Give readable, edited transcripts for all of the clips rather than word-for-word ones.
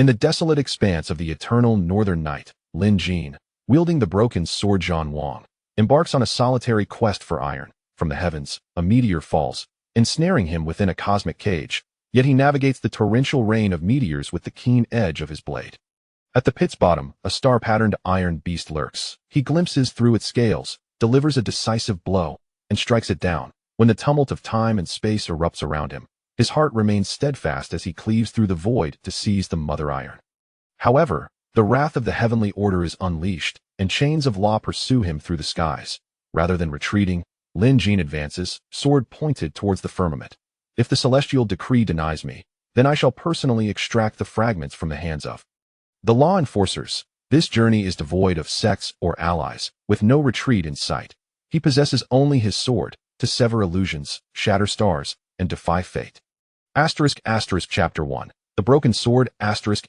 In the desolate expanse of the eternal northern night, Lin Jin, wielding the broken sword Zhan Wang, embarks on a solitary quest for iron. From the heavens, a meteor falls, ensnaring him within a cosmic cage, yet he navigates the torrential rain of meteors with the keen edge of his blade. At the pit's bottom, a star-patterned iron beast lurks. He glimpses through its scales, delivers a decisive blow, and strikes it down. When the tumult of time and space erupts around him, his heart remains steadfast as he cleaves through the void to seize the mother iron. However, the wrath of the heavenly order is unleashed, and chains of law pursue him through the skies. Rather than retreating, Lin Jin advances, sword pointed towards the firmament. If the celestial decree denies me, then I shall personally extract the fragments from the hands of the law enforcers. This journey is devoid of sects or allies, with no retreat in sight. He possesses only his sword, to sever illusions, shatter stars, and defy fate. Chapter 1. The Broken Sword. The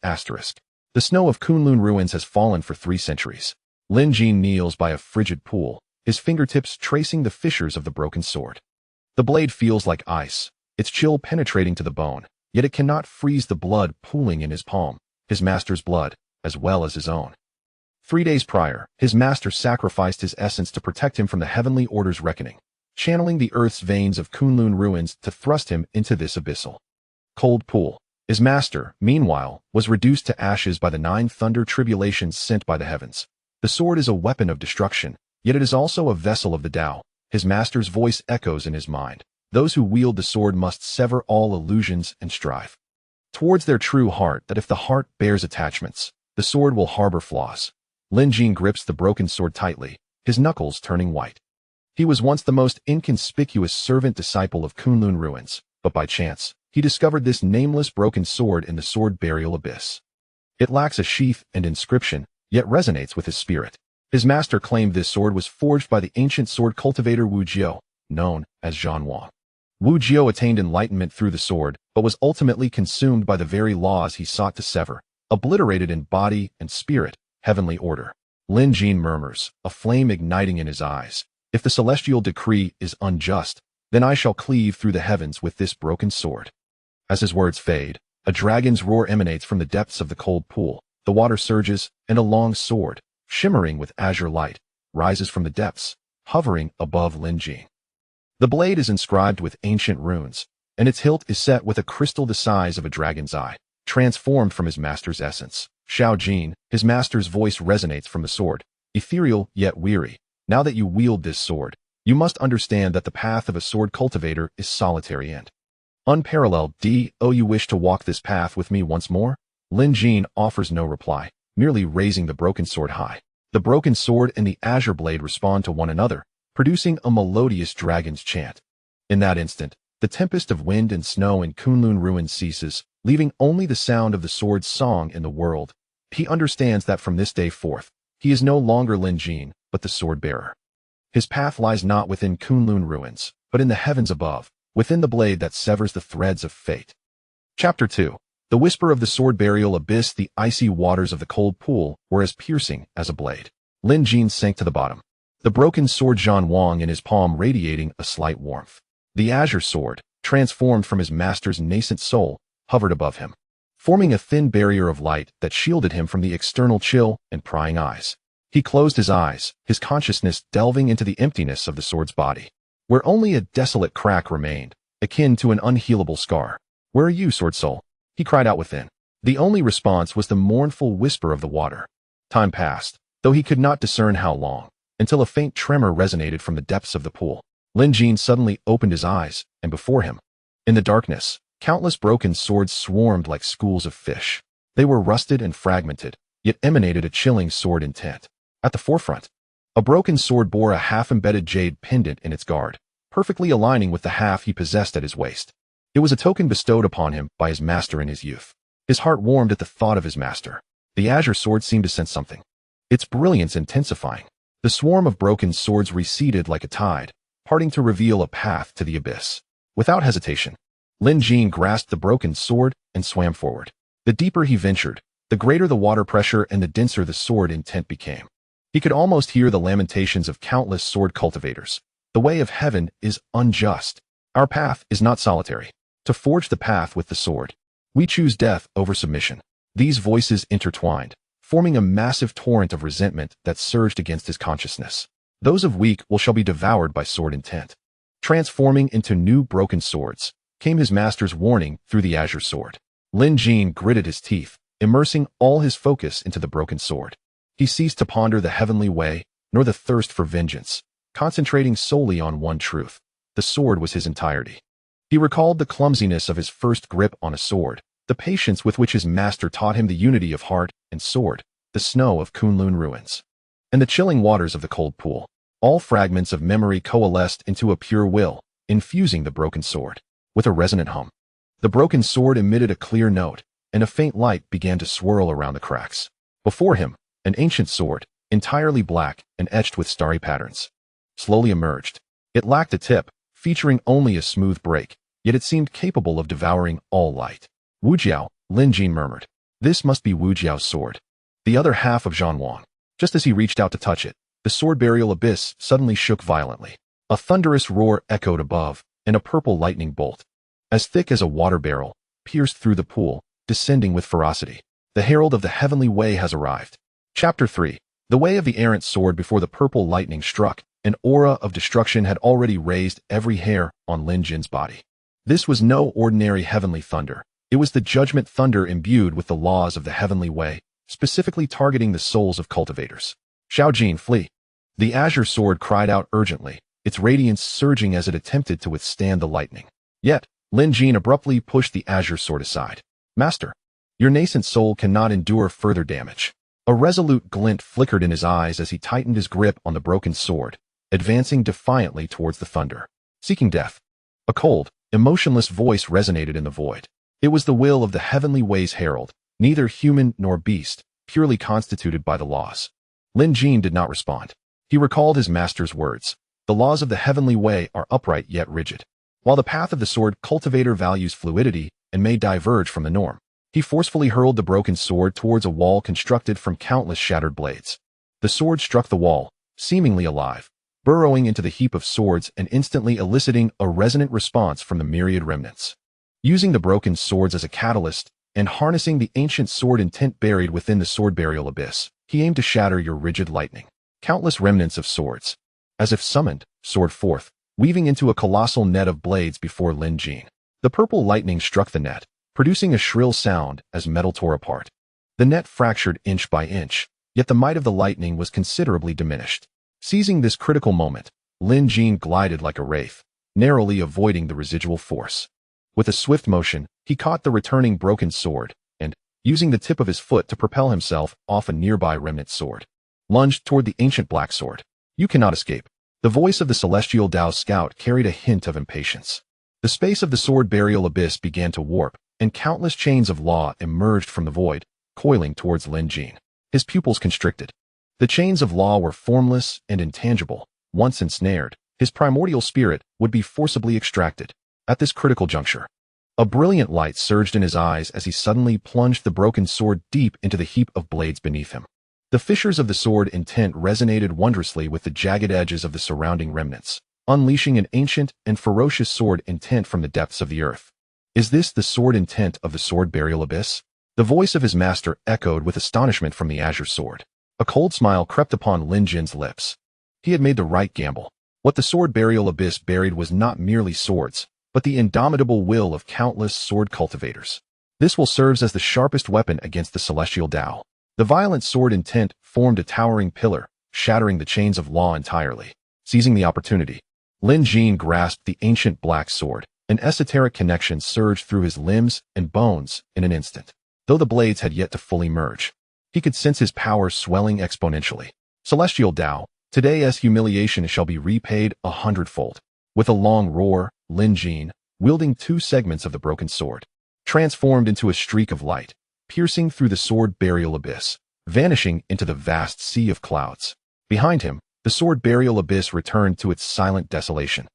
snow of Kunlun ruins has fallen for 3 centuries. Lin Jin kneels by a frigid pool, his fingertips tracing the fissures of the broken sword. The blade feels like ice, its chill penetrating to the bone, yet it cannot freeze the blood pooling in his palm, his master's blood, as well as his own. 3 days prior, his master sacrificed his essence to protect him from the heavenly order's reckoning, channeling the earth's veins of Kunlun ruins to thrust him into this abyssal cold pool. His master, meanwhile, was reduced to ashes by the 9 thunder tribulations sent by the heavens. The sword is a weapon of destruction, yet it is also a vessel of the Tao. His master's voice echoes in his mind. Those who wield the sword must sever all illusions and strive towards their true heart, that if the heart bears attachments, the sword will harbor flaws. Lin Jin grips the broken sword tightly, his knuckles turning white. He was once the most inconspicuous servant disciple of Kunlun ruins, but by chance, he discovered this nameless broken sword in the sword burial abyss. It lacks a sheath and inscription, yet resonates with his spirit. His master claimed this sword was forged by the ancient sword cultivator Wu Jiao, known as Zhan Wang. Wu Jiao attained enlightenment through the sword, but was ultimately consumed by the very laws he sought to sever, obliterated in body and spirit, heavenly order. Lin Jin murmurs, a flame igniting in his eyes. If the celestial decree is unjust, then I shall cleave through the heavens with this broken sword. As his words fade, a dragon's roar emanates from the depths of the cold pool. The water surges, and a long sword, shimmering with azure light, rises from the depths, hovering above Lin Jin. The blade is inscribed with ancient runes, and its hilt is set with a crystal the size of a dragon's eye, transformed from his master's essence. Xiao Jin, his master's voice resonates from the sword, ethereal yet weary. Now that you wield this sword, you must understand that the path of a sword cultivator is solitary and unparalleled. Do you wish to walk this path with me once more? Lin Jin offers no reply, merely raising the broken sword high. The broken sword and the azure blade respond to one another, producing a melodious dragon's chant. In that instant, the tempest of wind and snow in Kunlun ruins ceases, leaving only the sound of the sword's song in the world. He understands that from this day forth, he is no longer Lin Jin, but the sword bearer. His path lies not within Kunlun ruins, but in the heavens above, within the blade that severs the threads of fate. Chapter 2. The whisper of the sword burial abyss. The icy waters of the cold pool were as piercing as a blade. Lin Jin sank to the bottom, the broken sword Zhan Wang in his palm radiating a slight warmth. The azure sword, transformed from his master's nascent soul, hovered above him, forming a thin barrier of light that shielded him from the external chill and prying eyes. He closed his eyes, his consciousness delving into the emptiness of the sword's body, where only a desolate crack remained, akin to an unhealable scar. "Where are you, sword soul?" he cried out within. The only response was the mournful whisper of the water. Time passed, though he could not discern how long, until a faint tremor resonated from the depths of the pool. Lin Jin suddenly opened his eyes, and before him, in the darkness, countless broken swords swarmed like schools of fish. They were rusted and fragmented, yet emanated a chilling sword intent. At the forefront, a broken sword bore a half-embedded jade pendant in its guard, perfectly aligning with the half he possessed at his waist. It was a token bestowed upon him by his master in his youth. His heart warmed at the thought of his master. The azure sword seemed to sense something, its brilliance intensifying. The swarm of broken swords receded like a tide, parting to reveal a path to the abyss. Without hesitation, Lin Jin grasped the broken sword and swam forward. The deeper he ventured, the greater the water pressure and the denser the sword intent became. He could almost hear the lamentations of countless sword cultivators. The way of heaven is unjust. Our path is not solitary. To forge the path with the sword, we choose death over submission. These voices intertwined, forming a massive torrent of resentment that surged against his consciousness. Those of weak will shall be devoured by sword intent. Transforming into new broken swords, came his master's warning through the azure sword. Lin Jin gritted his teeth, immersing all his focus into the broken sword. He ceased to ponder the heavenly way, nor the thirst for vengeance, concentrating solely on one truth. The sword was his entirety. He recalled the clumsiness of his first grip on a sword, the patience with which his master taught him the unity of heart and sword, the snow of Kunlun ruins, and the chilling waters of the cold pool. All fragments of memory coalesced into a pure will, infusing the broken sword. With a resonant hum, the broken sword emitted a clear note, and a faint light began to swirl around the cracks. Before him, an ancient sword, entirely black and etched with starry patterns, slowly emerged. It lacked a tip, featuring only a smooth break, yet it seemed capable of devouring all light. Wu Jiao, Lin Jin murmured. This must be Wu Jiao's sword. The other half of Zhan Wang. Just as he reached out to touch it, the sword burial abyss suddenly shook violently. A thunderous roar echoed above, and a purple lightning bolt, as thick as a water barrel, pierced through the pool, descending with ferocity. The herald of the heavenly way has arrived. Chapter 3. The way of the errant sword. Before the purple lightning struck, an aura of destruction had already raised every hair on Lin Jin's body. This was no ordinary heavenly thunder. It was the judgment thunder imbued with the laws of the heavenly way, specifically targeting the souls of cultivators. Xiaojin, flee! The azure sword cried out urgently, its radiance surging as it attempted to withstand the lightning. Yet, Lin Jin abruptly pushed the azure sword aside. Master, your nascent soul cannot endure further damage. A resolute glint flickered in his eyes as he tightened his grip on the broken sword, advancing defiantly towards the thunder. Seeking death. A cold, emotionless voice resonated in the void. It was the will of the heavenly way's herald, neither human nor beast, purely constituted by the laws. Lin Jin did not respond. He recalled his master's words. The laws of the heavenly way are upright yet rigid. While the path of the sword cultivator values fluidity and may diverge from the norm, he forcefully hurled the broken sword towards a wall constructed from countless shattered blades. The sword struck the wall, seemingly alive, burrowing into the heap of swords and instantly eliciting a resonant response from the myriad remnants. Using the broken swords as a catalyst, and harnessing the ancient sword intent buried within the sword burial abyss, he aimed to shatter your rigid lightning. Countless remnants of swords, as if summoned, soared forth, weaving into a colossal net of blades before Lin Jin. The purple lightning struck the net, producing a shrill sound as metal tore apart. The net fractured inch by inch, yet the might of the lightning was considerably diminished. Seizing this critical moment, Lin Jin glided like a wraith, narrowly avoiding the residual force. With a swift motion, he caught the returning broken sword, and, using the tip of his foot to propel himself off a nearby remnant sword, lunged toward the ancient black sword. You cannot escape. The voice of the celestial Dao scout carried a hint of impatience. The space of the sword burial abyss began to warp, and countless chains of law emerged from the void, coiling towards Lin Jin. His pupils constricted. The chains of law were formless and intangible. Once ensnared, his primordial spirit would be forcibly extracted. At this critical juncture, a brilliant light surged in his eyes as he suddenly plunged the broken sword deep into the heap of blades beneath him. The fissures of the sword intent resonated wondrously with the jagged edges of the surrounding remnants, unleashing an ancient and ferocious sword intent from the depths of the earth. Is this the sword intent of the sword burial abyss? The voice of his master echoed with astonishment from the azure sword. A cold smile crept upon Lin Jin's lips. He had made the right gamble. What the sword burial abyss buried was not merely swords, but the indomitable will of countless sword cultivators. This will serve as the sharpest weapon against the celestial Dao. The violent sword intent formed a towering pillar, shattering the chains of law entirely. Seizing the opportunity, Lin Jin grasped the ancient black sword. An esoteric connection surged through his limbs and bones in an instant. Though the blades had yet to fully merge, he could sense his power swelling exponentially. Celestial Dao, today as humiliation shall be repaid 100-fold. With a long roar, Lin Jin, wielding two segments of the broken sword, transformed into a streak of light, piercing through the sword burial abyss, vanishing into the vast sea of clouds. Behind him, the sword burial abyss returned to its silent desolation,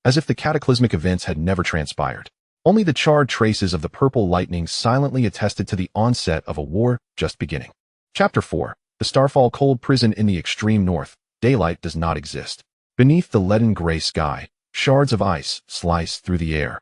as if the cataclysmic events had never transpired. Only the charred traces of the purple lightning silently attested to the onset of a war just beginning. Chapter 4. The Starfall Cold Prison in the extreme north. Daylight does not exist. Beneath the leaden gray sky, shards of ice slice through the air,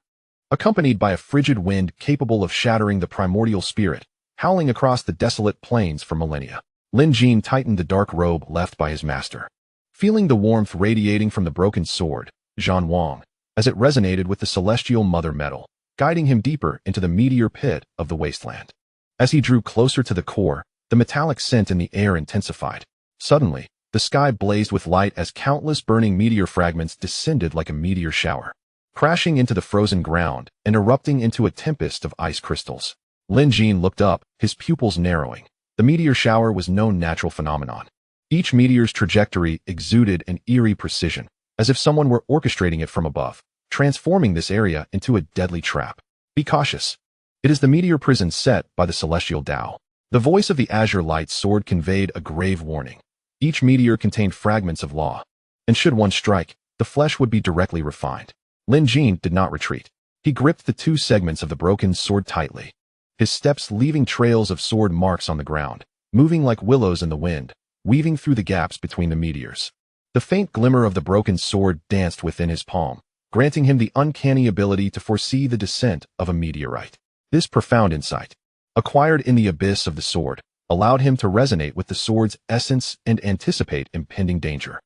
accompanied by a frigid wind capable of shattering the primordial spirit. howling across the desolate plains for millennia. Lin Jin tightened the dark robe left by his master. Feeling the warmth radiating from the broken sword, Zhan Wang, as it resonated with the celestial mother metal, guiding him deeper into the meteor pit of the wasteland. As he drew closer to the core, the metallic scent in the air intensified. Suddenly, the sky blazed with light as countless burning meteor fragments descended like a meteor shower, crashing into the frozen ground and erupting into a tempest of ice crystals. Lin Jin looked up, his pupils narrowing. The meteor shower was no natural phenomenon. Each meteor's trajectory exuded an eerie precision, as if someone were orchestrating it from above, transforming this area into a deadly trap. Be cautious. It is the meteor prison set by the celestial Tao. The voice of the azure light sword conveyed a grave warning. Each meteor contained fragments of law, and should one strike, the flesh would be directly refined. Lin Jin did not retreat. He gripped the two segments of the broken sword tightly, his steps leaving trails of sword marks on the ground, moving like willows in the wind, weaving through the gaps between the meteors. The faint glimmer of the broken sword danced within his palm, granting him the uncanny ability to foresee the descent of a meteorite. This profound insight, acquired in the abyss of the sword, allowed him to resonate with the sword's essence and anticipate impending danger.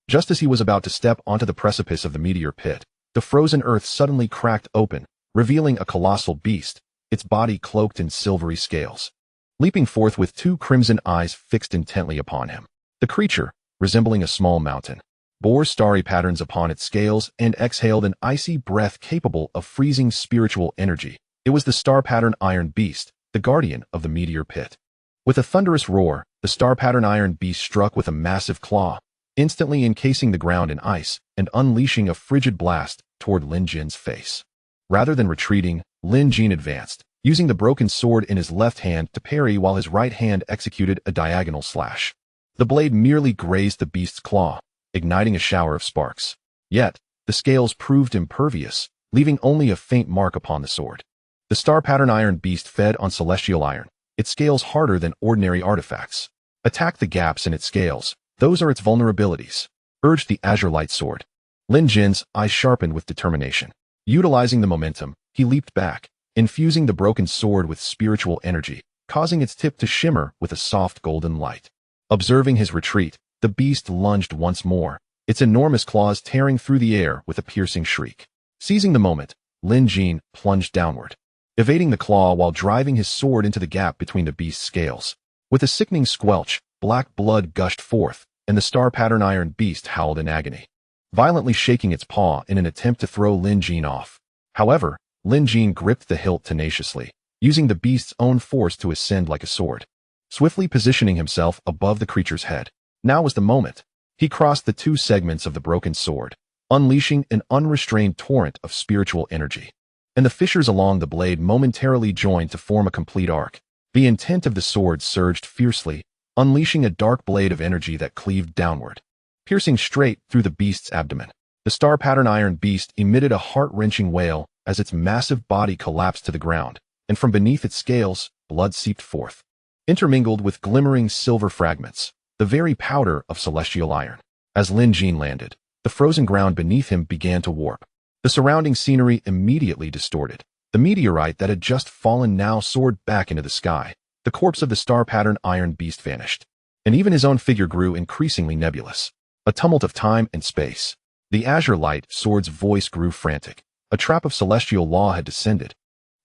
Just as he was about to step onto the precipice of the meteor pit, the frozen earth suddenly cracked open, revealing a colossal beast, its body cloaked in silvery scales. Leaping forth with two crimson eyes fixed intently upon him, the creature, resembling a small mountain, bore starry patterns upon its scales and exhaled an icy breath capable of freezing spiritual energy. It was the star-pattern iron beast, the guardian of the meteor pit. With a thunderous roar, the star-pattern iron beast struck with a massive claw, instantly encasing the ground in ice and unleashing a frigid blast toward Lin Jin's face. Rather than retreating, Lin Jin advanced, using the broken sword in his left hand to parry while his right hand executed a diagonal slash. The blade merely grazed the beast's claw, igniting a shower of sparks. Yet, the scales proved impervious, leaving only a faint mark upon the sword. The star-pattern iron beast fed on celestial iron, its scales harder than ordinary artifacts. Attack the gaps in its scales, those are its vulnerabilities, urged the azure light sword. Lin Jin's eyes sharpened with determination. Utilizing the momentum, he leaped back, infusing the broken sword with spiritual energy, causing its tip to shimmer with a soft golden light. Observing his retreat, the beast lunged once more, its enormous claws tearing through the air with a piercing shriek. Seizing the moment, Lin Jin plunged downward, evading the claw while driving his sword into the gap between the beast's scales. With a sickening squelch, black blood gushed forth, and the star-pattern iron beast howled in agony, violently shaking its paw in an attempt to throw Lin Jin off. However, Lin Jin gripped the hilt tenaciously, using the beast's own force to ascend like a sword, swiftly positioning himself above the creature's head. Now was the moment. He crossed the two segments of the broken sword, unleashing an unrestrained torrent of spiritual energy. And the fissures along the blade momentarily joined to form a complete arc. The intent of the sword surged fiercely, unleashing a dark blade of energy that cleaved downward, piercing straight through the beast's abdomen. The star-pattern iron beast emitted a heart-wrenching wail as its massive body collapsed to the ground, and from beneath its scales, blood seeped forth, intermingled with glimmering silver fragments, the very powder of celestial iron. As Lin Jin landed, the frozen ground beneath him began to warp. The surrounding scenery immediately distorted. The meteorite that had just fallen now soared back into the sky. The corpse of the star-pattern iron beast vanished, and even his own figure grew increasingly nebulous. A tumult of time and space. The azure light sword's voice grew frantic. A trap of celestial law had descended,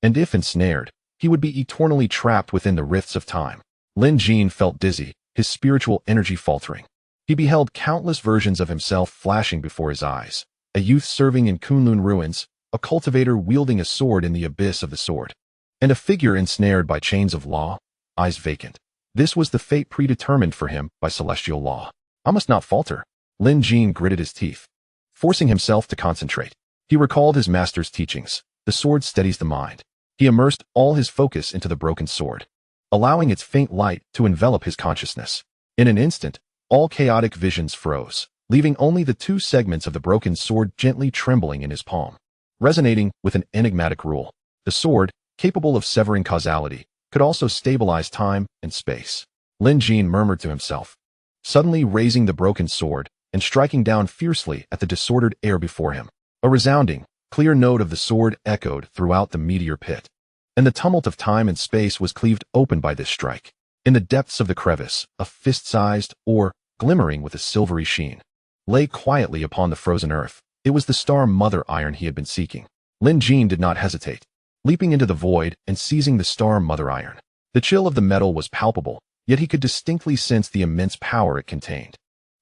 and if ensnared, he would be eternally trapped within the rifts of time. Lin Jin felt dizzy, his spiritual energy faltering. He beheld countless versions of himself flashing before his eyes. A youth serving in Kunlun ruins, a cultivator wielding a sword in the abyss of the sword, and a figure ensnared by chains of law, eyes vacant. This was the fate predetermined for him by celestial law. I must not falter. Lin Jin gritted his teeth, forcing himself to concentrate. He recalled his master's teachings. The sword steadies the mind. He immersed all his focus into the broken sword, allowing its faint light to envelop his consciousness. In an instant, all chaotic visions froze, leaving only the two segments of the broken sword gently trembling in his palm. Resonating with an enigmatic rule, the sword, capable of severing causality, could also stabilize time and space. Lin Jin murmured to himself, suddenly raising the broken sword and striking down fiercely at the disordered air before him. A resounding, clear note of the sword echoed throughout the meteor pit. and the tumult of time and space was cleaved open by this strike. In the depths of the crevice, a fist-sized ore, glimmering with a silvery sheen, lay quietly upon the frozen earth. It was the star mother iron he had been seeking. Lin Jin did not hesitate, leaping into the void and seizing the star mother iron. The chill of the metal was palpable, yet he could distinctly sense the immense power it contained,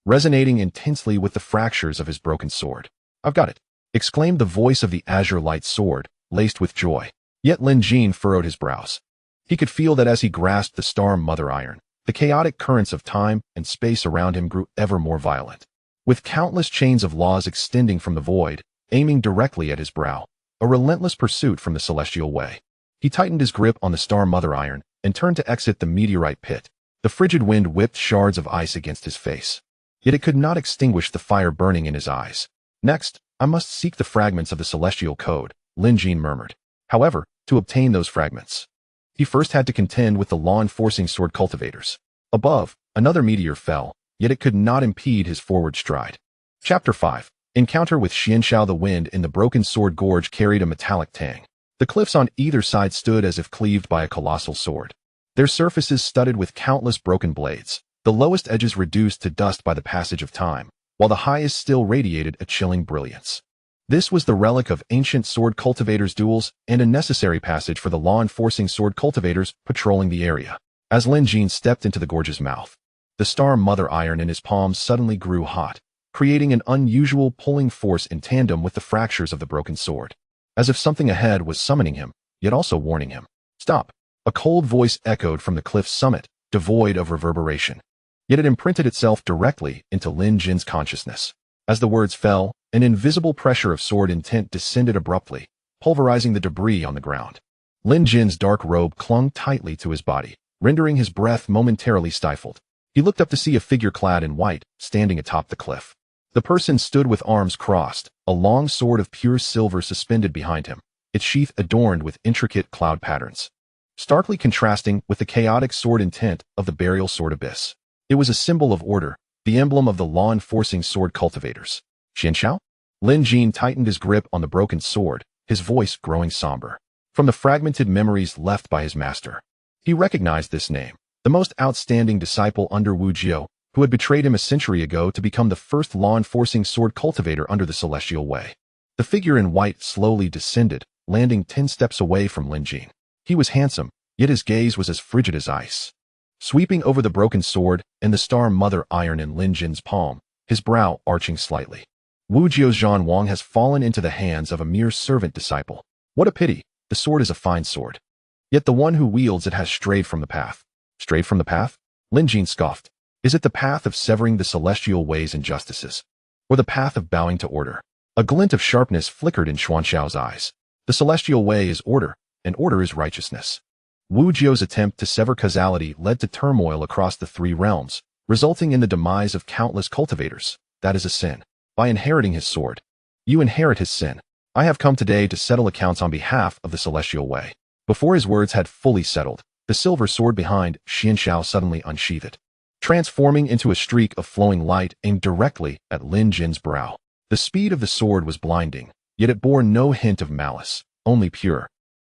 resonating intensely with the fractures of his broken sword. "I've got it!" exclaimed the voice of the azure light sword, laced with joy. Yet Lin Jin furrowed his brows. He could feel that as he grasped the star mother iron, the chaotic currents of time and space around him grew ever more violent. With countless chains of laws extending from the void, aiming directly at his brow, a relentless pursuit from the celestial way. He tightened his grip on the star mother iron and turned to exit the meteorite pit. The frigid wind whipped shards of ice against his face, yet it could not extinguish the fire burning in his eyes. "Next, I must seek the fragments of the celestial code," Lin Jin murmured. However, to obtain those fragments, he first had to contend with the law-enforcing sword cultivators. Above, another meteor fell, yet it could not impede his forward stride. Chapter 5. Encounter with Xianxiao. The wind in the broken sword gorge carried a metallic tang. The cliffs on either side stood as if cleaved by a colossal sword, their surfaces studded with countless broken blades, the lowest edges reduced to dust by the passage of time, while the highest still radiated a chilling brilliance. This was the relic of ancient sword cultivators' duels and a necessary passage for the law-enforcing sword cultivators patrolling the area. As Lin Jin stepped into the gorge's mouth, the star mother iron in his palms suddenly grew hot, creating an unusual pulling force in tandem with the fractures of the broken sword, as if something ahead was summoning him, yet also warning him. "Stop!" A cold voice echoed from the cliff's summit, devoid of reverberation. Yet it imprinted itself directly into Lin Jin's consciousness. As the words fell, an invisible pressure of sword intent descended abruptly, pulverizing the debris on the ground. Lin Jin's dark robe clung tightly to his body, rendering his breath momentarily stifled. He looked up to see a figure clad in white, standing atop the cliff. The person stood with arms crossed, a long sword of pure silver suspended behind him, its sheath adorned with intricate cloud patterns, starkly contrasting with the chaotic sword intent of the burial sword abyss. It was a symbol of order, the emblem of the law-enforcing sword cultivators. "Xianxiao?" Lin Jin tightened his grip on the broken sword, his voice growing somber. From the fragmented memories left by his master, he recognized this name, the most outstanding disciple under Wu Jiao, who had betrayed him a century ago to become the first law-enforcing sword cultivator under the Celestial Way. The figure in white slowly descended, landing 10 steps away from Lin Jin. He was handsome, yet his gaze was as frigid as ice. Sweeping over the broken sword and the star mother iron in Lin Jin's palm, his brow arching slightly. "Wu Jiao's Zhan Wang has fallen into the hands of a mere servant disciple. What a pity, the sword is a fine sword. Yet the one who wields it has strayed from the path." "Strayed from the path?" Lin Jin scoffed. "Is it the path of severing the celestial ways and justices, or the path of bowing to order?" A glint of sharpness flickered in Xuanxiao's eyes. "The celestial way is order, and order is righteousness." Wu Jiao's attempt to sever causality led to turmoil across the 3 realms, resulting in the demise of countless cultivators. That is a sin. By inheriting his sword, you inherit his sin. I have come today to settle accounts on behalf of the celestial way. Before his words had fully settled, the silver sword behind Xianxiao suddenly unsheathed, transforming into a streak of flowing light aimed directly at Lin Jin's brow. The speed of the sword was blinding, yet it bore no hint of malice, only pure,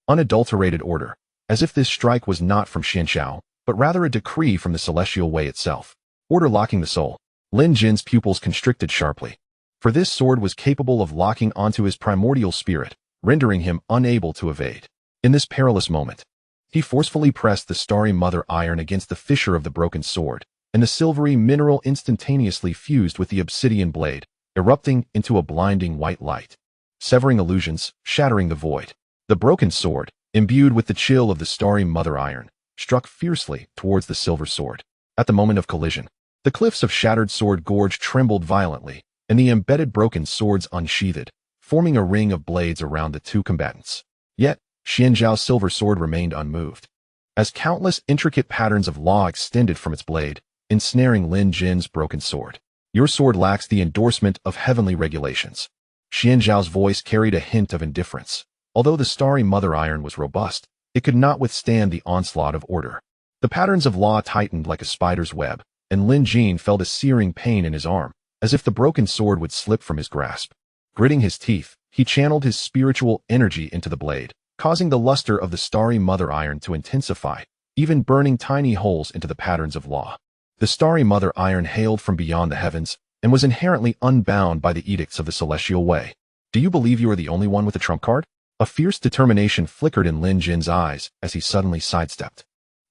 unadulterated order, as if this strike was not from Xianxiao, but rather a decree from the celestial way itself. Order locking the soul. Lin Jin's pupils constricted sharply, for this sword was capable of locking onto his primordial spirit, rendering him unable to evade. In this perilous moment, he forcefully pressed the starry mother iron against the fissure of the broken sword, and the silvery mineral instantaneously fused with the obsidian blade, erupting into a blinding white light, severing illusions, shattering the void. The broken sword, imbued with the chill of the starry mother iron, struck fiercely towards the silver sword. At the moment of collision, the cliffs of shattered sword gorge trembled violently, and the embedded broken swords unsheathed, forming a ring of blades around the 2 combatants. Yet, Xianxiao's silver sword remained unmoved, as countless intricate patterns of law extended from its blade, ensnaring Lin Jin's broken sword. "Your sword lacks the endorsement of heavenly regulations." Xianxiao's voice carried a hint of indifference. Although the starry mother iron was robust, it could not withstand the onslaught of order. The patterns of law tightened like a spider's web, and Lin Jin felt a searing pain in his arm, as if the broken sword would slip from his grasp. Gritting his teeth, he channeled his spiritual energy into the blade, causing the luster of the starry mother iron to intensify, even burning tiny holes into the patterns of law. The starry mother iron hailed from beyond the heavens and was inherently unbound by the edicts of the celestial way. Do you believe you are the only one with a trump card? A fierce determination flickered in Lin Jin's eyes as he suddenly sidestepped,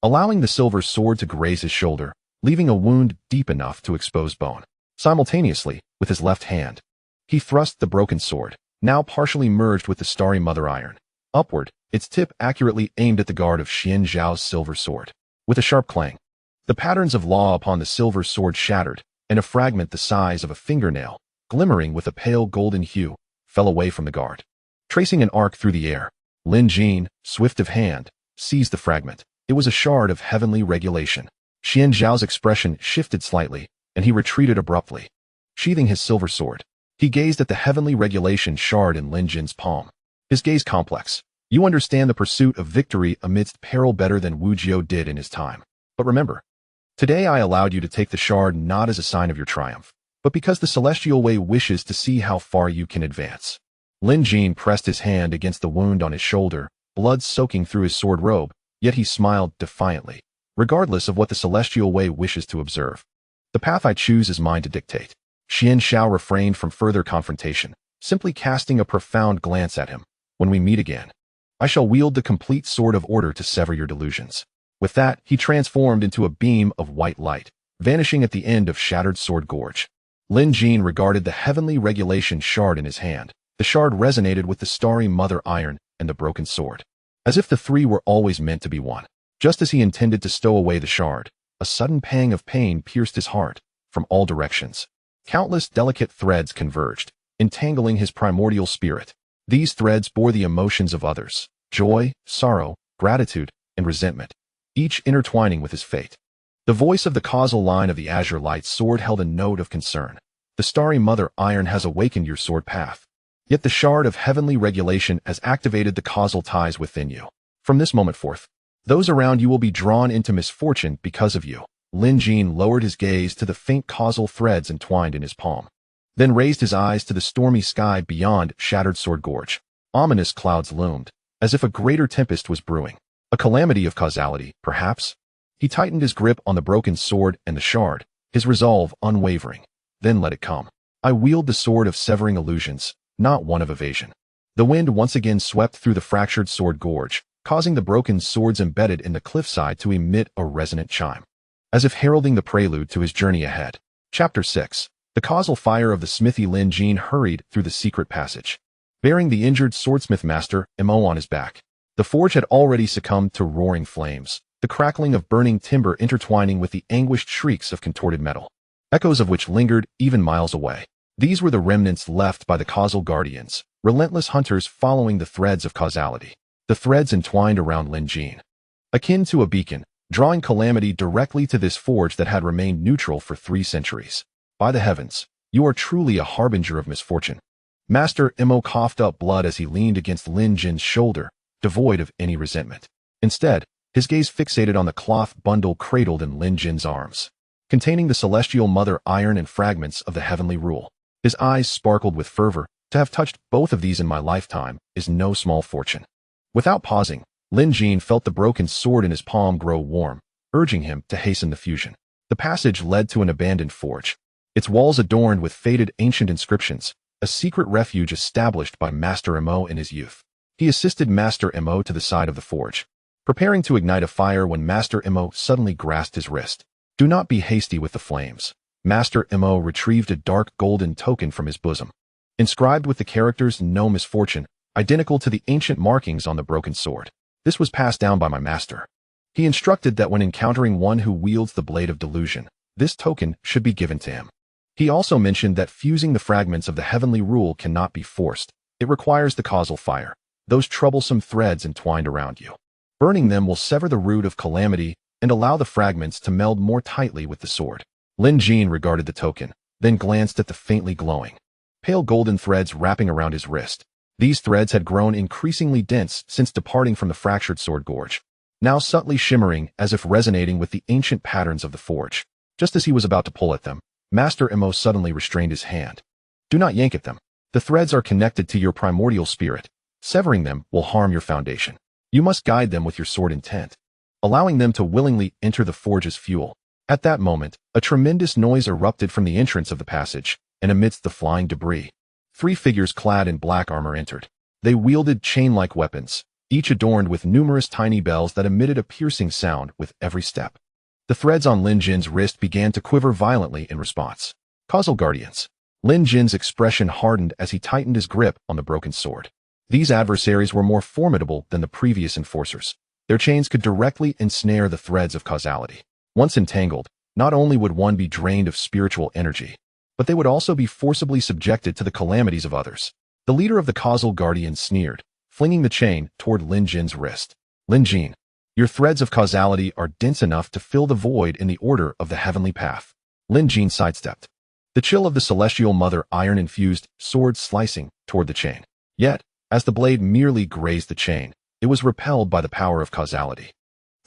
allowing the silver sword to graze his shoulder, leaving a wound deep enough to expose bone. Simultaneously, with his left hand, he thrust the broken sword, now partially merged with the starry mother iron, upward, its tip accurately aimed at the guard of Xian Zhao's silver sword. With a sharp clang, the patterns of law upon the silver sword shattered, and a fragment the size of a fingernail, glimmering with a pale golden hue, fell away from the guard. Tracing an arc through the air, Lin Jin, swift of hand, seized the fragment. It was a shard of heavenly regulation. Xian Zhao's expression shifted slightly, and he retreated abruptly. Sheathing his silver sword, he gazed at the heavenly regulation shard in Lin Jin's palm. His gaze complex. You understand the pursuit of victory amidst peril better than Wu Jiu did in his time. But remember, today I allowed you to take the shard not as a sign of your triumph, but because the celestial way wishes to see how far you can advance. Lin Jin pressed his hand against the wound on his shoulder, blood soaking through his sword robe, yet he smiled defiantly, regardless of what the celestial way wishes to observe. The path I choose is mine to dictate. Xian Zhao refrained from further confrontation, simply casting a profound glance at him. When we meet again, I shall wield the complete sword of order to sever your delusions. With that, he transformed into a beam of white light, vanishing at the end of Shattered Sword Gorge. Lin Jin regarded the heavenly regulation shard in his hand. The shard resonated with the starry mother iron and the broken sword, as if the three were always meant to be one. Just as he intended to stow away the shard, a sudden pang of pain pierced his heart. From all directions, countless delicate threads converged, entangling his primordial spirit. These threads bore the emotions of others: joy, sorrow, gratitude, and resentment, each intertwining with his fate. The voice of the causal line of the azure light sword held a note of concern. The starry mother iron has awakened your sword path. Yet the shard of heavenly regulation has activated the causal ties within you. From this moment forth, those around you will be drawn into misfortune because of you. Lin Jin lowered his gaze to the faint causal threads entwined in his palm, then raised his eyes to the stormy sky beyond Shattered Sword Gorge. Ominous clouds loomed, as if a greater tempest was brewing. A calamity of causality, perhaps? He tightened his grip on the broken sword and the shard, his resolve unwavering. Then let it come. I wield the sword of severing illusions, not one of evasion. The wind once again swept through the fractured sword gorge, causing the broken swords embedded in the cliffside to emit a resonant chime, as if heralding the prelude to his journey ahead. Chapter 6. The causal fire of the smithy. Lin Jin hurried through the secret passage, bearing the injured swordsmith master Mo on his back. The forge had already succumbed to roaring flames, the crackling of burning timber intertwining with the anguished shrieks of contorted metal, echoes of which lingered even miles away. These were the remnants left by the causal guardians, relentless hunters following the threads of causality. The threads entwined around Lin Jin, akin to a beacon, drawing calamity directly to this forge that had remained neutral for 3 centuries. By the heavens, you are truly a harbinger of misfortune. Master Mo coughed up blood as he leaned against Lin Jin's shoulder, devoid of any resentment. Instead, his gaze fixated on the cloth bundle cradled in Lin Jin's arms, containing the celestial mother iron and fragments of the heavenly rule. His eyes sparkled with fervor. To have touched both of these in my lifetime is no small fortune. Without pausing, Lin Jin felt the broken sword in his palm grow warm, urging him to hasten the fusion. The passage led to an abandoned forge, its walls adorned with faded ancient inscriptions, a secret refuge established by Master Mo in his youth. He assisted Master Mo to the side of the forge, preparing to ignite a fire when Master Mo suddenly grasped his wrist. Do not be hasty with the flames. Master Mo retrieved a dark golden token from his bosom, inscribed with the characters "No Misfortune," identical to the ancient markings on the broken sword. This was passed down by my master. He instructed that when encountering one who wields the blade of delusion, this token should be given to him. He also mentioned that fusing the fragments of the heavenly rule cannot be forced. It requires the causal fire, those troublesome threads entwined around you. Burning them will sever the root of calamity and allow the fragments to meld more tightly with the sword. Lin Jin regarded the token, then glanced at the faintly glowing, pale golden threads wrapping around his wrist. These threads had grown increasingly dense since departing from the fractured sword gorge, now subtly shimmering as if resonating with the ancient patterns of the forge. Just as he was about to pull at them, Master Mo suddenly restrained his hand. Do not yank at them. The threads are connected to your primordial spirit, Severing them will harm your foundation. You must guide them with your sword intent, allowing them to willingly enter the forge as fuel. At that moment, a tremendous noise erupted from the entrance of the passage, and amidst the flying debris, 3 figures clad in black armor entered. They wielded chain-like weapons, each adorned with numerous tiny bells that emitted a piercing sound with every step. The threads on Lin Jin's wrist began to quiver violently in response. Causal Guardians. Lin Jin's expression hardened as he tightened his grip on the broken sword. These adversaries were more formidable than the previous enforcers. Their chains could directly ensnare the threads of causality. Once entangled, not only would one be drained of spiritual energy, but they would also be forcibly subjected to the calamities of others. The leader of the Causal Guardians sneered, flinging the chain toward Lin Jin's wrist. Lin Jin, your threads of causality are dense enough to fill the void in the order of the heavenly path. Lin Jin sidestepped, the chill of the celestial mother iron-infused sword slicing toward the chain. Yet, as the blade merely grazed the chain, it was repelled by the power of causality,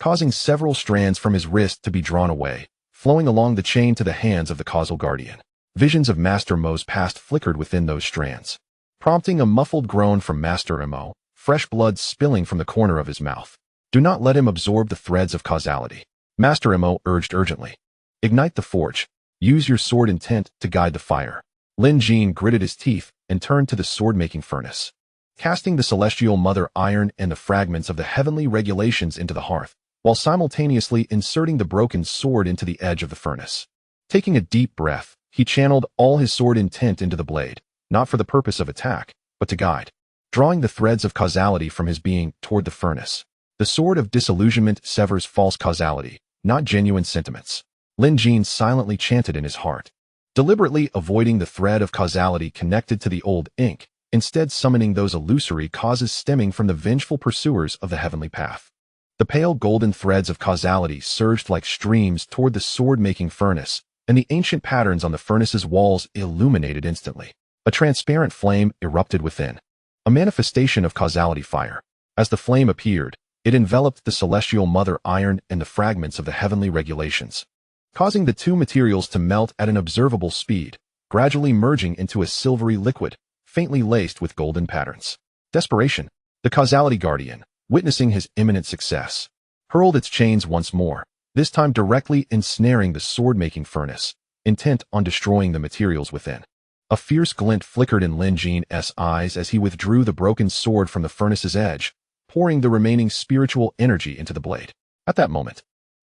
causing several strands from his wrist to be drawn away, flowing along the chain to the hands of the Causal Guardian. Visions of Master Mo's past flickered within those strands, prompting a muffled groan from Master Mo, fresh blood spilling from the corner of his mouth. Do not let him absorb the threads of causality. Master Mo urged urgently. Ignite the forge. Use your sword intent to guide the fire. Lin Jin gritted his teeth and turned to the sword-making furnace, casting the celestial mother iron and the fragments of the heavenly regulations into the hearth, while simultaneously inserting the broken sword into the edge of the furnace. Taking a deep breath, he channeled all his sword intent into the blade, not for the purpose of attack, but to guide, drawing the threads of causality from his being toward the furnace. The sword of disillusionment severs false causality, not genuine sentiments. Lin Jin silently chanted in his heart, deliberately avoiding the thread of causality connected to the old ink, instead summoning those illusory causes stemming from the vengeful pursuers of the heavenly path. The pale golden threads of causality surged like streams toward the sword-making furnace, and the ancient patterns on the furnace's walls illuminated instantly. A transparent flame erupted within, a manifestation of causality fire. As the flame appeared, it enveloped the celestial mother iron and the fragments of the heavenly regulations, causing the two materials to melt at an observable speed, gradually merging into a silvery liquid, faintly laced with golden patterns. Desperation. The Causality Guardian, witnessing his imminent success, hurled its chains once more, this time directly ensnaring the sword-making furnace, intent on destroying the materials within. A fierce glint flickered in Lin Jin's eyes as he withdrew the broken sword from the furnace's edge, pouring the remaining spiritual energy into the blade. At that moment,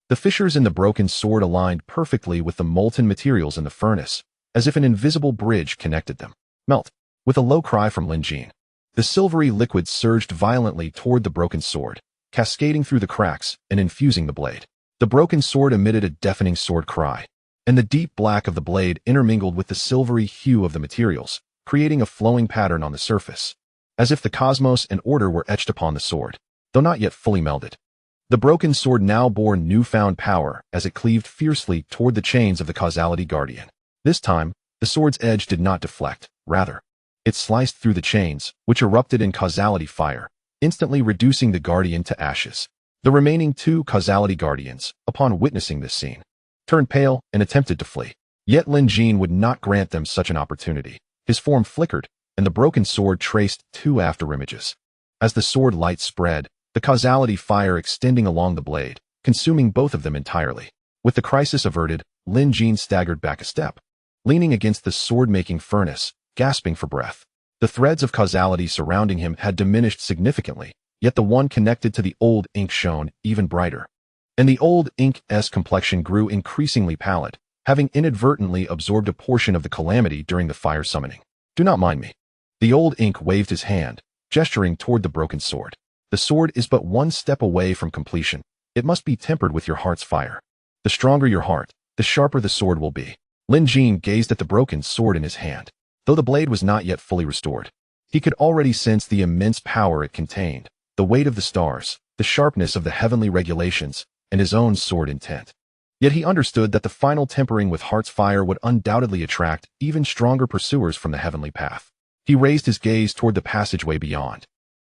the fissures in the broken sword aligned perfectly with the molten materials in the furnace, as if an invisible bridge connected them. Melt. With a low cry from Lin Jin, the silvery liquid surged violently toward the broken sword, cascading through the cracks and infusing the blade. The broken sword emitted a deafening sword cry, and the deep black of the blade intermingled with the silvery hue of the materials, creating a flowing pattern on the surface, as if the cosmos and order were etched upon the sword, though not yet fully melded. The broken sword now bore newfound power as it cleaved fiercely toward the chains of the Causality Guardian. This time, the sword's edge did not deflect, rather, it sliced through the chains, which erupted in causality fire, instantly reducing the Guardian to ashes. The remaining two Causality Guardians, upon witnessing this scene, turned pale and attempted to flee. Yet Lin Jin would not grant them such an opportunity. His form flickered, and the broken sword traced two afterimages. As the sword light spread, the causality fire extending along the blade, consuming both of them entirely. With the crisis averted, Lin Jin staggered back a step, leaning against the sword-making furnace, gasping for breath. The threads of causality surrounding him had diminished significantly, yet the one connected to the old ink shone even brighter. And the old ink's complexion grew increasingly pallid, having inadvertently absorbed a portion of the calamity during the fire summoning. Do not mind me. The old ink waved his hand, gesturing toward the broken sword. The sword is but one step away from completion. It must be tempered with your heart's fire. The stronger your heart, the sharper the sword will be. Lin Jin gazed at the broken sword in his hand. Though the blade was not yet fully restored, he could already sense the immense power it contained, the weight of the stars, the sharpness of the heavenly regulations, and his own sword intent. Yet he understood that the final tempering with heart's fire would undoubtedly attract even stronger pursuers from the heavenly path. He raised his gaze toward the passageway beyond,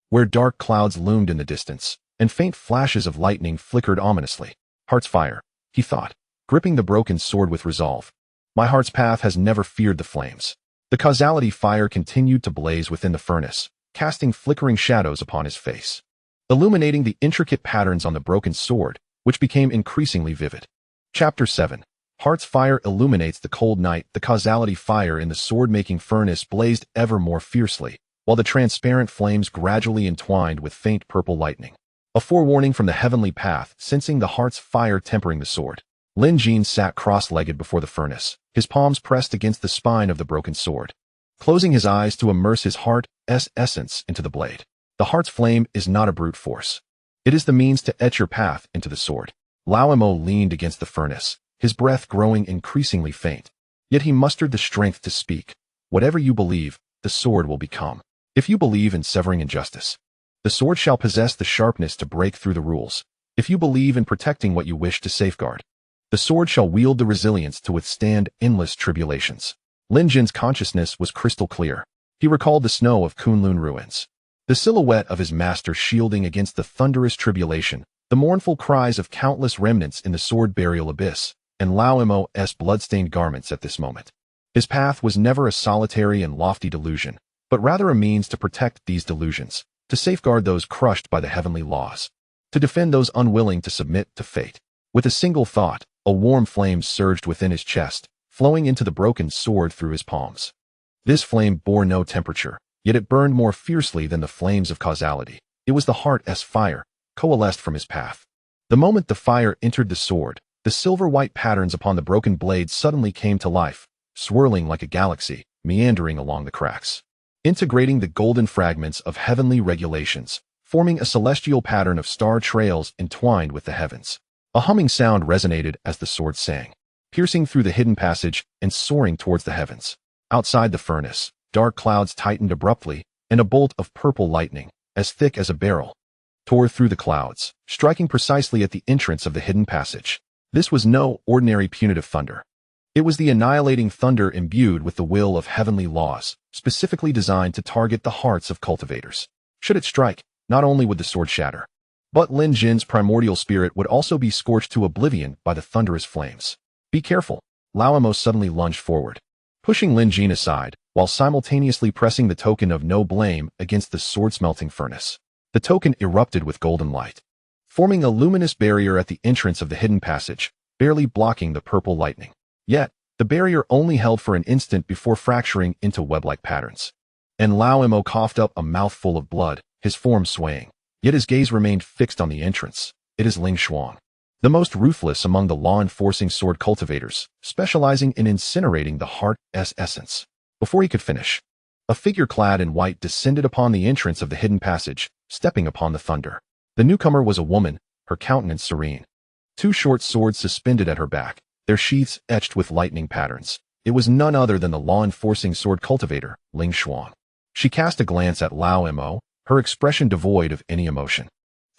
where dark clouds loomed in the distance, and faint flashes of lightning flickered ominously. Heart's fire, he thought, gripping the broken sword with resolve. My heart's path has never feared the flames. The causality fire continued to blaze within the furnace, casting flickering shadows upon his face, illuminating the intricate patterns on the broken sword, which became increasingly vivid. Chapter 7. Heart's fire illuminates the cold night. The causality fire in the sword-making furnace blazed ever more fiercely, while the transparent flames gradually entwined with faint purple lightning. A forewarning from the heavenly path, sensing the heart's fire tempering the sword. Lin Jin sat cross-legged before the furnace, his palms pressed against the spine of the broken sword, closing his eyes to immerse his heart's essence into the blade. The heart's flame is not a brute force. It is the means to etch your path into the sword. Lao Mo leaned against the furnace, his breath growing increasingly faint. Yet he mustered the strength to speak. Whatever you believe, the sword will become. If you believe in severing injustice, the sword shall possess the sharpness to break through the rules. If you believe in protecting what you wish to safeguard, the sword shall wield the resilience to withstand endless tribulations. Lin Jin's consciousness was crystal clear. He recalled the snow of Kunlun ruins, the silhouette of his master shielding against the thunderous tribulation, the mournful cries of countless remnants in the sword burial abyss, and Lao Mo's bloodstained garments at this moment. His path was never a solitary and lofty delusion, but rather a means to protect these delusions, to safeguard those crushed by the heavenly laws, to defend those unwilling to submit to fate. With a single thought, a warm flame surged within his chest, flowing into the broken sword through his palms. This flame bore no temperature, yet it burned more fiercely than the flames of causality. It was the heart's fire, coalesced from his path. The moment the fire entered the sword, the silver-white patterns upon the broken blade suddenly came to life, swirling like a galaxy, meandering along the cracks, integrating the golden fragments of heavenly regulations, forming a celestial pattern of star trails entwined with the heavens. A humming sound resonated as the sword sang, piercing through the hidden passage and soaring towards the heavens. Outside the furnace, dark clouds tightened abruptly, and a bolt of purple lightning, as thick as a barrel, tore through the clouds, striking precisely at the entrance of the hidden passage. This was no ordinary punitive thunder. It was the annihilating thunder imbued with the will of heavenly laws, specifically designed to target the hearts of cultivators. Should it strike, not only would the sword shatter, but Lin Jin's primordial spirit would also be scorched to oblivion by the thunderous flames. Be careful. Lao Mo suddenly lunged forward, pushing Lin Jin aside, while simultaneously pressing the token of no blame against the sword-smelting furnace. The token erupted with golden light, forming a luminous barrier at the entrance of the hidden passage, barely blocking the purple lightning. Yet, the barrier only held for an instant before fracturing into web-like patterns. And Lao Mo coughed up a mouthful of blood, his form swaying. Yet his gaze remained fixed on the entrance. It is Ling Shuang, the most ruthless among the law-enforcing sword cultivators, specializing in incinerating the heart's essence. Before he could finish, a figure clad in white descended upon the entrance of the hidden passage, stepping upon the thunder. The newcomer was a woman, her countenance serene. Two short swords suspended at her back, their sheaths etched with lightning patterns. It was none other than the law-enforcing sword cultivator, Ling Shuang. She cast a glance at Lao Mo, her expression devoid of any emotion,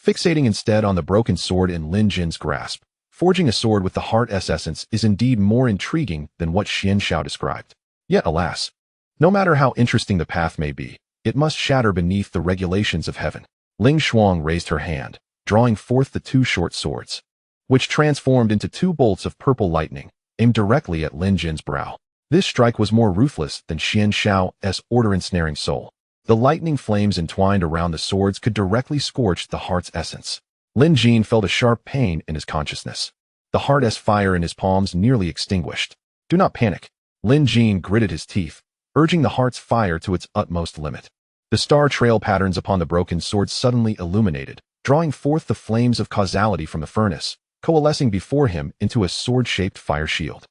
fixating instead on the broken sword in Lin Jin's grasp. Forging a sword with the heart's essence is indeed more intriguing than what Xian Xiao described. Yet, alas, no matter how interesting the path may be, it must shatter beneath the regulations of heaven. Ling Shuang raised her hand, drawing forth the two short swords, which transformed into two bolts of purple lightning, aimed directly at Lin Jin's brow. This strike was more ruthless than Xian Xiao's order-ensnaring soul. The lightning flames entwined around the swords could directly scorch the heart's essence. Lin Jin felt a sharp pain in his consciousness. The heart's fire in his palms nearly extinguished. Do not panic. Lin Jin gritted his teeth, urging the heart's fire to its utmost limit. The star trail patterns upon the broken sword suddenly illuminated, drawing forth the flames of causality from the furnace, coalescing before him into a sword-shaped fire shield.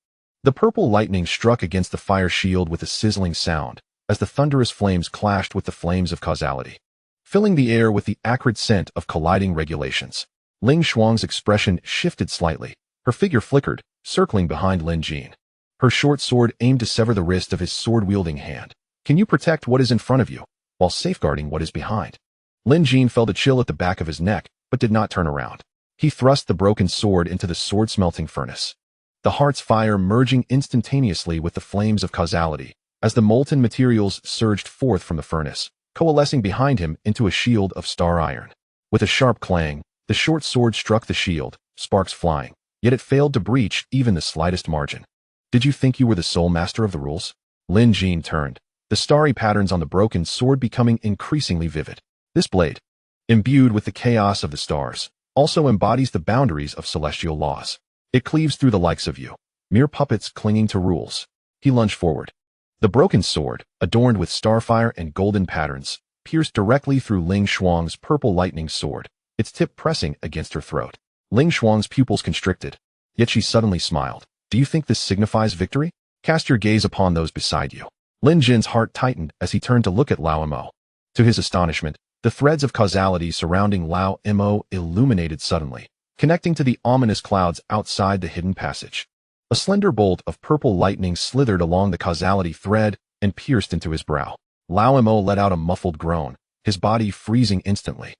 The purple lightning struck against the fire shield with a sizzling sound, as the thunderous flames clashed with the flames of causality, filling the air with the acrid scent of colliding regulations. Ling Shuang's expression shifted slightly. Her figure flickered, circling behind Lin Jin. Her short sword aimed to sever the wrist of his sword-wielding hand. Can you protect what is in front of you, while safeguarding what is behind? Lin Jin felt a chill at the back of his neck, but did not turn around. He thrust the broken sword into the sword-smelting furnace, the heart's fire merging instantaneously with the flames of causality, as the molten materials surged forth from the furnace, coalescing behind him into a shield of star iron. With a sharp clang, the short sword struck the shield, sparks flying, yet it failed to breach even the slightest margin. Did you think you were the sole master of the rules? Lin Jin turned, the the starry patterns on the broken sword becoming increasingly vivid. This blade, imbued with the chaos of the stars, also embodies the boundaries of celestial laws. It cleaves through the likes of you, mere puppets clinging to rules. He lunged forward. The broken sword, adorned with starfire and golden patterns, pierced directly through Ling Shuang's purple lightning sword, its tip pressing against her throat. Ling Shuang's pupils constricted, yet she suddenly smiled. Do you think this signifies victory? Cast your gaze upon those beside you. Lin Jin's heart tightened as he turned to look at Lao Mo. To his astonishment, the threads of causality surrounding Lao Mo illuminated suddenly, connecting to the ominous clouds outside the hidden passage. A slender bolt of purple lightning slithered along the causality thread and pierced into his brow. Lao Mo let out a muffled groan, his body freezing instantly.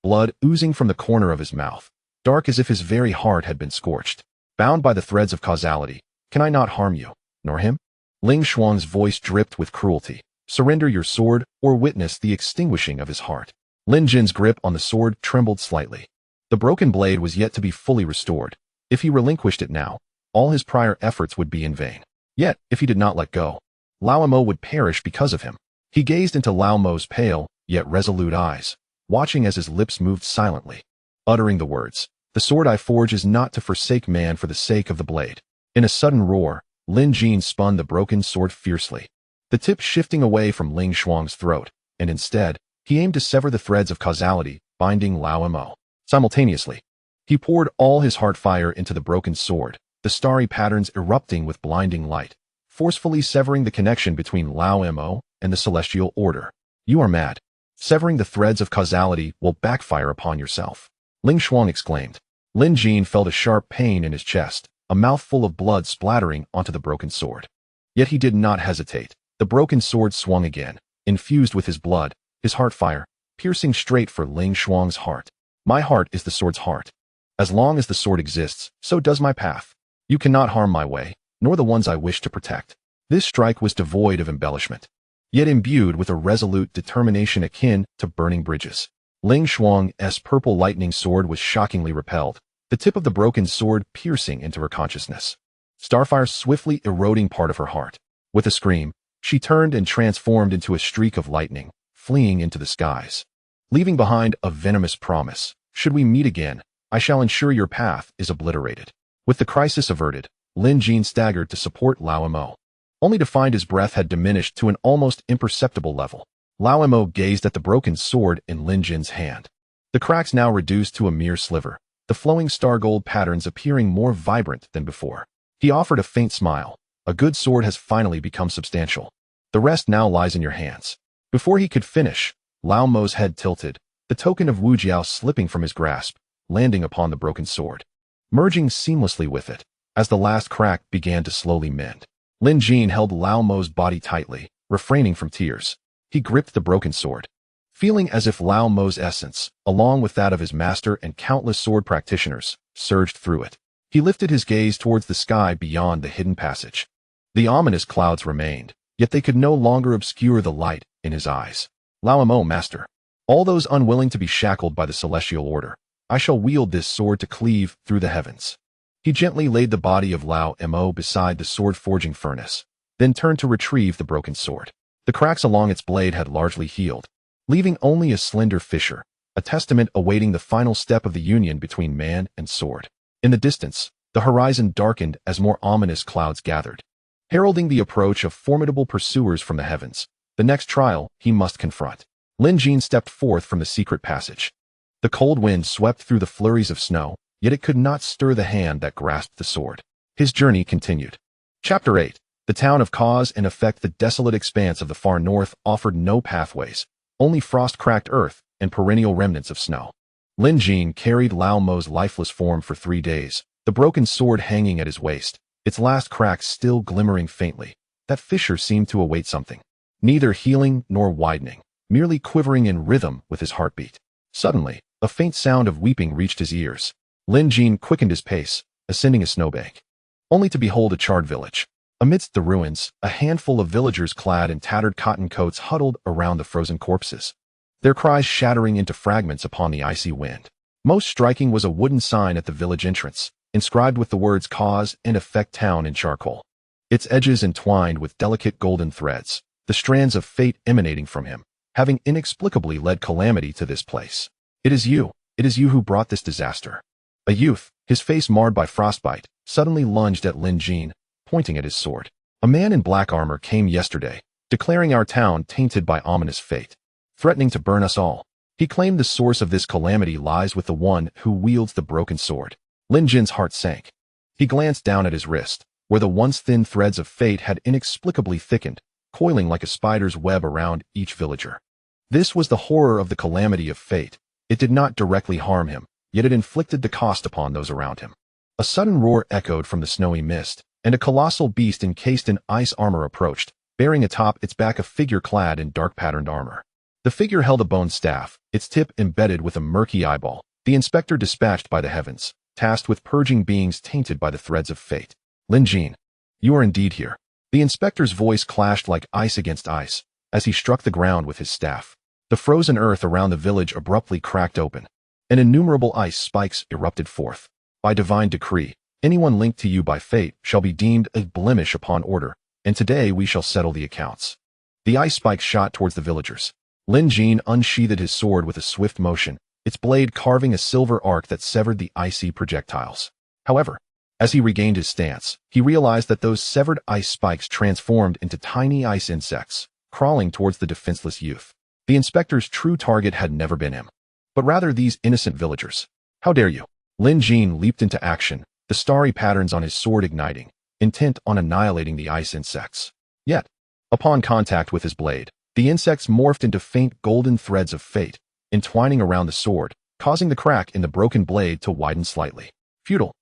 Blood oozing from the corner of his mouth, dark as if his very heart had been scorched. Bound by the threads of causality, can I not harm you, nor him? Ling Shuang's voice dripped with cruelty. Surrender your sword or witness the extinguishing of his heart. Lin Jin's grip on the sword trembled slightly. The broken blade was yet to be fully restored. If he relinquished it now, all his prior efforts would be in vain. Yet, if he did not let go, Lao Mo would perish because of him. He gazed into Lao Mo's pale, yet resolute eyes, watching as his lips moved silently, uttering the words, "The sword I forge is not to forsake man for the sake of the blade." In a sudden roar, Lin Jin spun the broken sword fiercely, the tip shifting away from Ling Shuang's throat, and instead, he aimed to sever the threads of causality binding Lao Mo. Simultaneously, he poured all his heart fire into the broken sword, the starry patterns erupting with blinding light, forcefully severing the connection between Lao Mo and the celestial order. You are mad. Severing the threads of causality will backfire upon yourself. Ling Shuang exclaimed. Lin Jin felt a sharp pain in his chest, a mouthful of blood splattering onto the broken sword. Yet he did not hesitate. The broken sword swung again, infused with his blood, his heart fire, piercing straight for Ling Shuang's heart. My heart is the sword's heart. As long as the sword exists, so does my path. You cannot harm my way, nor the ones I wish to protect. This strike was devoid of embellishment, yet imbued with a resolute determination akin to burning bridges. Ling Shuang's purple lightning sword was shockingly repelled, the tip of the broken sword piercing into her consciousness, starfire swiftly eroding part of her heart. With a scream, she turned and transformed into a streak of lightning, fleeing into the skies, leaving behind a venomous promise. Should we meet again, I shall ensure your path is obliterated. With the crisis averted, Lin Jin staggered to support Lao Mo, only to find his breath had diminished to an almost imperceptible level. Lao Mo gazed at the broken sword in Lin Jin's hand. The cracks now reduced to a mere sliver, the flowing star gold patterns appearing more vibrant than before. He offered a faint smile. A good sword has finally become substantial. The rest now lies in your hands. Before he could finish, Lao Mo's head tilted, the token of Wu Jiao slipping from his grasp, landing upon the broken sword, merging seamlessly with it, as the last crack began to slowly mend. Lin Jin held Lao Mo's body tightly, refraining from tears. He gripped the broken sword, feeling as if Lao Mo's essence, along with that of his master and countless sword practitioners, surged through it. He lifted his gaze towards the sky beyond the hidden passage. The ominous clouds remained, yet they could no longer obscure the light in his eyes. Lao Mo, master. All those unwilling to be shackled by the celestial order, I shall wield this sword to cleave through the heavens. He gently laid the body of Lao Mo beside the sword-forging furnace, then turned to retrieve the broken sword. The cracks along its blade had largely healed, leaving only a slender fissure, a testament awaiting the final step of the union between man and sword. In the distance, the horizon darkened as more ominous clouds gathered, heralding the approach of formidable pursuers from the heavens. The next trial he must confront. Lin Jin stepped forth from the secret passage. The cold wind swept through the flurries of snow, yet it could not stir the hand that grasped the sword. His journey continued. Chapter 8. The town of cause and effect. The desolate expanse of the far north offered no pathways, only frost-cracked earth and perennial remnants of snow. Lin Jin carried Lao Mo's lifeless form for 3 days, the broken sword hanging at his waist, its last cracks still glimmering faintly. That fissure seemed to await something, neither healing nor widening, merely quivering in rhythm with his heartbeat. Suddenly, a faint sound of weeping reached his ears. Lin Jin quickened his pace, ascending a snowbank, only to behold a charred village. Amidst the ruins, a handful of villagers clad in tattered cotton coats huddled around the frozen corpses, their cries shattering into fragments upon the icy wind. Most striking was a wooden sign at the village entrance, inscribed with the words Cause and Effect Town in charcoal, its edges entwined with delicate golden threads. the strands of fate emanating from him, having inexplicably led calamity to this place. It is you who brought this disaster. A youth, his face marred by frostbite, suddenly lunged at Lin Jin, pointing at his sword. A man in black armor came yesterday, declaring our town tainted by ominous fate, threatening to burn us all. He claimed the source of this calamity lies with the one who wields the broken sword. Lin Jin's heart sank. He glanced down at his wrist, where the once thin threads of fate had inexplicably thickened, coiling like a spider's web around each villager. This was the horror of the calamity of fate. It did not directly harm him, yet it inflicted the cost upon those around him. A sudden roar echoed from the snowy mist, and a colossal beast encased in ice armor approached, bearing atop its back a figure clad in dark-patterned armor. The figure held a bone staff, its tip embedded with a murky eyeball, the inspector dispatched by the heavens, tasked with purging beings tainted by the threads of fate. Lin Jin, you are indeed here. The inspector's voice clashed like ice against ice, as he struck the ground with his staff. The frozen earth around the village abruptly cracked open, and innumerable ice spikes erupted forth. By divine decree, anyone linked to you by fate shall be deemed a blemish upon order, and today we shall settle the accounts. The ice spikes shot towards the villagers. Lin Jin unsheathed his sword with a swift motion, its blade carving a silver arc that severed the icy projectiles. However, as he regained his stance, he realized that those severed ice spikes transformed into tiny ice insects, crawling towards the defenseless youth. The inspector's true target had never been him, but rather these innocent villagers. How dare you? Lin Jin leaped into action, the starry patterns on his sword igniting, intent on annihilating the ice insects. Yet, upon contact with his blade, the insects morphed into faint golden threads of fate, entwining around the sword, causing the crack in the broken blade to widen slightly. Futile.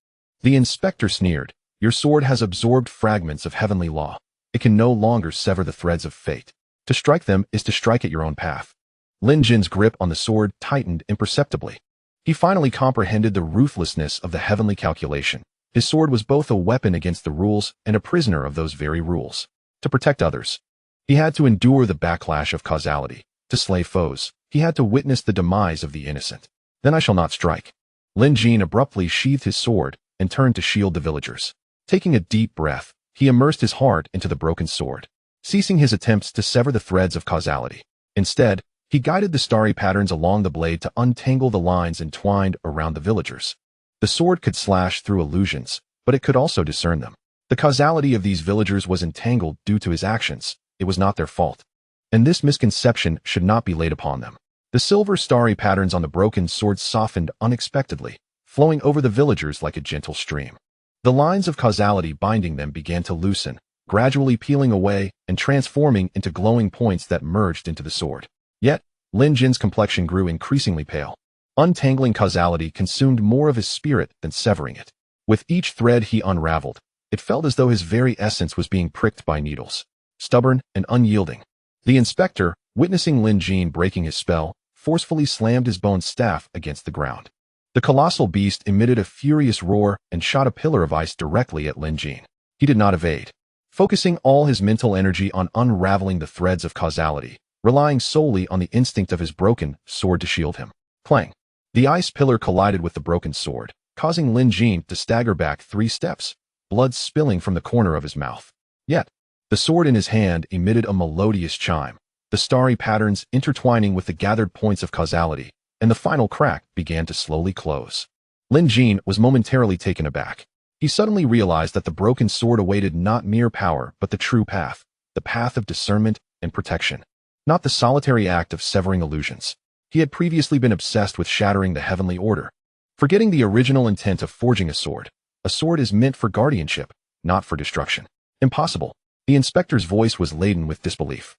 The inspector sneered. Your sword has absorbed fragments of heavenly law. It can no longer sever the threads of fate. To strike them is to strike at your own path. Lin Jin's grip on the sword tightened imperceptibly. He finally comprehended the ruthlessness of the heavenly calculation. His sword was both a weapon against the rules and a prisoner of those very rules. To protect others, he had to endure the backlash of causality. To slay foes, he had to witness the demise of the innocent. Then I shall not strike. Lin Jin abruptly sheathed his sword and turned to shield the villagers. Taking a deep breath, he immersed his heart into the broken sword, ceasing his attempts to sever the threads of causality. Instead, he guided the starry patterns along the blade to untangle the lines entwined around the villagers. The sword could slash through illusions, but it could also discern them. The causality of these villagers was entangled due to his actions. It was not their fault, and this misconception should not be laid upon them. The silver starry patterns on the broken sword softened unexpectedly, flowing over the villagers like a gentle stream. The lines of causality binding them began to loosen, gradually peeling away and transforming into glowing points that merged into the sword. Yet, Lin Jin's complexion grew increasingly pale. Untangling causality consumed more of his spirit than severing it. With each thread he unraveled, it felt as though his very essence was being pricked by needles. Stubborn and unyielding, the inspector, witnessing Lin Jin breaking his spell, forcefully slammed his bone staff against the ground. The colossal beast emitted a furious roar and shot a pillar of ice directly at Lin Jin. He did not evade, focusing all his mental energy on unraveling the threads of causality, relying solely on the instinct of his broken sword to shield him. Clang! The ice pillar collided with the broken sword, causing Lin Jin to stagger back 3 steps, blood spilling from the corner of his mouth. Yet, the sword in his hand emitted a melodious chime, the starry patterns intertwining with the gathered points of causality, and the final crack began to slowly close. Lin Jin was momentarily taken aback. He suddenly realized that the broken sword awaited not mere power but the true path, the path of discernment and protection, not the solitary act of severing illusions. He had previously been obsessed with shattering the heavenly order, forgetting the original intent of forging a sword. A sword is meant for guardianship, not for destruction. Impossible. The inspector's voice was laden with disbelief.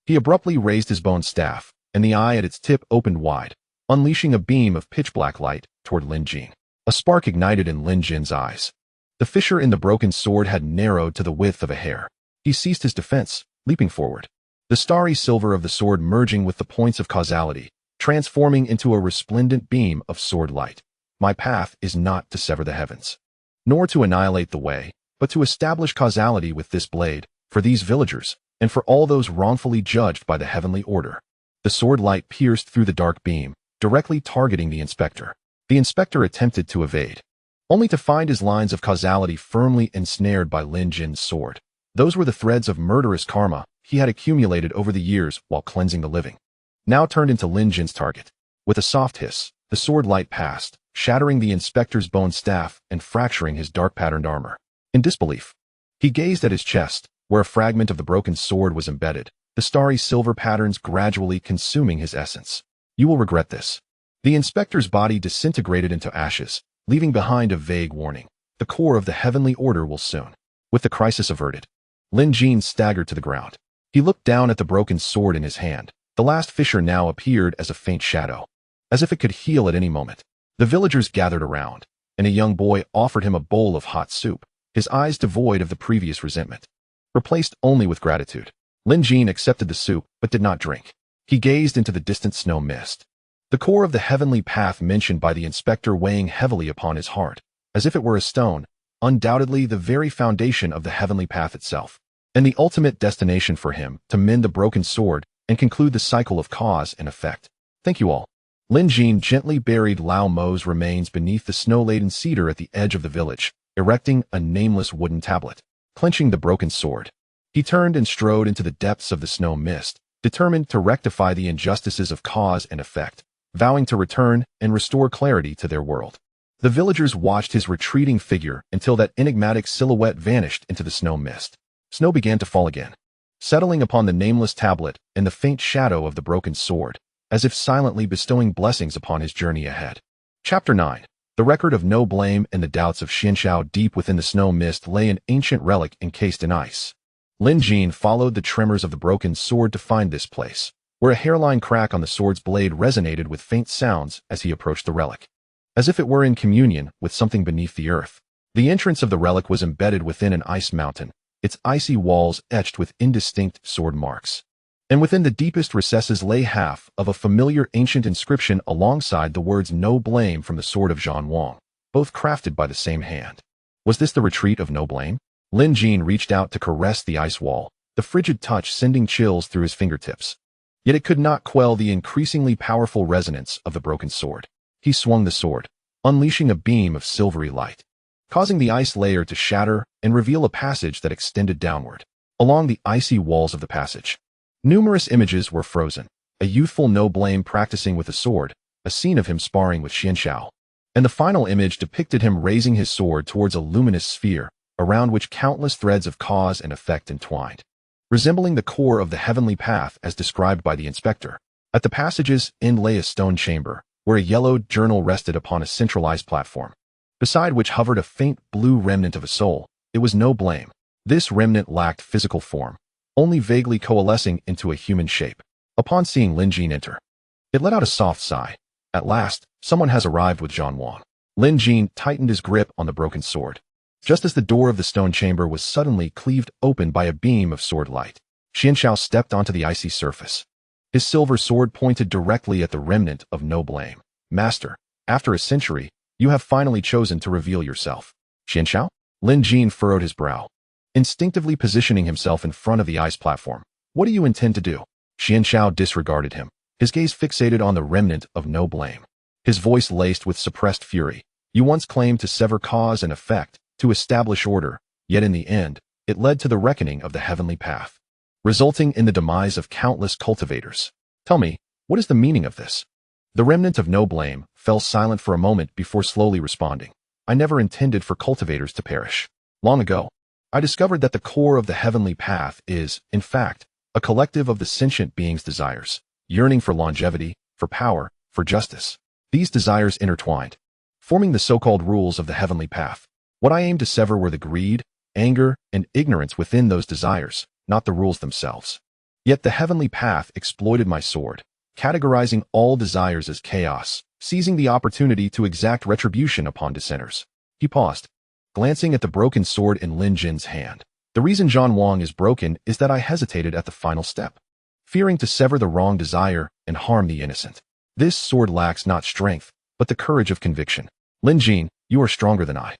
He abruptly raised his bone staff, and the eye at its tip opened wide, unleashing a beam of pitch-black light toward Lin Jin. A spark ignited in Lin Jin's eyes. The fissure in the broken sword had narrowed to the width of a hair. He ceased his defense, leaping forward, the starry silver of the sword merging with the points of causality, transforming into a resplendent beam of sword light. My path is not to sever the heavens, nor to annihilate the way, but to establish causality with this blade, for these villagers, and for all those wrongfully judged by the heavenly order. The sword light pierced through the dark beam, directly targeting the inspector. The inspector attempted to evade, only to find his lines of causality firmly ensnared by Lin Jin's sword. Those were the threads of murderous karma he had accumulated over the years while cleansing the living, now turned into Lin Jin's target. With a soft hiss, the sword light passed, shattering the inspector's bone staff and fracturing his dark-patterned armor. In disbelief, he gazed at his chest, where a fragment of the broken sword was embedded, the starry silver patterns gradually consuming his essence. You will regret this. The inspector's body disintegrated into ashes, leaving behind a vague warning. The core of the heavenly order will soon. With the crisis averted, Lin Jin staggered to the ground. He looked down at the broken sword in his hand. The last fissure now appeared as a faint shadow, as if it could heal at any moment. The villagers gathered around, and a young boy offered him a bowl of hot soup, his eyes devoid of the previous resentment, replaced only with gratitude. Lin Jin accepted the soup, but did not drink. He gazed into the distant snow mist, the core of the heavenly path mentioned by the inspector weighing heavily upon his heart, as if it were a stone, undoubtedly the very foundation of the heavenly path itself, and the ultimate destination for him to mend the broken sword and conclude the cycle of cause and effect. Thank you all. Lin Jin gently buried Lao Mo's remains beneath the snow-laden cedar at the edge of the village, erecting a nameless wooden tablet. Clenching the broken sword, he turned and strode into the depths of the snow mist, determined to rectify the injustices of cause and effect, vowing to return and restore clarity to their world. The villagers watched his retreating figure until that enigmatic silhouette vanished into the snow mist. Snow began to fall again, settling upon the nameless tablet and the faint shadow of the broken sword, as if silently bestowing blessings upon his journey ahead. Chapter 9. The record of no blame and the doubts of Xianxiao. Deep within the snow mist lay an ancient relic encased in ice. Lin Jin followed the tremors of the broken sword to find this place, where a hairline crack on the sword's blade resonated with faint sounds as he approached the relic, as if it were in communion with something beneath the earth. The entrance of the relic was embedded within an ice mountain, its icy walls etched with indistinct sword marks. And within the deepest recesses lay half of a familiar ancient inscription alongside the words "No blame" from the sword of Zhan Wang, both crafted by the same hand. Was this the retreat of no blame? Lin Jin reached out to caress the ice wall, the frigid touch sending chills through his fingertips. Yet it could not quell the increasingly powerful resonance of the broken sword. He swung the sword, unleashing a beam of silvery light, causing the ice layer to shatter and reveal a passage that extended downward. Along the icy walls of the passage, numerous images were frozen. A youthful no blame practicing with a sword, a scene of him sparring with Xianxiao, and the final image depicted him raising his sword towards a luminous sphere, around which countless threads of cause and effect entwined, resembling the core of the heavenly path as described by the inspector. At the passage's end lay a stone chamber, where a yellowed journal rested upon a centralized platform, beside which hovered a faint blue remnant of a soul. It was no blame. This remnant lacked physical form, only vaguely coalescing into a human shape. Upon seeing Lin Jin enter, it let out a soft sigh. At last, someone has arrived with Zhan Wang. Lin Jin tightened his grip on the broken sword, just as the door of the stone chamber was suddenly cleaved open by a beam of sword light. Xianxiao stepped onto the icy surface. His silver sword pointed directly at the remnant of no blame. Master, after a century, you have finally chosen to reveal yourself. Xianxiao? Lin Jin furrowed his brow, instinctively positioning himself in front of the ice platform. What do you intend to do? Xianxiao disregarded him, his gaze fixated on the remnant of no blame. His voice laced with suppressed fury. You once claimed to sever cause and effect, to establish order, yet in the end, it led to the reckoning of the heavenly path, resulting in the demise of countless cultivators. Tell me, what is the meaning of this? The remnant of no blame fell silent for a moment before slowly responding. I never intended for cultivators to perish. Long ago, I discovered that the core of the heavenly path is, in fact, a collective of the sentient being's desires, yearning for longevity, for power, for justice. These desires intertwined, forming the so-called rules of the heavenly path. What I aimed to sever were the greed, anger, and ignorance within those desires, not the rules themselves. Yet the heavenly path exploited my sword, categorizing all desires as chaos, seizing the opportunity to exact retribution upon dissenters. He paused, glancing at the broken sword in Lin Jin's hand. The reason Zhan Wang is broken is that I hesitated at the final step, fearing to sever the wrong desire and harm the innocent. This sword lacks not strength, but the courage of conviction. Lin Jin, you are stronger than I.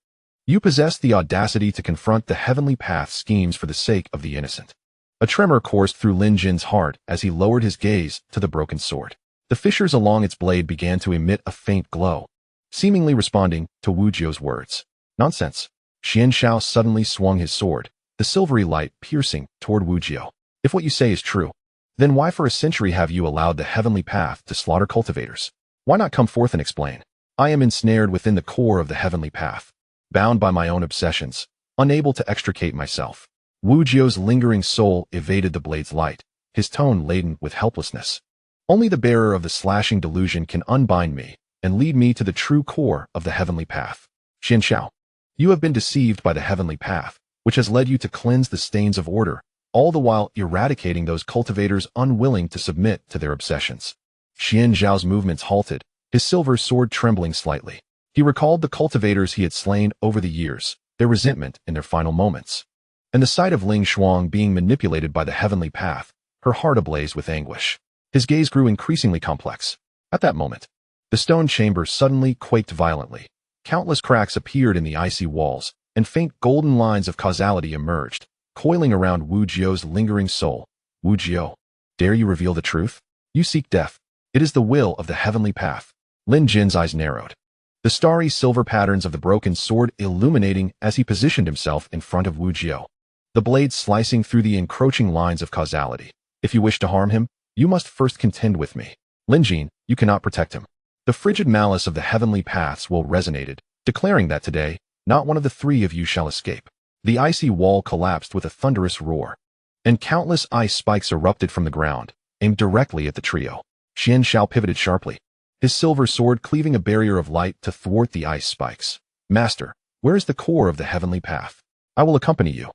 You possess the audacity to confront the heavenly path schemes for the sake of the innocent. A tremor coursed through Lin Jin's heart as he lowered his gaze to the broken sword. The fissures along its blade began to emit a faint glow, seemingly responding to Wu Jiu's words. Nonsense. Xianxiao suddenly swung his sword, the silvery light piercing toward Wu Jiu. If what you say is true, then why for a century have you allowed the heavenly path to slaughter cultivators? Why not come forth and explain? I am ensnared within the core of the heavenly path, bound by my own obsessions, unable to extricate myself. Wu Jiao's lingering soul evaded the blade's light, his tone laden with helplessness. Only the bearer of the slashing delusion can unbind me and lead me to the true core of the heavenly path. Xian Xiao, you have been deceived by the heavenly path, which has led you to cleanse the stains of order, all the while eradicating those cultivators unwilling to submit to their obsessions. Xian Zhao's movements halted, his silver sword trembling slightly. He recalled the cultivators he had slain over the years, their resentment in their final moments. And the sight of Ling Shuang being manipulated by the heavenly path, her heart ablaze with anguish. His gaze grew increasingly complex. At that moment, the stone chamber suddenly quaked violently. Countless cracks appeared in the icy walls, and faint golden lines of causality emerged, coiling around Wu Jiao's lingering soul. Wu Jiao, dare you reveal the truth? You seek death. It is the will of the heavenly path. Lin Jin's eyes narrowed, the starry silver patterns of the broken sword illuminating as he positioned himself in front of Wu Jiao, the blade slicing through the encroaching lines of causality. If you wish to harm him, you must first contend with me. Lin Jin, you cannot protect him. The frigid malice of the heavenly paths will resonated, declaring that today, not one of the three of you shall escape. The icy wall collapsed with a thunderous roar, and countless ice spikes erupted from the ground, aimed directly at the trio. Xian Xiao pivoted sharply, his silver sword cleaving a barrier of light to thwart the ice spikes. Master, where is the core of the heavenly path? I will accompany you.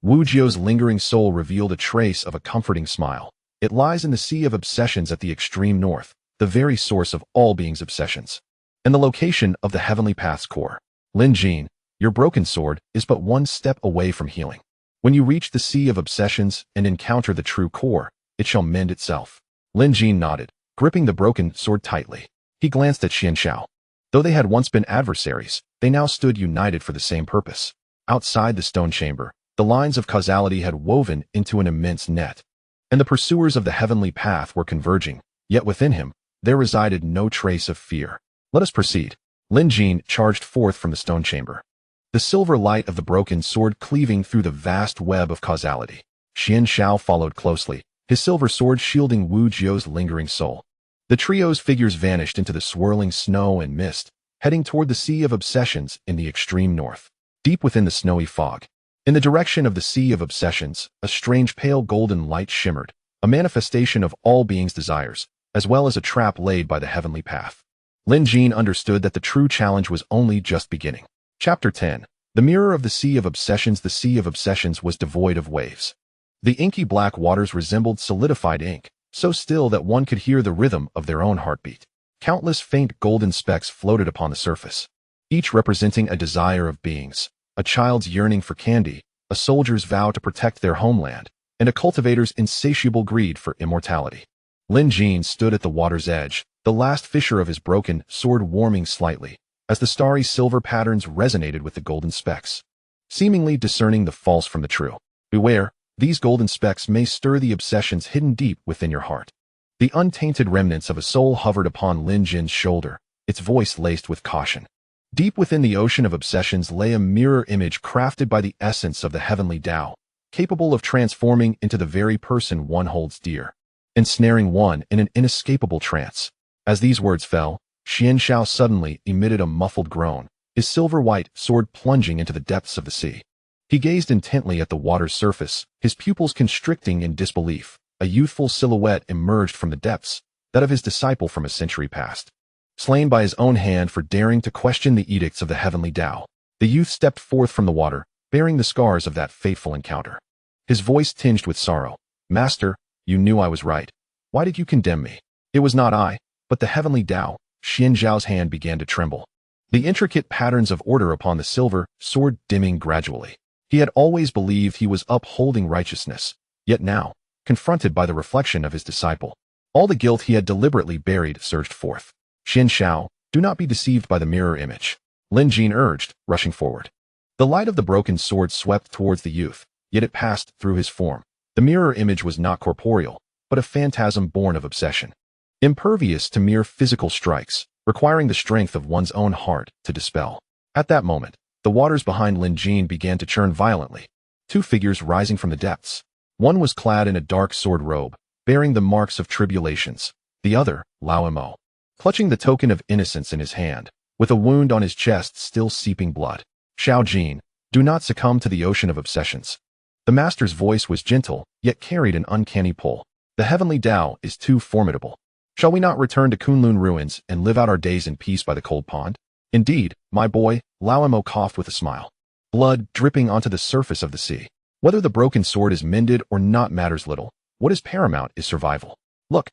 Wu Jiao's lingering soul revealed a trace of a comforting smile. It lies in the sea of obsessions at the extreme north, the very source of all beings' obsessions, and the location of the heavenly path's core. Lin Jin, your broken sword is but one step away from healing. When you reach the sea of obsessions and encounter the true core, it shall mend itself. Lin Jin nodded, gripping the broken sword tightly. He glanced at Xian Xiao. Though they had once been adversaries, they now stood united for the same purpose. Outside the stone chamber, the lines of causality had woven into an immense net, and the pursuers of the heavenly path were converging, yet within him, there resided no trace of fear. Let us proceed. Lin Jin charged forth from the stone chamber, the silver light of the broken sword cleaving through the vast web of causality. Xian Xiao followed closely, his silver sword shielding Wu Jiao's lingering soul. The trio's figures vanished into the swirling snow and mist, heading toward the sea of obsessions in the extreme north. Deep within the snowy fog, in the direction of the sea of obsessions, a strange pale golden light shimmered, a manifestation of all beings' desires, as well as a trap laid by the heavenly path. Lin Jin understood that the true challenge was only just beginning. Chapter 10. The Mirror of the Sea of Obsessions. The Sea of Obsessions was devoid of waves. The inky black waters resembled solidified ink, so still that one could hear the rhythm of their own heartbeat. Countless faint golden specks floated upon the surface, each representing a desire of beings, a child's yearning for candy, a soldier's vow to protect their homeland, and a cultivator's insatiable greed for immortality. Lin Jin stood at the water's edge, the last fissure of his broken sword warming slightly, as the starry silver patterns resonated with the golden specks, seemingly discerning the false from the true. Beware, these golden specks may stir the obsessions hidden deep within your heart. The untainted remnants of a soul hovered upon Lin Jin's shoulder, its voice laced with caution. Deep within the ocean of obsessions lay a mirror image crafted by the essence of the heavenly Tao, capable of transforming into the very person one holds dear, ensnaring one in an inescapable trance. As these words fell, Xian Xiao suddenly emitted a muffled groan, his silver-white sword plunging into the depths of the sea. He gazed intently at the water's surface, his pupils constricting in disbelief. A youthful silhouette emerged from the depths, that of his disciple from a century past. Slain by his own hand for daring to question the edicts of the heavenly Tao, the youth stepped forth from the water, bearing the scars of that fateful encounter. His voice tinged with sorrow. Master, you knew I was right. Why did you condemn me? It was not I, but the heavenly Tao. Xian Zhao's hand began to tremble, the intricate patterns of order upon the silver sword dimming gradually. He had always believed he was upholding righteousness, yet now, confronted by the reflection of his disciple, all the guilt he had deliberately buried surged forth. Xian Xiao, do not be deceived by the mirror image, Lin Jin urged, rushing forward. The light of the broken sword swept towards the youth, yet it passed through his form. The mirror image was not corporeal, but a phantasm born of obsession, impervious to mere physical strikes, requiring the strength of one's own heart to dispel. At that moment, the waters behind Lin Jin began to churn violently, two figures rising from the depths. One was clad in a dark sword robe, bearing the marks of tribulations. The other, Lao Mo, clutching the token of innocence in his hand, with a wound on his chest still seeping blood. Xiao Jin, do not succumb to the ocean of obsessions. The master's voice was gentle, yet carried an uncanny pull. The heavenly Tao is too formidable. Shall we not return to Kunlun ruins and live out our days in peace by the cold pond? Indeed, my boy, Lao Mo coughed with a smile. Blood dripping onto the surface of the sea. Whether the broken sword is mended or not matters little. What is paramount is survival. Look,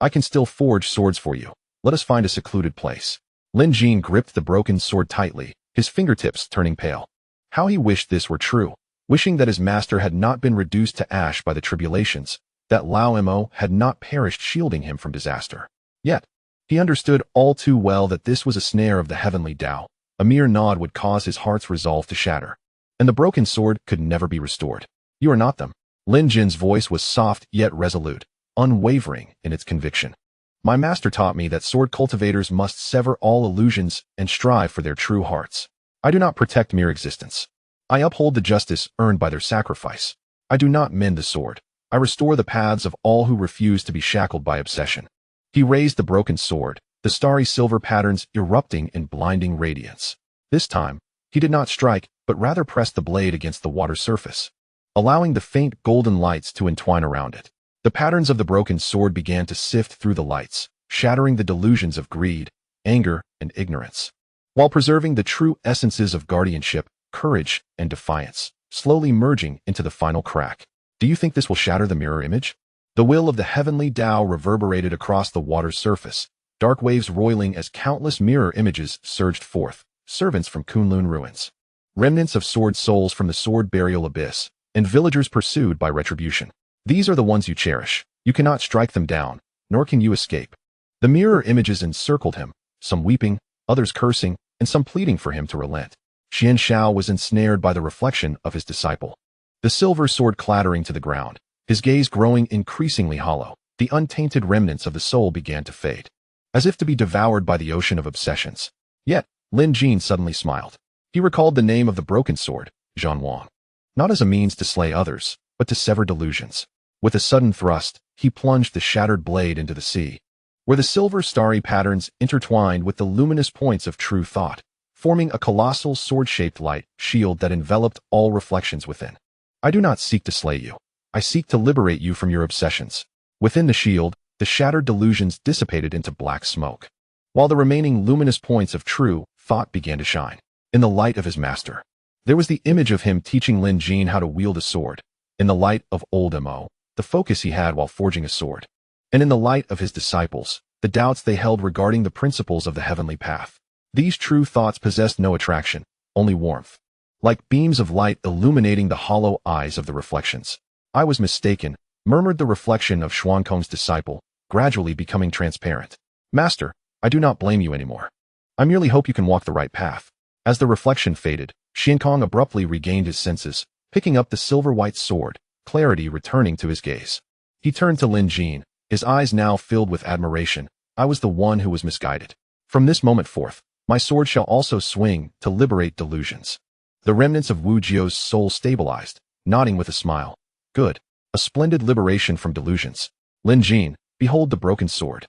I can still forge swords for you. Let us find a secluded place. Lin Jin gripped the broken sword tightly, his fingertips turning pale. How he wished this were true, wishing that his master had not been reduced to ash by the tribulations, that Lao Mo had not perished shielding him from disaster. Yet, he understood all too well that this was a snare of the heavenly Tao. A mere nod would cause his heart's resolve to shatter, and the broken sword could never be restored. You are not them. Lin Jin's voice was soft yet resolute, unwavering in its conviction. My master taught me that sword cultivators must sever all illusions and strive for their true hearts. I do not protect mere existence. I uphold the justice earned by their sacrifice. I do not mend the sword. I restore the paths of all who refuse to be shackled by obsession. He raised the broken sword, the starry silver patterns erupting in blinding radiance. This time, he did not strike, but rather pressed the blade against the water surface, allowing the faint golden lights to entwine around it. The patterns of the broken sword began to sift through the lights, shattering the delusions of greed, anger, and ignorance, while preserving the true essences of guardianship, courage, and defiance, slowly merging into the final crack. Do you think this will shatter the mirror image? The will of the heavenly Tao reverberated across the water's surface, dark waves roiling as countless mirror images surged forth, servants from Kunlun ruins, remnants of sword souls from the sword burial abyss, and villagers pursued by retribution. These are the ones you cherish. You cannot strike them down, nor can you escape. The mirror images encircled him, some weeping, others cursing, and some pleading for him to relent. Xian Shao was ensnared by the reflection of his disciple, the silver sword clattering to the ground, his gaze growing increasingly hollow. The untainted remnants of the soul began to fade, as if to be devoured by the ocean of obsessions. Yet, Lin Jin suddenly smiled. He recalled the name of the broken sword, Zhan Wang, not as a means to slay others, but to sever delusions. With a sudden thrust, he plunged the shattered blade into the sea, where the silver starry patterns intertwined with the luminous points of true thought, forming a colossal sword-shaped light shield that enveloped all reflections within. I do not seek to slay you. I seek to liberate you from your obsessions. Within the shield, the shattered delusions dissipated into black smoke, while the remaining luminous points of true thought began to shine. In the light of his master, there was the image of him teaching Lin Jin how to wield a sword. In the light of old Mo, the focus he had while forging a sword. And in the light of his disciples, the doubts they held regarding the principles of the heavenly path. These true thoughts possessed no attraction, only warmth, like beams of light illuminating the hollow eyes of the reflections. I was mistaken, murmured the reflection of Xuankong's disciple, gradually becoming transparent. Master, I do not blame you anymore. I merely hope you can walk the right path. As the reflection faded, Xiankong abruptly regained his senses, picking up the silver-white sword, clarity returning to his gaze. He turned to Lin Jin, his eyes now filled with admiration. I was the one who was misguided. From this moment forth, my sword shall also swing to liberate delusions. The remnants of Wu Jiao's soul stabilized, nodding with a smile. Good. A splendid liberation from delusions. Lin Jin, behold the broken sword.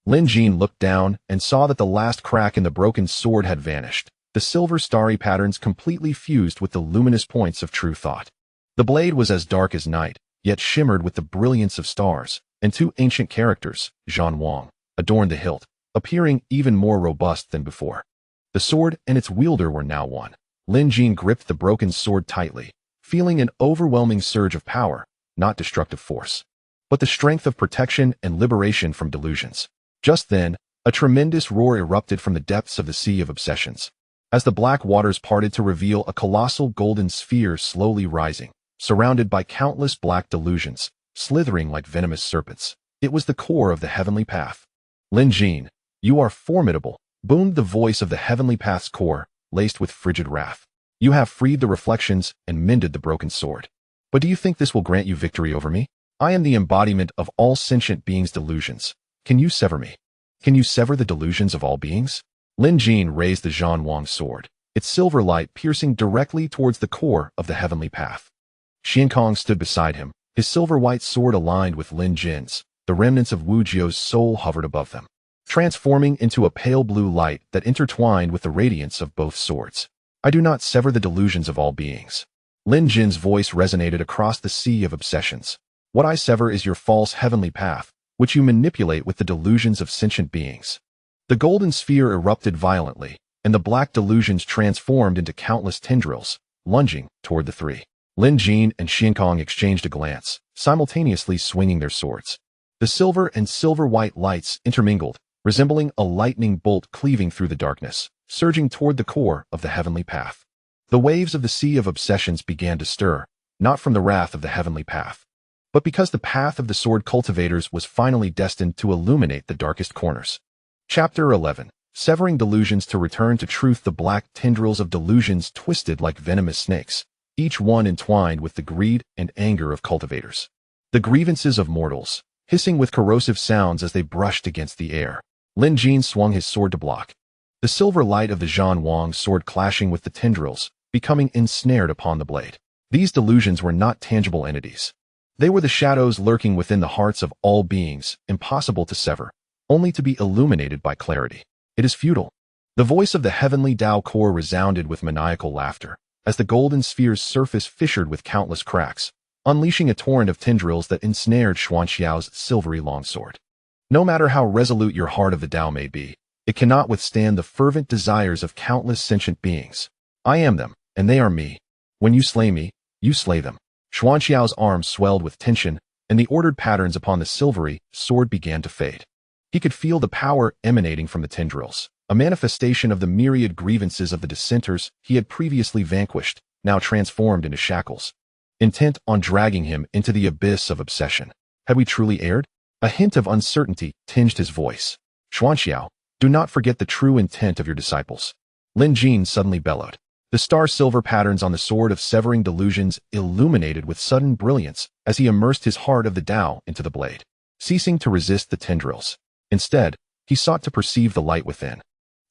Lin Jin looked down and saw that the last crack in the broken sword had vanished, the silver starry patterns completely fused with the luminous points of true thought. The blade was as dark as night, yet shimmered with the brilliance of stars, and two ancient characters, Zhan Wang, adorned the hilt, appearing even more robust than before. The sword and its wielder were now one. Lin Jin gripped the broken sword tightly, feeling an overwhelming surge of power, not destructive force, but the strength of protection and liberation from delusions. Just then, a tremendous roar erupted from the depths of the sea of obsessions, as the black waters parted to reveal a colossal golden sphere slowly rising, surrounded by countless black delusions, slithering like venomous serpents. It was the core of the heavenly path. Lin Jin, you are formidable, boomed the voice of the heavenly path's core, laced with frigid wrath. You have freed the reflections and mended the broken sword. But do you think this will grant you victory over me? I am the embodiment of all sentient beings' delusions. Can you sever me? Can you sever the delusions of all beings? Lin Jin raised the Zhan Wang sword, its silver light piercing directly towards the core of the heavenly path. Xiankong stood beside him, His silver-white sword aligned with Lin Jin's. The remnants of Wu Jiao's soul hovered above them, transforming into a pale blue light that intertwined with the radiance of both swords. I do not sever the delusions of all beings. Lin Jin's voice resonated across the sea of obsessions. What I sever is your false heavenly path, which you manipulate with the delusions of sentient beings. The golden sphere erupted violently, and the black delusions transformed into countless tendrils, lunging toward the three. Lin Jin and Xiankong exchanged a glance, simultaneously swinging their swords. The silver and silver-white lights intermingled, resembling a lightning bolt cleaving through the darkness, surging toward the core of the heavenly path. The waves of the sea of obsessions began to stir, not from the wrath of the heavenly path, but because the path of the sword cultivators was finally destined to illuminate the darkest corners. Chapter 11. Severing delusions to return to truth. The black tendrils of delusions twisted like venomous snakes, each one entwined with the greed and anger of cultivators. The grievances of mortals, hissing with corrosive sounds as they brushed against the air. Lin Jin swung his sword to block, the silver light of the Zhan Wang sword clashing with the tendrils, becoming ensnared upon the blade. These delusions were not tangible entities. They were the shadows lurking within the hearts of all beings, impossible to sever, only to be illuminated by clarity. It is futile. The voice of the heavenly Tao core resounded with maniacal laughter, as the golden sphere's surface fissured with countless cracks, unleashing a torrent of tendrils that ensnared Xuanxiao's silvery longsword. No matter how resolute your heart of the Tao may be, it cannot withstand the fervent desires of countless sentient beings. I am them, and they are me. When you slay me, you slay them. Xuanxiao's arms swelled with tension, and the ordered patterns upon the silvery sword began to fade. He could feel the power emanating from the tendrils, a manifestation of the myriad grievances of the dissenters he had previously vanquished, now transformed into shackles, intent on dragging him into the abyss of obsession. Had we truly erred? A hint of uncertainty tinged his voice. Xuanxiao, do not forget the true intent of your disciples. Lin Jin suddenly bellowed. The star-silver patterns on the sword of severing delusions illuminated with sudden brilliance as he immersed his heart of the Tao into the blade, ceasing to resist the tendrils. Instead, he sought to perceive the light within.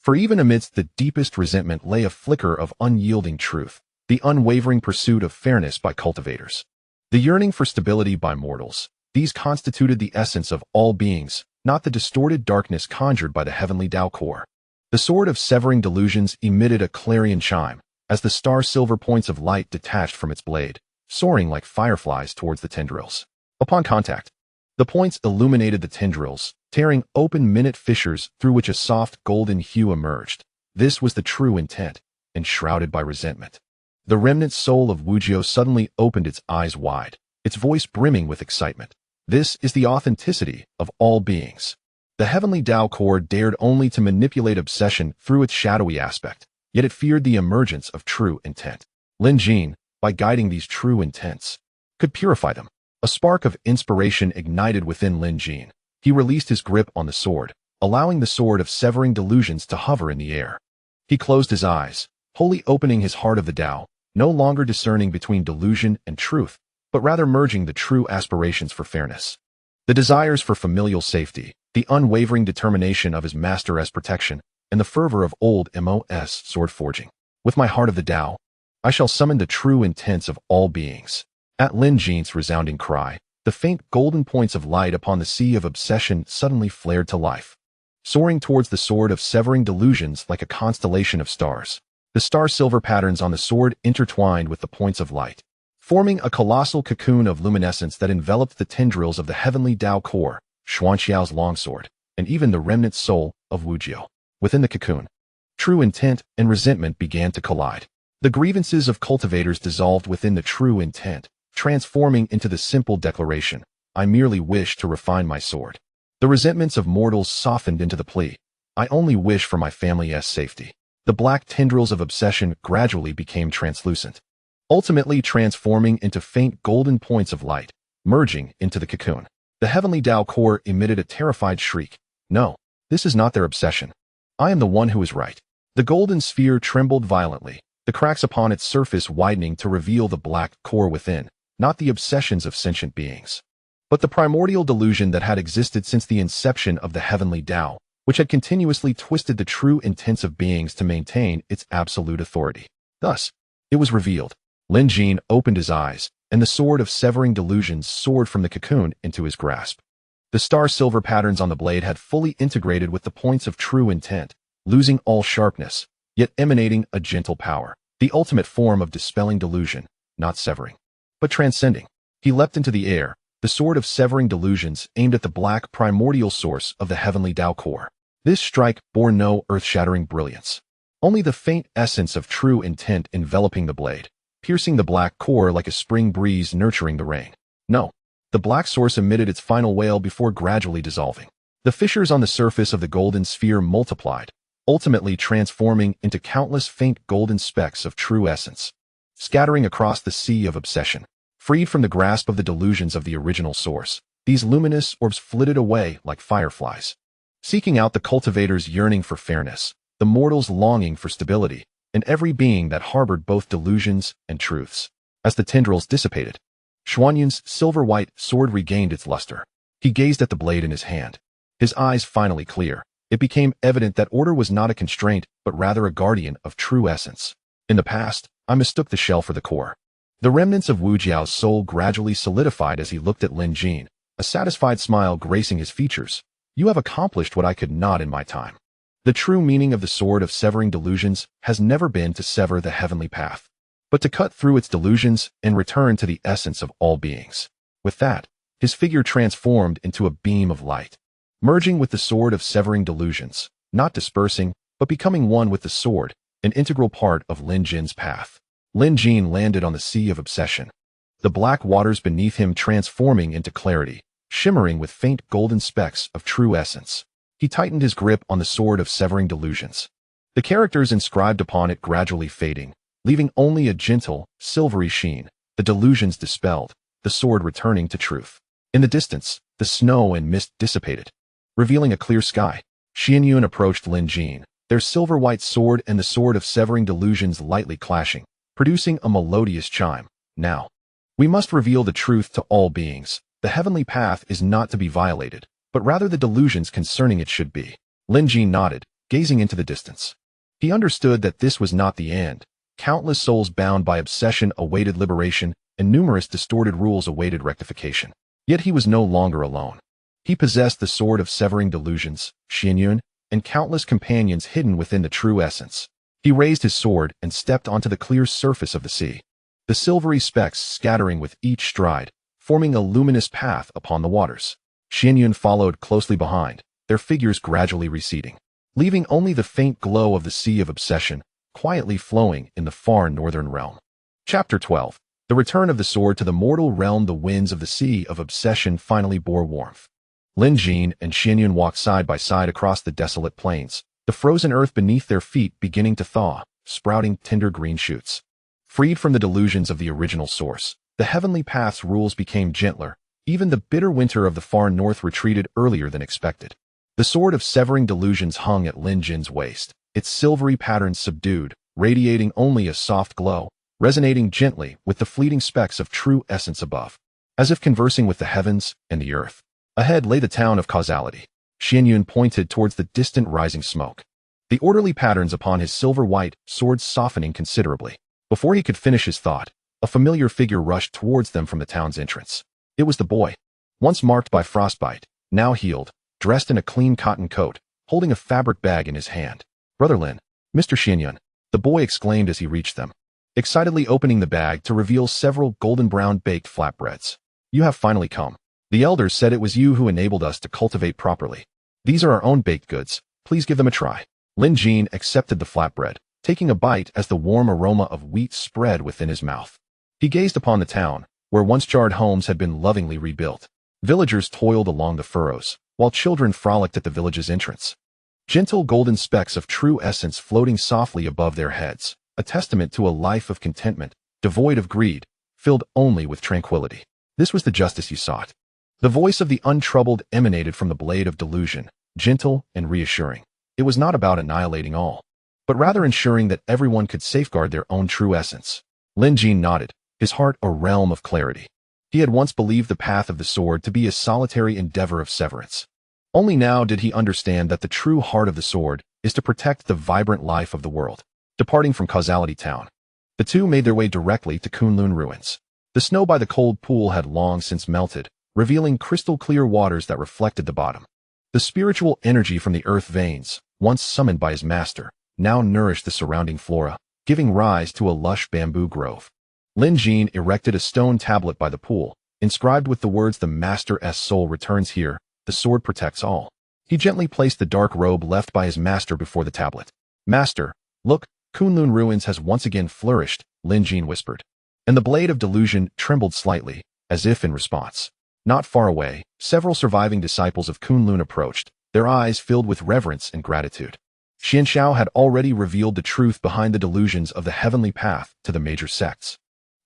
For even amidst the deepest resentment lay a flicker of unyielding truth, the unwavering pursuit of fairness by cultivators, the yearning for stability by mortals. These constituted the essence of all beings, not the distorted darkness conjured by the heavenly Tao core. The sword of severing delusions emitted a clarion chime, as the star-silver points of light detached from its blade, soaring like fireflies towards the tendrils. Upon contact, the points illuminated the tendrils, tearing open minute fissures through which a soft golden hue emerged. This was the true intent, enshrouded by resentment. The remnant soul of Wu Jiao suddenly opened its eyes wide, its voice brimming with excitement. This is the authenticity of all beings. The heavenly Tao core dared only to manipulate obsession through its shadowy aspect, yet it feared the emergence of true intent. Lin Jin, by guiding these true intents, could purify them. A spark of inspiration ignited within Lin Jin. He released his grip on the sword, allowing the sword of severing delusions to hover in the air. He closed his eyes, wholly opening his heart of the Tao, no longer discerning between delusion and truth, but rather merging the true aspirations for fairness, the desires for familial safety, the unwavering determination of his master's protection, and the fervor of old Mos sword forging. With my heart of the Tao, I shall summon the true intents of all beings. At Lin Jin's resounding cry, the faint golden points of light upon the sea of obsession suddenly flared to life, soaring towards the sword of severing delusions like a constellation of stars. The star-silver patterns on the sword intertwined with the points of light, forming a colossal cocoon of luminescence that enveloped the tendrils of the heavenly Tao core, Xuanxiao's longsword, and even the remnant soul of Wu Jiao. Within the cocoon, true intent and resentment began to collide. The grievances of cultivators dissolved within the true intent, transforming into the simple declaration, I merely wish to refine my sword. The resentments of mortals softened into the plea, I only wish for my family's safety. The black tendrils of obsession gradually became translucent, ultimately transforming into faint golden points of light, merging into the cocoon. The heavenly Tao core emitted a terrified shriek. No, this is not their obsession. I am the one who is right. The golden sphere trembled violently, the cracks upon its surface widening to reveal the black core within, not the obsessions of sentient beings, but the primordial delusion that had existed since the inception of the heavenly Tao, which had continuously twisted the true intents of beings to maintain its absolute authority. Thus, it was revealed. Lin Jin opened his eyes, and the sword of severing delusions soared from the cocoon into his grasp. The star-silver patterns on the blade had fully integrated with the points of true intent, losing all sharpness, yet emanating a gentle power, the ultimate form of dispelling delusion, not severing, but transcending. He leapt into the air, the sword of severing delusions aimed at the black primordial source of the heavenly Tao core. This strike bore no earth-shattering brilliance, only the faint essence of true intent enveloping the blade, piercing the black core like a spring breeze nurturing the rain. No, the black source emitted its final wail before gradually dissolving. The fissures on the surface of the golden sphere multiplied, ultimately transforming into countless faint golden specks of true essence, scattering across the sea of obsession. Freed from the grasp of the delusions of the original source, these luminous orbs flitted away like fireflies, seeking out the cultivator's yearning for fairness, the mortal's longing for stability, and every being that harbored both delusions and truths. As the tendrils dissipated, Xuanyun's silver-white sword regained its luster. He gazed at the blade in his hand, his eyes finally clear. It became evident that order was not a constraint, but rather a guardian of true essence. In the past, I mistook the shell for the core. The remnants of Wu Jiao's soul gradually solidified as he looked at Lin Jin, a satisfied smile gracing his features. You have accomplished what I could not in my time. The true meaning of the sword of severing delusions has never been to sever the heavenly path, but to cut through its delusions and return to the essence of all beings. With that, his figure transformed into a beam of light, merging with the sword of severing delusions, not dispersing, but becoming one with the sword, an integral part of Lin Jin's path. Lin Jin landed on the sea of obsession, the black waters beneath him transforming into clarity, shimmering with faint golden specks of true essence. He tightened his grip on the sword of severing delusions, the characters inscribed upon it gradually fading, leaving only a gentle, silvery sheen, the delusions dispelled, the sword returning to truth. In the distance, the snow and mist dissipated, revealing a clear sky. Xuanyun approached Lin Jin, their silver-white sword and the sword of severing delusions lightly clashing, producing a melodious chime. Now, we must reveal the truth to all beings. The heavenly path is not to be violated, but rather the delusions concerning it should be. Lin Jin nodded, gazing into the distance. He understood that this was not the end. Countless souls bound by obsession awaited liberation, and numerous distorted rules awaited rectification. Yet he was no longer alone. He possessed the sword of severing delusions, Xuanyun, and countless companions hidden within the true essence. He raised his sword and stepped onto the clear surface of the sea, the silvery specks scattering with each stride, forming a luminous path upon the waters. Xuanyun followed closely behind, their figures gradually receding, leaving only the faint glow of the sea of obsession, quietly flowing in the far northern realm. Chapter 12. The return of the sword to the mortal realm. The winds of the sea of obsession finally bore warmth. Lin Jin and Xuanyun walked side by side across the desolate plains, the frozen earth beneath their feet beginning to thaw, sprouting tender green shoots. Freed from the delusions of the original source, the heavenly path's rules became gentler. Even the bitter winter of the far north retreated earlier than expected. The sword of severing delusions hung at Lin Jin's waist, its silvery patterns subdued, radiating only a soft glow, resonating gently with the fleeting specks of true essence above, as if conversing with the heavens and the earth. Ahead lay the town of causality. Xuanyun pointed towards the distant rising smoke, the orderly patterns upon his silver-white sword softening considerably. Before he could finish his thought, a familiar figure rushed towards them from the town's entrance. It was the boy, once marked by frostbite, now healed, dressed in a clean cotton coat, holding a fabric bag in his hand. Brother Lin, Mr. Xuanyun, the boy exclaimed as he reached them, excitedly opening the bag to reveal several golden-brown baked flatbreads. You have finally come. The elders said it was you who enabled us to cultivate properly. These are our own baked goods. Please give them a try. Lin Jin accepted the flatbread, taking a bite as the warm aroma of wheat spread within his mouth. He gazed upon the town, where once charred homes had been lovingly rebuilt. Villagers toiled along the furrows, while children frolicked at the village's entrance. Gentle golden specks of true essence floating softly above their heads, a testament to a life of contentment, devoid of greed, filled only with tranquility. This was the justice you sought. The voice of the untroubled emanated from the blade of delusion, gentle and reassuring. It was not about annihilating all, but rather ensuring that everyone could safeguard their own true essence. Lin Jin nodded, his heart a realm of clarity. He had once believed the path of the sword to be a solitary endeavor of severance. Only now did he understand that the true heart of the sword is to protect the vibrant life of the world. Departing from Causality Town, the two made their way directly to Kunlun ruins. The snow by the cold pool had long since melted, revealing crystal-clear waters that reflected the bottom. The spiritual energy from the earth veins, once summoned by his master, now nourished the surrounding flora, giving rise to a lush bamboo grove. Lin Jin erected a stone tablet by the pool, inscribed with the words, "The Master's soul returns here, the sword protects all." He gently placed the dark robe left by his master before the tablet. "Master, look, Kunlun ruins has once again flourished," Lin Jin whispered. And the blade of delusion trembled slightly, as if in response. Not far away, several surviving disciples of Kunlun approached, their eyes filled with reverence and gratitude. Xianxiao had already revealed the truth behind the delusions of the heavenly path to the major sects.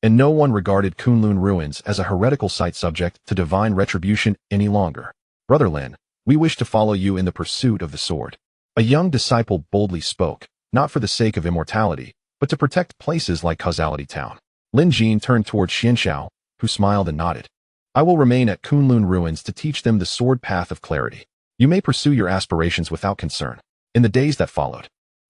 And no one regarded Kunlun ruins as a heretical site subject to divine retribution any longer. "Brother Lin, we wish to follow you in the pursuit of the sword." A young disciple boldly spoke, not for the sake of immortality, but to protect places like Causality Town. Lin Jin turned toward Xianxiao, who smiled and nodded. "I will remain at Kunlun ruins to teach them the sword path of clarity. You may pursue your aspirations without concern." In the days that followed,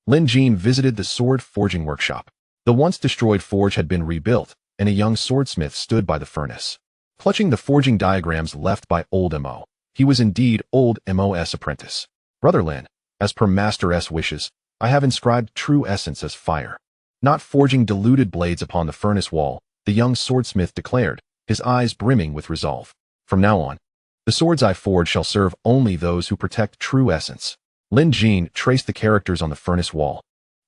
Lin Jin visited the sword forging workshop. The once destroyed forge had been rebuilt, and a young swordsmith stood by the furnace. Clutching the forging diagrams left by old Mo, he was indeed old Mo's apprentice. "Brother Lin, as per Master's wishes, I have inscribed true essence as fire." Not forging diluted blades upon the furnace wall, the young swordsmith declared, his eyes brimming with resolve. "From now on, the swords I forge shall serve only those who protect true essence." Lin Jin traced the characters on the furnace wall,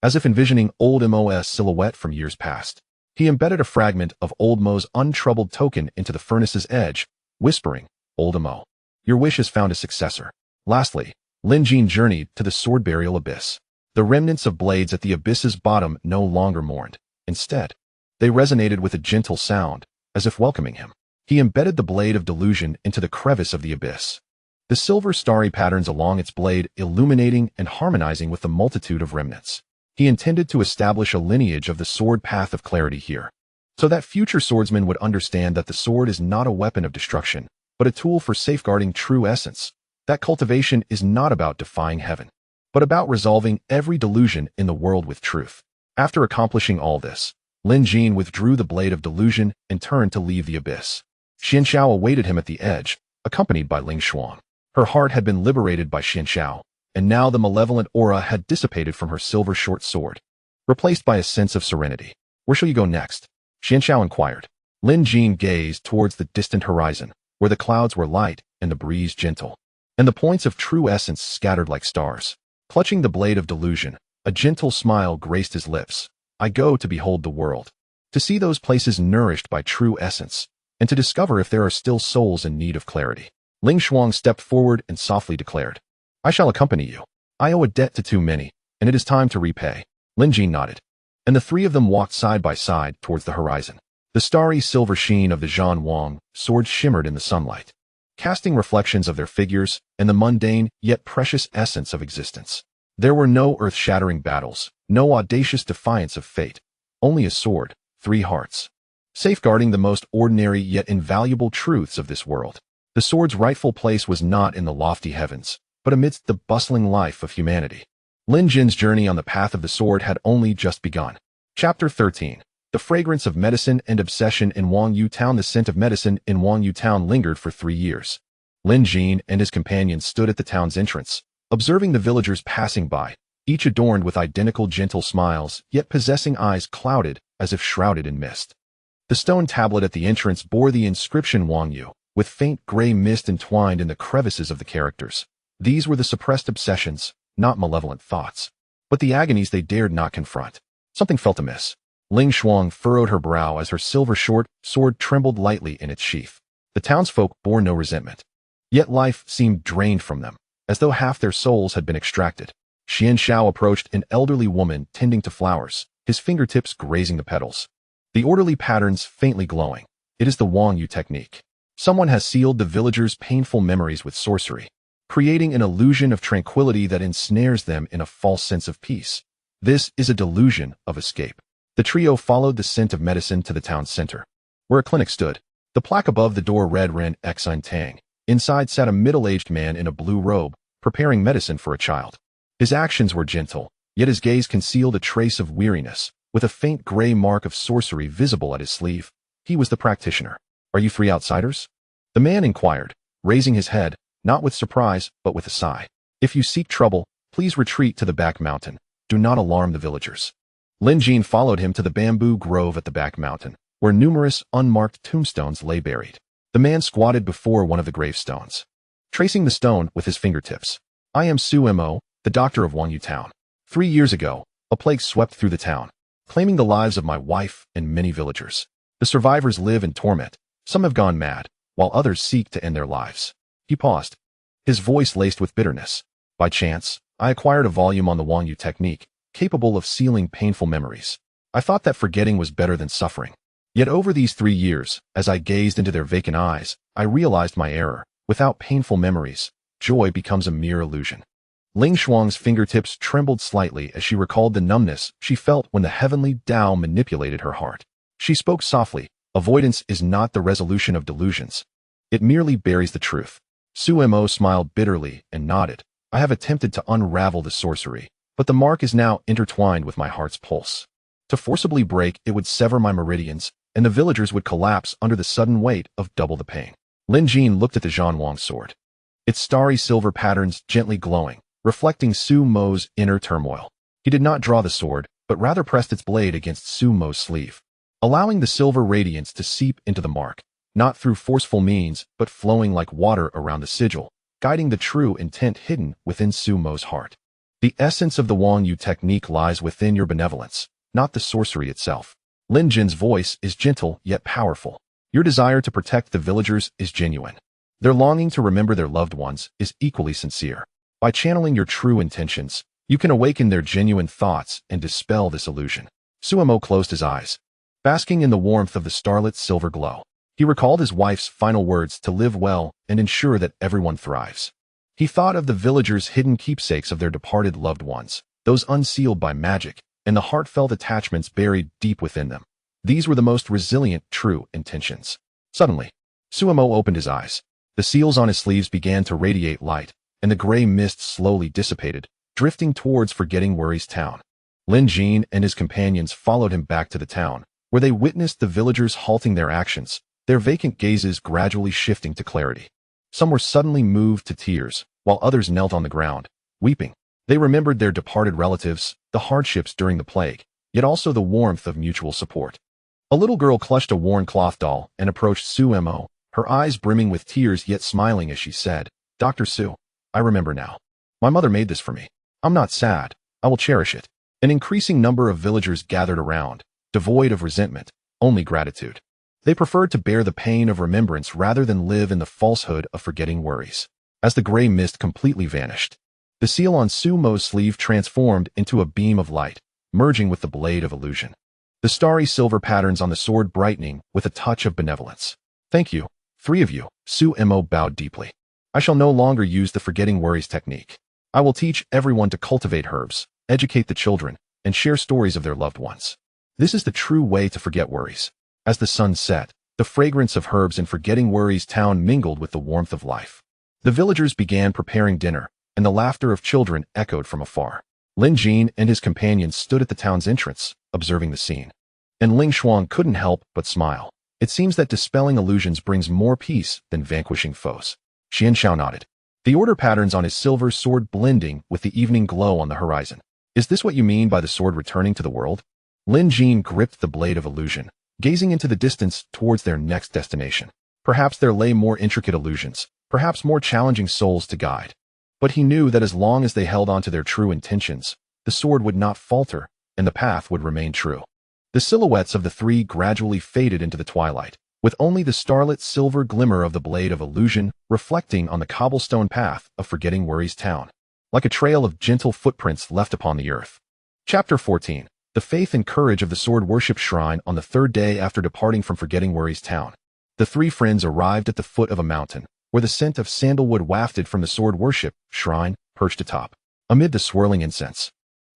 as if envisioning old Mo's silhouette from years past. He embedded a fragment of old Mo's untroubled token into the furnace's edge, whispering, "Old Mo, your wish has found a successor." Lastly, Lin Jin journeyed to the sword burial abyss. The remnants of blades at the abyss's bottom no longer mourned. Instead, they resonated with a gentle sound, as if welcoming him. He embedded the blade of delusion into the crevice of the abyss, the silver starry patterns along its blade illuminating and harmonizing with the multitude of remnants. He intended to establish a lineage of the sword path of clarity here, so that future swordsmen would understand that the sword is not a weapon of destruction, but a tool for safeguarding true essence. That cultivation is not about defying heaven, but about resolving every delusion in the world with truth. After accomplishing all this, Lin Jin withdrew the blade of delusion and turned to leave the abyss. Xianxiao awaited him at the edge, accompanied by Ling Xuan. Her heart had been liberated by Xianxiao, and now the malevolent aura had dissipated from her silver short sword, replaced by a sense of serenity. "Where shall you go next?" Xianxiao inquired. Lin Jin gazed towards the distant horizon, where the clouds were light and the breeze gentle, and the points of true essence scattered like stars. Clutching the blade of delusion, a gentle smile graced his lips. "I go to behold the world, to see those places nourished by true essence, and to discover if there are still souls in need of clarity." Ling Xuan stepped forward and softly declared, "I shall accompany you. I owe a debt to too many, and it is time to repay." Lin Jin nodded, and the three of them walked side by side towards the horizon. The starry silver sheen of the Zhan Wang sword shimmered in the sunlight, casting reflections of their figures and the mundane yet precious essence of existence. There were no earth-shattering battles, no audacious defiance of fate, only a sword, three hearts, safeguarding the most ordinary yet invaluable truths of this world. The sword's rightful place was not in the lofty heavens, but amidst the bustling life of humanity. Lin Jin's journey on the path of the sword had only just begun. Chapter 13. The fragrance of medicine and obsession in Wangyu Town. The scent of medicine in Wangyu Town lingered for 3 years. Lin Jin and his companions stood at the town's entrance, observing the villagers passing by, each adorned with identical gentle smiles, yet possessing eyes clouded as if shrouded in mist. The stone tablet at the entrance bore the inscription Wangyu, with faint gray mist entwined in the crevices of the characters. These were the suppressed obsessions, not malevolent thoughts, but the agonies they dared not confront. Something felt amiss. Ling Xuan furrowed her brow as her silver short sword trembled lightly in its sheath. The townsfolk bore no resentment, yet life seemed drained from them, as though half their souls had been extracted. Xianxiao approached an elderly woman tending to flowers, his fingertips grazing the petals, the orderly patterns faintly glowing. "It is the Wangyu technique. Someone has sealed the villagers' painful memories with sorcery, creating an illusion of tranquility that ensnares them in a false sense of peace. This is a delusion of escape." The trio followed the scent of medicine to the town center, where a clinic stood. The plaque above the door read Ren Xin Tang. Inside sat a middle-aged man in a blue robe, preparing medicine for a child. His actions were gentle, yet his gaze concealed a trace of weariness, with a faint gray mark of sorcery visible at his sleeve. He was the practitioner. Are you three outsiders? The man inquired, raising his head, not with surprise, but with a sigh. If you seek trouble, please retreat to the back mountain. Do not alarm the villagers. Lin Jin followed him to the bamboo grove at the back mountain, where numerous unmarked tombstones lay buried. The man squatted before one of the gravestones, tracing the stone with his fingertips. I am Su Mo, the doctor of Wangyu town. 3 years ago, a plague swept through the town, claiming the lives of my wife and many villagers. The survivors live in torment. Some have gone mad, while others seek to end their lives. He paused, his voice laced with bitterness. By chance, I acquired a volume on the Wangyu technique, capable of sealing painful memories. I thought that forgetting was better than suffering. Yet over these 3 years, as I gazed into their vacant eyes, I realized my error. Without painful memories, joy becomes a mere illusion. Ling Shuang's fingertips trembled slightly as she recalled the numbness she felt when the heavenly Tao manipulated her heart. She spoke softly. Avoidance is not the resolution of delusions. It merely buries the truth. Su Mo smiled bitterly and nodded. I have attempted to unravel the sorcery, but the mark is now intertwined with my heart's pulse. To forcibly break, it would sever my meridians, and the villagers would collapse under the sudden weight of double the pain. Lin Jin looked at the Zhan Wang sword, its starry silver patterns gently glowing, reflecting Su Mo's inner turmoil. He did not draw the sword, but rather pressed its blade against Su Mo's sleeve, allowing the silver radiance to seep into the mark, not through forceful means, but flowing like water around the sigil, guiding the true intent hidden within Su Mo's heart. The essence of the Wangyu technique lies within your benevolence, not the sorcery itself. Lin Jin's voice is gentle yet powerful. Your desire to protect the villagers is genuine. Their longing to remember their loved ones is equally sincere. By channeling your true intentions, you can awaken their genuine thoughts and dispel this illusion. Su Mo closed his eyes, basking in the warmth of the starlit silver glow. He recalled his wife's final words to live well and ensure that everyone thrives. He thought of the villagers' hidden keepsakes of their departed loved ones, those unsealed by magic, and the heartfelt attachments buried deep within them. These were the most resilient, true intentions. Suddenly, Su Mo opened his eyes. The seals on his sleeves began to radiate light, and the gray mist slowly dissipated, drifting towards Forgetting Worries town. Lin Jin and his companions followed him back to the town, where they witnessed the villagers halting their actions, their vacant gazes gradually shifting to clarity. Some were suddenly moved to tears, while others knelt on the ground, weeping. They remembered their departed relatives, the hardships during the plague, yet also the warmth of mutual support. A little girl clutched a worn cloth doll and approached Su Mo, her eyes brimming with tears yet smiling as she said, Dr. Su, I remember now. My mother made this for me. I'm not sad. I will cherish it. An increasing number of villagers gathered around, devoid of resentment, only gratitude. They preferred to bear the pain of remembrance rather than live in the falsehood of forgetting worries. As the gray mist completely vanished, the seal on Su Mo's sleeve transformed into a beam of light, merging with the blade of illusion. The starry silver patterns on the sword brightening with a touch of benevolence. Thank you, 3 of you. Su Mo bowed deeply. I shall no longer use the forgetting worries technique. I will teach everyone to cultivate herbs, educate the children, and share stories of their loved ones. This is the true way to forget worries. As the sun set, the fragrance of herbs in Forgetting Worries town mingled with the warmth of life. The villagers began preparing dinner, and the laughter of children echoed from afar. Lin Jin and his companions stood at the town's entrance, observing the scene. And Ling Shuang couldn't help but smile. It seems that dispelling illusions brings more peace than vanquishing foes. Xian Xiao nodded, the order patterns on his silver sword blending with the evening glow on the horizon. Is this what you mean by the sword returning to the world? Lin Jin gripped the blade of illusion, gazing into the distance towards their next destination. Perhaps there lay more intricate illusions, perhaps more challenging souls to guide. But he knew that as long as they held on to their true intentions, the sword would not falter, and the path would remain true. The silhouettes of the 3 gradually faded into the twilight, with only the starlit silver glimmer of the blade of illusion reflecting on the cobblestone path of Forgetting Worries town, like a trail of gentle footprints left upon the earth. Chapter 14. The faith and courage of the sword worship shrine. On the 3rd day after departing from Forgetting Worries town, the 3 friends arrived at the foot of a mountain, where the scent of sandalwood wafted from the sword worship shrine perched atop. Amid the swirling incense,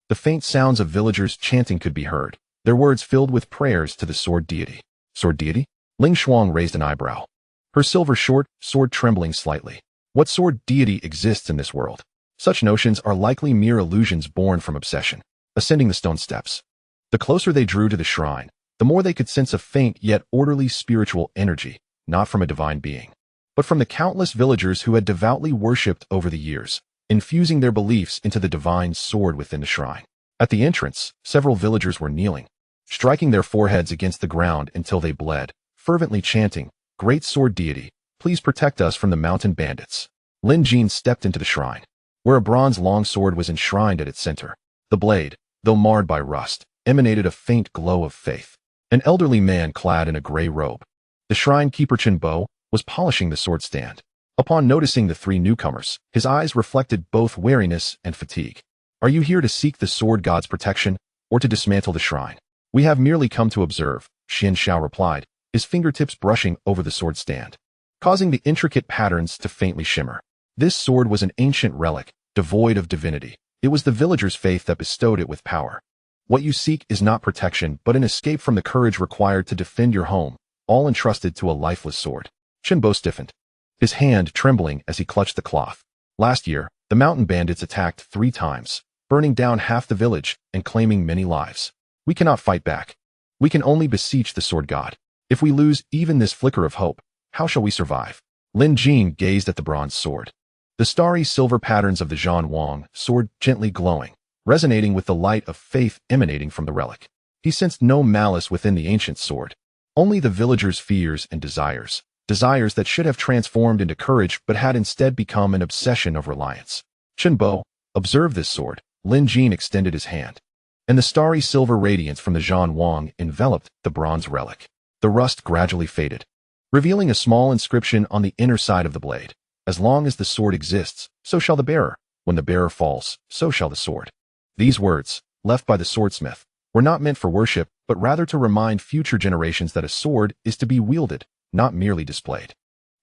the faint sounds of villagers chanting could be heard, their words filled with prayers to the sword deity. Sword deity? Ling Shuang raised an eyebrow, her silver short sword trembling slightly. What sword deity exists in this world? Such notions are likely mere illusions born from obsession. Ascending the stone steps, the closer they drew to the shrine, the more they could sense a faint yet orderly spiritual energy, not from a divine being, but from the countless villagers who had devoutly worshipped over the years, infusing their beliefs into the divine sword within the shrine. At the entrance, several villagers were kneeling, striking their foreheads against the ground until they bled, fervently chanting, "Great sword deity, please protect us from the mountain bandits." Lin Jin stepped into the shrine, where a bronze longsword was enshrined at its center. The blade, though marred by rust, emanated a faint glow of faith. An elderly man clad in a gray robe, the shrine keeper Chen Bo, was polishing the sword stand. Upon noticing the three newcomers, his eyes reflected both wariness and fatigue. "Are you here to seek the sword god's protection, or to dismantle the shrine?" "We have merely come to observe," Xian Xiao replied, his fingertips brushing over the sword stand, causing the intricate patterns to faintly shimmer. This sword was an ancient relic, devoid of divinity. It was the villagers' faith that bestowed it with power. "What you seek is not protection, but an escape from the courage required to defend your home, all entrusted to a lifeless sword." Chen Bo stiffened, his hand trembling as he clutched the cloth. "Last year, the mountain bandits attacked 3 times, burning down half the village and claiming many lives. We cannot fight back. We can only beseech the sword god. If we lose even this flicker of hope, how shall we survive?" Lin Jin gazed at the bronze sword, the starry silver patterns of the Zhan Wang sword gently glowing, resonating with the light of faith emanating from the relic. He sensed no malice within the ancient sword, only the villagers' fears and desires that should have transformed into courage but had instead become an obsession of reliance. "Chen Bo, observe this sword." Lin Jin extended his hand, and the starry silver radiance from the Zhan Wang enveloped the bronze relic. The rust gradually faded, revealing a small inscription on the inner side of the blade. "As long as the sword exists, so shall the bearer. When the bearer falls, so shall the sword." These words, left by the swordsmith, were not meant for worship, but rather to remind future generations that a sword is to be wielded, not merely displayed.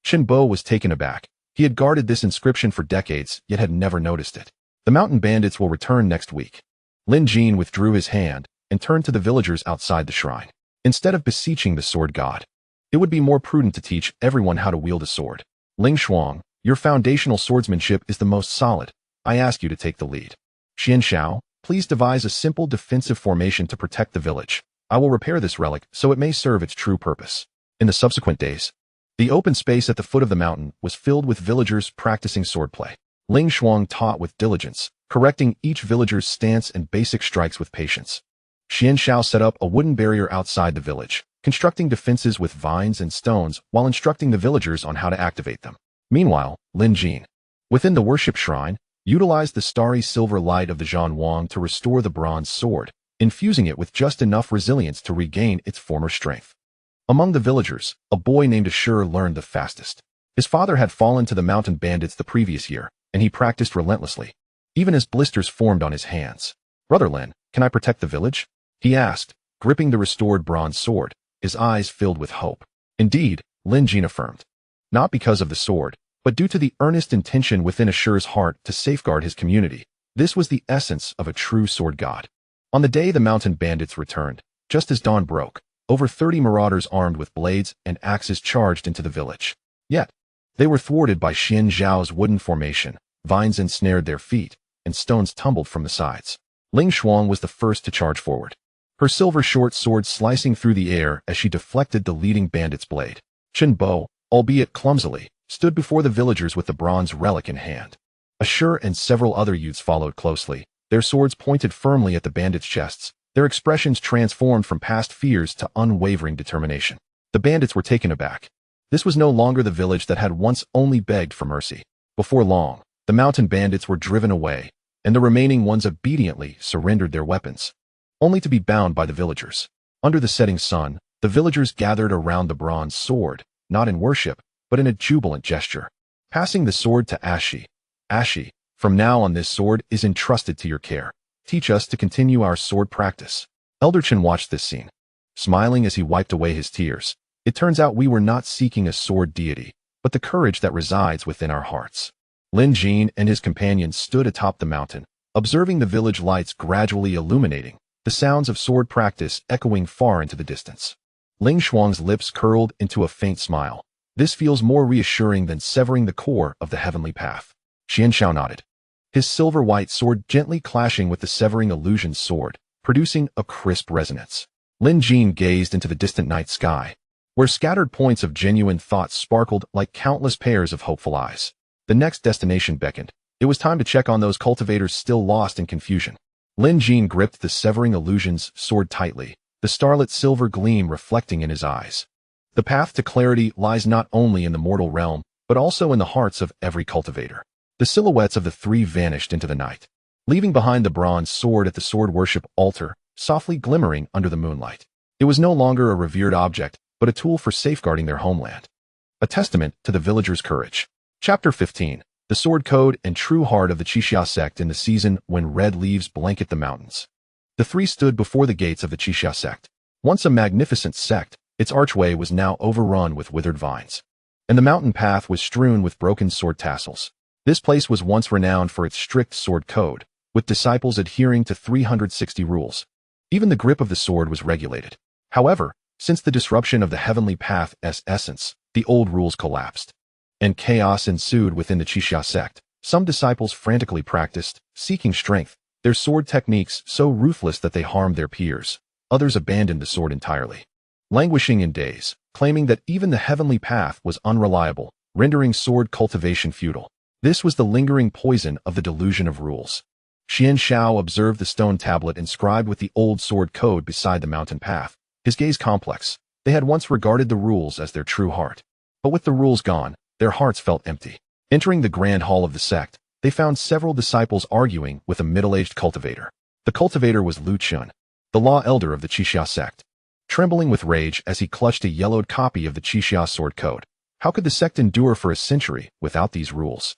Chen Bo was taken aback. He had guarded this inscription for decades, yet had never noticed it. "The mountain bandits will return next week." Lin Jin withdrew his hand and turned to the villagers outside the shrine. "Instead of beseeching the sword god, it would be more prudent to teach everyone how to wield a sword. Ling Shuang, your foundational swordsmanship is the most solid. I ask you to take the lead. Xian Xiao, please devise a simple defensive formation to protect the village. I will repair this relic so it may serve its true purpose." In the subsequent days, the open space at the foot of the mountain was filled with villagers practicing swordplay. Ling Shuang taught with diligence, correcting each villager's stance and basic strikes with patience. Xian Xiao set up a wooden barrier outside the village, constructing defenses with vines and stones while instructing the villagers on how to activate them. Meanwhile, Lin Jin, within the worship shrine, utilized the starry silver light of the Zhan Wang to restore the bronze sword, infusing it with just enough resilience to regain its former strength. Among the villagers, a boy named Ashur learned the fastest. His father had fallen to the mountain bandits the previous year, and he practiced relentlessly, even as blisters formed on his hands. "Brother Lin, can I protect the village?" he asked, gripping the restored bronze sword, his eyes filled with hope. "Indeed," Lin Jin affirmed, not because of the sword, but due to the earnest intention within Ashur's heart to safeguard his community. This was the essence of a true sword god. On the day the mountain bandits returned, just as dawn broke, over 30 marauders armed with blades and axes charged into the village. Yet, they were thwarted by Xian Zhao's wooden formation. Vines ensnared their feet, and stones tumbled from the sides. Ling Shuang was the first to charge forward, her silver short sword slicing through the air as she deflected the leading bandit's blade. Chen Bo, albeit clumsily, stood before the villagers with the bronze relic in hand. Ashur and several other youths followed closely, their swords pointed firmly at the bandits' chests, their expressions transformed from past fears to unwavering determination. The bandits were taken aback. This was no longer the village that had once only begged for mercy. Before long, the mountain bandits were driven away, and the remaining ones obediently surrendered their weapons, only to be bound by the villagers. Under the setting sun, the villagers gathered around the bronze sword, not in worship, but in a jubilant gesture. Passing the sword to Ashi. "Ashi, from now on this sword is entrusted to your care. Teach us to continue our sword practice." Elder Chen watched this scene, smiling as he wiped away his tears. "It turns out we were not seeking a sword deity, but the courage that resides within our hearts." Lin Jin and his companions stood atop the mountain, observing the village lights gradually illuminating, the sounds of sword practice echoing far into the distance. Ling Shuang's lips curled into a faint smile. "This feels more reassuring than severing the core of the heavenly path." Xian Xiao nodded, his silver-white sword gently clashing with the Severing Illusion's sword, producing a crisp resonance. Lin Jin gazed into the distant night sky, where scattered points of genuine thoughts sparkled like countless pairs of hopeful eyes. The next destination beckoned. It was time to check on those cultivators still lost in confusion. Lin Jin gripped the Severing Illusion's sword tightly, the starlit silver gleam reflecting in his eyes. The path to clarity lies not only in the mortal realm, but also in the hearts of every cultivator. The silhouettes of the three vanished into the night, leaving behind the bronze sword at the sword worship altar, softly glimmering under the moonlight. It was no longer a revered object, but a tool for safeguarding their homeland. A testament to the villagers' courage. Chapter 15. The Sword Code and True Heart of the Qixia sect in the season when red leaves blanket the mountains. The three stood before the gates of the Qixia sect. Once a magnificent sect, its archway was now overrun with withered vines, and the mountain path was strewn with broken sword tassels. This place was once renowned for its strict sword code, with disciples adhering to 360 rules. Even the grip of the sword was regulated. However, since the disruption of the heavenly path's essence, the old rules collapsed, and chaos ensued within the Qixia sect. Some disciples frantically practiced, seeking strength, their sword techniques so ruthless that they harmed their peers. Others abandoned the sword entirely, languishing in daze, claiming that even the heavenly path was unreliable, rendering sword cultivation futile. This was the lingering poison of the delusion of rules. Xian Xiao observed the stone tablet inscribed with the old sword code beside the mountain path, his gaze complex. They had once regarded the rules as their true heart, but with the rules gone, their hearts felt empty. Entering the grand hall of the sect, they found several disciples arguing with a middle-aged cultivator. The cultivator was Lin Jin, the law elder of the Qixia sect, trembling with rage as he clutched a yellowed copy of the Qixia sword code. How could the sect endure for a century without these rules?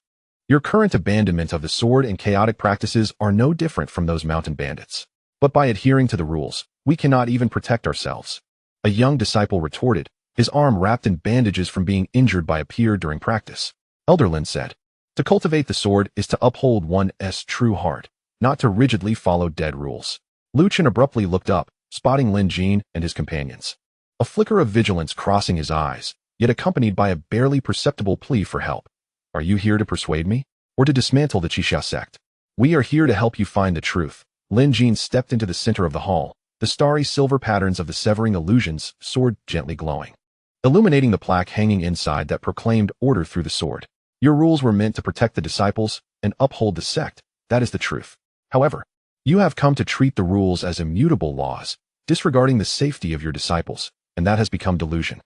Your current abandonment of the sword and chaotic practices are no different from those mountain bandits. But by adhering to the rules, we cannot even protect ourselves. A young disciple retorted, his arm wrapped in bandages from being injured by a peer during practice. Elder Lin said, to cultivate the sword is to uphold one's true heart, not to rigidly follow dead rules. Lin Jin abruptly looked up, spotting Lin Jin and his companions. A flicker of vigilance crossing his eyes, yet accompanied by a barely perceptible plea for help. Are you here to persuade me, or to dismantle the Qixia sect? We are here to help you find the truth. Lin Jin stepped into the center of the hall, the starry silver patterns of the Severing Illusion's sword gently glowing, illuminating the plaque hanging inside that proclaimed order through the sword. Your rules were meant to protect the disciples and uphold the sect. That is the truth. However, you have come to treat the rules as immutable laws, disregarding the safety of your disciples, and that has become delusion.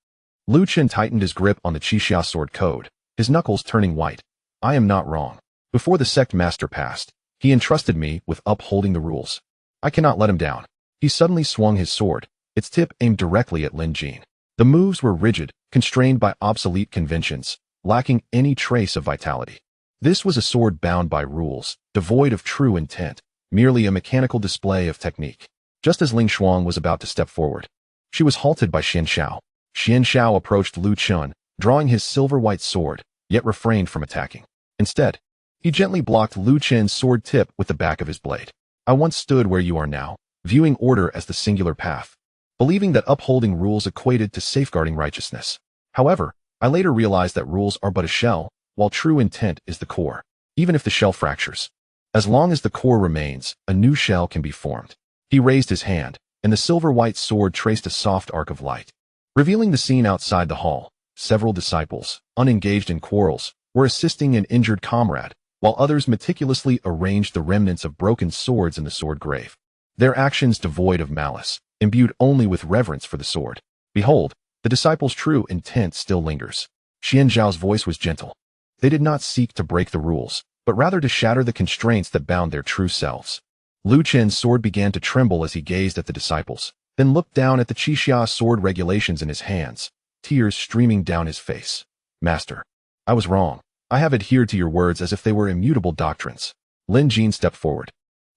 Lin Jin tightened his grip on the Qixia sword code, his knuckles turning white. I am not wrong. Before the sect master passed, he entrusted me with upholding the rules. I cannot let him down. He suddenly swung his sword, its tip aimed directly at Lin Jin. The moves were rigid, constrained by obsolete conventions, lacking any trace of vitality. This was a sword bound by rules, devoid of true intent, merely a mechanical display of technique. Just as Ling Shuang was about to step forward, she was halted by Xian Xiao. Xian Xiao approached Lin Jin, drawing his silver-white sword, yet refrained from attacking. Instead, he gently blocked Lin Jin's sword tip with the back of his blade. I once stood where you are now, viewing order as the singular path, believing that upholding rules equated to safeguarding righteousness. However, I later realized that rules are but a shell, while true intent is the core. Even if the shell fractures, as long as the core remains, a new shell can be formed. He raised his hand, and the silver-white sword traced a soft arc of light, revealing the scene outside the hall. Several disciples, unengaged in quarrels, were assisting an injured comrade, while others meticulously arranged the remnants of broken swords in the sword grave. Their actions devoid of malice, imbued only with reverence for the sword. Behold, the disciples' true intent still lingers. Xian Zhao's voice was gentle. They did not seek to break the rules, but rather to shatter the constraints that bound their true selves. Lin Jin's sword began to tremble as he gazed at the disciples, then looked down at the Qixia sword regulations in his hands, tears streaming down his face. Master, I was wrong. I have adhered to your words as if they were immutable doctrines. Lin Jin stepped forward,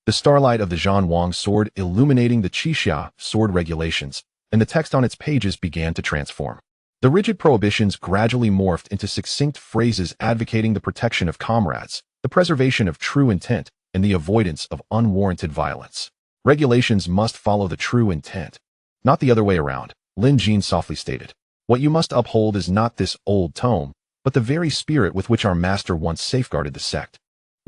the starlight of the Zhan Wang sword illuminating the Qixia sword regulations, and the text on its pages began to transform. The rigid prohibitions gradually morphed into succinct phrases advocating the protection of comrades, the preservation of true intent, and the avoidance of unwarranted violence. Regulations must follow the true intent, not the other way around, Lin Jin softly stated. What you must uphold is not this old tome, but the very spirit with which our master once safeguarded the sect.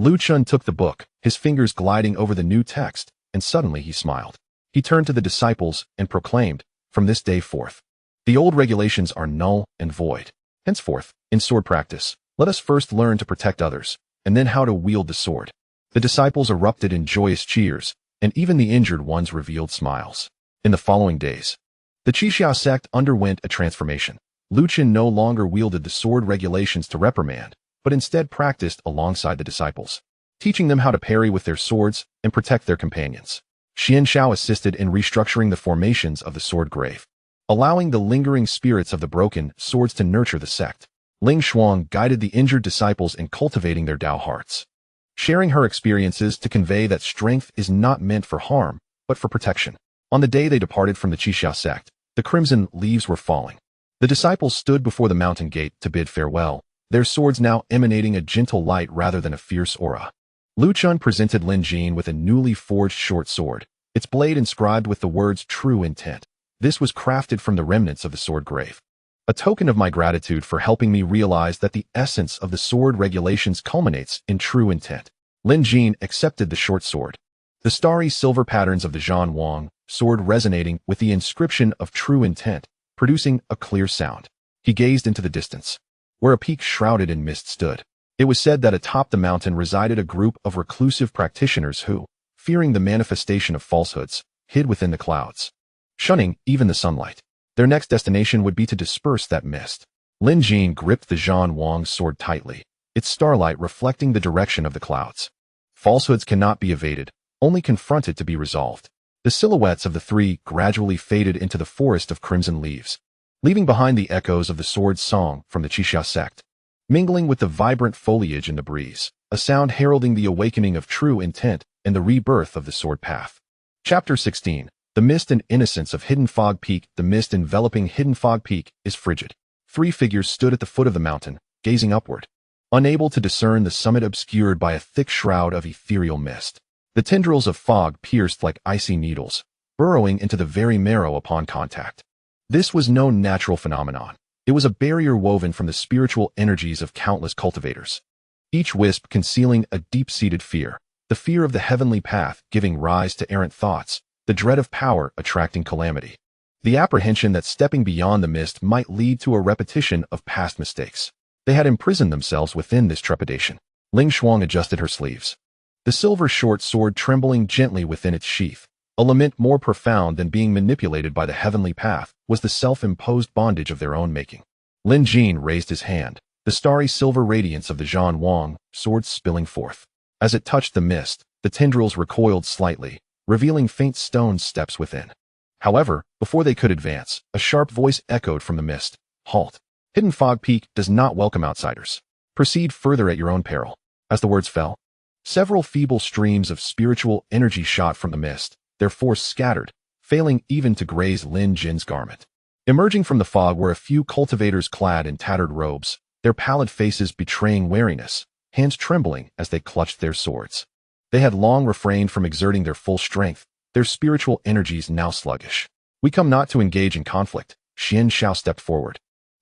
Lin Jin took the book, his fingers gliding over the new text, and suddenly he smiled. He turned to the disciples and proclaimed, "From this day forth, the old regulations are null and void. Henceforth, in sword practice, let us first learn to protect others, and then how to wield the sword." The disciples erupted in joyous cheers, and even the injured ones revealed smiles. In the following days, the Qixiao sect underwent a transformation. Lin Jin no longer wielded the sword regulations to reprimand, but instead practiced alongside the disciples, teaching them how to parry with their swords and protect their companions. Xian Shao assisted in restructuring the formations of the sword grave, allowing the lingering spirits of the broken swords to nurture the sect. Ling Shuang guided the injured disciples in cultivating their Dao hearts, sharing her experiences to convey that strength is not meant for harm, but for protection. On the day they departed from the Qixiao sect, the crimson leaves were falling. The disciples stood before the mountain gate to bid farewell, their swords now emanating a gentle light rather than a fierce aura. Lu Chun presented Lin Jin with a newly forged short sword, its blade inscribed with the words "True Intent." This was crafted from the remnants of the sword grave. A token of my gratitude for helping me realize that the essence of the sword regulations culminates in true intent. Lin Jin accepted the short sword, the starry silver patterns of the Zhan Wang sword resonating with the inscription of true intent, producing a clear sound. He gazed into the distance, where a peak shrouded in mist stood. It was said that atop the mountain resided a group of reclusive practitioners who, fearing the manifestation of falsehoods, hid within the clouds, shunning even the sunlight. Their next destination would be to disperse that mist. Lin Jin gripped the Zhan Wang sword tightly, its starlight reflecting the direction of the clouds. Falsehoods cannot be evaded, only confronted to be resolved. The silhouettes of the three gradually faded into the forest of crimson leaves, leaving behind the echoes of the sword's song from the Qixiao sect, mingling with the vibrant foliage in the breeze, a sound heralding the awakening of true intent and the rebirth of the sword path. Chapter 16. The mist and innocence of Hidden Fog Peak. The mist enveloping Hidden Fog Peak is frigid. Three figures stood at the foot of the mountain, gazing upward, unable to discern the summit obscured by a thick shroud of ethereal mist. The tendrils of fog pierced like icy needles, burrowing into the very marrow upon contact. This was no natural phenomenon. It was a barrier woven from the spiritual energies of countless cultivators, each wisp concealing a deep-seated fear, the fear of the heavenly path giving rise to errant thoughts, the dread of power attracting calamity, the apprehension that stepping beyond the mist might lead to a repetition of past mistakes. They had imprisoned themselves within this trepidation. Ling Shuang adjusted her sleeves, the silver short sword trembling gently within its sheath. A lament more profound than being manipulated by the heavenly path was the self-imposed bondage of their own making. Lin Jin raised his hand, the starry silver radiance of the Zhan Wang sword spilling forth. As it touched the mist, the tendrils recoiled slightly, revealing faint stone steps within. However, before they could advance, a sharp voice echoed from the mist. "Halt! Hidden Fog Peak does not welcome outsiders. Proceed further at your own peril." As the words fell, several feeble streams of spiritual energy shot from the mist, their force scattered, failing even to graze Lin Jin's garment. Emerging from the fog were a few cultivators clad in tattered robes, their pallid faces betraying weariness, hands trembling as they clutched their swords. They had long refrained from exerting their full strength, their spiritual energies now sluggish. "We come not to engage in conflict." Xian Shao stepped forward,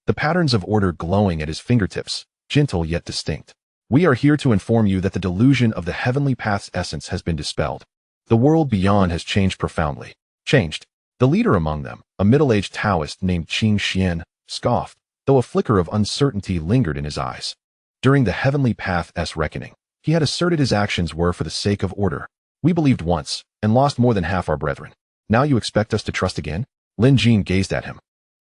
the patterns of order glowing at his fingertips, gentle yet distinct. "We are here to inform you that the delusion of the heavenly path's essence has been dispelled. The world beyond has changed profoundly." Changed. The leader among them, a middle-aged Taoist named Qing Xian, scoffed, though a flicker of uncertainty lingered in his eyes. During the heavenly path's reckoning, he had asserted his actions were for the sake of order. "We believed once, and lost more than half our brethren. Now you expect us to trust again?" Lin Jin gazed at him,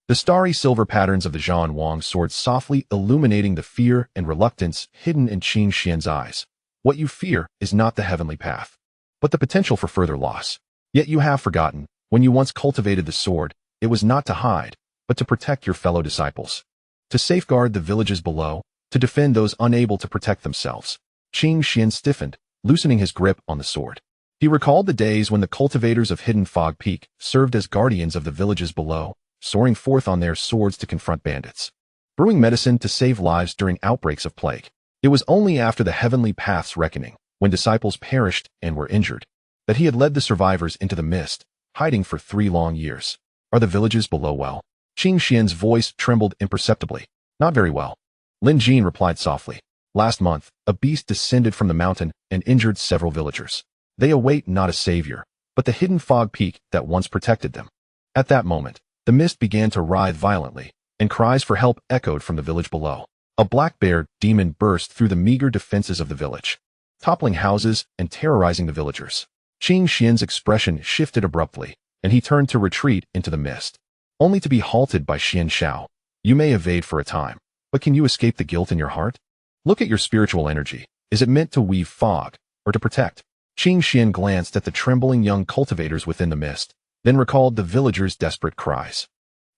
the starry silver patterns of the Zhan Wang sword softly illuminating the fear and reluctance hidden in Qing Xian's eyes. "What you fear is not the heavenly path, but the potential for further loss. Yet you have forgotten, when you once cultivated the sword, it was not to hide, but to protect your fellow disciples, to safeguard the villages below, to defend those unable to protect themselves." Qing Xian stiffened, loosening his grip on the sword. He recalled the days when the cultivators of Hidden Fog Peak served as guardians of the villages below, soaring forth on their swords to confront bandits, brewing medicine to save lives during outbreaks of plague. It was only after the heavenly path's reckoning, when disciples perished and were injured, that he had led the survivors into the mist, hiding for 3 long years. "Are the villages below well?" Qing Xian's voice trembled imperceptibly. "Not very well." Lin Jin replied softly. "Last month, a beast descended from the mountain and injured several villagers. They await not a savior, but the hidden fog peak that once protected them. At that moment, the mist began to writhe violently, and cries for help echoed from the village below. A black bear demon burst through the meager defenses of the village, toppling houses and terrorizing the villagers. Qing Xian's expression shifted abruptly, and he turned to retreat into the mist, only to be halted by Xian Xiao. You may evade for a time, but can you escape the guilt in your heart? Look at your spiritual energy. Is it meant to weave fog, or to protect? Qing Xian glanced at the trembling young cultivators within the mist, then recalled the villagers' desperate cries.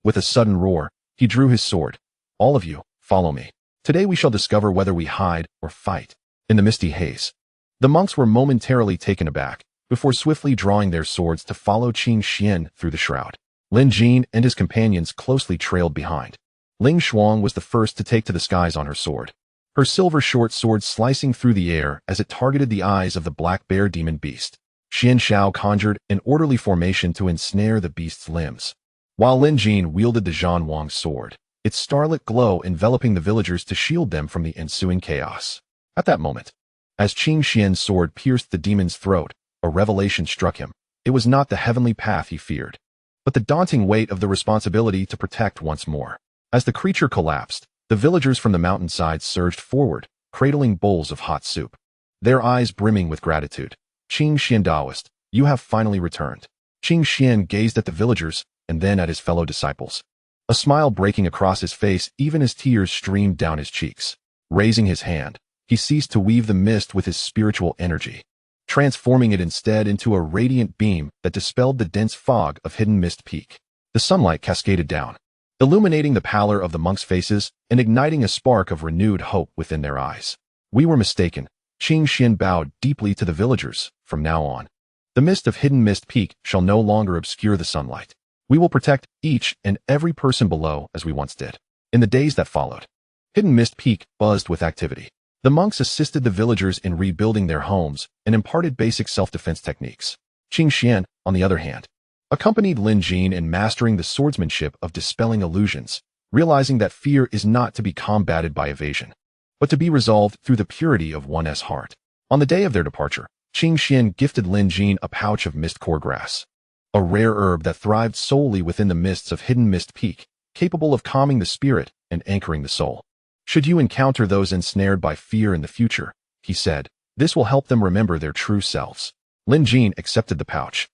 With a sudden roar, he drew his sword. All of you, follow me. Today we shall discover whether we hide or fight. In the misty haze, the monks were momentarily taken aback, before swiftly drawing their swords to follow Qing Xian through the shroud. Lin Jin and his companions closely trailed behind. Ling Shuang was the first to take to the skies on her sword, her silver short sword slicing through the air as it targeted the eyes of the black bear demon beast. Xian Xiao conjured an orderly formation to ensnare the beast's limbs, while Lin Jin wielded the Zhan Wang sword, its starlit glow enveloping the villagers to shield them from the ensuing chaos. At that moment, as Qing Xian's sword pierced the demon's throat, a revelation struck him. It was not the heavenly path he feared, but the daunting weight of the responsibility to protect once more. As the creature collapsed, the villagers from the mountainside surged forward, cradling bowls of hot soup, their eyes brimming with gratitude. Qing Xian Daoist, you have finally returned. Qing Xian gazed at the villagers, and then at his fellow disciples, a smile breaking across his face even as tears streamed down his cheeks. Raising his hand, he ceased to weave the mist with his spiritual energy, transforming it instead into a radiant beam that dispelled the dense fog of Hidden Mist Peak. The sunlight cascaded down, illuminating the pallor of the monks' faces and igniting a spark of renewed hope within their eyes. We were mistaken. Qing Xian bowed deeply to the villagers. From now on, the mist of Hidden Mist Peak shall no longer obscure the sunlight. We will protect each and every person below as we once did. In the days that followed, Hidden Mist Peak buzzed with activity. The monks assisted the villagers in rebuilding their homes and imparted basic self-defense techniques. Qing Xian, on the other hand, accompanied Lin Jin in mastering the swordsmanship of dispelling illusions, realizing that fear is not to be combated by evasion, but to be resolved through the purity of one's heart. On the day of their departure, Qing Xian gifted Lin Jin a pouch of mist core grass, a rare herb that thrived solely within the mists of Hidden Mist Peak, capable of calming the spirit and anchoring the soul. Should you encounter those ensnared by fear in the future, he said, this will help them remember their true selves. Lin Jin accepted the pouch,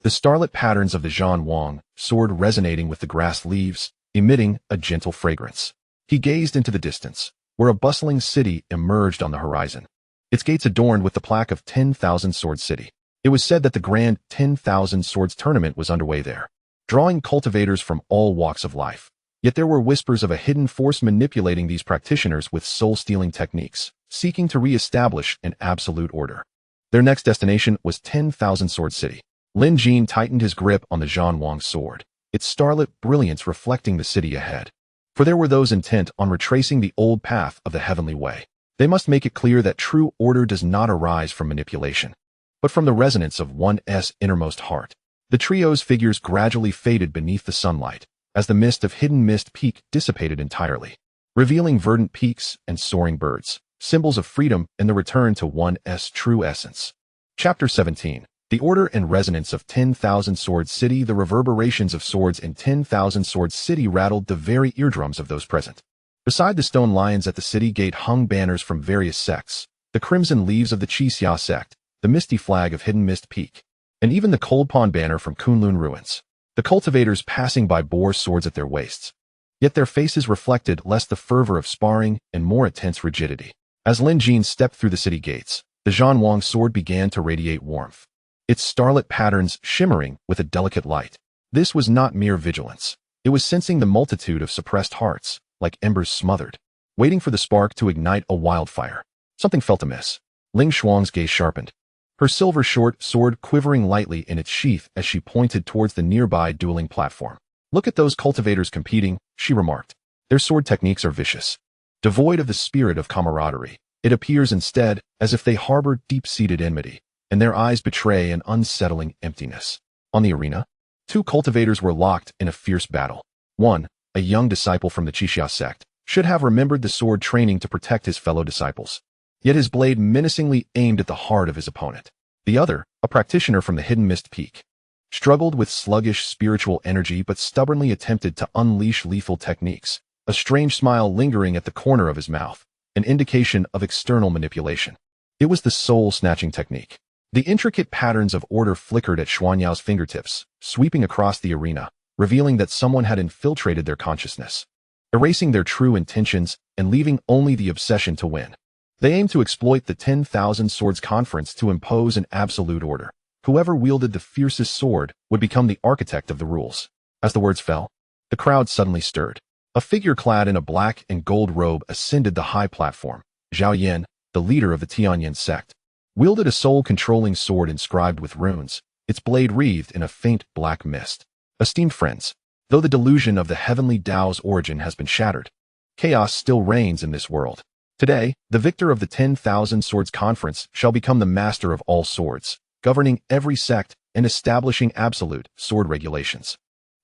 the starlit patterns of the Zhan Wang sword resonating with the grass leaves, emitting a gentle fragrance. He gazed into the distance, where a bustling city emerged on the horizon, its gates adorned with the plaque of 10,000 Sword City. It was said that the grand 10,000 Swords tournament was underway there, drawing cultivators from all walks of life. Yet there were whispers of a hidden force manipulating these practitioners with soul-stealing techniques, seeking to re-establish an absolute order. Their next destination was 10,000 Sword City. Lin Jin tightened his grip on the Zhan Wang sword, its starlit brilliance reflecting the city ahead. For there were those intent on retracing the old path of the heavenly way. They must make it clear that true order does not arise from manipulation, but from the resonance of one's innermost heart. The trio's figures gradually faded beneath the sunlight, as the mist of Hidden Mist Peak dissipated entirely, revealing verdant peaks and soaring birds, symbols of freedom and the return to one's true essence. Chapter 17. The Order and Resonance of 10,000 Sword City. The reverberations of swords in 10,000 Sword City rattled the very eardrums of those present. Beside the stone lions at the city gate hung banners from various sects, the crimson leaves of the Qixia sect, the misty flag of Hidden Mist Peak, and even the Cold Pond banner from Kunlun Ruins. The cultivators passing by bore swords at their waists, yet their faces reflected less the fervor of sparring and more a tense rigidity. As Lin Jin stepped through the city gates, the Zhan Wang sword began to radiate warmth, its starlit patterns shimmering with a delicate light. This was not mere vigilance. It was sensing the multitude of suppressed hearts, like embers smothered, waiting for the spark to ignite a wildfire. Something felt amiss. Ling Shuang's gaze sharpened, her silver short sword quivering lightly in its sheath as she pointed towards the nearby dueling platform. Look at those cultivators competing, she remarked. Their sword techniques are vicious, devoid of the spirit of camaraderie. It appears instead as if they harbor deep-seated enmity, and their eyes betray an unsettling emptiness. On the arena, two cultivators were locked in a fierce battle. One, a young disciple from the Qixia sect, should have remembered the sword training to protect his fellow disciples. Yet his blade menacingly aimed at the heart of his opponent. The other, a practitioner from the hidden mist peak, struggled with sluggish spiritual energy but stubbornly attempted to unleash lethal techniques, a strange smile lingering at the corner of his mouth, an indication of external manipulation. It was the soul-snatching technique. The intricate patterns of order flickered at Xuanyao's fingertips, sweeping across the arena, revealing that someone had infiltrated their consciousness, erasing their true intentions and leaving only the obsession to win. They aimed to exploit the 10,000 Swords Conference to impose an absolute order. Whoever wielded the fiercest sword would become the architect of the rules. As the words fell, the crowd suddenly stirred. A figure clad in a black and gold robe ascended the high platform. Zhao Yan, the leader of the Tianyan sect, wielded a soul-controlling sword inscribed with runes, its blade wreathed in a faint black mist. Esteemed friends, though the delusion of the heavenly Tao's origin has been shattered, chaos still reigns in this world. Today, the victor of the 10,000 Swords Conference shall become the master of all swords, governing every sect and establishing absolute sword regulations.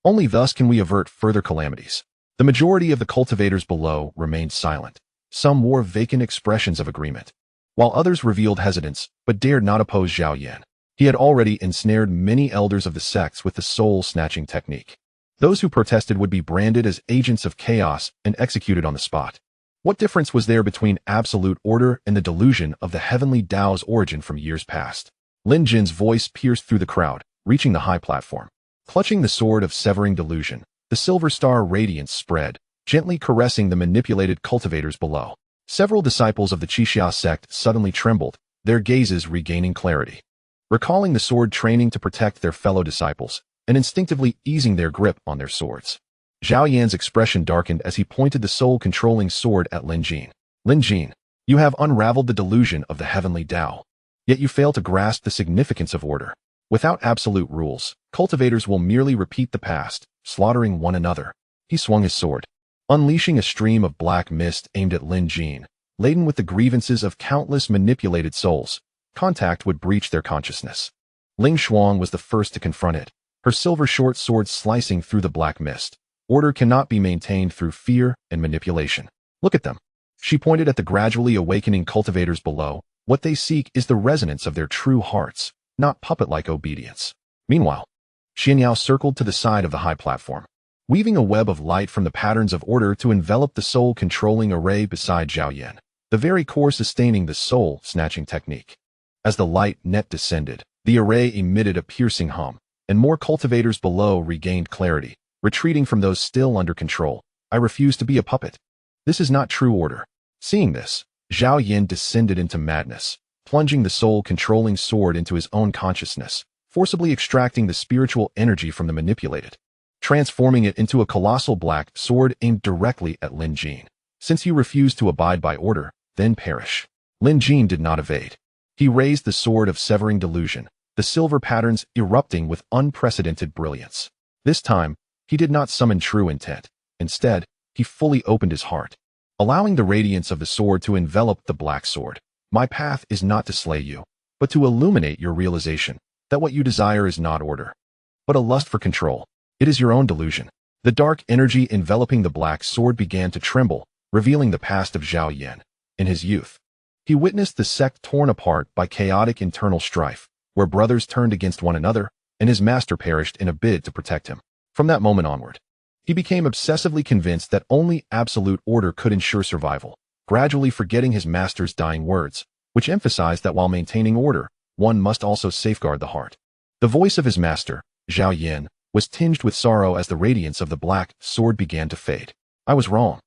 Only thus can we avert further calamities. The majority of the cultivators below remained silent. Some wore vacant expressions of agreement, while others revealed hesitance but dared not oppose Zhao Yan. He had already ensnared many elders of the sects with the soul-snatching technique. Those who protested would be branded as agents of chaos and executed on the spot. What difference was there between absolute order and the delusion of the heavenly Tao's origin from years past? Lin Jin's voice pierced through the crowd, reaching the high platform. Clutching the sword of Severing Delusion, the silver star radiance spread, gently caressing the manipulated cultivators below. Several disciples of the Qixia sect suddenly trembled, their gazes regaining clarity. Recalling the sword training to protect their fellow disciples, and instinctively easing their grip on their swords. Zhao Yan's expression darkened as he pointed the soul-controlling sword at Lin Jin. Lin Jin, you have unraveled the delusion of the heavenly Tao. Yet you fail to grasp the significance of order. Without absolute rules, cultivators will merely repeat the past, slaughtering one another. He swung his sword, unleashing a stream of black mist aimed at Lin Jin, laden with the grievances of countless manipulated souls. Contact would breach their consciousness. Ling Shuang was the first to confront it, her silver short sword slicing through the black mist. Order cannot be maintained through fear and manipulation. Look at them. She pointed at the gradually awakening cultivators below. What they seek is the resonance of their true hearts, not puppet-like obedience. Meanwhile, Xianyao circled to the side of the high platform, weaving a web of light from the patterns of order to envelop the soul-controlling array beside Zhao Yan, the very core sustaining the soul-snatching technique. As the light net descended, the array emitted a piercing hum, and more cultivators below regained clarity, retreating from those still under control. I refuse to be a puppet. This is not true order. Seeing this, Zhao Yan descended into madness, plunging the soul-controlling sword into his own consciousness, forcibly extracting the spiritual energy from the manipulated, transforming it into a colossal black sword aimed directly at Lin Jin. Since you refuse to abide by order, then perish. Lin Jin did not evade. He raised the sword of Severing Delusion, the silver patterns erupting with unprecedented brilliance. This time, he did not summon true intent. Instead, he fully opened his heart, allowing the radiance of the sword to envelop the black sword. My path is not to slay you, but to illuminate your realization that what you desire is not order, but a lust for control. It is your own delusion. The dark energy enveloping the black sword began to tremble, revealing the past of Zhao Yan. In his youth, he witnessed the sect torn apart by chaotic internal strife, where brothers turned against one another, and his master perished in a bid to protect him. From that moment onward, he became obsessively convinced that only absolute order could ensure survival, gradually forgetting his master's dying words, which emphasized that while maintaining order, one must also safeguard the heart. The voice of his master, Zhao Yan, was tinged with sorrow as the radiance of the black sword began to fade. I was wrong.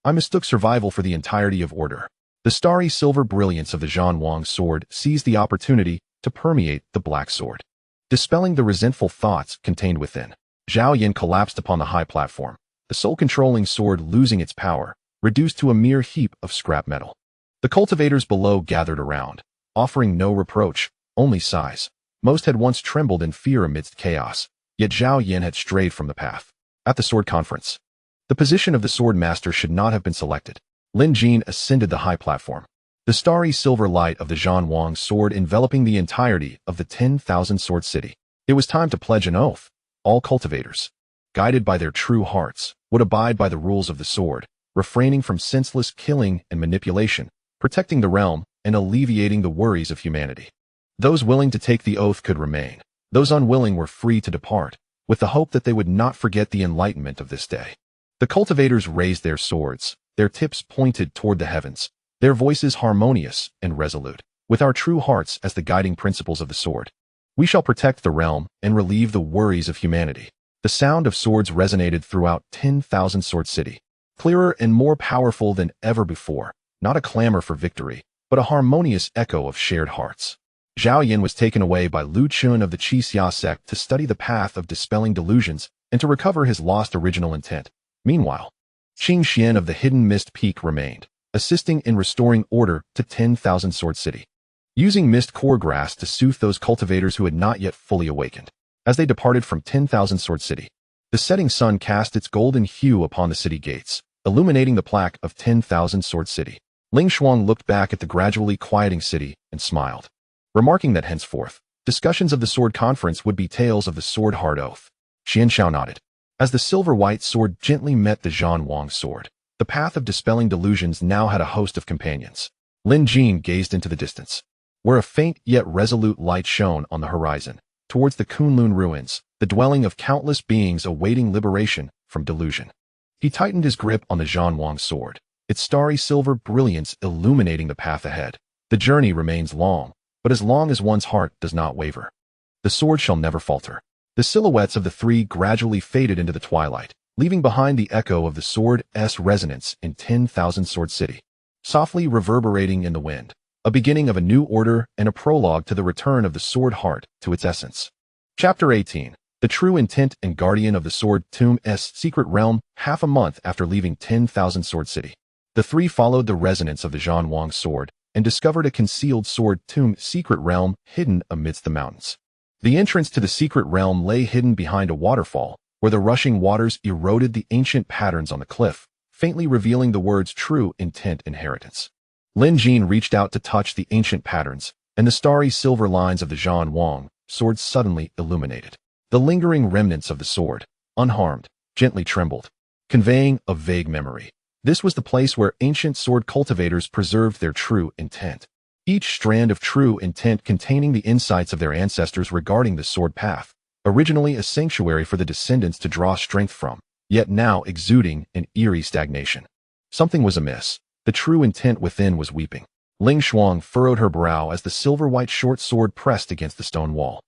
I mistook survival for the entirety of order. The starry silver brilliance of the Zhan Wang sword seized the opportunity to permeate the black sword, dispelling the resentful thoughts contained within. Zhao Yan collapsed upon the high platform, the soul-controlling sword losing its power, reduced to a mere heap of scrap metal. The cultivators below gathered around, offering no reproach, only sighs. Most had once trembled in fear amidst chaos, yet Zhao Yan had strayed from the path. At the sword conference, the position of the sword master should not have been selected. Lin Jin ascended the high platform, the starry silver light of the Zhan Wang sword enveloping the entirety of the 10,000 sword city. It was time to pledge an oath. All cultivators, guided by their true hearts, would abide by the rules of the sword, refraining from senseless killing and manipulation, protecting the realm and alleviating the worries of humanity. Those willing to take the oath could remain. Those unwilling were free to depart, with the hope that they would not forget the enlightenment of this day. The cultivators raised their swords, their tips pointed toward the heavens, their voices harmonious and resolute, with our true hearts as the guiding principles of the sword. We shall protect the realm and relieve the worries of humanity. The sound of swords resonated throughout 10,000 Sword City, clearer and more powerful than ever before, not a clamor for victory, but a harmonious echo of shared hearts. Zhao Yin was taken away by Lu Chun of the Qixia sect to study the path of dispelling delusions and to recover his lost original intent. Meanwhile, Qing Xian of the Hidden Mist Peak remained, assisting in restoring order to 10,000 Sword City, using mist core grass to soothe those cultivators who had not yet fully awakened. As they departed from 10,000 Sword City, the setting sun cast its golden hue upon the city gates, illuminating the plaque of 10,000 Sword City. Ling Shuang looked back at the gradually quieting city and smiled, remarking that henceforth, discussions of the sword conference would be tales of the sword hard oath. Xian Shao nodded. As the silver-white sword gently met the Zhan Wang sword, the path of dispelling delusions now had a host of companions. Lin Jin gazed into the distance, where a faint yet resolute light shone on the horizon, towards the Kunlun ruins, the dwelling of countless beings awaiting liberation from delusion. He tightened his grip on the Zhan Wang sword, its starry silver brilliance illuminating the path ahead. The journey remains long, but as long as one's heart does not waver, the sword shall never falter. The silhouettes of the three gradually faded into the twilight, leaving behind the echo of the sword's resonance in 10,000 Sword City, softly reverberating in the wind, a beginning of a new order and a prologue to the return of the sword heart to its essence. Chapter 18. The True Intent and Guardian of the Sword Tomb's Secret Realm. Half a month after leaving 10,000 Sword City, the three followed the resonance of the Zhan Wang sword and discovered a concealed sword tomb secret realm hidden amidst the mountains. The entrance to the secret realm lay hidden behind a waterfall, where the rushing waters eroded the ancient patterns on the cliff, faintly revealing the words True Intent Inheritance. Lin Jin reached out to touch the ancient patterns, and the starry silver lines of the Zhan Wang sword suddenly illuminated. The lingering remnants of the sword, unharmed, gently trembled, conveying a vague memory. This was the place where ancient sword cultivators preserved their true intent. Each strand of true intent containing the insights of their ancestors regarding the sword path, originally a sanctuary for the descendants to draw strength from, yet now exuding an eerie stagnation. Something was amiss. The true intent within was weeping. Ling Shuang furrowed her brow as the silver-white short sword pressed against the stone wall,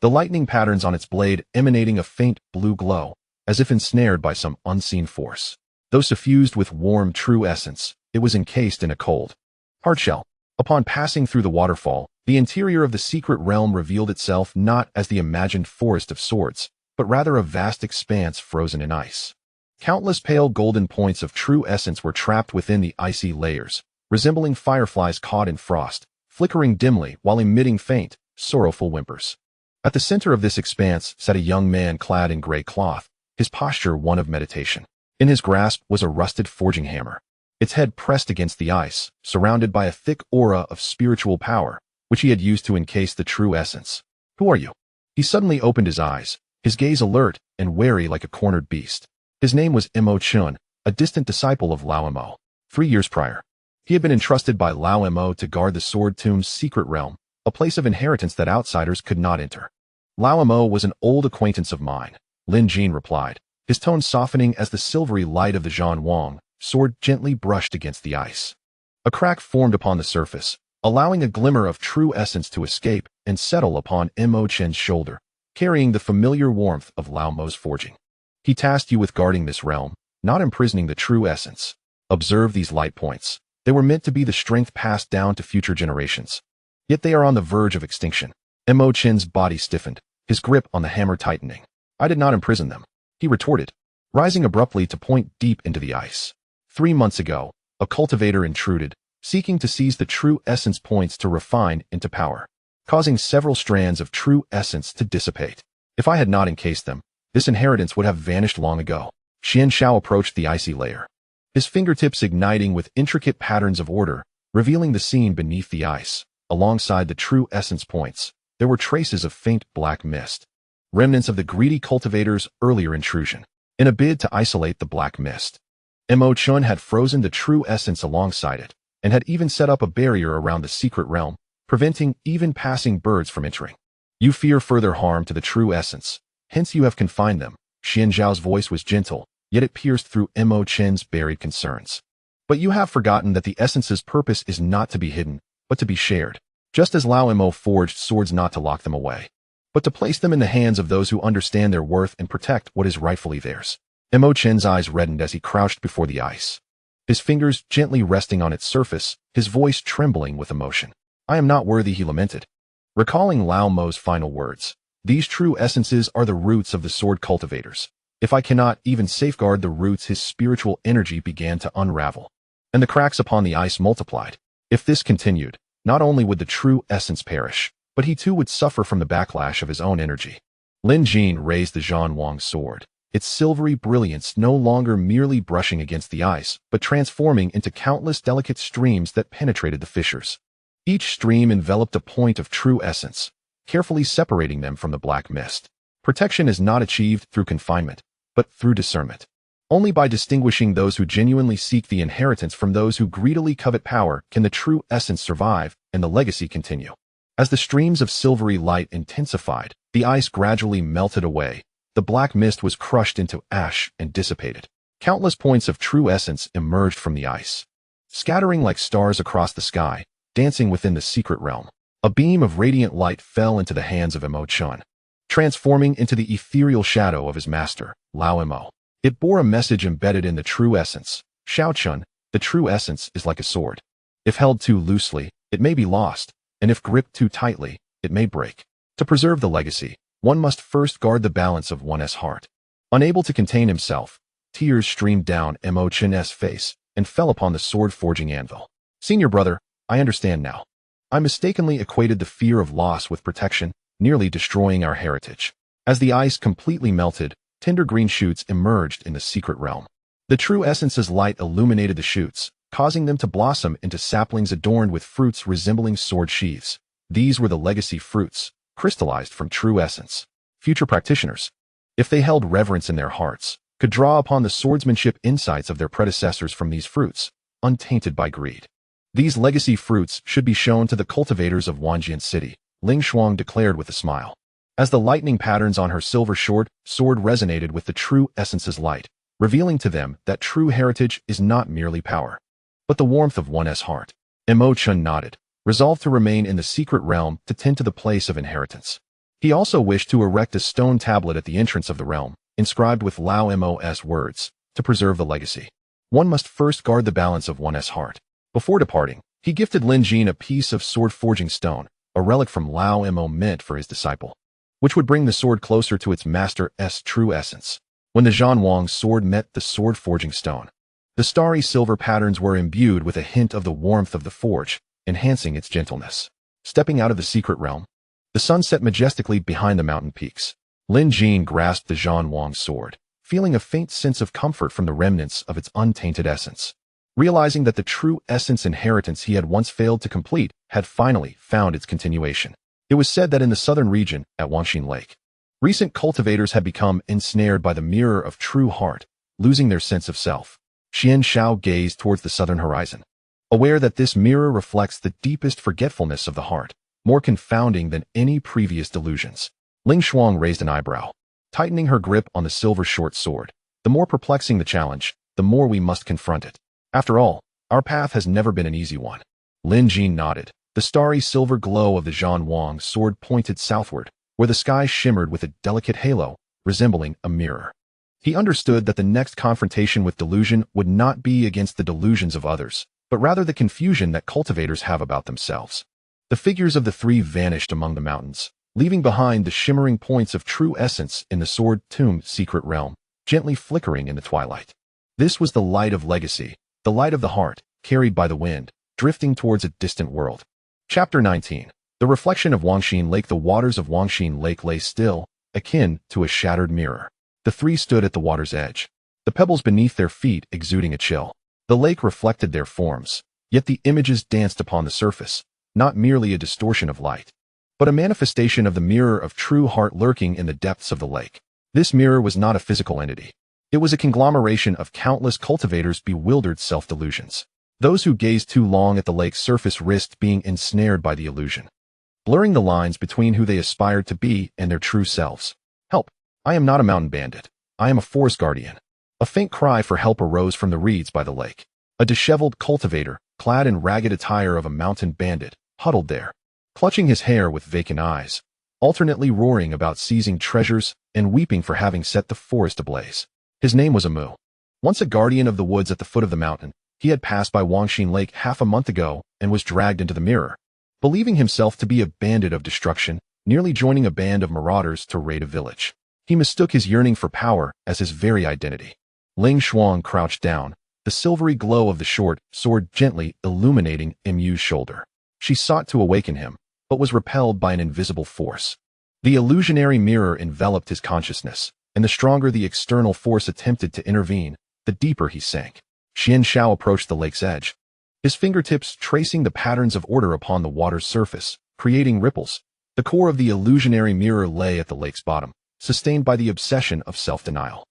the lightning patterns on its blade emanating a faint blue glow, as if ensnared by some unseen force. Though suffused with warm true essence, it was encased in a cold hardshell. Upon passing through the waterfall, the interior of the secret realm revealed itself not as the imagined forest of swords, but rather a vast expanse frozen in ice. Countless pale golden points of true essence were trapped within the icy layers, resembling fireflies caught in frost, flickering dimly while emitting faint, sorrowful whimpers. At the center of this expanse sat a young man clad in gray cloth, his posture one of meditation. In his grasp was a rusted forging hammer, its head pressed against the ice, surrounded by a thick aura of spiritual power, which he had used to encase the true essence. Who are you? He suddenly opened his eyes, his gaze alert and wary like a cornered beast. His name was Mo Chun, a distant disciple of Lao Mo. 3 years prior, he had been entrusted by Lao Mo to guard the Sword Tomb's secret realm, a place of inheritance that outsiders could not enter. Lao Mo was an old acquaintance of mine, Lin Jin replied, his tone softening as the silvery light of the Zhan Wang sword gently brushed against the ice. A crack formed upon the surface, allowing a glimmer of true essence to escape and settle upon Mo Chen's shoulder, carrying the familiar warmth of Lao Mo's forging. He tasked you with guarding this realm, not imprisoning the true essence. Observe these light points. They were meant to be the strength passed down to future generations. Yet they are on the verge of extinction. Mo Chen's body stiffened, his grip on the hammer tightening. I did not imprison them, he retorted, rising abruptly to point deep into the ice. 3 months ago, a cultivator intruded, seeking to seize the true essence points to refine into power, causing several strands of true essence to dissipate. If I had not encased them, this inheritance would have vanished long ago. Xian Shao approached the icy layer, his fingertips igniting with intricate patterns of order, revealing the scene beneath the ice. Alongside the true essence points, there were traces of faint black mist, remnants of the greedy cultivator's earlier intrusion. In a bid to isolate the black mist, Mo Chun had frozen the true essence alongside it, and had even set up a barrier around the secret realm, preventing even passing birds from entering. You fear further harm to the true essence, hence you have confined them. Xian Zhao's voice was gentle, yet it pierced through Mo Chen's buried concerns. But you have forgotten that the essence's purpose is not to be hidden, but to be shared. Just as Lao Mo forged swords not to lock them away, but to place them in the hands of those who understand their worth and protect what is rightfully theirs. Mo Chen's eyes reddened as he crouched before the ice, his fingers gently resting on its surface, his voice trembling with emotion. I am not worthy, he lamented. Recalling Lao Mo's final words, these true essences are the roots of the sword cultivators. If I cannot even safeguard the roots, his spiritual energy began to unravel, and the cracks upon the ice multiplied. If this continued, not only would the true essence perish, but he too would suffer from the backlash of his own energy. Lin Jin raised the Zhan Wang sword, its silvery brilliance no longer merely brushing against the ice, but transforming into countless delicate streams that penetrated the fissures. Each stream enveloped a point of true essence, carefully separating them from the black mist. Protection is not achieved through confinement, but through discernment. Only by distinguishing those who genuinely seek the inheritance from those who greedily covet power can the true essence survive and the legacy continue. As the streams of silvery light intensified, the ice gradually melted away. The black mist was crushed into ash and dissipated. Countless points of true essence emerged from the ice, scattering like stars across the sky, dancing within the secret realm. A beam of radiant light fell into the hands of Mo Chen, transforming into the ethereal shadow of his master, Lao Mo. It bore a message embedded in the true essence. Xiao Chun, the true essence is like a sword. If held too loosely, it may be lost, and if gripped too tightly, it may break. To preserve the legacy, one must first guard the balance of one's heart. Unable to contain himself, tears streamed down Mo Chen's face and fell upon the sword-forging anvil. Senior brother, I understand now. I mistakenly equated the fear of loss with protection, nearly destroying our heritage. As the ice completely melted, tender green shoots emerged in the secret realm. The true essence's light illuminated the shoots, causing them to blossom into saplings adorned with fruits resembling sword sheaths. These were the legacy fruits, crystallized from true essence. Future practitioners, if they held reverence in their hearts, could draw upon the swordsmanship insights of their predecessors from these fruits, untainted by greed. These legacy fruits should be shown to the cultivators of Wanjian City, Ling Shuang declared with a smile. As the lightning patterns on her silver sword resonated with the true essence's light, revealing to them that true heritage is not merely power, but the warmth of one's heart. Mo Chen nodded, resolved to remain in the secret realm to tend to the place of inheritance. He also wished to erect a stone tablet at the entrance of the realm, inscribed with Lao Mo's words, to preserve the legacy. One must first guard the balance of one's heart. Before departing, he gifted Lin Jin a piece of sword-forging stone, a relic from Lao Mo meant for his disciple, which would bring the sword closer to its master's true essence. When the Zhan Wang sword met the sword-forging stone, the starry silver patterns were imbued with a hint of the warmth of the forge, enhancing its gentleness. Stepping out of the secret realm, the sun set majestically behind the mountain peaks. Lin Jin grasped the Zhan Wang sword, feeling a faint sense of comfort from the remnants of its untainted essence. Realizing that the true essence inheritance he had once failed to complete had finally found its continuation. It was said that in the southern region, at Wanxin Lake, recent cultivators had become ensnared by the mirror of true heart, losing their sense of self. Xian Xiao gazed towards the southern horizon, aware that this mirror reflects the deepest forgetfulness of the heart, more confounding than any previous delusions. Ling Shuang raised an eyebrow, tightening her grip on the silver short sword. The more perplexing the challenge, the more we must confront it. After all, our path has never been an easy one. Lin Jin nodded. The starry silver glow of the Zhan Wang sword pointed southward, where the sky shimmered with a delicate halo, resembling a mirror. He understood that the next confrontation with delusion would not be against the delusions of others, but rather the confusion that cultivators have about themselves. The figures of the three vanished among the mountains, leaving behind the shimmering points of true essence in the sword-tombed secret realm, gently flickering in the twilight. This was the light of legacy, the light of the heart, carried by the wind, drifting towards a distant world. Chapter 19. The reflection of Wanxin Lake. The waters of Wanxin Lake lay still, akin to a shattered mirror. The three stood at the water's edge, the pebbles beneath their feet exuding a chill. The lake reflected their forms, yet the images danced upon the surface, not merely a distortion of light, but a manifestation of the mirror of true heart lurking in the depths of the lake. This mirror was not a physical entity. It was a conglomeration of countless cultivators' bewildered self-delusions. Those who gazed too long at the lake's surface risked being ensnared by the illusion, blurring the lines between who they aspired to be and their true selves. Help! I am not a mountain bandit. I am a forest guardian. A faint cry for help arose from the reeds by the lake. A disheveled cultivator, clad in ragged attire of a mountain bandit, huddled there, clutching his hair with vacant eyes, alternately roaring about seizing treasures and weeping for having set the forest ablaze. His name was Amu. Once a guardian of the woods at the foot of the mountain, he had passed by Wangshin Lake half a month ago and was dragged into the mirror, believing himself to be a bandit of destruction, nearly joining a band of marauders to raid a village. He mistook his yearning for power as his very identity. Ling Xuang crouched down, the silvery glow of the short sword gently illuminating Mu's shoulder. She sought to awaken him, but was repelled by an invisible force. The illusionary mirror enveloped his consciousness, and the stronger the external force attempted to intervene, the deeper he sank. Xian Shao approached the lake's edge, his fingertips tracing the patterns of order upon the water's surface, creating ripples. The core of the illusionary mirror lay at the lake's bottom, sustained by the obsession of self-denial.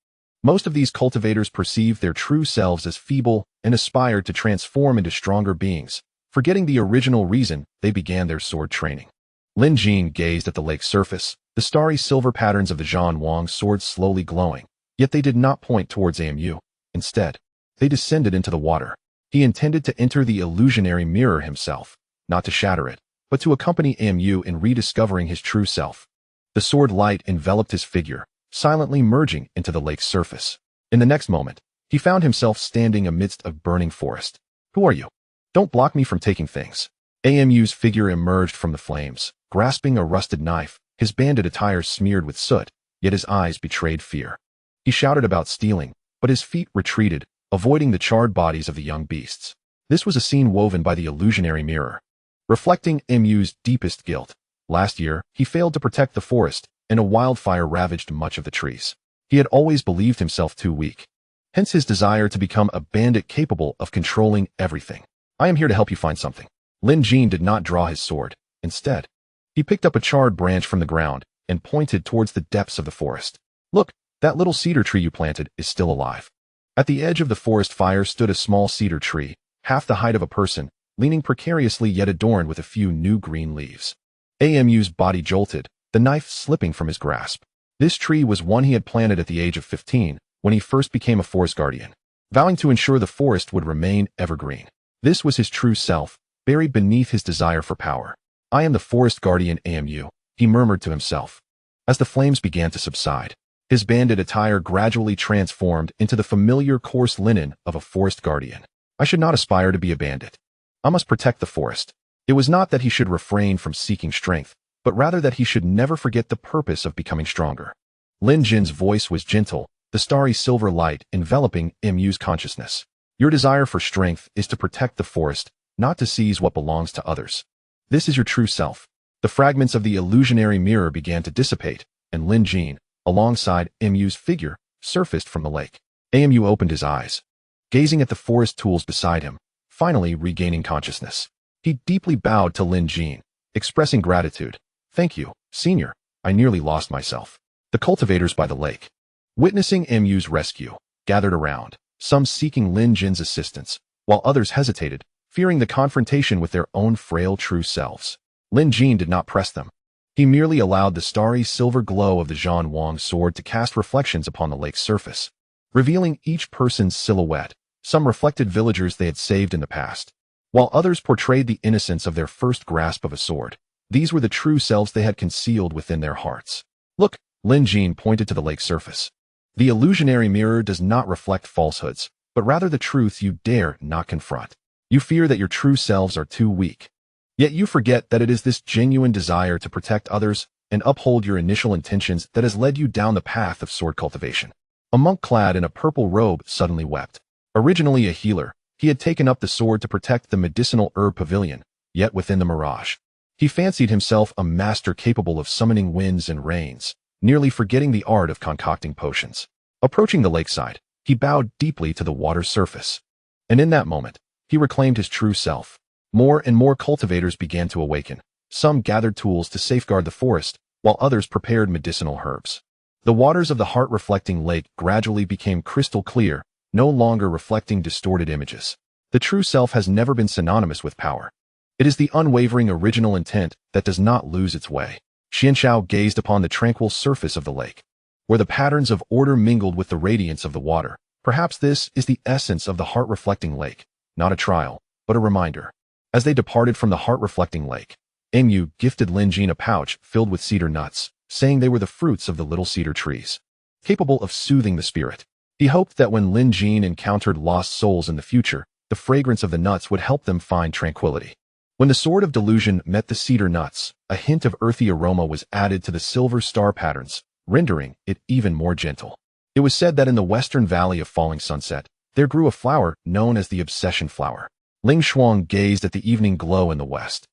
Most of these cultivators perceived their true selves as feeble and aspired to transform into stronger beings, forgetting the original reason they began their sword training. Lin Jin gazed at the lake's surface, the starry silver patterns of the Zhan Wang sword slowly glowing, yet they did not point towards Mu. Instead, they descended into the water. He intended to enter the illusionary mirror himself, not to shatter it, but to accompany Mu in rediscovering his true self. The sword light enveloped his figure, silently merging into the lake's surface. In the next moment, he found himself standing amidst a burning forest. Who are you? Don't block me from taking things. Mu's figure emerged from the flames, grasping a rusted knife, his bandit attire smeared with soot, yet his eyes betrayed fear. He shouted about stealing, but his feet retreated, avoiding the charred bodies of the young beasts. This was a scene woven by the illusionary mirror, reflecting Mu's deepest guilt. Last year, he failed to protect the forest, and a wildfire ravaged much of the trees. He had always believed himself too weak. Hence his desire to become a bandit capable of controlling everything. I am here to help you find something. Lin Jin did not draw his sword. Instead, he picked up a charred branch from the ground and pointed towards the depths of the forest. Look, that little cedar tree you planted is still alive. At the edge of the forest fire stood a small cedar tree, half the height of a person, leaning precariously yet adorned with a few new green leaves. Mu's body jolted, the knife slipping from his grasp. This tree was one he had planted at the age of 15, when he first became a forest guardian, vowing to ensure the forest would remain evergreen. This was his true self, buried beneath his desire for power. I am the forest guardian Mu, he murmured to himself. As the flames began to subside, his bandit attire gradually transformed into the familiar coarse linen of a forest guardian. I should not aspire to be a bandit. I must protect the forest. It was not that he should refrain from seeking strength, but rather that he should never forget the purpose of becoming stronger. Lin Jin's voice was gentle, the starry silver light enveloping Mu's consciousness. Your desire for strength is to protect the forest, not to seize what belongs to others. This is your true self. The fragments of the illusionary mirror began to dissipate, and Lin Jin, alongside Mu's figure, surfaced from the lake. Mu opened his eyes, gazing at the forest tools beside him, finally regaining consciousness. He deeply bowed to Lin Jin, expressing gratitude. Thank you, senior. I nearly lost myself. The cultivators by the lake, witnessing Mu's rescue, gathered around, some seeking Lin Jin's assistance, while others hesitated, fearing the confrontation with their own frail true selves. Lin Jin did not press them. He merely allowed the starry silver glow of the Zhan Wang sword to cast reflections upon the lake's surface, revealing each person's silhouette. Some reflected villagers they had saved in the past, while others portrayed the innocence of their first grasp of a sword. These were the true selves they had concealed within their hearts. Look, Lin Jin pointed to the lake's surface. The illusionary mirror does not reflect falsehoods, but rather the truth you dare not confront. You fear that your true selves are too weak. Yet you forget that it is this genuine desire to protect others and uphold your initial intentions that has led you down the path of sword cultivation. A monk clad in a purple robe suddenly wept. Originally a healer, he had taken up the sword to protect the medicinal herb pavilion, yet within the mirage, he fancied himself a master capable of summoning winds and rains, nearly forgetting the art of concocting potions. Approaching the lakeside, he bowed deeply to the water's surface. And in that moment, he reclaimed his true self. More and more cultivators began to awaken. Some gathered tools to safeguard the forest, while others prepared medicinal herbs. The waters of the heart-reflecting lake gradually became crystal clear, no longer reflecting distorted images. The true self has never been synonymous with power. It is the unwavering original intent that does not lose its way. Xianxiao gazed upon the tranquil surface of the lake, where the patterns of order mingled with the radiance of the water. Perhaps this is the essence of the heart-reflecting lake, not a trial, but a reminder. As they departed from the heart-reflecting lake, Yu gifted Lin Jin a pouch filled with cedar nuts, saying they were the fruits of the little cedar trees, capable of soothing the spirit. He hoped that when Lin Jin encountered lost souls in the future, the fragrance of the nuts would help them find tranquility. When the sword of delusion met the cedar nuts, a hint of earthy aroma was added to the silver star patterns, rendering it even more gentle. It was said that in the western valley of falling sunset, there grew a flower known as the obsession flower. Ling Shuang gazed at the evening glow in the west.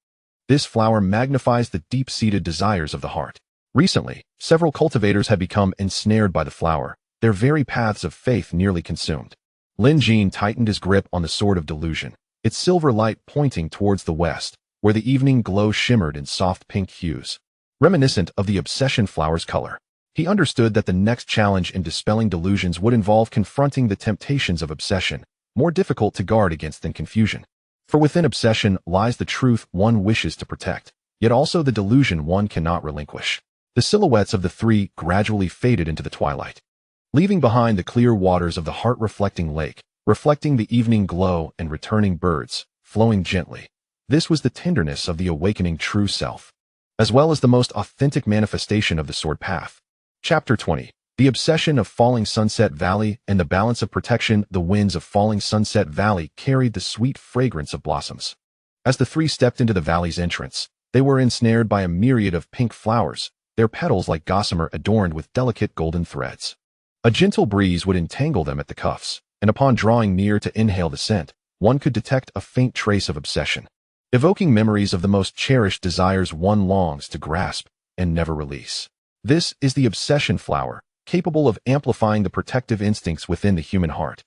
This flower magnifies the deep-seated desires of the heart. Recently, several cultivators had become ensnared by the flower, their very paths of faith nearly consumed. Lin Jin tightened his grip on the sword of delusion, its silver light pointing towards the west, where the evening glow shimmered in soft pink hues, reminiscent of the obsession flower's color. He understood that the next challenge in dispelling delusions would involve confronting the temptations of obsession, more difficult to guard against than confusion. For within obsession lies the truth one wishes to protect, yet also the delusion one cannot relinquish. The silhouettes of the three gradually faded into the twilight, leaving behind the clear waters of the heart-reflecting lake, reflecting the evening glow and returning birds, flowing gently. This was the tenderness of the awakening true self, as well as the most authentic manifestation of the sword path. Chapter 20. The obsession of Falling Sunset Valley and the balance of protection. The winds of Falling Sunset Valley carried the sweet fragrance of blossoms. As the three stepped into the valley's entrance, they were ensnared by a myriad of pink flowers, their petals like gossamer adorned with delicate golden threads. A gentle breeze would entangle them at the cuffs, and upon drawing near to inhale the scent, one could detect a faint trace of obsession, evoking memories of the most cherished desires one longs to grasp and never release. This is the obsession flower, capable of amplifying the protective instincts within the human heart.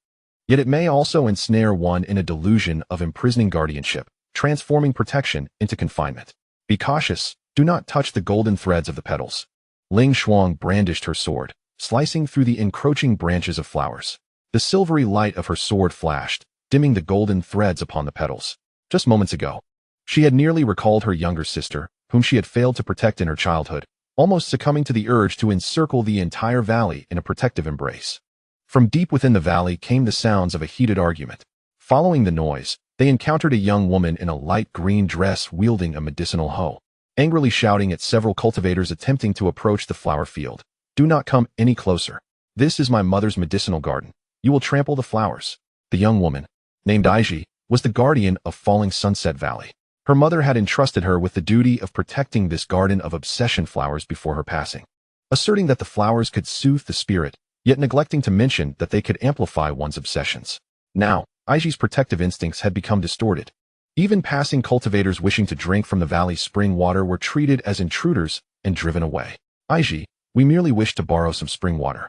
Yet it may also ensnare one in a delusion of imprisoning guardianship, transforming protection into confinement. Be cautious, do not touch the golden threads of the petals. Ling Shuang brandished her sword, slicing through the encroaching branches of flowers. The silvery light of her sword flashed, dimming the golden threads upon the petals. Just moments ago, she had nearly recalled her younger sister, whom she had failed to protect in her childhood, almost succumbing to the urge to encircle the entire valley in a protective embrace. From deep within the valley came the sounds of a heated argument. Following the noise, they encountered a young woman in a light green dress wielding a medicinal hoe, angrily shouting at several cultivators attempting to approach the flower field. Do not come any closer. This is my mother's medicinal garden. You will trample the flowers. The young woman, named Aiji, was the guardian of Falling Sunset Valley. Her mother had entrusted her with the duty of protecting this garden of obsession flowers before her passing, asserting that the flowers could soothe the spirit, yet neglecting to mention that they could amplify one's obsessions. Now, Aiji's protective instincts had become distorted. Even passing cultivators wishing to drink from the valley's spring water were treated as intruders and driven away. Aiji, we merely wish to borrow some spring water.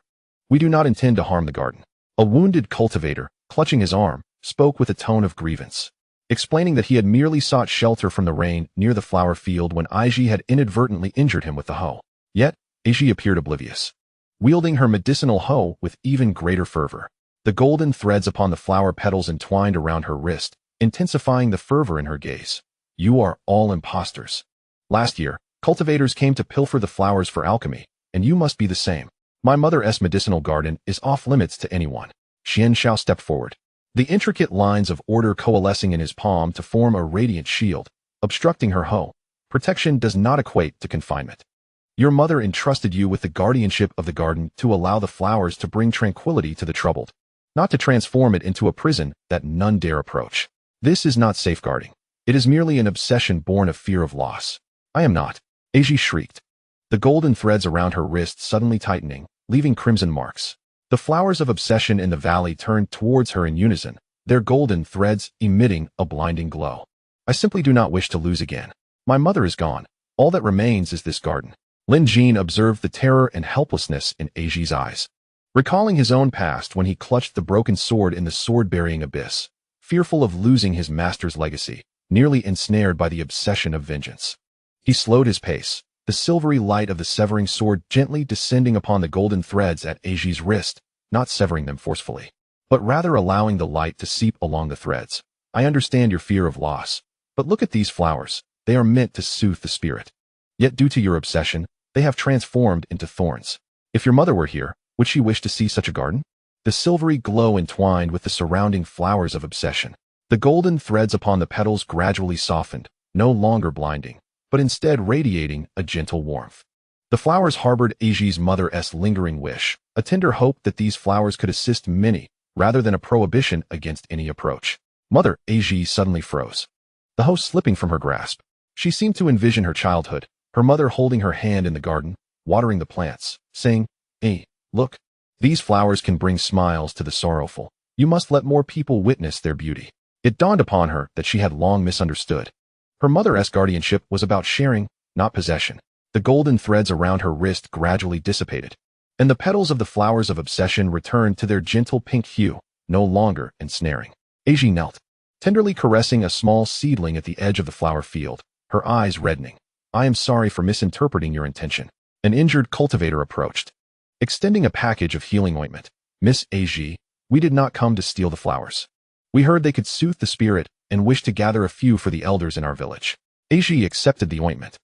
We do not intend to harm the garden. A wounded cultivator, clutching his arm, spoke with a tone of grievance, explaining that he had merely sought shelter from the rain near the flower field when Aiji had inadvertently injured him with the hoe. Yet, Aiji appeared oblivious, wielding her medicinal hoe with even greater fervor. The golden threads upon the flower petals entwined around her wrist, intensifying the fervor in her gaze. You are all impostors. Last year, cultivators came to pilfer the flowers for alchemy, and you must be the same. My mother's medicinal garden is off limits to anyone. Xianxiao stepped forward, the intricate lines of order coalescing in his palm to form a radiant shield, obstructing her hoe. Protection does not equate to confinement. Your mother entrusted you with the guardianship of the garden to allow the flowers to bring tranquility to the troubled, not to transform it into a prison that none dare approach. This is not safeguarding. It is merely an obsession born of fear of loss. I am not. Aiji shrieked, the golden threads around her wrist suddenly tightening, leaving crimson marks. The flowers of obsession in the valley turned towards her in unison, their golden threads emitting a blinding glow. I simply do not wish to lose again. My mother is gone. All that remains is this garden. Lin Jin observed the terror and helplessness in Aiji's eyes, recalling his own past when he clutched the broken sword in the sword-burying abyss, fearful of losing his master's legacy, nearly ensnared by the obsession of vengeance. He slowed his pace, the silvery light of the severing sword gently descending upon the golden threads at Aiji's wrist, not severing them forcefully, but rather allowing the light to seep along the threads, I understand your fear of loss. But look at these flowers. They are meant to soothe the spirit. Yet due to your obsession, they have transformed into thorns. If your mother were here, would she wish to see such a garden? The silvery glow entwined with the surrounding flowers of obsession. The golden threads upon the petals gradually softened, no longer blinding, but instead radiating a gentle warmth. The flowers harbored Aji's mother's lingering wish, a tender hope that these flowers could assist many, rather than a prohibition against any approach. Mother Aji suddenly froze, the host slipping from her grasp. She seemed to envision her childhood, her mother holding her hand in the garden, watering the plants, saying, "Hey, look, these flowers can bring smiles to the sorrowful. You must let more people witness their beauty." It dawned upon her that she had long misunderstood. Her mother's guardianship was about sharing, not possession. The golden threads around her wrist gradually dissipated, and the petals of the flowers of obsession returned to their gentle pink hue, no longer ensnaring. Aji knelt, tenderly caressing a small seedling at the edge of the flower field, her eyes reddening. "I am sorry for misinterpreting your intention." An injured cultivator approached, extending a package of healing ointment. "Miss Aji, we did not come to steal the flowers. We heard they could soothe the spirit and wished to gather a few for the elders in our village." Aji accepted the ointment,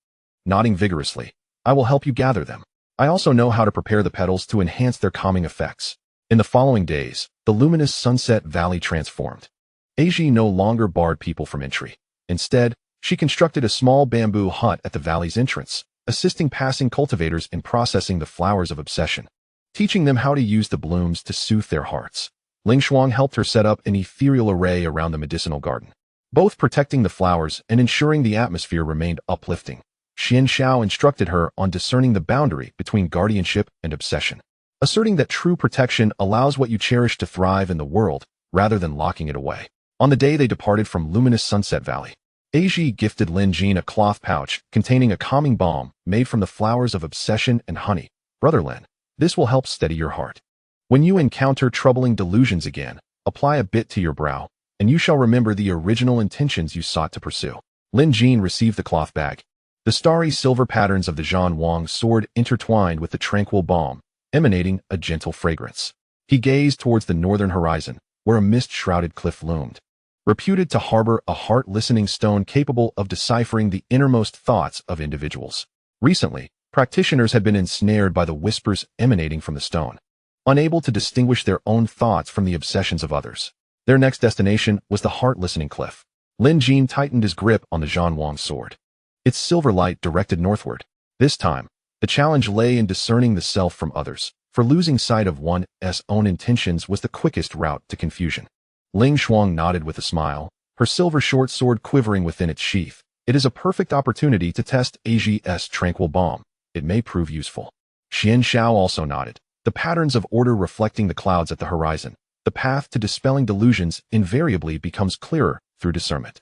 nodding vigorously. "I will help you gather them. I also know how to prepare the petals to enhance their calming effects." In the following days, the luminous Sunset Valley transformed. Aji no longer barred people from entry. Instead, she constructed a small bamboo hut at the valley's entrance, assisting passing cultivators in processing the flowers of obsession, teaching them how to use the blooms to soothe their hearts. Ling Shuang helped her set up an ethereal array around the medicinal garden, both protecting the flowers and ensuring the atmosphere remained uplifting. Xian Xiao instructed her on discerning the boundary between guardianship and obsession, asserting that true protection allows what you cherish to thrive in the world rather than locking it away. On the day they departed from luminous Sunset Valley, Aji gifted Lin Jin a cloth pouch containing a calming balm made from the flowers of obsession and honey. "Brother Lin, this will help steady your heart. When you encounter troubling delusions again, apply a bit to your brow, and you shall remember the original intentions you sought to pursue." Lin Jin received the cloth bag. The starry silver patterns of the Zhan Wang sword intertwined with the tranquil balm, emanating a gentle fragrance. He gazed towards the northern horizon, where a mist-shrouded cliff loomed, reputed to harbor a heart-listening stone capable of deciphering the innermost thoughts of individuals. Recently, practitioners had been ensnared by the whispers emanating from the stone, unable to distinguish their own thoughts from the obsessions of others. Their next destination was the heart-listening cliff. Lin Jin tightened his grip on the Zhan Wang sword, its silver light directed northward. This time, the challenge lay in discerning the self from others, for losing sight of one's own intentions was the quickest route to confusion. Ling Shuang nodded with a smile, her silver short sword quivering within its sheath. "It is a perfect opportunity to test Aji's tranquil balm. It may prove useful." Xian Xiao also nodded, the patterns of order reflecting the clouds at the horizon. The path to dispelling delusions invariably becomes clearer through discernment.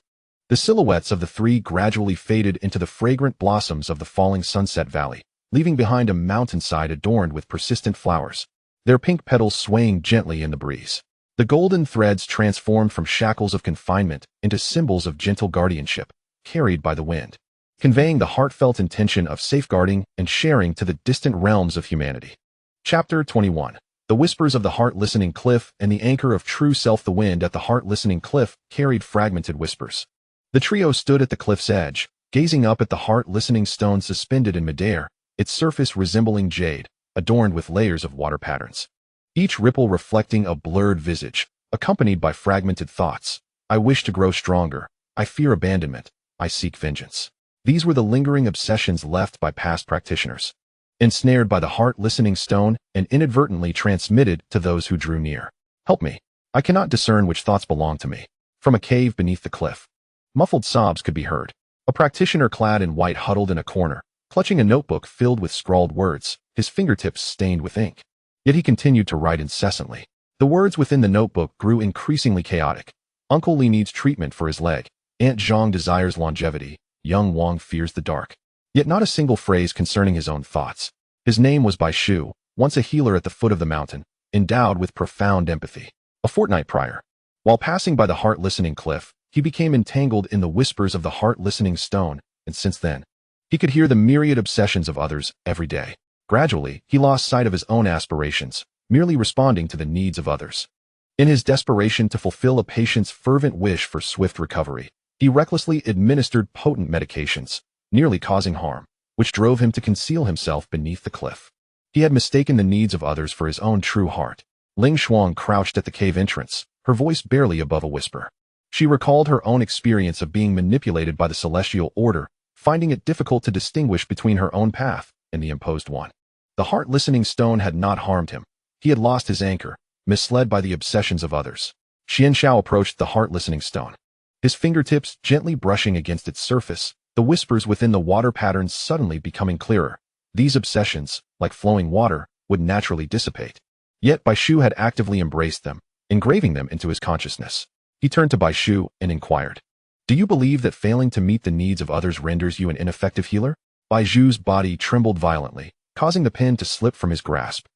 The silhouettes of the three gradually faded into the fragrant blossoms of the falling Sunset Valley, leaving behind a mountainside adorned with persistent flowers, their pink petals swaying gently in the breeze. The golden threads transformed from shackles of confinement into symbols of gentle guardianship, carried by the wind, conveying the heartfelt intention of safeguarding and sharing to the distant realms of humanity. Chapter 21. The whispers of the heart-listening cliff and the anchor of true self. The wind at the heart-listening cliff carried fragmented whispers. The trio stood at the cliff's edge, gazing up at the heart-listening stone suspended in midair, its surface resembling jade, adorned with layers of water patterns, each ripple reflecting a blurred visage, accompanied by fragmented thoughts. "I wish to grow stronger. I fear abandonment. I seek vengeance." These were the lingering obsessions left by past practitioners, ensnared by the heart-listening stone and inadvertently transmitted to those who drew near. "Help me. I cannot discern which thoughts belong to me." From a cave beneath the cliff, muffled sobs could be heard. A practitioner clad in white huddled in a corner, clutching a notebook filled with scrawled words, his fingertips stained with ink. Yet he continued to write incessantly. The words within the notebook grew increasingly chaotic. "Uncle Li needs treatment for his leg. Aunt Zhang desires longevity. Young Wang fears the dark." Yet not a single phrase concerning his own thoughts. His name was Bai Shu, once a healer at the foot of the mountain, endowed with profound empathy. A fortnight prior, while passing by the heart-listening cliff, he became entangled in the whispers of the heart-listening stone, and since then, he could hear the myriad obsessions of others every day. Gradually, he lost sight of his own aspirations, merely responding to the needs of others. In his desperation to fulfill a patient's fervent wish for swift recovery, he recklessly administered potent medications, nearly causing harm, which drove him to conceal himself beneath the cliff. He had mistaken the needs of others for his own true heart. Ling Shuang crouched at the cave entrance, her voice barely above a whisper. She recalled her own experience of being manipulated by the celestial order, finding it difficult to distinguish between her own path and the imposed one. The heart-listening stone had not harmed him. He had lost his anchor, misled by the obsessions of others. Xianxiao approached the heart-listening stone. His fingertips gently brushing against its surface, the whispers within the water patterns suddenly becoming clearer. These obsessions, like flowing water, would naturally dissipate. Yet Bai Shu had actively embraced them, engraving them into his consciousness. He turned to Bai Shu and inquired, "Do you believe that failing to meet the needs of others renders you an ineffective healer?" Bai Shu's body trembled violently, causing the pen to slip from his grasp.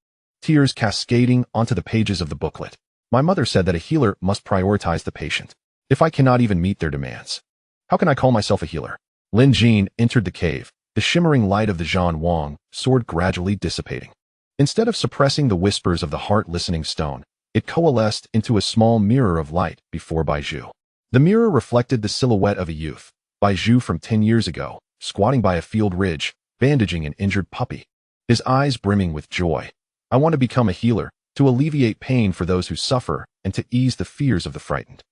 Tears cascading onto the pages of the booklet. "My mother said that a healer must prioritize the patient. If I cannot even meet their demands, how can I call myself a healer?" Lin Jin entered the cave, the shimmering light of the Zhan Wang sword gradually dissipating. Instead of suppressing the whispers of the heart-listening stone, it coalesced into a small mirror of light before Bai Shu. The mirror reflected the silhouette of a youth, Bai Shu from 10 years ago, squatting by a field ridge, bandaging an injured puppy. His eyes brimming with joy. "I want to become a healer, to alleviate pain for those who suffer, and to ease the fears of the frightened."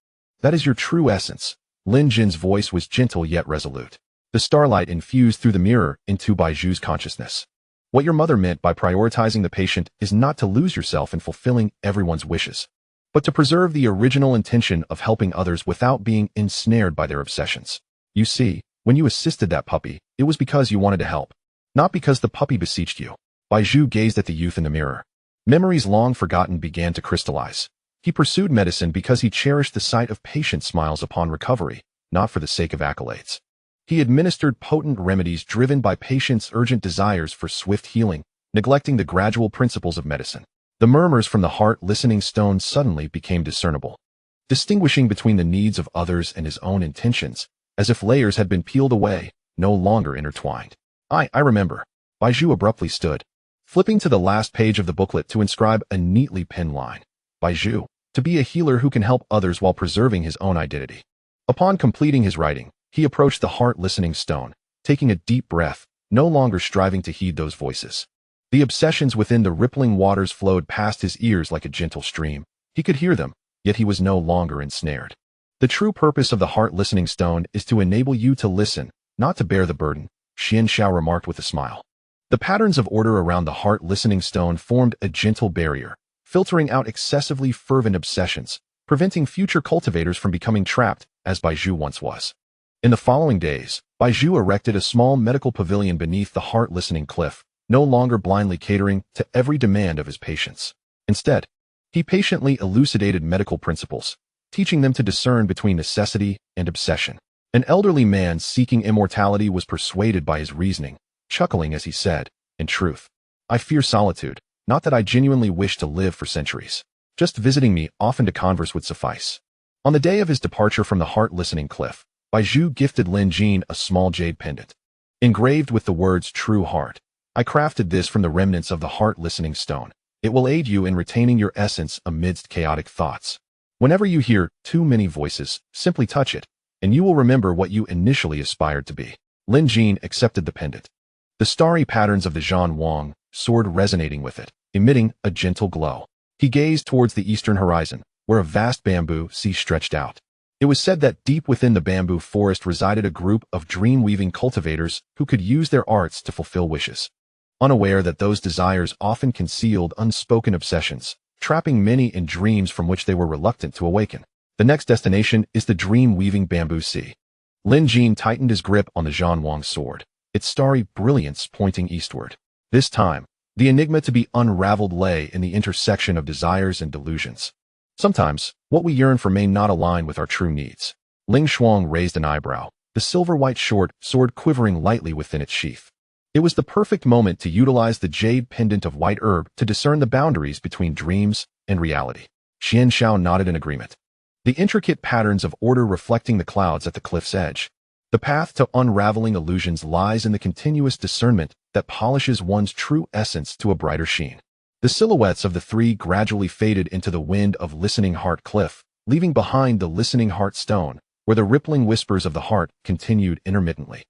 "That is your true essence." Lin Jin's voice was gentle yet resolute. The starlight infused through the mirror into Bai Shu's consciousness. "What your mother meant by prioritizing the patient is not to lose yourself in fulfilling everyone's wishes, but to preserve the original intention of helping others without being ensnared by their obsessions. You see, when you assisted that puppy, it was because you wanted to help, not because the puppy beseeched you." Bai Shu gazed at the youth in the mirror. Memories long forgotten began to crystallize. He pursued medicine because he cherished the sight of patient smiles upon recovery, not for the sake of accolades. He administered potent remedies driven by patients' urgent desires for swift healing, neglecting the gradual principles of medicine. The murmurs from the heart-listening stone suddenly became discernible, distinguishing between the needs of others and his own intentions, as if layers had been peeled away, no longer intertwined. I remember." Bai Shu abruptly stood, flipping to the last page of the booklet to inscribe a neatly penned line. "Bai Shu, to be a healer who can help others while preserving his own identity." Upon completing his writing, he approached the heart-listening stone, taking a deep breath, no longer striving to heed those voices. The obsessions within the rippling waters flowed past his ears like a gentle stream. He could hear them, yet he was no longer ensnared. "The true purpose of the heart-listening stone is to enable you to listen, not to bear the burden," Xianxiao remarked with a smile. The patterns of order around the heart-listening stone formed a gentle barrier, filtering out excessively fervent obsessions, preventing future cultivators from becoming trapped, as Bai Shu once was. In the following days, Bai Shu erected a small medical pavilion beneath the heart-listening cliff, no longer blindly catering to every demand of his patients. Instead, he patiently elucidated medical principles, teaching them to discern between necessity and obsession. An elderly man seeking immortality was persuaded by his reasoning, chuckling as he said, "In truth, I fear solitude, not that I genuinely wish to live for centuries. Just visiting me often to converse would suffice." On the day of his departure from the heart-listening cliff, Bai Shu gifted Lin Jin a small jade pendant, engraved with the words "True Heart." "I crafted this from the remnants of the heart-listening stone. It will aid you in retaining your essence amidst chaotic thoughts. Whenever you hear too many voices, simply touch it, and you will remember what you initially aspired to be." Lin Jin accepted the pendant, the starry patterns of the Zhan Wang sword resonating with it, emitting a gentle glow. He gazed towards the eastern horizon, where a vast bamboo sea stretched out. It was said that deep within the bamboo forest resided a group of dream-weaving cultivators who could use their arts to fulfill wishes, unaware that those desires often concealed unspoken obsessions, trapping many in dreams from which they were reluctant to awaken. The next destination is the dream-weaving bamboo sea. Lin Jin tightened his grip on the Zhan Wang sword, its starry brilliance pointing eastward. This time, the enigma to be unraveled lay in the intersection of desires and delusions. Sometimes, what we yearn for may not align with our true needs. Ling Shuang raised an eyebrow, the silver-white short sword quivering lightly within its sheath. It was the perfect moment to utilize the jade pendant of white herb to discern the boundaries between dreams and reality. Xianxiao nodded in agreement, the intricate patterns of order reflecting the clouds at the cliff's edge. The path to unraveling illusions lies in the continuous discernment that polishes one's true essence to a brighter sheen. The silhouettes of the three gradually faded into the wind of Listening Heart Cliff, leaving behind the Listening Heart Stone, where the rippling whispers of the heart continued intermittently.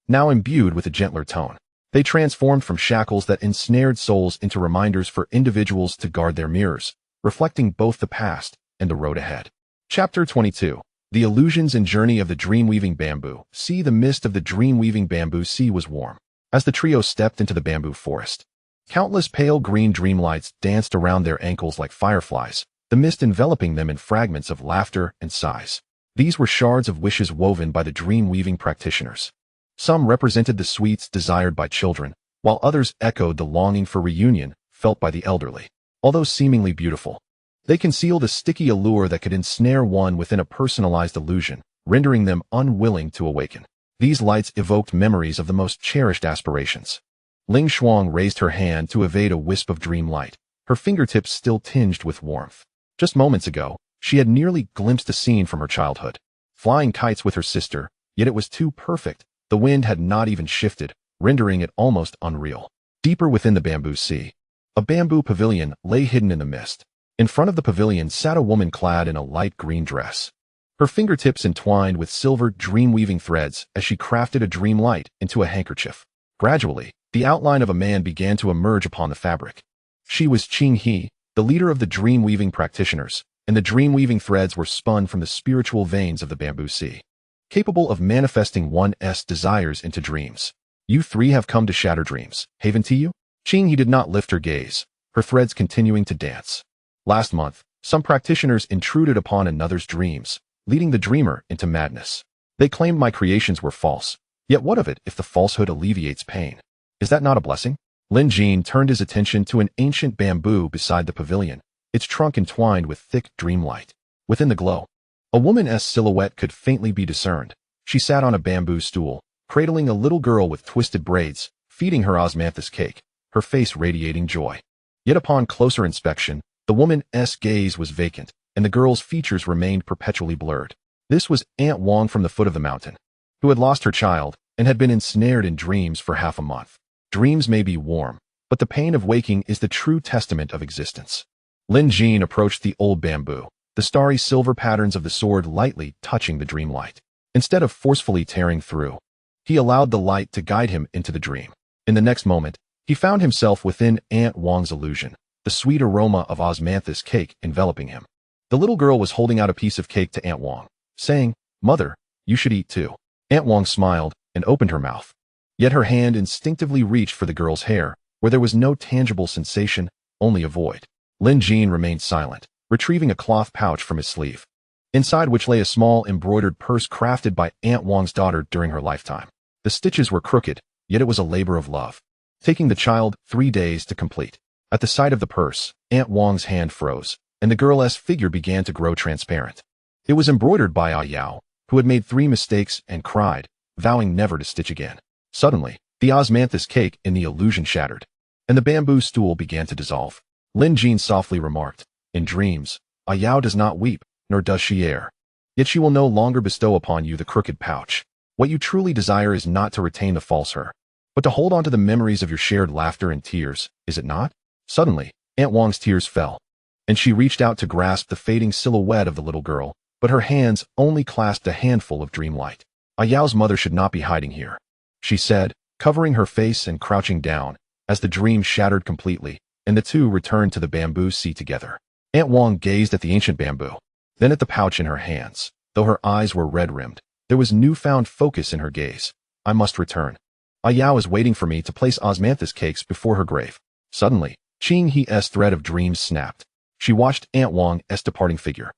Now imbued with a gentler tone, they transformed from shackles that ensnared souls into reminders for individuals to guard their mirrors, reflecting both the past and the road ahead. Chapter 22. The Illusions and Journey of the Dream-Weaving Bamboo. See, the mist of the dream-weaving bamboo sea was warm. As the trio stepped into the bamboo forest, countless pale green dreamlights danced around their ankles like fireflies, the mist enveloping them in fragments of laughter and sighs. These were shards of wishes woven by the dream-weaving practitioners. Some represented the sweets desired by children, while others echoed the longing for reunion felt by the elderly. Although seemingly beautiful, they concealed a sticky allure that could ensnare one within a personalized illusion, rendering them unwilling to awaken. These lights evoked memories of the most cherished aspirations. Ling Shuang raised her hand to evade a wisp of dream light, her fingertips still tinged with warmth. Just moments ago, she had nearly glimpsed a scene from her childhood. Flying kites with her sister, yet it was too perfect. The wind had not even shifted, rendering it almost unreal. Deeper within the bamboo sea, a bamboo pavilion lay hidden in the mist. In front of the pavilion sat a woman clad in a light green dress. Her fingertips entwined with silver dream-weaving threads as she crafted a dream light into a handkerchief. Gradually, the outline of a man began to emerge upon the fabric. She was Qing He, the leader of the dream-weaving practitioners, and the dream-weaving threads were spun from the spiritual veins of the bamboo sea, capable of manifesting one's desires into dreams. You three have come to shatter dreams, haven't you? Qing He did not lift her gaze, her threads continuing to dance. Last month, some practitioners intruded upon another's dreams, leading the dreamer into madness. They claimed my creations were false. Yet what of it if the falsehood alleviates pain? Is that not a blessing? Lin Jin turned his attention to an ancient bamboo beside the pavilion, its trunk entwined with thick dream light. Within the glow, a woman's silhouette could faintly be discerned. She sat on a bamboo stool, cradling a little girl with twisted braids, feeding her osmanthus cake, her face radiating joy. Yet upon closer inspection, the woman's gaze was vacant, and the girl's features remained perpetually blurred. This was Aunt Wang from the foot of the mountain, who had lost her child and had been ensnared in dreams for half a month. Dreams may be warm, but the pain of waking is the true testament of existence. Lin Jin approached the old bamboo, the starry silver patterns of the sword lightly touching the dream light. Instead of forcefully tearing through, he allowed the light to guide him into the dream. In the next moment, he found himself within Aunt Wang's illusion, the sweet aroma of osmanthus cake enveloping him. The little girl was holding out a piece of cake to Aunt Wang, saying, "Mother, you should eat too." Aunt Wang smiled and opened her mouth. Yet her hand instinctively reached for the girl's hair, where there was no tangible sensation, only a void. Lin Jin remained silent, retrieving a cloth pouch from his sleeve, inside which lay a small embroidered purse crafted by Aunt Wang's daughter during her lifetime. The stitches were crooked, yet it was a labor of love, taking the child 3 days to complete. At the sight of the purse, Aunt Wang's hand froze, and the girl's figure began to grow transparent. It was embroidered by Ah Yao, who had made 3 mistakes and cried, vowing never to stitch again. Suddenly, the osmanthus cake in the illusion shattered, and the bamboo stool began to dissolve. Lin Jin softly remarked, "In dreams, Ah Yao does not weep, nor does she err. Yet she will no longer bestow upon you the crooked pouch. What you truly desire is not to retain the false her, but to hold on to the memories of your shared laughter and tears, is it not?" Suddenly, Aunt Wang's tears fell, and she reached out to grasp the fading silhouette of the little girl, but her hands only clasped a handful of dream light. "Ah Yao's mother should not be hiding here," she said, covering her face and crouching down, as the dream shattered completely, and the two returned to the bamboo sea together. Aunt Wang gazed at the ancient bamboo, then at the pouch in her hands. Though her eyes were red-rimmed, there was newfound focus in her gaze. "I must return. Ah Yao is waiting for me to place osmanthus cakes before her grave." Suddenly, Qing He's thread of dreams snapped. She watched Aunt Wang's departing figure,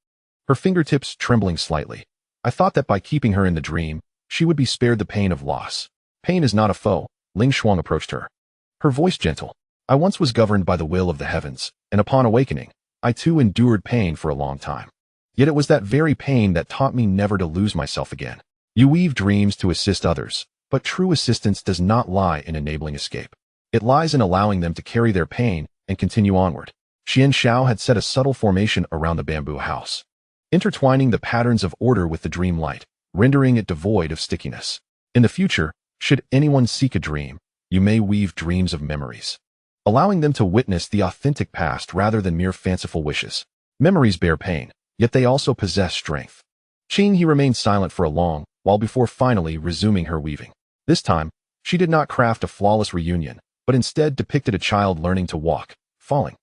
her fingertips trembling slightly. "I thought that by keeping her in the dream, she would be spared the pain of loss." "Pain is not a foe." Ling Shuang approached her, her voice gentle. "I once was governed by the will of the heavens, and upon awakening, I too endured pain for a long time. Yet it was that very pain that taught me never to lose myself again. You weave dreams to assist others, but true assistance does not lie in enabling escape. It lies in allowing them to carry their pain and continue onward." Xian Xiao had set a subtle formation around the bamboo house, intertwining the patterns of order with the dream light, rendering it devoid of stickiness. In the future, should anyone seek a dream, you may weave dreams of memories. allowing them to witness the authentic past rather than mere fanciful wishes. Memories bear pain, yet they also possess strength. He remained silent for a long while before finally resuming her weaving. This time, she did not craft a flawless reunion, but instead depicted a child learning to walk, falling,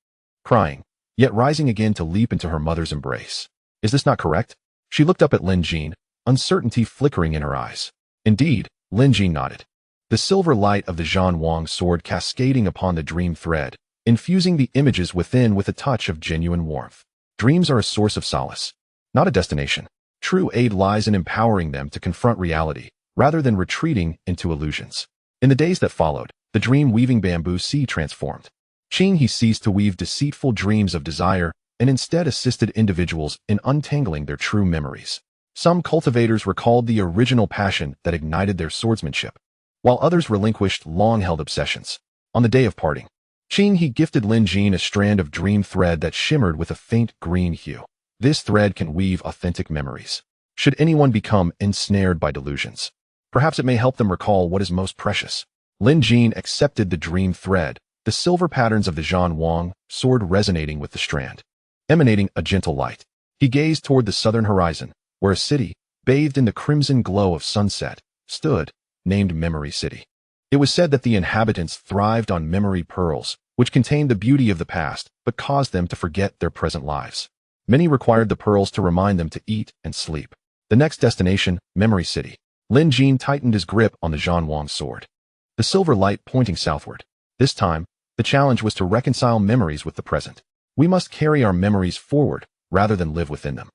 crying, yet rising again to leap into her mother's embrace. Is this not correct? She looked up at Lin Jin, uncertainty flickering in her eyes. Indeed, Lin Jin nodded. The silver light of the Zhan Wang sword cascading upon the dream thread, infusing the images within with a touch of genuine warmth. Dreams are a source of solace, not a destination. True aid lies in empowering them to confront reality, rather than retreating into illusions. In the days that followed, the dream-weaving bamboo sea transformed. He ceased to weave deceitful dreams of desire and instead assisted individuals in untangling their true memories. Some cultivators recalled the original passion that ignited their swordsmanship, while others relinquished long-held obsessions. On the day of parting, he gifted Lin Jin a strand of dream thread that shimmered with a faint green hue. This thread can weave authentic memories. Should anyone become ensnared by delusions, perhaps it may help them recall what is most precious. Lin Jin accepted the dream thread, the silver patterns of the Zhan Wang sword resonating with the strand, emanating a gentle light. He gazed toward the southern horizon, where a city, bathed in the crimson glow of sunset, stood, named Memory City. It was said that the inhabitants thrived on memory pearls, which contained the beauty of the past, but caused them to forget their present lives. Many required the pearls to remind them to eat and sleep. The next destination, Memory City. Lin Jin tightened his grip on the Zhan Wang sword, the silver light pointing southward. This time, the challenge was to reconcile memories with the present. We must carry our memories forward, rather than live within them.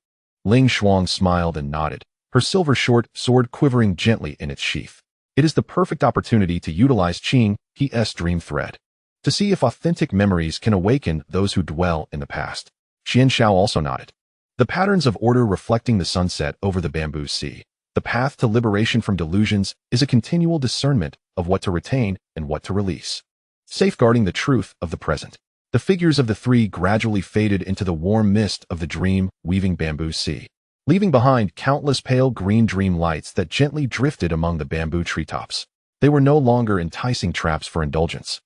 Ling Shuang smiled and nodded, her silver short sword quivering gently in its sheath. It is the perfect opportunity to utilize Qing's dream thread, to see if authentic memories can awaken those who dwell in the past. Xian Xiao also nodded. The patterns of order reflecting the sunset over the bamboo sea. The path to liberation from delusions is a continual discernment of what to retain and what to release, safeguarding the truth of the present. The figures of the three gradually faded into the warm mist of the dream-weaving bamboo sea, leaving behind countless pale green dream lights that gently drifted among the bamboo treetops. They were no longer enticing traps for indulgence,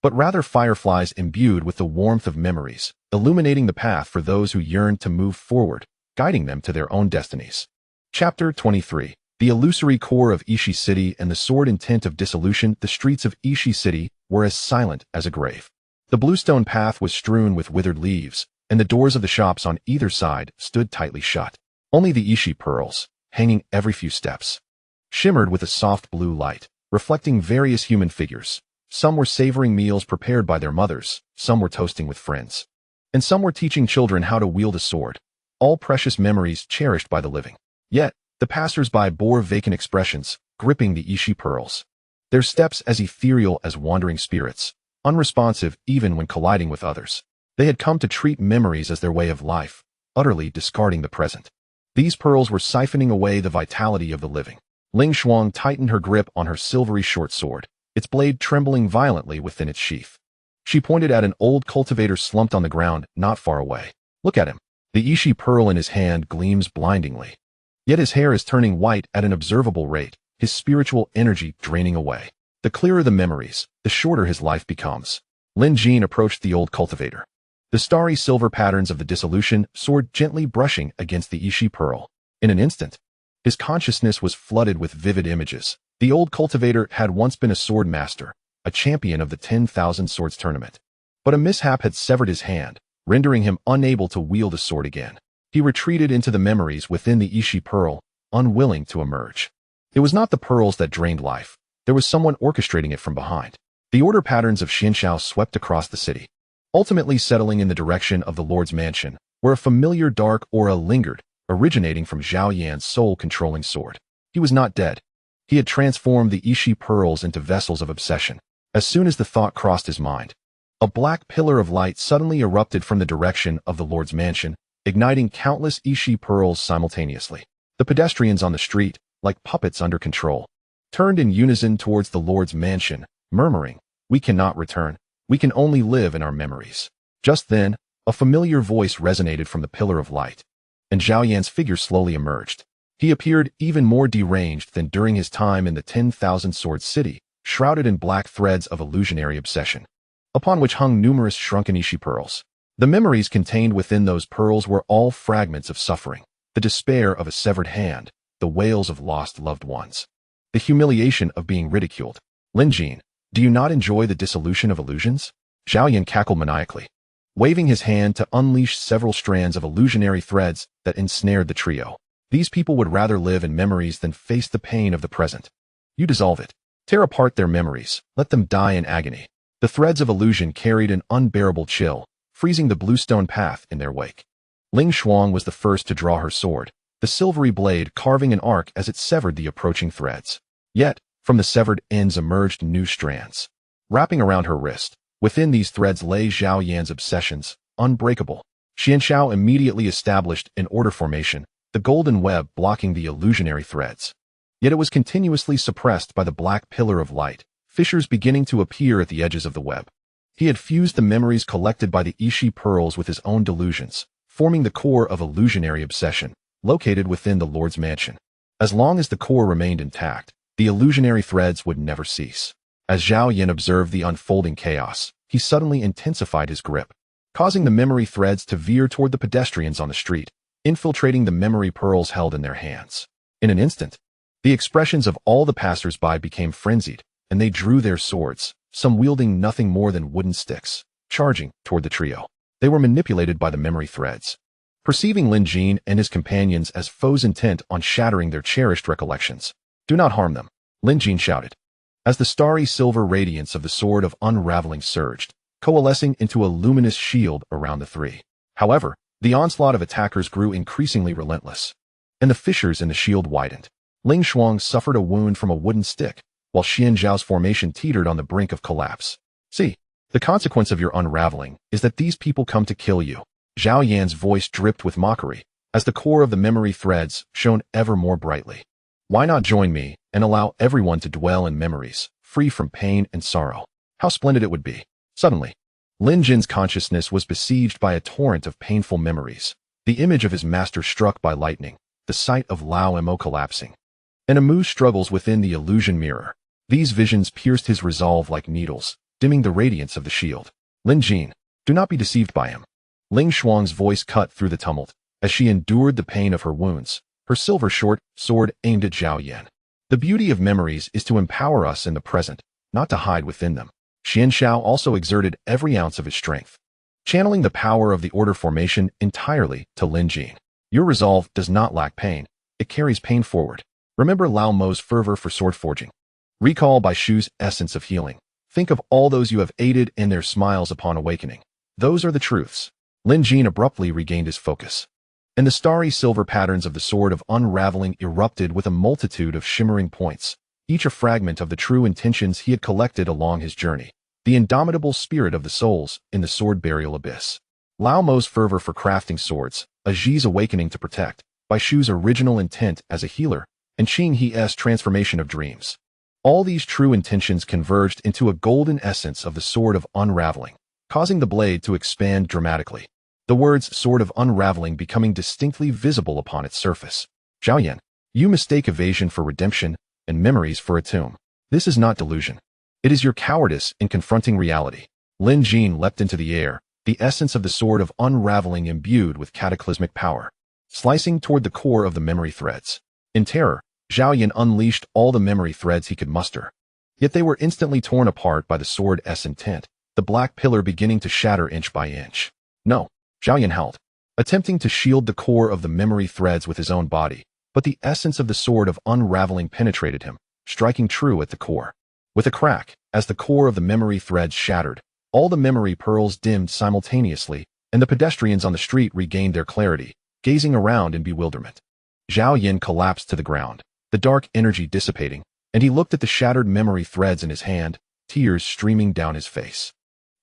but rather fireflies imbued with the warmth of memories, illuminating the path for those who yearned to move forward, guiding them to their own destinies. Chapter 23. The illusory core of Ishi City and the sword intent of dissolution. The streets of Ishi City were as silent as a grave. The bluestone path was strewn with withered leaves, and the doors of the shops on either side stood tightly shut. Only the Ishi pearls, hanging every few steps, shimmered with a soft blue light, reflecting various human figures. Some were savoring meals prepared by their mothers, some were toasting with friends, and some were teaching children how to wield a sword, all precious memories cherished by the living. Yet, the passers-by bore vacant expressions, gripping the Ishi pearls, their steps as ethereal as wandering spirits, unresponsive even when colliding with others. They had come to treat memories as their way of life, utterly discarding the present. These pearls were siphoning away the vitality of the living. Ling Shuang tightened her grip on her silvery short sword, its blade trembling violently within its sheath. She pointed at an old cultivator slumped on the ground not far away. Look at him. The Ishi pearl in his hand gleams blindingly. Yet his hair is turning white at an observable rate, his spiritual energy draining away. The clearer the memories, the shorter his life becomes. Lin Jin approached the old cultivator, the starry silver patterns of the dissolution sword gently brushing against the Ishi pearl. In an instant, his consciousness was flooded with vivid images. The old cultivator had once been a sword master, a champion of the 10,000 swords tournament. But a mishap had severed his hand, rendering him unable to wield a sword again. He retreated into the memories within the Ishi pearl, unwilling to emerge. It was not the pearls that drained life. There was someone orchestrating it from behind. The order patterns of Xianxiao swept across the city, ultimately settling in the direction of the Lord's mansion, where a familiar dark aura lingered, originating from Zhao Yan's soul-controlling sword. He was not dead. He had transformed the Ishi pearls into vessels of obsession. As soon as the thought crossed his mind, a black pillar of light suddenly erupted from the direction of the Lord's mansion, igniting countless Ishi pearls simultaneously. The pedestrians on the street, like puppets under control, turned in unison towards the Lord's mansion, murmuring, "We cannot return. We can only live in our memories." Just then, a familiar voice resonated from the pillar of light, and Zhao Yan's figure slowly emerged. He appeared even more deranged than during his time in the 10,000 sword city, shrouded in black threads of illusionary obsession. upon which hung numerous shrunken ishi pearls. The memories contained within those pearls were all fragments of suffering, the despair of a severed hand, the wails of lost loved ones, the humiliation of being ridiculed. Lin Jin, do you not enjoy the dissolution of illusions? Zhao Yan cackled maniacally, waving his hand to unleash several strands of illusionary threads that ensnared the trio. These people would rather live in memories than face the pain of the present. You dissolve it. Tear apart their memories. Let them die in agony. The threads of illusion carried an unbearable chill, freezing the bluestone path in their wake. Ling Shuang was the first to draw her sword, the silvery blade carving an arc as it severed the approaching threads. Yet, from the severed ends emerged new strands. Wrapping around her wrist, within these threads lay Zhao Yan's obsessions, unbreakable. Xianxiao immediately established an order formation, the golden web blocking the illusionary threads. Yet it was continuously suppressed by the black pillar of light, fissures beginning to appear at the edges of the web. He had fused the memories collected by the Ishi pearls with his own delusions, forming the core of illusionary obsession, located within the Lord's mansion. As long as the core remained intact, the illusionary threads would never cease. As Zhao Yan observed the unfolding chaos, he suddenly intensified his grip, causing the memory threads to veer toward the pedestrians on the street, infiltrating the memory pearls held in their hands. In an instant, the expressions of all the passers-by became frenzied, and they drew their swords, some wielding nothing more than wooden sticks, charging toward the trio. They were manipulated by the memory threads. Perceiving Lin Jin and his companions as foes intent on shattering their cherished recollections, "Do not harm them," Lin Jin shouted. As the starry silver radiance of the sword of unraveling surged, coalescing into a luminous shield around the three. However, the onslaught of attackers grew increasingly relentless, and the fissures in the shield widened. Ling Shuang suffered a wound from a wooden stick, while Xian Zhao's formation teetered on the brink of collapse. "See, the consequence of your unraveling is that these people come to kill you." Zhao Yan's voice dripped with mockery, as the core of the memory threads shone ever more brightly. "Why not join me and allow everyone to dwell in memories, free from pain and sorrow? How splendid it would be." Suddenly, Lin Jin's consciousness was besieged by a torrent of painful memories. The image of his master struck by lightning, the sight of Lao Mo collapsing, and Amu's struggles within the illusion mirror. These visions pierced his resolve like needles, dimming the radiance of the shield. "Lin Jin, do not be deceived by him." Ling Shuang's voice cut through the tumult, as she endured the pain of her wounds, her silver short sword aimed at Zhao Yan. "The beauty of memories is to empower us in the present, not to hide within them." Xianxiao also exerted every ounce of his strength, channeling the power of the order formation entirely to Lin Jin. "Your resolve does not lack pain, it carries pain forward. Remember Lao Mo's fervor for sword forging. Recall Bai Shu's essence of healing. Think of all those you have aided in their smiles upon awakening. Those are the truths." Lin Jin abruptly regained his focus, and the starry silver patterns of the sword of unraveling erupted with a multitude of shimmering points, each a fragment of the true intentions he had collected along his journey, the indomitable spirit of the souls in the sword burial abyss. Lao Mo's fervor for crafting swords, Aji's awakening to protect, Bai Shu's original intent as a healer, and Qing He's transformation of dreams. All these true intentions converged into a golden essence of the sword of unraveling, causing the blade to expand dramatically, the words "sword of unraveling" becoming distinctly visible upon its surface. "Zhao Yan, you mistake evasion for redemption and memories for a tomb. This is not delusion. It is your cowardice in confronting reality." Lin Jin leapt into the air, the essence of the sword of unraveling imbued with cataclysmic power, slicing toward the core of the memory threads. In terror, Zhao Yan unleashed all the memory threads he could muster. Yet they were instantly torn apart by the sword's intent, the black pillar beginning to shatter inch by inch. "No," Zhao Yan howled, attempting to shield the core of the memory threads with his own body, but the essence of the sword of unraveling penetrated him, striking true at the core. With a crack, as the core of the memory threads shattered, all the memory pearls dimmed simultaneously, and the pedestrians on the street regained their clarity, gazing around in bewilderment. Zhao Yan collapsed to the ground, the dark energy dissipating, and he looked at the shattered memory threads in his hand, tears streaming down his face.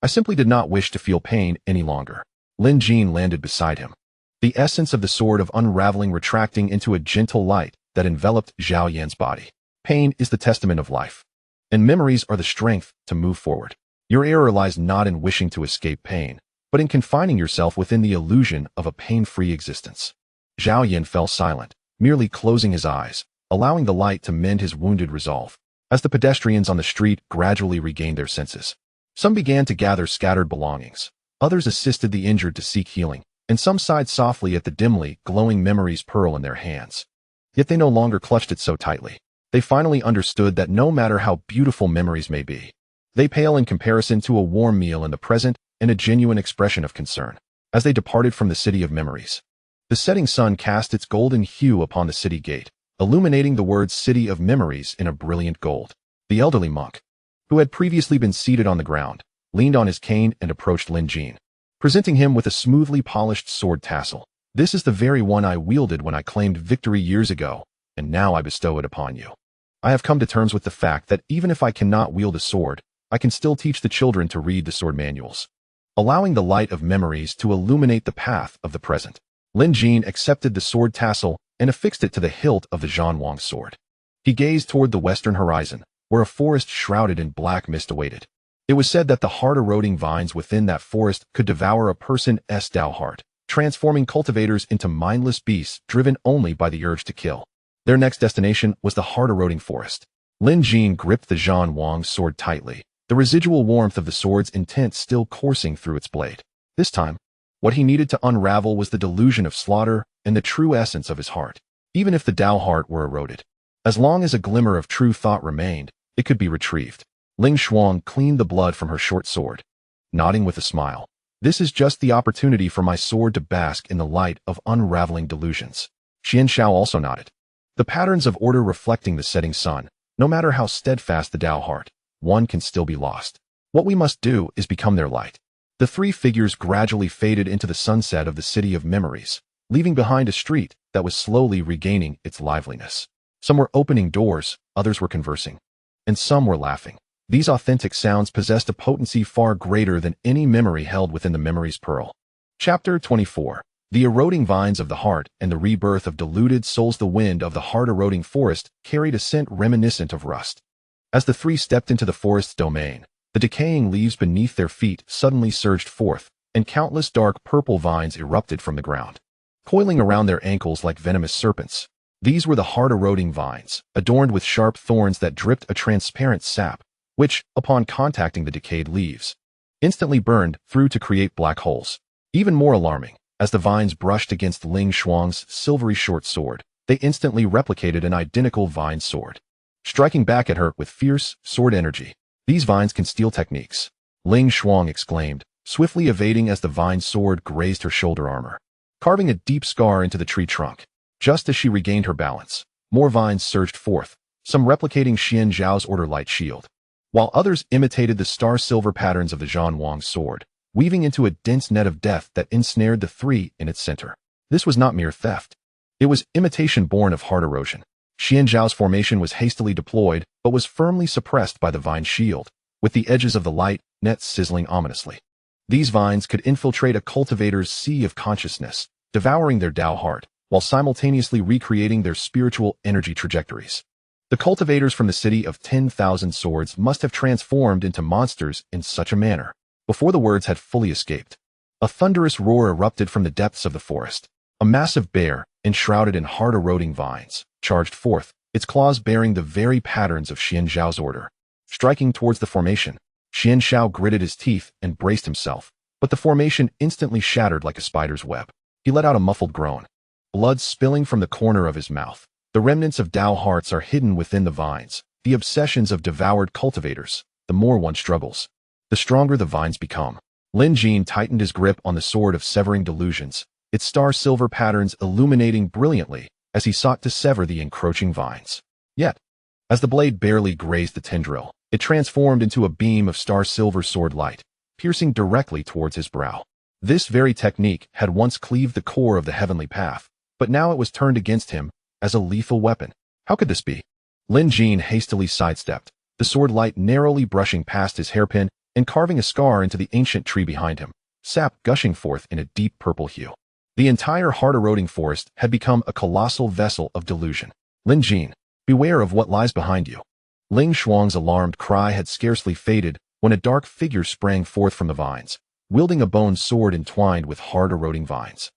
"I simply did not wish to feel pain any longer." Lin Jin landed beside him, the essence of the sword of unraveling retracting into a gentle light that enveloped Zhao Yan's body. "Pain is the testament of life, and memories are the strength to move forward. Your error lies not in wishing to escape pain, but in confining yourself within the illusion of a pain-free existence." Zhao Yan fell silent, merely closing his eyes, allowing the light to mend his wounded resolve. As the pedestrians on the street gradually regained their senses, Some began to gather scattered belongings. Others assisted the injured to seek healing, and some sighed softly at the dimly glowing memory's pearl in their hands. Yet they no longer clutched it so tightly. They finally understood that no matter how beautiful memories may be, they pale in comparison to a warm meal in the present and a genuine expression of concern. As they departed from the city of memories, the setting sun cast its golden hue upon the city gate, illuminating the words City of Memories in a brilliant gold. The elderly monk, who had previously been seated on the ground, leaned on his cane and approached Lin Jin, presenting him with a smoothly polished sword tassel. This is the very one I wielded when I claimed victory years ago, and now I bestow it upon you. I have come to terms with the fact that even if I cannot wield a sword, I can still teach the children to read the sword manuals, allowing the light of memories to illuminate the path of the present. Lin Jin accepted the sword tassel and affixed it to the hilt of the Zhan Wang sword. He gazed toward the western horizon, where a forest shrouded in black mist awaited. It was said that the heart-eroding vines within that forest could devour a person's Tao heart, transforming cultivators into mindless beasts driven only by the urge to kill. Their next destination was the heart-eroding forest. Lin Jin gripped the Zhan Wang sword tightly, the residual warmth of the sword's intent still coursing through its blade. This time, what he needed to unravel was the delusion of slaughter and the true essence of his heart. Even if the Tao heart were eroded, as long as a glimmer of true thought remained, it could be retrieved. Ling Shuang cleaned the blood from her short sword, nodding with a smile. This is just the opportunity for my sword to bask in the light of unraveling delusions. Xian Xiao also nodded. The patterns of order reflecting the setting sun, no matter how steadfast the Tao heart, one can still be lost. What we must do is become their light. The three figures gradually faded into the sunset of the city of memories, leaving behind a street that was slowly regaining its liveliness. Some were opening doors, others were conversing, and some were laughing. These authentic sounds possessed a potency far greater than any memory held within the memory's pearl. Chapter 24. The eroding vines of the heart and the rebirth of deluded souls. The wind of the heart-eroding forest carried a scent reminiscent of rust. As the three stepped into the forest's domain, the decaying leaves beneath their feet suddenly surged forth, and countless dark purple vines erupted from the ground, coiling around their ankles like venomous serpents. These were the heart-eroding vines, adorned with sharp thorns that dripped a transparent sap, which, upon contacting the decayed leaves, instantly burned through to create black holes. Even more alarming, as the vines brushed against Ling Shuang's silvery short sword, they instantly replicated an identical vine sword, striking back at her with fierce sword energy. These vines can steal techniques, Ling Shuang exclaimed, swiftly evading as the vine sword grazed her shoulder armor, carving a deep scar into the tree trunk. Just as she regained her balance, more vines surged forth, some replicating Xian Zhao's order light shield, while others imitated the star-silver patterns of the Zhan Wang sword, weaving into a dense net of death that ensnared the three in its center. This was not mere theft. It was imitation born of heart erosion. Xian Zhao's formation was hastily deployed, but was firmly suppressed by the vine shield, with the edges of the light net sizzling ominously. These vines could infiltrate a cultivator's sea of consciousness, devouring their Tao heart, while simultaneously recreating their spiritual energy trajectories. The cultivators from the city of 10,000 swords must have transformed into monsters in such a manner. Before the words had fully escaped, a thunderous roar erupted from the depths of the forest. A massive bear, enshrouded in heart-eroding vines, charged forth, its claws bearing the very patterns of Xian Zhao's order. Striking towards the formation, Xian Zhao gritted his teeth and braced himself, but the formation instantly shattered like a spider's web. He let out a muffled groan, blood spilling from the corner of his mouth. The remnants of Tao hearts are hidden within the vines, the obsessions of devoured cultivators. The more one struggles, the stronger the vines become. Lin Jin tightened his grip on the sword of severing delusions, its star-silver patterns illuminating brilliantly as he sought to sever the encroaching vines. Yet, as the blade barely grazed the tendril, it transformed into a beam of star-silver sword light, piercing directly towards his brow. This very technique had once cleaved the core of the heavenly path, but now it was turned against him as a lethal weapon. How could this be? Lin Jin hastily sidestepped, the sword light narrowly brushing past his hairpin and carving a scar into the ancient tree behind him, sap gushing forth in a deep purple hue. The entire heart-eroding forest had become a colossal vessel of delusion. Lin Jin, beware of what lies behind you. Ling Shuang's alarmed cry had scarcely faded when a dark figure sprang forth from the vines, wielding a bone sword entwined with heart-eroding vines.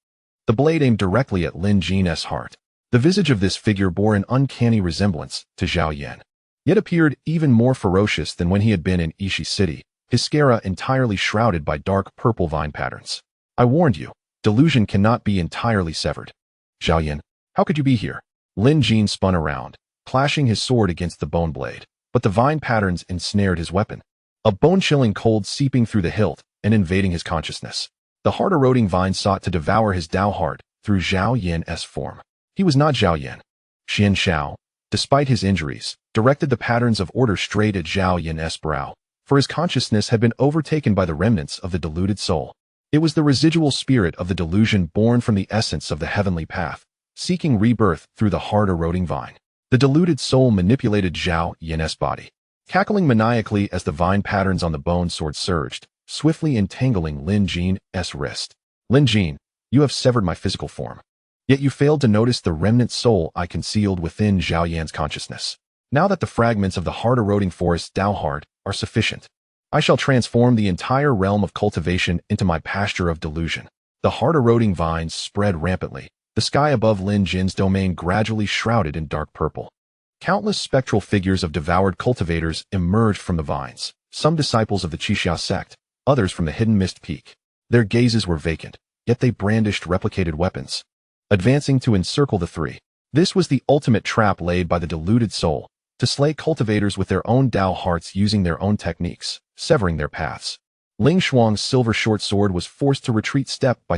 The blade aimed directly at Lin Jin's heart. The visage of this figure bore an uncanny resemblance to Zhao Yan, yet appeared even more ferocious than when he had been in Yishi City. his scara entirely shrouded by dark purple vine patterns. I warned you, delusion cannot be entirely severed. Zhao Yan, how could you be here? Lin Jin spun around, clashing his sword against the bone blade, but the vine patterns ensnared his weapon. A bone-chilling cold seeping through the hilt and invading his consciousness. The heart-eroding vine sought to devour his Dao heart through Zhao Yan's form. He was not Zhao Yan. Xian Xiao, despite his injuries, directed the patterns of order straight at Zhao Yan's brow, for his consciousness had been overtaken by the remnants of the deluded soul. It was the residual spirit of the delusion born from the essence of the heavenly path, seeking rebirth through the heart-eroding vine. The deluded soul manipulated Zhao Yan's body, cackling maniacally as the vine patterns on the bone sword surged, swiftly entangling Lin Jin's wrist. Lin Jin, you have severed my physical form. Yet you failed to notice the remnant soul I concealed within Zhao Yan's consciousness. Now that the fragments of the heart-eroding forest Dao heart are sufficient, I shall transform the entire realm of cultivation into my pasture of delusion. The heart-eroding vines spread rampantly, the sky above Lin Jin's domain gradually shrouded in dark purple. Countless spectral figures of devoured cultivators emerged from the vines, some disciples of the Qixia sect, others from the hidden mist peak. Their gazes were vacant, yet they brandished replicated weapons, advancing to encircle the three. This was the ultimate trap laid by the deluded soul, to slay cultivators with their own Dao hearts using their own techniques, severing their paths. Ling Shuang's silver short sword was forced to retreat step by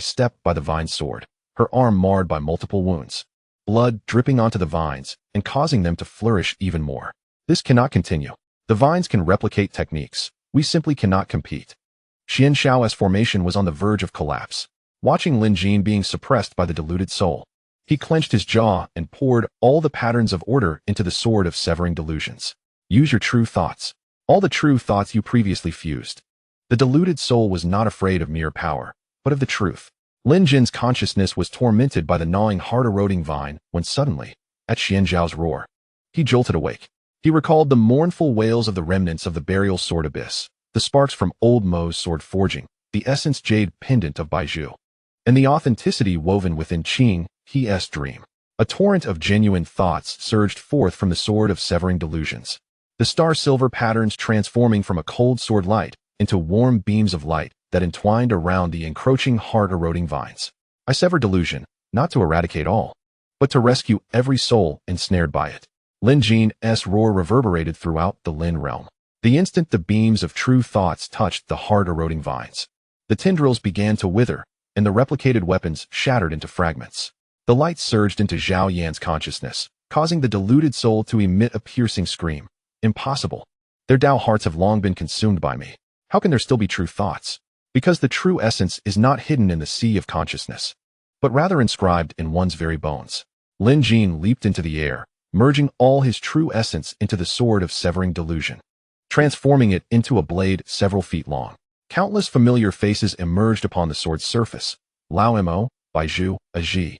the vine sword, her arm marred by multiple wounds, blood dripping onto the vines and causing them to flourish even more. This cannot continue. The vines can replicate techniques. We simply cannot compete. Xian Xiao's formation was on the verge of collapse, watching Lin Jin being suppressed by the deluded soul. He clenched his jaw and poured all the patterns of order into the sword of severing delusions. Use your true thoughts. All the true thoughts you previously fused. The deluded soul was not afraid of mere power, but of the truth. Lin Jin's consciousness was tormented by the gnawing heart-eroding vine when suddenly, at Xian Zhao's roar, he jolted awake. He recalled the mournful wails of the remnants of the burial sword abyss, the sparks from old Mo's sword forging, the essence jade pendant of Baizhu, and the authenticity woven within Qing He's dream. A torrent of genuine thoughts surged forth from the sword of severing delusions, the star-silver patterns transforming from a cold sword light into warm beams of light that entwined around the encroaching heart-eroding vines. I sever delusion, not to eradicate all, but to rescue every soul ensnared by it. Lin Jin's roar reverberated throughout the Lin realm. The instant the beams of true thoughts touched the heart-eroding vines, the tendrils began to wither, and the replicated weapons shattered into fragments. The light surged into Zhao Yan's consciousness, causing the deluded soul to emit a piercing scream. Impossible. Their Dao hearts have long been consumed by me. How can there still be true thoughts? Because the true essence is not hidden in the sea of consciousness, but rather inscribed in one's very bones. Lin Jin leaped into the air, merging all his true essence into the sword of severing delusion, transforming it into a blade several feet long. Countless familiar faces emerged upon the sword's surface. Lao Mo, Baizhu, Aji,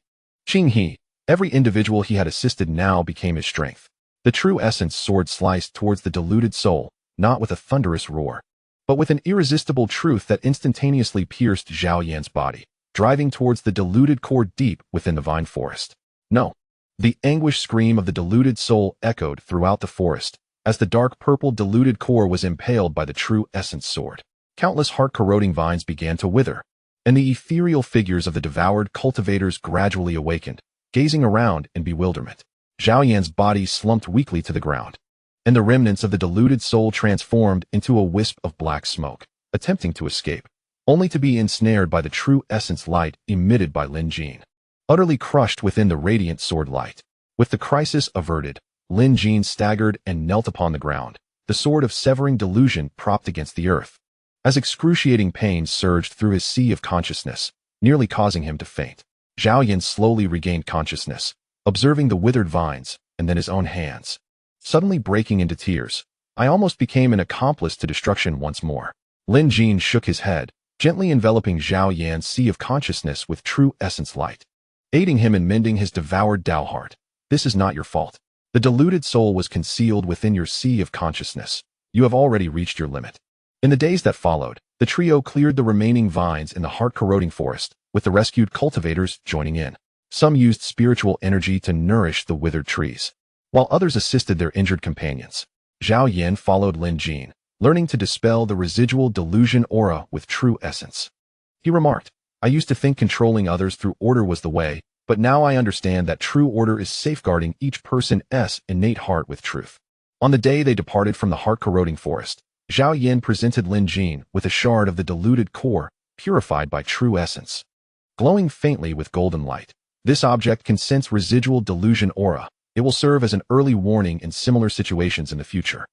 Qing He, every individual he had assisted now became his strength. The true essence sword sliced towards the deluded soul, not with a thunderous roar, but with an irresistible truth that instantaneously pierced Zhao Yan's body, driving towards the deluded core deep within the vine forest. No. The anguish scream of the deluded soul echoed throughout the forest, as the dark purple deluded core was impaled by the true essence sword. Countless heart-corroding vines began to wither, and the ethereal figures of the devoured cultivators gradually awakened, gazing around in bewilderment. Zhao Yan's body slumped weakly to the ground, and the remnants of the deluded soul transformed into a wisp of black smoke, attempting to escape, only to be ensnared by the true essence light emitted by Lin Jin. Utterly crushed within the radiant sword light, with the crisis averted, Lin Jin staggered and knelt upon the ground, the sword of severing delusion propped against the earth, as excruciating pain surged through his sea of consciousness, nearly causing him to faint. Zhao Yan slowly regained consciousness, observing the withered vines, and then his own hands, suddenly breaking into tears. I almost became an accomplice to destruction once more. Lin Jin shook his head, gently enveloping Zhao Yan's sea of consciousness with true essence light, aiding him in mending his devoured Dao heart. This is not your fault. The deluded soul was concealed within your sea of consciousness. You have already reached your limit. In the days that followed, the trio cleared the remaining vines in the heart-corroding forest, with the rescued cultivators joining in. Some used spiritual energy to nourish the withered trees, while others assisted their injured companions. Zhao Yan followed Lin Jin, learning to dispel the residual delusion aura with true essence. He remarked, I used to think controlling others through order was the way, but now I understand that true order is safeguarding each person's innate heart with truth. On the day they departed from the heart-corroding forest, Zhao Yin presented Lin Jin with a shard of the diluted core, purified by true essence. Glowing faintly with golden light, this object can sense residual delusion aura. It will serve as an early warning in similar situations in the future.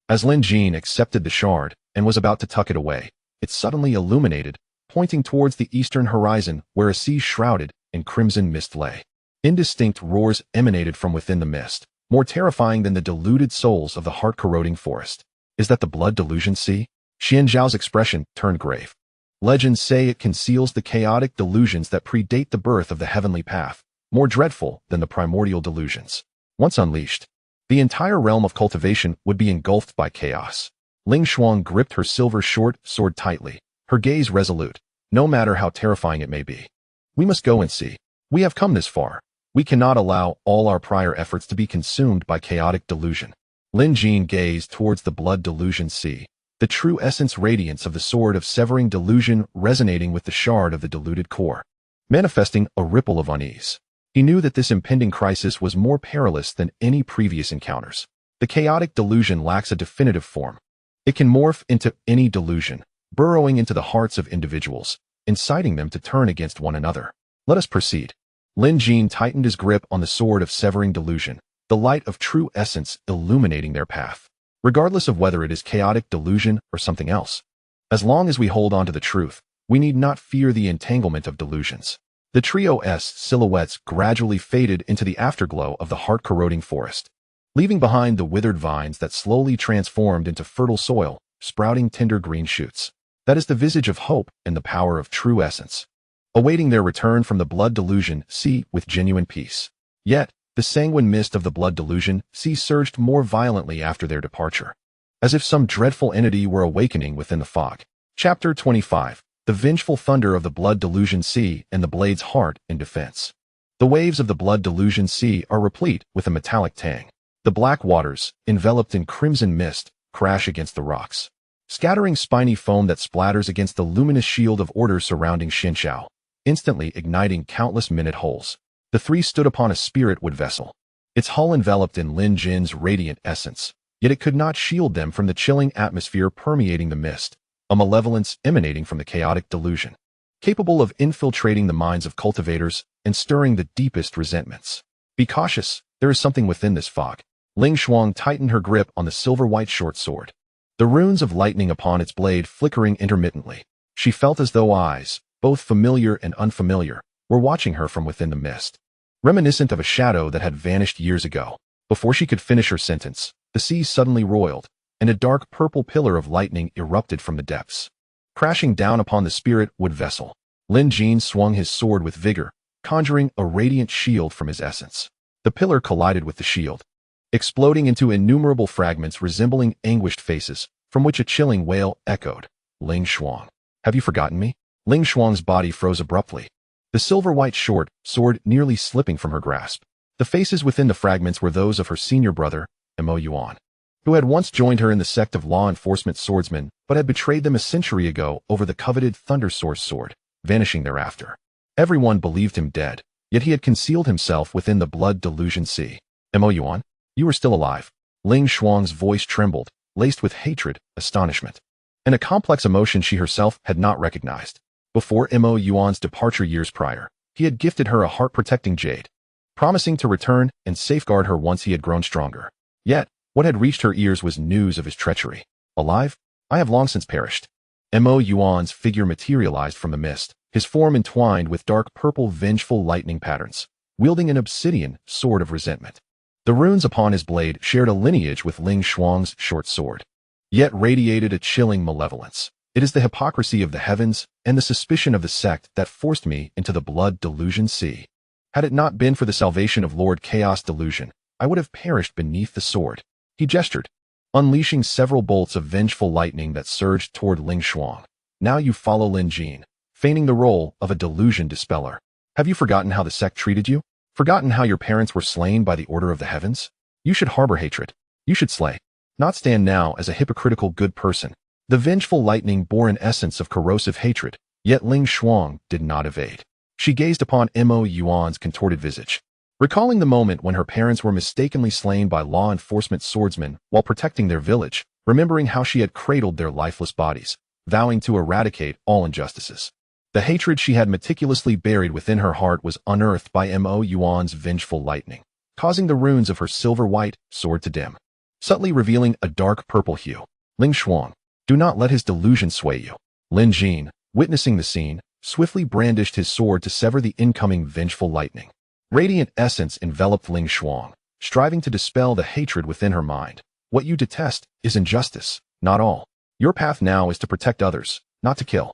As Lin Jin accepted the shard and was about to tuck it away, it suddenly illuminated, pointing towards the eastern horizon where a sea shrouded in crimson mist lay. Indistinct roars emanated from within the mist, more terrifying than the deluded souls of the heart-corroding forest. Is that the blood delusion sea? Xian Zhao's expression turned grave. Legends say it conceals the chaotic delusions that predate the birth of the heavenly path, more dreadful than the primordial delusions. Once unleashed, the entire realm of cultivation would be engulfed by chaos. Ling Shuang gripped her silver short sword tightly, her gaze resolute, no matter how terrifying it may be. We must go and see. We have come this far. We cannot allow all our prior efforts to be consumed by chaotic delusion. Lin Jin gazed towards the blood delusion sea, the true essence radiance of the sword of severing delusion resonating with the shard of the deluded core, manifesting a ripple of unease. He knew that this impending crisis was more perilous than any previous encounters. The chaotic delusion lacks a definitive form. It can morph into any delusion, burrowing into the hearts of individuals, inciting them to turn against one another. Let us proceed. Lin Jin tightened his grip on the sword of severing delusion, the light of true essence illuminating their path, regardless of whether it is chaotic delusion or something else. As long as we hold on to the truth, we need not fear the entanglement of delusions. The trio's silhouettes gradually faded into the afterglow of the heart-corroding forest, leaving behind the withered vines that slowly transformed into fertile soil, sprouting tender green shoots. That is the visage of hope and the power of true essence, awaiting their return from the blood delusion sea with genuine peace. Yet, the sanguine mist of the blood delusion sea surged more violently after their departure, as if some dreadful entity were awakening within the fog. Chapter 25. The vengeful thunder of the blood delusion sea and the blade's heart in defense. The waves of the blood delusion sea are replete with a metallic tang. The black waters, enveloped in crimson mist, crash against the rocks, scattering spiny foam that splatters against the luminous shield of order surrounding Xianxiao, instantly igniting countless minute holes. The three stood upon a spirit-wood vessel, its hull enveloped in Lin Jin's radiant essence, yet it could not shield them from the chilling atmosphere permeating the mist, a malevolence emanating from the chaotic delusion, capable of infiltrating the minds of cultivators and stirring the deepest resentments. Be cautious, there is something within this fog. Ling Shuang tightened her grip on the silver-white short sword, the runes of lightning upon its blade flickering intermittently. She felt as though eyes, both familiar and unfamiliar, were watching her from within the mist, reminiscent of a shadow that had vanished years ago. Before she could finish her sentence, the sea suddenly roiled, and a dark purple pillar of lightning erupted from the depths, crashing down upon the spirit-wood vessel. Lin Jin swung his sword with vigor, conjuring a radiant shield from his essence. The pillar collided with the shield, exploding into innumerable fragments resembling anguished faces, from which a chilling wail echoed. Ling Shuang, have you forgotten me? Ling Shuang's body froze abruptly, the silver-white short sword nearly slipping from her grasp. The faces within the fragments were those of her senior brother, Mo Yuan, who had once joined her in the sect of law enforcement swordsmen, but had betrayed them a century ago over the coveted Thunder Source sword, vanishing thereafter. Everyone believed him dead, yet he had concealed himself within the blood delusion sea. Mo Yuan, you are still alive. Ling Shuang's voice trembled, laced with hatred, astonishment, and a complex emotion she herself had not recognized. Before Mo Yuan's departure years prior, he had gifted her a heart-protecting jade, promising to return and safeguard her once he had grown stronger. Yet, what had reached her ears was news of his treachery. Alive? I have long since perished. Mo Yuan's figure materialized from the mist, his form entwined with dark purple vengeful lightning patterns, wielding an obsidian sword of resentment. The runes upon his blade shared a lineage with Ling Shuang's short sword, yet radiated a chilling malevolence. It is the hypocrisy of the heavens and the suspicion of the sect that forced me into the blood delusion sea. Had it not been for the salvation of Lord Chaos Delusion, I would have perished beneath the sword. He gestured, unleashing several bolts of vengeful lightning that surged toward Ling Shuang. Now you follow Lin Jin, feigning the role of a delusion dispeller. Have you forgotten how the sect treated you? Forgotten how your parents were slain by the order of the heavens? You should harbor hatred. You should slay. not stand now as a hypocritical good person. The vengeful lightning bore an essence of corrosive hatred, yet Ling Shuang did not evade. She gazed upon Mo Yuan's contorted visage. Recalling the moment when her parents were mistakenly slain by law enforcement swordsmen while protecting their village, remembering how she had cradled their lifeless bodies, vowing to eradicate all injustices. The hatred she had meticulously buried within her heart was unearthed by Mo Yuan's vengeful lightning, causing the runes of her silver-white sword to dim, subtly revealing a dark purple hue. Ling Shuang, do not let his delusion sway you. Lin Jin, witnessing the scene, swiftly brandished his sword to sever the incoming vengeful lightning. Radiant essence enveloped Ling Shuang, striving to dispel the hatred within her mind. What you detest is injustice, not all. Your path now is to protect others, not to kill.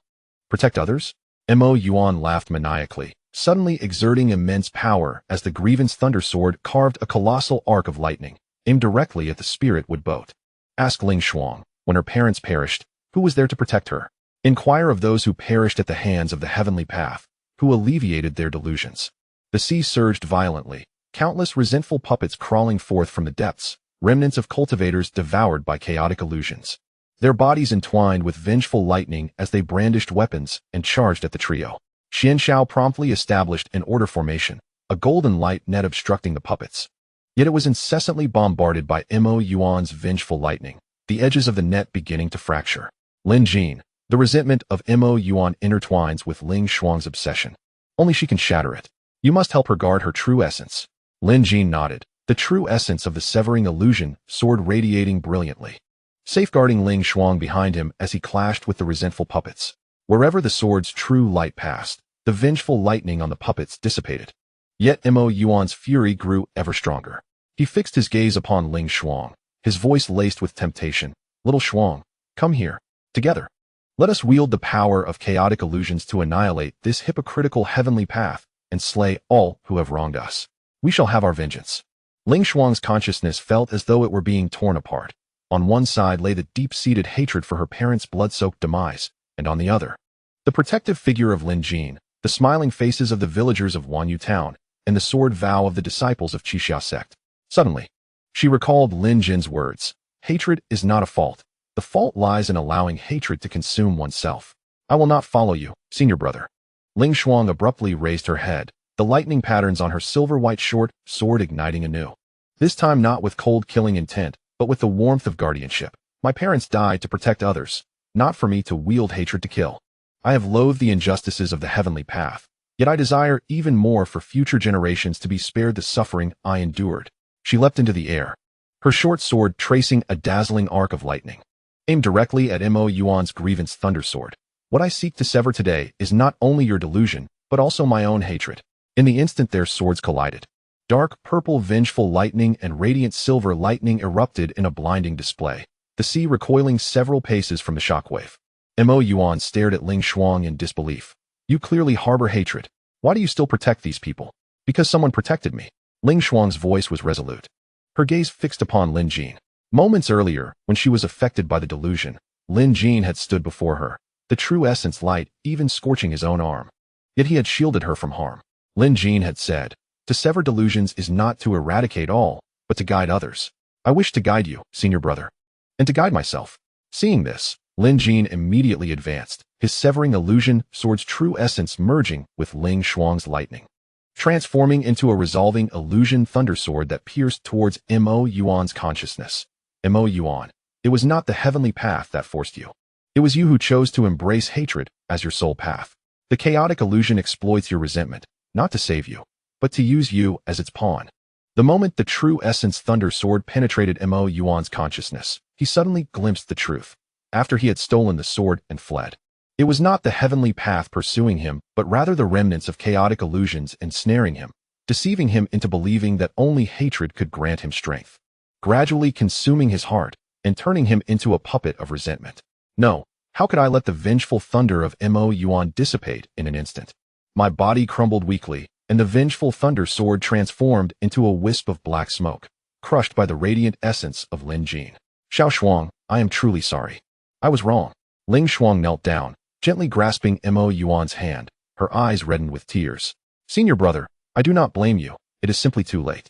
Protect others? Mo Yuan laughed maniacally, suddenly exerting immense power as the grievance thunder sword carved a colossal arc of lightning, aimed directly at the spirit wood boat. Ask Ling Shuang, when her parents perished, who was there to protect her? Inquire of those who perished at the hands of the heavenly path, who alleviated their delusions. The sea surged violently, countless resentful puppets crawling forth from the depths, remnants of cultivators devoured by chaotic illusions. Their bodies entwined with vengeful lightning as they brandished weapons and charged at the trio. Xianxiao promptly established an order formation, a golden light net obstructing the puppets. Yet it was incessantly bombarded by Mo Yuan's vengeful lightning, the edges of the net beginning to fracture. Lin Jin, the resentment of Mo Yuan intertwines with Ling Shuang's obsession. Only she can shatter it. You must help her guard her true essence. Lin Jin nodded, the true essence of the severing illusion sword radiating brilliantly, safeguarding Ling Shuang behind him as he clashed with the resentful puppets. Wherever the sword's true light passed, the vengeful lightning on the puppets dissipated. Yet Mo Yuan's fury grew ever stronger. He fixed his gaze upon Ling Shuang, his voice laced with temptation. Little Shuang, come here. Together. Let us wield the power of chaotic illusions to annihilate this hypocritical heavenly path and slay all who have wronged us. We shall have our vengeance. Ling Shuang's consciousness felt as though it were being torn apart. On one side lay the deep-seated hatred for her parents' blood-soaked demise, and on the other, the protective figure of Lin Jin, the smiling faces of the villagers of Wanyu Town, and the sword vow of the disciples of Qixia sect. Suddenly, she recalled Lin Jin's words. Hatred is not a fault. The fault lies in allowing hatred to consume oneself. I will not follow you, senior brother. Ling Shuang abruptly raised her head, the lightning patterns on her silver-white short sword igniting anew. This time not with cold killing intent, but with the warmth of guardianship. My parents died to protect others, not for me to wield hatred to kill. I have loathed the injustices of the heavenly path, yet I desire even more for future generations to be spared the suffering I endured. She leapt into the air, her short sword tracing a dazzling arc of lightning, aimed directly at Mo Yuan's grievance thunder sword. What I seek to sever today is not only your delusion, but also my own hatred. In the instant their swords collided, dark purple vengeful lightning and radiant silver lightning erupted in a blinding display, the sea recoiling several paces from the shockwave. Mo Yuan stared at Ling Shuang in disbelief. You clearly harbor hatred. Why do you still protect these people? Because someone protected me. Ling Shuang's voice was resolute, her gaze fixed upon Lin Jin. Moments earlier, when she was affected by the delusion, Lin Jin had stood before her, the true essence light even scorching his own arm. Yet he had shielded her from harm. Lin Jin had said, to sever delusions is not to eradicate all, but to guide others. I wish to guide you, senior brother, and to guide myself. Seeing this, Lin Jin immediately advanced, his severing illusion sword's true essence merging with Ling Shuang's lightning, transforming into a resolving illusion thunder sword that pierced towards Mo Yuan's consciousness. Mo Yuan, it was not the heavenly path that forced you. It was you who chose to embrace hatred as your sole path. The chaotic illusion exploits your resentment, not to save you, but to use you as its pawn. The moment the true essence thunder sword penetrated Mo Yuan's consciousness, he suddenly glimpsed the truth. After he had stolen the sword and fled, it was not the heavenly path pursuing him, but rather the remnants of chaotic illusions ensnaring him, deceiving him into believing that only hatred could grant him strength, gradually consuming his heart and turning him into a puppet of resentment. No, how could I let the vengeful thunder of Mo Yuan dissipate in an instant? My body crumbled weakly, and the vengeful thunder sword transformed into a wisp of black smoke, crushed by the radiant essence of Lin Jin. Xiao Shuang, I am truly sorry. I was wrong. Ling Shuang knelt down, gently grasping Mo Yuan's hand, her eyes reddened with tears. Senior brother, I do not blame you. It is simply too late.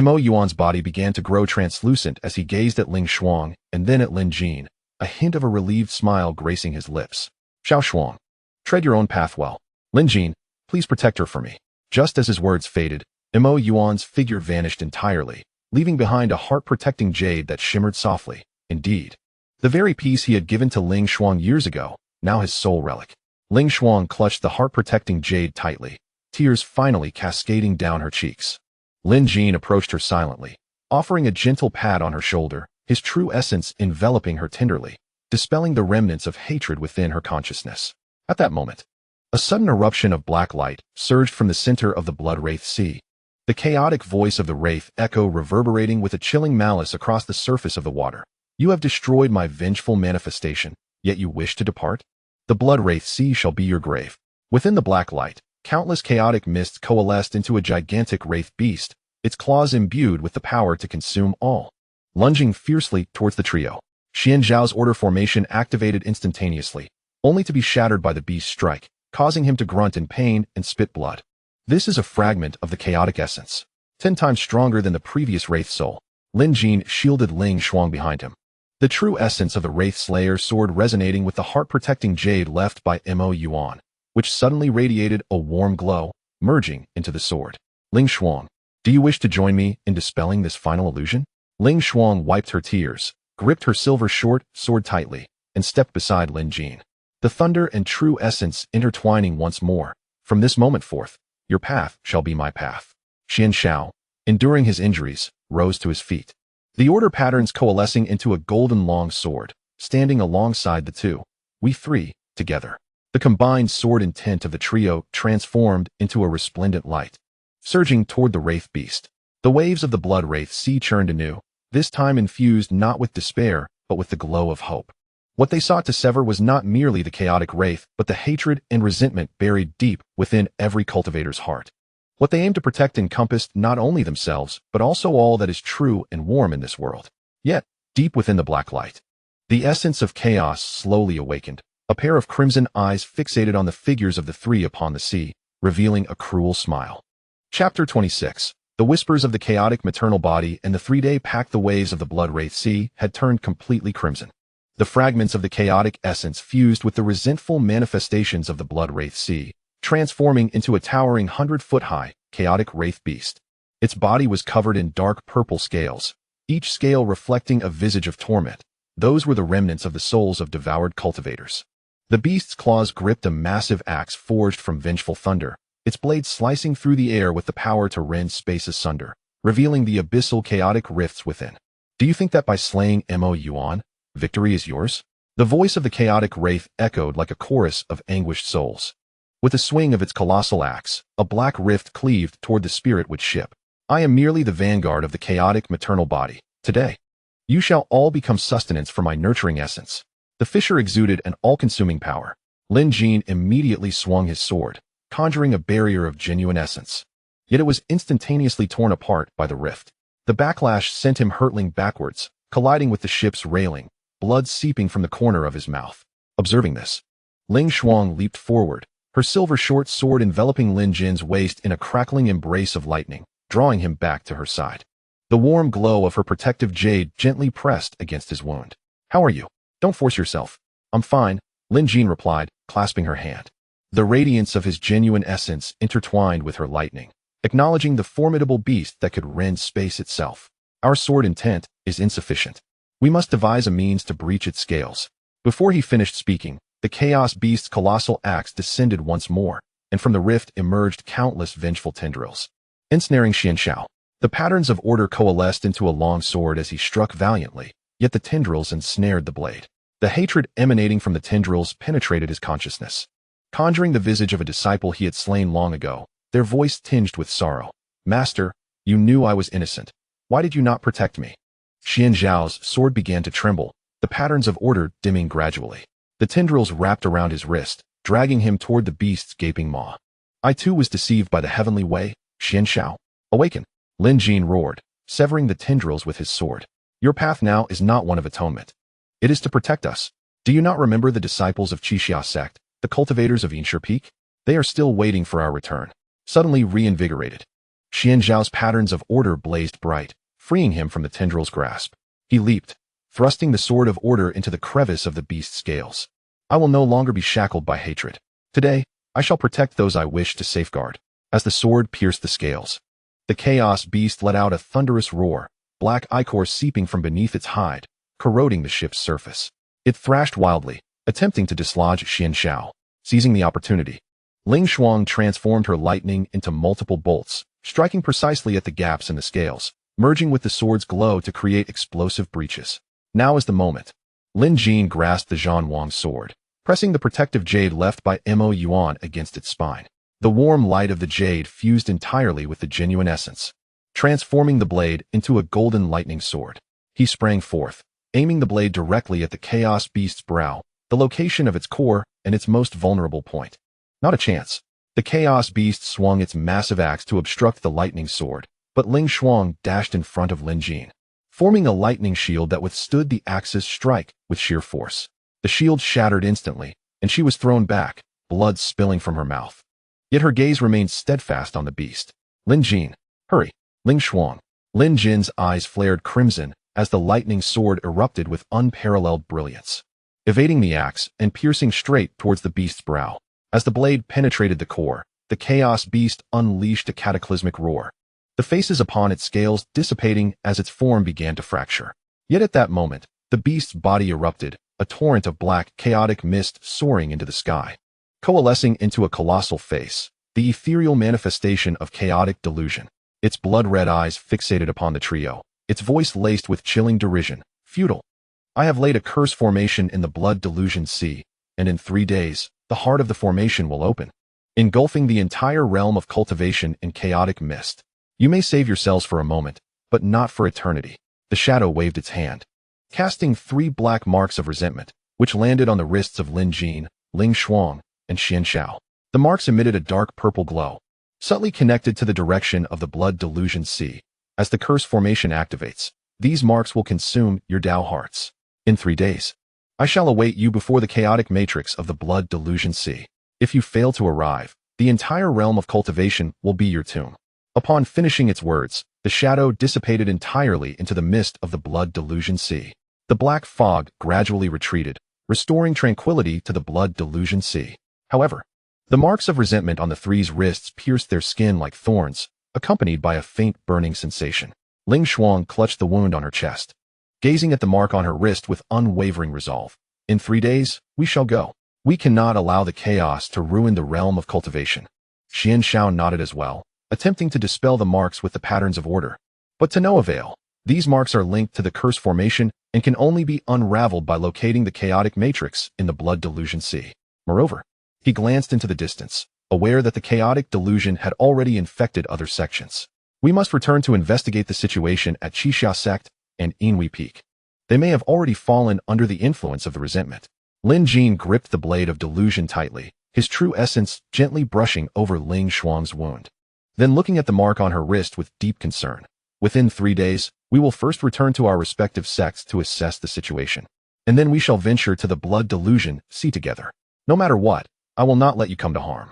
Mo Yuan's body began to grow translucent as he gazed at Ling Shuang and then at Lin Jin, a hint of a relieved smile gracing his lips. Xiao Shuang, tread your own path well. Lin Jin, please protect her for me. Just as his words faded, Mo Yuan's figure vanished entirely, leaving behind a heart-protecting jade that shimmered softly. Indeed, the very piece he had given to Ling Shuang years ago, now his sole relic. Ling Shuang clutched the heart-protecting jade tightly, tears finally cascading down her cheeks. Lin Jin approached her silently, offering a gentle pat on her shoulder, his true essence enveloping her tenderly, dispelling the remnants of hatred within her consciousness. At that moment, a sudden eruption of black light surged from the center of the blood wraith sea. The chaotic voice of the wraith echo reverberating with a chilling malice across the surface of the water. You have destroyed my vengeful manifestation, yet you wish to depart? The blood wraith sea shall be your grave. Within the black light, countless chaotic mists coalesced into a gigantic wraith beast, its claws imbued with the power to consume all. Lunging fiercely towards the trio, Xian Zhao's order formation activated instantaneously, only to be shattered by the beast's strike, causing him to grunt in pain and spit blood. This is a fragment of the chaotic essence, 10 times stronger than the previous wraith soul. Lin Jin shielded Ling Shuang behind him. The true essence of the wraith slayer's sword resonating with the heart-protecting jade left by Mo Yuan, which suddenly radiated a warm glow, merging into the sword. Ling Shuang, do you wish to join me in dispelling this final illusion? Ling Shuang wiped her tears, gripped her silver short sword tightly, and stepped beside Lin Jin. The thunder and true essence intertwining once more. From this moment forth, your path shall be my path. Xian Xiao, enduring his injuries, rose to his feet. The order patterns coalescing into a golden long sword, standing alongside the two. We three, together. The combined sword intent of the trio transformed into a resplendent light, surging toward the wraith beast. The waves of the blood wraith sea churned anew, this time infused not with despair, but with the glow of hope. What they sought to sever was not merely the chaotic wraith, but the hatred and resentment buried deep within every cultivator's heart. What they aimed to protect encompassed not only themselves, but also all that is true and warm in this world. Yet, deep within the black light, the essence of chaos slowly awakened. A pair of crimson eyes fixated on the figures of the three upon the sea, revealing a cruel smile. Chapter 26. The whispers of the chaotic maternal body and the 3-day packed the waves of the blood wraith sea had turned completely crimson. The fragments of the chaotic essence fused with the resentful manifestations of the blood wraith sea, transforming into a towering 100-foot-high, chaotic wraith beast. Its body was covered in dark purple scales, each scale reflecting a visage of torment. Those were the remnants of the souls of devoured cultivators. The beast's claws gripped a massive axe forged from vengeful thunder, its blade slicing through the air with the power to rend space asunder, revealing the abyssal chaotic rifts within. Do you think that by slaying Mo Yuan, victory is yours? The voice of the chaotic wraith echoed like a chorus of anguished souls. With a swing of its colossal axe, a black rift cleaved toward the spirit which ship. I am merely the vanguard of the chaotic maternal body. Today, you shall all become sustenance for my nurturing essence. The fissure exuded an all-consuming power. Lin Jin immediately swung his sword, conjuring a barrier of genuine essence. Yet it was instantaneously torn apart by the rift. The backlash sent him hurtling backwards, colliding with the ship's railing, blood seeping from the corner of his mouth. Observing this, Ling Shuang leaped forward, her silver short sword enveloping Lin Jin's waist in a crackling embrace of lightning, drawing him back to her side. The warm glow of her protective jade gently pressed against his wound. How are you? Don't force yourself. I'm fine, Lin Jin replied, clasping her hand. The radiance of his genuine essence intertwined with her lightning, acknowledging the formidable beast that could rend space itself. Our sword intent is insufficient. We must devise a means to breach its scales. Before he finished speaking, the chaos beast's colossal axe descended once more, and from the rift emerged countless vengeful tendrils, ensnaring Xian Xiao. The patterns of order coalesced into a long sword as he struck valiantly, yet the tendrils ensnared the blade. The hatred emanating from the tendrils penetrated his consciousness. Conjuring the visage of a disciple he had slain long ago, their voice tinged with sorrow. Master, you knew I was innocent. Why did you not protect me? Xian Zhao's sword began to tremble, the patterns of order dimming gradually. The tendrils wrapped around his wrist, dragging him toward the beast's gaping maw. I too was deceived by the heavenly way, Xian Xiao. Awaken! Lin Jin roared, severing the tendrils with his sword. Your path now is not one of atonement. It is to protect us. Do you not remember the disciples of Qixia sect, the cultivators of Yinshe Peak? They are still waiting for our return. Suddenly reinvigorated, Xian Zhao's patterns of order blazed bright, freeing him from the tendril's grasp. He leaped, thrusting the sword of order into the crevice of the beast's scales. I will no longer be shackled by hatred. Today, I shall protect those I wish to safeguard. As the sword pierced the scales, the chaos beast let out a thunderous roar, black ichor seeping from beneath its hide, corroding the ship's surface. It thrashed wildly, attempting to dislodge Xian Zhao. Seizing the opportunity, Ling Shuang transformed her lightning into multiple bolts, striking precisely at the gaps in the scales, merging with the sword's glow to create explosive breaches. Now is the moment. Lin Jin grasped the Zhan Wang sword, pressing the protective jade left by Mo Yuan against its spine. The warm light of the jade fused entirely with the genuine essence, transforming the blade into a golden lightning sword. He sprang forth, aiming the blade directly at the chaos beast's brow, the location of its core and its most vulnerable point. Not a chance. The chaos beast swung its massive axe to obstruct the lightning sword, but Ling Shuang dashed in front of Lin Jin, forming a lightning shield that withstood the axe's strike with sheer force. The shield shattered instantly, and she was thrown back, blood spilling from her mouth. Yet her gaze remained steadfast on the beast. Lin Jin, hurry. Ling Shuang. Lin Jin's eyes flared crimson as the lightning sword erupted with unparalleled brilliance, evading the axe and piercing straight towards the beast's brow. As the blade penetrated the core, the chaos beast unleashed a cataclysmic roar, the faces upon its scales dissipating as its form began to fracture. Yet at that moment, the beast's body erupted, a torrent of black, chaotic mist soaring into the sky, coalescing into a colossal face, the ethereal manifestation of chaotic delusion. Its blood-red eyes fixated upon the trio, its voice laced with chilling derision. Futile. I have laid a curse formation in the blood delusion sea, and in 3 days, the heart of the formation will open, engulfing the entire realm of cultivation in chaotic mist. You may save yourselves for a moment, but not for eternity. The shadow waved its hand, casting 3 black marks of resentment, which landed on the wrists of Lin Jin, Ling Shuang, and Xian Zhao. The marks emitted a dark purple glow, subtly connected to the direction of the blood delusion sea. As the curse formation activates, these marks will consume your Dao hearts. In 3 days, I shall await you before the chaotic matrix of the blood delusion sea. If you fail to arrive, the entire realm of cultivation will be your tomb. Upon finishing its words, the shadow dissipated entirely into the mist of the blood delusion sea. The black fog gradually retreated, restoring tranquility to the blood delusion sea. However, the marks of resentment on the three's wrists pierced their skin like thorns, accompanied by a faint burning sensation. Ling Shuang clutched the wound on her chest, gazing at the mark on her wrist with unwavering resolve. In 3 days, we shall go. We cannot allow the chaos to ruin the realm of cultivation. Xian Zhao nodded as well, attempting to dispel the marks with the patterns of order. But to no avail. These marks are linked to the curse formation and can only be unraveled by locating the chaotic matrix in the blood delusion sea. Moreover, he glanced into the distance, aware that the chaotic delusion had already infected other sections. We must return to investigate the situation at Qixia Sect and Inui Peak. They may have already fallen under the influence of the resentment. Lin Jin gripped the blade of delusion tightly, his true essence gently brushing over Ling Shuang's wound. Then looking at the mark on her wrist with deep concern. Within 3 days, we will first return to our respective sects to assess the situation. And then we shall venture to the blood delusion sea together. No matter what, I will not let you come to harm.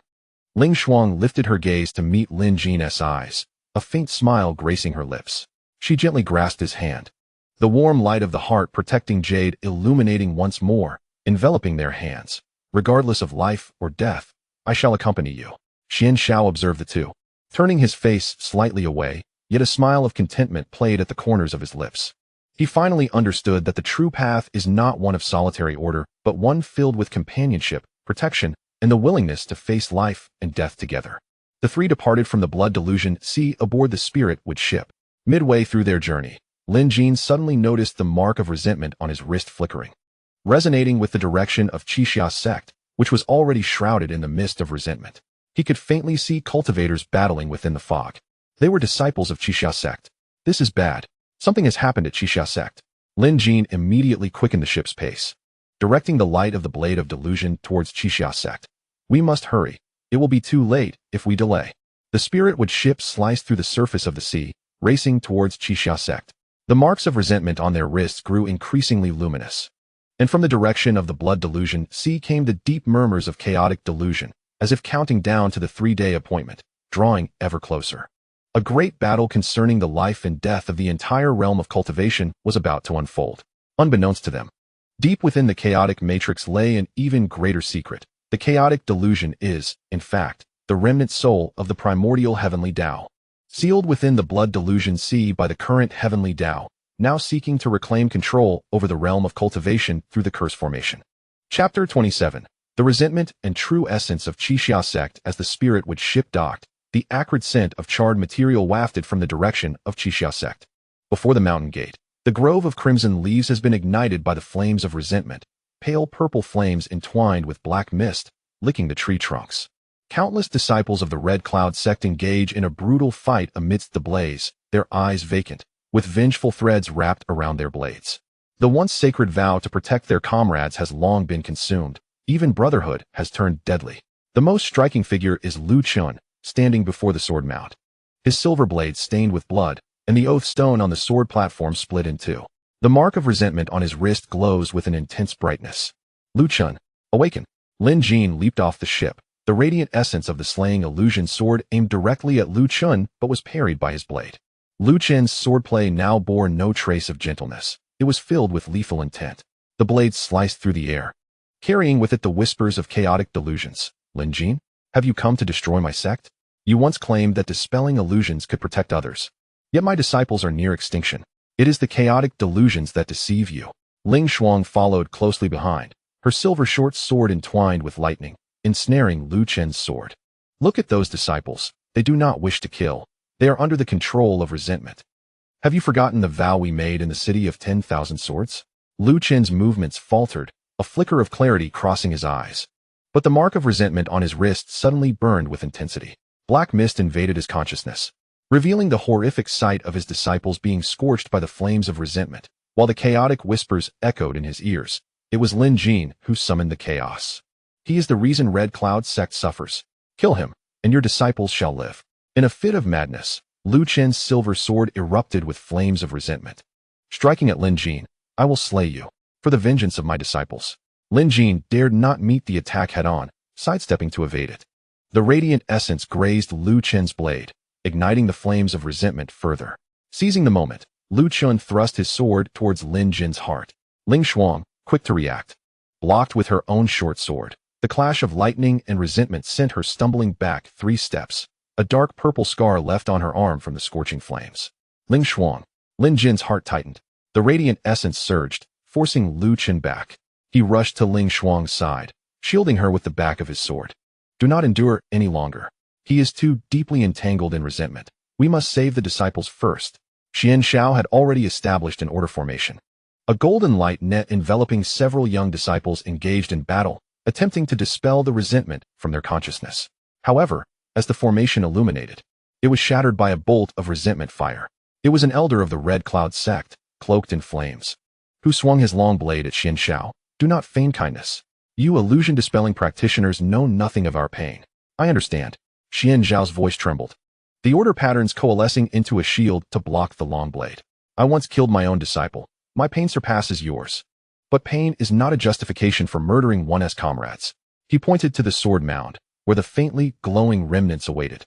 Ling Shuang lifted her gaze to meet Lin Jin's eyes, a faint smile gracing her lips. She gently grasped his hand, the warm light of the heart protecting jade illuminating once more, enveloping their hands. Regardless of life or death, I shall accompany you. Xian Zhao observed the two, turning his face slightly away, yet a smile of contentment played at the corners of his lips. He finally understood that the true path is not one of solitary order, but one filled with companionship, protection, and the willingness to face life and death together. The three departed from the blood delusion sea aboard the Spiritwood ship. Midway through their journey, Lin Jin suddenly noticed the mark of resentment on his wrist flickering, resonating with the direction of Qixia Sect, which was already shrouded in the mist of resentment. He could faintly see cultivators battling within the fog. They were disciples of Qixia Sect. This is bad. Something has happened at Qixia Sect. Lin Jin immediately quickened the ship's pace, directing the light of the blade of delusion towards Qixia Sect. We must hurry. It will be too late if we delay. The Spiritwood ship sliced through the surface of the sea, racing towards Qixia Sect. The marks of resentment on their wrists grew increasingly luminous, and from the direction of the blood delusion sea came the deep murmurs of chaotic delusion, as if counting down to the 3-day appointment, drawing ever closer. A great battle concerning the life and death of the entire realm of cultivation was about to unfold. Unbeknownst to them, deep within the chaotic matrix lay an even greater secret. The chaotic delusion is, in fact, the remnant soul of the primordial heavenly Tao, sealed within the blood delusion sea by the current heavenly Tao, now seeking to reclaim control over the realm of cultivation through the curse formation. Chapter 27. The resentment and true essence of Qixia sect. As the spirit would ship docked, the acrid scent of charred material wafted from the direction of Qixia sect. Before the mountain gate, the grove of crimson leaves has been ignited by the flames of resentment, pale purple flames entwined with black mist, licking the tree trunks. Countless disciples of the Red Cloud sect engage in a brutal fight amidst the blaze, their eyes vacant, with vengeful threads wrapped around their blades. The once sacred vow to protect their comrades has long been consumed. Even brotherhood has turned deadly. The most striking figure is Lin Jin, standing before the sword mount. His silver blade stained with blood, and the oath stone on the sword platform split in two. The mark of resentment on his wrist glows with an intense brightness. Lin Jin, awaken. Lin Jin leaped off the ship, the radiant essence of the slaying illusion sword aimed directly at Lin Jin but was parried by his blade. Lin Jin's swordplay now bore no trace of gentleness. It was filled with lethal intent. The blade sliced through the air, carrying with it the whispers of chaotic delusions. Lin Jin, have you come to destroy my sect? You once claimed that dispelling illusions could protect others. Yet my disciples are near extinction. It is the chaotic delusions that deceive you. Ling Shuang followed closely behind, her silver short sword entwined with lightning, ensnaring Lin Jin's sword. Look at those disciples. They do not wish to kill. They are under the control of resentment. Have you forgotten the vow we made in the city of 10,000 swords? Lin Jin's movements faltered, a flicker of clarity crossing his eyes. But the mark of resentment on his wrist suddenly burned with intensity. Black mist invaded his consciousness, revealing the horrific sight of his disciples being scorched by the flames of resentment, while the chaotic whispers echoed in his ears. It was Lin Jin who summoned the chaos. He is the reason Red Cloud sect suffers. Kill him, and your disciples shall live. In a fit of madness, Lin Jin's silver sword erupted with flames of resentment. Striking at Lin Jin, I will slay you, for the vengeance of my disciples. Lin Jin dared not meet the attack head-on, sidestepping to evade it. The radiant essence grazed Lin Jin's blade, igniting the flames of resentment further. Seizing the moment, Lin Jin thrust his sword towards Lin Jin's heart. Ling Shuang, quick to react, blocked with her own short sword. The clash of lightning and resentment sent her stumbling back 3 steps, a dark purple scar left on her arm from the scorching flames. Ling Shuang. Lin Jin's heart tightened. The radiant essence surged, forcing Lin Jin back. He rushed to Ling Shuang's side, shielding her with the back of his sword. Do not endure any longer. He is too deeply entangled in resentment. We must save the disciples first. Xian Xiao had already established an order formation. A golden light net enveloping several young disciples engaged in battle, attempting to dispel the resentment from their consciousness. However, as the formation illuminated, it was shattered by a bolt of resentment fire. It was an elder of the Red Cloud sect, cloaked in flames, who swung his long blade at Xian Xiao. Do not feign kindness. You illusion-dispelling practitioners know nothing of our pain. I understand. Xian Zhao's voice trembled, the order patterns coalescing into a shield to block the long blade. I once killed my own disciple. My pain surpasses yours. But pain is not a justification for murdering one's comrades. He pointed to the sword mound, where the faintly glowing remnants awaited.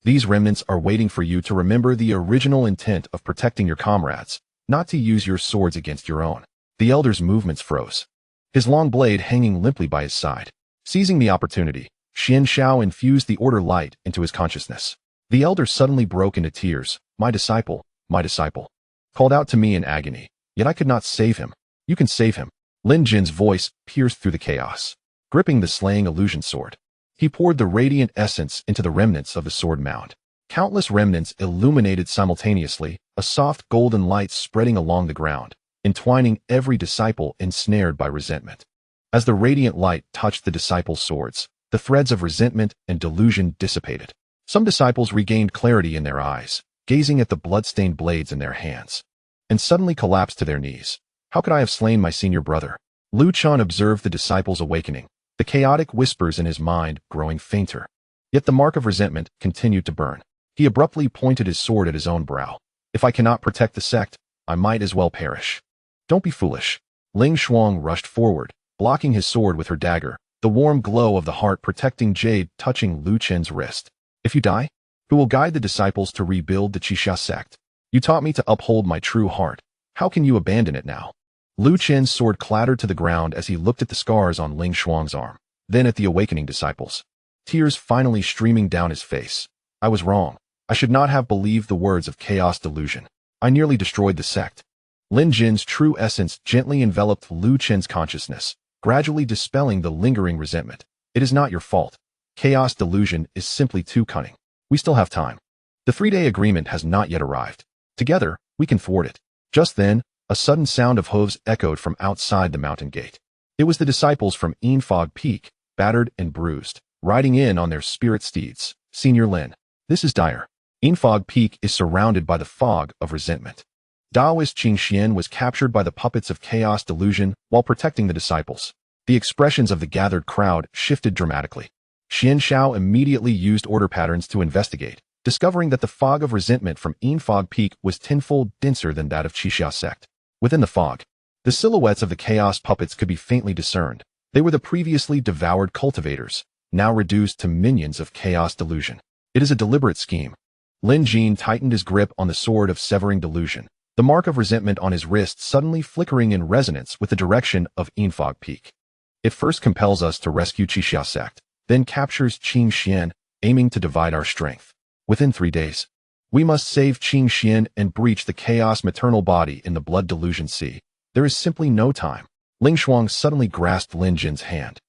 These remnants are waiting for you to remember the original intent of protecting your comrades, not to use your swords against your own. The elder's movements froze, his long blade hanging limply by his side. Seizing the opportunity, Xian Xiao infused the order light into his consciousness. The elder suddenly broke into tears. My disciple, called out to me in agony, yet I could not save him. You can save him. Lin Jin's voice pierced through the chaos. Gripping the slaying illusion sword, he poured the radiant essence into the remnants of the sword mound. Countless remnants illuminated simultaneously, a soft golden light spreading along the ground, entwining every disciple ensnared by resentment. As the radiant light touched the disciples' swords, the threads of resentment and delusion dissipated. Some disciples regained clarity in their eyes, gazing at the blood-stained blades in their hands, and suddenly collapsed to their knees. How could I have slain my senior brother? Lin Jin observed the disciples awakening, the chaotic whispers in his mind growing fainter. Yet the mark of resentment continued to burn. He abruptly pointed his sword at his own brow. If I cannot protect the sect, I might as well perish. Don't be foolish. Ling Shuang rushed forward, blocking his sword with her dagger, the warm glow of the heart protecting jade touching Lin Jin's wrist. If you die, who will guide the disciples to rebuild the Qixia sect. You taught me to uphold my true heart. How can you abandon it now? Lu Qin's sword clattered to the ground as he looked at the scars on Ling Shuang's arm, then at the awakening disciples. Tears finally streaming down his face. I was wrong. I should not have believed the words of chaos delusion. I nearly destroyed the sect. Lin Jin's true essence gently enveloped Lu Qin's consciousness, gradually dispelling the lingering resentment. It is not your fault. Chaos delusion is simply too cunning. We still have time. The 3-day agreement has not yet arrived. Together, we can thwart it. Just then, a sudden sound of hooves echoed from outside the mountain gate. It was the disciples from Enfog Peak, battered and bruised, riding in on their spirit steeds. Senior Lin, this is dire. Enfog Peak is surrounded by the fog of resentment. Taoist Qing Xian was captured by the puppets of chaos delusion while protecting the disciples. The expressions of the gathered crowd shifted dramatically. Xian Xiao immediately used order patterns to investigate, discovering that the fog of resentment from Enfog Peak was tenfold denser than that of Qixia sect. Within the fog, the silhouettes of the chaos puppets could be faintly discerned. They were the previously devoured cultivators, now reduced to minions of chaos delusion. It is a deliberate scheme. Lin Jin tightened his grip on the sword of Severing Delusion, the mark of resentment on his wrist suddenly flickering in resonance with the direction of Enfog Peak. It first compels us to rescue Qixia sect, then captures Qing Xian, aiming to divide our strength. Within 3 days, we must save Qing Xian and breach the chaos maternal body in the blood delusion sea. There is simply no time. Ling Shuang suddenly grasped Lin Jin's hand.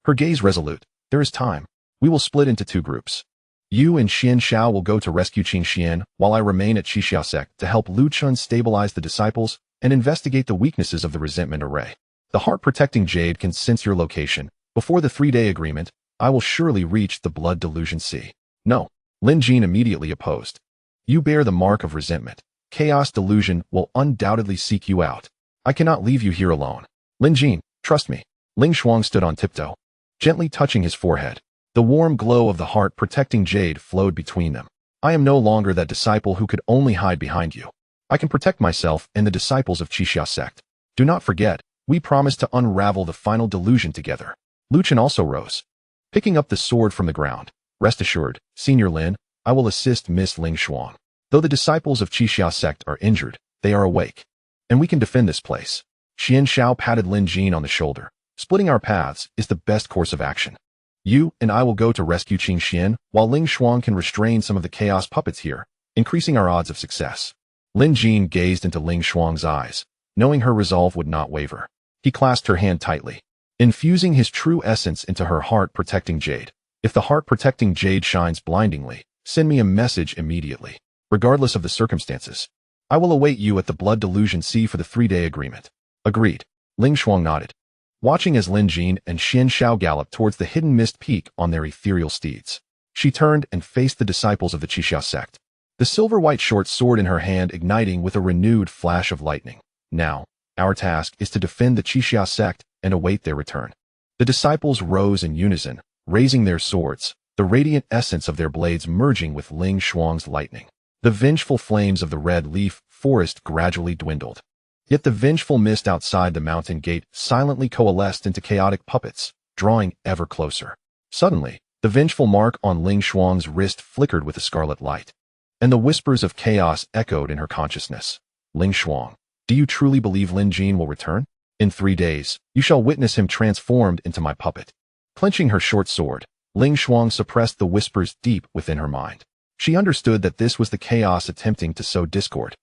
Her gaze resolute. There is time. We will split into 2 groups. You and Xian Xiao will go to rescue Qing Xian, while I remain at Qixia sect to help Lu Chun stabilize the disciples and investigate the weaknesses of the resentment array. The heart-protecting jade can sense your location. Before the 3-day agreement, I will surely reach the blood delusion sea. No, Lin Jin immediately opposed. You bear the mark of resentment. Chaos delusion will undoubtedly seek you out. I cannot leave you here alone. Lin Jin, trust me. Ling Shuang stood on tiptoe, gently touching his forehead. The warm glow of the heart-protecting jade flowed between them. I am no longer that disciple who could only hide behind you. I can protect myself and the disciples of Qixia sect. Do not forget, we promised to unravel the final delusion together. Lu Chen also rose, picking up the sword from the ground. Rest assured, Senior Lin, I will assist Miss Ling Shuang. Though the disciples of Qixia sect are injured, they are awake. And we can defend this place. Xian Xiao patted Lin Jin on the shoulder. Splitting our paths is the best course of action. You and I will go to rescue Qing Xian, while Ling Shuang can restrain some of the chaos puppets here, increasing our odds of success. Lin Jin gazed into Ling Shuang's eyes, knowing her resolve would not waver. He clasped her hand tightly, infusing his true essence into her heart-protecting jade. If the heart-protecting jade shines blindingly, send me a message immediately. Regardless of the circumstances, I will await you at the blood delusion sea for the 3-day agreement. Agreed. Ling Shuang nodded, watching as Lin Jin and Xian Xiao galloped towards the hidden mist peak on their ethereal steeds. She turned and faced the disciples of the Qixia sect, the silver-white short sword in her hand igniting with a renewed flash of lightning. Now, our task is to defend the Qixia sect and await their return. The disciples rose in unison, raising their swords, the radiant essence of their blades merging with Ling Shuang's lightning. The vengeful flames of the red leaf forest gradually dwindled. Yet the vengeful mist outside the mountain gate silently coalesced into chaotic puppets, drawing ever closer. Suddenly, the vengeful mark on Ling Shuang's wrist flickered with a scarlet light, and the whispers of chaos echoed in her consciousness. Ling Shuang, do you truly believe Lin Jin will return? In 3 days, you shall witness him transformed into my puppet. Clenching her short sword, Ling Shuang suppressed the whispers deep within her mind. She understood that this was the chaos attempting to sow discord.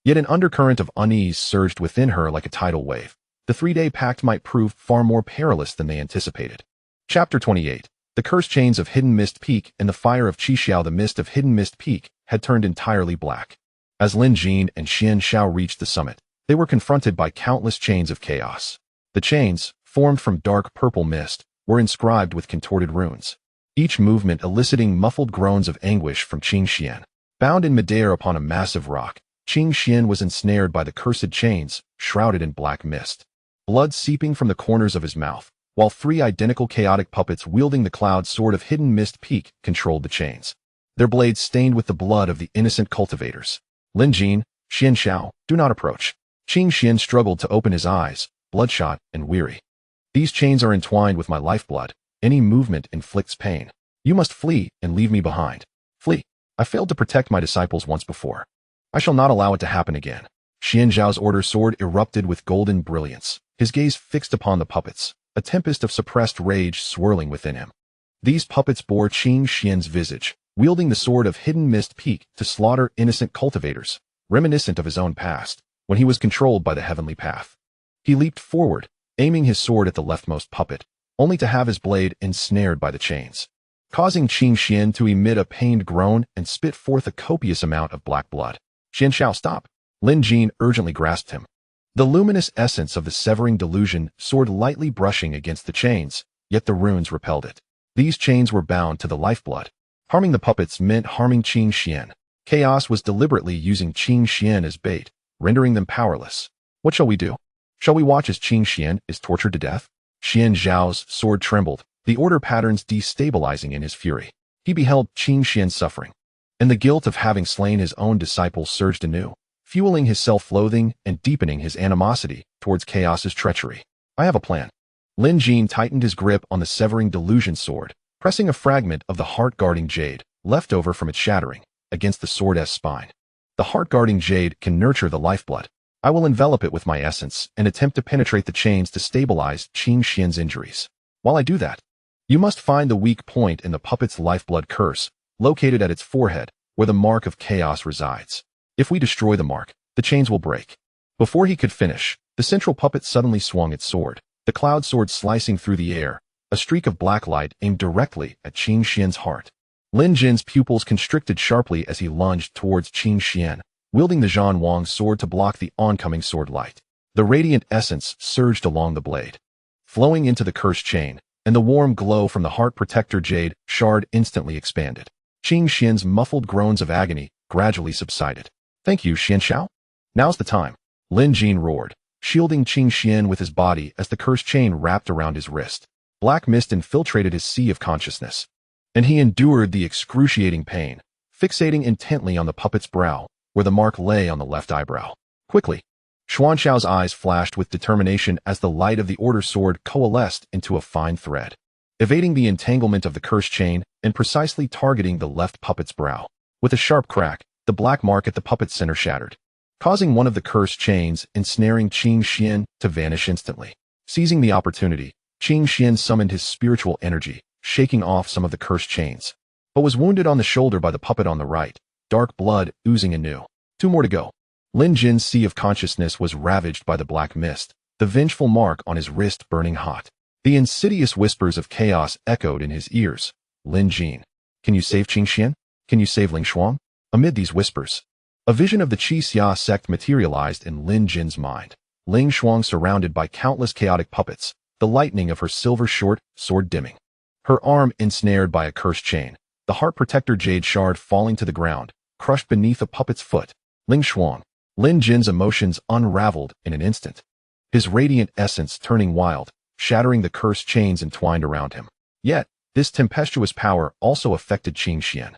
Yet an undercurrent of unease surged within her like a tidal wave. The 3-day pact might prove far more perilous than they anticipated. Chapter 28. The cursed chains of Hidden Mist Peak and the fire of Qixiao. The mist of Hidden Mist Peak had turned entirely black. As Lin Jin and Xian Xiao reached the summit, they were confronted by countless chains of chaos. The chains, formed from dark purple mist, were inscribed with contorted runes, each movement eliciting muffled groans of anguish from Qing Xian. Bound in midair upon a massive rock, Qing Xian was ensnared by the cursed chains, shrouded in black mist. Blood seeping from the corners of his mouth, while 3 identical chaotic puppets wielding the cloud sword of Hidden Mist Peak controlled the chains, their blades stained with the blood of the innocent cultivators. Lin Jin, Xian Xiao, do not approach. Qing Xian struggled to open his eyes, bloodshot and weary. These chains are entwined with my lifeblood. Any movement inflicts pain. You must flee and leave me behind. Flee. I failed to protect my disciples once before. I shall not allow it to happen again. Xian Zhao's order sword erupted with golden brilliance, his gaze fixed upon the puppets, a tempest of suppressed rage swirling within him. These puppets bore Qing Xian's visage, wielding the sword of hidden mist peak to slaughter innocent cultivators, reminiscent of his own past, when he was controlled by the heavenly path. He leaped forward, aiming his sword at the leftmost puppet, only to have his blade ensnared by the chains, causing Qing Xian to emit a pained groan and spit forth a copious amount of black blood. Xian Xiao, stop! Lin Jin urgently grasped him. The luminous essence of the Severing Delusion soared lightly brushing against the chains, yet the runes repelled it. These chains were bound to the lifeblood. Harming the puppets meant harming Qing Xian. Chaos was deliberately using Qing Xian as bait, rendering them powerless. What shall we do? Shall we watch as Qing Xian is tortured to death? Xian Zhao's sword trembled, the order patterns destabilizing in his fury. He beheld Qing Xian suffering, and the guilt of having slain his own disciples surged anew, fueling his self-loathing and deepening his animosity towards Chaos's treachery. I have a plan. Lin Jin tightened his grip on the Severing Delusion sword, pressing a fragment of the heart-guarding jade, left over from its shattering, against the sword's spine. The heart-guarding jade can nurture the lifeblood. I will envelop it with my essence and attempt to penetrate the chains to stabilize Qing Xian's injuries. While I do that, you must find the weak point in the puppet's lifeblood curse, located at its forehead, where the mark of chaos resides. If we destroy the mark, the chains will break. Before he could finish, the central puppet suddenly swung its sword, the cloud sword slicing through the air, a streak of black light aimed directly at Qing Xian's heart. Lin Jin's pupils constricted sharply as he lunged towards Qing Xian, wielding the Zhan Wang sword to block the oncoming sword light. The radiant essence surged along the blade, flowing into the cursed chain, and the warm glow from the heart protector jade shard instantly expanded. Qing Xian's muffled groans of agony gradually subsided. Thank you, Xian Xiao. Now's the time. Lin Jin roared, shielding Qing Xian with his body as the cursed chain wrapped around his wrist. Black mist infiltrated his sea of consciousness, and he endured the excruciating pain, fixating intently on the puppet's brow, where the mark lay on the left eyebrow. Quickly, Xuan Xiao's eyes flashed with determination as the light of the order sword coalesced into a fine thread, evading the entanglement of the cursed chain and precisely targeting the left puppet's brow. With a sharp crack, the black mark at the puppet's center shattered, causing one of the cursed chains ensnaring Qing Xian to vanish instantly. Seizing the opportunity, Qing Xian summoned his spiritual energy, shaking off some of the cursed chains, but was wounded on the shoulder by the puppet on the right, dark blood oozing anew. 2 more to go. Lin Jin's sea of consciousness was ravaged by the black mist, the vengeful mark on his wrist burning hot. The insidious whispers of chaos echoed in his ears. Lin Jin, can you save Qing Xian? Can you save Ling Shuang? Amid these whispers, a vision of the Qi Xia sect materialized in Lin Jin's mind. Ling Shuang surrounded by countless chaotic puppets, the lightning of her silver short sword dimming. Her arm ensnared by a cursed chain, the heart protector jade shard falling to the ground, crushed beneath a puppet's foot. Ling Shuang. Lin Jin's emotions unraveled in an instant, his radiant essence turning wild, shattering the cursed chains entwined around him. Yet, this tempestuous power also affected Qing Xian,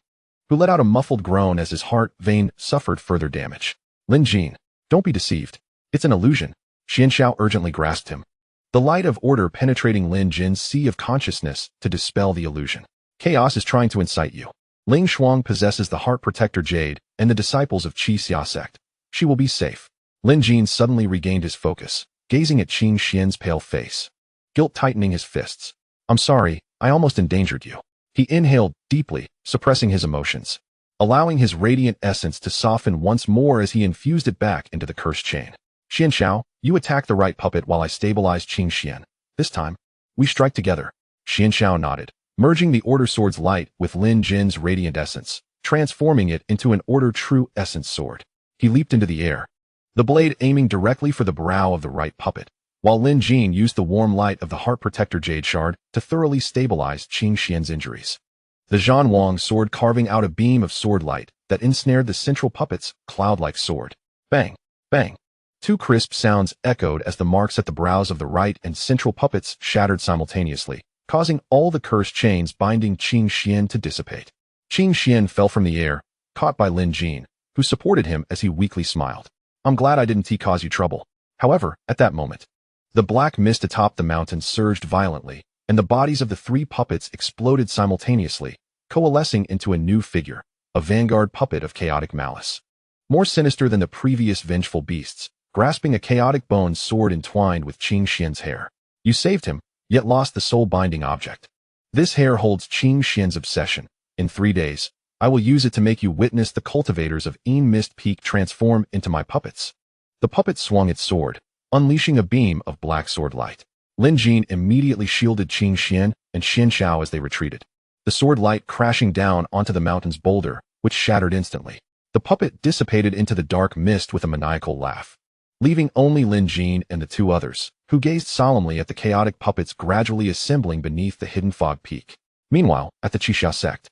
who let out a muffled groan as his heart vein suffered further damage. Lin Jin, don't be deceived. It's an illusion. Xian Xiao urgently grasped him, the light of order penetrating Lin Jin's sea of consciousness to dispel the illusion. Chaos is trying to incite you. Ling Shuang possesses the heart protector jade and the disciples of Qi Xia sect. She will be safe. Lin Jin suddenly regained his focus, gazing at Qing Xian's pale face, guilt tightening his fists. I'm sorry, I almost endangered you. He inhaled deeply, suppressing his emotions, allowing his radiant essence to soften once more as he infused it back into the cursed chain. Xian Xiao, you attack the right puppet while I stabilize Qing Xian. This time, we strike together. Xian Xiao nodded, merging the Order Sword's light with Lin Jin's radiant essence, transforming it into an Order True Essence sword. He leaped into the air, the blade aiming directly for the brow of the right puppet, while Lin Jin used the warm light of the heart protector jade shard to thoroughly stabilize Qing Xian's injuries. The Zhan Wang sword carving out a beam of sword light that ensnared the central puppet's cloud-like sword. Bang! Bang! 2 crisp sounds echoed as the marks at the brows of the right and central puppets shattered simultaneously, causing all the cursed chains binding Qing Xian to dissipate. Qing Xian fell from the air, caught by Lin Jin, who supported him as he weakly smiled. I'm glad I didn't cause you trouble. However, at that moment, the black mist atop the mountain surged violently, and the bodies of the 3 puppets exploded simultaneously, coalescing into a new figure, a vanguard puppet of chaotic malice. More sinister than the previous vengeful beasts, grasping a chaotic bone sword entwined with Qing Xian's hair. You saved him, yet lost the soul-binding object. This hair holds Qing Xian's obsession. In 3 days, I will use it to make you witness the cultivators of Een Mist Peak transform into my puppets. The puppet swung its sword, unleashing a beam of black sword light. Lin Jin immediately shielded Qing Xian and Xian Xiao as they retreated. The sword light crashing down onto the mountain's boulder, which shattered instantly. The puppet dissipated into the dark mist with a maniacal laugh, leaving only Lin Jin and the 2 others, who gazed solemnly at the chaotic puppets gradually assembling beneath the hidden fog peak. Meanwhile, at the Qixia sect,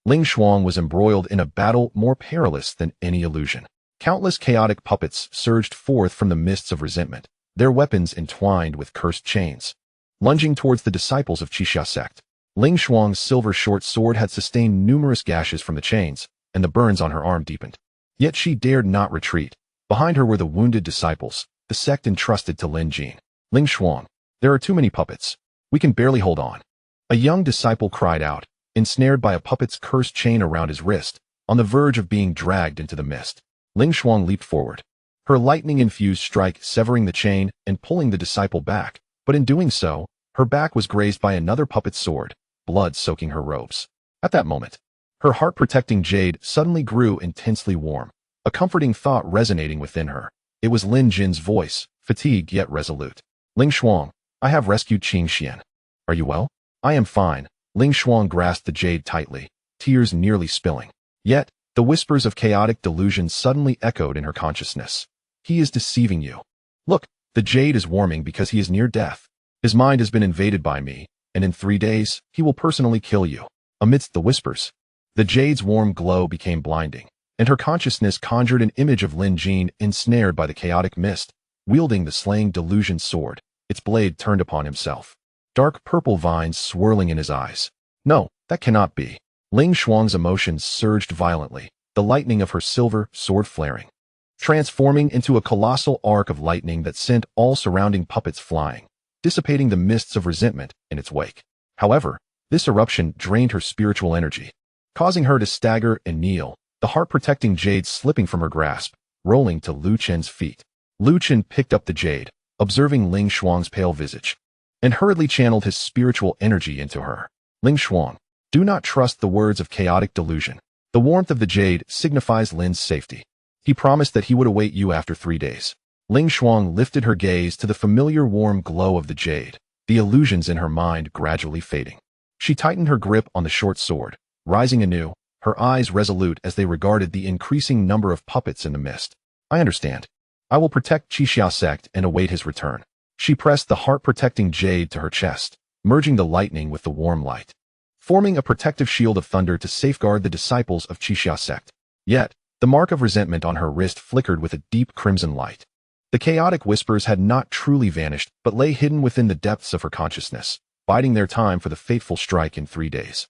Ling Shuang was embroiled in a battle more perilous than any illusion. Countless chaotic puppets surged forth from the mists of resentment, their weapons entwined with cursed chains. Lunging towards the disciples of Qixia sect, Ling Shuang's silver short sword had sustained numerous gashes from the chains, and the burns on her arm deepened. Yet she dared not retreat. Behind her were the wounded disciples, the sect entrusted to Lin Jin. Ling Shuang, there are too many puppets. We can barely hold on. A young disciple cried out, ensnared by a puppet's cursed chain around his wrist, on the verge of being dragged into the mist. Ling Shuang leaped forward, her lightning-infused strike severing the chain and pulling the disciple back, but in doing so, her back was grazed by another puppet's sword, blood soaking her robes. At that moment, her heart-protecting jade suddenly grew intensely warm, a comforting thought resonating within her. It was Lin Jin's voice, fatigued yet resolute. Ling Shuang, I have rescued Qing Xian. Are you well? I am fine. Ling Shuang grasped the jade tightly, tears nearly spilling. Yet, the whispers of chaotic delusion suddenly echoed in her consciousness. He is deceiving you. Look, the jade is warming because he is near death. His mind has been invaded by me, and in 3 days, he will personally kill you. Amidst the whispers, the jade's warm glow became blinding, and her consciousness conjured an image of Lin Jin ensnared by the chaotic mist, wielding the slaying delusion sword, its blade turned upon himself. Dark purple vines swirling in his eyes. No, that cannot be. Ling Shuang's emotions surged violently, the lightning of her silver sword flaring, transforming into a colossal arc of lightning that sent all surrounding puppets flying, dissipating the mists of resentment in its wake. However, this eruption drained her spiritual energy, causing her to stagger and kneel, the heart-protecting jade slipping from her grasp, rolling to Lu Chen's feet. Lu Chen picked up the jade, observing Ling Shuang's pale visage, and hurriedly channeled his spiritual energy into her. Ling Shuang, do not trust the words of chaotic delusion. The warmth of the jade signifies Lin's safety. He promised that he would await you after 3 days. Ling Shuang lifted her gaze to the familiar warm glow of the jade, the illusions in her mind gradually fading. She tightened her grip on the short sword, rising anew, her eyes resolute as they regarded the increasing number of puppets in the mist. I understand. I will protect Qixia sect and await his return. She pressed the heart-protecting jade to her chest, merging the lightning with the warm light, forming a protective shield of thunder to safeguard the disciples of Qixia sect. Yet, the mark of resentment on her wrist flickered with a deep crimson light. The chaotic whispers had not truly vanished, but lay hidden within the depths of her consciousness, biding their time for the fateful strike in 3 days.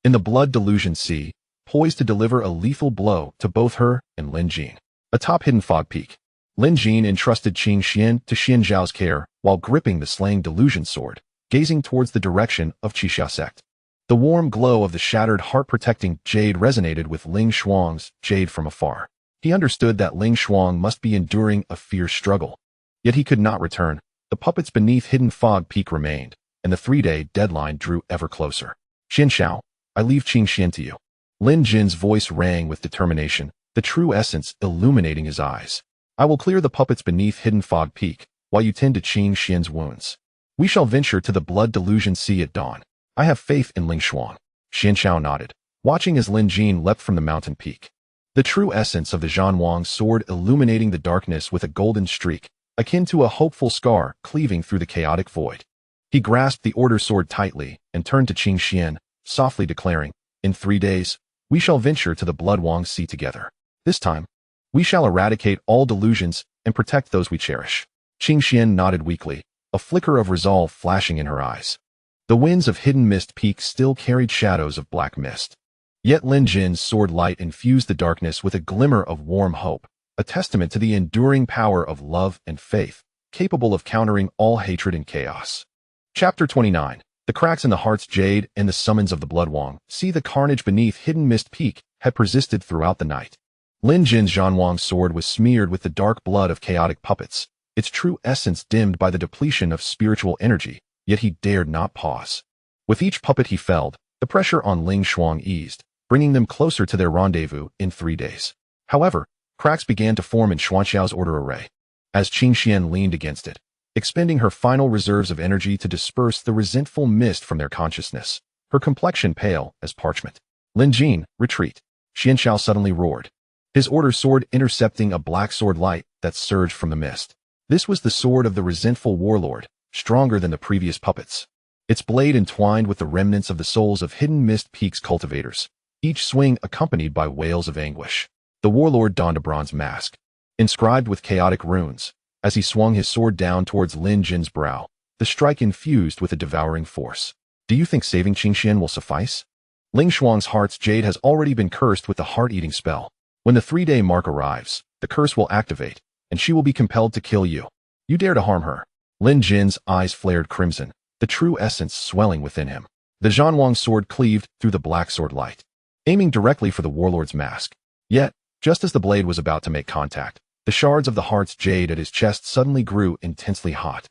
In the blood delusion sea, poised to deliver a lethal blow to both her and Lin Jin. Atop hidden fog peak, Lin Jin entrusted Qing Xian to Xian Zhao's care while gripping the slaying delusion sword, gazing towards the direction of Qixia sect. The warm glow of the shattered heart-protecting jade resonated with Ling Shuang's jade from afar. He understood that Ling Shuang must be enduring a fierce struggle. Yet he could not return. The puppets beneath hidden fog peak remained, and the 3-day deadline drew ever closer. Xian Xiao, I leave Qing Xian to you. Lin Jin's voice rang with determination, the true essence illuminating his eyes. I will clear the puppets beneath hidden fog peak, while you tend to Qing Xian's wounds. We shall venture to the blood delusion sea at dawn. I have faith in Ling Shuang. Xian Xiao nodded, watching as Lin Jin leapt from the mountain peak. The true essence of the Zhan Wang sword illuminating the darkness with a golden streak, akin to a hopeful scar cleaving through the chaotic void. He grasped the order sword tightly and turned to Qing Xian, softly declaring, in 3 days, we shall venture to the Blood Wang Sea together. This time, we shall eradicate all delusions and protect those we cherish. Qing Xian nodded weakly, a flicker of resolve flashing in her eyes. The winds of hidden mist peak still carried shadows of black mist. Yet Lin Jin's sword light infused the darkness with a glimmer of warm hope, a testament to the enduring power of love and faith, capable of countering all hatred and chaos. Chapter 29. The cracks in the heart's jade and the summons of the Blood Wang. See the carnage beneath hidden mist peak had persisted throughout the night. Lin Jin's Zhan Wang's sword was smeared with the dark blood of chaotic puppets, its true essence dimmed by the depletion of spiritual energy, yet he dared not pause. With each puppet he felled, the pressure on Ling Shuang eased, bringing them closer to their rendezvous in 3 days. However, cracks began to form in Xuanxiao's order array. As Qing Xian leaned against it, expending her final reserves of energy to disperse the resentful mist from their consciousness, her complexion pale as parchment. Lin Jin, retreat. Xianxiao suddenly roared, his order sword intercepting a black sword light that surged from the mist. This was the sword of the resentful warlord, stronger than the previous puppets. Its blade entwined with the remnants of the souls of Hidden Mist Peak's cultivators, each swing accompanied by wails of anguish. The warlord donned a bronze mask, inscribed with chaotic runes. As he swung his sword down towards Lin Jin's brow, the strike infused with a devouring force. Do you think saving Qing Xian will suffice? Ling Shuang's heart's jade has already been cursed with the heart-eating spell. When the 3-day mark arrives, the curse will activate, and she will be compelled to kill you. You dare to harm her. Lin Jin's eyes flared crimson, the true essence swelling within him. The Zhan Wang sword cleaved through the black sword light, aiming directly for the warlord's mask. Yet, just as the blade was about to make contact, the shards of the heart's jade at his chest suddenly grew intensely hot.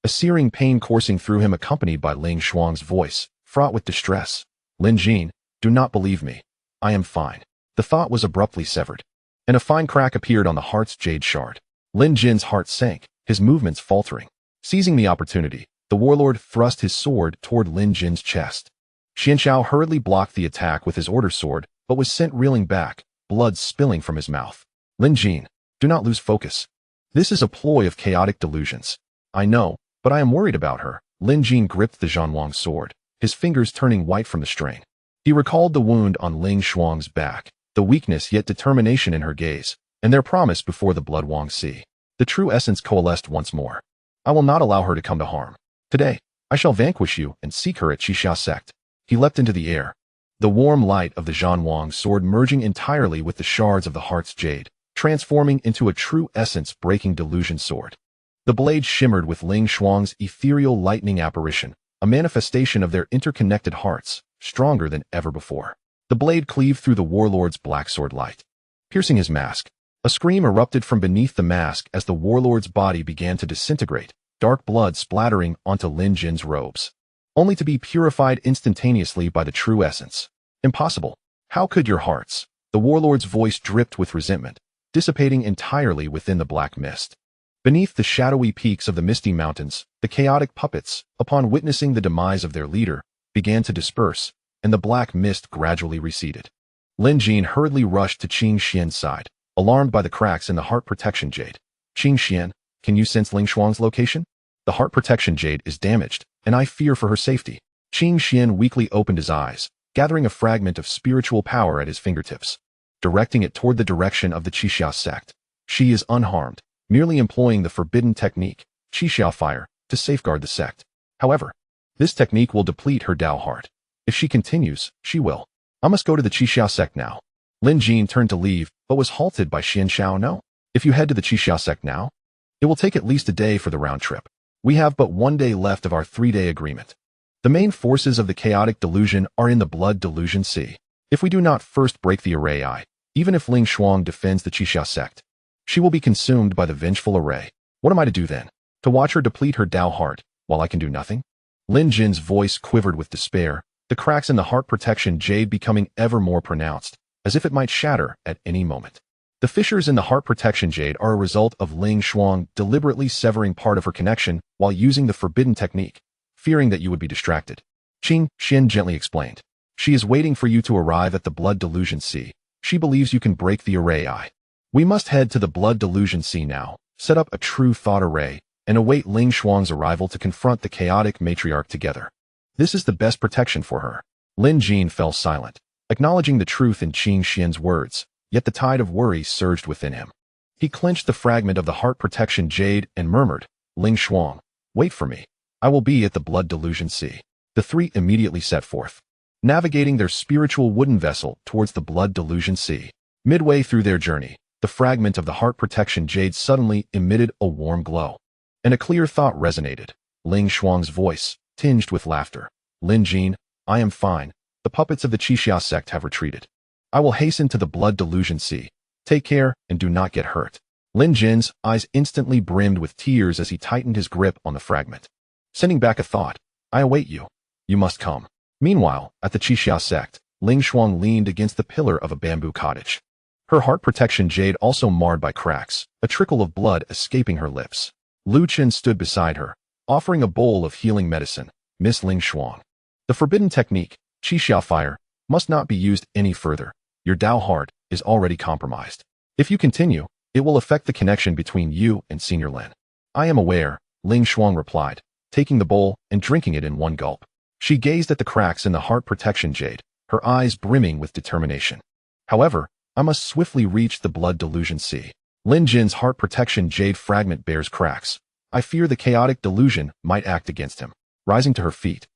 A searing pain coursing through him accompanied by Ling Shuang's voice, fraught with distress. Lin Jin, do not believe me. I am fine. The thought was abruptly severed, and a fine crack appeared on the heart's jade shard. Lin Jin's heart sank, his movements faltering. Seizing the opportunity, the warlord thrust his sword toward Lin Jin's chest. Xianxiao hurriedly blocked the attack with his order sword, but was sent reeling back, blood spilling from his mouth. Lin Jin, do not lose focus. This is a ploy of chaotic delusions. I know, but I am worried about her. Lin Jin gripped the Zhan Wang sword, his fingers turning white from the strain. He recalled the wound on Ling Shuang's back, the weakness yet determination in her gaze, and their promise before the Blood Wang Sea. The true essence coalesced once more. I will not allow her to come to harm. Today, I shall vanquish you and seek her at Qixia sect. He leapt into the air, the warm light of the Zhan Wang sword merging entirely with the shards of the heart's jade, transforming into a true essence-breaking delusion sword. The blade shimmered with Ling Shuang's ethereal lightning apparition, a manifestation of their interconnected hearts, stronger than ever before. The blade cleaved through the warlord's black sword light, piercing his mask. A scream erupted from beneath the mask as the warlord's body began to disintegrate, dark blood splattering onto Lin Jin's robes, only to be purified instantaneously by the true essence. Impossible. How could your hearts? The warlord's voice dripped with resentment, dissipating entirely within the black mist. Beneath the shadowy peaks of the misty mountains, the chaotic puppets, upon witnessing the demise of their leader, began to disperse, and the black mist gradually receded. Lin Jin hurriedly rushed to Qing Xian's side, alarmed by the cracks in the heart protection jade. Qing Xian, can you sense Ling Shuang's location? The heart protection jade is damaged, and I fear for her safety. Qing Xian weakly opened his eyes, gathering a fragment of spiritual power at his fingertips, directing it toward the direction of the Qixia sect. She is unharmed, merely employing the forbidden technique, Qixia fire, to safeguard the sect. However, this technique will deplete her Dao heart. If she continues, she will. I must go to the Qixia sect now. Lin Jin turned to leave, but was halted by Xianxiao. No. If you head to the Qixia sect now, it will take at least a day for the round trip. We have but 1 day left of our 3-day agreement. The main forces of the chaotic delusion are in the Blood Delusion Sea. If we do not first break the array even if Ling Shuang defends the Qixia sect, she will be consumed by the vengeful array. What am I to do then? To watch her deplete her Dao heart, while I can do nothing? Lin Jin's voice quivered with despair, the cracks in the heart protection jade becoming ever more pronounced, as if it might shatter at any moment. The fissures in the heart protection jade are a result of Ling Shuang deliberately severing part of her connection while using the forbidden technique, fearing that you would be distracted. Qing Xian gently explained. She is waiting for you to arrive at the Blood Delusion Sea. She believes you can break the array. We must head to the Blood Delusion Sea now, set up a true thought array, and await Ling Shuang's arrival to confront the chaotic matriarch together. This is the best protection for her. Lin Jin fell silent, acknowledging the truth in Qing Xian's words, yet the tide of worry surged within him. He clenched the fragment of the heart protection jade and murmured, Ling Shuang, wait for me. I will be at the Blood Delusion Sea. The three immediately set forth, navigating their spiritual wooden vessel towards the Blood Delusion Sea. Midway through their journey, the fragment of the heart protection jade suddenly emitted a warm glow, and a clear thought resonated. Ling Shuang's voice, tinged with laughter. Lin Jin, I am fine. The puppets of the Qixia sect have retreated. I will hasten to the blood delusion sea. Take care and do not get hurt. Lin Jin's eyes instantly brimmed with tears as he tightened his grip on the fragment. Sending back a thought, I await you. You must come. Meanwhile, at the Qixia sect, Ling Shuang leaned against the pillar of a bamboo cottage. Her heart protection jade also marred by cracks, a trickle of blood escaping her lips. Lu Chen stood beside her, offering a bowl of healing medicine. Miss Ling Shuang. The forbidden technique, Qixia fire, must not be used any further. Your Dao heart is already compromised. If you continue, it will affect the connection between you and Senior Lin. I am aware, Ling Shuang replied, taking the bowl and drinking it in one gulp. She gazed at the cracks in the heart protection jade, her eyes brimming with determination. However, I must swiftly reach the blood delusion sea. Lin Jin's heart protection jade fragment bears cracks. I fear the chaotic delusion might act against him. Rising to her feet,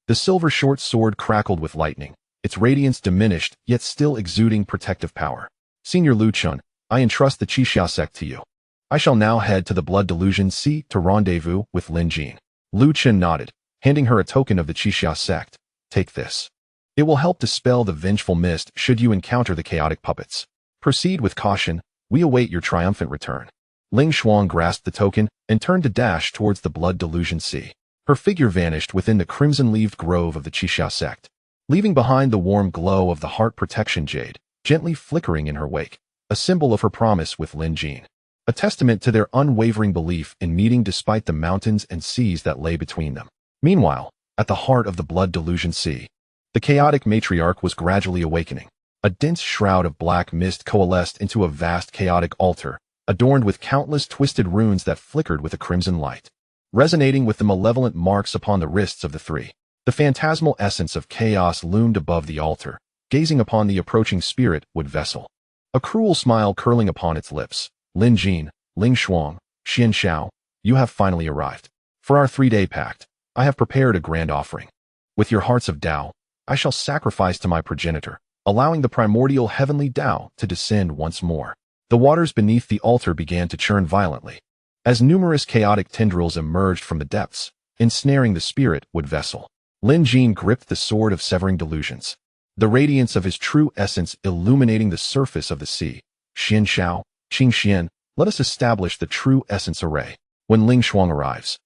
the silver short sword crackled with lightning, its radiance diminished yet still exuding protective power. Senior Lu Chun, I entrust the Qixia sect to you. I shall now head to the blood delusion sea to rendezvous with Lin Jin. Lu Chen nodded, handing her a token of the Qixia sect. Take this. It will help dispel the vengeful mist should you encounter the chaotic puppets. Proceed with caution. We await your triumphant return. Ling Shuang grasped the token and turned to dash towards the blood delusion sea. Her figure vanished within the crimson-leaved grove of the Qixia sect, leaving behind the warm glow of the heart protection jade, gently flickering in her wake, a symbol of her promise with Lin Jin, a testament to their unwavering belief in meeting despite the mountains and seas that lay between them. Meanwhile, at the heart of the blood delusion sea, the chaotic matriarch was gradually awakening. A dense shroud of black mist coalesced into a vast chaotic altar, adorned with countless twisted runes that flickered with a crimson light, resonating with the malevolent marks upon the wrists of the three. The phantasmal essence of chaos loomed above the altar, gazing upon the approaching spirit wood vessel. A cruel smile curling upon its lips. Lin Jin, Ling Shuang, Xian Xiao, you have finally arrived. For our 3-day pact, I have prepared a grand offering. With your hearts of Dao, I shall sacrifice to my progenitor, allowing the primordial heavenly Dao to descend once more. The waters beneath the altar began to churn violently, as numerous chaotic tendrils emerged from the depths, ensnaring the spirit wood vessel. Lin Jin gripped the sword of severing delusions, the radiance of his true essence illuminating the surface of the sea. Xian Xiao, Qing Xian, let us establish the true essence array. When Ling Shuang arrives,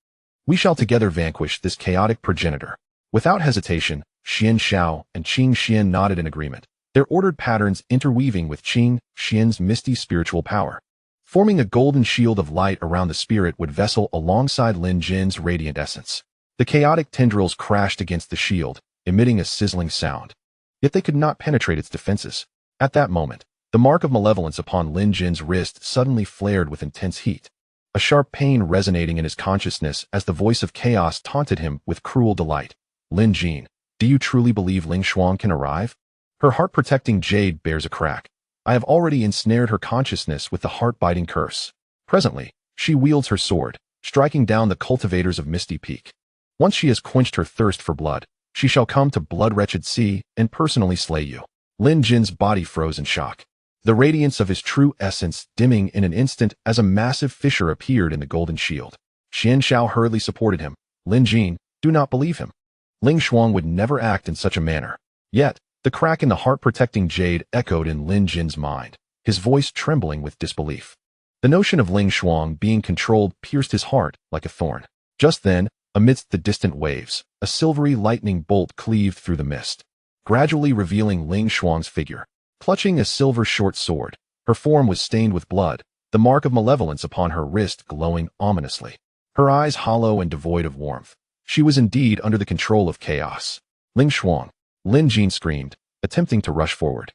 we shall together vanquish this chaotic progenitor. Without hesitation, Xian Xiao and Qing Xian nodded in agreement, their ordered patterns interweaving with Qing Xian's misty spiritual power, forming a golden shield of light around the spirit wood vessel alongside Lin Jin's radiant essence. The chaotic tendrils crashed against the shield, emitting a sizzling sound. Yet they could not penetrate its defenses. At that moment, the mark of malevolence upon Lin Jin's wrist suddenly flared with intense heat, a sharp pain resonating in his consciousness as the voice of chaos taunted him with cruel delight. Lin Jin, do you truly believe Ling Shuang can arrive? Her heart-protecting jade bears a crack. I have already ensnared her consciousness with the heart-biting curse. Presently, she wields her sword, striking down the cultivators of Misty Peak. Once she has quenched her thirst for blood, she shall come to blood-wretched sea and personally slay you. Lin Jin's body froze in shock, the radiance of his true essence dimming in an instant as a massive fissure appeared in the golden shield. Xian Xiao hurriedly supported him. Lin Jin, do not believe him. Ling Shuang would never act in such a manner. Yet, the crack in the heart-protecting jade echoed in Lin Jin's mind, his voice trembling with disbelief. The notion of Ling Shuang being controlled pierced his heart like a thorn. Just then, amidst the distant waves, a silvery lightning bolt cleaved through the mist, gradually revealing Ling Shuang's figure. Clutching a silver short sword, her form was stained with blood, the mark of malevolence upon her wrist glowing ominously. Her eyes hollow and devoid of warmth. She was indeed under the control of chaos. Ling Shuang, Lin Jin screamed, attempting to rush forward,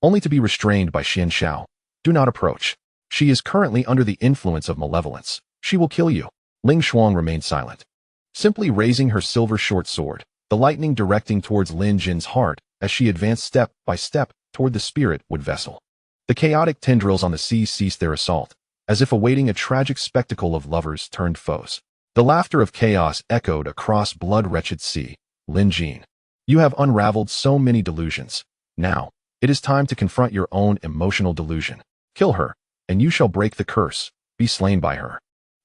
only to be restrained by Xian Xiao. Do not approach. She is currently under the influence of malevolence. She will kill you. Ling Shuang remained silent, simply raising her silver short sword, the lightning directing towards Lin Jin's heart as she advanced step by step toward the spirit wood vessel. The chaotic tendrils on the sea ceased their assault, as if awaiting a tragic spectacle of lovers turned foes. The laughter of chaos echoed across blood-wretched sea. Lin Jin, you have unraveled so many delusions. Now, it is time to confront your own emotional delusion. Kill her, and you shall break the curse. Be slain by her,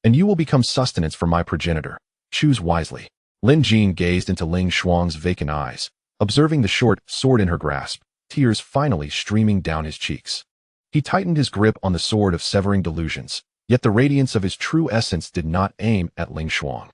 and you will become sustenance for my progenitor. Choose wisely. Lin Jin gazed into Ling Shuang's vacant eyes, observing the short sword in her grasp. tears finally streaming down his cheeks. He tightened his grip on the sword of severing delusions, yet the radiance of his true essence did not aim at Ling Xuang,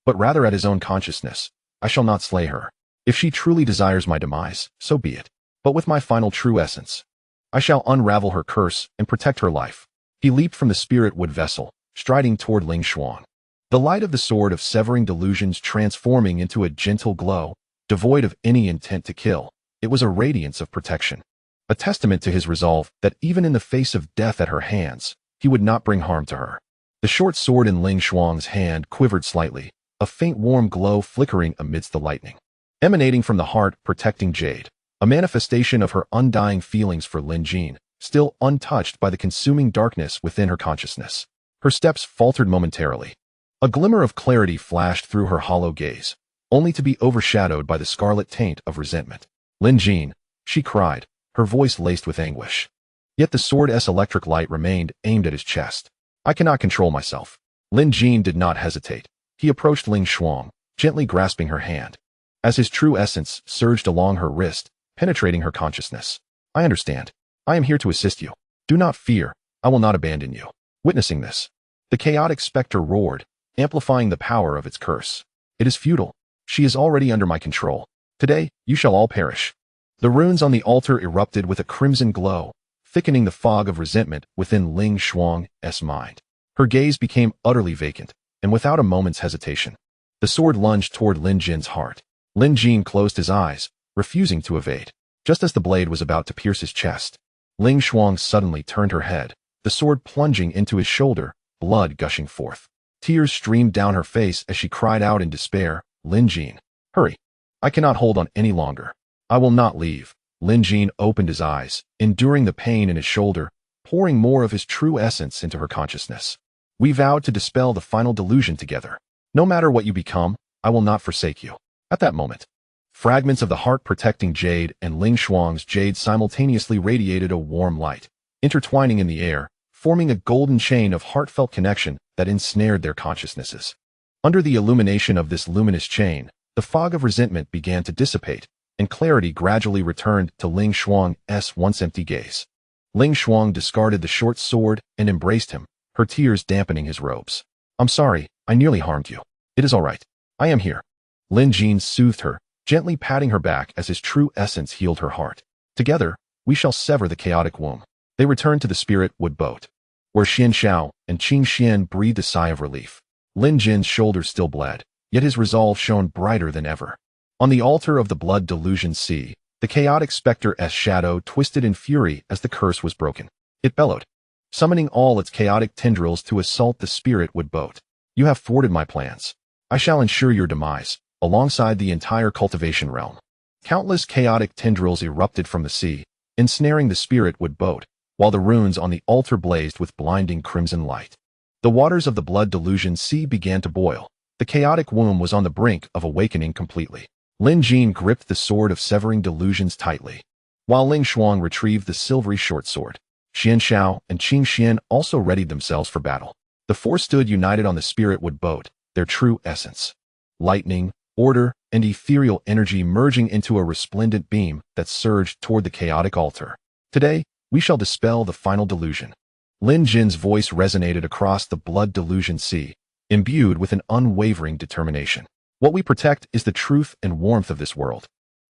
but rather at his own consciousness. I shall not slay her. If she truly desires my demise, so be it. But with my final true essence, I shall unravel her curse and protect her life. He leaped from the spirit wood vessel, striding toward Ling Xuang. The light of the sword of severing delusions transforming into a gentle glow, devoid of any intent to kill. It was a radiance of protection, a testament to his resolve that even in the face of death at her hands, he would not bring harm to her. The short sword in Ling Xuang's hand quivered slightly, a faint warm glow flickering amidst the lightning. Emanating from the heart protecting jade, a manifestation of her undying feelings for Lin Jin, still untouched by the consuming darkness within her consciousness. Her steps faltered momentarily. A glimmer of clarity flashed through her hollow gaze, only to be overshadowed by the scarlet taint of resentment. Lin Jin, she cried, her voice laced with anguish. Yet the sword's electric light remained aimed at his chest. I cannot control myself. Lin Jin did not hesitate. He approached Ling Xuang, gently grasping her hand, as his true essence surged along her wrist, penetrating her consciousness. I understand. I am here to assist you. Do not fear. I will not abandon you. Witnessing this, the chaotic specter roared, amplifying the power of its curse. It is futile. She is already under my control. Today, you shall all perish. The runes on the altar erupted with a crimson glow, thickening the fog of resentment within Ling Xuang's mind. Her gaze became utterly vacant, and without a moment's hesitation, the sword lunged toward Lin Jin's heart. Lin Jin closed his eyes, refusing to evade. Just as the blade was about to pierce his chest, Ling Xuang suddenly turned her head, the sword plunging into his shoulder, blood gushing forth. Tears streamed down her face as she cried out in despair, Lin Jin, hurry. I cannot hold on any longer. I will not leave. Lin Jin opened his eyes, enduring the pain in his shoulder, pouring more of his true essence into her consciousness. We vowed to dispel the final delusion together. No matter what you become, I will not forsake you. At that moment, fragments of the heart-protecting jade and Ling Xuang's jade simultaneously radiated a warm light, intertwining in the air, forming a golden chain of heartfelt connection that ensnared their consciousnesses. Under the illumination of this luminous chain, the fog of resentment began to dissipate, and clarity gradually returned to Ling Xuang's once empty gaze. Ling Xuang discarded the short sword and embraced him, her tears dampening his robes. I'm sorry, I nearly harmed you. It is all right. I am here. Lin Jin soothed her, gently patting her back as his true essence healed her heart. Together, we shall sever the chaotic womb. They returned to the spirit wood boat, where Xian Xiao and Qing Xian breathed a sigh of relief. Lin Jin's shoulders still bled, yet his resolve shone brighter than ever. On the altar of the blood delusion sea, the chaotic specter's shadow twisted in fury as the curse was broken. It bellowed, summoning all its chaotic tendrils to assault the spirit wood boat. You have thwarted my plans. I shall ensure your demise, alongside the entire cultivation realm. Countless chaotic tendrils erupted from the sea, ensnaring the spirit wood boat, while the runes on the altar blazed with blinding crimson light. The waters of the blood delusion sea began to boil. The chaotic womb was on the brink of awakening completely. Lin Jin gripped the sword of severing delusions tightly, while Ling Xuang retrieved the silvery short sword. Xian Xiao and Qing Xian also readied themselves for battle. The four stood united on the spirit wood boat, their true essence. Lightning, order, and ethereal energy merging into a resplendent beam that surged toward the chaotic altar. Today, we shall dispel the final delusion. Lin Jin's voice resonated across the blood delusion sea, imbued with an unwavering determination. What we protect is the truth and warmth of this world.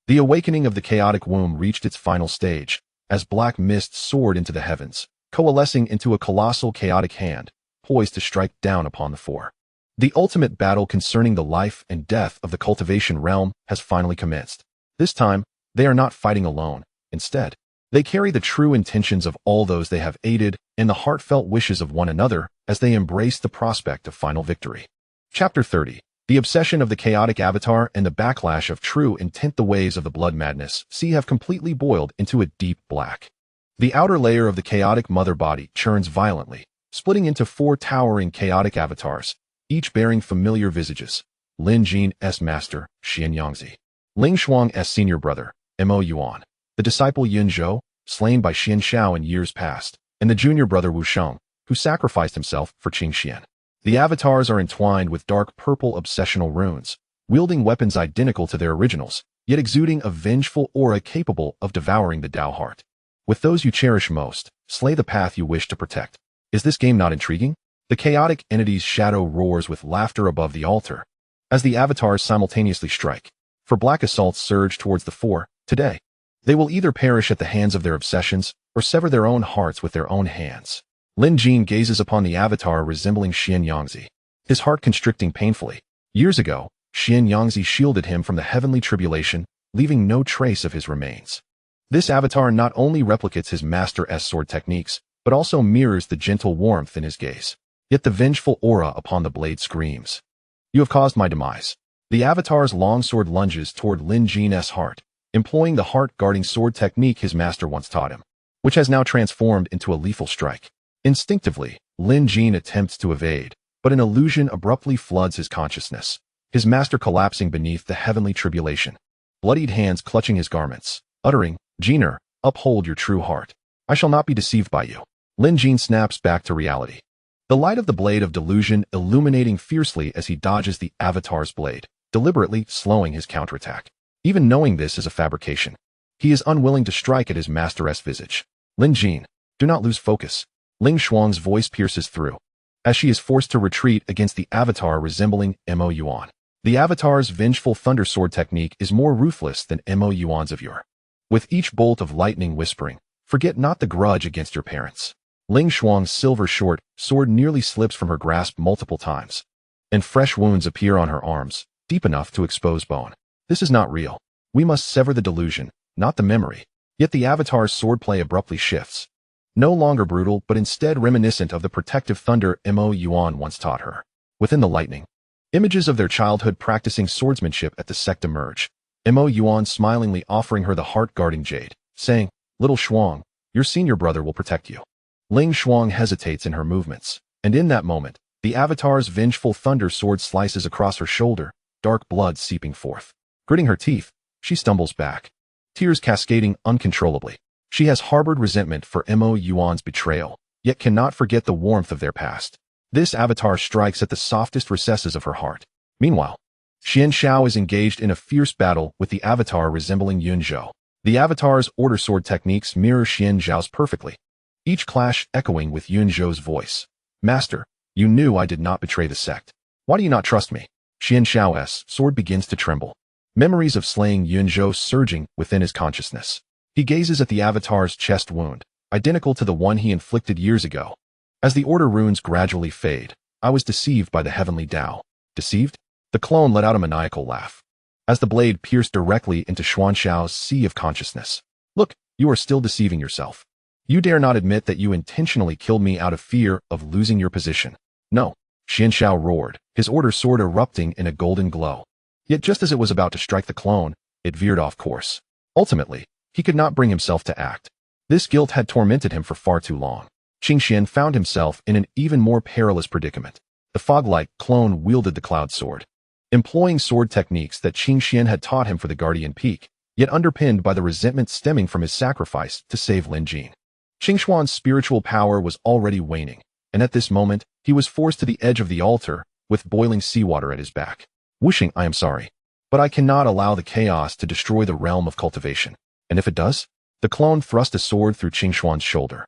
The awakening of the chaotic womb reached its final stage, as black mist soared into the heavens, coalescing into a colossal chaotic hand, poised to strike down upon the four. The ultimate battle concerning the life and death of the cultivation realm has finally commenced. This time, they are not fighting alone. Instead, they carry the true intentions of all those they have aided and the heartfelt wishes of one another as they embrace the prospect of final victory. Chapter 30. The obsession of the chaotic avatar and the backlash of true intent. The waves of the blood madness sea have completely boiled into a deep black. The outer layer of the chaotic mother body churns violently, splitting into four towering chaotic avatars, each bearing familiar visages. Lin Jin's master, Xian Yangzi. Ling Xuang's senior brother, Mo Yuan. The disciple Yun Zhou, slain by Xian Xiao in years past, and the junior brother Wu Sheng, who sacrificed himself for Qing Xian. The avatars are entwined with dark purple obsessional runes, wielding weapons identical to their originals, yet exuding a vengeful aura capable of devouring the Tao heart. With those you cherish most, slay the path you wish to protect. Is this game not intriguing? The chaotic entity's shadow roars with laughter above the altar, as the avatars simultaneously strike. For black assaults surge towards the fore, today. They will either perish at the hands of their obsessions, or sever their own hearts with their own hands. Lin Jin gazes upon the avatar resembling Xian Yangzi, his heart constricting painfully. Years ago, Xian Yangzi shielded him from the heavenly tribulation, leaving no trace of his remains. This avatar not only replicates his master's sword techniques, but also mirrors the gentle warmth in his gaze. Yet the vengeful aura upon the blade screams, "You have caused my demise." The avatar's longsword lunges toward Lin Jin's heart, employing the heart-guarding sword technique his master once taught him, which has now transformed into a lethal strike. Instinctively, Lin Jin attempts to evade, but an illusion abruptly floods his consciousness, his master collapsing beneath the heavenly tribulation, bloodied hands clutching his garments, uttering, "Jiner, uphold your true heart. I shall not be deceived by you." Lin Jin snaps back to reality, the light of the blade of delusion illuminating fiercely as he dodges the avatar's blade, deliberately slowing his counterattack. Even knowing this is a fabrication, he is unwilling to strike at his master's visage. "Lin Jin, do not lose focus." Ling Shuang's voice pierces through, as she is forced to retreat against the avatar resembling Mo Yuan. The avatar's vengeful thunder sword technique is more ruthless than Mo Yuan's of yore, with each bolt of lightning whispering, "Forget not the grudge against your parents." Ling Shuang's silver short sword nearly slips from her grasp multiple times, and fresh wounds appear on her arms, deep enough to expose bone. This is not real. We must sever the delusion, not the memory. Yet the avatar's swordplay abruptly shifts, no longer brutal but instead reminiscent of the protective thunder Mo Yuan once taught her. Within the lightning, images of their childhood practicing swordsmanship at the sect emerge, Mo Yuan smilingly offering her the heart-guarding jade, saying, "Little Shuang, your senior brother will protect you." Ling Shuang hesitates in her movements, and in that moment, the avatar's vengeful thunder sword slices across her shoulder, dark blood seeping forth. Gritting her teeth, she stumbles back, tears cascading uncontrollably. She has harbored resentment for Mo Yuan's betrayal, yet cannot forget the warmth of their past. This avatar strikes at the softest recesses of her heart. Meanwhile, Xian Xiao is engaged in a fierce battle with the avatar resembling Yun Zhou. The avatar's order sword techniques mirror Xian Zhao's perfectly, each clash echoing with Yun Zhou's voice. "Master, you knew I did not betray the sect. Why do you not trust me?" Xian Xiao's sword begins to tremble, memories of slaying Yun Zhou surging within his consciousness. He gazes at the avatar's chest wound, identical to the one he inflicted years ago. As the order runes gradually fade, "I was deceived by the heavenly Tao." Deceived? The clone let out a maniacal laugh, as the blade pierced directly into Xuan Xiao's sea of consciousness. "Look, you are still deceiving yourself. You dare not admit that you intentionally killed me out of fear of losing your position." "No," Xian Xiao roared, his order sword erupting in a golden glow. Yet just as it was about to strike the clone, it veered off course. Ultimately, he could not bring himself to act. This guilt had tormented him for far too long. Qing Xian found himself in an even more perilous predicament. The fog-like clone wielded the cloud sword, employing sword techniques that Qing Xian had taught him for the Guardian Peak, yet underpinned by the resentment stemming from his sacrifice to save Lin Jin. Qing Xuan's spiritual power was already waning, and at this moment, he was forced to the edge of the altar, with boiling seawater at his back. Wishing, "I am sorry, but I cannot allow the chaos to destroy the realm of cultivation." "And if it does?" The clone thrust a sword through Qing Xuan's shoulder,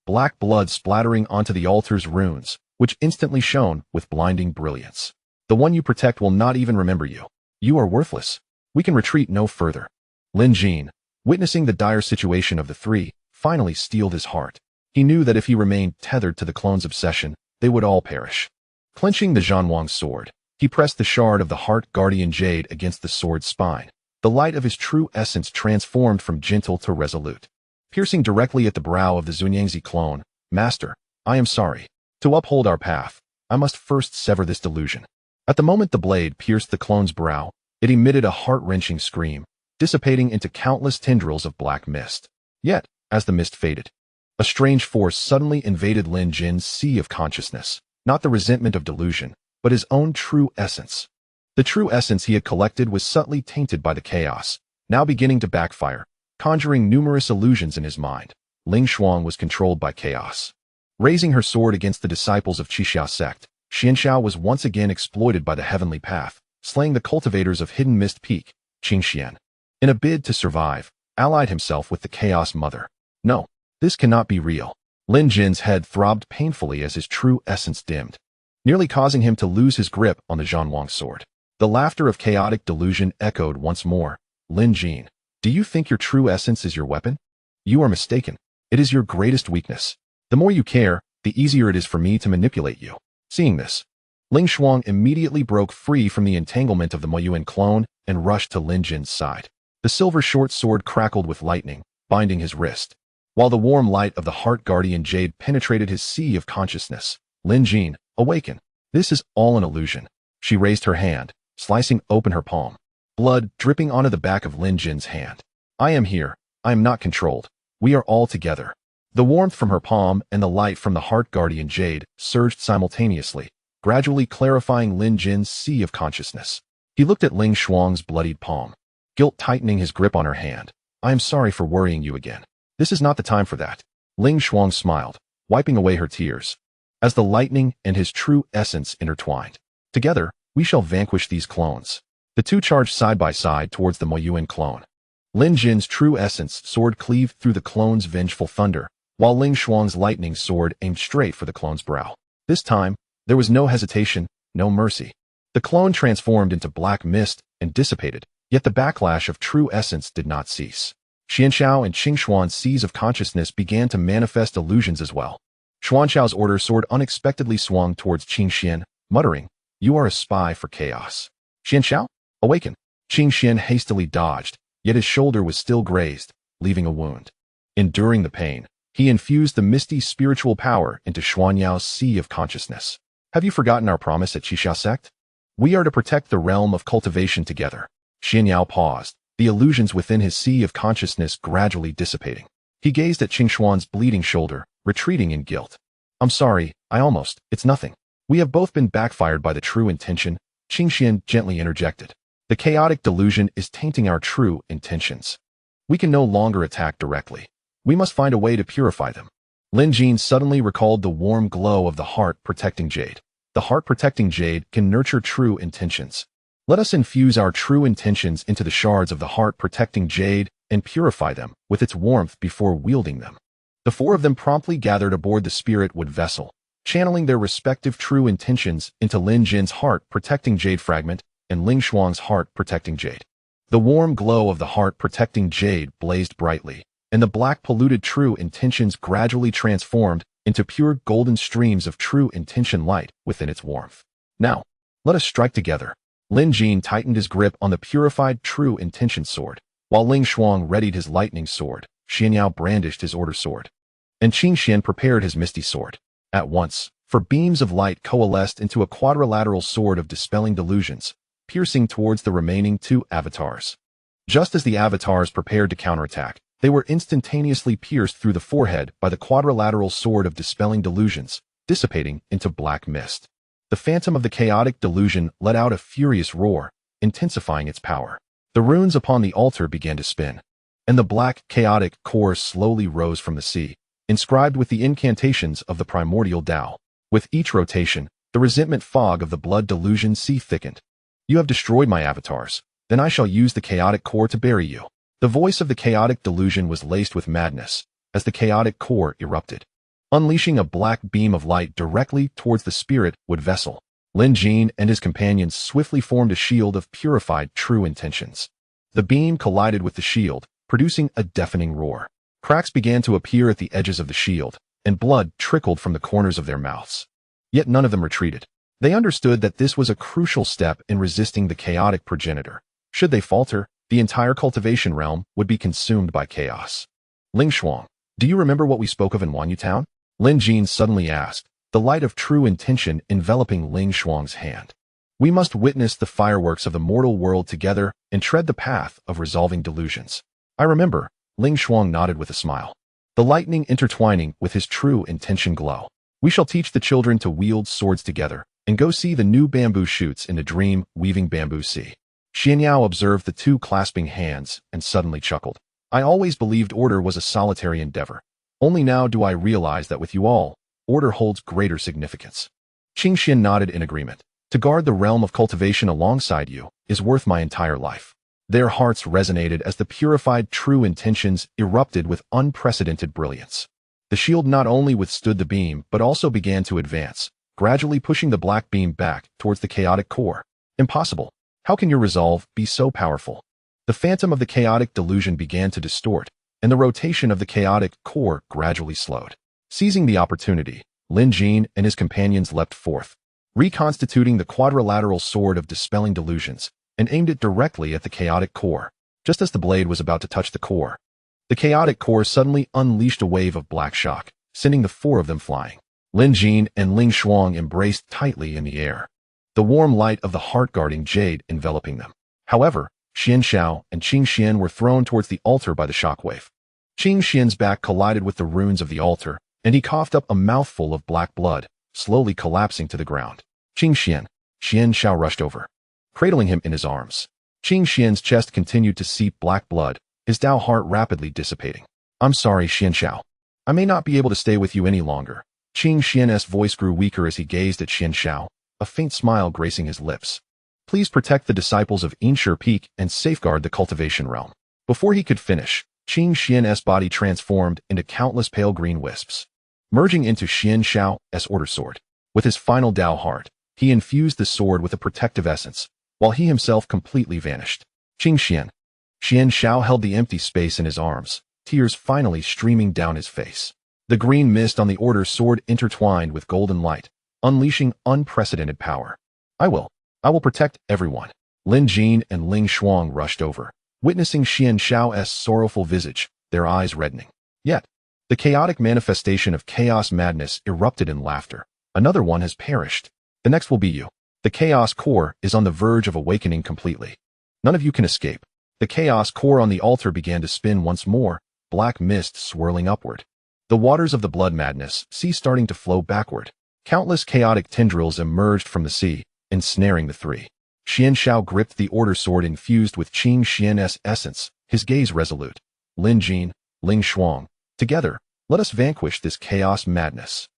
black blood splattering onto the altar's runes, which instantly shone with blinding brilliance. "The one you protect will not even remember you. You are worthless. We can retreat no further." Lin Jin, witnessing the dire situation of the three, finally steeled his heart. He knew that if he remained tethered to the clone's obsession, they would all perish. Clenching the Zhan Wang sword, he pressed the shard of the Heart Guardian Jade against the sword's spine. The light of his true essence transformed from gentle to resolute. Piercing directly at the brow of the Zunyangzi clone, "Master, I am sorry. To uphold our path, I must first sever this delusion." At the moment the blade pierced the clone's brow, it emitted a heart-wrenching scream, dissipating into countless tendrils of black mist. Yet, as the mist faded, a strange force suddenly invaded Lin Jin's sea of consciousness, not the resentment of delusion, but his own true essence. The true essence he had collected was subtly tainted by the chaos, now beginning to backfire, conjuring numerous illusions in his mind. Ling Shuang was controlled by chaos. Raising her sword against the disciples of Qixia sect, Xianxiao was once again exploited by the heavenly path, slaying the cultivators of Hidden Mist Peak, Qingxian. In a bid to survive, allied himself with the Chaos Mother. No, this cannot be real. Lin Jin's head throbbed painfully as his true essence dimmed, nearly causing him to lose his grip on the Zhan Wang sword. The laughter of chaotic delusion echoed once more. Lin Jin, do you think your true essence is your weapon? You are mistaken. It is your greatest weakness. The more you care, the easier it is for me to manipulate you. Seeing this, Ling Shuang immediately broke free from the entanglement of the Moyuan clone and rushed to Lin Jin's side. The silver short sword crackled with lightning, binding his wrist, while the warm light of the Heart Guardian Jade penetrated his sea of consciousness. Lin Jin, awaken. This is all an illusion. She raised her hand, slicing open her palm, blood dripping onto the back of Lin Jin's hand. I am here. I am not controlled. We are all together. The warmth from her palm and the light from the Heart Guardian Jade surged simultaneously, gradually clarifying Lin Jin's sea of consciousness. He looked at Ling Shuang's bloodied palm, guilt tightening his grip on her hand. I am sorry for worrying you again. This is not the time for that. Ling Shuang smiled, wiping away her tears. As the lightning and his true essence intertwined, together, we shall vanquish these clones. The two charged side by side towards the Moyuan clone. Lin Jin's true essence sword cleaved through the clone's vengeful thunder, while Ling Shuang's lightning sword aimed straight for the clone's brow. This time, there was no hesitation, no mercy. The clone transformed into black mist and dissipated, yet the backlash of true essence did not cease. Xianxiao and Qingxuan's seas of consciousness began to manifest illusions as well. Xuanxiao's order sword unexpectedly swung towards Qingxian, muttering, "You are a spy for chaos." "Xianxiao, awaken." Qingxian hastily dodged, yet his shoulder was still grazed, leaving a wound. Enduring the pain, he infused the misty spiritual power into Xuanyao's sea of consciousness. Have you forgotten our promise at Qixia sect? We are to protect the realm of cultivation together. Xianyao paused, the illusions within his sea of consciousness gradually dissipating. He gazed at Qingxuan's bleeding shoulder, retreating in guilt. I'm sorry, it's nothing. We have both been backfired by the true intention, Qingxian gently interjected. The chaotic delusion is tainting our true intentions. We can no longer attack directly. We must find a way to purify them. Lin Jin suddenly recalled the warm glow of the heart-protecting jade. The heart-protecting jade can nurture true intentions. Let us infuse our true intentions into the shards of the heart-protecting jade and purify them with its warmth before wielding them. The four of them promptly gathered aboard the spirit wood vessel, channeling their respective true intentions into Lin Jin's heart-protecting jade fragment and Ling Shuang's heart-protecting jade. The warm glow of the heart-protecting jade blazed brightly, and the black polluted true intentions gradually transformed into pure golden streams of true intention light within its warmth. Now, let us strike together. Lin Jin tightened his grip on the purified true intention sword, while Ling Shuang readied his lightning sword. Xianyao brandished his order sword, and Qingxian prepared his misty sword. At once, for beams of light coalesced into a quadrilateral sword of dispelling delusions, piercing towards the remaining two avatars. Just as the avatars prepared to counterattack, they were instantaneously pierced through the forehead by the quadrilateral sword of dispelling delusions, dissipating into black mist. The phantom of the chaotic delusion let out a furious roar, intensifying its power. The runes upon the altar began to spin, and the black, chaotic core slowly rose from the sea, inscribed with the incantations of the primordial Tao. With each rotation, the resentment fog of the blood delusion sea thickened. You have destroyed my avatars, then I shall use the chaotic core to bury you. The voice of the chaotic delusion was laced with madness, as the chaotic core erupted, unleashing a black beam of light directly towards the spirit wood vessel. Lin Jin and his companions swiftly formed a shield of purified true intentions. The beam collided with the shield, producing a deafening roar. Cracks began to appear at the edges of the shield, and blood trickled from the corners of their mouths. Yet none of them retreated. They understood that this was a crucial step in resisting the chaotic progenitor. Should they falter, the entire cultivation realm would be consumed by chaos. Ling Shuang, do you remember what we spoke of in Wanyu Town? Lin Jin suddenly asked, the light of true intention enveloping Ling Shuang's hand. We must witness the fireworks of the mortal world together and tread the path of resolving delusions. I remember, Ling Shuang nodded with a smile. The lightning intertwining with his true intention glow. We shall teach the children to wield swords together and go see the new bamboo shoots in the dream-weaving bamboo sea. Xianyao observed the two clasping hands and suddenly chuckled. I always believed order was a solitary endeavor. Only now do I realize that with you all, order holds greater significance. Qingxian nodded in agreement. To guard the realm of cultivation alongside you is worth my entire life. Their hearts resonated as the purified true intentions erupted with unprecedented brilliance. The shield not only withstood the beam but also began to advance, gradually pushing the black beam back towards the chaotic core. Impossible. How can your resolve be so powerful? The phantom of the chaotic delusion began to distort, and the rotation of the chaotic core gradually slowed. Seizing the opportunity, Lin Jin and his companions leapt forth, reconstituting the quadrilateral sword of dispelling delusions, and aimed it directly at the chaotic core. Just as the blade was about to touch the core, the chaotic core suddenly unleashed a wave of black shock, sending the four of them flying. Lin Jin and Ling Shuang embraced tightly in the air, the warm light of the heart-guarding jade enveloping them. However, Xian Xiao and Qing Xian were thrown towards the altar by the shockwave. Qing Xian's back collided with the runes of the altar, and he coughed up a mouthful of black blood, slowly collapsing to the ground. Qing Xian. Xian Xiao rushed over, cradling him in his arms. Qing Xian's chest continued to seep black blood, his Dao heart rapidly dissipating. I'm sorry, Xian Xiao. I may not be able to stay with you any longer. Qing Xian's voice grew weaker as he gazed at Xian Xiao, a faint smile gracing his lips. Please protect the disciples of Inshur Peak and safeguard the cultivation realm. Before he could finish, Qing Xian's body transformed into countless pale green wisps, merging into Xian Xiao's order sword. With his final Dao heart, he infused the sword with a protective essence, while he himself completely vanished. Qing Xian. Xian Xiao held the empty space in his arms, tears finally streaming down his face. The green mist on the order sword intertwined with golden light, unleashing unprecedented power. I will protect everyone. Lin Jin and Ling Shuang rushed over, witnessing Xian Xiao's sorrowful visage, their eyes reddening. Yet, the chaotic manifestation of chaos madness erupted in laughter. Another one has perished. The next will be you. The chaos core is on the verge of awakening completely. None of you can escape. The chaos core on the altar began to spin once more, black mist swirling upward. The waters of the blood madness sea starting to flow backward. Countless chaotic tendrils emerged from the sea, ensnaring the three. Xian Xiao gripped the order sword infused with Qing Xian's essence, his gaze resolute. Lin Jin, Ling Shuang, together, let us vanquish this chaos madness.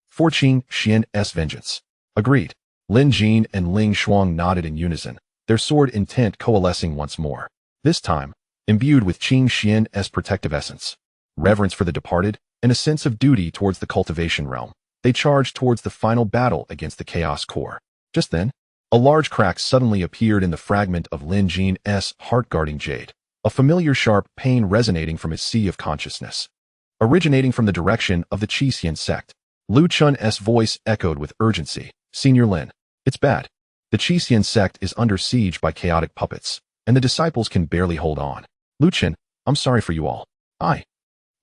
For Qing Xian's vengeance. Agreed. Lin Jin and Ling Shuang nodded in unison, their sword intent coalescing once more. This time, imbued with Qing Xian's protective essence, reverence for the departed, and a sense of duty towards the cultivation realm, they charged towards the final battle against the chaos core. Just then, a large crack suddenly appeared in the fragment of Lin Jin's heart-guarding jade, a familiar sharp pain resonating from his sea of consciousness. Originating from the direction of the Qi sect, Lu Chun's voice echoed with urgency. Senior Lin, it's bad. The Qi sect is under siege by chaotic puppets, and the disciples can barely hold on. Lu Chen, I'm sorry for you all. I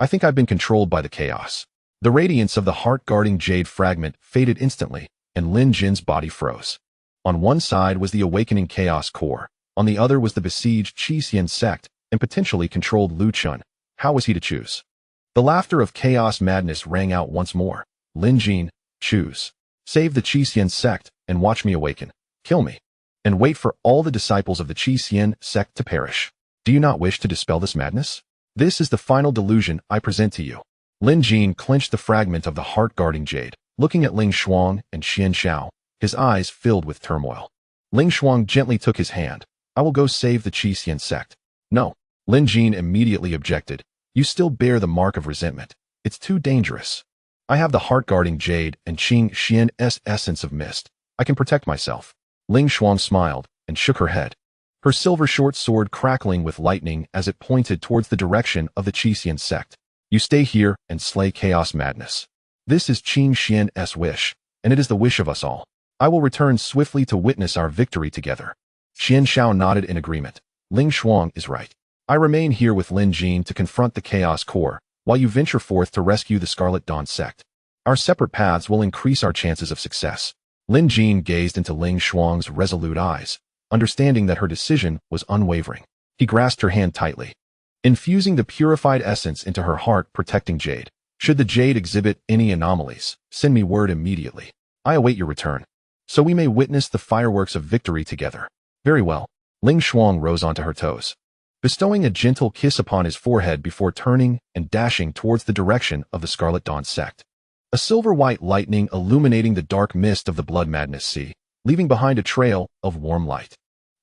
think I've been controlled by the chaos. The radiance of the heart-guarding jade fragment faded instantly, and Lin Jin's body froze. On one side was the awakening chaos core, on the other was the besieged Qi sect, and potentially controlled Lu Chun. How was he to choose? The laughter of chaos madness rang out once more. Lin Jin, choose. Save the Qi sect, and watch me awaken. Kill me. And wait for all the disciples of the Qi sect to perish. Do you not wish to dispel this madness? This is the final delusion I present to you. Lin Jin clenched the fragment of the heart-guarding jade, looking at Ling Shuang and Xian Xiao, his eyes filled with turmoil. Ling Shuang gently took his hand. I will go save the Qi sect. No. Lin Jin immediately objected. You still bear the mark of resentment. It's too dangerous. I have the heart-guarding jade and Qing Xian's essence of mist. I can protect myself. Ling Shuang smiled and shook her head, her silver short sword crackling with lightning as it pointed towards the direction of the Qi sect. You stay here and slay chaos madness. This is Qing Xian's wish, and it is the wish of us all. I will return swiftly to witness our victory together. Xian Xiao nodded in agreement. Ling Shuang is right. I remain here with Lin Jin to confront the chaos core, while you venture forth to rescue the Scarlet Dawn sect. Our separate paths will increase our chances of success. Lin Jin gazed into Ling Shuang's resolute eyes, understanding that her decision was unwavering. He grasped her hand tightly, infusing the purified essence into her heart-protecting jade. Should the jade exhibit any anomalies, send me word immediately. I await your return, so we may witness the fireworks of victory together. Very well. Ling Shuang rose onto her toes, bestowing a gentle kiss upon his forehead before turning and dashing towards the direction of the Scarlet Dawn sect. A silver-white lightning illuminating the dark mist of the blood madness sea, leaving behind a trail of warm light.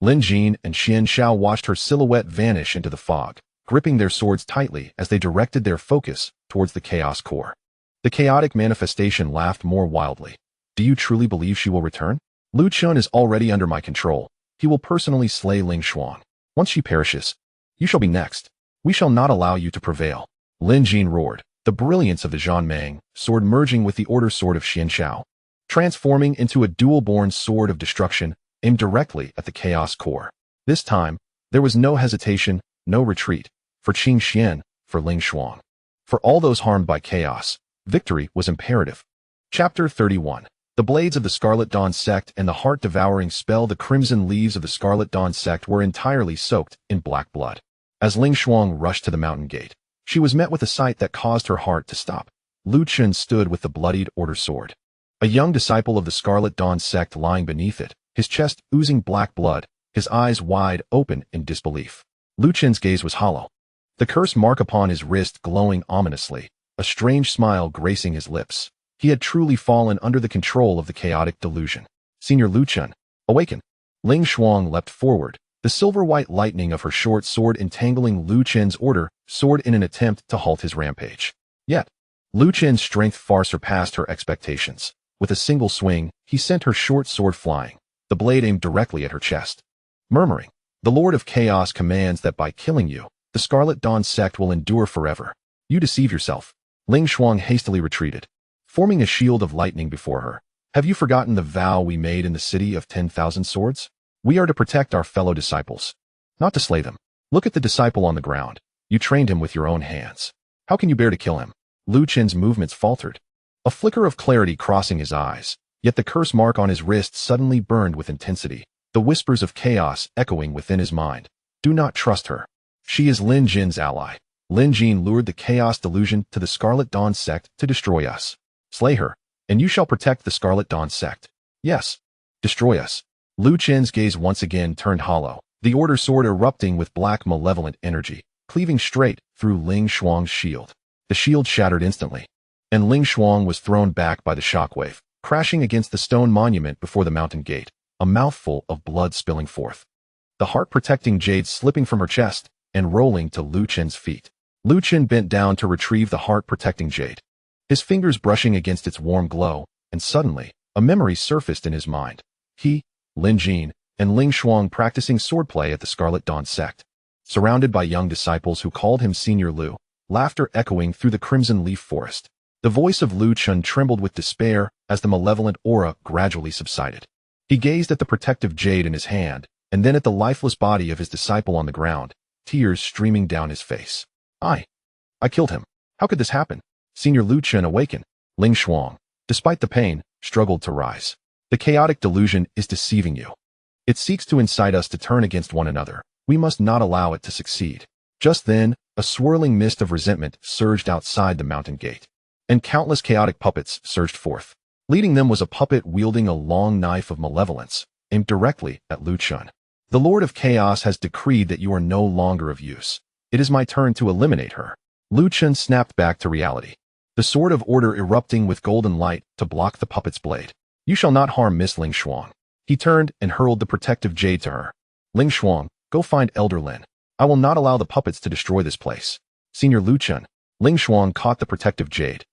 Lin Jin and Xian Xiao watched her silhouette vanish into the fog, gripping their swords tightly as they directed their focus towards the chaos core. The chaotic manifestation laughed more wildly. Do you truly believe she will return? Lu Chun is already under my control. He will personally slay Ling Xuan. Once she perishes, you shall be next. We shall not allow you to prevail. Lin Jin roared, the brilliance of the Zhan Wang sword merging with the order sword of Xian Xiao, transforming into a dual-born sword of destruction aimed directly at the chaos core. This time, there was no hesitation, no retreat, for Qing Xian, for Ling Xuan. For all those harmed by chaos, victory was imperative. Chapter 31. The blades of the Scarlet Dawn sect and the heart-devouring spell. The crimson leaves of the Scarlet Dawn sect were entirely soaked in black blood. As Ling Xuan rushed to the mountain gate, she was met with a sight that caused her heart to stop. Lu Chun stood with the bloodied order sword, a young disciple of the Scarlet Dawn sect lying beneath it, his chest oozing black blood, his eyes wide open in disbelief. Lu Chun's gaze was hollow, the curse mark upon his wrist glowing ominously, a strange smile gracing his lips. He had truly fallen under the control of the chaotic delusion. Senior Lu Chun, awaken! Ling Xuan leapt forward, the silver-white lightning of her short sword entangling Lu Chun's order sword in an attempt to halt his rampage. Yet, Lu Chun's strength far surpassed her expectations. With a single swing, he sent her short sword flying, the blade aimed directly at her chest. Murmuring, the Lord of Chaos commands that by killing you, the Scarlet Dawn sect will endure forever. You deceive yourself. Ling Xuan hastily retreated, forming a shield of lightning before her. Have you forgotten the vow we made in the city of 10,000 swords? We are to protect our fellow disciples, not to slay them. Look at the disciple on the ground. You trained him with your own hands. How can you bear to kill him? Lu Chun's movements faltered, a flicker of clarity crossing his eyes, yet the curse mark on his wrist suddenly burned with intensity, the whispers of chaos echoing within his mind. Do not trust her. She is Lin Jin's ally. Lin Jin lured the chaos delusion to the Scarlet Dawn sect to destroy us. Slay her, and you shall protect the Scarlet Dawn sect. Yes, destroy us. Lu Chun's gaze once again turned hollow, the order sword erupting with black malevolent energy, cleaving straight through Ling Xuan's shield. The shield shattered instantly, and Ling Xuan was thrown back by the shockwave, crashing against the stone monument before the mountain gate, a mouthful of blood spilling forth. The heart-protecting jade slipping from her chest and rolling to Lu Chun's feet. Lu Chun bent down to retrieve the heart-protecting jade, his fingers brushing against its warm glow, and suddenly, a memory surfaced in his mind. He, Lin Jin, and Ling Xuan practicing swordplay at the Scarlet Dawn sect. Surrounded by young disciples who called him Senior Lu, laughter echoing through the crimson leaf forest. The voice of Lu Chun trembled with despair as the malevolent aura gradually subsided. He gazed at the protective jade in his hand, and then at the lifeless body of his disciple on the ground, tears streaming down his face. I killed him. How could this happen? Senior Lu Chun awakened. Ling Xuan, despite the pain, struggled to rise. The chaotic delusion is deceiving you. It seeks to incite us to turn against one another. We must not allow it to succeed. Just then, a swirling mist of resentment surged outside the mountain gate, and countless chaotic puppets surged forth. Leading them was a puppet wielding a long knife of malevolence, aimed directly at Lu Chun. The Lord of Chaos has decreed that you are no longer of use. It is my turn to eliminate her. Lu Chun snapped back to reality, the sword of order erupting with golden light to block the puppet's blade. You shall not harm Miss Ling Xuan. He turned and hurled the protective jade to her. Ling Xuan, go find Elder Lin. I will not allow the puppets to destroy this place. Senior Lu Chun. Ling Xuan caught the protective jade,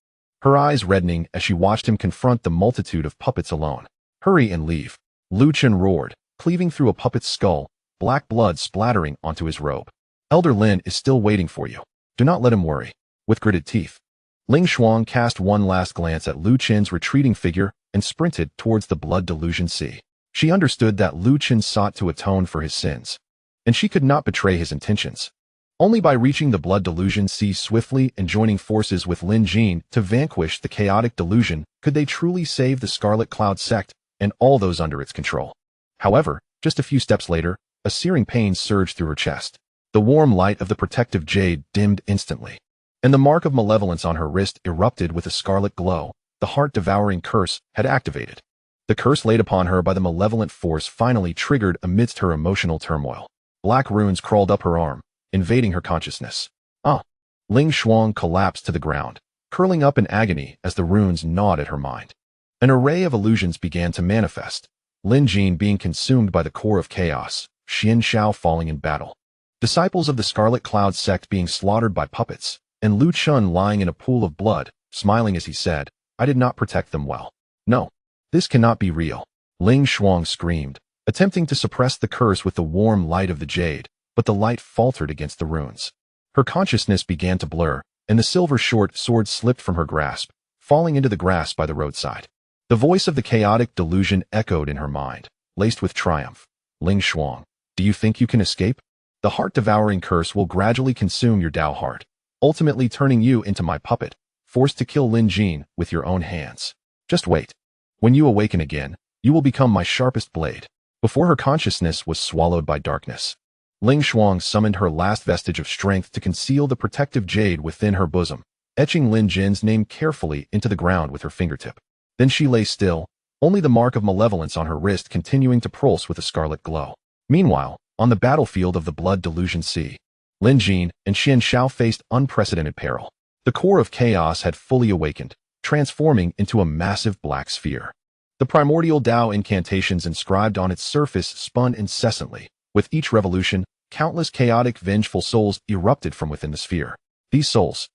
her eyes reddening as she watched him confront the multitude of puppets alone. Hurry and leave. Lu Chun roared, cleaving through a puppet's skull, black blood splattering onto his robe. Elder Lin is still waiting for you. Do not let him worry. With gritted teeth, Ling Xuan cast one last glance at Lu Chun's retreating figure and sprinted towards the blood delusion sea. She understood that Lu Chun sought to atone for his sins, and she could not betray his intentions. Only by reaching the blood delusion sea swiftly and joining forces with Lin Jin to vanquish the chaotic delusion could they truly save the Scarlet Cloud sect and all those under its control. However, just a few steps later, a searing pain surged through her chest. The warm light of the protective jade dimmed instantly, and the mark of malevolence on her wrist erupted with a scarlet glow. The heart-devouring curse had activated. The curse laid upon her by the malevolent force finally triggered amidst her emotional turmoil. Black runes crawled up her arm, invading her consciousness. Ling Xuan collapsed to the ground, curling up in agony as the runes gnawed at her mind. An array of illusions began to manifest. Lin Jin being consumed by the core of chaos, Xian Shao falling in battle. Disciples of the Scarlet Cloud sect being slaughtered by puppets, and Lu Chun lying in a pool of blood, smiling as he said, I did not protect them well. No, this cannot be real. Ling Shuang screamed, attempting to suppress the curse with the warm light of the jade, but the light faltered against the runes. Her consciousness began to blur, and the silver short sword slipped from her grasp, falling into the grass by the roadside. The voice of the chaotic delusion echoed in her mind, laced with triumph. Ling Shuang, do you think you can escape? The heart-devouring curse will gradually consume your Dao heart, ultimately turning you into my puppet, forced to kill Lin Jin with your own hands. Just wait. When you awaken again, you will become my sharpest blade. Before her consciousness was swallowed by darkness, Ling Shuang summoned her last vestige of strength to conceal the protective jade within her bosom, etching Lin Jin's name carefully into the ground with her fingertip. Then she lay still, only the mark of malevolence on her wrist continuing to pulse with a scarlet glow. Meanwhile, on the battlefield of the Blood Delusion Sea, Lin Jin and Xian Shao faced unprecedented peril. The core of chaos had fully awakened, transforming into a massive black sphere. The primordial Dao incantations inscribed on its surface spun incessantly. With each revolution, countless chaotic, vengeful souls erupted from within the sphere. These souls,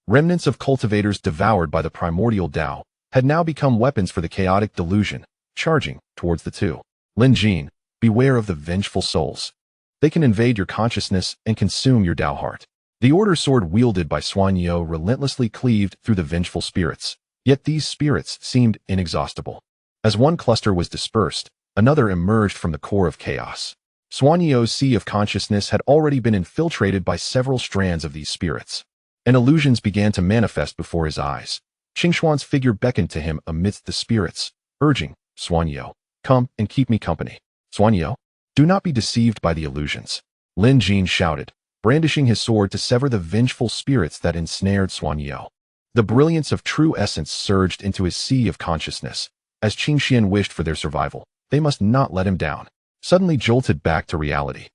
remnants of cultivators devoured by the primordial Dao, had now become weapons for the chaotic delusion, charging towards the two. Lin Jin, beware of the vengeful souls. They can invade your consciousness and consume your Dao heart. The order sword wielded by Xuan Yo relentlessly cleaved through the vengeful spirits, yet these spirits seemed inexhaustible. As one cluster was dispersed, another emerged from the core of chaos. Xuan Yo's sea of consciousness had already been infiltrated by several strands of these spirits, and illusions began to manifest before his eyes. Qingxuan's figure beckoned to him amidst the spirits, urging, Xuan Yo, come and keep me company. Xuan Yo, do not be deceived by the illusions. Lin Jin shouted, brandishing his sword to sever the vengeful spirits that ensnared Xuan Yo. The brilliance of true essence surged into his sea of consciousness. As Qingxian wished for their survival, they must not let him down. Suddenly jolted back to reality.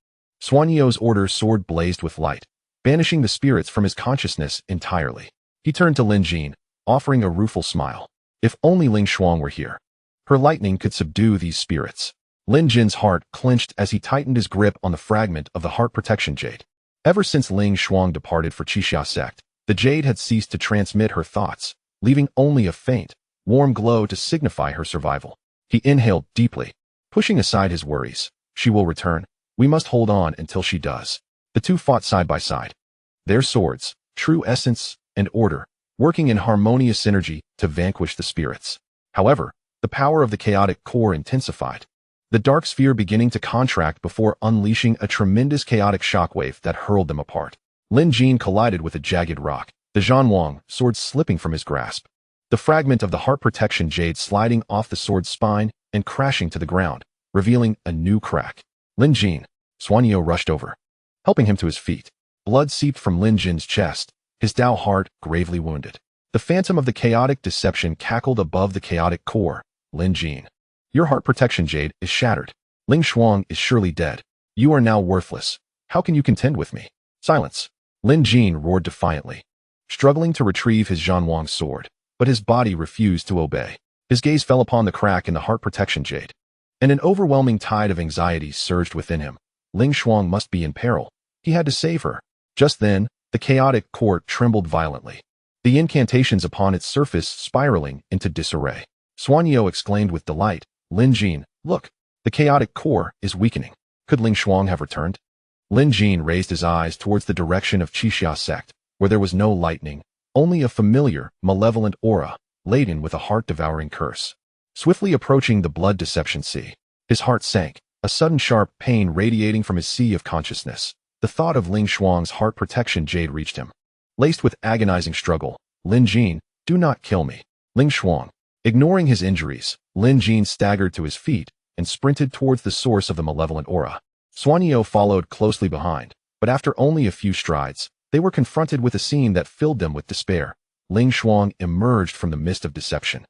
Xuan Yo's order sword blazed with light, banishing the spirits from his consciousness entirely. He turned to Lin Jin, offering a rueful smile. If only Ling Shuang were here. Her lightning could subdue these spirits. Lin Jin's heart clenched as he tightened his grip on the fragment of the heart protection jade. Ever since Ling Shuang departed for Qixia sect, the jade had ceased to transmit her thoughts, leaving only a faint, warm glow to signify her survival. He inhaled deeply, pushing aside his worries. She will return. We must hold on until she does. The two fought side by side. Their swords, true essence and order, working in harmonious synergy to vanquish the spirits. However, the power of the chaotic core intensified. The dark sphere beginning to contract before unleashing a tremendous chaotic shockwave that hurled them apart. Lin Jin collided with a jagged rock, the Zhan Wang sword slipping from his grasp. The fragment of the heart protection jade sliding off the sword's spine and crashing to the ground, revealing a new crack. Lin Jin, Xuan Yo rushed over, helping him to his feet. Blood seeped from Lin Jin's chest, his Dao heart gravely wounded. The phantom of the chaotic deception cackled above the chaotic core. Lin Jin, your heart protection jade is shattered. Ling Shuang is surely dead. You are now worthless. How can you contend with me? Silence. Lin Jin roared defiantly, struggling to retrieve his Zhan Wang sword, but his body refused to obey. His gaze fell upon the crack in the heart protection jade, and an overwhelming tide of anxiety surged within him. Ling Shuang must be in peril. He had to save her. Just then, the chaotic core trembled violently, the incantations upon its surface spiraling into disarray. Xuan Yo exclaimed with delight, Lin Jin, look, the chaotic core is weakening. Could Ling Shuang have returned? Lin Jin raised his eyes towards the direction of Qixia sect, where there was no lightning, only a familiar, malevolent aura, laden with a heart-devouring curse. Swiftly approaching the blood deception sea, his heart sank, a sudden sharp pain radiating from his sea of consciousness. The thought of Ling Shuang's heart protection jade reached him. Laced with agonizing struggle, Lin Jin, do not kill me. Ling Shuang. Ignoring his injuries, Lin Jin staggered to his feet and sprinted towards the source of the malevolent aura. Xuan Yo followed closely behind, but after only a few strides, they were confronted with a scene that filled them with despair. Ling Shuang emerged from the mist of deception,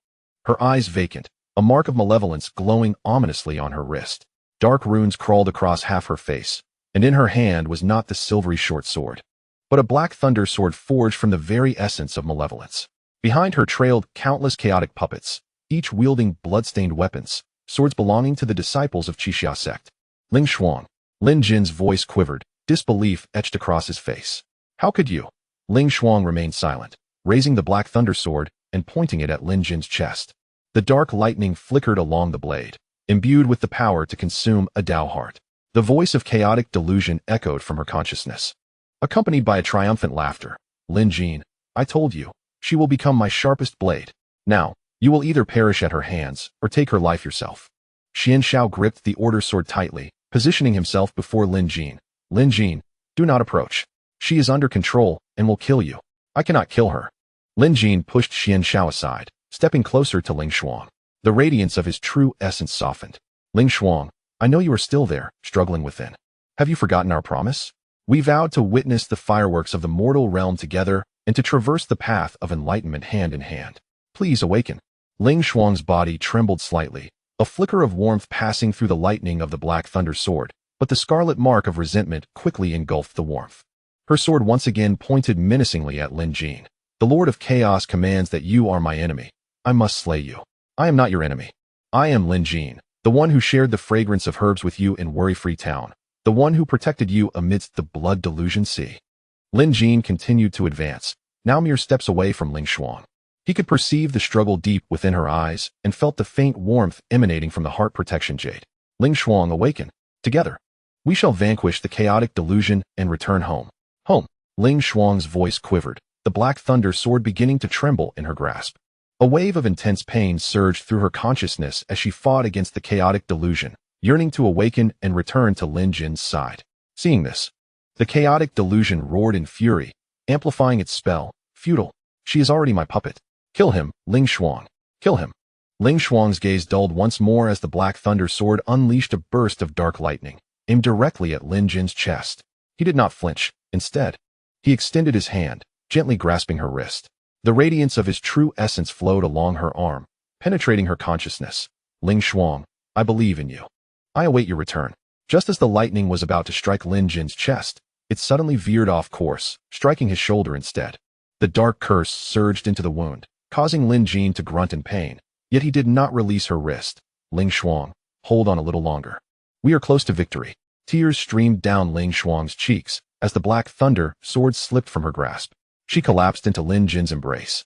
her eyes vacant, a mark of malevolence glowing ominously on her wrist. Dark runes crawled across half her face, and in her hand was not the silvery short sword, but a black thunder sword forged from the very essence of malevolence. Behind her trailed countless chaotic puppets, each wielding blood-stained weapons, swords belonging to the disciples of Qixia sect. Ling Shuang. Lin Jin's voice quivered, disbelief etched across his face. How could you? Ling Shuang remained silent, raising the black thunder sword and pointing it at Lin Jin's chest. The dark lightning flickered along the blade, imbued with the power to consume a Dao heart. The voice of chaotic delusion echoed from her consciousness, accompanied by a triumphant laughter. Lin Jin, I told you, she will become my sharpest blade. Now, you will either perish at her hands or take her life yourself. Xian Xiao gripped the order sword tightly, positioning himself before Lin Jin. Lin Jin, do not approach. She is under control and will kill you. I cannot kill her. Lin Jin pushed Xian Xiao aside, stepping closer to Ling Shuang. The radiance of his true essence softened. Ling Shuang, I know you are still there, struggling within. Have you forgotten our promise? We vowed to witness the fireworks of the mortal realm together and to traverse the path of enlightenment hand in hand. Please awaken. Ling Shuang's body trembled slightly, a flicker of warmth passing through the lightning of the black thunder sword, but the scarlet mark of resentment quickly engulfed the warmth. Her sword once again pointed menacingly at Lin Jin. The Lord of Chaos commands that you are my enemy. I must slay you. I am not your enemy. I am Lin Jin, the one who shared the fragrance of herbs with you in Worry-Free Town, the one who protected you amidst the blood delusion sea. Lin Jin continued to advance, now mere steps away from Ling Shuang. He could perceive the struggle deep within her eyes and felt the faint warmth emanating from the heart protection jade. Ling Shuang, awaken. Together, we shall vanquish the chaotic delusion and return home. Home. Ling Shuang's voice quivered, the black thunder sword beginning to tremble in her grasp. A wave of intense pain surged through her consciousness as she fought against the chaotic delusion, yearning to awaken and return to Lin Jin's side. Seeing this, the chaotic delusion roared in fury, amplifying its spell. Futile. She is already my puppet. Kill him, Ling Shuang. Kill him. Ling Shuang's gaze dulled once more as the black thunder sword unleashed a burst of dark lightning, aimed directly at Lin Jin's chest. He did not flinch. Instead, he extended his hand, gently grasping her wrist. The radiance of his true essence flowed along her arm, penetrating her consciousness. Ling Shuang, I believe in you. I await your return. Just as the lightning was about to strike Lin Jin's chest, it suddenly veered off course, striking his shoulder instead. The dark curse surged into the wound, causing Lin Jin to grunt in pain, yet he did not release her wrist. Ling Shuang, hold on a little longer. We are close to victory. Tears streamed down Ling Shuang's cheeks as the black thunder sword slipped from her grasp. She collapsed into Lin Jin's embrace,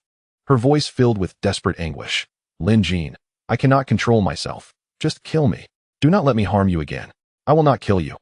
her voice filled with desperate anguish. Lin Jin, I cannot control myself. Just kill me. Do not let me harm you again. I will not kill you.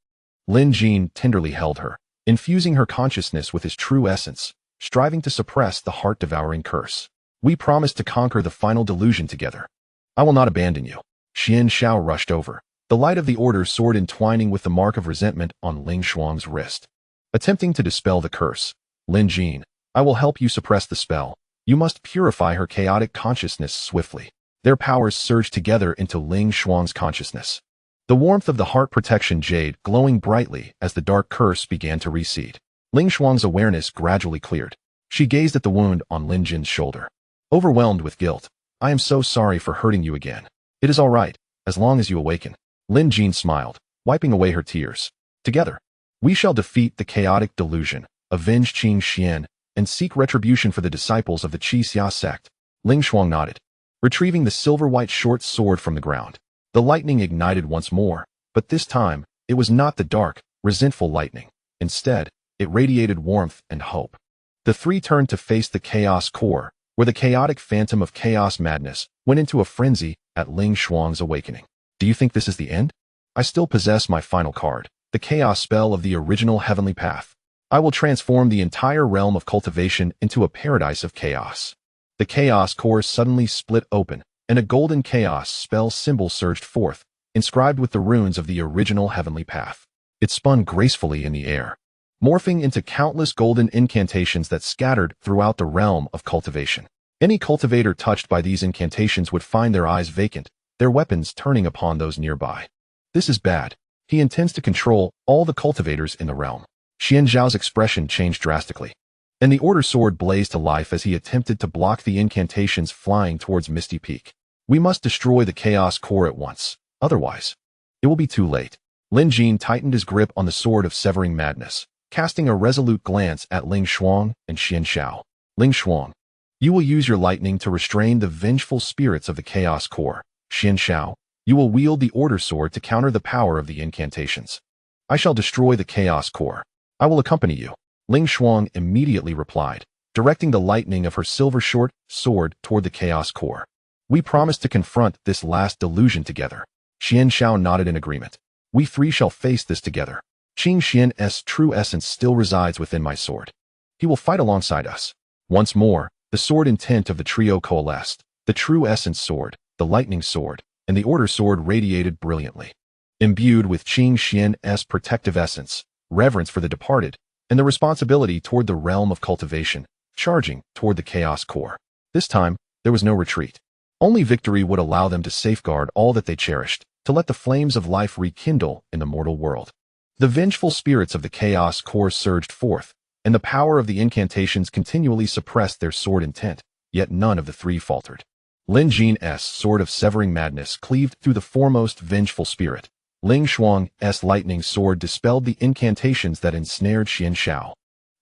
Lin Jin tenderly held her, infusing her consciousness with his true essence, striving to suppress the heart-devouring curse. We promised to conquer the final delusion together. I will not abandon you. Xian Xiao rushed over, the light of the order sword entwining with the mark of resentment on Ling Shuang's wrist. Attempting to dispel the curse, Lin Jin, I will help you suppress the spell. You must purify her chaotic consciousness swiftly. Their powers surged together into Ling Shuang's consciousness. The warmth of the heart protection jade glowing brightly as the dark curse began to recede. Ling Shuang's awareness gradually cleared. She gazed at the wound on Lin Jin's shoulder. Overwhelmed with guilt, I am so sorry for hurting you again. It is all right, as long as you awaken. Lin Jin smiled, wiping away her tears. Together, we shall defeat the chaotic delusion, avenge Qing Xian, and seek retribution for the disciples of the Qixia sect. Ling Shuang nodded, retrieving the silver-white short sword from the ground. The lightning ignited once more, but this time, it was not the dark, resentful lightning. Instead, it radiated warmth and hope. The three turned to face the chaos core, where the chaotic phantom of chaos madness went into a frenzy at Ling Shuang's awakening. Do you think this is the end? I still possess my final card, the chaos spell of the original heavenly path. I will transform the entire realm of cultivation into a paradise of chaos. The chaos core suddenly split open, and a golden chaos spell symbol surged forth, inscribed with the runes of the original heavenly path. It spun gracefully in the air, morphing into countless golden incantations that scattered throughout the realm of cultivation. Any cultivator touched by these incantations would find their eyes vacant, their weapons turning upon those nearby. This is bad. He intends to control all the cultivators in the realm. Xian Zhao's expression changed drastically, and the order sword blazed to life as he attempted to block the incantations flying towards Misty Peak. We must destroy the chaos core at once, otherwise, it will be too late. Lin Jin tightened his grip on the sword of severing madness, casting a resolute glance at Ling Shuang and Xian Xiao. Ling Shuang, you will use your lightning to restrain the vengeful spirits of the chaos core. Xian Xiao, You will wield the order sword to counter the power of the incantations. I shall destroy the chaos core. I will accompany you. Ling Shuang immediately replied, directing the lightning of her silver short sword toward the chaos core. We promise to confront this last delusion together. Xian Xiao nodded in agreement. We three shall face this together. Qing Xian's true essence still resides within my sword. He will fight alongside us. Once more, the sword intent of the trio coalesced. The true essence sword, the lightning sword, and the order sword radiated brilliantly. Imbued with Qing Xian's protective essence, reverence for the departed, and the responsibility toward the realm of cultivation, charging toward the chaos core. This time, there was no retreat. Only victory would allow them to safeguard all that they cherished, to let the flames of life rekindle in the mortal world. The vengeful spirits of the chaos core surged forth, and the power of the incantations continually suppressed their sword intent, yet none of the three faltered. Lin Jin's sword of severing madness cleaved through the foremost vengeful spirit. Ling Shuang's lightning sword dispelled the incantations that ensnared Xian Xiao.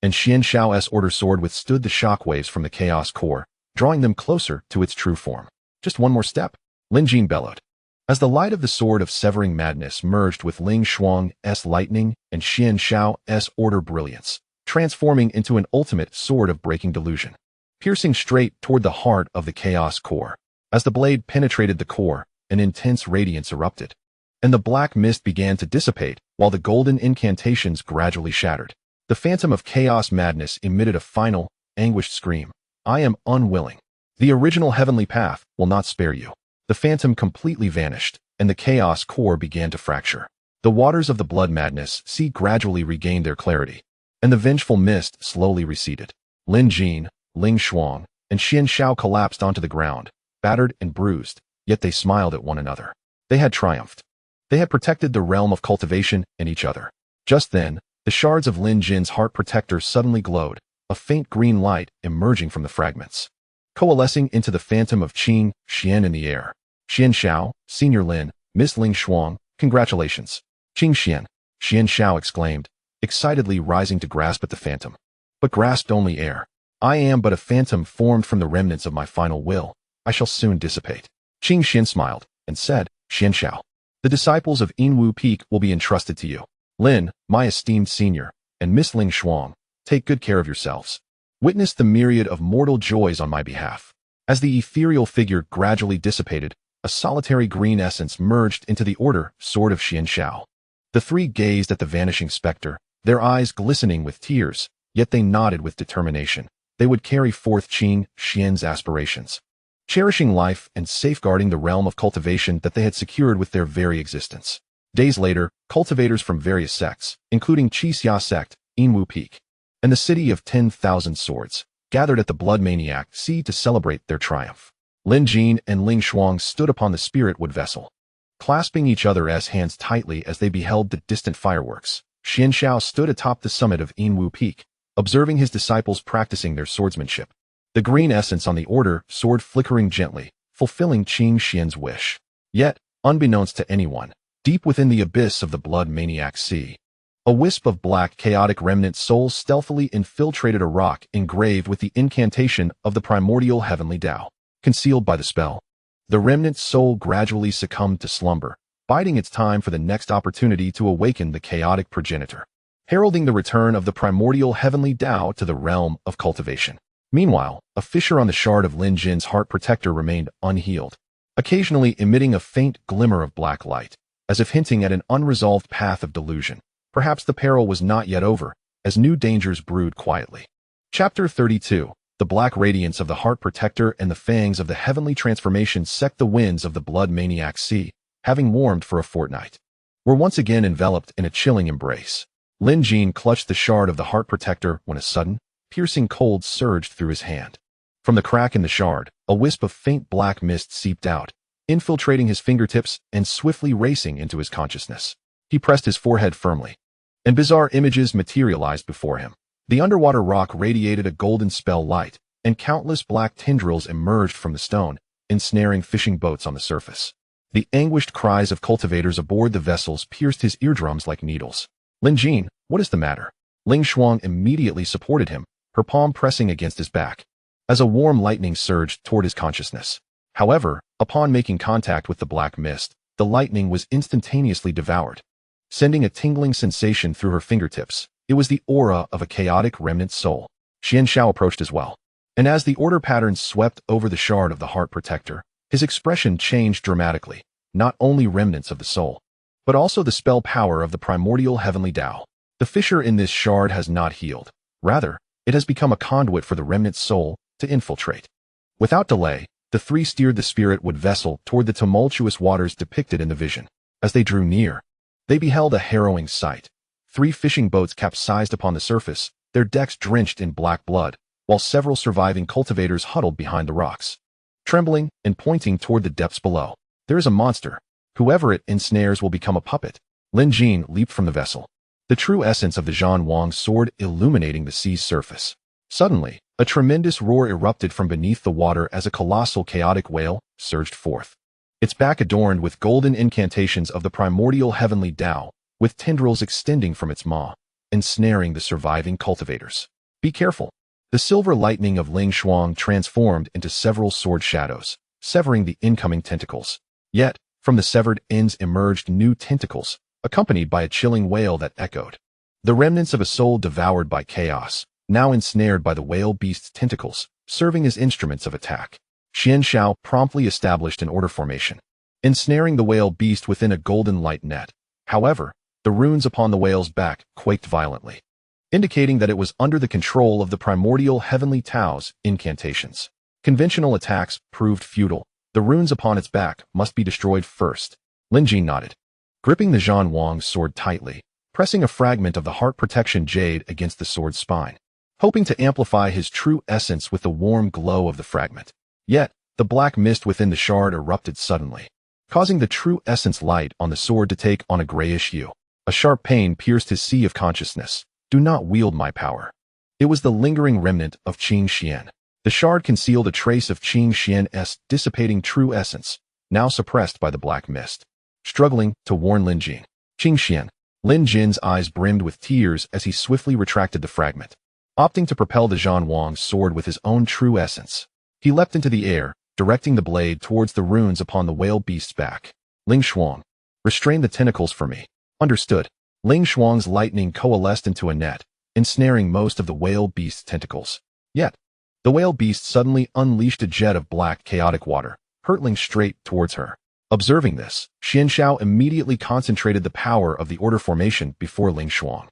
And Xian Xiao's order sword withstood the shockwaves from the chaos core, drawing them closer to its true form. Just one more step, Lin Jin bellowed. As the light of the sword of severing madness merged with Ling Shuang's lightning and Xian Xiao's order brilliance, transforming into an ultimate sword of breaking delusion. Piercing straight toward the heart of the chaos core. As the blade penetrated the core, an intense radiance erupted, and the black mist began to dissipate while the golden incantations gradually shattered. The phantom of chaos madness emitted a final, anguished scream. I am unwilling. The original heavenly path will not spare you. The phantom completely vanished, and the chaos core began to fracture. The waters of the blood madness sea gradually regained their clarity, and the vengeful mist slowly receded. Lin Jin, Ling Shuang, and Xian Xiao collapsed onto the ground, battered and bruised, yet they smiled at one another. They had triumphed. They had protected the realm of cultivation and each other. Just then, the shards of Lin Jin's heart protector suddenly glowed, a faint green light emerging from the fragments, coalescing into the phantom of Qing Xian in the air. Xian Xiao, Senior Lin, Miss Ling Shuang, congratulations. Qing Xian, Xian Xiao exclaimed, excitedly rising to grasp at the phantom. But grasped only air. I am but a phantom formed from the remnants of my final will. I shall soon dissipate. Qing Xian smiled and said, Xian Xiao, the disciples of Yinwu Peak will be entrusted to you. Lin, my esteemed senior, and Miss Ling Shuang, take good care of yourselves. Witness the myriad of mortal joys on my behalf. As the ethereal figure gradually dissipated, a solitary green essence merged into the order sword of Xian Xiao. The three gazed at the vanishing specter, their eyes glistening with tears, yet they nodded with determination. They would carry forth Qing Xian's aspirations, cherishing life and safeguarding the realm of cultivation that they had secured with their very existence. Days later, cultivators from various sects, including Qixia sect, Yinwu Peak, and the city of 10,000 swords, gathered at the Blood Maniac Sea to celebrate their triumph. Lin Jin and Ling Shuang stood upon the spirit-wood vessel, clasping each other's hands tightly as they beheld the distant fireworks. Xian Xiao stood atop the summit of Yinwu Peak, observing his disciples practicing their swordsmanship. The green essence on the order sword flickering gently, fulfilling Qing Xian's wish. Yet, unbeknownst to anyone, deep within the abyss of the Blood Maniac Sea, a wisp of black chaotic remnant souls stealthily infiltrated a rock engraved with the incantation of the primordial heavenly Tao. Concealed by the spell, the remnant soul gradually succumbed to slumber, biding its time for the next opportunity to awaken the chaotic progenitor, heralding the return of the primordial heavenly Tao to the realm of cultivation. Meanwhile, a fissure on the shard of Lin Jin's heart protector remained unhealed, occasionally emitting a faint glimmer of black light, as if hinting at an unresolved path of delusion. Perhaps the peril was not yet over, as new dangers brewed quietly. Chapter 32. The black radiance of the heart protector and the fangs of the heavenly transformation set the winds of the Blood Maniac Sea, having warmed for a fortnight, were once again enveloped in a chilling embrace. Lin Jin clutched the shard of the heart protector when a sudden, piercing cold surged through his hand. From the crack in the shard, a wisp of faint black mist seeped out, infiltrating his fingertips and swiftly racing into his consciousness. He pressed his forehead firmly, and bizarre images materialized before him. The underwater rock radiated a golden spell light, and countless black tendrils emerged from the stone, ensnaring fishing boats on the surface. The anguished cries of cultivators aboard the vessels pierced his eardrums like needles. Lin Jin, what is the matter? Ling Shuang immediately supported him, her palm pressing against his back, as a warm lightning surged toward his consciousness. However, upon making contact with the black mist, the lightning was instantaneously devoured, sending a tingling sensation through her fingertips. It was the aura of a chaotic remnant soul. Xianxiao approached as well, and as the order patterns swept over the shard of the heart protector, his expression changed dramatically. Not only remnants of the soul, but also the spell power of the primordial heavenly Tao. The fissure in this shard has not healed. Rather, it has become a conduit for the remnant soul to infiltrate. Without delay, the three steered the spiritwood vessel toward the tumultuous waters depicted in the vision. As they drew near, they beheld a harrowing sight. 3 fishing boats capsized upon the surface, their decks drenched in black blood, while several surviving cultivators huddled behind the rocks, trembling and pointing toward the depths below. There is a monster. Whoever it ensnares will become a puppet. Lin Jin leaped from the vessel, the true essence of the Zhan Wang sword illuminating the sea's surface. Suddenly, a tremendous roar erupted from beneath the water as a colossal chaotic whale surged forth, its back adorned with golden incantations of the primordial heavenly Tao, with tendrils extending from its maw, ensnaring the surviving cultivators. Be careful. The silver lightning of Ling Shuang transformed into several sword shadows, severing the incoming tentacles. Yet, from the severed ends emerged new tentacles, accompanied by a chilling wail that echoed. The remnants of a soul devoured by chaos, now ensnared by the whale beast's tentacles, serving as instruments of attack. Xianxiao promptly established an order formation, ensnaring the whale beast within a golden light net. However, the runes upon the whale's back quaked violently, indicating that it was under the control of the primordial heavenly Tao's incantations. Conventional attacks proved futile. The runes upon its back must be destroyed first. Lin Jin nodded, gripping the Zhan Wang's sword tightly, pressing a fragment of the heart protection jade against the sword's spine, hoping to amplify his true essence with the warm glow of the fragment. Yet, the black mist within the shard erupted suddenly, causing the true essence light on the sword to take on a grayish hue. A sharp pain pierced his sea of consciousness. Do not wield my power. It was the lingering remnant of Qing Xian. The shard concealed a trace of Qing Xian's dissipating true essence, now suppressed by the black mist. Struggling to warn Lin Jin. Qing Xian. Lin Jin's eyes brimmed with tears as he swiftly retracted the fragment, opting to propel the Zhan Wang's sword with his own true essence. He leapt into the air, directing the blade towards the runes upon the whale beast's back. Ling Shuang. Restrain the tentacles for me. Understood. Ling Shuang's lightning coalesced into a net, ensnaring most of the whale beast's tentacles. Yet, the whale beast suddenly unleashed a jet of black, chaotic water, hurtling straight towards her. Observing this, Xianxiao immediately concentrated the power of the order formation before Ling Shuang,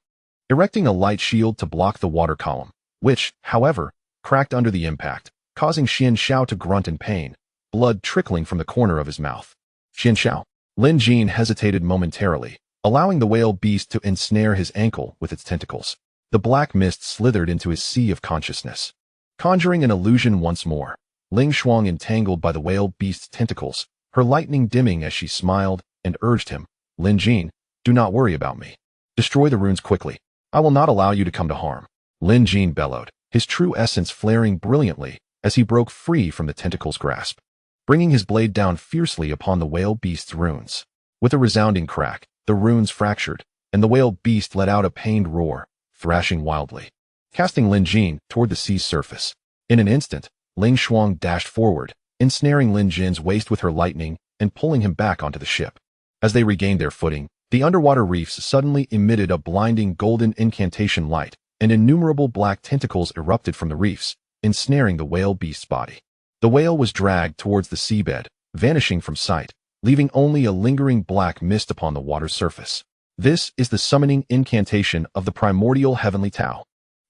erecting a light shield to block the water column, which, however, cracked under the impact, causing Xianxiao to grunt in pain, blood trickling from the corner of his mouth. Xianxiao. Lin Jin hesitated momentarily, allowing the whale beast to ensnare his ankle with its tentacles. The black mist slithered into his sea of consciousness, conjuring an illusion once more. Ling Shuang entangled by the whale beast's tentacles, her lightning dimming as she smiled and urged him, Lin Jin, do not worry about me. Destroy the runes quickly. I will not allow you to come to harm. Lin Jin bellowed, his true essence flaring brilliantly as he broke free from the tentacle's grasp, bringing his blade down fiercely upon the whale beast's runes. With a resounding crack, the runes fractured, and the whale beast let out a pained roar, thrashing wildly, casting Lin Jin toward the sea's surface. In an instant, Ling Shuang dashed forward, ensnaring Lin Jin's waist with her lightning and pulling him back onto the ship. As they regained their footing, the underwater reefs suddenly emitted a blinding golden incantation light, and innumerable black tentacles erupted from the reefs, ensnaring the whale beast's body. The whale was dragged towards the seabed, vanishing from sight, leaving only a lingering black mist upon the water's surface. This is the summoning incantation of the primordial heavenly Tao.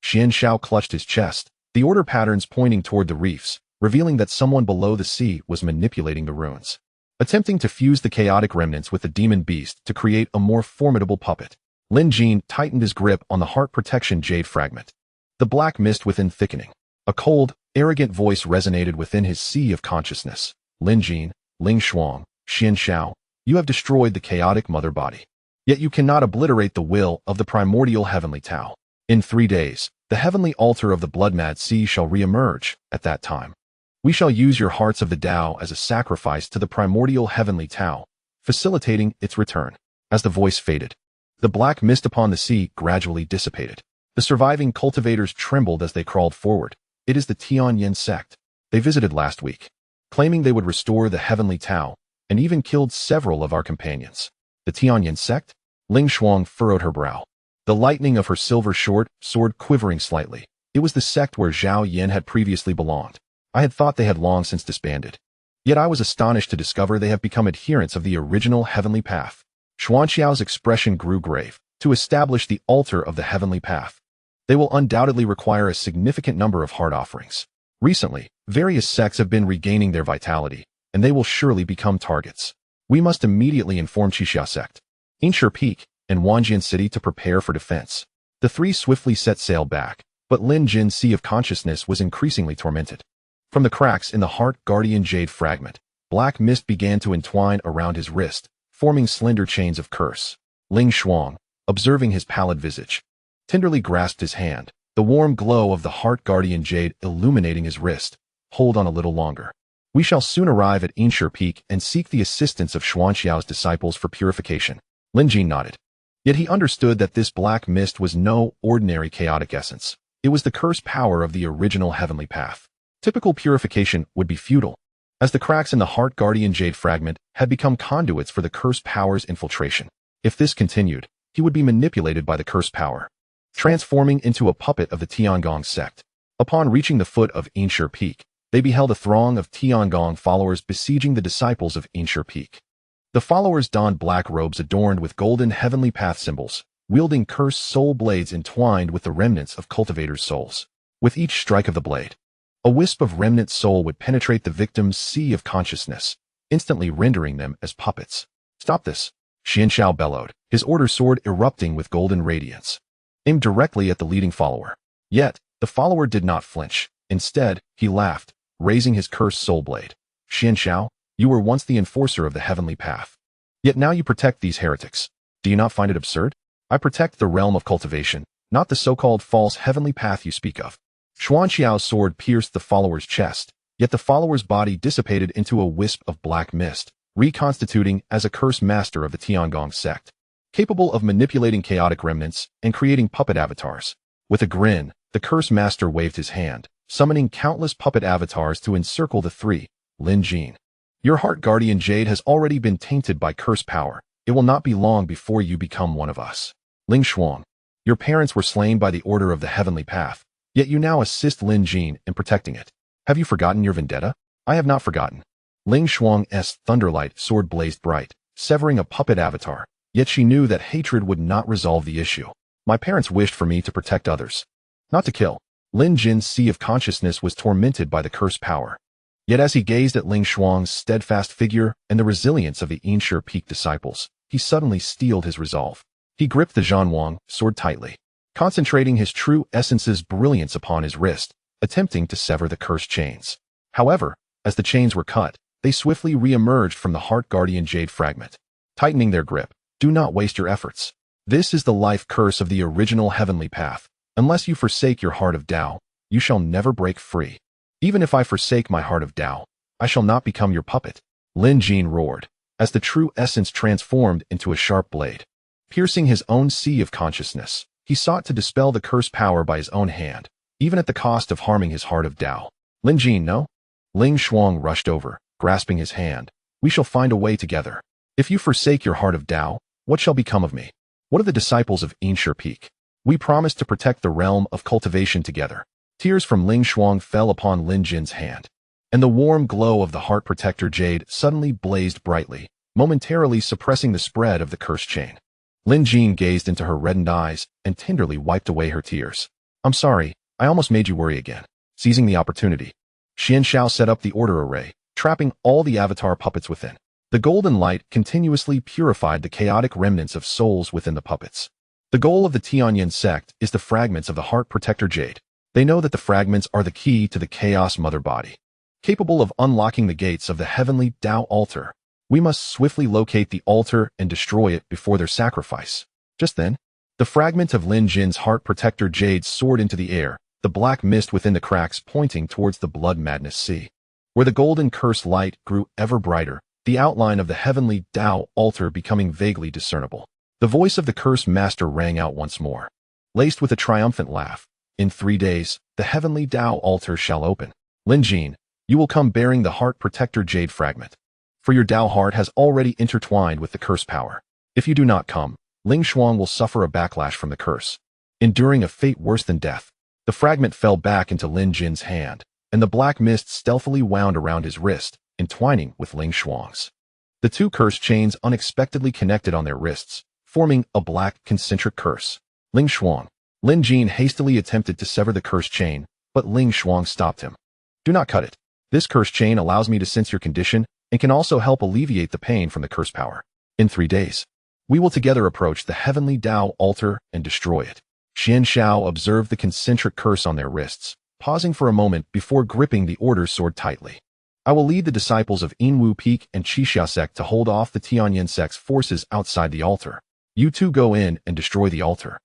Xianxiao clutched his chest, the order patterns pointing toward the reefs, revealing that someone below the sea was manipulating the runes, attempting to fuse the chaotic remnants with the demon beast to create a more formidable puppet. Lin Jin tightened his grip on the heart protection jade fragment, the black mist within thickening. A cold, arrogant voice resonated within his sea of consciousness. Lin Jin, Ling Shuang, Xianxiao, you have destroyed the chaotic mother body. Yet you cannot obliterate the will of the primordial heavenly Tao. In 3 days, the heavenly altar of the blood-mad sea shall re-emerge. At that time, we shall use your hearts of the Tao as a sacrifice to the primordial heavenly Tao, facilitating its return. As the voice faded, the black mist upon the sea gradually dissipated. The surviving cultivators trembled as they crawled forward. It is the Tianyin sect. They visited last week, claiming they would restore the heavenly Tao and even killed several of our companions. The Tianyan sect? Ling Shuang furrowed her brow, the lightning of her silver short sword quivering slightly. It was the sect where Zhao Yin had previously belonged. I had thought they had long since disbanded. Yet I was astonished to discover they have become adherents of the original heavenly path. Xuanxiao's expression grew grave. To establish the altar of the heavenly path, they will undoubtedly require a significant number of heart offerings. Recently, various sects have been regaining their vitality, and they will surely become targets. We must immediately inform Qixia sect, Inshur Peak, and Wanjian City to prepare for defense. The three swiftly set sail back, but Lin Jin's sea of consciousness was increasingly tormented. From the cracks in the heart guardian jade fragment, black mist began to entwine around his wrist, forming slender chains of curse. Ling Shuang, observing his pallid visage, tenderly grasped his hand, the warm glow of the heart guardian jade illuminating his wrist. Hold on a little longer. We shall soon arrive at Inshur Peak and seek the assistance of Xuanxiao's disciples for purification. Lin Jin nodded. Yet he understood that this black mist was no ordinary chaotic essence. It was the curse power of the original heavenly path. Typical purification would be futile, as the cracks in the heart guardian jade fragment had become conduits for the curse power's infiltration. If this continued, he would be manipulated by the curse power, transforming into a puppet of the Tiangong sect. Upon reaching the foot of Inshur Peak, they beheld a throng of Tiangong followers besieging the disciples of Inshur Peak. The followers donned black robes adorned with golden heavenly path symbols, wielding cursed soul blades entwined with the remnants of cultivators' souls. With each strike of the blade, a wisp of remnant soul would penetrate the victim's sea of consciousness, instantly rendering them as puppets. Stop this! Xianxiao bellowed, his order sword erupting with golden radiance, aimed directly at the leading follower. Yet, the follower did not flinch. Instead, he laughed, raising his cursed soul blade. Xianxiao, you were once the enforcer of the heavenly path. Yet now you protect these heretics. Do you not find it absurd? I protect the realm of cultivation, not the so-called false heavenly path you speak of. Xuanxiao's sword pierced the follower's chest, yet the follower's body dissipated into a wisp of black mist, reconstituting as a curse master of the Tiangong sect, capable of manipulating chaotic remnants and creating puppet avatars. With a grin, the curse master waved his hand, summoning countless puppet avatars to encircle the three. Lin Jin, your heart guardian jade has already been tainted by curse power. It will not be long before you become one of us. Ling Shuang, your parents were slain by the order of the heavenly path, yet you now assist Lin Jin in protecting it. Have you forgotten your vendetta? I have not forgotten. Ling Shuang's thunderlight sword blazed bright, severing a puppet avatar, yet she knew that hatred would not resolve the issue. My parents wished for me to protect others, not to kill. Lin Jin's sea of consciousness was tormented by the curse power. Yet as he gazed at Ling Shuang's steadfast figure and the resilience of the Inshur Peak disciples, he suddenly steeled his resolve. He gripped the Zhan Wang sword tightly, concentrating his true essence's brilliance upon his wrist, attempting to sever the cursed chains. However, as the chains were cut, they swiftly re-emerged from the heart guardian jade fragment, tightening their grip. Do not waste your efforts. This is the life curse of the original heavenly path. Unless you forsake your heart of Tao, you shall never break free. Even if I forsake my heart of Tao, I shall not become your puppet. Lin Jin roared, as the true essence transformed into a sharp blade. Piercing his own sea of consciousness, he sought to dispel the curse power by his own hand, even at the cost of harming his heart of Tao. Lin Jin, no? Ling Shuang rushed over, grasping his hand. We shall find a way together. If you forsake your heart of Tao, what shall become of me? What of the disciples of Inshur Peak? We promised to protect the realm of cultivation together. Tears from Ling Shuang fell upon Lin Jin's hand, and the warm glow of the heart protector jade suddenly blazed brightly, momentarily suppressing the spread of the curse chain. Lin Jin gazed into her reddened eyes and tenderly wiped away her tears. I'm sorry, I almost made you worry again. Seizing the opportunity, Xianxiao set up the order array, trapping all the avatar puppets within. The golden light continuously purified the chaotic remnants of souls within the puppets. The goal of the Tianyan sect is the fragments of the heart protector jade. They know that the fragments are the key to the chaos mother body, capable of unlocking the gates of the heavenly Tao altar. We must swiftly locate the altar and destroy it before their sacrifice. Just then, the fragment of Lin Jin's heart protector jade soared into the air, the black mist within the cracks pointing towards the blood madness sea. Where the golden curse light grew ever brighter, the outline of the heavenly Tao altar becoming vaguely discernible. The voice of the curse master rang out once more, laced with a triumphant laugh. In 3 days, the heavenly Tao altar shall open. Lin Jin, you will come bearing the heart protector jade fragment. for your Dao heart has already intertwined with the curse power. If you do not come, Ling Shuang will suffer a backlash from the curse, enduring a fate worse than death. The fragment fell back into Lin Jin's hand, and the black mist stealthily wound around his wrist, entwining with Ling Shuang's. The two curse chains unexpectedly connected on their wrists, forming a black concentric curse. Ling Shuang. Lin Jin hastily attempted to sever the curse chain, but Ling Shuang stopped him. Do not cut it. This curse chain allows me to sense your condition and can also help alleviate the pain from the curse power. In 3 days, we will together approach the heavenly Dao altar and destroy it. Xian Xiao observed the concentric curse on their wrists, pausing for a moment before gripping the order sword tightly. I will lead the disciples of Yinwu Peak and Qixia sect to hold off the Tianyin sect's forces outside the altar. You two go in and destroy the altar.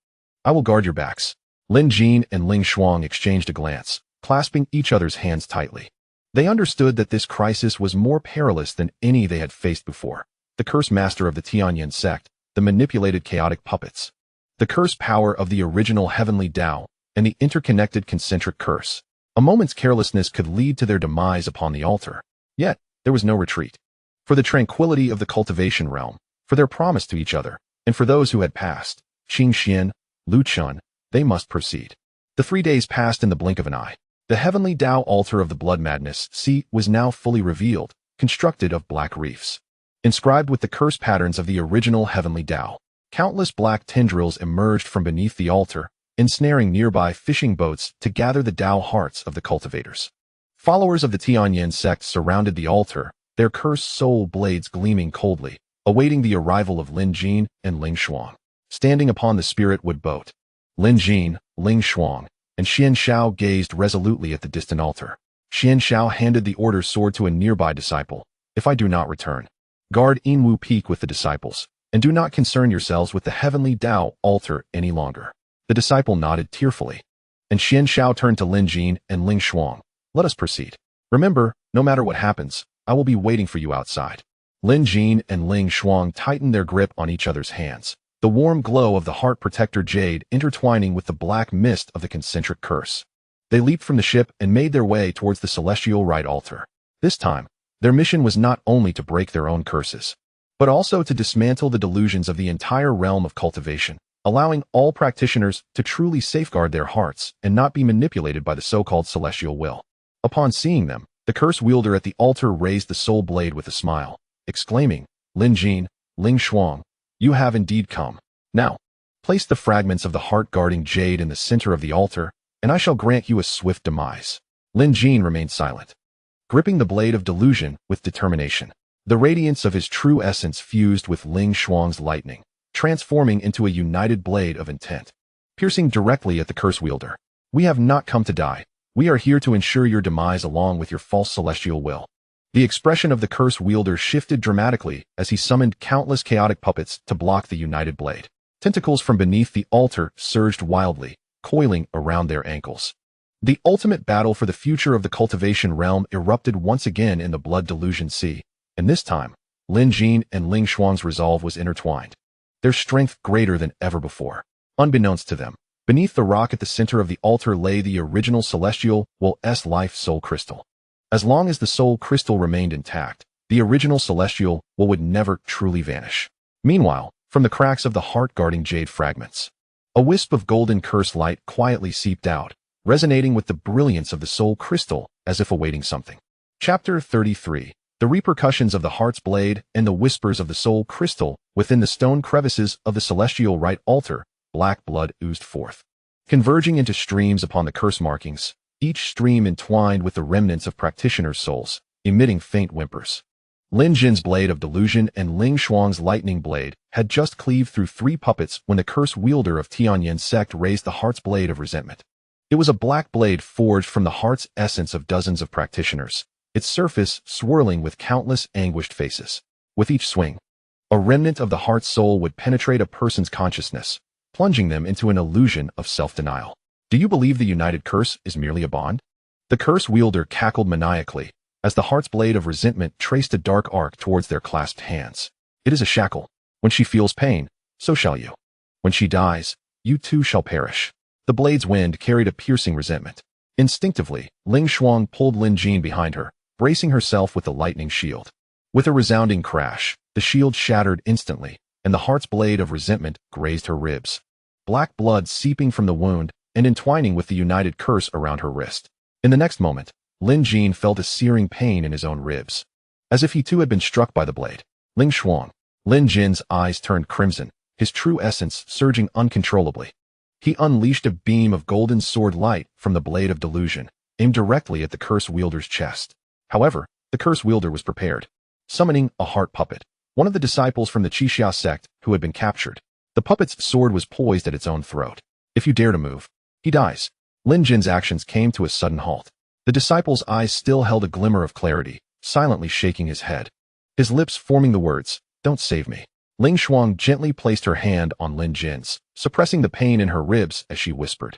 I will guard your backs. Lin Jin and Ling Shuang exchanged a glance, clasping each other's hands tightly. They understood that this crisis was more perilous than any they had faced before. The curse master of the Tianyin sect, the manipulated chaotic puppets, the curse power of the original heavenly Dao, and the interconnected concentric curse. A moment's carelessness could lead to their demise upon the altar. Yet, there was no retreat. For the tranquility of the cultivation realm, for their promise to each other, and for those who had passed, Qing Xian, Lu Chun, they must proceed. The 3 days passed in the blink of an eye. The heavenly Dao altar of the blood madness sea was now fully revealed, constructed of black reefs. Inscribed with the curse patterns of the original heavenly Dao, countless black tendrils emerged from beneath the altar, ensnaring nearby fishing boats to gather the Dao hearts of the cultivators. Followers of the Tianyin sect surrounded the altar, their cursed soul blades gleaming coldly, awaiting the arrival of Lin Jin and Ling Shuang. Standing upon the spirit wood boat, Lin Jin, Ling Shuang, and Xian Xiao gazed resolutely at the distant altar. Xian Xiao handed the order sword to a nearby disciple. If I do not return, guard Yinwu Peak with the disciples, and do not concern yourselves with the heavenly Dao altar any longer. The disciple nodded tearfully, and Xian Xiao turned to Lin Jin and Ling Shuang. Let us proceed. Remember, no matter what happens, I will be waiting for you outside. Lin Jin and Ling Shuang tightened their grip on each other's hands, the warm glow of the heart protector jade intertwining with the black mist of the concentric curse. They leaped from the ship and made their way towards the celestial rite altar. This time, their mission was not only to break their own curses, but also to dismantle the delusions of the entire realm of cultivation, allowing all practitioners to truly safeguard their hearts and not be manipulated by the so-called celestial will. Upon seeing them, the curse wielder at the altar raised the soul blade with a smile, exclaiming, Lin Jin, Ling Shuang, you have indeed come. Now, place the fragments of the heart-guarding jade in the center of the altar, and I shall grant you a swift demise. Lin Jin remained silent, gripping the blade of delusion with determination. The radiance of his true essence fused with Ling Shuang's lightning, transforming into a united blade of intent, piercing directly at the curse wielder. We have not come to die. We are here to ensure your demise along with your false celestial will. The expression of the curse wielder shifted dramatically as he summoned countless chaotic puppets to block the united blade. Tentacles from beneath the altar surged wildly, coiling around their ankles. The ultimate battle for the future of the cultivation realm erupted once again in the blood delusion sea, and this time, Lin Jin and Ling Shuang's resolve was intertwined, their strength greater than ever before. Unbeknownst to them, beneath the rock at the center of the altar lay the original celestial Will-S life soul crystal. As long as the soul crystal remained intact, the original celestial Will would never truly vanish. Meanwhile, from the cracks of the heart-guarding jade fragments, a wisp of golden curse light quietly seeped out, resonating with the brilliance of the soul crystal as if awaiting something. Chapter 33. The repercussions of the heart's blade and the whispers of the soul crystal. Within the stone crevices of the celestial rite altar, black blood oozed forth, converging into streams upon the curse markings, each stream entwined with the remnants of practitioners' souls, emitting faint whimpers. Lin Jin's blade of delusion and Ling Shuang's lightning blade had just cleaved through 3 puppets when the curse wielder of Tianyin sect raised the heart's blade of resentment. It was a black blade forged from the heart's essence of dozens of practitioners, its surface swirling with countless anguished faces. With each swing, a remnant of the heart's soul would penetrate a person's consciousness, plunging them into an illusion of self-denial. Do you believe the united curse is merely a bond? The curse wielder cackled maniacally as the heart's blade of resentment traced a dark arc towards their clasped hands. It is a shackle. When she feels pain, so shall you. When she dies, you too shall perish. The blade's wind carried a piercing resentment. Instinctively, Ling Shuang pulled Lin Jin behind her, bracing herself with the lightning shield. With a resounding crash, the shield shattered instantly, and the heart's blade of resentment grazed her ribs. Black blood seeping from the wound and entwining with the united curse around her wrist. In the next moment, Lin Jin felt a searing pain in his own ribs. As if he too had been struck by the blade. Ling Xuang. Lin Jin's eyes turned crimson, his true essence surging uncontrollably. He unleashed a beam of golden sword light from the blade of delusion, aimed directly at the curse wielder's chest. However, the curse wielder was prepared. Summoning a heart puppet, one of the disciples from the Qixia sect who had been captured. The puppet's sword was poised at its own throat. If you dare to move, he dies. Lin Jin's actions came to a sudden halt. The disciple's eyes still held a glimmer of clarity, silently shaking his head. His lips forming the words, "Don't save me." Ling Xuang gently placed her hand on Lin Jin's, suppressing the pain in her ribs as she whispered.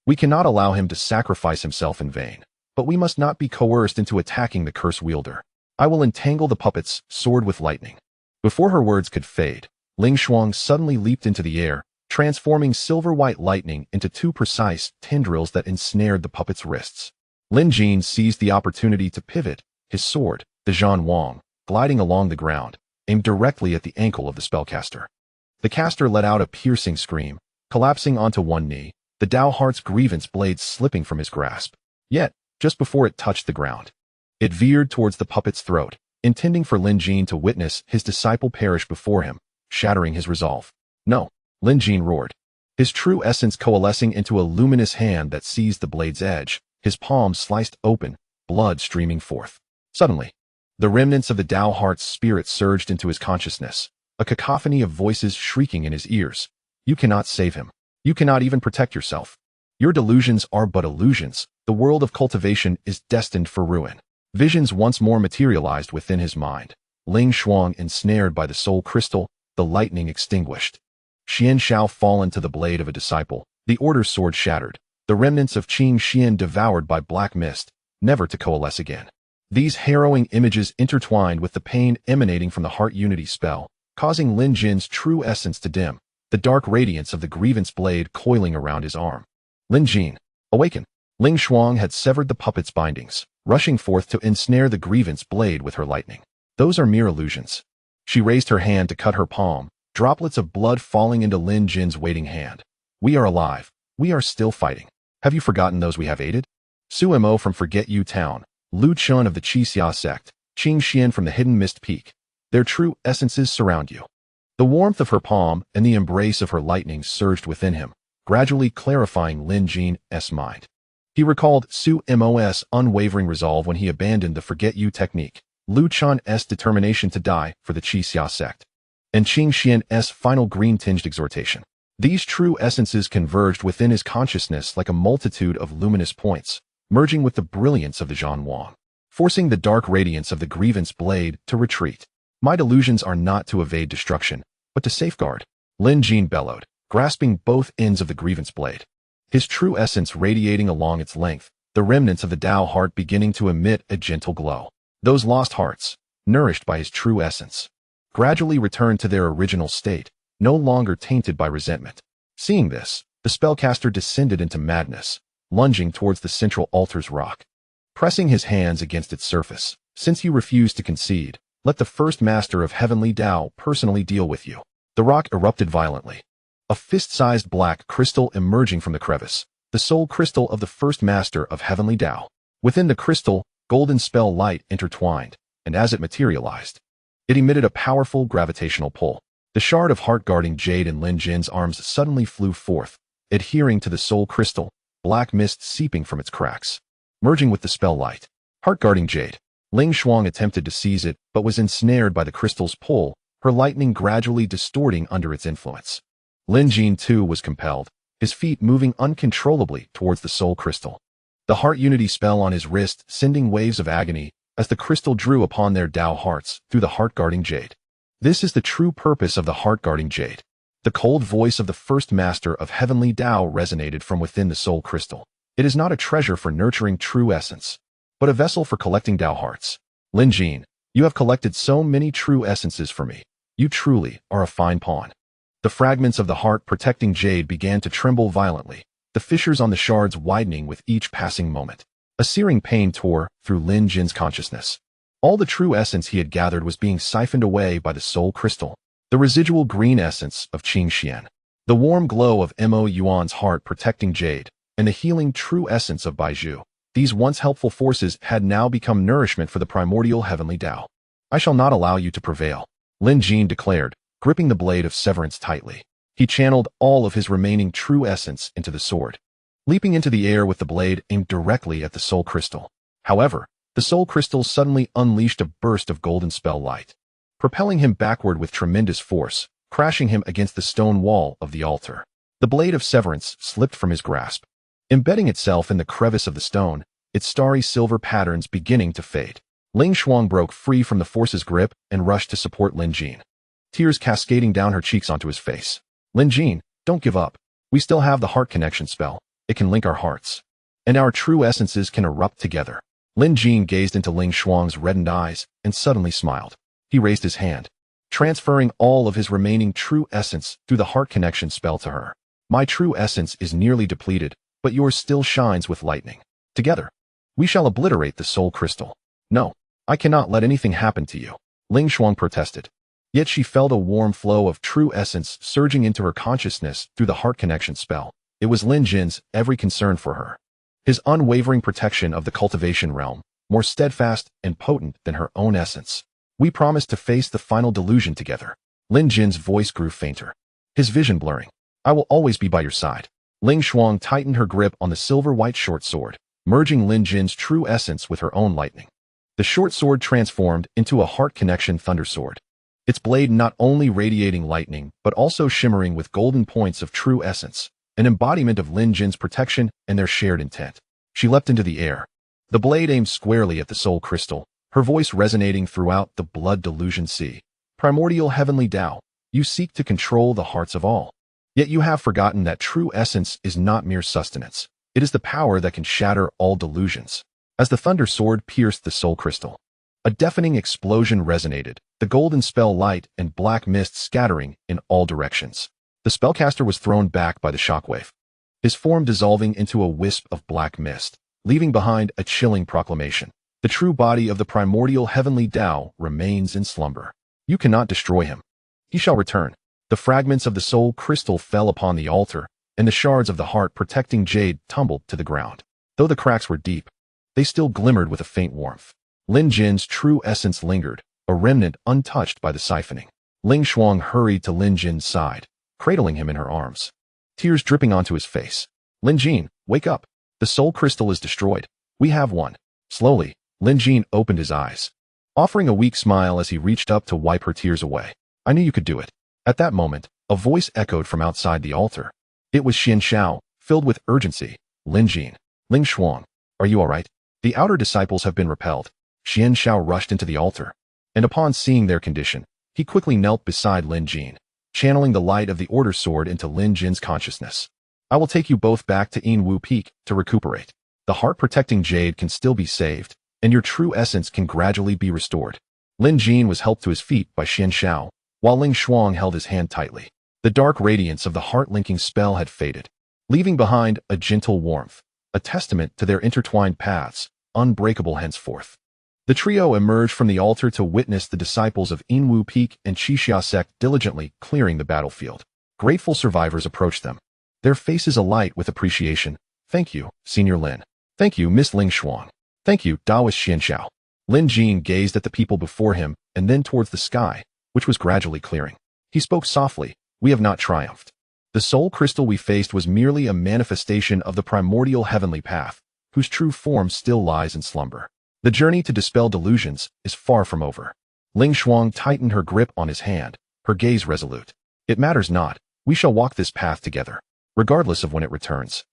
"We cannot allow him to sacrifice himself in vain, but we must not be coerced into attacking the curse wielder. I will entangle the puppet's sword with lightning." Before her words could fade, Ling Xuang suddenly leaped into the air, transforming silver-white lightning into two precise tendrils that ensnared the puppet's wrists. Lin Jin seized the opportunity to pivot, his sword, the Zhan Wang, gliding along the ground, aimed directly at the ankle of the spellcaster. The caster let out a piercing scream, collapsing onto one knee, the Dao Heart's grievance blade slipping from his grasp. Yet, just before it touched the ground, it veered towards the puppet's throat, intending for Lin Jin to witness his disciple perish before him, shattering his resolve. "No!" Lin Jin roared, his true essence coalescing into a luminous hand that seized the blade's edge, his palm sliced open, blood streaming forth. Suddenly, the remnants of the Dao Heart's spirit surged into his consciousness, a cacophony of voices shrieking in his ears. "You cannot save him. You cannot even protect yourself. Your delusions are but illusions. The world of cultivation is destined for ruin." Visions once more materialized within his mind. Ling Xuang ensnared by the soul crystal, the lightning extinguished. Xian Shao fallen to the blade of a disciple, the order's sword shattered, the remnants of Qing Xian devoured by black mist, never to coalesce again. These harrowing images intertwined with the pain emanating from the heart unity spell, causing Lin Jin's true essence to dim, the dark radiance of the grievance blade coiling around his arm. "Lin Jin, awaken!" Ling Xuang had severed the puppet's bindings, rushing forth to ensnare the grievance blade with her lightning. "Those are mere illusions." She raised her hand to cut her palm, droplets of blood falling into Lin Jin's waiting hand. "We are alive. We are still fighting. Have you forgotten those we have aided? Su Mo from Forget You Town, Lu Chun of the Qixia sect, Qing Xian from the Hidden Mist Peak. Their true essences surround you." The warmth of her palm and the embrace of her lightning surged within him, gradually clarifying Lin Jin's mind. He recalled Su Mo's unwavering resolve when he abandoned the Forget You technique, Lu Chun's determination to die for the Qixia sect, and Qing Xian's final green-tinged exhortation. These true essences converged within his consciousness like a multitude of luminous points, merging with the brilliance of the Zhan Wang, forcing the dark radiance of the grievance blade to retreat. "My delusions are not to evade destruction, but to safeguard," Lin Jin bellowed, grasping both ends of the grievance blade. His true essence radiating along its length, the remnants of the Dao heart beginning to emit a gentle glow. Those lost hearts, nourished by his true essence, gradually returned to their original state, no longer tainted by resentment. Seeing this, the spellcaster descended into madness, lunging towards the central altar's rock. Pressing his hands against its surface, "Since you refuse to concede, let the first master of heavenly Dao personally deal with you." The rock erupted violently. A fist-sized black crystal emerging from the crevice, the soul crystal of the first master of heavenly Dao. Within the crystal, golden spell light intertwined, and as it materialized, it emitted a powerful gravitational pull. The shard of heart-guarding jade in Lin Jin's arms suddenly flew forth, adhering to the soul crystal, black mist seeping from its cracks, merging with the spell light. Heart-guarding jade. Ling Xuang attempted to seize it, but was ensnared by the crystal's pull, her lightning gradually distorting under its influence. Lin Jin too was compelled, his feet moving uncontrollably towards the soul crystal. The heart unity spell on his wrist sending waves of agony as the crystal drew upon their Dao hearts through the heart-guarding jade. This is the true purpose of the heart-guarding jade. The cold voice of the first master of heavenly Dao resonated from within the soul crystal. It is not a treasure for nurturing true essence, but a vessel for collecting Dao hearts. Lin Jin, you have collected so many true essences for me. You truly are a fine pawn. The fragments of the heart-protecting jade began to tremble violently, the fissures on the shards widening with each passing moment. A searing pain tore through Lin Jin's consciousness. All the true essence he had gathered was being siphoned away by the soul crystal, the residual green essence of Qing Xian, the warm glow of Mo Yuan's heart protecting jade, and the healing true essence of Baizhu. These once helpful forces had now become nourishment for the primordial heavenly Tao. I shall not allow you to prevail, Lin Jin declared, gripping the blade of severance tightly. He channeled all of his remaining true essence into the sword, leaping into the air with the blade aimed directly at the soul crystal. However, the soul crystal suddenly unleashed a burst of golden spell light, propelling him backward with tremendous force, crashing him against the stone wall of the altar. The blade of severance slipped from his grasp, embedding itself in the crevice of the stone, its starry silver patterns beginning to fade. Ling Shuang broke free from the force's grip and rushed to support Lin Jin, tears cascading down her cheeks onto his face. Lin Jin, don't give up. We still have the heart connection spell. It can link our hearts, and our true essences can erupt together. Lin Jin gazed into Ling Shuang's reddened eyes and suddenly smiled. He raised his hand, transferring all of his remaining true essence through the heart connection spell to her. My true essence is nearly depleted, but yours still shines with lightning. Together, we shall obliterate the soul crystal. No, I cannot let anything happen to you, Ling Shuang protested. Yet she felt a warm flow of true essence surging into her consciousness through the heart connection spell. It was Lin Jin's every concern for her, his unwavering protection of the cultivation realm, more steadfast and potent than her own essence. We promised to face the final delusion together. Lin Jin's voice grew fainter, his vision blurring. I will always be by your side. Ling Shuang tightened her grip on the silver-white short sword, merging Lin Jin's true essence with her own lightning. The short sword transformed into a heart connection thunder sword, its blade not only radiating lightning but also shimmering with golden points of true essence, an embodiment of Lin Jin's protection and their shared intent. She leapt into the air, the blade aimed squarely at the soul crystal, her voice resonating throughout the blood delusion sea. Primordial heavenly Tao, you seek to control the hearts of all. Yet you have forgotten that true essence is not mere sustenance. It is the power that can shatter all delusions. As the thunder sword pierced the soul crystal, a deafening explosion resonated, the golden spell light and black mist scattering in all directions. The spellcaster was thrown back by the shockwave, his form dissolving into a wisp of black mist, leaving behind a chilling proclamation. The true body of the primordial heavenly Tao remains in slumber. You cannot destroy him. He shall return. The fragments of the soul crystal fell upon the altar, and the shards of the heart protecting jade tumbled to the ground. Though the cracks were deep, they still glimmered with a faint warmth. Lin Jin's true essence lingered, a remnant untouched by the siphoning. Ling Shuang hurried to Lin Jin's side, cradling him in her arms, tears dripping onto his face. Lin Jin, wake up. The soul crystal is destroyed. We have won. Slowly, Lin Jin opened his eyes, offering a weak smile as he reached up to wipe her tears away. I knew you could do it. At that moment, a voice echoed from outside the altar. It was Xian Xiao, filled with urgency. Lin Jin. Ling Shuang, are you all right? The outer disciples have been repelled. Xian Xiao rushed into the altar, and upon seeing their condition, he quickly knelt beside Lin Jin, channeling the light of the order sword into Lin Jin's consciousness. I will take you both back to Yin Peak to recuperate. The heart-protecting jade can still be saved, and your true essence can gradually be restored. Lin Jin was helped to his feet by Xian Xiao, while Ling Shuang held his hand tightly. The dark radiance of the heart-linking spell had faded, leaving behind a gentle warmth, a testament to their intertwined paths, unbreakable henceforth. The trio emerged from the altar to witness the disciples of Yin Peak and Qixia sect diligently clearing the battlefield. Grateful survivors approached them, their faces alight with appreciation. Thank you, Senior Lin. Thank you, Miss Ling Shuang. Thank you, Taoist Xian Xiao. Lin Jin gazed at the people before him and then towards the sky, which was gradually clearing. He spoke softly, we have not triumphed. The soul crystal we faced was merely a manifestation of the primordial heavenly path, whose true form still lies in slumber. The journey to dispel delusions is far from over. Ling Shuang tightened her grip on his hand, her gaze resolute. It matters not, we shall walk this path together, regardless of when it returns.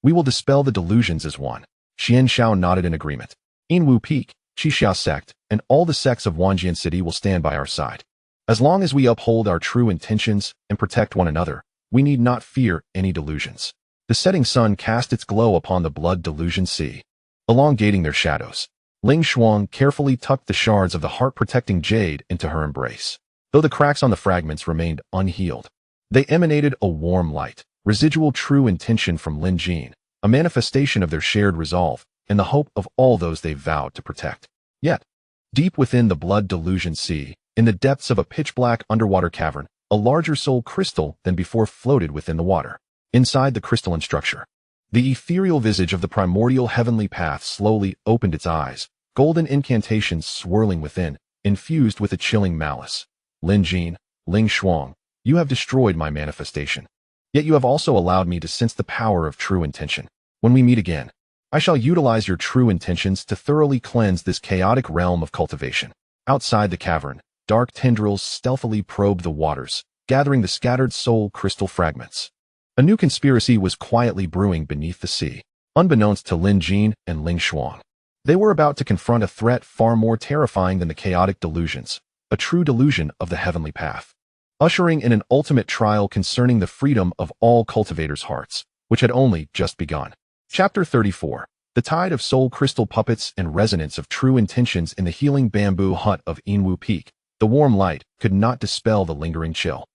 We will dispel the delusions as one. Xian Xiao nodded in agreement. Yin Peak, Qixia sect, and all the sects of Wanjian City will stand by our side. As long as we uphold our true intentions and protect one another, we need not fear any delusions. The setting sun cast its glow upon the blood delusion sea, elongating their shadows. Ling Shuang carefully tucked the shards of the heart-protecting jade into her embrace. Though the cracks on the fragments remained unhealed, they emanated a warm light, residual true intention from Lin Jin, a manifestation of their shared resolve and the hope of all those they vowed to protect. Yet, Deep within the blood delusion sea, in the depths of a pitch-black underwater cavern, a larger soul crystal than before floated within the water. Inside the crystalline structure, the ethereal visage of the primordial heavenly path slowly opened its eyes, golden incantations swirling within, infused with a chilling malice. Lin Jin, Ling Shuang, you have destroyed my manifestation. Yet you have also allowed me to sense the power of true intention. When we meet again, I shall utilize your true intentions to thoroughly cleanse this chaotic realm of cultivation. Outside the cavern, dark tendrils stealthily probed the waters, gathering the scattered soul crystal fragments. A new conspiracy was quietly brewing beneath the sea, unbeknownst to Lin Jin and Ling Shuang. They were about to confront a threat far more terrifying than the chaotic delusions, a true delusion of the heavenly path, ushering in an ultimate trial concerning the freedom of all cultivators' hearts, which had only just begun. Chapter 34. The Tide of Soul Crystal Puppets and Resonance of True Intentions in the healing bamboo hut of Inwu Peak. The warm light could not dispel the lingering chill.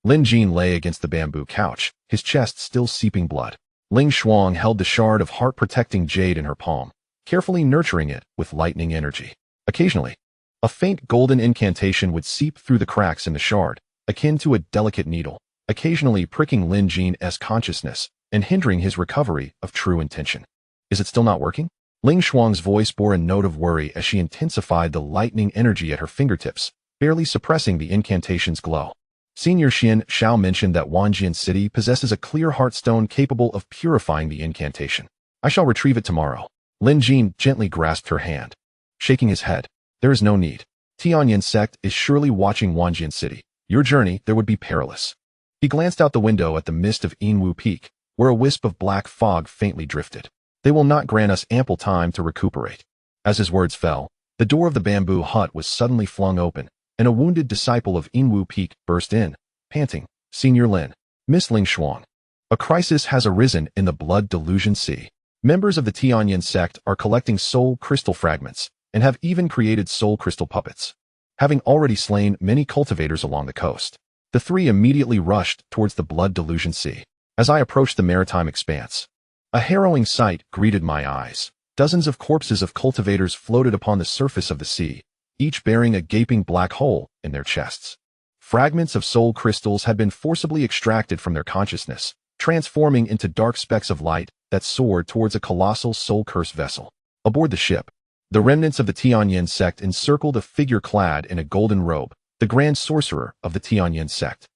Lin Jin lay against the bamboo couch, his chest still seeping blood. Ling Shuang held the shard of heart-protecting jade in her palm, carefully nurturing it with lightning energy. Occasionally, a faint golden incantation would seep through the cracks in the shard, akin to a delicate needle, occasionally pricking Lin Jin's consciousness and hindering his recovery of true intention. Is it still not working? Ling Shuang's voice bore a note of worry as she intensified the lightning energy at her fingertips, barely suppressing the incantation's glow. Senior Xian Xiao mentioned that Wanjian City possesses a clear heartstone capable of purifying the incantation. I shall retrieve it tomorrow. Lin Jin gently grasped her hand. Shaking his head, there is no need. Tianyan sect is surely watching Wanjian City. Your journey there would be perilous. He glanced out the window at the mist of Inwu Peak, where a wisp of black fog faintly drifted. They will not grant us ample time to recuperate. As his words fell, the door of the bamboo hut was suddenly flung open, and a wounded disciple of Inwu Peak burst in, panting, Senior Lin, Miss Ling Shuang. A crisis has arisen in the blood delusion sea. Members of the Tianyan sect are collecting soul crystal fragments, and have even created soul crystal puppets. Having already slain many cultivators along the coast, the three immediately rushed towards the blood delusion sea. As I approached the maritime expanse, a harrowing sight greeted my eyes. Dozens of corpses of cultivators floated upon the surface of the sea, each bearing a gaping black hole in their chests. Fragments of soul crystals had been forcibly extracted from their consciousness, transforming into dark specks of light that soared towards a colossal soul-cursed vessel. Aboard the ship, the remnants of the Tianyan sect encircled a figure clad in a golden robe, the grand sorcerer of the Tianyan sect.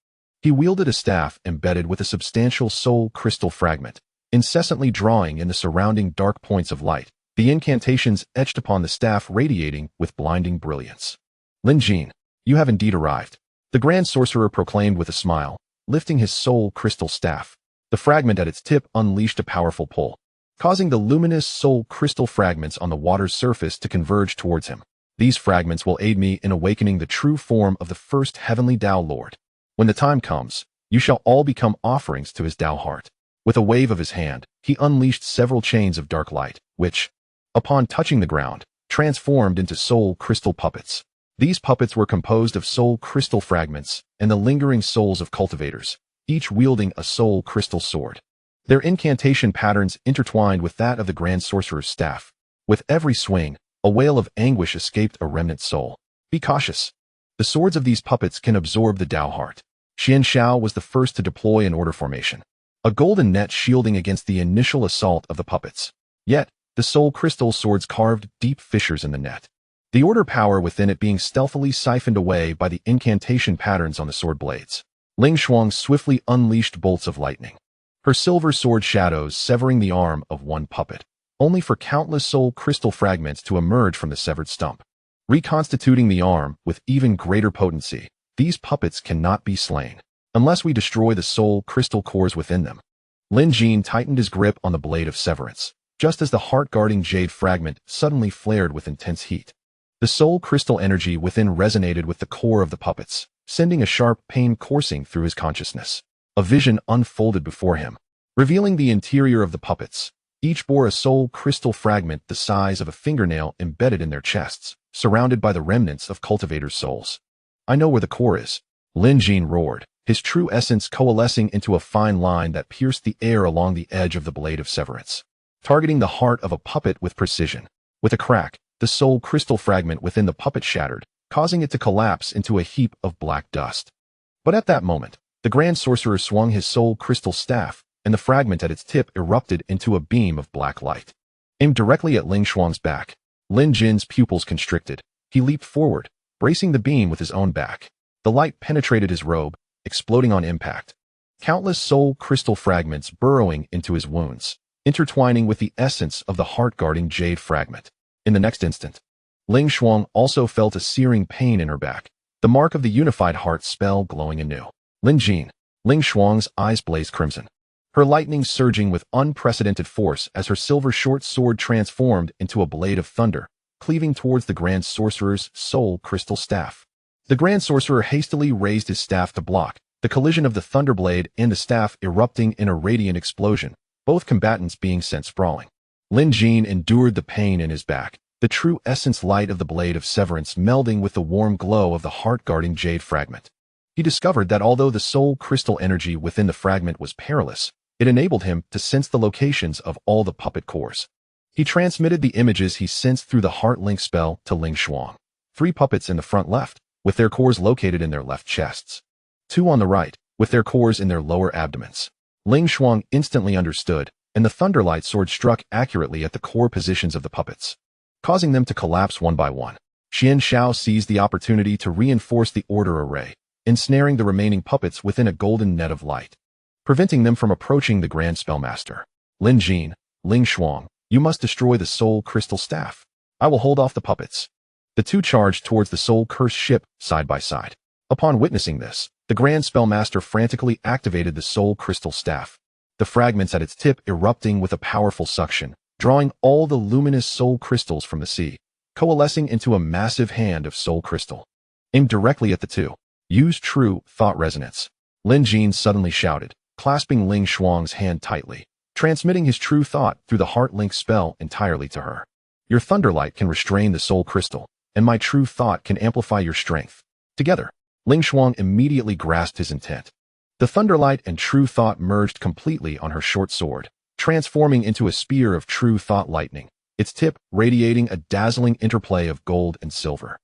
He wielded a staff embedded with a substantial soul crystal fragment, incessantly drawing in the surrounding dark points of light, the incantations etched upon the staff radiating with blinding brilliance. Lin Jin, you have indeed arrived, the grand sorcerer proclaimed with a smile, lifting his soul crystal staff. The fragment at its tip unleashed a powerful pull, causing the luminous soul crystal fragments on the water's surface to converge towards him. These fragments will aid me in awakening the true form of the first heavenly Tao Lord. When the time comes, you shall all become offerings to his Tao heart. With a wave of his hand, he unleashed several chains of dark light, which, upon touching the ground, transformed into soul crystal puppets. These puppets were composed of soul crystal fragments and the lingering souls of cultivators, each wielding a soul crystal sword. Their incantation patterns intertwined with that of the grand sorcerer's staff. With every swing, a wail of anguish escaped a remnant soul. Be cautious. The swords of these puppets can absorb the Tao heart. Xian Xiao was the first to deploy an order formation, a golden net shielding against the initial assault of the puppets. Yet, the soul crystal swords carved deep fissures in the net, the order power within it being stealthily siphoned away by the incantation patterns on the sword blades. Ling Shuang swiftly unleashed bolts of lightning, her silver sword shadows severing the arm of one puppet, only for countless soul crystal fragments to emerge from the severed stump, reconstituting the arm with even greater potency. These puppets cannot be slain unless we destroy the soul crystal cores within them. Lin Jin tightened his grip on the blade of severance, just as the heart-guarding jade fragment suddenly flared with intense heat. The soul crystal energy within resonated with the core of the puppets, sending a sharp pain coursing through his consciousness. A vision unfolded before him, revealing the interior of the puppets. Each bore a soul crystal fragment the size of a fingernail embedded in their chests, surrounded by the remnants of cultivators' souls. I know where the core is, Lin Jin roared, his true essence coalescing into a fine line that pierced the air along the edge of the blade of severance, targeting the heart of a puppet with precision. With a crack, the soul crystal fragment within the puppet shattered, causing it to collapse into a heap of black dust. But at that moment, the Grand Sorcerer swung his soul crystal staff, and the fragment at its tip erupted into a beam of black light. Aimed directly at Ling Shuang's back, Lin Jin's pupils constricted. He leaped forward, bracing the beam with his own back. The light penetrated his robe, exploding on impact. Countless soul crystal fragments burrowing into his wounds, intertwining with the essence of the heart-guarding jade fragment. In the next instant, Ling Shuang also felt a searing pain in her back, the mark of the unified heart spell glowing anew. Lin Jin, Ling Shuang's eyes blazed crimson, her lightning surging with unprecedented force as her silver short sword transformed into a blade of thunder, cleaving towards the Grand Sorcerer's soul crystal staff. The Grand Sorcerer hastily raised his staff to block the collision of the thunderblade and the staff erupting in a radiant explosion, both combatants being sent sprawling. Lin Jin endured the pain in his back, the true essence light of the blade of severance melding with the warm glow of the heart-guarding jade fragment. He discovered that although the soul crystal energy within the fragment was perilous, it enabled him to sense the locations of all the puppet cores. He transmitted the images he sensed through the heart link spell to Ling Shuang. 3 puppets in the front left, with their cores located in their left chests. 2 on the right, with their cores in their lower abdomens. Ling Shuang instantly understood, and the Thunderlight sword struck accurately at the core positions of the puppets, causing them to collapse one by one. Xian Xiao seized the opportunity to reinforce the order array, ensnaring the remaining puppets within a golden net of light, preventing them from approaching the Grand Spellmaster. Lin Jin, Ling Shuang, you must destroy the soul crystal staff. I will hold off the puppets. The 2 charged towards the soul-cursed ship, side by side. Upon witnessing this, the Grand Spellmaster frantically activated the soul crystal staff, the fragments at its tip erupting with a powerful suction, drawing all the luminous soul crystals from the sea, coalescing into a massive hand of soul crystal. Aimed directly at the 2. Use true thought resonance. Lin Jin suddenly shouted, clasping Ling Shuang's hand tightly, transmitting his true thought through the heart link spell entirely to her. Your thunderlight can restrain the soul crystal, and my true thought can amplify your strength. Together, Ling Shuang immediately grasped his intent. The thunderlight and true thought merged completely on her short sword, transforming into a spear of true thought lightning, its tip radiating a dazzling interplay of gold and silver,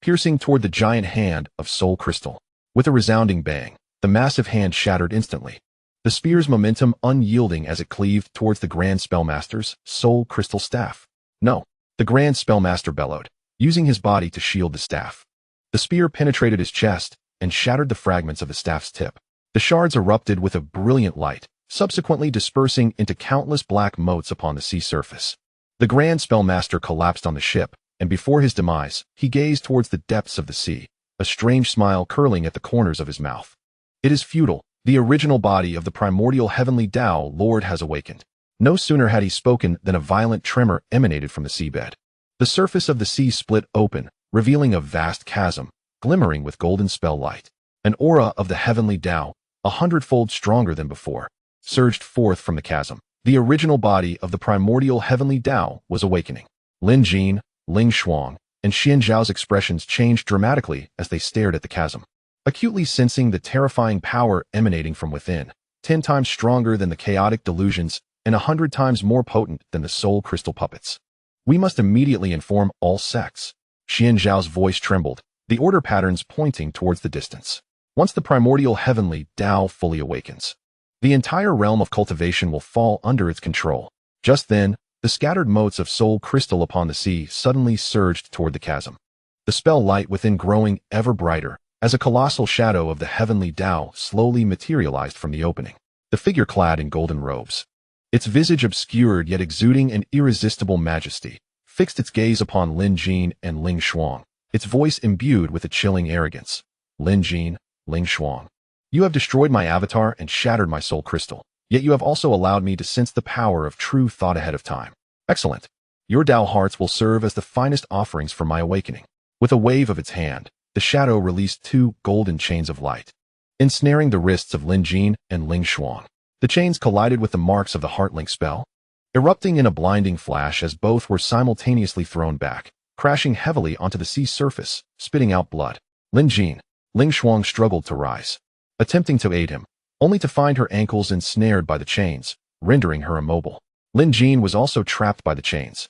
piercing toward the giant hand of soul crystal. With a resounding bang, the massive hand shattered instantly, the spear's momentum unyielding as it cleaved towards the Grand Spellmaster's soul crystal staff. No, the Grand Spellmaster bellowed, using his body to shield the staff. The spear penetrated his chest and shattered the fragments of the staff's tip. The shards erupted with a brilliant light, subsequently dispersing into countless black motes upon the sea surface. The Grand Spellmaster collapsed on the ship, and before his demise, he gazed towards the depths of the sea, a strange smile curling at the corners of his mouth. It is futile. The original body of the primordial heavenly Tao Lord has awakened. No sooner had he spoken than a violent tremor emanated from the seabed. The surface of the sea split open, revealing a vast chasm, glimmering with golden spell light. An aura of the heavenly Tao, 100-fold stronger than before, surged forth from the chasm. The original body of the primordial heavenly Tao was awakening. Lin Jin, Ling Shuang, and Xian Zhao's expressions changed dramatically as they stared at the chasm, acutely sensing the terrifying power emanating from within, 10 times stronger than the chaotic delusions and 100 times more potent than the soul crystal puppets. We must immediately inform all sects. Xian Zhao's voice trembled, the order patterns pointing towards the distance. Once the primordial heavenly Tao fully awakens, the entire realm of cultivation will fall under its control. Just then, the scattered motes of soul crystal upon the sea suddenly surged toward the chasm, the spell light within growing ever brighter as a colossal shadow of the heavenly Tao slowly materialized from the opening. The figure clad in golden robes, its visage obscured yet exuding an irresistible majesty, fixed its gaze upon Lin Jin and Ling Shuang, its voice imbued with a chilling arrogance. Lin Jin, Ling Shuang, you have destroyed my avatar and shattered my soul crystal, yet you have also allowed me to sense the power of true thought ahead of time. Excellent. Your Tao hearts will serve as the finest offerings for my awakening. With a wave of its hand, the shadow released 2 golden chains of light, ensnaring the wrists of Lin Jin and Ling Shuang. The chains collided with the marks of the Heartlink spell, erupting in a blinding flash as both were simultaneously thrown back, crashing heavily onto the sea surface, spitting out blood. Lin Jin, Ling Shuang struggled to rise, attempting to aid him, only to find her ankles ensnared by the chains, rendering her immobile. Lin Jin was also trapped by the chains.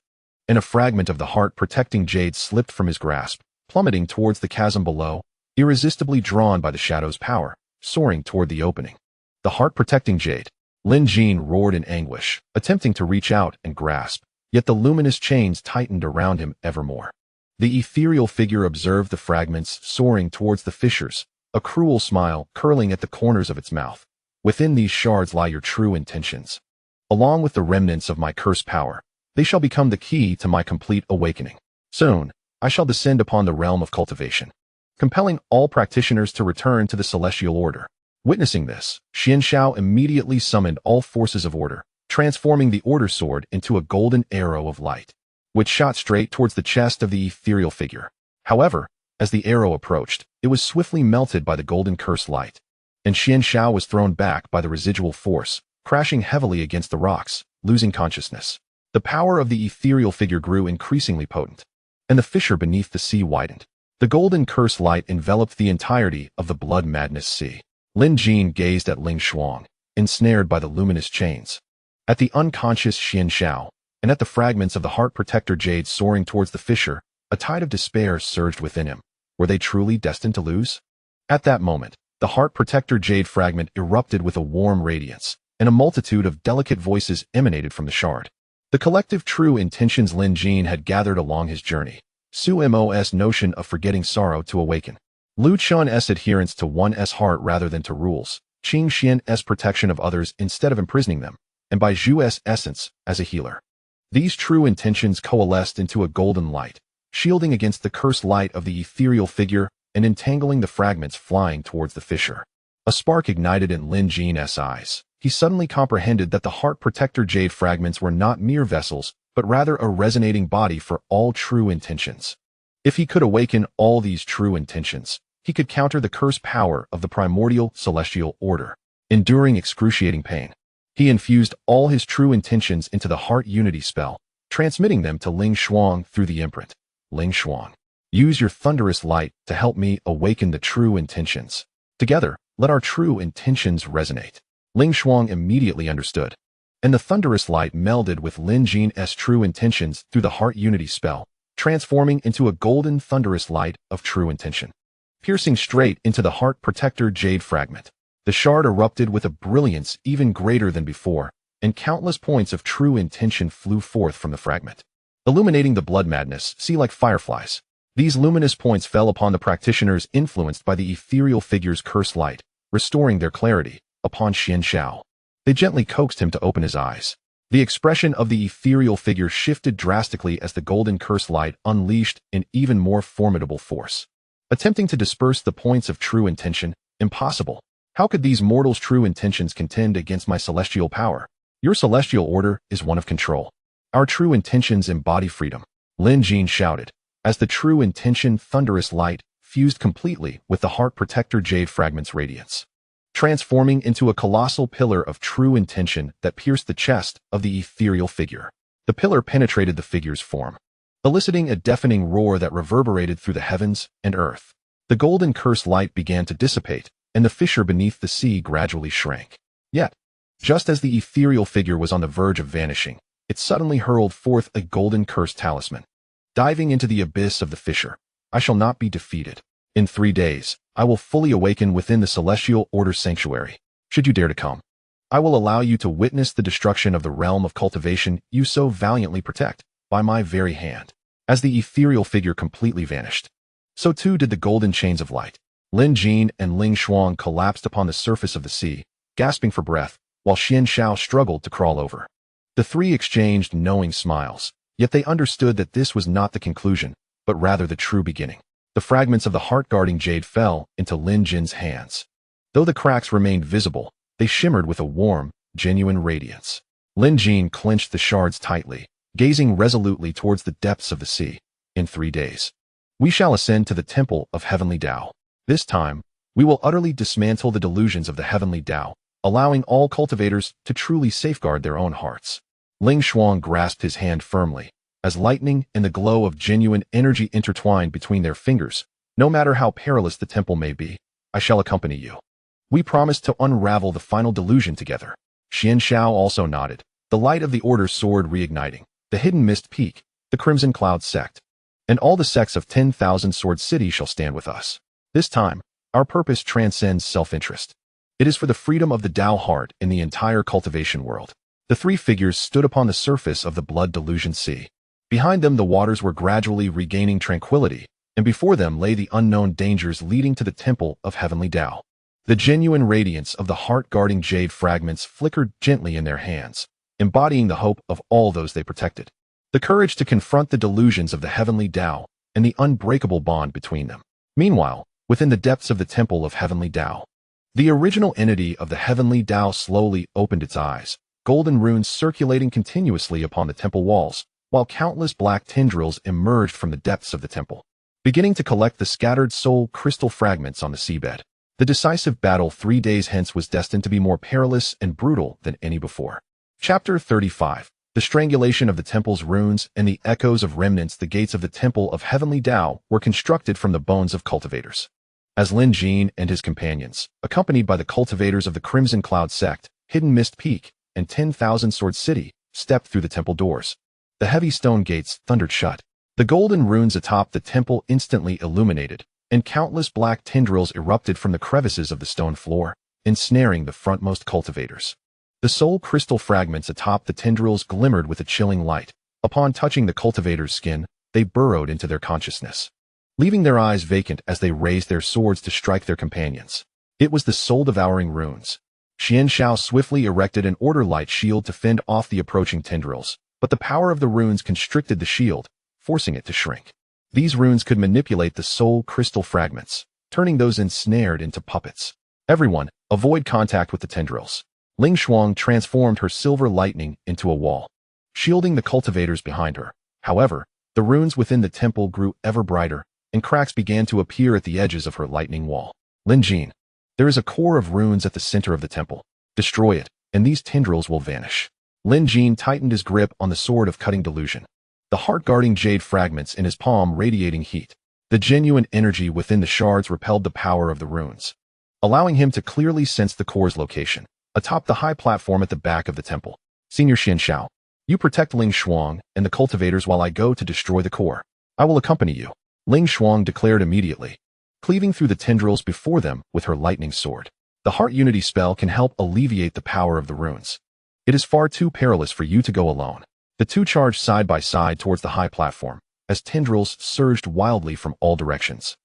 and a fragment of the heart-protecting jade slipped from his grasp, plummeting towards the chasm below, irresistibly drawn by the shadow's power, soaring toward the opening. The heart-protecting jade. Lin Jin roared in anguish, attempting to reach out and grasp, yet the luminous chains tightened around him evermore. The ethereal figure observed the fragments soaring towards the fissures, a cruel smile curling at the corners of its mouth. Within these shards lie your true intentions. Along with the remnants of my cursed power, they shall become the key to my complete awakening. Soon, I shall descend upon the realm of cultivation, compelling all practitioners to return to the celestial order. Witnessing this, Xian Xiao immediately summoned all forces of order, transforming the order sword into a golden arrow of light, which shot straight towards the chest of the ethereal figure. However, as the arrow approached, it was swiftly melted by the golden curse light, and Xian Xiao was thrown back by the residual force, crashing heavily against the rocks, losing consciousness. The power of the ethereal figure grew increasingly potent, and the fissure beneath the sea widened. The golden curse light enveloped the entirety of the blood madness sea. Lin Jin gazed at Ling Xuang, ensnared by the luminous chains. At the unconscious Xian Xiao, and at the fragments of the heart protector jade soaring towards the fissure, a tide of despair surged within him. Were they truly destined to lose? At that moment, the heart protector jade fragment erupted with a warm radiance, and a multitude of delicate voices emanated from the shard. The collective true intentions Lin Jin had gathered along his journey. Su Mo's notion of forgetting sorrow to awaken. Lu Chun's adherence to one's heart rather than to rules. Qing Xian's protection of others instead of imprisoning them. And Bai Zhu's essence as a healer. These true intentions coalesced into a golden light, shielding against the cursed light of the ethereal figure and entangling the fragments flying towards the fissure. A spark ignited in Lin Jin's eyes. He suddenly comprehended that the heart protector jade fragments were not mere vessels, but rather a resonating body for all true intentions. If he could awaken all these true intentions, he could counter the cursed power of the primordial celestial order. Enduring excruciating pain, he infused all his true intentions into the heart unity spell, transmitting them to Ling Xuang through the imprint. Ling Xuang, use your thunderous light to help me awaken the true intentions. Together, let our true intentions resonate. Ling Xuang immediately understood, and the thunderous light melded with Lin Jin's true intentions through the heart unity spell, transforming into a golden thunderous light of true intention. Piercing straight into the heart protector jade fragment, the shard erupted with a brilliance even greater than before, and countless points of true intention flew forth from the fragment, illuminating the blood madness sea like fireflies. These luminous points fell upon the practitioners influenced by the ethereal figure's cursed light, restoring their clarity. Upon Xian Xiao, they gently coaxed him to open his eyes. The expression of the ethereal figure shifted drastically as the golden curse light unleashed an even more formidable force. Attempting to disperse the points of true intention, impossible. How could these mortals' true intentions contend against my celestial power? Your celestial order is one of control. Our true intentions embody freedom. Lin Jin shouted, as the true intention thunderous light fused completely with the heart protector jade fragment's radiance, transforming into a colossal pillar of true intention that pierced the chest of the ethereal figure. The pillar penetrated the figure's form, eliciting a deafening roar that reverberated through the heavens and earth. The golden curse light began to dissipate, and the fissure beneath the sea gradually shrank. Yet, just as the ethereal figure was on the verge of vanishing, it suddenly hurled forth a golden curse talisman. Diving into the abyss of the fissure, I shall not be defeated. In 3 days, I will fully awaken within the celestial order sanctuary. Should you dare to come, I will allow you to witness the destruction of the realm of cultivation you so valiantly protect, by my very hand. As the ethereal figure completely vanished, so too did the golden chains of light. Lin Jin and Ling Xuang collapsed upon the surface of the sea, gasping for breath, while Xian Xiao struggled to crawl over. The three exchanged knowing smiles, yet they understood that this was not the conclusion, but rather the true beginning. The fragments of the heart-guarding jade fell into Lin Jin's hands. Though the cracks remained visible, they shimmered with a warm, genuine radiance. Lin Jin clenched the shards tightly, gazing resolutely towards the depths of the sea. In 3 days, we shall ascend to the temple of heavenly Tao. This time, we will utterly dismantle the delusions of the heavenly Tao, allowing all cultivators to truly safeguard their own hearts. Ling Xuang grasped his hand firmly, as lightning and the glow of genuine energy intertwined between their fingers. No matter how perilous the temple may be, I shall accompany you. We promise to unravel the final delusion together. Xian Xiao also nodded, the light of the order sword reigniting. The hidden mist peak, the Crimson Cloud sect. And all the sects of 10,000 Sword City shall stand with us. This time, our purpose transcends self-interest. It is for the freedom of the Tao heart in the entire cultivation world. The three figures stood upon the surface of the blood delusion sea. Behind them the waters were gradually regaining tranquility, and before them lay the unknown dangers leading to the temple of heavenly Tao. The genuine radiance of the heart-guarding jade fragments flickered gently in their hands, embodying the hope of all those they protected. The courage to confront the delusions of the heavenly Tao and the unbreakable bond between them. Meanwhile, within the depths of the temple of heavenly Tao, the original entity of the heavenly Tao slowly opened its eyes, golden runes circulating continuously upon the temple walls, while countless black tendrils emerged from the depths of the temple, beginning to collect the scattered soul crystal fragments on the seabed. The decisive battle 3 days hence was destined to be more perilous and brutal than any before. Chapter 35. The strangulation of the temple's runes and the echoes of remnants. The gates of the temple of heavenly Tao were constructed from the bones of cultivators. As Lin Jin and his companions, accompanied by the cultivators of the Crimson Cloud sect, Hidden Mist Peak, and 10,000 Sword City, stepped through the temple doors, the heavy stone gates thundered shut. The golden runes atop the temple instantly illuminated, and countless black tendrils erupted from the crevices of the stone floor, ensnaring the frontmost cultivators. The soul crystal fragments atop the tendrils glimmered with a chilling light. Upon touching the cultivator's skin, they burrowed into their consciousness, leaving their eyes vacant as they raised their swords to strike their companions. It was the soul-devouring runes. Xian Xiao swiftly erected an order light shield to fend off the approaching tendrils, but the power of the runes constricted the shield, forcing it to shrink. These runes could manipulate the soul crystal fragments, turning those ensnared into puppets. Everyone, avoid contact with the tendrils. Ling Shuang transformed her silver lightning into a wall, shielding the cultivators behind her. However, the runes within the temple grew ever brighter, and cracks began to appear at the edges of her lightning wall. Lin Jin, there is a core of runes at the center of the temple. Destroy it, and these tendrils will vanish. Lin Jin tightened his grip on the sword of cutting delusion, the heart-guarding jade fragments in his palm radiating heat. The genuine energy within the shards repelled the power of the runes, allowing him to clearly sense the core's location, atop the high platform at the back of the temple. Senior Xian Xiao, you protect Ling Shuang and the cultivators while I go to destroy the core. I will accompany you, Ling Shuang declared immediately, cleaving through the tendrils before them with her lightning sword. The heart unity spell can help alleviate the power of the runes. It is far too perilous for you to go alone. The two charged side by side towards the high platform, as tendrils surged wildly from all directions.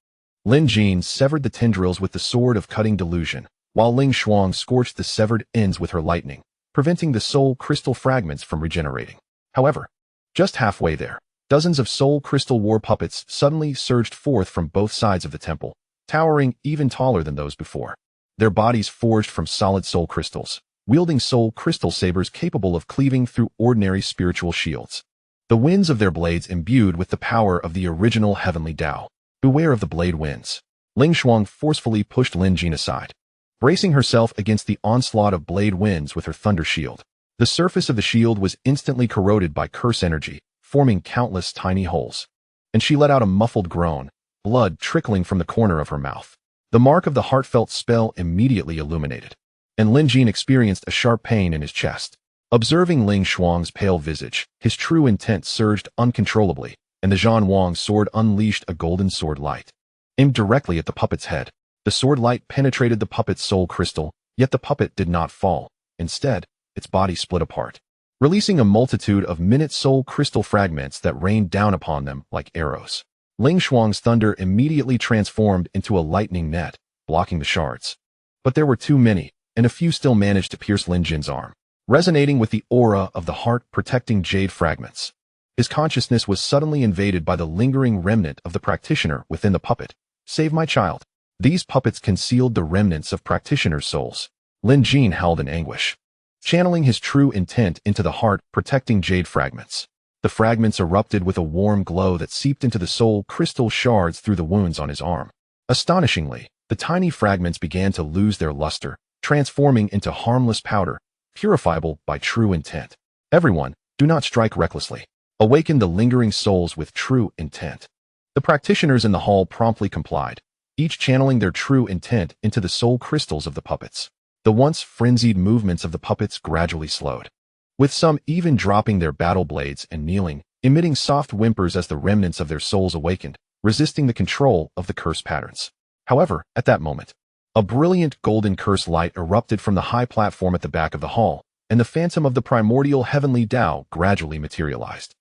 Lin Jin severed the tendrils with the sword of cutting delusion, while Ling Shuang scorched the severed ends with her lightning, preventing the soul crystal fragments from regenerating. However, just halfway there, dozens of soul crystal war puppets suddenly surged forth from both sides of the temple, towering even taller than those before. Their bodies forged from solid soul crystals, wielding soul crystal sabers capable of cleaving through ordinary spiritual shields. The winds of their blades imbued with the power of the original heavenly Tao. Beware of the blade winds. Ling Shuang forcefully pushed Lin Jin aside, bracing herself against the onslaught of blade winds with her thunder shield. The surface of the shield was instantly corroded by curse energy, forming countless tiny holes. And she let out a muffled groan, blood trickling from the corner of her mouth. The mark of the heartfelt spell immediately illuminated, and Lin Jin experienced a sharp pain in his chest. Observing Ling Shuang's pale visage, his true intent surged uncontrollably, and the Zhan Wang sword unleashed a golden sword light, aimed directly at the puppet's head. The sword light penetrated the puppet's soul crystal, yet the puppet did not fall. Instead, its body split apart, releasing a multitude of minute soul crystal fragments that rained down upon them like arrows. Ling Shuang's thunder immediately transformed into a lightning net, blocking the shards. But there were too many, and a few still managed to pierce Lin Jin's arm, resonating with the aura of the heart-protecting jade fragments. His consciousness was suddenly invaded by the lingering remnant of the practitioner within the puppet. Save my child. These puppets concealed the remnants of practitioners' souls. Lin Jin howled in anguish, channeling his true intent into the heart-protecting jade fragments. The fragments erupted with a warm glow that seeped into the soul crystal shards through the wounds on his arm. Astonishingly, the tiny fragments began to lose their luster, transforming into harmless powder, purifiable by true intent. Everyone, do not strike recklessly. Awaken the lingering souls with true intent. The practitioners in the hall promptly complied, each channeling their true intent into the soul crystals of the puppets. The once frenzied movements of the puppets gradually slowed, with some even dropping their battle blades and kneeling, emitting soft whimpers as the remnants of their souls awakened, resisting the control of the curse patterns. However, at that moment, a brilliant golden curse light erupted from the high platform at the back of the hall, and the phantom of the primordial heavenly Tao gradually materialized.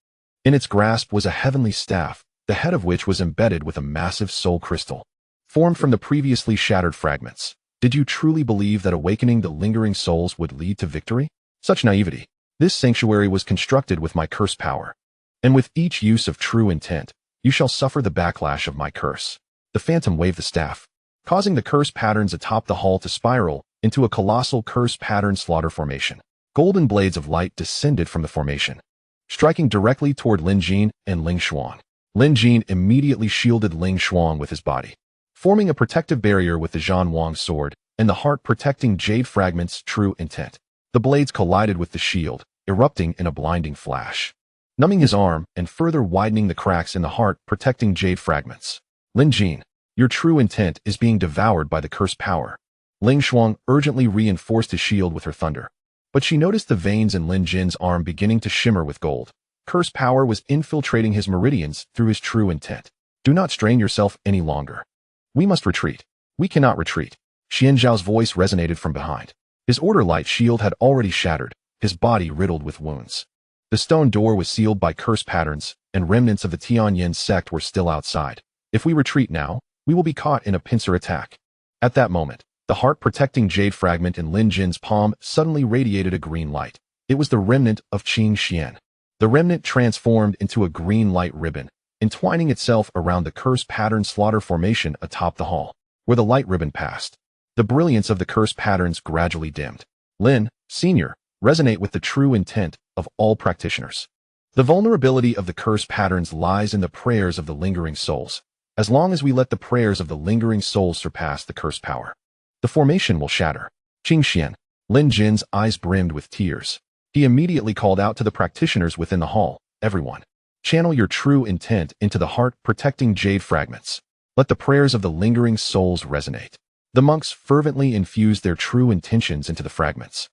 In its grasp was a heavenly staff, the head of which was embedded with a massive soul crystal, formed from the previously shattered fragments. Did you truly believe that awakening the lingering souls would lead to victory? Such naivety. This sanctuary was constructed with my curse power, and with each use of true intent, you shall suffer the backlash of my curse. The phantom waved the staff, causing the curse patterns atop the hall to spiral into a colossal curse pattern slaughter formation. Golden blades of light descended from the formation, striking directly toward Lin Jin and Ling Xuan. Lin Jin immediately shielded Ling Xuan with his body, forming a protective barrier with the Zhan Wang sword and the heart-protecting jade fragments' true intent. The blades collided with the shield, erupting in a blinding flash, numbing his arm and further widening the cracks in the heart-protecting jade fragments. Lin Jin, your true intent is being devoured by the curse power. Ling Xuan urgently reinforced his shield with her thunder, but she noticed the veins in Lin Jin's arm beginning to shimmer with gold. Curse power was infiltrating his meridians through his true intent. Do not strain yourself any longer. We must retreat. We cannot retreat. Xian Zhao's voice resonated from behind. His order light shield had already shattered, his body riddled with wounds. The stone door was sealed by curse patterns, and remnants of the Tianyin sect were still outside. If we retreat now, we will be caught in a pincer attack. At that moment, the heart-protecting jade fragment in Lin Jin's palm suddenly radiated a green light. It was the remnant of Qing Xian. The remnant transformed into a green light ribbon, entwining itself around the curse pattern slaughter formation atop the hall. Where the light ribbon passed, the brilliance of the curse patterns gradually dimmed. Lin, Senior, resonate with the true intent of all practitioners. The vulnerability of the curse patterns lies in the prayers of the lingering souls. As long as we let the prayers of the lingering souls surpass the curse power, the formation will shatter. Qing Xian, Lin Jin's eyes brimmed with tears. He immediately called out to the practitioners within the hall, everyone, channel your true intent into the heart-protecting jade fragments. Let the prayers of the lingering souls resonate. The monks fervently infused their true intentions into the fragments,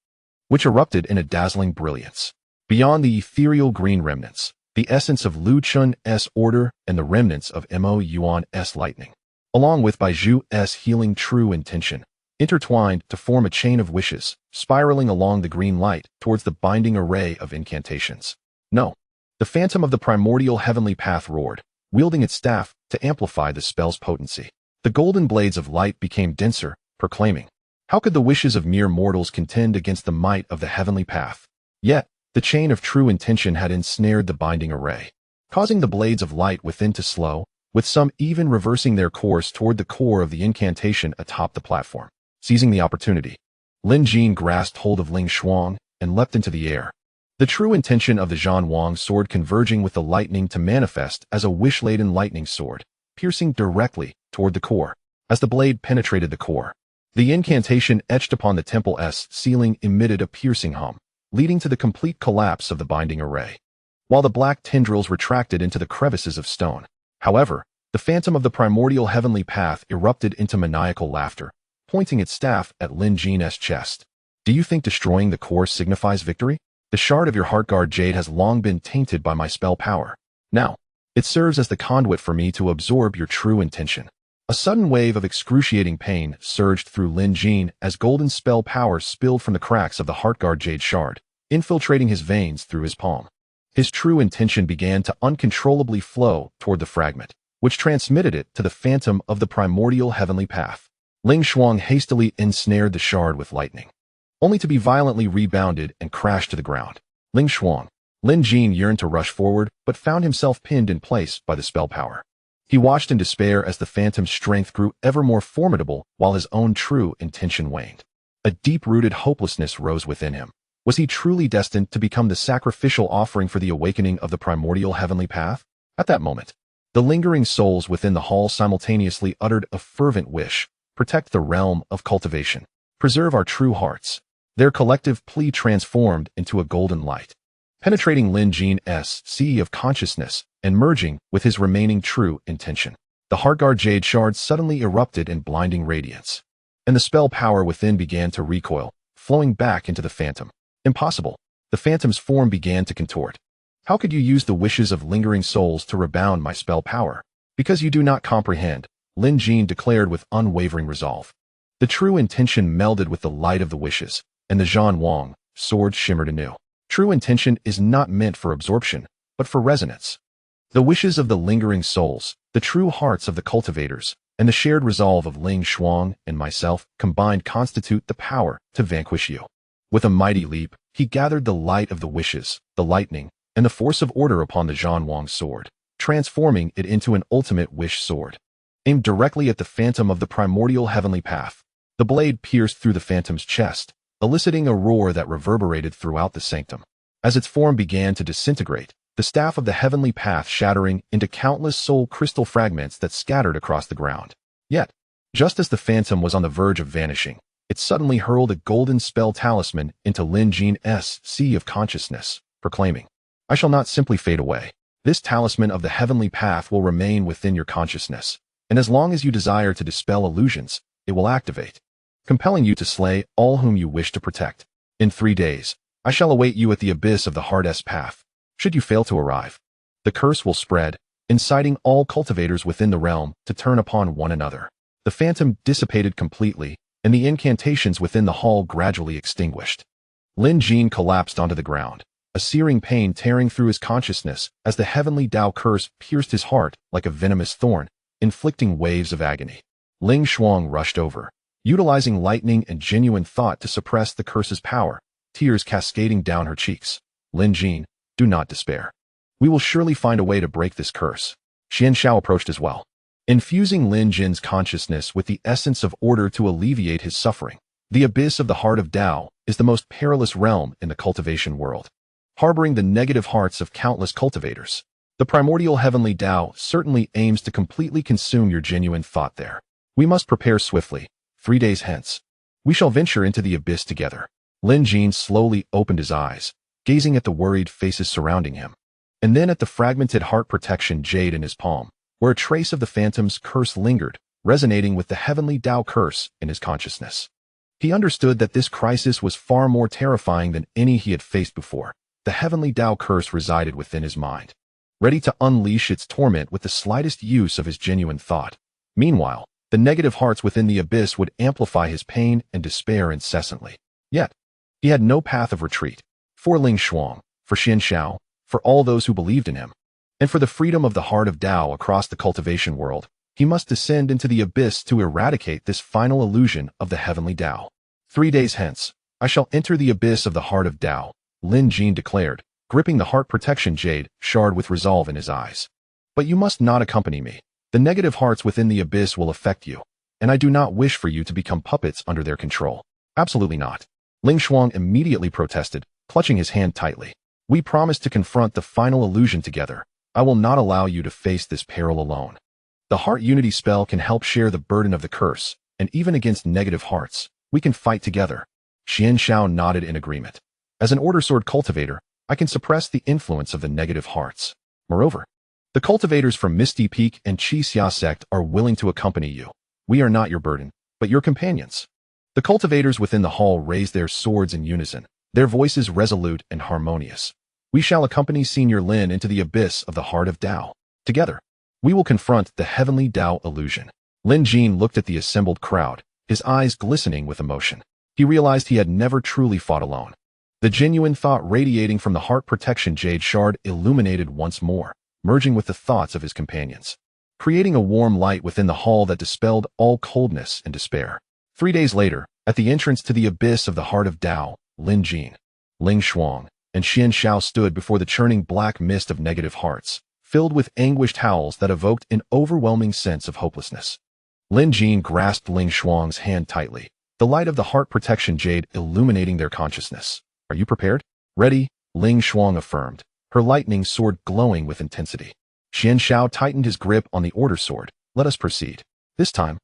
which erupted in a dazzling brilliance. Beyond the ethereal green remnants, the essence of Lu Chun's order and the remnants of Mo Yuan's lightning, along with Baiju's healing true intention, intertwined to form a chain of wishes, spiraling along the green light towards the binding array of incantations. No. The phantom of the primordial heavenly path roared, wielding its staff to amplify the spell's potency. The golden blades of light became denser, proclaiming, how could the wishes of mere mortals contend against the might of the heavenly path? Yet, the chain of true intention had ensnared the binding array, causing the blades of light within to slow, with some even reversing their course toward the core of the incantation atop the platform. Seizing the opportunity, Lin Jin grasped hold of Ling Xuan and leapt into the air. The true intention of the Zhan Wang sword converging with the lightning to manifest as a wish-laden lightning sword, piercing directly toward the core. As the blade penetrated the core, the incantation etched upon the temple's ceiling emitted a piercing hum, leading to the complete collapse of the binding array, while the black tendrils retracted into the crevices of stone. However, the phantom of the primordial heavenly path erupted into maniacal laughter, pointing its staff at Lin Jin's chest. Do you think destroying the core signifies victory? The shard of your heartguard jade has long been tainted by my spell power. Now, it serves as the conduit for me to absorb your true intention. A sudden wave of excruciating pain surged through Lin Jin as golden spell power spilled from the cracks of the heartguard jade shard, infiltrating his veins through his palm. His true intention began to uncontrollably flow toward the fragment, which transmitted it to the phantom of the primordial heavenly path. Ling Xuan hastily ensnared the shard with lightning, only to be violently rebounded and crash to the ground. Ling Xuan. Lin Jin yearned to rush forward, but found himself pinned in place by the spell power. He watched in despair as the phantom's strength grew ever more formidable while his own true intention waned. A deep-rooted hopelessness rose within him. Was he truly destined to become the sacrificial offering for the awakening of the primordial heavenly path? At that moment, the lingering souls within the hall simultaneously uttered a fervent wish. Protect the realm of cultivation. Preserve our true hearts. Their collective plea transformed into a golden light, penetrating Lin Jin's sea of consciousness and merging with his remaining true intention. The heartguard jade shard suddenly erupted in blinding radiance, and the spell power within began to recoil, flowing back into the phantom. Impossible. The phantom's form began to contort, How could you use the wishes of lingering souls to rebound my spell power? Because you do not comprehend, Lin Jin declared with unwavering resolve. The true intention melded with the light of the wishes, and the Zhan Wang sword shimmered anew. True intention is not meant for absorption, but for resonance. The wishes of the lingering souls, the true hearts of the cultivators, and the shared resolve of Ling Shuang and myself combined constitute the power to vanquish you. With a mighty leap, he gathered the light of the wishes, the lightning, and the force of order upon the Zhan Wang sword, transforming it into an ultimate wish sword. Aimed directly at the phantom of the primordial heavenly path, the blade pierced through the phantom's chest, eliciting a roar that reverberated throughout the sanctum. As its form began to disintegrate, the staff of the heavenly path shattering into countless soul crystal fragments that scattered across the ground. Yet, just as the phantom was on the verge of vanishing, it suddenly hurled a golden spell talisman into Lin Jin's sea of consciousness, proclaiming, "I shall not simply fade away. This talisman of the heavenly path will remain within your consciousness, and as long as you desire to dispel illusions, it will activate, compelling you to slay all whom you wish to protect. In 3 days, I shall await you at the abyss of the Hardest path. Should you fail to arrive, the curse will spread, inciting all cultivators within the realm to turn upon one another." The phantom dissipated completely, and the incantations within the hall gradually extinguished. Lin Jin collapsed onto the ground, a searing pain tearing through his consciousness as the heavenly Tao curse pierced his heart like a venomous thorn, inflicting waves of agony. Ling Shuang rushed over, utilizing lightning and genuine thought to suppress the curse's power, tears cascading down her cheeks. "Lin Jin, do not despair. We will surely find a way to break this curse." Xian Xiao approached as well, infusing Lin Jin's consciousness with the essence of order to alleviate his suffering. The abyss of the heart of Tao is the most perilous realm in the cultivation world, harboring the negative hearts of countless cultivators. The primordial heavenly Tao certainly aims to completely consume your genuine thought there. We must prepare swiftly. 3 days hence, we shall venture into the abyss together. Lin Jin slowly opened his eyes, gazing at the worried faces surrounding him, and then at the fragmented heart protection jade in his palm, where a trace of the phantom's curse lingered, resonating with the heavenly Tao curse in his consciousness. He understood that this crisis was far more terrifying than any he had faced before. The heavenly Tao curse resided within his mind, ready to unleash its torment with the slightest use of his genuine thought. Meanwhile, the negative hearts within the abyss would amplify his pain and despair incessantly. Yet, he had no path of retreat. For Ling Shuang, for Xian Xiao, for all those who believed in him, and for the freedom of the heart of Tao across the cultivation world, he must descend into the abyss to eradicate this final illusion of the heavenly Tao. 3 days hence, I shall enter the abyss of the heart of Tao, Lin Jin declared, gripping the heart protection jade shard with resolve in his eyes. But you must not accompany me. The negative hearts within the abyss will affect you, and I do not wish for you to become puppets under their control. Absolutely not. Ling Shuang immediately protested, clutching his hand tightly. We promised to confront the final illusion together. I will not allow you to face this peril alone. The heart unity spell can help share the burden of the curse, and even against negative hearts, we can fight together. Xian Xiao nodded in agreement. As an order sword cultivator, I can suppress the influence of the negative hearts. Moreover, the cultivators from Misty Peak and Qi Xia sect are willing to accompany you. We are not your burden, but your companions. The cultivators within the hall raised their swords in unison, their voices resolute and harmonious. We shall accompany Senior Lin into the abyss of the heart of Tao. Together, we will confront the heavenly Tao illusion. Lin Jin looked at the assembled crowd, his eyes glistening with emotion. He realized he had never truly fought alone. The genuine thought radiating from the heart protection jade shard illuminated once more, merging with the thoughts of his companions, creating a warm light within the hall that dispelled all coldness and despair. 3 days later, at the entrance to the abyss of the heart of Tao, Lin Jin, Ling Shuang, and Xian Xiao stood before the churning black mist of negative hearts, filled with anguished howls that evoked an overwhelming sense of hopelessness. Lin Jin grasped Ling Shuang's hand tightly, the light of the heart protection jade illuminating their consciousness. Are you prepared? Ready, Ling Shuang affirmed, her lightning sword glowing with intensity. Xian Xiao tightened his grip on the order sword. Let us proceed. This time,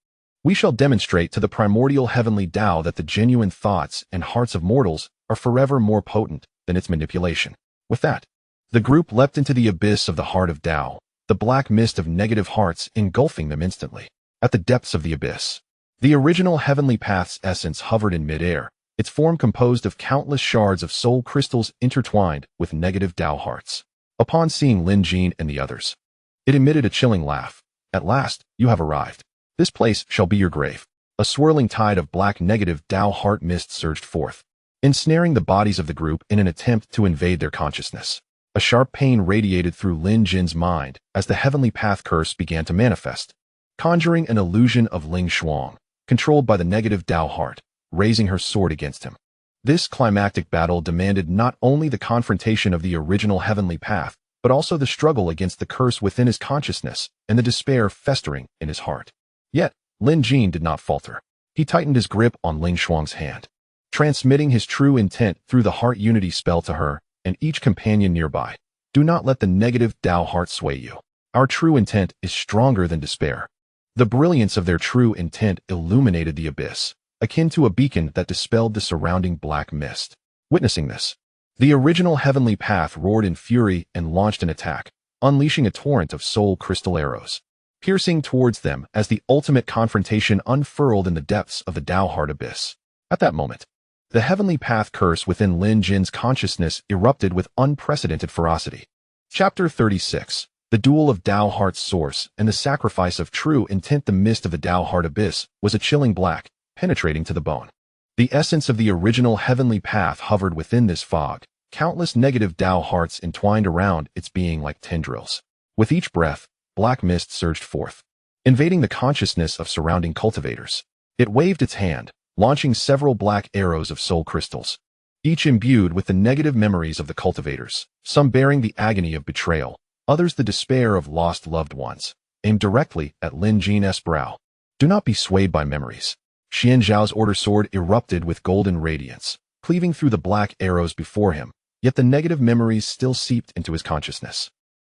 we shall demonstrate to the primordial heavenly Tao that the genuine thoughts and hearts of mortals are forever more potent than its manipulation. With that, the group leapt into the abyss of the heart of Tao, the black mist of negative hearts engulfing them instantly. At the depths of the abyss, the original heavenly path's essence hovered in midair, its form composed of countless shards of soul crystals intertwined with negative Tao hearts. upon seeing Lin Jin and the others. It emitted a chilling laugh. At last, you have arrived. This place shall be your grave. A swirling tide of black negative Dao heart mist surged forth, ensnaring the bodies of the group in an attempt to invade their consciousness. A sharp pain radiated through Lin Jin's mind as the heavenly path curse began to manifest, conjuring an illusion of Ling Xuang, controlled by the negative Dao heart, raising her sword against him. This climactic battle demanded not only the confrontation of the original heavenly path, but also the struggle against the curse within his consciousness and the despair festering in his heart. Yet, Lin Jin did not falter. He tightened his grip on Ling Xuang's hand, transmitting his true intent through the heart unity spell to her and each companion nearby. Do not let the negative Dao heart sway you. Our true intent is stronger than despair. The brilliance of their true intent illuminated the abyss, akin to a beacon that dispelled the surrounding black mist. Witnessing this, the original heavenly path roared in fury and launched an attack, unleashing a torrent of soul crystal arrows, piercing towards them as the ultimate confrontation unfurled in the depths of the Dao heart abyss. At that moment, the heavenly path curse within Lin Jin's consciousness erupted with unprecedented ferocity. Chapter 36. The Duel of Dao Heart's Source and the Sacrifice of True Intent. The mist of the Dao heart abyss was a chilling black, penetrating to the bone. The essence of the original heavenly path hovered within this fog, countless negative Dao hearts entwined around its being like tendrils. With each breath, black mist surged forth, invading the consciousness of surrounding cultivators. It waved its hand, launching several black arrows of soul crystals, each imbued with the negative memories of the cultivators, some bearing the agony of betrayal, others the despair of lost loved ones, aimed directly at Lin Jin's brow. Do not be swayed by memories. Xian Zhao's order sword erupted with golden radiance, cleaving through the black arrows before him, yet the negative memories still seeped into his consciousness.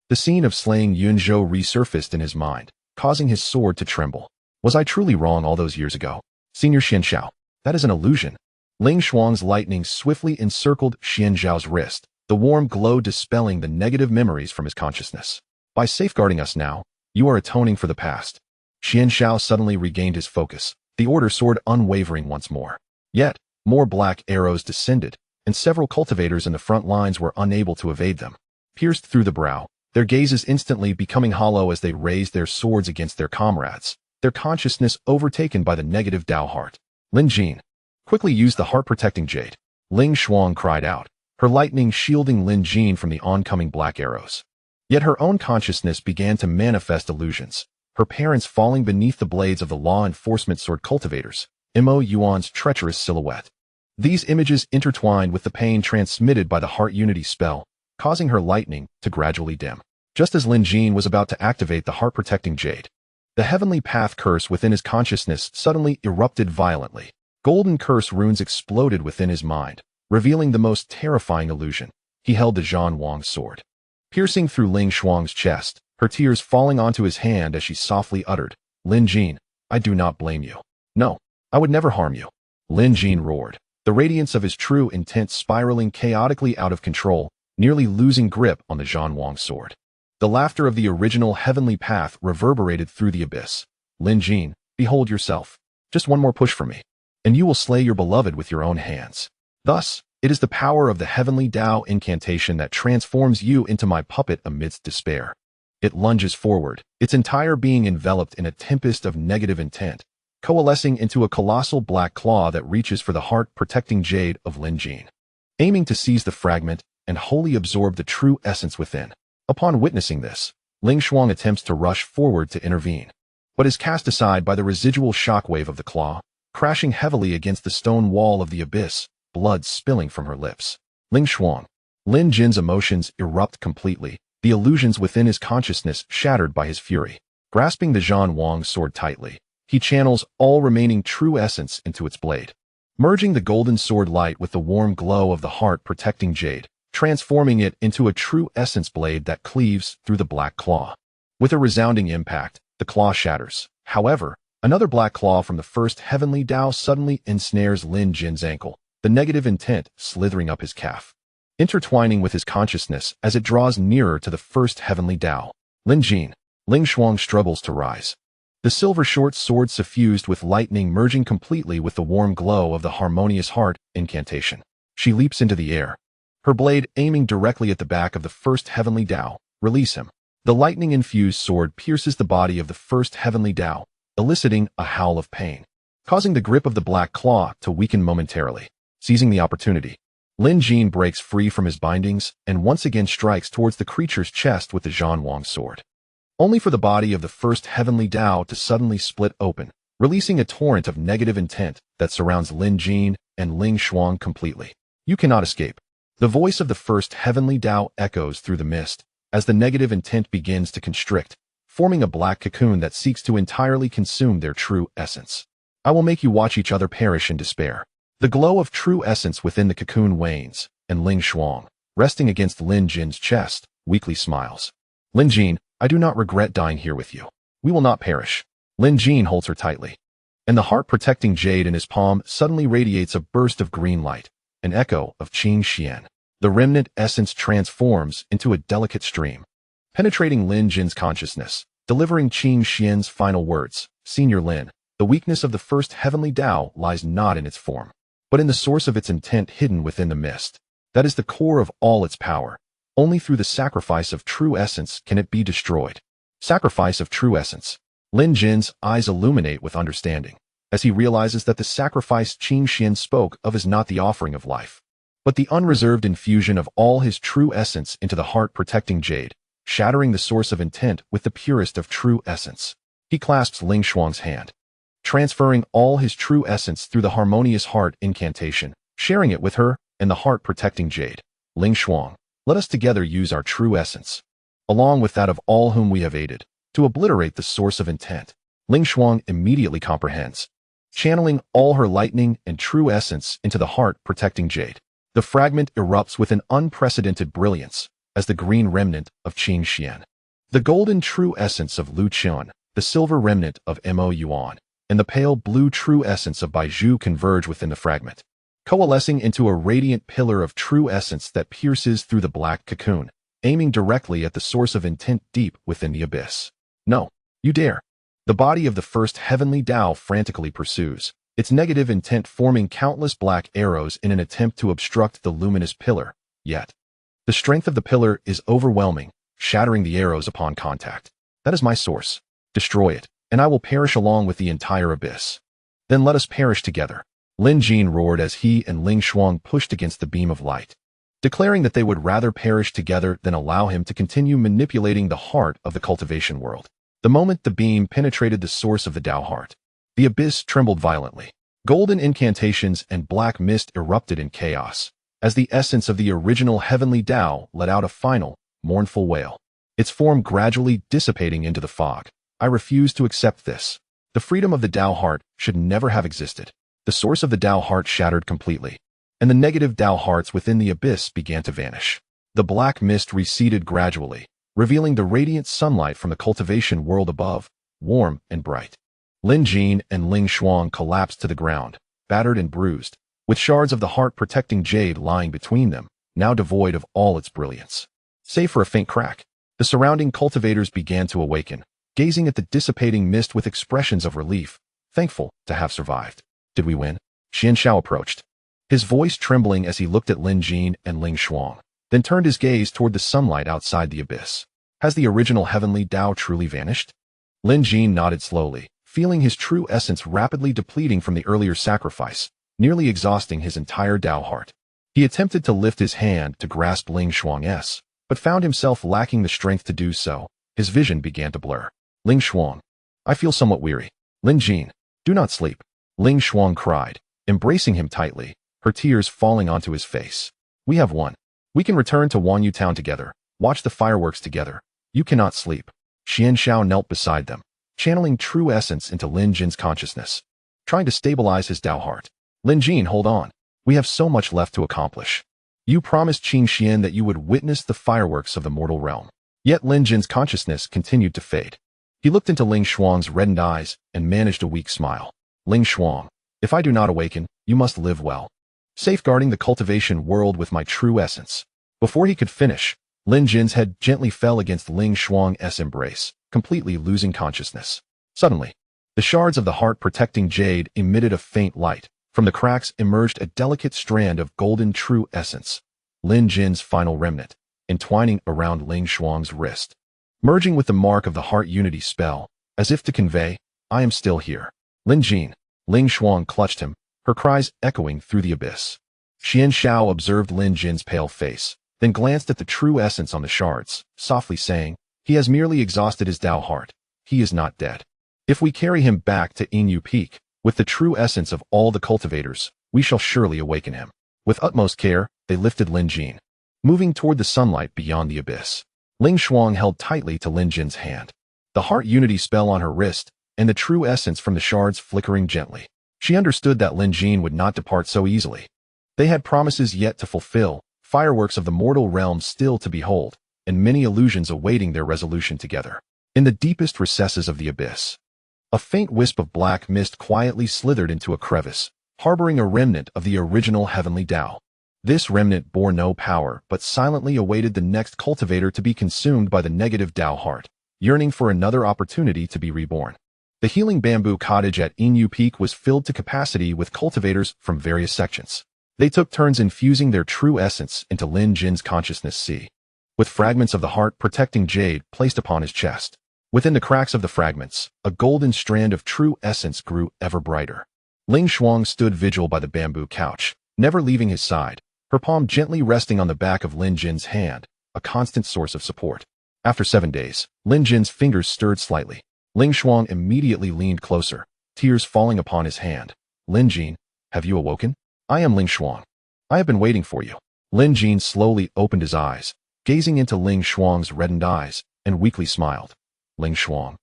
The scene of slaying Yunzhou resurfaced in his mind, causing his sword to tremble. Was I truly wrong all those years ago? Senior Xian Zhao, that is an illusion. Ling Xuang's lightning swiftly encircled Xian Zhao's wrist, the warm glow dispelling the negative memories from his consciousness. By safeguarding us now, you are atoning for the past. Xian Zhao suddenly regained his focus, the order sword unwavering once more. Yet, more black arrows descended, and several cultivators in the front lines were unable to evade them. Pierced through the brow, their gazes instantly becoming hollow as they raised their swords against their comrades, their consciousness overtaken by the negative Dao heart. Lin Jin, quickly use the heart-protecting jade. Ling Xuang cried out, her lightning shielding Lin Jin from the oncoming black arrows. Yet her own consciousness began to manifest illusions, her parents falling beneath the blades of the law enforcement sword cultivators, Mo Yuan's treacherous silhouette. These images intertwined with the pain transmitted by the heart unity spell, causing her lightning to gradually dim. Just as Lin Jin was about to activate the heart-protecting jade, the heavenly path curse within his consciousness suddenly erupted violently. Golden curse runes exploded within his mind, revealing the most terrifying illusion. He held the Zhan Wang sword, piercing through Ling Xuang's chest, her tears falling onto his hand as she softly uttered, Lin Jin, I do not blame you. No, I would never harm you. Lin Jin roared, the radiance of his true intent spiraling chaotically out of control, nearly losing grip on the Zhan Wang sword. The laughter of the original heavenly path reverberated through the abyss. Lin Jin, behold yourself. Just one more push for me, and you will slay your beloved with your own hands. Thus, it is the power of the heavenly Dao incantation that transforms you into my puppet amidst despair. It lunges forward, its entire being enveloped in a tempest of negative intent, coalescing into a colossal black claw that reaches for the heart-protecting jade of Lin Jin, aiming to seize the fragment and wholly absorb the true essence within. Upon witnessing this, Ling Xuang attempts to rush forward to intervene, but is cast aside by the residual shockwave of the claw, crashing heavily against the stone wall of the abyss, blood spilling from her lips. Ling Xuang. Lin Jin's emotions erupt completely, the illusions within his consciousness shattered by his fury. Grasping the Zhan Wang sword tightly, he channels all remaining true essence into its blade, merging the golden sword light with the warm glow of the heart-protecting jade, transforming it into a true essence blade that cleaves through the black claw. With a resounding impact, the claw shatters. However, another black claw from the first heavenly Dao suddenly ensnares Lin Jin's ankle, the negative intent slithering up his calf, intertwining with his consciousness as it draws nearer to the first heavenly Dao. Lin Jin. Ling Xuang struggles to rise, the silver short sword suffused with lightning merging completely with the warm glow of the harmonious heart incantation. She leaps into the air, her blade aiming directly at the back of the first heavenly Tao. Release him. The lightning-infused sword pierces the body of the first heavenly Tao, eliciting a howl of pain, causing the grip of the black claw to weaken momentarily. Seizing the opportunity, Lin Jin breaks free from his bindings and once again strikes towards the creature's chest with the Zhan Wang sword, only for the body of the first heavenly Tao to suddenly split open, releasing a torrent of negative intent that surrounds Lin Jin and Ling Shuang completely. You cannot escape. The voice of the first heavenly Tao echoes through the mist as the negative intent begins to constrict, forming a black cocoon that seeks to entirely consume their true essence. I will make you watch each other perish in despair. The glow of true essence within the cocoon wanes, and Ling Shuang, resting against Lin Jin's chest, weakly smiles. Lin Jin, I do not regret dying here with you. We will not perish. Lin Jin holds her tightly, and the heart-protecting jade in his palm suddenly radiates a burst of green light, an echo of Qing Xian. The remnant essence transforms into a delicate stream, penetrating Lin Jin's consciousness, delivering Qing Xian's final words. Senior Lin, the weakness of the first heavenly Tao lies not in its form, but in the source of its intent hidden within the mist. That is the core of all its power. Only through the sacrifice of true essence can it be destroyed. Sacrifice of true essence. Lin Jin's eyes illuminate with understanding, as he realizes that the sacrifice Qing Xian spoke of is not the offering of life, but the unreserved infusion of all his true essence into the heart-protecting jade, shattering the source of intent with the purest of true essence. He clasps Ling Shuang's hand, transferring all his true essence through the harmonious heart incantation, sharing it with her and the heart-protecting jade. Ling Shuang, let us together use our true essence, along with that of all whom we have aided, to obliterate the source of intent. Ling Shuang immediately comprehends, channeling all her lightning and true essence into the heart-protecting jade. The fragment erupts with an unprecedented brilliance as the green remnant of Qing Xian, the golden true essence of Lu Qian, the silver remnant of Mo Yuan, and the pale blue true essence of Baizhu converge within the fragment, coalescing into a radiant pillar of true essence that pierces through the black cocoon, aiming directly at the source of intent deep within the abyss. No, you dare. The body of the first heavenly Tao frantically pursues, its negative intent forming countless black arrows in an attempt to obstruct the luminous pillar. Yet, the strength of the pillar is overwhelming, shattering the arrows upon contact. That is my source. Destroy it, and I will perish along with the entire abyss. Then let us perish together. Lin Jin roared as he and Ling Shuang pushed against the beam of light, declaring that they would rather perish together than allow him to continue manipulating the heart of the cultivation world. The moment the beam penetrated the source of the Tao heart, the abyss trembled violently. Golden incantations and black mist erupted in chaos, as the essence of the original heavenly Tao let out a final, mournful wail, its form gradually dissipating into the fog. I refuse to accept this. The freedom of the Tao heart should never have existed. The source of the Tao heart shattered completely, and the negative Tao hearts within the abyss began to vanish. The black mist receded gradually, revealing the radiant sunlight from the cultivation world above, warm and bright. Lin Jin and Ling Shuang collapsed to the ground, battered and bruised, with shards of the heart-protecting jade lying between them, now devoid of all its brilliance. Save for a faint crack, the surrounding cultivators began to awaken, gazing at the dissipating mist with expressions of relief, thankful to have survived. Did we win? Xian Shao approached, his voice trembling as he looked at Lin Jin and Ling Shuang, then turned his gaze toward the sunlight outside the abyss. Has the original heavenly Tao truly vanished? Lin Jin nodded slowly, feeling his true essence rapidly depleting from the earlier sacrifice, nearly exhausting his entire Tao heart. He attempted to lift his hand to grasp Ling Shuang's, but found himself lacking the strength to do so. His vision began to blur. Ling Shuang, I feel somewhat weary. Lin Jin, do not sleep. Ling Shuang cried, embracing him tightly, her tears falling onto his face. We have won. We can return to Wanyu Town together, watch the fireworks together. You cannot sleep. Xian Shao knelt beside them, channeling true essence into Lin Jin's consciousness, trying to stabilize his Tao heart. Lin Jin, hold on. We have so much left to accomplish. You promised Qing Xian that you would witness the fireworks of the mortal realm. Yet Lin Jin's consciousness continued to fade. He looked into Ling Shuang's reddened eyes and managed a weak smile. Ling Shuang, if I do not awaken, you must live well, safeguarding the cultivation world with my true essence. Before he could finish, Lin Jin's head gently fell against Ling Shuang's embrace, completely losing consciousness. Suddenly, the shards of the heart-protecting jade emitted a faint light. From the cracks emerged a delicate strand of golden true essence, Lin Jin's final remnant, entwining around Ling Shuang's wrist, merging with the mark of the heart unity spell, as if to convey, I am still here. Lin Jin. Ling Shuang clutched him, her cries echoing through the abyss. Xian Xiao observed Lin Jin's pale face, then glanced at the true essence on the shards, softly saying, he has merely exhausted his Dao heart. He is not dead. If we carry him back to Inu Peak, with the true essence of all the cultivators, we shall surely awaken him. With utmost care, they lifted Lin Jin, moving toward the sunlight beyond the abyss. Ling Shuang held tightly to Lin Jin's hand, the heart unity spell on her wrist, and the true essence from the shards flickering gently. She understood that Lin Jin would not depart so easily. They had promises yet to fulfill, fireworks of the mortal realm still to behold, and many illusions awaiting their resolution together. In the deepest recesses of the abyss, a faint wisp of black mist quietly slithered into a crevice, harboring a remnant of the original heavenly Tao. This remnant bore no power but silently awaited the next cultivator to be consumed by the negative Tao heart, yearning for another opportunity to be reborn. The healing bamboo cottage at Inu Peak was filled to capacity with cultivators from various sections. They took turns infusing their true essence into Lin Jin's consciousness sea, with fragments of the heart protecting jade placed upon his chest. Within the cracks of the fragments, a golden strand of true essence grew ever brighter. Ling Shuang stood vigil by the bamboo couch, never leaving his side, her palm gently resting on the back of Lin Jin's hand, a constant source of support. After 7 days, Lin Jin's fingers stirred slightly. Ling Shuang immediately leaned closer, tears falling upon his hand. Lin Jin, have you awoken? I am Ling Shuang. I have been waiting for you. Lin Jin slowly opened his eyes, gazing into Ling Shuang's reddened eyes, and weakly smiled. Ling Shuang.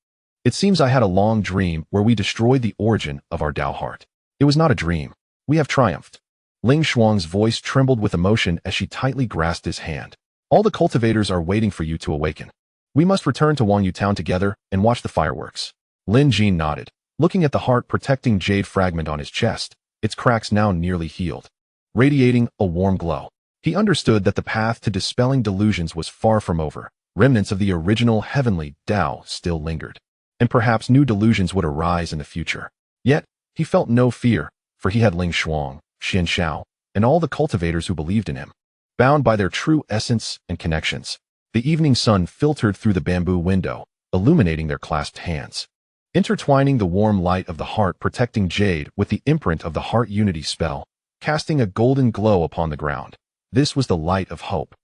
It seems I had a long dream where we destroyed the origin of our Tao heart. It was not a dream. We have triumphed. Ling Shuang's voice trembled with emotion as she tightly grasped his hand. All the cultivators are waiting for you to awaken. We must return to Wangyu Town together and watch the fireworks. Lin Jin nodded, looking at the heart-protecting jade fragment on his chest, its cracks now nearly healed, radiating a warm glow. He understood that the path to dispelling delusions was far from over. Remnants of the original heavenly Tao still lingered, and perhaps new delusions would arise in the future. Yet, he felt no fear, for he had Ling Shuang, Xian Xiao, and all the cultivators who believed in him. Bound by their true essence and connections, the evening sun filtered through the bamboo window, illuminating their clasped hands, intertwining the warm light of the heart-protecting jade with the imprint of the heart unity spell, casting a golden glow upon the ground. This was the light of hope,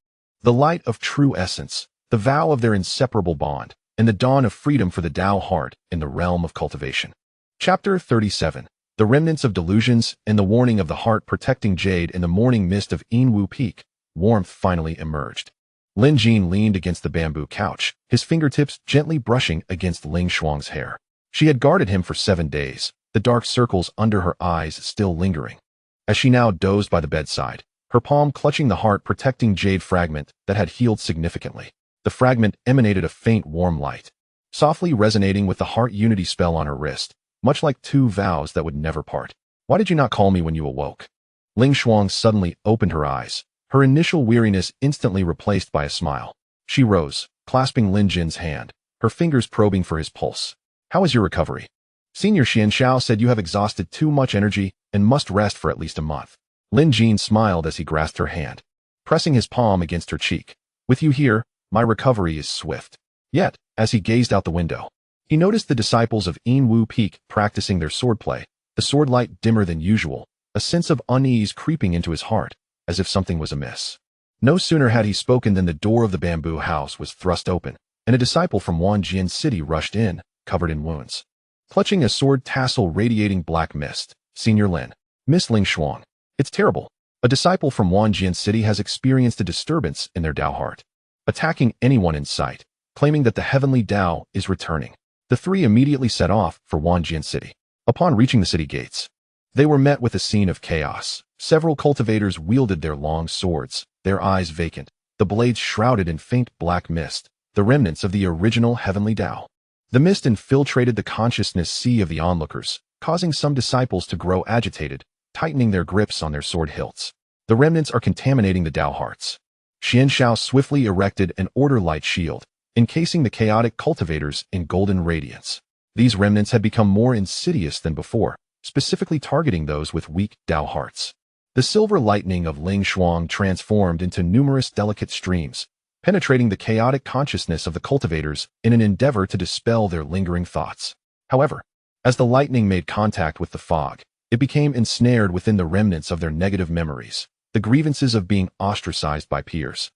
the light of true essence, the vow of their inseparable bond, and the dawn of freedom for the Tao heart in the realm of cultivation. Chapter 37. The Remnants of Delusions and the Warning of the Heart-Protecting Jade in the morning mist of Inwu Peak. Warmth finally emerged. Lin Jin leaned against the bamboo couch, his fingertips gently brushing against Ling Shuang's hair. She had guarded him for 7 days, the dark circles under her eyes still lingering. As she now dozed by the bedside, her palm clutching the heart-protecting jade fragment that had healed significantly. The fragment emanated a faint warm light, softly resonating with the heart unity spell on her wrist, much like 2 vows that would never part. Why did you not call me when you awoke? Ling Shuang suddenly opened her eyes, her initial weariness instantly replaced by a smile. She rose, clasping Lin Jin's hand, her fingers probing for his pulse. How is your recovery? Senior Xian Xiao said you have exhausted too much energy and must rest for at least a month. Lin Jin smiled as he grasped her hand, pressing his palm against her cheek. With you here, my recovery is swift. Yet, as he gazed out the window, he noticed the disciples of Inwu Peak practicing their swordplay, the sword light dimmer than usual, a sense of unease creeping into his heart, as if something was amiss. No sooner had he spoken than the door of the bamboo house was thrust open, and a disciple from Wanjian City rushed in, covered in wounds, clutching a sword tassel radiating black mist. Senior Lin. Miss Ling Shuang. It's terrible. A disciple from Wanjian City has experienced a disturbance in their Tao heart, attacking anyone in sight, claiming that the heavenly Tao is returning. The 3 immediately set off for Wanjian City. Upon reaching the city gates, they were met with a scene of chaos. Several cultivators wielded their long swords, their eyes vacant, the blades shrouded in faint black mist, the remnants of the original heavenly Tao. The mist infiltrated the consciousness sea of the onlookers, causing some disciples to grow agitated, tightening their grips on their sword hilts. The remnants are contaminating the Tao hearts. Xian Xiao swiftly erected an order light shield, encasing the chaotic cultivators in golden radiance. These remnants had become more insidious than before, specifically targeting those with weak Tao hearts. The silver lightning of Ling Shuang transformed into numerous delicate streams, penetrating the chaotic consciousness of the cultivators in an endeavor to dispel their lingering thoughts. However, as the lightning made contact with the fog, it became ensnared within the remnants of their negative memories, the grievances of being ostracized by peers,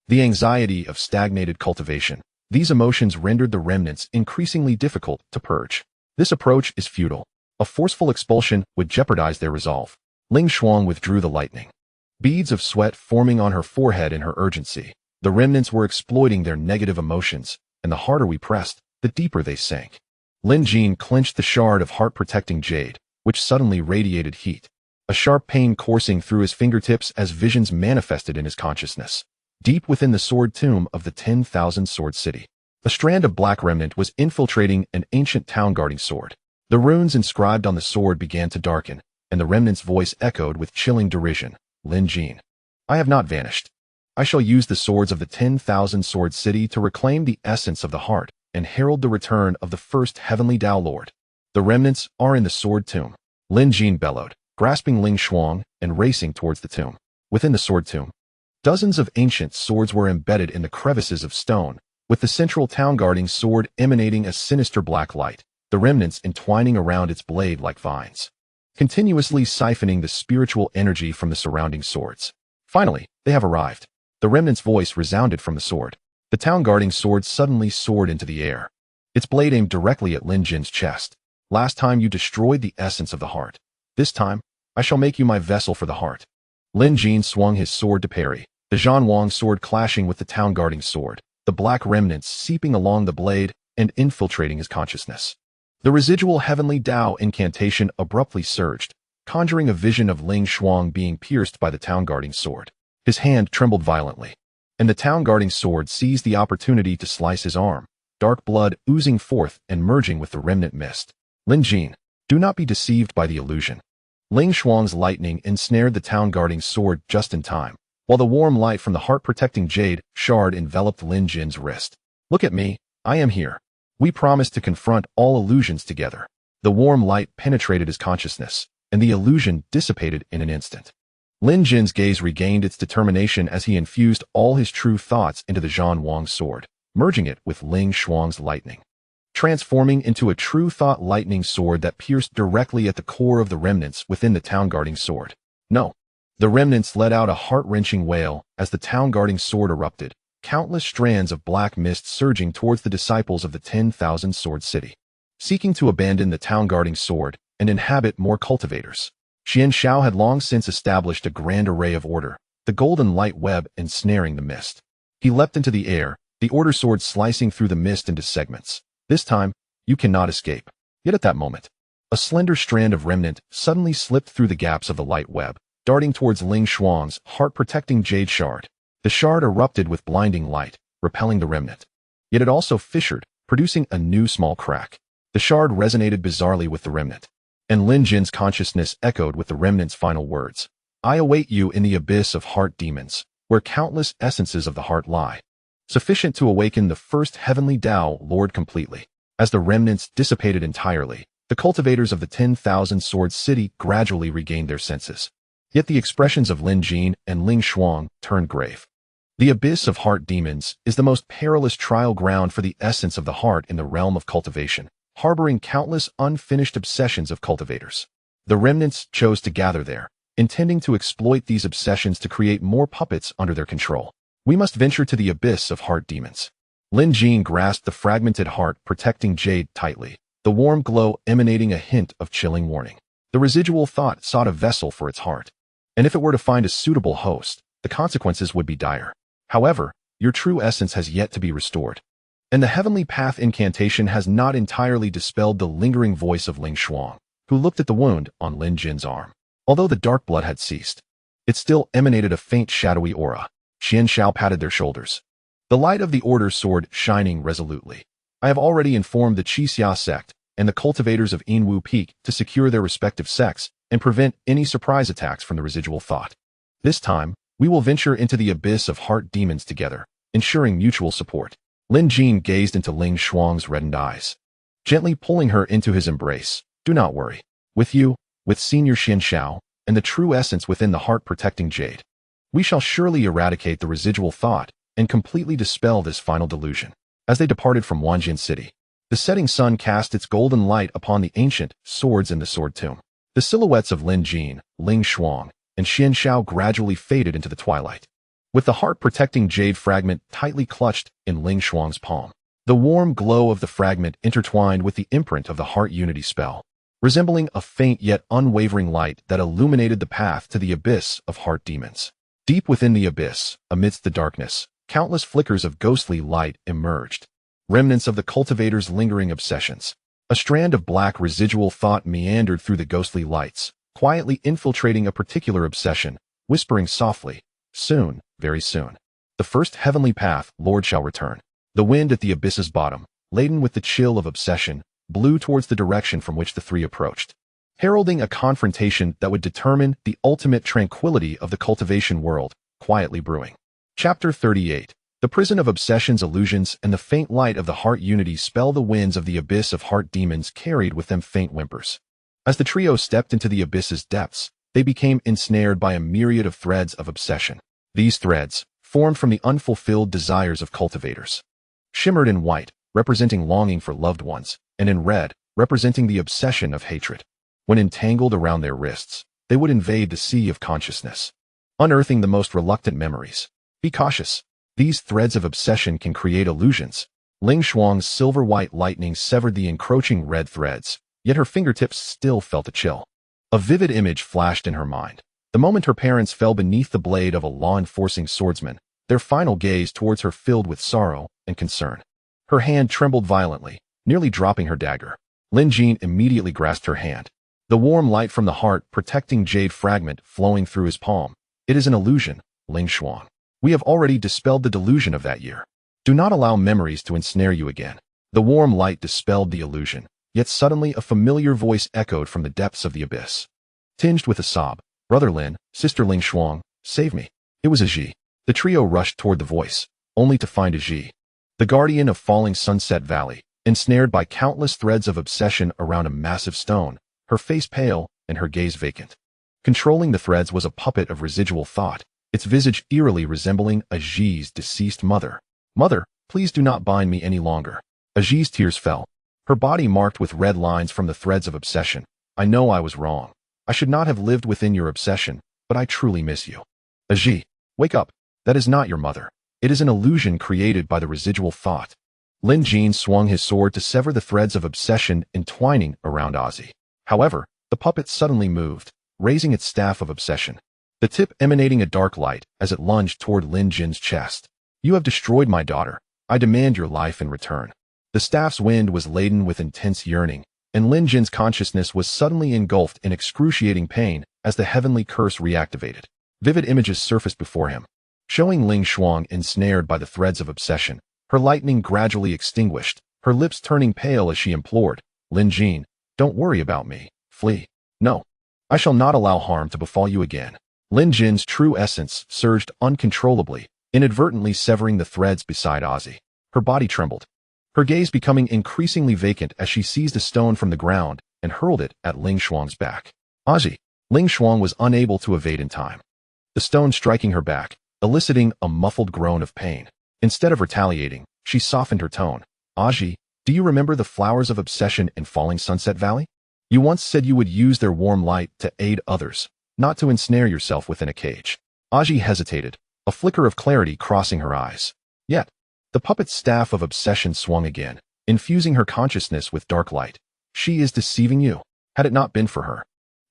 the anxiety of stagnated cultivation. These emotions rendered the remnants increasingly difficult to purge. This approach is futile. A forceful expulsion would jeopardize their resolve. Ling Shuang withdrew the lightning, beads of sweat forming on her forehead in her urgency. The remnants were exploiting their negative emotions, and the harder we pressed, the deeper they sank. Lin Jin clenched the shard of heart-protecting jade, which suddenly radiated heat, a sharp pain coursing through his fingertips as visions manifested in his consciousness. Deep within the sword tomb of the 10,000 sword city, a strand of black remnant was infiltrating an ancient town-guarding sword. The runes inscribed on the sword began to darken, and the remnant's voice echoed with chilling derision. Lin Jin, I have not vanished. I shall use the swords of the 10,000 sword city to reclaim the essence of the heart and herald the return of the first heavenly Tao Lord. The remnants are in the sword tomb. Lin Jin bellowed, grasping Ling Shuang and racing towards the tomb. Within the sword tomb, dozens of ancient swords were embedded in the crevices of stone, with the central town-guarding sword emanating a sinister black light, the remnants entwining around its blade like vines, continuously siphoning the spiritual energy from the surrounding swords. Finally, they have arrived. The remnant's voice resounded from the sword. The town-guarding sword suddenly soared into the air, its blade aimed directly at Lin Jin's chest. Last time you destroyed the essence of the heart. This time, I shall make you my vessel for the heart. Lin Jin swung his sword to parry, the Zhan Wang sword clashing with the town-guarding sword, the black remnants seeping along the blade and infiltrating his consciousness. The residual heavenly Tao incantation abruptly surged, conjuring a vision of Ling Shuang being pierced by the town-guarding sword. His hand trembled violently, and the town-guarding sword seized the opportunity to slice his arm, dark blood oozing forth and merging with the remnant mist. Lin Jin, do not be deceived by the illusion. Ling Shuang's lightning ensnared the town-guarding sword just in time, while the warm light from the heart-protecting jade shard enveloped Lin Jin's wrist. Look at me, I am here. We promised to confront all illusions together. The warm light penetrated his consciousness, and the illusion dissipated in an instant. Lin Jin's gaze regained its determination as he infused all his true thoughts into the Zhan Wang sword, merging it with Ling Shuang's lightning, transforming into a true thought lightning sword that pierced directly at the core of the remnants within the town-guarding sword. No. The remnants let out a heart-wrenching wail as the town-guarding sword erupted, countless strands of black mist surging towards the disciples of the 10,000 sword city, seeking to abandon the town-guarding sword and inhabit more cultivators. Xian Xiao had long since established a grand array of order, the golden light web ensnaring the mist. He leapt into the air, the order sword slicing through the mist into segments. This time, you cannot escape. Yet at that moment, a slender strand of remnant suddenly slipped through the gaps of the light web, darting towards Ling Shuang's heart-protecting jade shard. The shard erupted with blinding light, repelling the remnant. Yet it also fissured, producing a new small crack. The shard resonated bizarrely with the remnant, and Lin Jin's consciousness echoed with the remnant's final words. I await you in the abyss of heart demons, where countless essences of the heart lie, sufficient to awaken the first heavenly Tao Lord completely. As the remnants dissipated entirely, the cultivators of the 10,000 sword city gradually regained their senses. Yet the expressions of Lin Jin and Ling Shuang turned grave. The abyss of heart demons is the most perilous trial ground for the essence of the heart in the realm of cultivation, harboring countless unfinished obsessions of cultivators. The remnants chose to gather there, intending to exploit these obsessions to create more puppets under their control. We must venture to the abyss of heart demons. Lin Jin grasped the fragmented heart-protecting jade tightly, the warm glow emanating a hint of chilling warning. The residual thought sought a vessel for its heart, and if it were to find a suitable host, the consequences would be dire. However, your true essence has yet to be restored, and the heavenly path incantation has not entirely dispelled the lingering voice of Ling Shuang, who looked at the wound on Lin Jin's arm. Although the dark blood had ceased, it still emanated a faint shadowy aura. Xian Xiao patted their shoulders, the light of the order sword shining resolutely. I have already informed the Qixia sect and the cultivators of Yinwu Peak to secure their respective sects and prevent any surprise attacks from the residual thought. This time, we will venture into the abyss of heart demons together, ensuring mutual support. Lin Jin gazed into Ling Shuang's reddened eyes, gently pulling her into his embrace. Do not worry. With you, with Senior Xian Xiao, and the true essence within the heart-protecting jade. We shall surely eradicate the residual thought and completely dispel this final delusion. As they departed from Wanjin City, the setting sun cast its golden light upon the ancient swords in the sword tomb. The silhouettes of Lin Jin, Ling Xuang, and Xian Xiao gradually faded into the twilight, with the heart-protecting jade fragment tightly clutched in Ling Xuang's palm. The warm glow of the fragment intertwined with the imprint of the heart unity spell, resembling a faint yet unwavering light that illuminated the path to the abyss of heart demons. Deep within the abyss, amidst the darkness, countless flickers of ghostly light emerged, remnants of the cultivator's lingering obsessions. A strand of black residual thought meandered through the ghostly lights, quietly infiltrating a particular obsession, whispering softly, "Soon, very soon, the first heavenly path, Lord, shall return." The wind at the abyss's bottom, laden with the chill of obsession, blew towards the direction from which the three approached, heralding a confrontation that would determine the ultimate tranquility of the cultivation world, quietly brewing. Chapter 38. The prison of obsessions, illusions, and the faint light of the heart unity spell. The winds of the abyss of heart demons carried with them faint whimpers. As the trio stepped into the abyss's depths, they became ensnared by a myriad of threads of obsession. These threads, formed from the unfulfilled desires of cultivators, shimmered in white, representing longing for loved ones, and in red, representing the obsession of hatred. When entangled around their wrists, they would invade the sea of consciousness, unearthing the most reluctant memories. Be cautious. These threads of obsession can create illusions. Ling Xuang's silver-white lightning severed the encroaching red threads, yet her fingertips still felt a chill. A vivid image flashed in her mind. The moment her parents fell beneath the blade of a law-enforcing swordsman, their final gaze towards her filled with sorrow and concern. Her hand trembled violently, nearly dropping her dagger. Lin Jin immediately grasped her hand. The warm light from the heart-protecting jade fragment flowing through his palm. "It is an illusion, Ling Xuang. We have already dispelled the delusion of that year. Do not allow memories to ensnare you again." The warm light dispelled the illusion, yet suddenly a familiar voice echoed from the depths of the abyss. Tinged with a sob, "Brother Lin, Sister Ling Xuang, save me." It was Aji. The trio rushed toward the voice, only to find Aji, the guardian of falling Sunset Valley, ensnared by countless threads of obsession around a massive stone, her face pale and her gaze vacant. Controlling the threads was a puppet of residual thought, its visage eerily resembling Aji's deceased mother. "Mother, please do not bind me any longer." Aji's tears fell, her body marked with red lines from the threads of obsession. "I know I was wrong. I should not have lived within your obsession, but I truly miss you." "Aji, wake up. That is not your mother. It is an illusion created by the residual thought." Lin Jin swung his sword to sever the threads of obsession entwining around Ozzy. However, the puppet suddenly moved, raising its staff of obsession, the tip emanating a dark light as it lunged toward Lin Jin's chest. "You have destroyed my daughter. I demand your life in return." The staff's wind was laden with intense yearning, and Lin Jin's consciousness was suddenly engulfed in excruciating pain as the heavenly curse reactivated. Vivid images surfaced before him, showing Ling Xuang ensnared by the threads of obsession, her lightning gradually extinguished, her lips turning pale as she implored, "Lin Jin, don't worry about me. Flee. No. I shall not allow harm to befall you again." Lin Jin's true essence surged uncontrollably, inadvertently severing the threads beside Ozzy. Her body trembled, her gaze becoming increasingly vacant as she seized a stone from the ground and hurled it at Ling Xuang's back. "Ozzy!" Ling Xuang was unable to evade in time, the stone striking her back, eliciting a muffled groan of pain. Instead of retaliating, she softened her tone. "Ozzy, do you remember the flowers of obsession in falling Sunset Valley? You once said you would use their warm light to aid others, not to ensnare yourself within a cage." Ozzy hesitated, a flicker of clarity crossing her eyes. Yet, the puppet's staff of obsession swung again, infusing her consciousness with dark light. "She is deceiving you. Had it not been for her,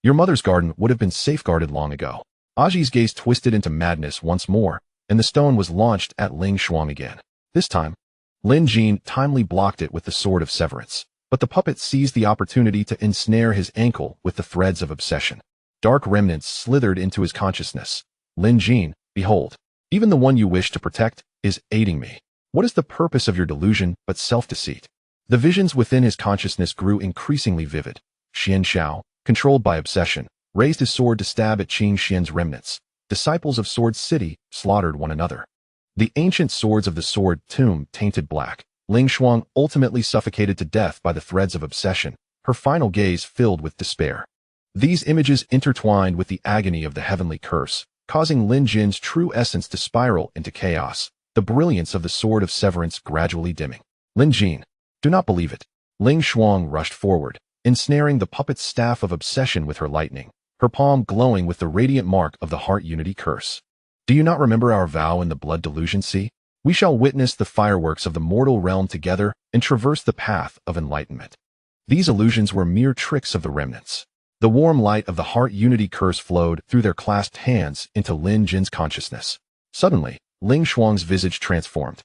your mother's garden would have been safeguarded long ago." Ozzy's gaze twisted into madness once more, and the stone was launched at Ling Xuang again. This time, Lin Jin timely blocked it with the sword of severance, but the puppet seized the opportunity to ensnare his ankle with the threads of obsession. Dark remnants slithered into his consciousness. "Lin Jin, behold, even the one you wish to protect is aiding me. What is the purpose of your delusion but self-deceit?" The visions within his consciousness grew increasingly vivid. Xian Xiao, controlled by obsession, raised his sword to stab at Qing Xian's remnants. Disciples of Sword City slaughtered one another. The ancient swords of the sword tomb tainted black. Ling Xuang ultimately suffocated to death by the threads of obsession, her final gaze filled with despair. These images intertwined with the agony of the heavenly curse, causing Lin Jin's true essence to spiral into chaos, the brilliance of the sword of severance gradually dimming. Lin Jin, do not believe it. Ling Shuang rushed forward, ensnaring the puppet's staff of obsession with her lightning, her palm glowing with the radiant mark of the heart unity curse. Do you not remember our vow in the blood delusion sea? We shall witness the fireworks of the mortal realm together and traverse the path of enlightenment. These illusions were mere tricks of the remnants. The warm light of the heart unity curse flowed through their clasped hands into Lin Jin's consciousness. Suddenly, Ling Shuang's visage transformed.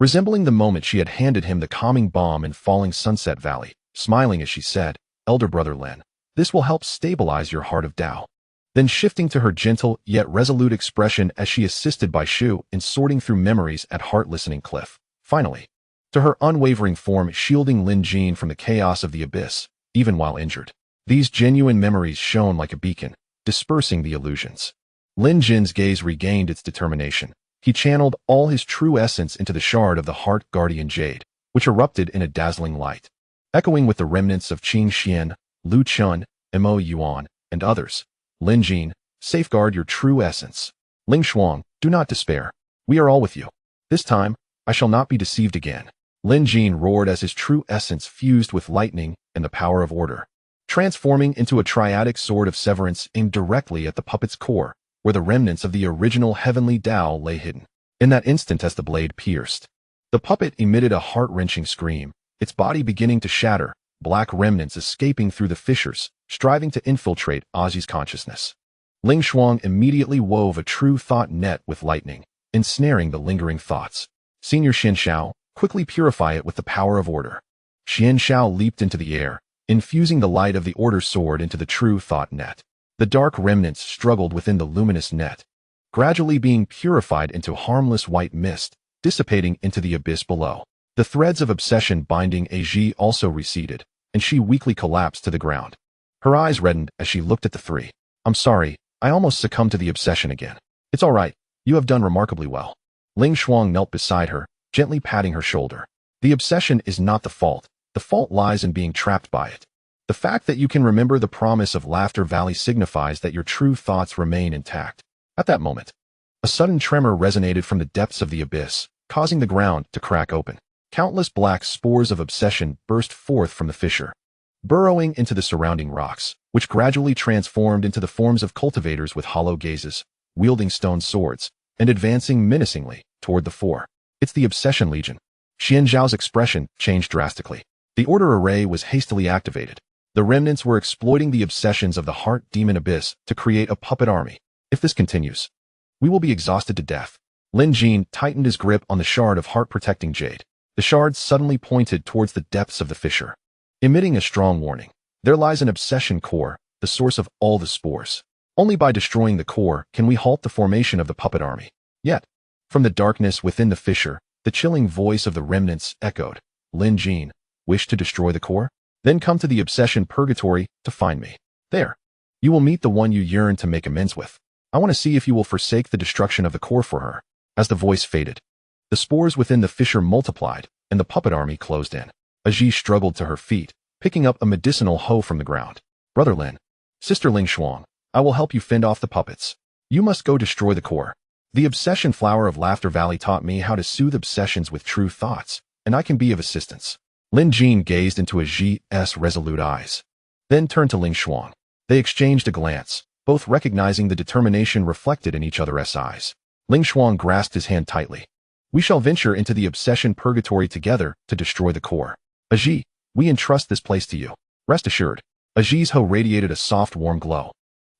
Resembling the moment she had handed him the calming balm in Falling Sunset Valley, smiling as she said, "Elder brother Lin, this will help stabilize your heart of Tao." Then shifting to her gentle yet resolute expression as she assisted Bai Shu in sorting through memories at heart-listening cliff. Finally, to her unwavering form shielding Lin Jin from the chaos of the abyss, even while injured. These genuine memories shone like a beacon, dispersing the illusions. Lin Jin's gaze regained its determination. He channeled all his true essence into the shard of the heart guardian jade, which erupted in a dazzling light. Echoing with the remnants of Qing Xian, Lu Chun, Mo Yuan, and others, Lin Jin, safeguard your true essence. Ling Shuang, do not despair. We are all with you. This time, I shall not be deceived again. Lin Jin roared as his true essence fused with lightning and the power of order, transforming into a triadic sword of severance aimed directly at the puppet's core, where the remnants of the original heavenly Tao lay hidden. In that instant as the blade pierced, the puppet emitted a heart-wrenching scream, its body beginning to shatter, black remnants escaping through the fissures, striving to infiltrate Ozzy's consciousness. Ling Shuang immediately wove a true thought net with lightning, ensnaring the lingering thoughts. Senior Xian Shao, quickly purify it with the power of order. Xian Shao leaped into the air, infusing the light of the order sword into the true thought net. The dark remnants struggled within the luminous net, gradually being purified into harmless white mist, dissipating into the abyss below. The threads of obsession binding Aji also receded, and she weakly collapsed to the ground. Her eyes reddened as she looked at the three. I'm sorry, I almost succumbed to the obsession again. It's all right, you have done remarkably well. Ling Shuang knelt beside her, gently patting her shoulder. The obsession is not the fault lies in being trapped by it. The fact that you can remember the promise of Laughter Valley signifies that your true thoughts remain intact. At that moment, a sudden tremor resonated from the depths of the abyss, causing the ground to crack open. Countless black spores of obsession burst forth from the fissure, burrowing into the surrounding rocks, which gradually transformed into the forms of cultivators with hollow gazes, wielding stone swords, and advancing menacingly toward the four. It's the Obsession Legion. Xian Zhao's expression changed drastically. The order array was hastily activated. The remnants were exploiting the obsessions of the heart demon abyss to create a puppet army. If this continues, we will be exhausted to death. Lin Jin tightened his grip on the shard of heart-protecting jade. The shard suddenly pointed towards the depths of the fissure, emitting a strong warning. There lies an obsession core, the source of all the spores. Only by destroying the core can we halt the formation of the puppet army. Yet, from the darkness within the fissure, the chilling voice of the remnants echoed. Lin Jin, wish to destroy the core? Then come to the obsession purgatory to find me. There, you will meet the one you yearn to make amends with. I want to see if you will forsake the destruction of the core for her. As the voice faded, the spores within the fissure multiplied, and the puppet army closed in. Aji struggled to her feet, picking up a medicinal hoe from the ground. Brother Lin, Sister Ling Shuang, I will help you fend off the puppets. You must go destroy the core. The obsession flower of Laughter Valley taught me how to soothe obsessions with true thoughts, and I can be of assistance. Lin Jin gazed into Aji's resolute eyes, then turned to Ling Shuang. They exchanged a glance, both recognizing the determination reflected in each other's eyes. Ling Shuang grasped his hand tightly. We shall venture into the obsession purgatory together to destroy the core. Aji, we entrust this place to you. Rest assured. Aji's hoe radiated a soft, warm glow.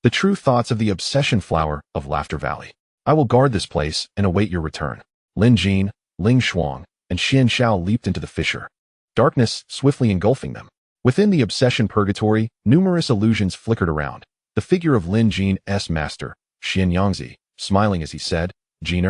The true thoughts of the obsession flower of Laughter Valley. I will guard this place and await your return. Lin Jin, Ling Shuang, and Xian Shao leaped into the fissure, darkness swiftly engulfing them. Within the obsession purgatory, numerous illusions flickered around. The figure of Lin Jin's master, Xian Yangzi, smiling as he said, Jin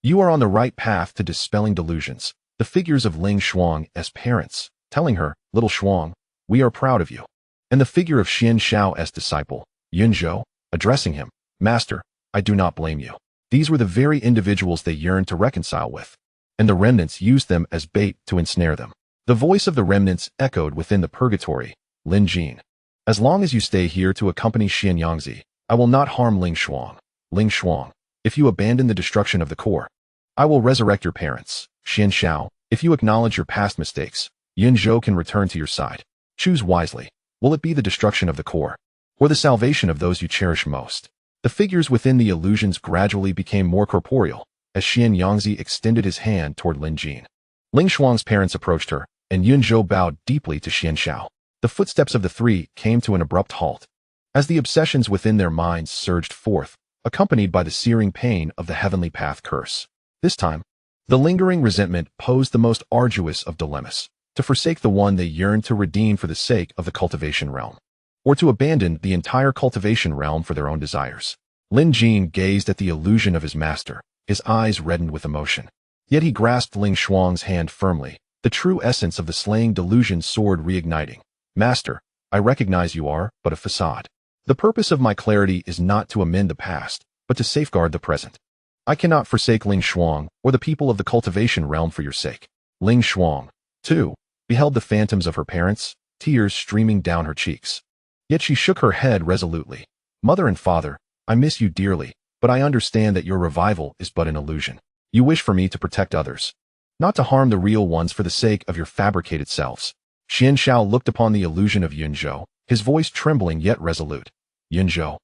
you are on the right path to dispelling delusions. The figures of Ling Shuang's parents, telling her, Little Shuang, we are proud of you. And the figure of Xian Shao's disciple, Yunzhou, addressing him, Master, I do not blame you. These were the very individuals they yearned to reconcile with, and the remnants used them as bait to ensnare them. The voice of the remnants echoed within the purgatory. Lin Jin, As long as you stay here to accompany Xian Yangzi, I will not harm Ling Shuang. Ling Shuang, if you abandon the destruction of the core, I will resurrect your parents. Xian Xiao, if you acknowledge your past mistakes, Yun Zhou can return to your side. Choose wisely. Will it be the destruction of the core, or the salvation of those you cherish most? The figures within the illusions gradually became more corporeal, as Xian Yangzi extended his hand toward Lin Jin. Ling Shuang's parents approached her, and Yun Zhou bowed deeply to Xian Xiao. The footsteps of the three came to an abrupt halt, as the obsessions within their minds surged forth, accompanied by the searing pain of the heavenly path curse. This time, the lingering resentment posed the most arduous of dilemmas: to forsake the one they yearned to redeem for the sake of the cultivation realm, or to abandon the entire cultivation realm for their own desires. Lin Jin gazed at the illusion of his master, his eyes reddened with emotion. Yet he grasped Ling Shuang's hand firmly, the true essence of the slaying delusion sword reigniting. Master, I recognize you are but a facade. The purpose of my clarity is not to amend the past, but to safeguard the present. I cannot forsake Ling Shuang or the people of the cultivation realm for your sake. Ling Shuang, too, beheld the phantoms of her parents, tears streaming down her cheeks. Yet she shook her head resolutely. Mother and father, I miss you dearly, but I understand that your revival is but an illusion. You wish for me to protect others, not to harm the real ones for the sake of your fabricated selves. Xian Xiao looked upon the illusion of Yun Zhou, his voice trembling yet resolute. Yun Zhou,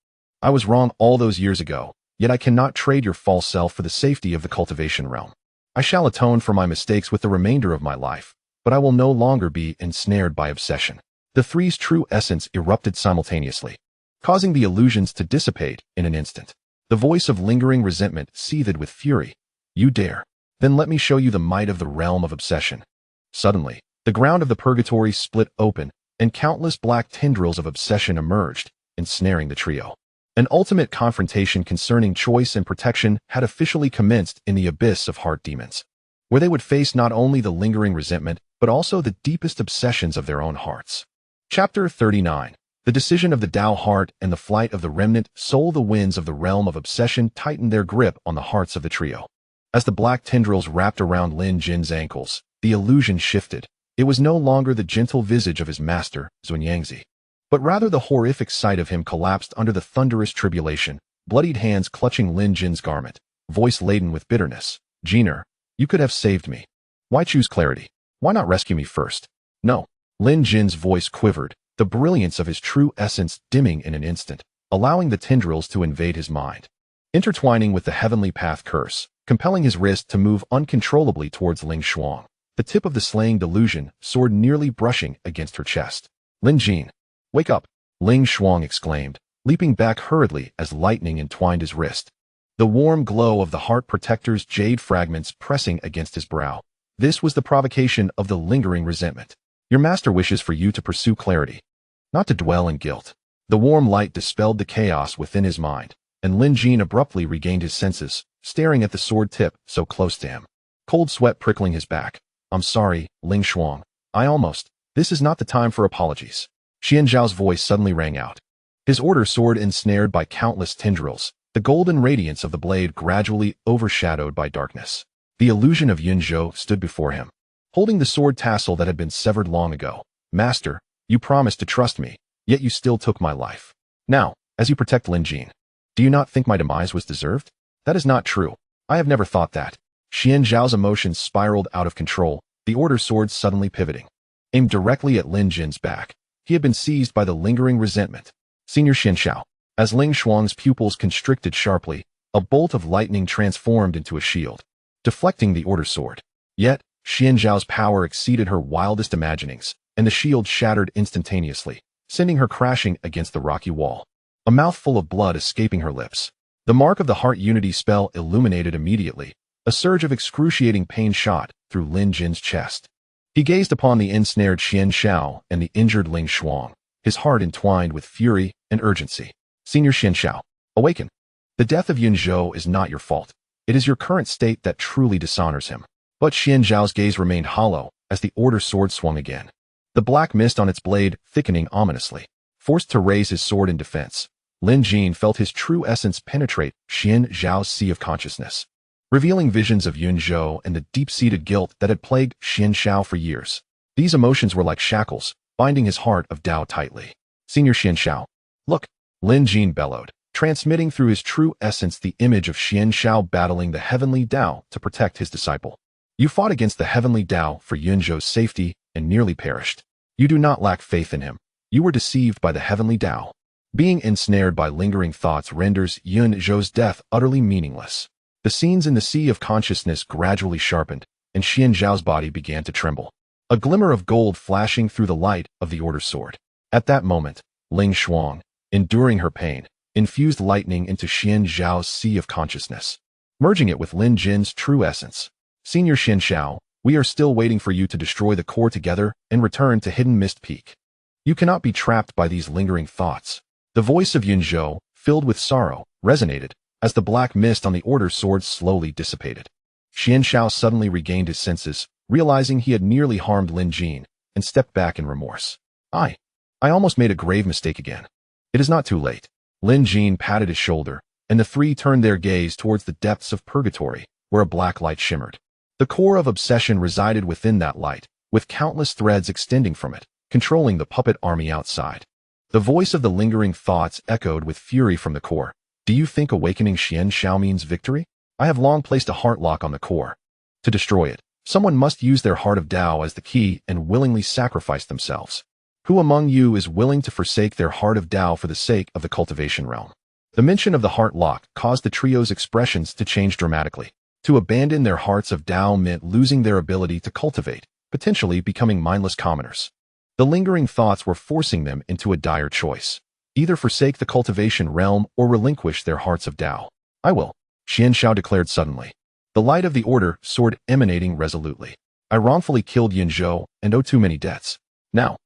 I was wrong all those years ago, yet I cannot trade your false self for the safety of the cultivation realm. I shall atone for my mistakes with the remainder of my life, but I will no longer be ensnared by obsession. The three's true essence erupted simultaneously, causing the illusions to dissipate in an instant. The voice of lingering resentment seethed with fury. You dare? Then let me show you the might of the realm of obsession. Suddenly, the ground of the purgatory split open, and countless black tendrils of obsession emerged, ensnaring the trio. An ultimate confrontation concerning choice and protection had officially commenced in the abyss of heart demons, where they would face not only the lingering resentment, but also the deepest obsessions of their own hearts. Chapter 39. The decision of the Tao heart and the flight of the remnant soul. The winds of the realm of obsession tightened their grip on the hearts of the trio. As the black tendrils wrapped around Lin Jin's ankles, the illusion shifted. It was no longer the gentle visage of his master, Zhan Yangzi, but rather the horrific sight of him collapsed under the thunderous tribulation, bloodied hands clutching Lin Jin's garment, voice laden with bitterness. Jiner, you could have saved me. Why choose clarity? Why not rescue me first? No. Lin Jin's voice quivered, the brilliance of his true essence dimming in an instant, allowing the tendrils to invade his mind, intertwining with the heavenly path curse, compelling his wrist to move uncontrollably towards Ling Shuang. The tip of the slaying delusion, sword nearly brushing against her chest. Lin Jin, wake up! Ling Shuang exclaimed, leaping back hurriedly as lightning entwined his wrist. The warm glow of the heart protector's jade fragments pressing against his brow. This was the provocation of the lingering resentment. Your master wishes for you to pursue clarity, not to dwell in guilt. The warm light dispelled the chaos within his mind, and Lin Jin abruptly regained his senses, staring at the sword tip so close to him. Cold sweat prickling his back. I'm sorry, Ling Shuang. This is not the time for apologies. Xian Zhao's voice suddenly rang out. His order sword ensnared by countless tendrils, the golden radiance of the blade gradually overshadowed by darkness. The illusion of Yun Zhou stood before him, holding the sword tassel that had been severed long ago. Master, you promised to trust me, yet you still took my life. Now, as you protect Lin Jin, do you not think my demise was deserved? That is not true. I have never thought that. Xian Zhao's emotions spiraled out of control, the order sword suddenly pivoting, aimed directly at Lin Jin's back. He had been seized by the lingering resentment. Senior Xian Xiao. As Ling Shuang's pupils constricted sharply, a bolt of lightning transformed into a shield, deflecting the order sword. Yet, Xian Zhao's power exceeded her wildest imaginings, and the shield shattered instantaneously, sending her crashing against the rocky wall, a mouthful of blood escaping her lips. The mark of the heart unity spell illuminated immediately. A surge of excruciating pain shot through Lin Jin's chest. He gazed upon the ensnared Xian Xiao and the injured Ling Shuang, his heart entwined with fury and urgency. Senior Xian Xiao, awaken. The death of Yun Zhou is not your fault. It is your current state that truly dishonors him. But Xian Zhao's gaze remained hollow as the order sword swung again, the black mist on its blade thickening ominously. Forced to raise his sword in defense, Lin Jin felt his true essence penetrate Xian Zhao's sea of consciousness, revealing visions of Yun Zhou and the deep-seated guilt that had plagued Xian Xiao for years. These emotions were like shackles, binding his heart of Tao tightly. Senior Xian Xiao. Look, Lin Jin bellowed, transmitting through his true essence the image of Xian Xiao battling the heavenly Tao to protect his disciple. You fought against the heavenly Tao for Yunzhou's safety and nearly perished. You do not lack faith in him. You were deceived by the heavenly Tao. Being ensnared by lingering thoughts renders Yunzhou's death utterly meaningless. The scenes in the sea of consciousness gradually sharpened, and Xian Zhao's body began to tremble. A glimmer of gold flashing through the light of the order sword. At that moment, Ling Shuang, enduring her pain, infused lightning into Xian Zhao's sea of consciousness, merging it with Lin Jin's true essence. Senior Xian Xiao, we are still waiting for you to destroy the core together and return to Hidden Mist Peak. You cannot be trapped by these lingering thoughts. The voice of Yunzhou, filled with sorrow, resonated as the black mist on the order sword slowly dissipated. Xian Xiao suddenly regained his senses, realizing he had nearly harmed Lin Jin, and stepped back in remorse. I almost made a grave mistake again. It is not too late. Lin Jin patted his shoulder, and the three turned their gaze towards the depths of purgatory, where a black light shimmered. The core of obsession resided within that light, with countless threads extending from it, controlling the puppet army outside. The voice of the lingering thoughts echoed with fury from the core. Do you think awakening Xian Xiao means victory? I have long placed a heart lock on the core. To destroy it, someone must use their heart of Tao as the key and willingly sacrifice themselves. Who among you is willing to forsake their heart of Tao for the sake of the cultivation realm? The mention of the heart lock caused the trio's expressions to change dramatically. To abandon their hearts of Tao meant losing their ability to cultivate, potentially becoming mindless commoners. The lingering thoughts were forcing them into a dire choice. Either forsake the cultivation realm or relinquish their hearts of Tao. I will, Xian Xiao declared suddenly. The light of the order sword emanating resolutely. I wrongfully killed Yunzhou and owe too many debts. Now,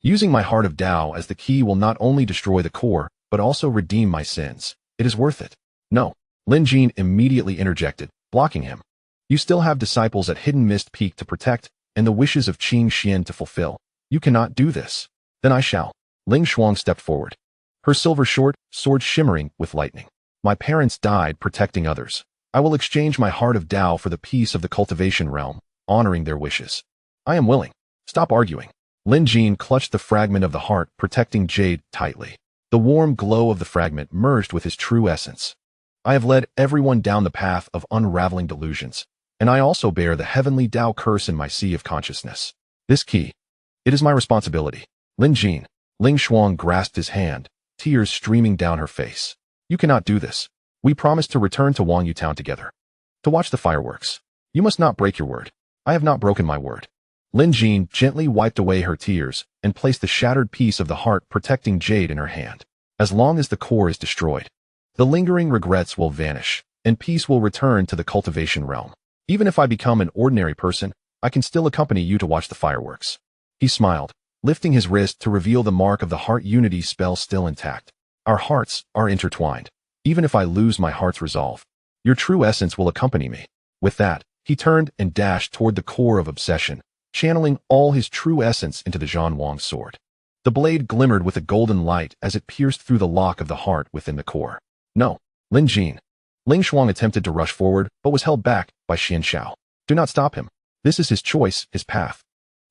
using my heart of Tao as the key will not only destroy the core, but also redeem my sins. It is worth it. No, Lin Jin immediately interjected, blocking him. You still have disciples at Hidden Mist Peak to protect, and the wishes of Qing Xian to fulfill. You cannot do this. Then I shall. Ling Shuang stepped forward, her silver short sword shimmering with lightning. My parents died protecting others. I will exchange my heart of Tao for the peace of the cultivation realm, honoring their wishes. I am willing. Stop arguing. Lin Jin clutched the fragment of the heart protecting Jade tightly. The warm glow of the fragment merged with his true essence. I have led everyone down the path of unraveling delusions, and I also bear the heavenly Tao curse in my sea of consciousness. This key. It is my responsibility. Lin Jin. Ling Shuang grasped his hand, tears streaming down her face. You cannot do this. We promised to return to Wangyu Town together. To watch the fireworks. You must not break your word. I have not broken my word. Lin Jin gently wiped away her tears and placed the shattered piece of the heart protecting Jade in her hand. As long as the core is destroyed, the lingering regrets will vanish, and peace will return to the cultivation realm. Even if I become an ordinary person, I can still accompany you to watch the fireworks. He smiled, lifting his wrist to reveal the mark of the heart unity spell still intact. Our hearts are intertwined. Even if I lose my heart's resolve, your true essence will accompany me. With that, he turned and dashed toward the core of obsession, channeling all his true essence into the Zhan Wang sword. The blade glimmered with a golden light as it pierced through the lock of the heart within the core. No, Lin Jin. Ling Shuang attempted to rush forward, but was held back by Xian Xiao. Do not stop him. This is his choice, his path.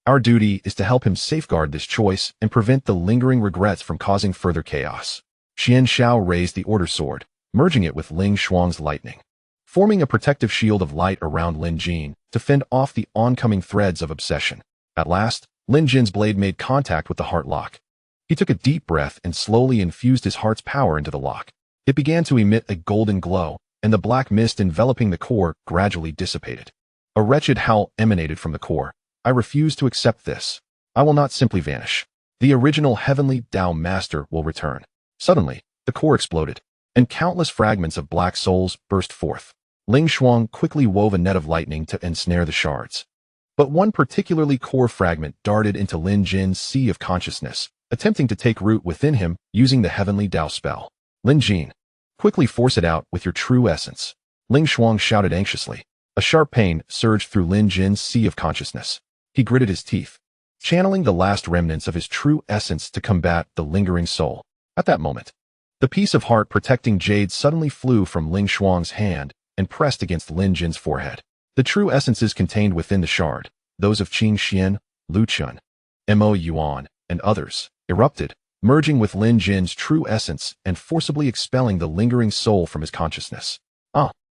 Our duty is to help him safeguard this choice and prevent the lingering regrets from causing further chaos. Xian Xiao raised the order sword, merging it with Ling Shuang's lightning, forming a protective shield of light around Lin Jin to fend off the oncoming threads of obsession. At last, Lin Jin's blade made contact with the heart lock. He took a deep breath and slowly infused his heart's power into the lock. It began to emit a golden glow, and the black mist enveloping the core gradually dissipated. A wretched howl emanated from the core. I refuse to accept this. I will not simply vanish. The original heavenly Tao master will return. Suddenly, the core exploded, and countless fragments of black souls burst forth. Ling Shuang quickly wove a net of lightning to ensnare the shards. But one particularly core fragment darted into Lin Jin's sea of consciousness, attempting to take root within him using the heavenly Tao spell. Lin Jin, quickly force it out with your true essence. Ling Shuang shouted anxiously. A sharp pain surged through Lin Jin's sea of consciousness. He gritted his teeth, channeling the last remnants of his true essence to combat the lingering soul. At that moment, the piece of heart protecting Jade suddenly flew from Ling Shuang's hand and pressed against Lin Jin's forehead. The true essences contained within the shard, those of Qing Xian, Lu Chun, Mo Yuan, and others, erupted, merging with Lin Jin's true essence and forcibly expelling the lingering soul from his consciousness.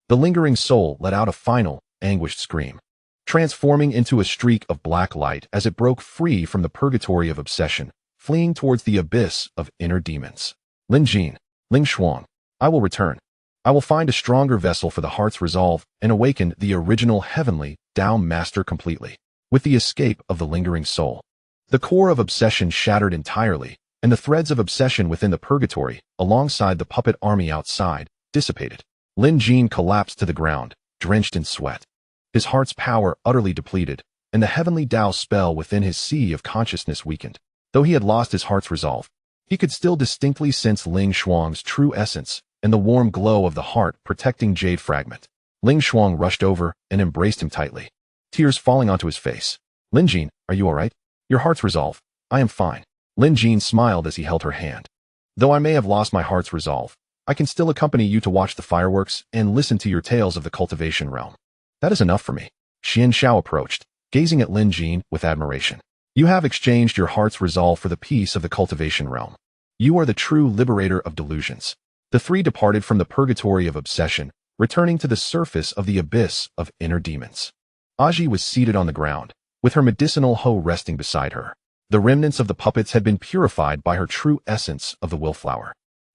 The lingering soul let out a final, anguished scream, transforming into a streak of black light as it broke free from the purgatory of obsession, fleeing towards the abyss of inner demons. Lin Jin, Ling Xuang, I will return. I will find a stronger vessel for the heart's resolve and awaken the original heavenly Tao master completely. With the escape of the lingering soul, the core of obsession shattered entirely, and the threads of obsession within the purgatory, alongside the puppet army outside, dissipated. Lin Jin collapsed to the ground, drenched in sweat. His heart's power utterly depleted, and the heavenly Tao spell within his sea of consciousness weakened. Though he had lost his heart's resolve, he could still distinctly sense Ling Xuang's true essence and the warm glow of the heart protecting jade fragment. Ling Xuang rushed over and embraced him tightly, tears falling onto his face. Lin Jin, are you all right? Your heart's resolve. I am fine. Lin Jin smiled as he held her hand. Though I may have lost my heart's resolve, I can still accompany you to watch the fireworks and listen to your tales of the cultivation realm. That is enough for me. Xian Xiao approached, gazing at Lin Jin with admiration. You have exchanged your heart's resolve for the peace of the cultivation realm. You are the true liberator of delusions. The three departed from the purgatory of obsession, returning to the surface of the abyss of inner demons. Aji was seated on the ground, with her medicinal hoe resting beside her. The remnants of the puppets had been purified by her true essence of the willflower.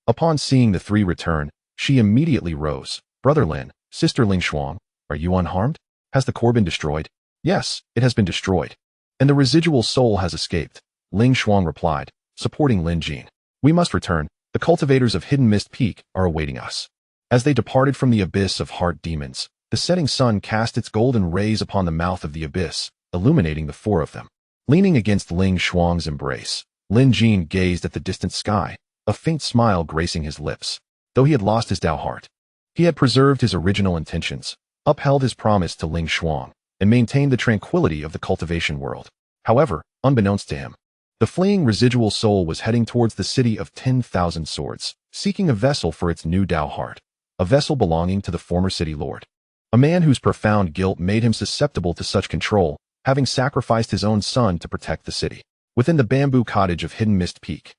Upon seeing the three return, she immediately rose. Brother Lin, Sister Ling Xuang, are you unharmed? Has the core been destroyed? Yes, it has been destroyed. And the residual soul has escaped, Ling Xuang replied, supporting Lin Jin. We must return. The cultivators of Hidden Mist Peak are awaiting us. As they departed from the abyss of heart demons, the setting sun cast its golden rays upon the mouth of the abyss, illuminating the four of them. Leaning against Ling Xuang's embrace, Lin Jin gazed at the distant sky, a faint smile gracing his lips. Though he had lost his Tao heart, he had preserved his original intentions, upheld his promise to Ling Xuang, and maintained the tranquility of the cultivation world. However, unbeknownst to him, the fleeing residual soul was heading towards the city of 10,000 swords, seeking a vessel for its new Tao heart, a vessel belonging to the former city lord. A man whose profound guilt made him susceptible to such control, having sacrificed his own son to protect the city. Within the bamboo cottage of Hidden Mist Peak,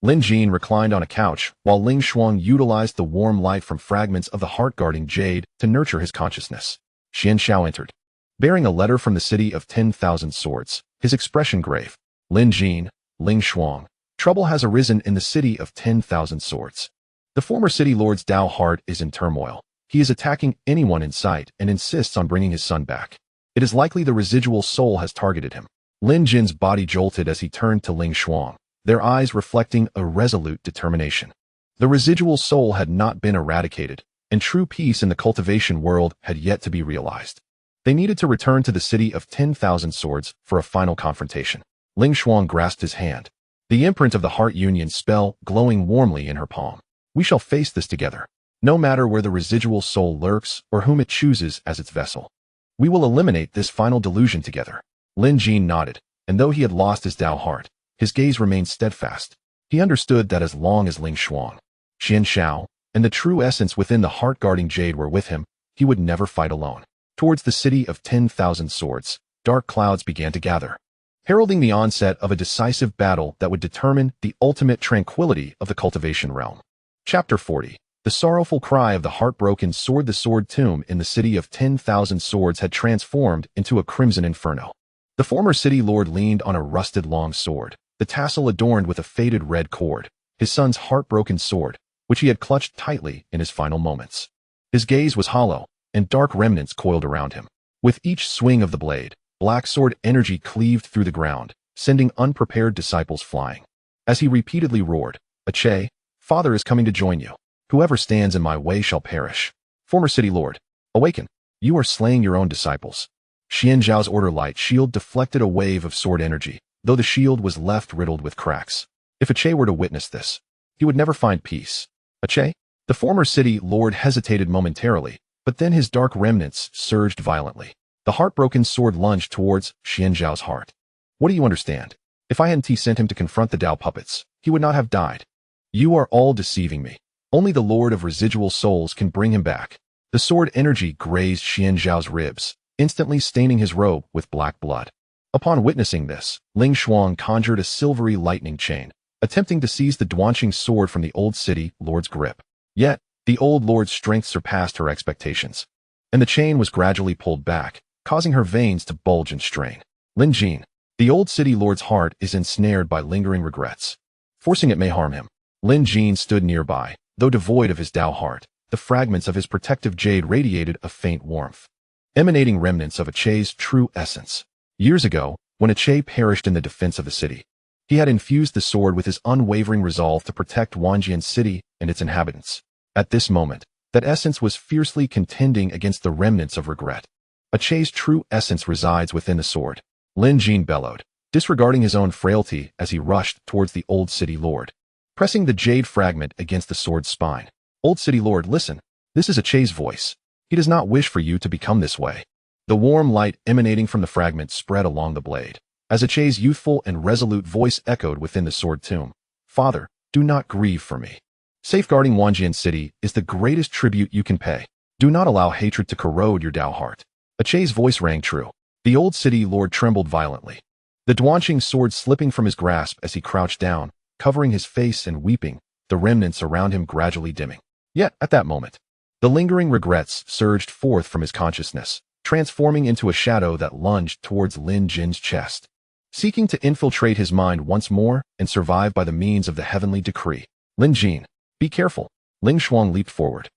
Lin Jin reclined on a couch while Ling Xuang utilized the warm light from fragments of the heart-guarding jade to nurture his consciousness. Xian Xiao entered, bearing a letter from the city of 10,000 swords, his expression grave. Lin Jin, Ling Xuang, trouble has arisen in the city of 10,000 swords. The former city lord's Tao heart is in turmoil. He is attacking anyone in sight and insists on bringing his son back. It is likely the residual soul has targeted him. Lin Jin's body jolted as he turned to Ling Xuang, their eyes reflecting a resolute determination. The residual soul had not been eradicated, and true peace in the cultivation world had yet to be realized. They needed to return to the city of 10,000 swords for a final confrontation. Ling Xuang grasped his hand, the imprint of the heart union spell glowing warmly in her palm. We shall face this together, no matter where the residual soul lurks or whom it chooses as its vessel. We will eliminate this final delusion together. Lin Jin nodded, and though he had lost his Tao heart, his gaze remained steadfast. He understood that as long as Ling Xuang, Xian Xiao, and the true essence within the heart-guarding jade were with him, he would never fight alone. Towards the city of 10,000 swords, dark clouds began to gather, heralding the onset of a decisive battle that would determine the ultimate tranquility of the cultivation realm. Chapter 40. The sorrowful cry of the heartbroken sword. The sword tomb in the city of 10,000 swords had transformed into a crimson inferno. The former city lord leaned on a rusted long sword, the tassel adorned with a faded red cord, his son's heartbroken sword, which he had clutched tightly in his final moments. His gaze was hollow, and dark remnants coiled around him. With each swing of the blade, black sword energy cleaved through the ground, sending unprepared disciples flying. As he repeatedly roared, "Ache, Father is coming to join you. Whoever stands in my way shall perish. Former city lord, awaken. You are slaying your own disciples." Xian Zhao's order light shield deflected a wave of sword energy, though the shield was left riddled with cracks. If Ache were to witness this, he would never find peace. Ache? The former city lord hesitated momentarily, but then his dark remnants surged violently. The heartbroken sword lunged towards Xian Zhao's heart. What do you understand? If I hadn't sent him to confront the Tao puppets, he would not have died. You are all deceiving me. Only the Lord of Residual Souls can bring him back. The sword energy grazed Xian Zhao's ribs, instantly staining his robe with black blood. Upon witnessing this, Ling Xuang conjured a silvery lightning chain, attempting to seize the Duanqing sword from the old city lord's grip. Yet, the old lord's strength surpassed her expectations, and the chain was gradually pulled back, causing her veins to bulge and strain. Lin Jin, the old city lord's heart is ensnared by lingering regrets. Forcing it may harm him. Lin Jin stood nearby, though devoid of his Tao heart. The fragments of his protective jade radiated a faint warmth, emanating remnants of Ache's true essence. Years ago, when Ache perished in the defense of the city, he had infused the sword with his unwavering resolve to protect Wanjian City and its inhabitants. At this moment, that essence was fiercely contending against the remnants of regret. Ache's true essence resides within the sword. Lin Jin bellowed, disregarding his own frailty as he rushed towards the old city lord, pressing the jade fragment against the sword's spine. Old city lord, listen. This is Ache's voice. He does not wish for you to become this way. The warm light emanating from the fragment spread along the blade, as Ache's youthful and resolute voice echoed within the sword tomb. Father, do not grieve for me. Safeguarding Wanjian City is the greatest tribute you can pay. Do not allow hatred to corrode your Tao heart. Ache's voice rang true. The old city lord trembled violently, the Duanqing sword slipping from his grasp as he crouched down, covering his face and weeping, the remnants around him gradually dimming. Yet, at that moment, the lingering regrets surged forth from his consciousness, transforming into a shadow that lunged towards Lin Jin's chest, seeking to infiltrate his mind once more and survive by the means of the heavenly decree. Lin Jin, be careful. Ling Shuang leaped forward,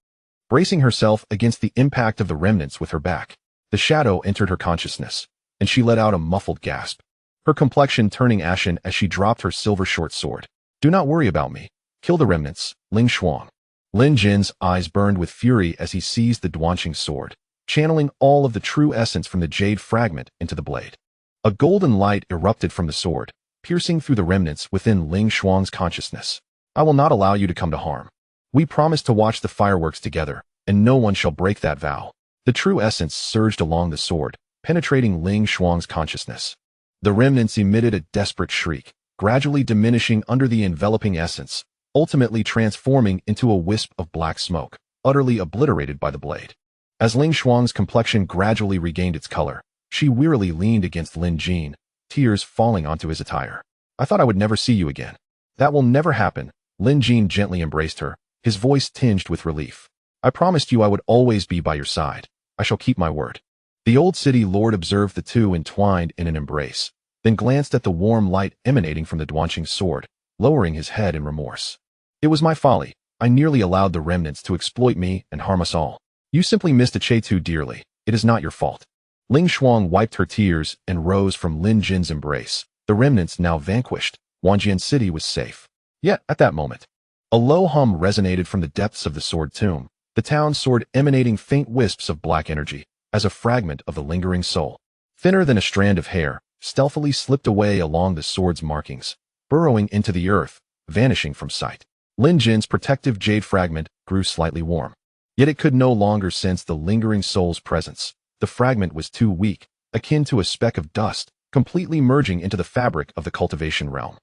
bracing herself against the impact of the remnants with her back. The shadow entered her consciousness, and she let out a muffled gasp, her complexion turning ashen as she dropped her silver short sword. Do not worry about me. Kill the remnants, Ling Shuang. Lin Jin's eyes burned with fury as he seized the Duanqing sword, channeling all of the true essence from the jade fragment into the blade. A golden light erupted from the sword, piercing through the remnants within Ling Shuang's consciousness. I will not allow you to come to harm. We promise to watch the fireworks together, and no one shall break that vow. The true essence surged along the sword, penetrating Ling Shuang's consciousness. The remnants emitted a desperate shriek, gradually diminishing under the enveloping essence, ultimately transforming into a wisp of black smoke, utterly obliterated by the blade. As Ling Shuang's complexion gradually regained its color, she wearily leaned against Lin Jin, tears falling onto his attire. I thought I would never see you again. That will never happen. Lin Jin gently embraced her, his voice tinged with relief. I promised you I would always be by your side. I shall keep my word. The old city lord observed the two entwined in an embrace, then glanced at the warm light emanating from the Duanqing sword, lowering his head in remorse. It was my folly. I nearly allowed the remnants to exploit me and harm us all. You simply missed Ache too dearly. It is not your fault. Ling Shuang wiped her tears and rose from Lin Jin's embrace. The remnants now vanquished, Wanjian City was safe. Yet, at that moment, a low hum resonated from the depths of the sword tomb, the town sword emanating faint wisps of black energy, as a fragment of the lingering soul, thinner than a strand of hair, stealthily slipped away along the sword's markings, burrowing into the earth, vanishing from sight. Lin Jin's protective jade fragment grew slightly warm, yet it could no longer sense the lingering soul's presence. The fragment was too weak, akin to a speck of dust, completely merging into the fabric of the cultivation realm.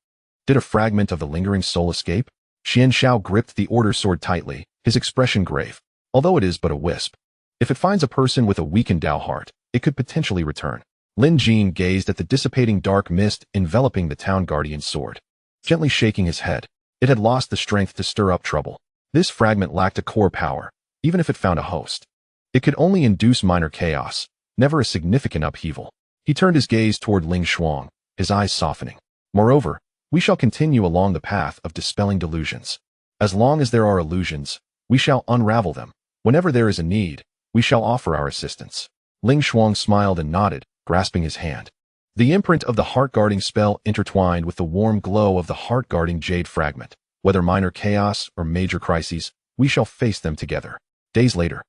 Did a fragment of the lingering soul escape? Xian Xiao gripped the order sword tightly, his expression grave. Although it is but a wisp, if it finds a person with a weakened Tao heart, it could potentially return. Lin Jin gazed at the dissipating dark mist enveloping the town guardian's sword, gently shaking his head. It had lost the strength to stir up trouble. This fragment lacked a core power, even if it found a host. It could only induce minor chaos, never a significant upheaval. He turned his gaze toward Ling Shuang, his eyes softening. Moreover, we shall continue along the path of dispelling delusions. As long as there are illusions, we shall unravel them. Whenever there is a need, we shall offer our assistance. Ling Shuang smiled and nodded, grasping his hand. The imprint of the heart-guarding spell intertwined with the warm glow of the heart-guarding jade fragment. Whether minor chaos or major crises, we shall face them together. Days later,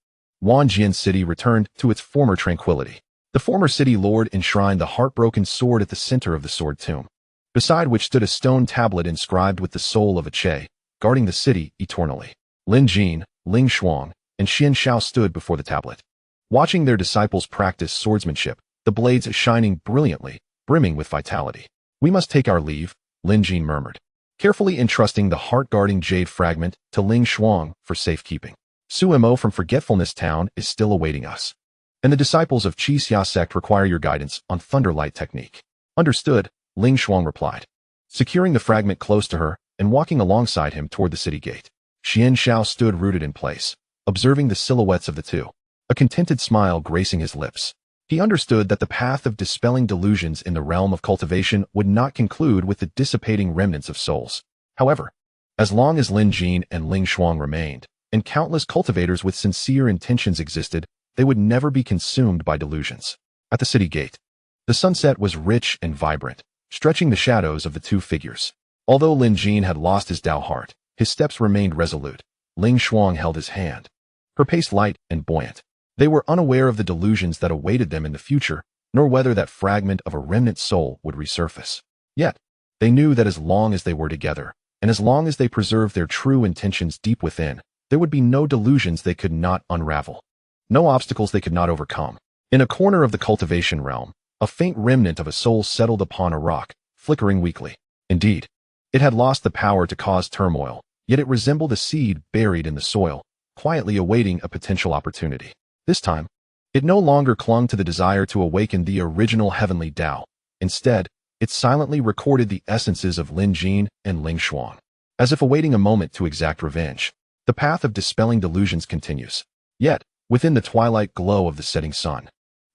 Wanjian City returned to its former tranquility. The former city lord enshrined the heartbroken sword at the center of the sword tomb, beside which stood a stone tablet inscribed with the soul of Ache, guarding the city eternally. Lin Jin, Ling Shuang, and Xian Xiao stood before the tablet, watching their disciples practice swordsmanship, the blades shining brilliantly, brimming with vitality. We must take our leave, Lin Jin murmured, carefully entrusting the heart-guarding jade fragment to Ling Shuang for safekeeping. Su Mo from Forgetfulness Town is still awaiting us, and the disciples of Qi Xia sect require your guidance on Thunderlight technique. Understood, Ling Shuang replied. Securing the fragment close to her, and walking alongside him toward the city gate. Xian Xiao stood rooted in place, observing the silhouettes of the two, a contented smile gracing his lips. He understood that the path of dispelling delusions in the realm of cultivation would not conclude with the dissipating remnants of souls. However, as long as Lin Jin and Ling Shuang remained, and countless cultivators with sincere intentions existed, they would never be consumed by delusions. At the city gate, the sunset was rich and vibrant, stretching the shadows of the two figures. Although Lin Jin had lost his Dao heart, his steps remained resolute. Ling Shuang held his hand, her pace light and buoyant. They were unaware of the delusions that awaited them in the future, nor whether that fragment of a remnant soul would resurface. Yet, they knew that as long as they were together, and as long as they preserved their true intentions deep within, there would be no delusions they could not unravel, no obstacles they could not overcome. In a corner of the cultivation realm, a faint remnant of a soul settled upon a rock, flickering weakly. Indeed, it had lost the power to cause turmoil, yet it resembled a seed buried in the soil, quietly awaiting a potential opportunity. This time, it no longer clung to the desire to awaken the original heavenly Tao. Instead, it silently recorded the essences of Lin Jin and Ling Shuang. As if awaiting a moment to exact revenge, the path of dispelling delusions continues. Yet, within the twilight glow of the setting sun,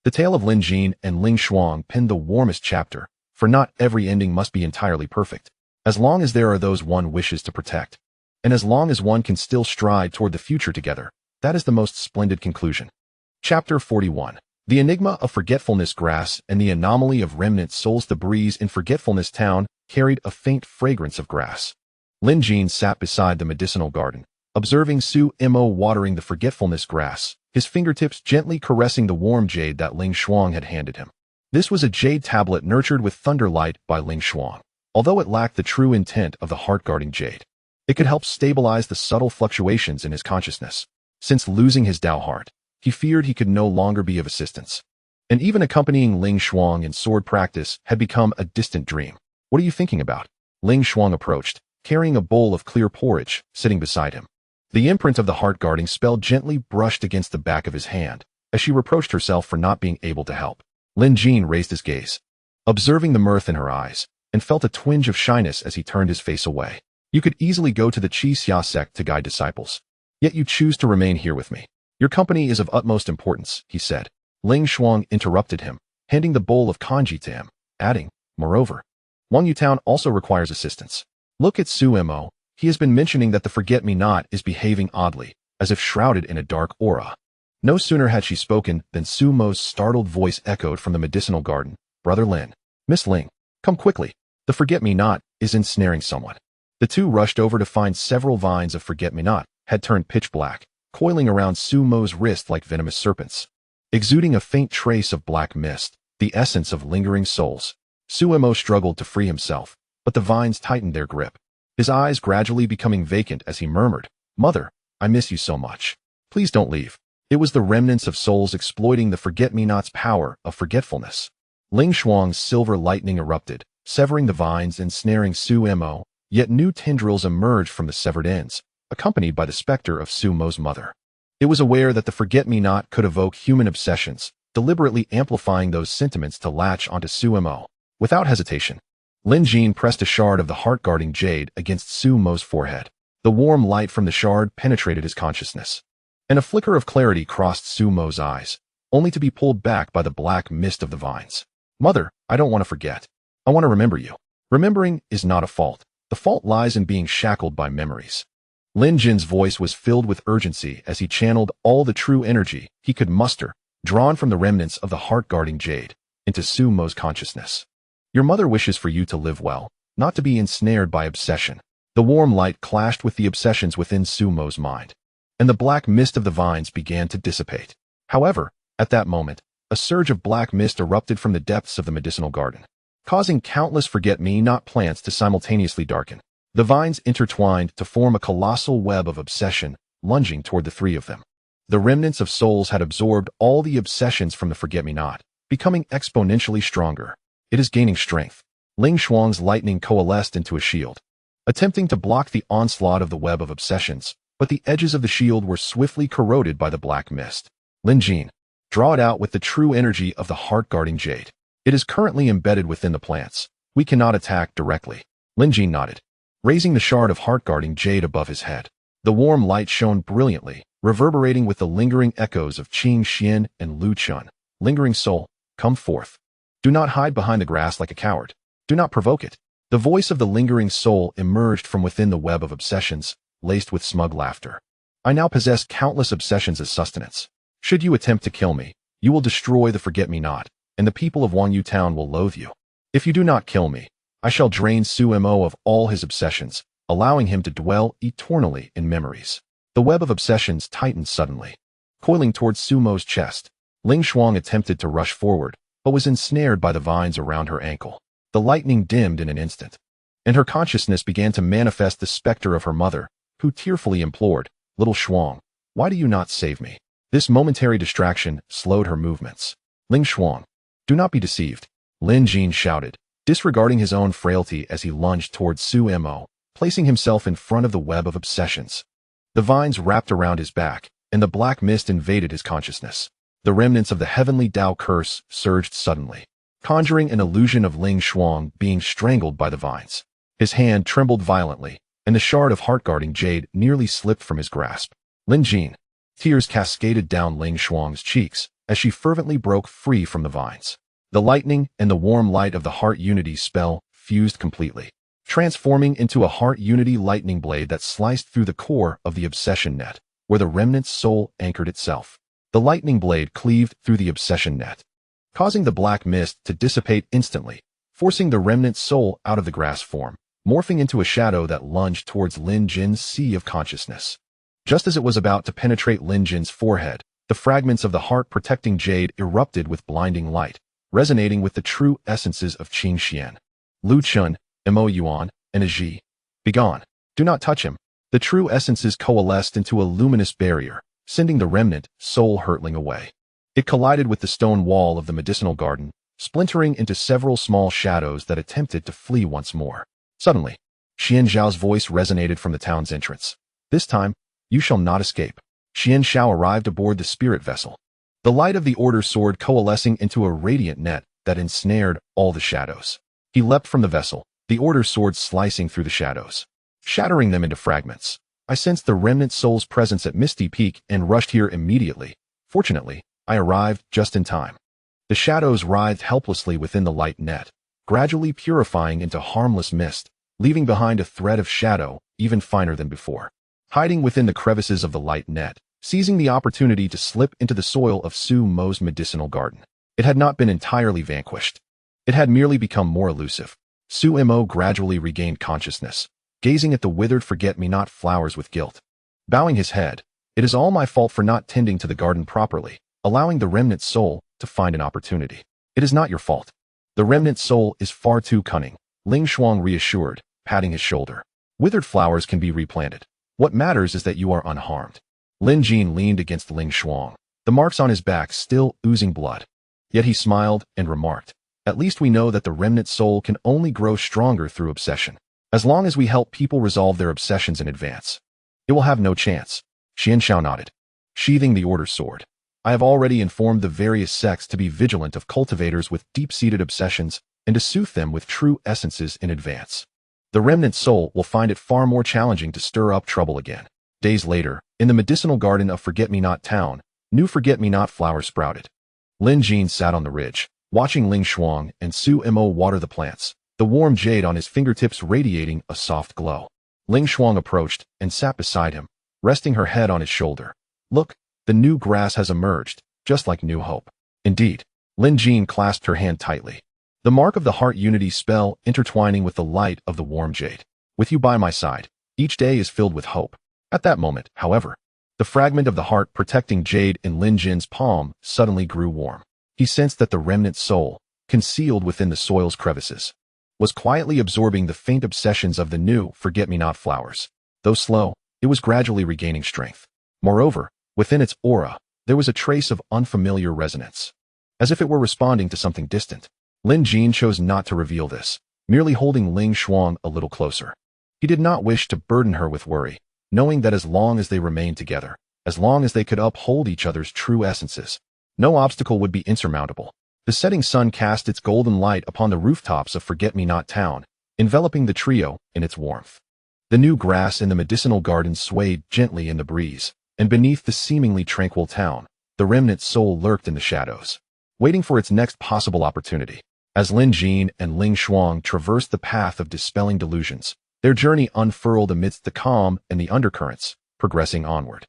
the tale of Lin Jin and Ling Shuang penned the warmest chapter, for not every ending must be entirely perfect. As long as there are those one wishes to protect, and as long as one can still stride toward the future together, that is the most splendid conclusion. Chapter 41. The Enigma of Forgetfulness Grass and the Anomaly of Remnant Souls. The breeze in Forgetfulness Town carried a faint fragrance of grass. Lin Jin sat beside the medicinal garden, observing Su Mo watering the forgetfulness grass, his fingertips gently caressing the warm jade that Ling Shuang had handed him. This was a jade tablet nurtured with thunderlight by Ling Shuang. Although it lacked the true intent of the heart-guarding jade, it could help stabilize the subtle fluctuations in his consciousness. Since losing his Dao heart, he feared he could no longer be of assistance. And even accompanying Ling Shuang in sword practice had become a distant dream. What are you thinking about? Ling Shuang approached, carrying a bowl of clear porridge, sitting beside him. The imprint of the heart-guarding spell gently brushed against the back of his hand, as she reproached herself for not being able to help. Lin Jin raised his gaze, observing the mirth in her eyes, and felt a twinge of shyness as he turned his face away. You could easily go to the Qi Xia sect to guide disciples, yet you choose to remain here with me. Your company is of utmost importance, he said. Ling Shuang interrupted him, handing the bowl of kanji to him, adding, moreover, Wang Yu Town also requires assistance. Look at Su Mo. He has been mentioning that the forget-me-not is behaving oddly, as if shrouded in a dark aura. No sooner had she spoken than Su Mo's startled voice echoed from the medicinal garden. Brother Lin. Miss Ling. Come quickly. The forget-me-not is ensnaring someone. The two rushed over to find several vines of forget-me-not had turned pitch black, coiling around Su Mo's wrist like venomous serpents, exuding a faint trace of black mist, the essence of lingering souls. Su Mo struggled to free himself, but the vines tightened their grip, his eyes gradually becoming vacant as he murmured, Mother, I miss you so much. Please don't leave. It was the remnants of souls exploiting the forget-me-not's power of forgetfulness. Ling Shuang's silver lightning erupted, severing the vines and snaring Su Mo, yet new tendrils emerged from the severed ends, accompanied by the specter of Su Mo's mother. It was aware that the forget-me-not could evoke human obsessions, deliberately amplifying those sentiments to latch onto Su Mo. Without hesitation, Lin Jin pressed a shard of the heart-guarding jade against Su Mo's forehead. The warm light from the shard penetrated his consciousness, and a flicker of clarity crossed Su Mo's eyes, only to be pulled back by the black mist of the vines. Mother, I don't want to forget. I want to remember you. Remembering is not a fault. The fault lies in being shackled by memories. Lin Jin's voice was filled with urgency as he channeled all the true energy he could muster, drawn from the remnants of the heart-guarding jade, into Su Mo's consciousness. Your mother wishes for you to live well, not to be ensnared by obsession. The warm light clashed with the obsessions within Su Mo's mind, and the black mist of the vines began to dissipate. However, at that moment, a surge of black mist erupted from the depths of the medicinal garden, causing countless forget-me-not plants to simultaneously darken. The vines intertwined to form a colossal web of obsession, lunging toward the three of them. The remnants of souls had absorbed all the obsessions from the forget-me-not, becoming exponentially stronger. It is gaining strength. Ling Shuang's lightning coalesced into a shield, attempting to block the onslaught of the web of obsessions, but the edges of the shield were swiftly corroded by the black mist. Lin Jin, draw it out with the true energy of the heart-guarding jade. It is currently embedded within the plants. We cannot attack directly. Lin Jin nodded. raising the shard of heart-guarding jade above his head. The warm light shone brilliantly, reverberating with the lingering echoes of Qing Xian and Lu Chun. Lingering soul, come forth. Do not hide behind the grass like a coward. Do not provoke it. The voice of the lingering soul emerged from within the web of obsessions, laced with smug laughter. I now possess countless obsessions as sustenance. Should you attempt to kill me, you will destroy the forget-me-not, and the people of Wangyu Town will loathe you. If you do not kill me, I shall drain Su Mo of all his obsessions, allowing him to dwell eternally in memories. The web of obsessions tightened suddenly. Coiling towards Su Mo's chest, Ling Shuang attempted to rush forward, but was ensnared by the vines around her ankle. The lightning dimmed in an instant, and her consciousness began to manifest the specter of her mother, who tearfully implored, "Little Shuang, why do you not save me?" This momentary distraction slowed her movements. "Ling Shuang, do not be deceived," Lin Jin shouted, disregarding his own frailty as he lunged towards Su Mo, placing himself in front of the web of obsessions. The vines wrapped around his back, and the black mist invaded his consciousness. The remnants of the heavenly Tao curse surged suddenly, conjuring an illusion of Ling Shuang being strangled by the vines. His hand trembled violently, and the shard of heart-guarding jade nearly slipped from his grasp. Lin Jin. Tears cascaded down Ling Shuang's cheeks as she fervently broke free from the vines. The lightning and the warm light of the Heart Unity spell fused completely, transforming into a Heart Unity lightning blade that sliced through the core of the obsession net, where the remnant's soul anchored itself. The lightning blade cleaved through the obsession net, causing the black mist to dissipate instantly, forcing the remnant's soul out of the grass form, morphing into a shadow that lunged towards Lin Jin's sea of consciousness. Just as it was about to penetrate Lin Jin's forehead, the fragments of the heart-protecting jade erupted with blinding light, resonating with the true essences of Qing Xian. Lu Chun, Mo Yuan, and Aji. Begone. Do not touch him. The true essences coalesced into a luminous barrier, sending the remnant soul hurtling away. It collided with the stone wall of the medicinal garden, splintering into several small shadows that attempted to flee once more. Suddenly, Xian Zhao's voice resonated from the town's entrance. This time, you shall not escape. Xian Zhao arrived aboard the spirit vessel, the light of the order sword coalescing into a radiant net that ensnared all the shadows. He leapt from the vessel, the order sword slicing through the shadows, shattering them into fragments. I sensed the remnant soul's presence at Misty Peak and rushed here immediately. Fortunately, I arrived just in time. The shadows writhed helplessly within the light net, gradually purifying into harmless mist, leaving behind a thread of shadow even finer than before. Hiding within the crevices of the light net, seizing the opportunity to slip into the soil of Su Mo's medicinal garden. It had not been entirely vanquished. It had merely become more elusive. Su Mo gradually regained consciousness, gazing at the withered forget-me-not flowers with guilt. Bowing his head, "It is all my fault for not tending to the garden properly, allowing the remnant soul to find an opportunity." "It is not your fault. The remnant soul is far too cunning," Ling Shuang reassured, patting his shoulder. "Withered flowers can be replanted. What matters is that you are unharmed." Lin Jin leaned against Ling Shuang, the marks on his back still oozing blood. Yet he smiled and remarked, "At least we know that the remnant soul can only grow stronger through obsession. As long as we help people resolve their obsessions in advance, it will have no chance." Xian Zhao nodded, sheathing the order sword. "I have already informed the various sects to be vigilant of cultivators with deep-seated obsessions and to soothe them with true essences in advance. The remnant soul will find it far more challenging to stir up trouble again." Days later, in the medicinal garden of Forget-Me-Not Town, new forget-me-not flowers sprouted. Lin Jin sat on the ridge, watching Ling Shuang and Su Mo water the plants, the warm jade on his fingertips radiating a soft glow. Ling Shuang approached and sat beside him, resting her head on his shoulder. "Look, the new grass has emerged, just like new hope." "Indeed." Lin Jin clasped her hand tightly, the mark of the Heart Unity spell intertwining with the light of the warm jade. "With you by my side, each day is filled with hope." At that moment, however, the fragment of the heart-protecting jade in Lin Jin's palm suddenly grew warm. He sensed that the remnant soul, concealed within the soil's crevices, was quietly absorbing the faint obsessions of the new forget-me-not flowers. Though slow, it was gradually regaining strength. Moreover, within its aura, there was a trace of unfamiliar resonance, as if it were responding to something distant. Lin Jin chose not to reveal this, merely holding Ling Shuang a little closer. He did not wish to burden her with worry, knowing that as long as they remained together, as long as they could uphold each other's true essences, no obstacle would be insurmountable. The setting sun cast its golden light upon the rooftops of Forget-Me-Not Town, enveloping the trio in its warmth. The new grass in the medicinal garden swayed gently in the breeze, and beneath the seemingly tranquil town, the remnant soul lurked in the shadows, waiting for its next possible opportunity. As Lin Jin and Ling Shuang traversed the path of dispelling delusions, their journey unfurled amidst the calm and the undercurrents, progressing onward.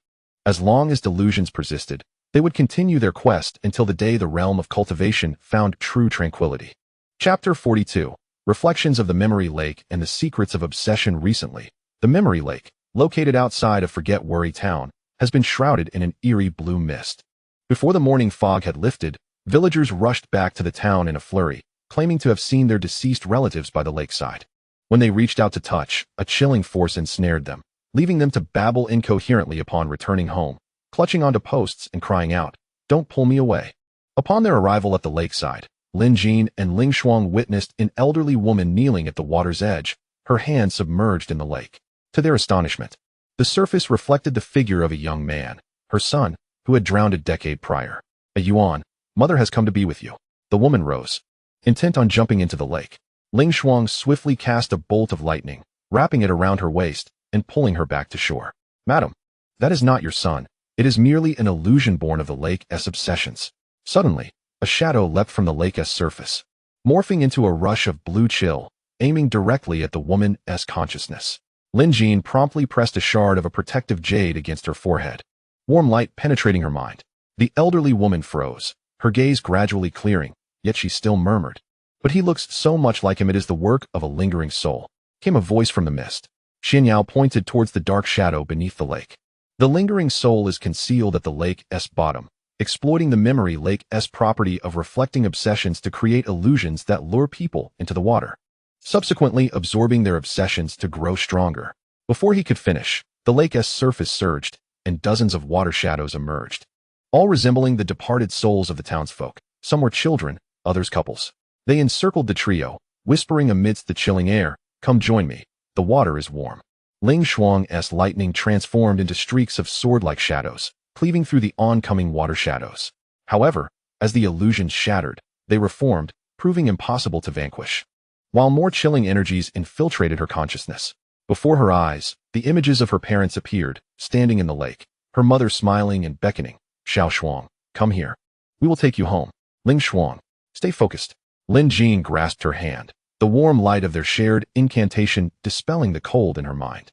As long as delusions persisted, they would continue their quest until the day the realm of cultivation found true tranquility. Chapter 42. Reflections of the Memory Lake and the Secrets of Obsession. Recently, the Memory Lake, located outside of Forget Worry Town, has been shrouded in an eerie blue mist. Before the morning fog had lifted, villagers rushed back to the town in a flurry, claiming to have seen their deceased relatives by the lakeside. When they reached out to touch, a chilling force ensnared them, leaving them to babble incoherently upon returning home, clutching onto posts and crying out, "Don't pull me away." Upon their arrival at the lakeside, Lin Jin and Ling Shuang witnessed an elderly woman kneeling at the water's edge, her hands submerged in the lake. To their astonishment, the surface reflected the figure of a young man, her son, who had drowned a decade prior. "A Yuan, mother has come to be with you." The woman rose, intent on jumping into the lake. Ling Shuang swiftly cast a bolt of lightning, wrapping it around her waist and pulling her back to shore. "Madam, that is not your son. It is merely an illusion born of the lake's obsessions." Suddenly, a shadow leapt from the lake's surface, morphing into a rush of blue chill, aiming directly at the woman's consciousness. Lin Jin promptly pressed a shard of a protective jade against her forehead, warm light penetrating her mind. The elderly woman froze, her gaze gradually clearing, yet she still murmured, "But he looks so much like him. It is the work of a lingering soul." Came a voice from the mist. Xianyao pointed towards the dark shadow beneath the lake. The lingering soul is concealed at the lake's bottom, exploiting the Memory Lake's property of reflecting obsessions to create illusions that lure people into the water, subsequently absorbing their obsessions to grow stronger. Before he could finish, the lake's surface surged, and dozens of water shadows emerged, all resembling the departed souls of the townsfolk. Some were children, others couples. They encircled the trio, whispering amidst the chilling air, "Come join me. The water is warm." Ling Shuang's lightning transformed into streaks of sword-like shadows, cleaving through the oncoming water shadows. However, as the illusions shattered, they reformed, proving impossible to vanquish. While more chilling energies infiltrated her consciousness, before her eyes, the images of her parents appeared, standing in the lake, her mother smiling and beckoning. "Xiao Shuang, come here. We will take you home." "Ling Shuang, stay focused." Lin Jin grasped her hand, the warm light of their shared incantation dispelling the cold in her mind.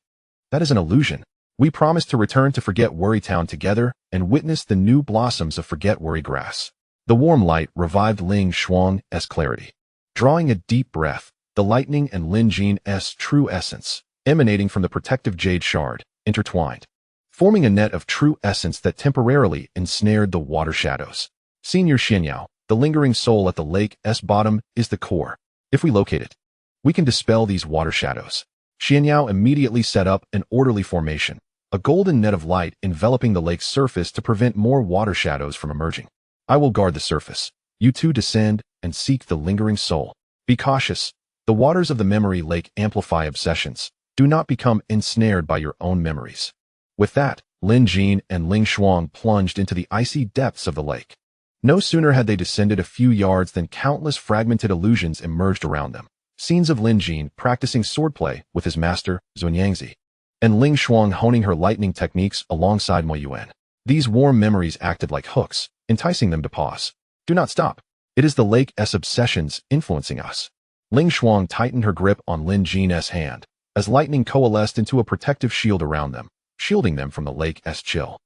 "That is an illusion. We promised to return to Forget Worry Town together and witness the new blossoms of Forget Worry grass." The warm light revived Ling Shuang's clarity. Drawing a deep breath, the lightning and Lin Jin's true essence, emanating from the protective jade shard, intertwined, forming a net of true essence that temporarily ensnared the water shadows. "Senior Xianyao, the lingering soul at the lake's bottom is the core. If we locate it, we can dispel these water shadows." Xianyao immediately set up an orderly formation, a golden net of light enveloping the lake's surface to prevent more water shadows from emerging. "I will guard the surface. You two descend and seek the lingering soul. Be cautious. The waters of the Memory Lake amplify obsessions. Do not become ensnared by your own memories." With that, Lin Jin and Ling Shuang plunged into the icy depths of the lake. No sooner had they descended a few yards than countless fragmented illusions emerged around them. Scenes of Lin Jin practicing swordplay with his master, Zunyangzi, and Ling Shuang honing her lightning techniques alongside Mo Yuan. These warm memories acted like hooks, enticing them to pause. "Do not stop. It is the lake's obsessions influencing us." Ling Shuang tightened her grip on Lin Jin's hand, as lightning coalesced into a protective shield around them, shielding them from the lake's chill.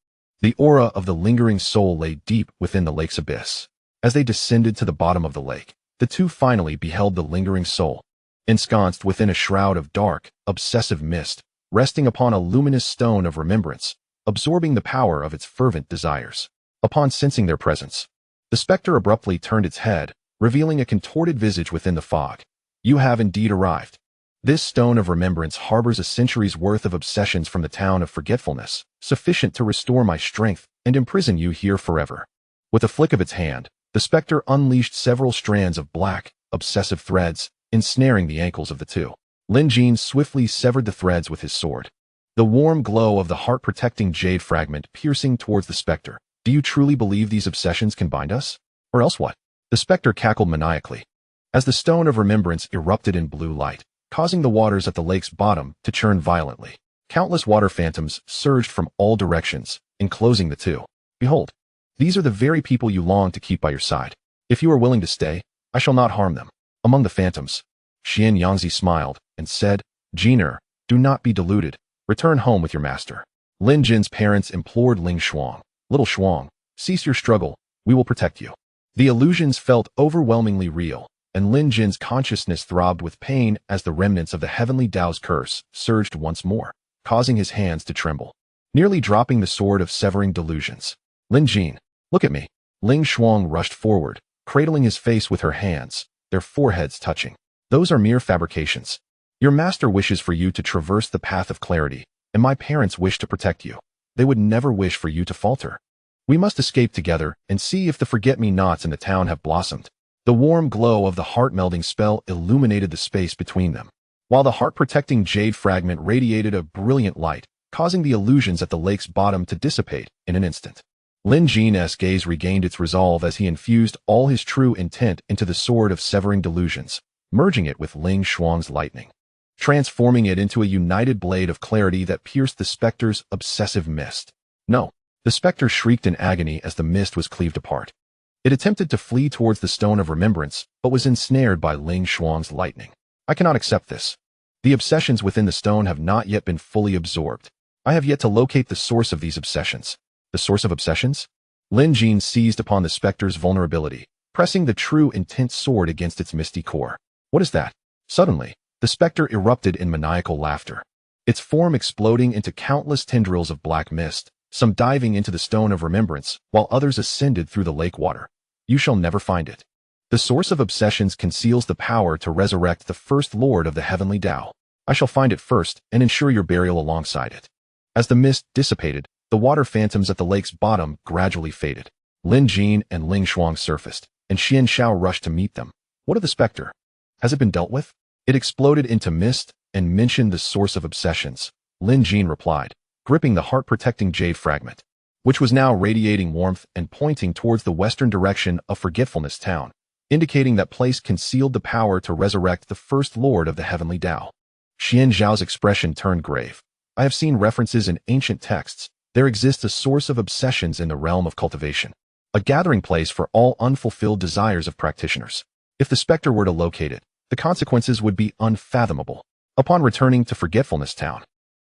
The aura of the lingering soul lay deep within the lake's abyss. As they descended to the bottom of the lake, the two finally beheld the lingering soul, ensconced within a shroud of dark, obsessive mist, resting upon a luminous stone of remembrance, absorbing the power of its fervent desires. Upon sensing their presence, the specter abruptly turned its head, revealing a contorted visage within the fog. "You have indeed arrived. This stone of remembrance harbors a century's worth of obsessions from the town of forgetfulness, sufficient to restore my strength and imprison you here forever." With a flick of its hand, the specter unleashed several strands of black, obsessive threads, ensnaring the ankles of the two. Lin Jin swiftly severed the threads with his sword, the warm glow of the heart-protecting jade fragment piercing towards the specter. "Do you truly believe these obsessions can bind us? Or else what?" The specter cackled maniacally. As the stone of remembrance erupted in blue light, causing the waters at the lake's bottom to churn violently. Countless water phantoms surged from all directions, enclosing the two. Behold, these are the very people you long to keep by your side. If you are willing to stay, I shall not harm them. Among the phantoms, Xian Yangzi smiled and said, Jiner, do not be deluded. Return home with your master. Lin Jin's parents implored Ling Shuang. Little Shuang, cease your struggle. We will protect you. The illusions felt overwhelmingly real, and Lin Jin's consciousness throbbed with pain as the remnants of the heavenly Tao's curse surged once more, causing his hands to tremble, nearly dropping the sword of severing delusions. Lin Jin, look at me. Ling Shuang rushed forward, cradling his face with her hands, their foreheads touching. Those are mere fabrications. Your master wishes for you to traverse the path of clarity, and my parents wish to protect you. They would never wish for you to falter. We must escape together and see if the forget-me-nots in the town have blossomed. The warm glow of the heart-melding spell illuminated the space between them, while the heart-protecting jade fragment radiated a brilliant light, causing the illusions at the lake's bottom to dissipate in an instant. Lin Jin's gaze regained its resolve as he infused all his true intent into the sword of severing delusions, merging it with Ling Shuang's lightning, transforming it into a united blade of clarity that pierced the specter's obsessive mist. No, the specter shrieked in agony as the mist was cleaved apart. It attempted to flee towards the stone of remembrance, but was ensnared by Ling Shuang's lightning. I cannot accept this. The obsessions within the stone have not yet been fully absorbed. I have yet to locate the source of these obsessions. The source of obsessions? Lin Jin seized upon the specter's vulnerability, pressing the true intent sword against its misty core. What is that? Suddenly, the specter erupted in maniacal laughter, its form exploding into countless tendrils of black mist, some diving into the stone of remembrance, while others ascended through the lake water. You shall never find it. The source of obsessions conceals the power to resurrect the first lord of the heavenly Tao. I shall find it first and ensure your burial alongside it. As the mist dissipated, the water phantoms at the lake's bottom gradually faded. Lin Jin and Ling Shuang surfaced, and Xian Xiao rushed to meet them. What of the specter? Has it been dealt with? It exploded into mist and mentioned the source of obsessions. Lin Jin replied, gripping the heart-protecting jade fragment, which was now radiating warmth and pointing towards the western direction of Forgetfulness Town, indicating that place concealed the power to resurrect the first lord of the heavenly Tao. Xian Zhao's expression turned grave. I have seen references in ancient texts. There exists a source of obsessions in the realm of cultivation, a gathering place for all unfulfilled desires of practitioners. If the specter were to locate it, the consequences would be unfathomable. Upon returning to Forgetfulness Town,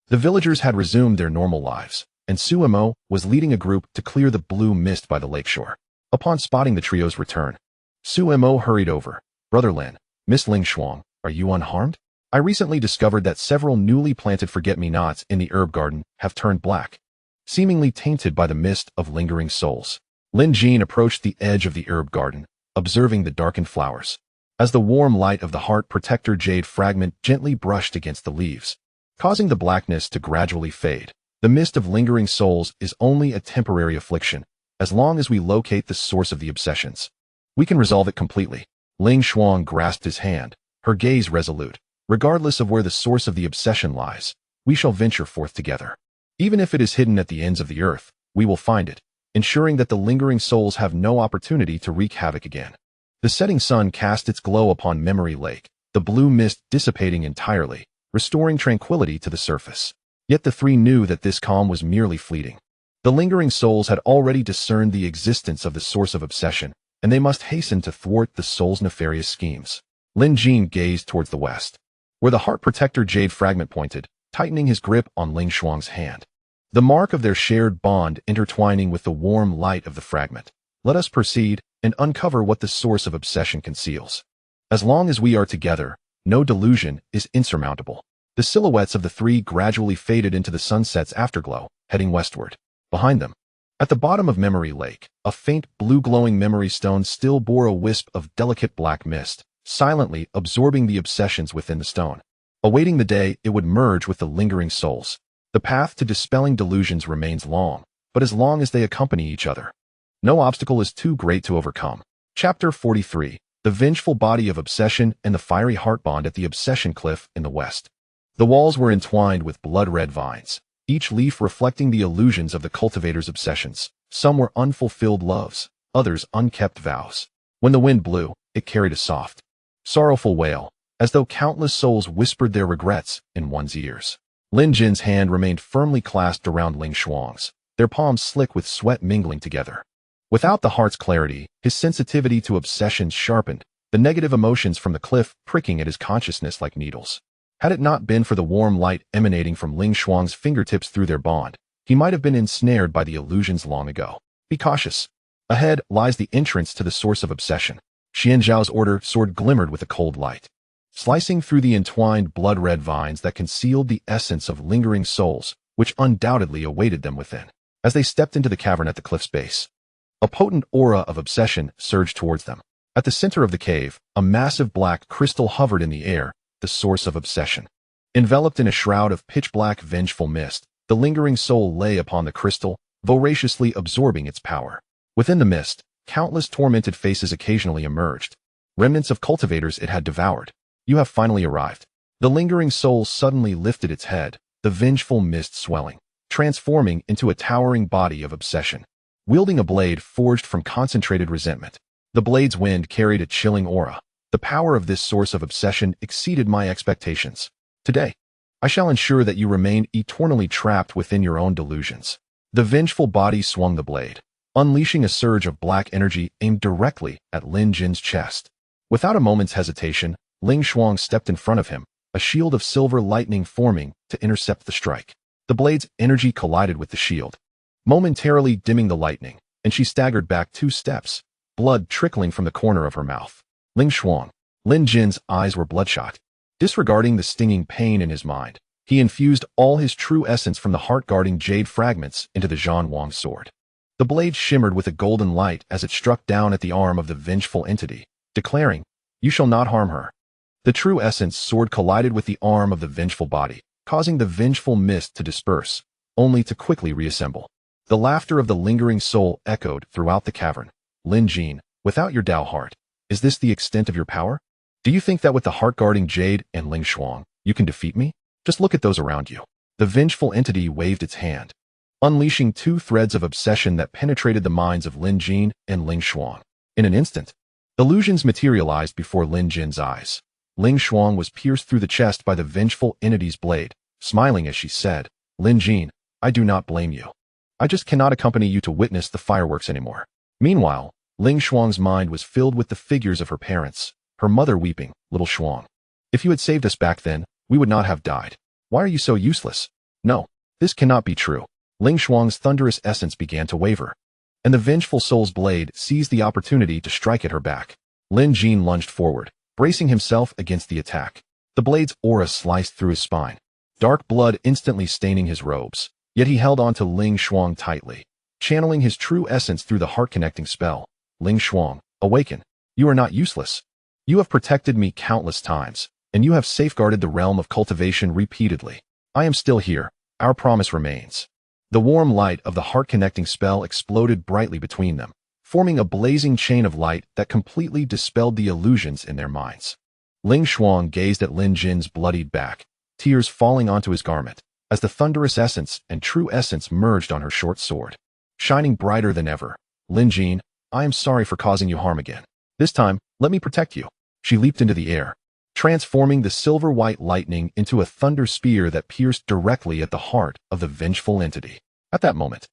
the villagers had resumed their normal lives, and Suemo was leading a group to clear the blue mist by the lakeshore. Upon spotting the trio's return, Suemo hurried over. Brother Lin, Miss Ling Shuang, are you unharmed? I recently discovered that several newly planted forget-me-nots in the herb garden have turned black, seemingly tainted by the mist of lingering souls. Lin Jin approached the edge of the herb garden, observing the darkened flowers, as the warm light of the heart protector jade fragment gently brushed against the leaves, causing the blackness to gradually fade. The mist of lingering souls is only a temporary affliction. As long as we locate the source of the obsessions, we can resolve it completely. Ling Shuang grasped his hand, her gaze resolute. Regardless of where the source of the obsession lies, we shall venture forth together. Even if it is hidden at the ends of the earth, we will find it, ensuring that the lingering souls have no opportunity to wreak havoc again. The setting sun cast its glow upon Memory Lake, the blue mist dissipating entirely, restoring tranquility to the surface. Yet the three knew that this calm was merely fleeting. The lingering souls had already discerned the existence of the source of obsession, and they must hasten to thwart the soul's nefarious schemes. Lin Jin gazed towards the west, where the heart protector jade fragment pointed, tightening his grip on Ling Shuang's hand, the mark of their shared bond intertwining with the warm light of the fragment. Let us proceed and uncover what the source of obsession conceals. As long as we are together, no delusion is insurmountable. The silhouettes of the three gradually faded into the sunset's afterglow, heading westward. Behind them, at the bottom of Memory Lake, a faint blue-glowing memory stone still bore a wisp of delicate black mist, silently absorbing the obsessions within the stone, awaiting the day it would merge with the lingering souls. The path to dispelling delusions remains long, but as long as they accompany each other, no obstacle is too great to overcome. Chapter 43. The vengeful body of obsession and the fiery heart bond at the obsession cliff in the west. The walls were entwined with blood-red vines, each leaf reflecting the illusions of the cultivator's obsessions. Some were unfulfilled loves, others unkept vows. When the wind blew, it carried a soft, sorrowful wail, as though countless souls whispered their regrets in one's ears. Lin Jin's hand remained firmly clasped around Ling Shuang's, their palms slick with sweat mingling together. Without the heart's clarity, his sensitivity to obsession sharpened, the negative emotions from the cliff pricking at his consciousness like needles. Had it not been for the warm light emanating from Ling Shuang's fingertips through their bond, he might have been ensnared by the illusions long ago. Be cautious. Ahead lies the entrance to the source of obsession. Xian Zhao's order sword glimmered with a cold light, slicing through the entwined blood-red vines that concealed the essence of lingering souls, which undoubtedly awaited them within. As they stepped into the cavern at the cliff's base, a potent aura of obsession surged towards them. At the center of the cave, a massive black crystal hovered in the air, the source of obsession. Enveloped in a shroud of pitch-black vengeful mist, the lingering soul lay upon the crystal, voraciously absorbing its power. Within the mist, countless tormented faces occasionally emerged, remnants of cultivators it had devoured. You have finally arrived. The lingering soul suddenly lifted its head, the vengeful mist swelling, transforming into a towering body of obsession. Wielding a blade forged from concentrated resentment, the blade's wind carried a chilling aura. The power of this source of obsession exceeded my expectations. Today, I shall ensure that you remain eternally trapped within your own delusions. The vengeful body swung the blade, unleashing a surge of black energy aimed directly at Lin Jin's chest. Without a moment's hesitation, Ling Shuang stepped in front of him, a shield of silver lightning forming to intercept the strike. The blade's energy collided with the shield, momentarily dimming the lightning, and she staggered back 2 steps, blood trickling from the corner of her mouth. Ling Shuang. Lin Jin's eyes were bloodshot. Disregarding the stinging pain in his mind, he infused all his true essence from the heart-guarding jade fragments into the Zhan Wang sword. The blade shimmered with a golden light as it struck down at the arm of the vengeful entity, declaring, "You shall not harm her." The true essence sword collided with the arm of the vengeful body, causing the vengeful mist to disperse, only to quickly reassemble. The laughter of the lingering soul echoed throughout the cavern. Lin Jin, without your Dao heart, is this the extent of your power? Do you think that with the heart-guarding jade and Ling Shuang, you can defeat me? Just look at those around you. The vengeful entity waved its hand, unleashing 2 threads of obsession that penetrated the minds of Lin Jin and Ling Shuang. In an instant, illusions materialized before Lin Jin's eyes. Ling Shuang was pierced through the chest by the vengeful entity's blade, smiling as she said, "Lin Jin, I do not blame you. I just cannot accompany you to witness the fireworks anymore." Meanwhile, Ling Shuang's mind was filled with the figures of her parents, her mother weeping, "Little Shuang, if you had saved us back then, we would not have died. Why are you so useless?" No, this cannot be true. Ling Shuang's thunderous essence began to waver, and the vengeful soul's blade seized the opportunity to strike at her back. Lin Jin lunged forward, bracing himself against the attack. The blade's aura sliced through his spine, dark blood instantly staining his robes, yet he held on to Ling Shuang tightly, channeling his true essence through the heart-connecting spell. "Ling Shuang, awaken. You are not useless. You have protected me countless times, and you have safeguarded the realm of cultivation repeatedly. I am still here. Our promise remains." The warm light of the heart-connecting spell exploded brightly between them, forming a blazing chain of light that completely dispelled the illusions in their minds. Ling Shuang gazed at Lin Jin's bloodied back, tears falling onto his garment, as the thunderous essence and true essence merged on her short sword. Shining brighter than ever, "Lin Jin, I am sorry for causing you harm again. This time, let me protect you." She leaped into the air, transforming the silver-white lightning into a thunder spear that pierced directly at the heart of the vengeful entity. At that moment,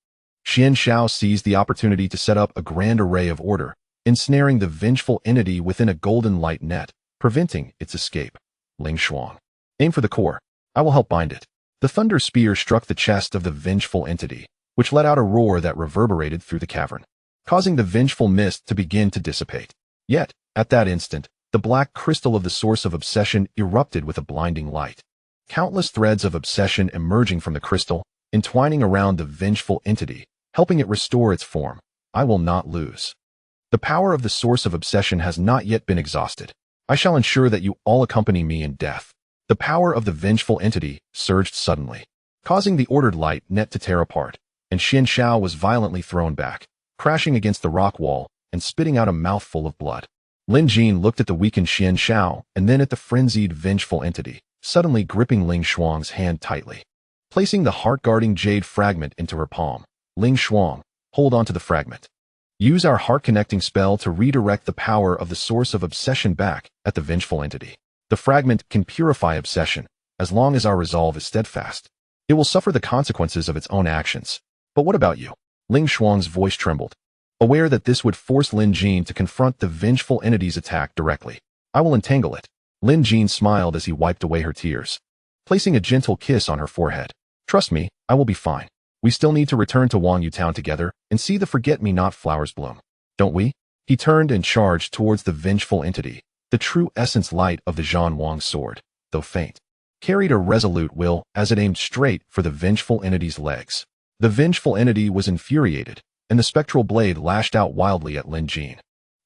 Xian Xiao seized the opportunity to set up a grand array of order, ensnaring the vengeful entity within a golden light net, preventing its escape. "Ling Shuang, aim for the core. I will help bind it." The thunder spear struck the chest of the vengeful entity, which let out a roar that reverberated through the cavern, causing the vengeful mist to begin to dissipate. Yet, at that instant, the black crystal of the source of obsession erupted with a blinding light. Countless threads of obsession emerging from the crystal, entwining around the vengeful entity, helping it restore its form. "I will not lose. The power of the source of obsession has not yet been exhausted. I shall ensure that you all accompany me in death." The power of the vengeful entity surged suddenly, causing the ordered light net to tear apart, and Xian Xiao was violently thrown back, crashing against the rock wall and spitting out a mouthful of blood. Lin Jin looked at the weakened Xian Xiao and then at the frenzied vengeful entity, suddenly gripping Ling Shuang's hand tightly. Placing the heart-guarding jade fragment into her palm, "Ling Shuang, hold on to the fragment. Use our heart-connecting spell to redirect the power of the source of obsession back at the vengeful entity." The fragment can purify obsession, as long as our resolve is steadfast. It will suffer the consequences of its own actions. But what about you? Ling Shuang's voice trembled, aware that this would force Lin Jin to confront the vengeful entity's attack directly. I will entangle it. Lin Jin smiled as he wiped away her tears, placing a gentle kiss on her forehead. Trust me, I will be fine. We still need to return to Wanyu Town together and see the forget-me-not flowers bloom. Don't we? He turned and charged towards the vengeful entity. The true essence light of the Zhan Wang sword, though faint, carried a resolute will as it aimed straight for the vengeful entity's legs. The vengeful entity was infuriated, and the spectral blade lashed out wildly at Lin Jin.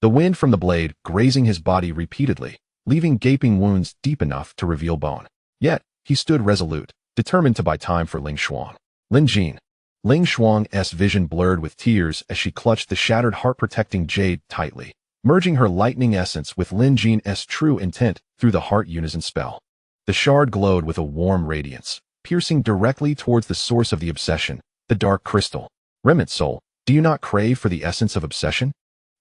The wind from the blade grazing his body repeatedly, leaving gaping wounds deep enough to reveal bone. Yet, he stood resolute, determined to buy time for Ling Shuang. Lin Jin. Ling Shuang's vision blurred with tears as she clutched the shattered heart-protecting jade tightly, merging her lightning essence with Lin Jin's true intent through the heart unison spell. The shard glowed with a warm radiance, piercing directly towards the source of the obsession, the dark crystal. Remnant soul, do you not crave for the essence of obsession?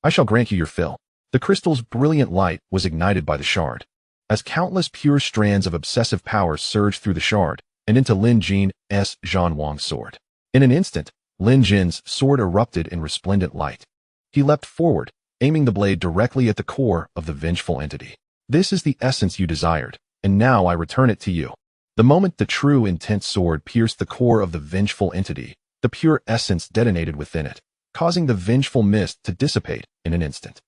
I shall grant you your fill. The crystal's brilliant light was ignited by the shard, as countless pure strands of obsessive power surged through the shard and into Lin Jin's Zhan Wang sword. In an instant, Lin Jin's sword erupted in resplendent light. He leapt forward, aiming the blade directly at the core of the vengeful entity. This is the essence you desired, and now I return it to you. The moment the true intent sword pierced the core of the vengeful entity, the pure essence detonated within it, causing the vengeful mist to dissipate in an instant.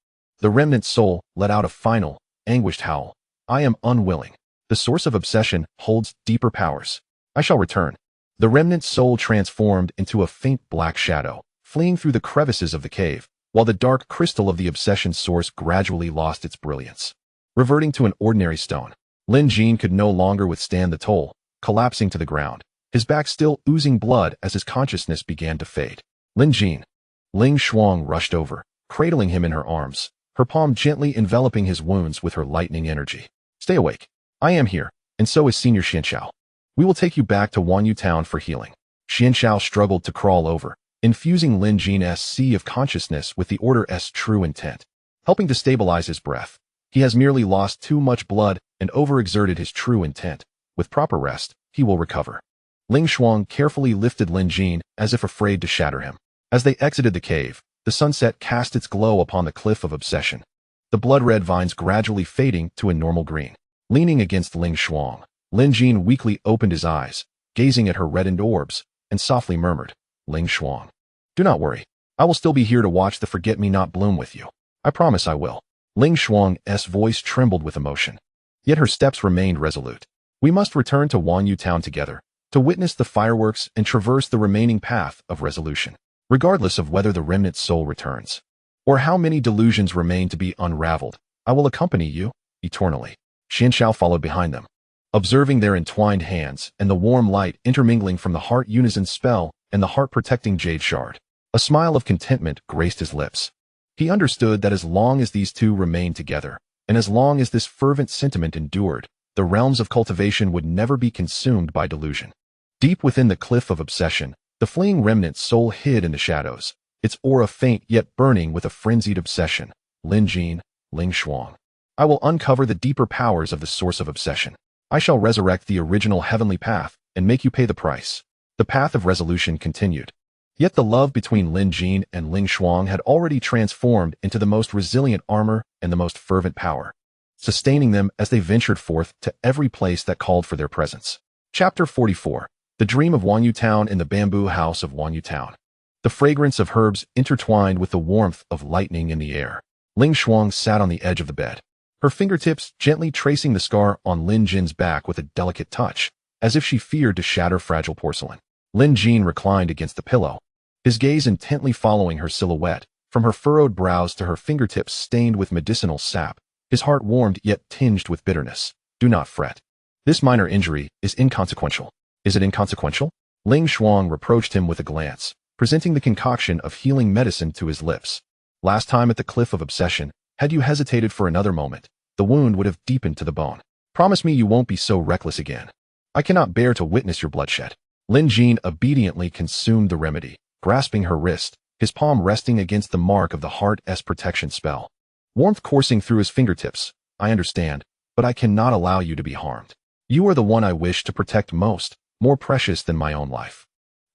The remnant soul let out a final, anguished howl. I am unwilling. The source of obsession holds deeper powers. I shall return. The remnant soul transformed into a faint black shadow, fleeing through the crevices of the cave, while the dark crystal of the obsession source gradually lost its brilliance. Reverting to an ordinary stone, Lin Jin could no longer withstand the toll, collapsing to the ground, his back still oozing blood as his consciousness began to fade. Lin Jin. Ling Shuang rushed over, cradling him in her arms, her palm gently enveloping his wounds with her lightning energy. Stay awake. I am here, and so is Senior Xianxiao. We will take you back to Wanyu Town for healing. Xianxiao struggled to crawl over, infusing Lin Jin's sea of consciousness with the Order's true intent, helping to stabilize his breath. He has merely lost too much blood and overexerted his true intent. With proper rest, he will recover. Ling Shuang carefully lifted Lin Jin as if afraid to shatter him. As they exited the cave, the sunset cast its glow upon the cliff of obsession, the blood-red vines gradually fading to a normal green. Leaning against Ling Shuang, Lin Jin weakly opened his eyes, gazing at her reddened orbs, and softly murmured, Ling Shuang. Do not worry. I will still be here to watch the forget-me-not bloom with you. I promise I will. Ling Shuang's voice trembled with emotion, yet her steps remained resolute. We must return to Wanyu Town together, to witness the fireworks and traverse the remaining path of resolution, regardless of whether the remnant soul returns, or how many delusions remain to be unraveled. I will accompany you, eternally. Xianxiao followed behind them, observing their entwined hands and the warm light intermingling from the heart unison spell and the heart-protecting jade shard. A smile of contentment graced his lips. He understood that as long as these two remained together, and as long as this fervent sentiment endured, the realms of cultivation would never be consumed by delusion. Deep within the cliff of obsession, the fleeing remnant soul hid in the shadows, its aura faint yet burning with a frenzied obsession. Lin Jin, Ling Shuang. I will uncover the deeper powers of the source of obsession. I shall resurrect the original heavenly path and make you pay the price. The path of resolution continued. Yet the love between Lin Jin and Ling Shuang had already transformed into the most resilient armor and the most fervent power, sustaining them as they ventured forth to every place that called for their presence. Chapter 44. The Dream of Wanyu Town in the Bamboo House of Wanyu Town. The fragrance of herbs intertwined with the warmth of lightning in the air. Ling Shuang sat on the edge of the bed, her fingertips gently tracing the scar on Lin Jin's back with a delicate touch, as if she feared to shatter fragile porcelain. Lin Jin reclined against the pillow, his gaze intently following her silhouette, from her furrowed brows to her fingertips stained with medicinal sap. His heart warmed yet tinged with bitterness. Do not fret. This minor injury is inconsequential. Is it inconsequential? Ling Shuang reproached him with a glance, presenting the concoction of healing medicine to his lips. Last time at the cliff of obsession, had you hesitated for another moment, the wound would have deepened to the bone. Promise me you won't be so reckless again. I cannot bear to witness your bloodshed. Lin Jin obediently consumed the remedy, grasping her wrist, his palm resting against the mark of the heart's protection spell. Warmth coursing through his fingertips. I understand, but I cannot allow you to be harmed. You are the one I wish to protect most, more precious than my own life."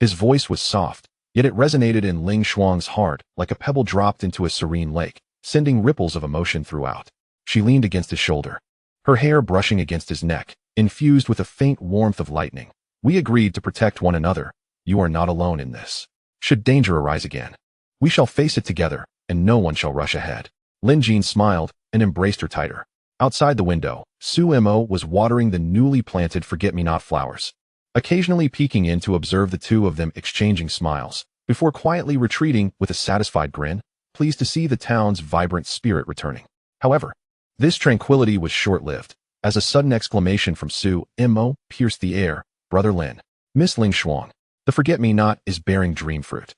His voice was soft, yet it resonated in Ling Shuang's heart like a pebble dropped into a serene lake, sending ripples of emotion throughout. She leaned against his shoulder, her hair brushing against his neck, infused with a faint warmth of lightning. "We agreed to protect one another. You are not alone in this. Should danger arise again, we shall face it together, and no one shall rush ahead." Lin Jin smiled and embraced her tighter. Outside the window, Su Mo was watering the newly planted forget-me-not flowers, occasionally peeking in to observe the two of them exchanging smiles, before quietly retreating with a satisfied grin, pleased to see the town's vibrant spirit returning. However, this tranquility was short-lived, as a sudden exclamation from Su Mo pierced the air. "Brother Lin, Miss Ling Shuang, the forget-me-not is bearing dream fruit."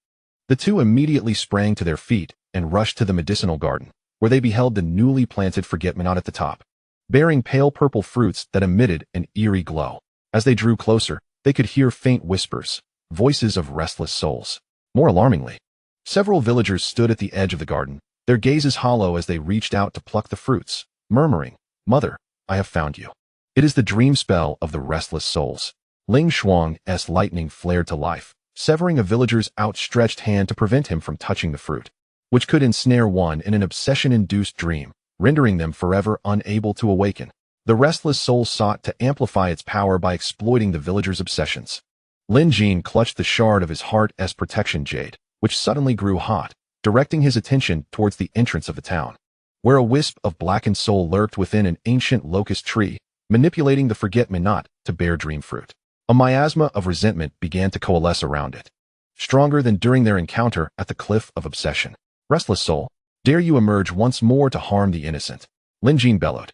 The two immediately sprang to their feet and rushed to the medicinal garden, where they beheld the newly planted forget-me-not at the top, bearing pale purple fruits that emitted an eerie glow. As they drew closer, they could hear faint whispers, voices of restless souls. More alarmingly, several villagers stood at the edge of the garden, their gazes hollow as they reached out to pluck the fruits, murmuring, "Mother, I have found you. It is the dream spell of the restless souls." Ling Shuang's lightning flared to life, severing a villager's outstretched hand to prevent him from touching the fruit, which could ensnare one in an obsession-induced dream, rendering them forever unable to awaken. The restless soul sought to amplify its power by exploiting the villager's obsessions. Lin Jin clutched the shard of his heart as protection jade, which suddenly grew hot, directing his attention towards the entrance of the town, where a wisp of blackened soul lurked within an ancient locust tree, manipulating the forget-me-not to bear dream fruit. A miasma of resentment began to coalesce around it, stronger than during their encounter at the cliff of obsession. "Restless soul, dare you emerge once more to harm the innocent?" Lin Jin bellowed,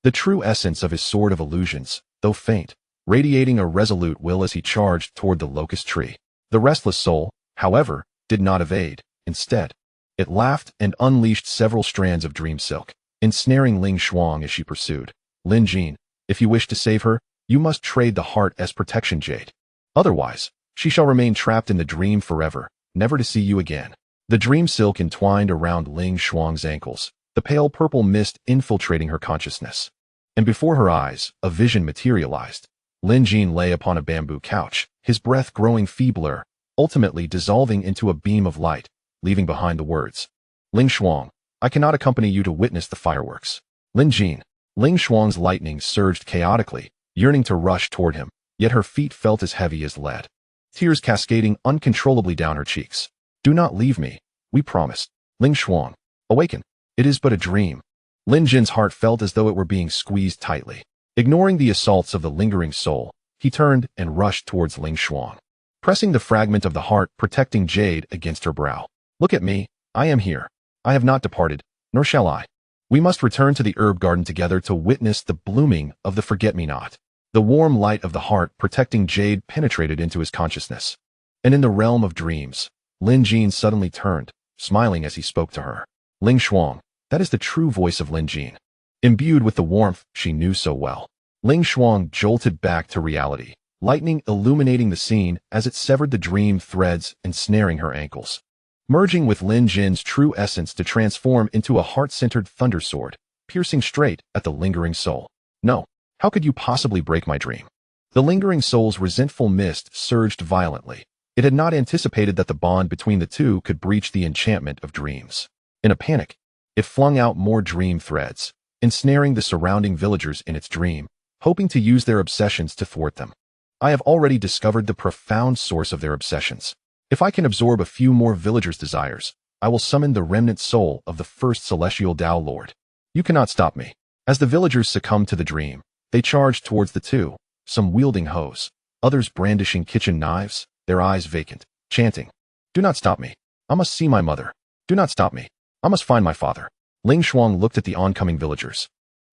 the true essence of his sword of illusions, though faint, radiating a resolute will as he charged toward the locust tree. The restless soul, however, did not evade. Instead, it laughed and unleashed several strands of dream silk, ensnaring Ling Shuang as she pursued. "Lin Jin, if you wish to save her, you must trade the heart as protection jade. Otherwise, she shall remain trapped in the dream forever, never to see you again." The dream silk entwined around Ling Shuang's ankles, the pale purple mist infiltrating her consciousness. And before her eyes, a vision materialized. Lin Jin lay upon a bamboo couch, his breath growing feebler, ultimately dissolving into a beam of light, leaving behind the words, "Ling Shuang, I cannot accompany you to witness the fireworks." Lin Jin. Ling Shuang's lightning surged chaotically, yearning to rush toward him, yet her feet felt as heavy as lead, tears cascading uncontrollably down her cheeks. "Do not leave me, we promised." "Ling Shuang, awaken. It is but a dream." Lin Jin's heart felt as though it were being squeezed tightly. Ignoring the assaults of the lingering soul, he turned and rushed towards Ling Shuang, pressing the fragment of the heart protecting jade against her brow. "Look at me, I am here. I have not departed, nor shall I. We must return to the herb garden together to witness the blooming of the forget-me-not." The warm light of the heart protecting jade penetrated into his consciousness. And in the realm of dreams, Lin Jin suddenly turned, smiling as he spoke to her. Ling Shuang, that is the true voice of Lin Jin, imbued with the warmth she knew so well. Ling Shuang jolted back to reality, lightning illuminating the scene as it severed the dream threads ensnaring her ankles, merging with Lin Jin's true essence to transform into a heart-centered thunder sword, piercing straight at the lingering soul. "No, how could you possibly break my dream?" The lingering soul's resentful mist surged violently. It had not anticipated that the bond between the two could breach the enchantment of dreams. In a panic, it flung out more dream threads, ensnaring the surrounding villagers in its dream, hoping to use their obsessions to thwart them. "I have already discovered the profound source of their obsessions. If I can absorb a few more villagers' desires, I will summon the remnant soul of the first celestial Tao Lord. You cannot stop me." As the villagers succumbed to the dream, they charged towards the two, some wielding hoes, others brandishing kitchen knives, their eyes vacant, chanting, "Do not stop me. I must see my mother. Do not stop me. I must find my father." Ling Shuang looked at the oncoming villagers,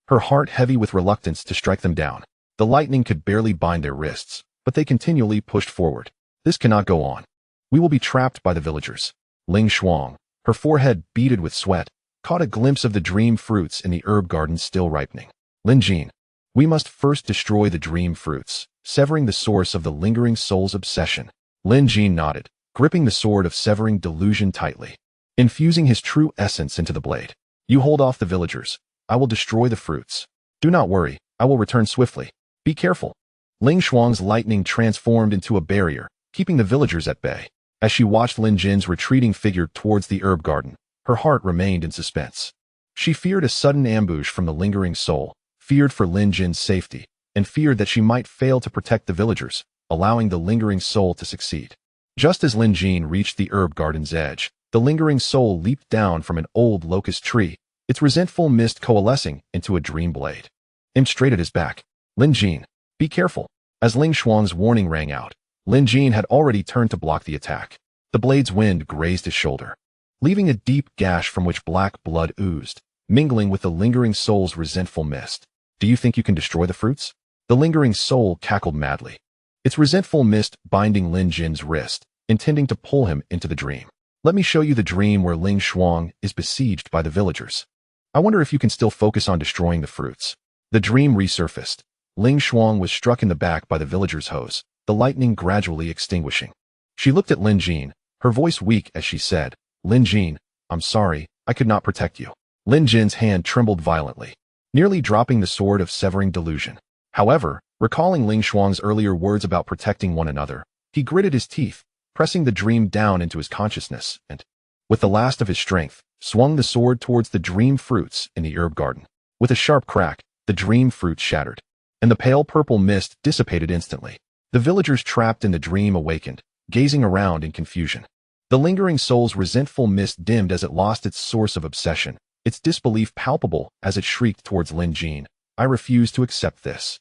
her heart heavy with reluctance to strike them down. The lightning could barely bind their wrists, but they continually pushed forward. "This cannot go on. We will be trapped by the villagers." Ling Shuang, her forehead beaded with sweat, caught a glimpse of the dream fruits in the herb garden still ripening. "Lin Jin, we must first destroy the dream fruits, severing the source of the lingering soul's obsession." Lin Jin nodded, gripping the sword of Severing Delusion tightly, infusing his true essence into the blade. "You hold off the villagers. I will destroy the fruits." Do not worry, I will return swiftly. Be careful. Ling Shuang's lightning transformed into a barrier, keeping the villagers at bay. As she watched Lin Jin's retreating figure towards the herb garden, her heart remained in suspense. She feared a sudden ambush from the lingering soul, feared for Lin Jin's safety, and feared that she might fail to protect the villagers, allowing the lingering soul to succeed. Just as Lin Jin reached the herb garden's edge, the lingering soul leaped down from an old locust tree, its resentful mist coalescing into a dream blade. Aimed straight at his back. Lin Jin, be careful. As Ling Shuang's warning rang out, Lin Jin had already turned to block the attack. The blade's wind grazed his shoulder, leaving a deep gash from which black blood oozed, mingling with the lingering soul's resentful mist. Do you think you can destroy the fruits? The lingering soul cackled madly, its resentful mist binding Lin Jin's wrist, intending to pull him into the dream. Let me show you the dream where Ling Shuang is besieged by the villagers. I wonder if you can still focus on destroying the fruits. The dream resurfaced. Ling Shuang was struck in the back by the villagers' hose, the lightning gradually extinguishing. She looked at Lin Jin, her voice weak as she said, Lin Jin, I'm sorry, I could not protect you. Lin Jin's hand trembled violently, nearly dropping the sword of Sever Delusion. However, recalling Ling Shuang's earlier words about protecting one another, he gritted his teeth, pressing the dream down into his consciousness, and, with the last of his strength, swung the sword towards the dream fruits in the herb garden. With a sharp crack, the dream fruits shattered, and the pale purple mist dissipated instantly. The villagers trapped in the dream awakened, gazing around in confusion. The lingering soul's resentful mist dimmed as it lost its source of obsession, its disbelief palpable as it shrieked towards Lin Jin. I refuse to accept this.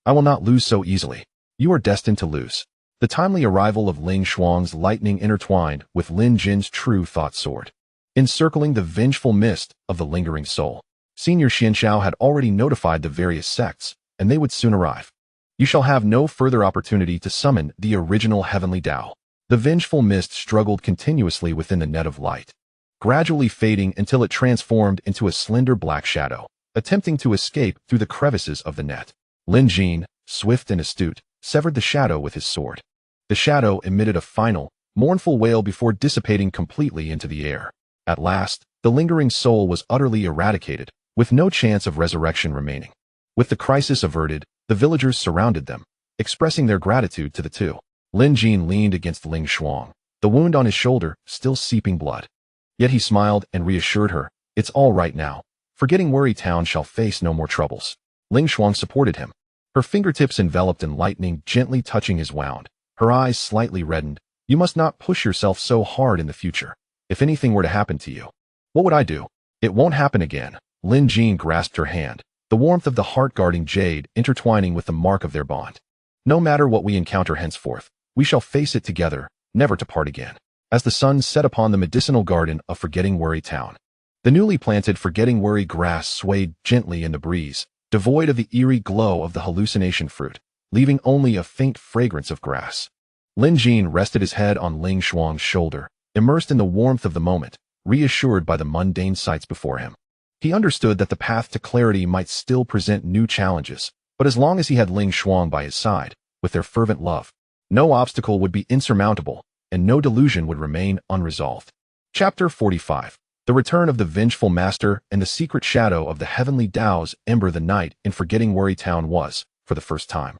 I will not lose so easily. You are destined to lose. The timely arrival of Ling Shuang's lightning intertwined with Lin Jin's true thought sword, encircling the vengeful mist of the lingering soul. Senior Xianxiao had already notified the various sects, and they would soon arrive. You shall have no further opportunity to summon the original heavenly Tao. The vengeful mist struggled continuously within the net of light, gradually fading until it transformed into a slender black shadow, attempting to escape through the crevices of the net. Lin Jin, swift and astute, severed the shadow with his sword. The shadow emitted a final, mournful wail before dissipating completely into the air. At last, the lingering soul was utterly eradicated, with no chance of resurrection remaining. With the crisis averted, the villagers surrounded them, expressing their gratitude to the two. Lin Jin leaned against Ling Shuang, the wound on his shoulder still seeping blood. Yet he smiled and reassured her, it's all right now. Forgetting Worry Town shall face no more troubles. Ling Shuang supported him, her fingertips enveloped in lightning gently touching his wound. Her eyes slightly reddened. You must not push yourself so hard in the future. If anything were to happen to you, what would I do? It won't happen again. Lin Jin grasped her hand, the warmth of the heart-guarding jade intertwining with the mark of their bond. No matter what we encounter henceforth, we shall face it together, never to part again. As the sun set upon the medicinal garden of Forgetting Worry Town, the newly planted Forgetting Worry grass swayed gently in the breeze, devoid of the eerie glow of the hallucination fruit, leaving only a faint fragrance of grass. Lin Jin rested his head on Ling Shuang's shoulder, immersed in the warmth of the moment, reassured by the mundane sights before him. He understood that the path to clarity might still present new challenges, but as long as he had Ling Shuang by his side, with their fervent love, no obstacle would be insurmountable, and no delusion would remain unresolved. Chapter 45. The Return of the Vengeful Master and the Secret Shadow of the Heavenly Tao's Ember. The night in Forgetting Worry Town was, for the first time,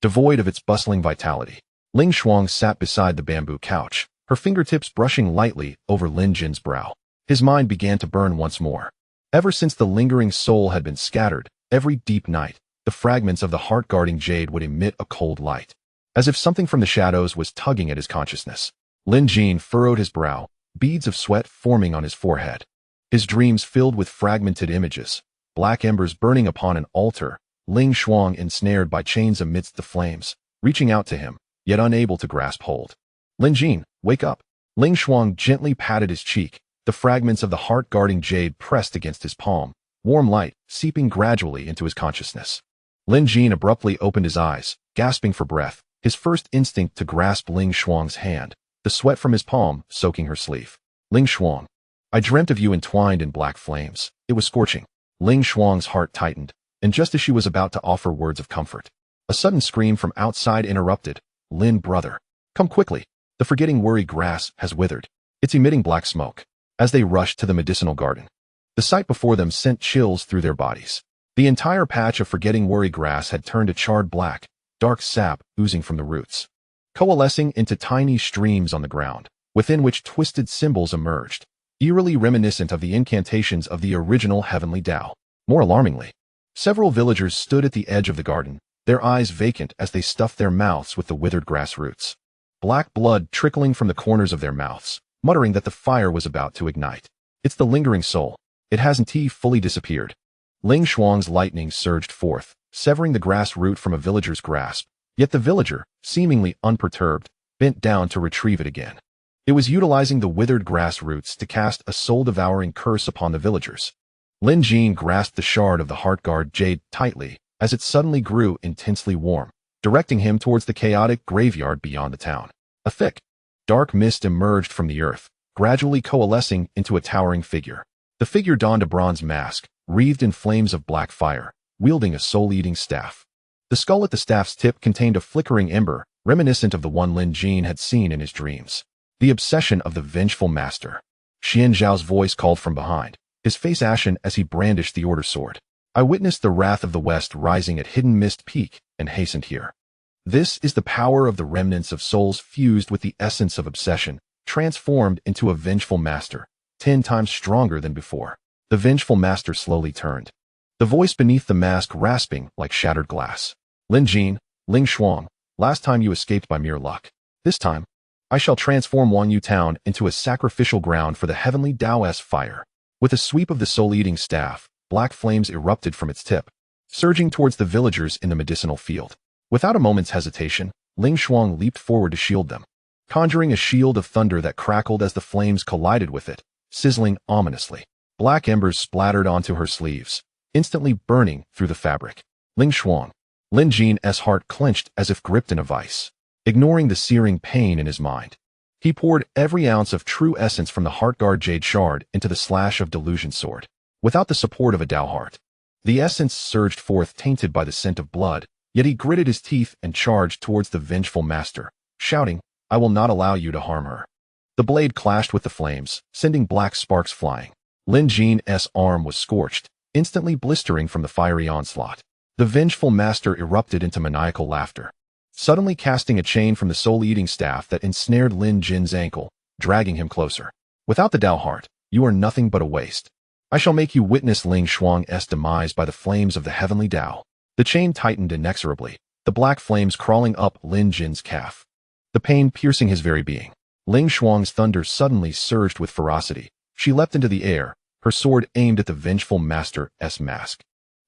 devoid of its bustling vitality. Ling Shuang sat beside the bamboo couch, her fingertips brushing lightly over Lin Jin's brow. His mind began to burn once more. Ever since the lingering soul had been scattered, every deep night, the fragments of the heart-guarding jade would emit a cold light, as if something from the shadows was tugging at his consciousness. Lin Jin furrowed his brow, beads of sweat forming on his forehead. His dreams filled with fragmented images, black embers burning upon an altar, Ling Shuang ensnared by chains amidst the flames, reaching out to him, yet unable to grasp hold. Lin Jin, wake up. Ling Shuang gently patted his cheek, the fragments of the heart-guarding jade pressed against his palm, warm light seeping gradually into his consciousness. Lin Jin abruptly opened his eyes, gasping for breath, his first instinct to grasp Ling Shuang's hand, the sweat from his palm soaking her sleeve. Ling Shuang, I dreamt of you entwined in black flames. It was scorching. Ling Shuang's heart tightened, and just as she was about to offer words of comfort, a sudden scream from outside interrupted. Lin, brother, come quickly. The Forgetting Worry grass has withered. It's emitting black smoke. As they rushed to the medicinal garden, the sight before them sent chills through their bodies. The entire patch of forgetting worry grass had turned a charred black, dark sap oozing from the roots, coalescing into tiny streams on the ground, within which twisted symbols emerged, eerily reminiscent of the incantations of the original heavenly Tao. More alarmingly, several villagers stood at the edge of the garden, their eyes vacant as they stuffed their mouths with the withered grass roots. Black blood trickling from the corners of their mouths, muttering that the fire was about to ignite. It's the lingering soul. It hasn't fully disappeared. Ling Shuang's lightning surged forth, severing the grass root from a villager's grasp, yet the villager, seemingly unperturbed, bent down to retrieve it again. It was utilizing the withered grass roots to cast a soul-devouring curse upon the villagers. Lin Jin grasped the shard of the heart-guard jade tightly as it suddenly grew intensely warm, directing him towards the chaotic graveyard beyond the town. A thick, dark mist emerged from the earth, gradually coalescing into a towering figure. The figure donned a bronze mask, wreathed in flames of black fire, wielding a soul-eating staff. The skull at the staff's tip contained a flickering ember, reminiscent of the one Lin Jin had seen in his dreams. The obsession of the vengeful master. Xian Zhao's voice called from behind, his face ashen as he brandished the order sword. I witnessed the wrath of the West rising at Hidden Mist Peak and hastened here. This is the power of the remnants of souls fused with the essence of obsession, transformed into a vengeful master, 10 times stronger than before. The vengeful master slowly turned, the voice beneath the mask rasping like shattered glass. Lin Jin, Ling Shuang, last time you escaped by mere luck. This time, I shall transform Wanyu Town into a sacrificial ground for the heavenly Taoist fire. With a sweep of the soul-eating staff, black flames erupted from its tip, surging towards the villagers in the medicinal field. Without a moment's hesitation, Ling Shuang leaped forward to shield them, conjuring a shield of thunder that crackled as the flames collided with it, sizzling ominously. Black embers splattered onto her sleeves, instantly burning through the fabric. Ling Shuang. Lin Jin's heart clenched as if gripped in a vice. Ignoring the searing pain in his mind, he poured every ounce of true essence from the Heartguard Jade Shard into the slash of Delusion Sword. Without the support of a Tao heart, the essence surged forth tainted by the scent of blood, yet he gritted his teeth and charged towards the vengeful master, shouting, I will not allow you to harm her. The blade clashed with the flames, sending black sparks flying. Lin Jin's arm was scorched, instantly blistering from the fiery onslaught. The vengeful master erupted into maniacal laughter, suddenly casting a chain from the soul-eating staff that ensnared Lin Jin's ankle, dragging him closer. Without the Tao heart, you are nothing but a waste. I shall make you witness Ling Shuang's demise by the flames of the heavenly Tao. The chain tightened inexorably, the black flames crawling up Lin Jin's calf, the pain piercing his very being. Ling Shuang's thunder suddenly surged with ferocity. She leapt into the air, her sword aimed at the vengeful master's mask,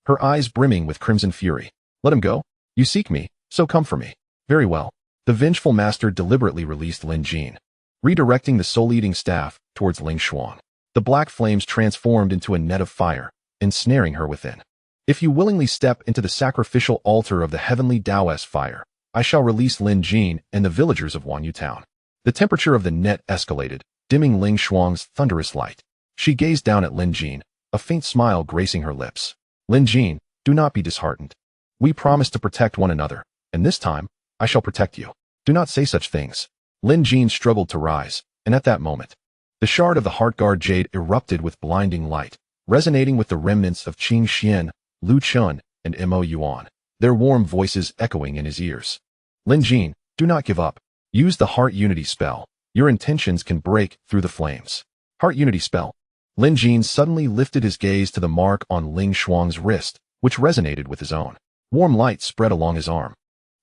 her eyes brimming with crimson fury. Let him go. You seek me, so come for me. Very well. The vengeful master deliberately released Lin Jin, redirecting the soul-eating staff towards Ling Shuang. The black flames transformed into a net of fire, ensnaring her within. If you willingly step into the sacrificial altar of the heavenly Taoist fire, I shall release Lin Jin and the villagers of Wanyu Town. The temperature of the net escalated, dimming Ling Shuang's thunderous light. She gazed down at Lin Jin, a faint smile gracing her lips. Lin Jin, do not be disheartened. We promise to protect one another, and this time, I shall protect you. Do not say such things. Lin Jin struggled to rise, and at that moment, the shard of the Heartguard Jade erupted with blinding light, resonating with the remnants of Qing Xian, Lu Chun, and Mo Yuan, their warm voices echoing in his ears. Lin Jin, do not give up. Use the Heart Unity spell. Your intentions can break through the flames. Heart Unity spell. Lin Jin suddenly lifted his gaze to the mark on Ling Shuang's wrist, which resonated with his own. Warm light spread along his arm.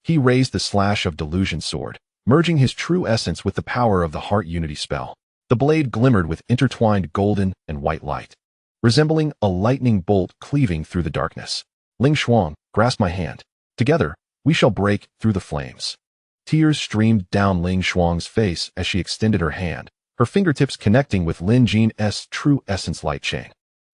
He raised the slash of Delusion Sword, merging his true essence with the power of the Heart Unity spell. The blade glimmered with intertwined golden and white light, resembling a lightning bolt cleaving through the darkness. Ling Shuang, grasp my hand. Together, we shall break through the flames. Tears streamed down Ling Shuang's face as she extended her hand, her fingertips connecting with Lin Jin's true essence light chain.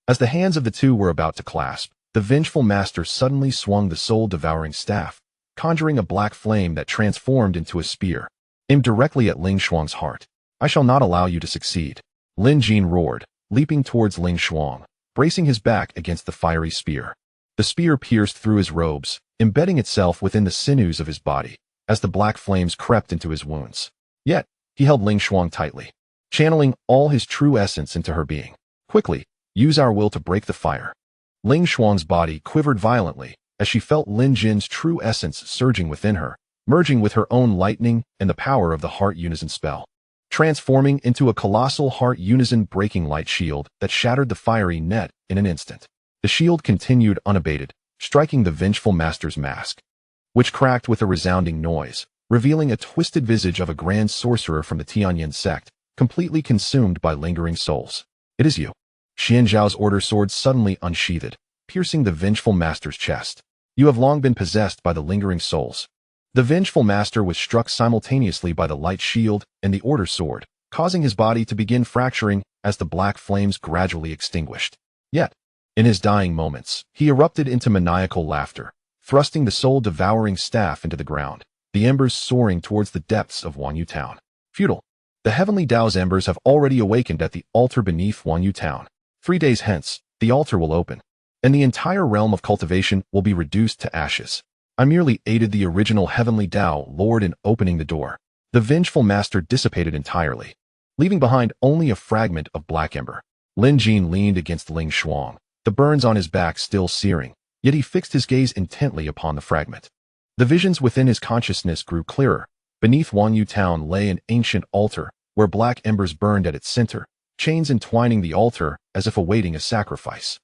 As the hands of the two were about to clasp, the vengeful master suddenly swung the soul-devouring staff, conjuring a black flame that transformed into a spear, aimed directly at Ling Shuang's heart. I shall not allow you to succeed. Lin Jin roared, leaping towards Ling Shuang, bracing his back against the fiery spear. The spear pierced through his robes, embedding itself within the sinews of his body, as the black flames crept into his wounds. Yet, he held Ling Shuang tightly, channeling all his true essence into her being. Quickly, use our will to break the fire. Ling Shuang's body quivered violently as she felt Lin Jin's true essence surging within her, merging with her own lightning and the power of the Heart Unison spell, transforming into a colossal Heart Unison breaking light shield that shattered the fiery net in an instant. The shield continued unabated, striking the vengeful master's mask, which cracked with a resounding noise, revealing a twisted visage of a grand sorcerer from the Tianyin sect, completely consumed by lingering souls. It is you. Xian Zhao's order sword suddenly unsheathed, piercing the vengeful master's chest. You have long been possessed by the lingering souls. The vengeful master was struck simultaneously by the light shield and the order sword, causing his body to begin fracturing as the black flames gradually extinguished. Yet, in his dying moments, he erupted into maniacal laughter, thrusting the soul-devouring staff into the ground, the embers soaring towards the depths of Wanyu Town. Futile. The heavenly Dao's embers have already awakened at the altar beneath Wanyu Town. 3 days hence, the altar will open, and the entire realm of cultivation will be reduced to ashes. I merely aided the original heavenly Dao Lord in opening the door. The vengeful master dissipated entirely, leaving behind only a fragment of black ember. Lin Jin leaned against Ling Shuang, the burns on his back still searing, yet he fixed his gaze intently upon the fragment. The visions within his consciousness grew clearer. Beneath Wanyu Town lay an ancient altar, where black embers burned at its center, chains entwining the altar as if awaiting a sacrifice.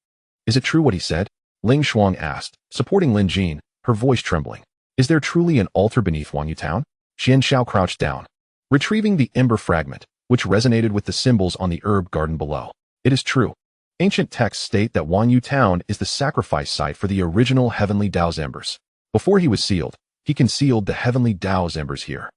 Is it true what he said? Ling Shuang asked, supporting Lin Jin, her voice trembling. Is there truly an altar beneath Wanyu Town? Xian Xiao crouched down, retrieving the ember fragment, which resonated with the symbols on the herb garden below. It is true. Ancient texts state that Wanyu Town is the sacrifice site for the original heavenly Dao's embers. Before he was sealed, he concealed the heavenly Dao's embers here.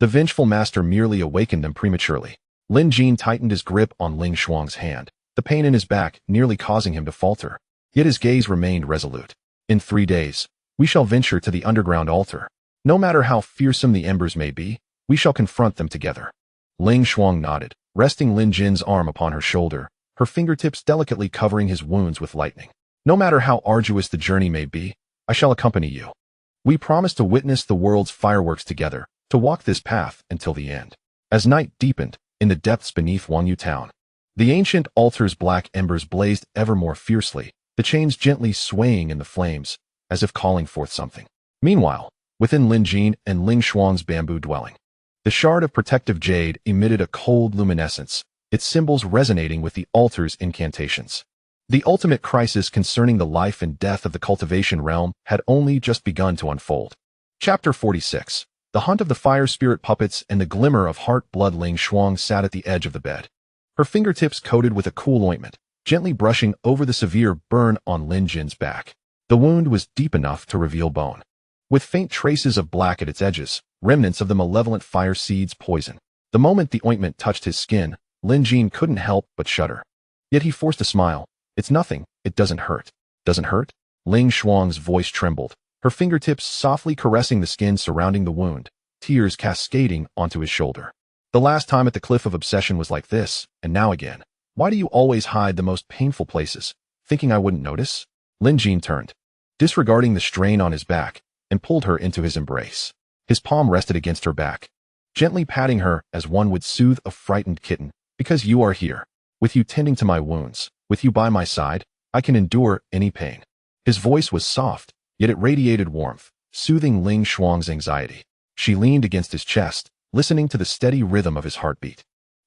The vengeful master merely awakened them prematurely. Lin Jin tightened his grip on Ling Shuang's hand, the pain in his back nearly causing him to falter. Yet his gaze remained resolute. In 3 days, we shall venture to the underground altar. No matter how fearsome the embers may be, we shall confront them together. Ling Shuang nodded, resting Lin Jin's arm upon her shoulder, her fingertips delicately covering his wounds with lightning. No matter how arduous the journey may be, I shall accompany you. We promise to witness the world's fireworks together, to walk this path until the end. As night deepened, in the depths beneath Wanyu Town, the ancient altar's black embers blazed ever more fiercely, the chains gently swaying in the flames, as if calling forth something. Meanwhile, within Lin Jin and Ling Shuang's bamboo dwelling, the shard of protective jade emitted a cold luminescence, its symbols resonating with the altar's incantations. The ultimate crisis concerning the life and death of the cultivation realm had only just begun to unfold. Chapter 46. The Hunt of the Fire Spirit Puppets and the Glimmer of Heart Blood. Ling Shuang sat at the edge of the bed, her fingertips coated with a cool ointment, gently brushing over the severe burn on Lin Jin's back. The wound was deep enough to reveal bone, with faint traces of black at its edges, remnants of the malevolent fire seed's poison. The moment the ointment touched his skin, Lin Jin couldn't help but shudder. Yet he forced a smile. It's nothing, it doesn't hurt. Doesn't hurt? Ling Shuang's voice trembled, her fingertips softly caressing the skin surrounding the wound, tears cascading onto his shoulder. The last time at the Cliff of Obsession was like this, and now again. Why do you always hide the most painful places, thinking I wouldn't notice? Lin Jin turned, disregarding the strain on his back, and pulled her into his embrace. His palm rested against her back, gently patting her as one would soothe a frightened kitten. Because you are here, with you tending to my wounds, with you by my side, I can endure any pain. His voice was soft, yet it radiated warmth, soothing Ling Shuang's anxiety. She leaned against his chest, listening to the steady rhythm of his heartbeat,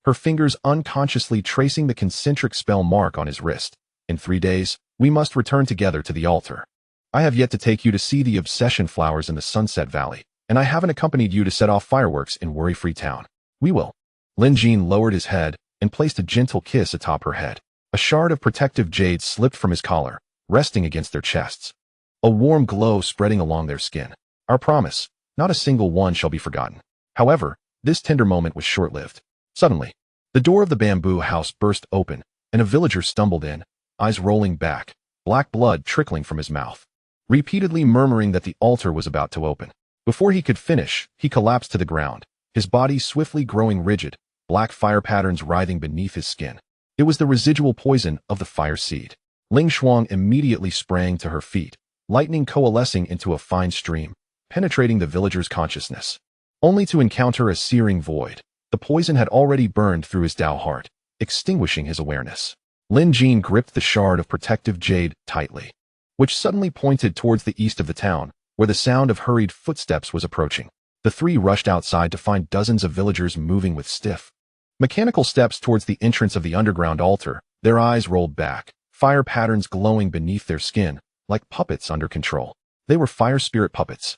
her fingers unconsciously tracing the concentric spell mark on his wrist. In 3 days, we must return together to the altar. I have yet to take you to see the obsession flowers in the Sunset Valley, and I haven't accompanied you to set off fireworks in Worry-Free Town. We will. Lin Jin lowered his head and placed a gentle kiss atop her head. A shard of protective jade slipped from his collar, resting against their chests, a warm glow spreading along their skin. Our promise, not a single one shall be forgotten. However, this tender moment was short-lived. Suddenly, the door of the bamboo house burst open, and a villager stumbled in, eyes rolling back, black blood trickling from his mouth, repeatedly murmuring that the altar was about to open. Before he could finish, he collapsed to the ground, his body swiftly growing rigid, black fire patterns writhing beneath his skin. It was the residual poison of the fire seed. Ling Shuang immediately sprang to her feet, lightning coalescing into a fine stream, penetrating the villager's consciousness, only to encounter a searing void. The poison had already burned through his Dao heart, extinguishing his awareness. Lin Jin gripped the shard of protective jade tightly, which suddenly pointed towards the east of the town, where the sound of hurried footsteps was approaching. The three rushed outside to find dozens of villagers moving with stiff, mechanical steps towards the entrance of the underground altar. Their eyes rolled back, fire patterns glowing beneath their skin, like puppets under control. They were fire spirit puppets.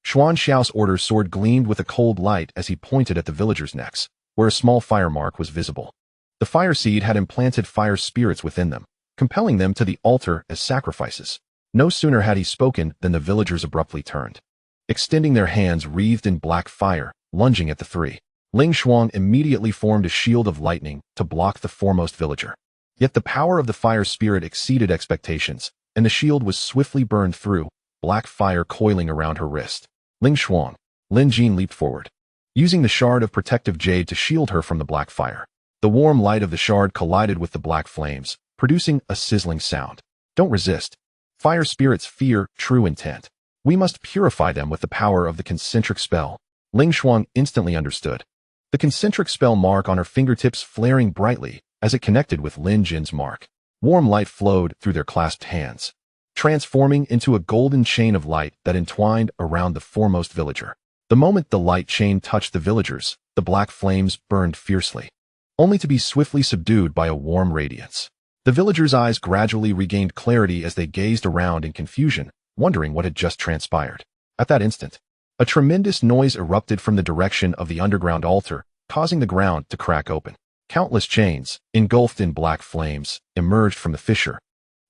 Xuan Xiao's order sword gleamed with a cold light as he pointed at the villagers' necks, where a small fire mark was visible. The fire seed had implanted fire spirits within them, compelling them to the altar as sacrifices. No sooner had he spoken than the villagers abruptly turned, extending their hands wreathed in black fire, lunging at the three. Ling Shuang immediately formed a shield of lightning to block the foremost villager. Yet the power of the fire spirit exceeded expectations, and the shield was swiftly burned through, black fire coiling around her wrist. Ling Shuang. Lin Jin leaped forward, using the shard of protective jade to shield her from the black fire. The warm light of the shard collided with the black flames, producing a sizzling sound. Don't resist. Fire spirits fear true intent. We must purify them with the power of the concentric spell. Ling Shuang instantly understood. The concentric spell mark on her fingertips flaring brightly as it connected with Lin Jin's mark. Warm light flowed through their clasped hands, transforming into a golden chain of light that entwined around the foremost villager. The moment the light chain touched the villagers, the black flames burned fiercely, only to be swiftly subdued by a warm radiance. The villagers' eyes gradually regained clarity as they gazed around in confusion, wondering what had just transpired. At that instant, a tremendous noise erupted from the direction of the underground altar, causing the ground to crack open. Countless chains, engulfed in black flames, emerged from the fissure,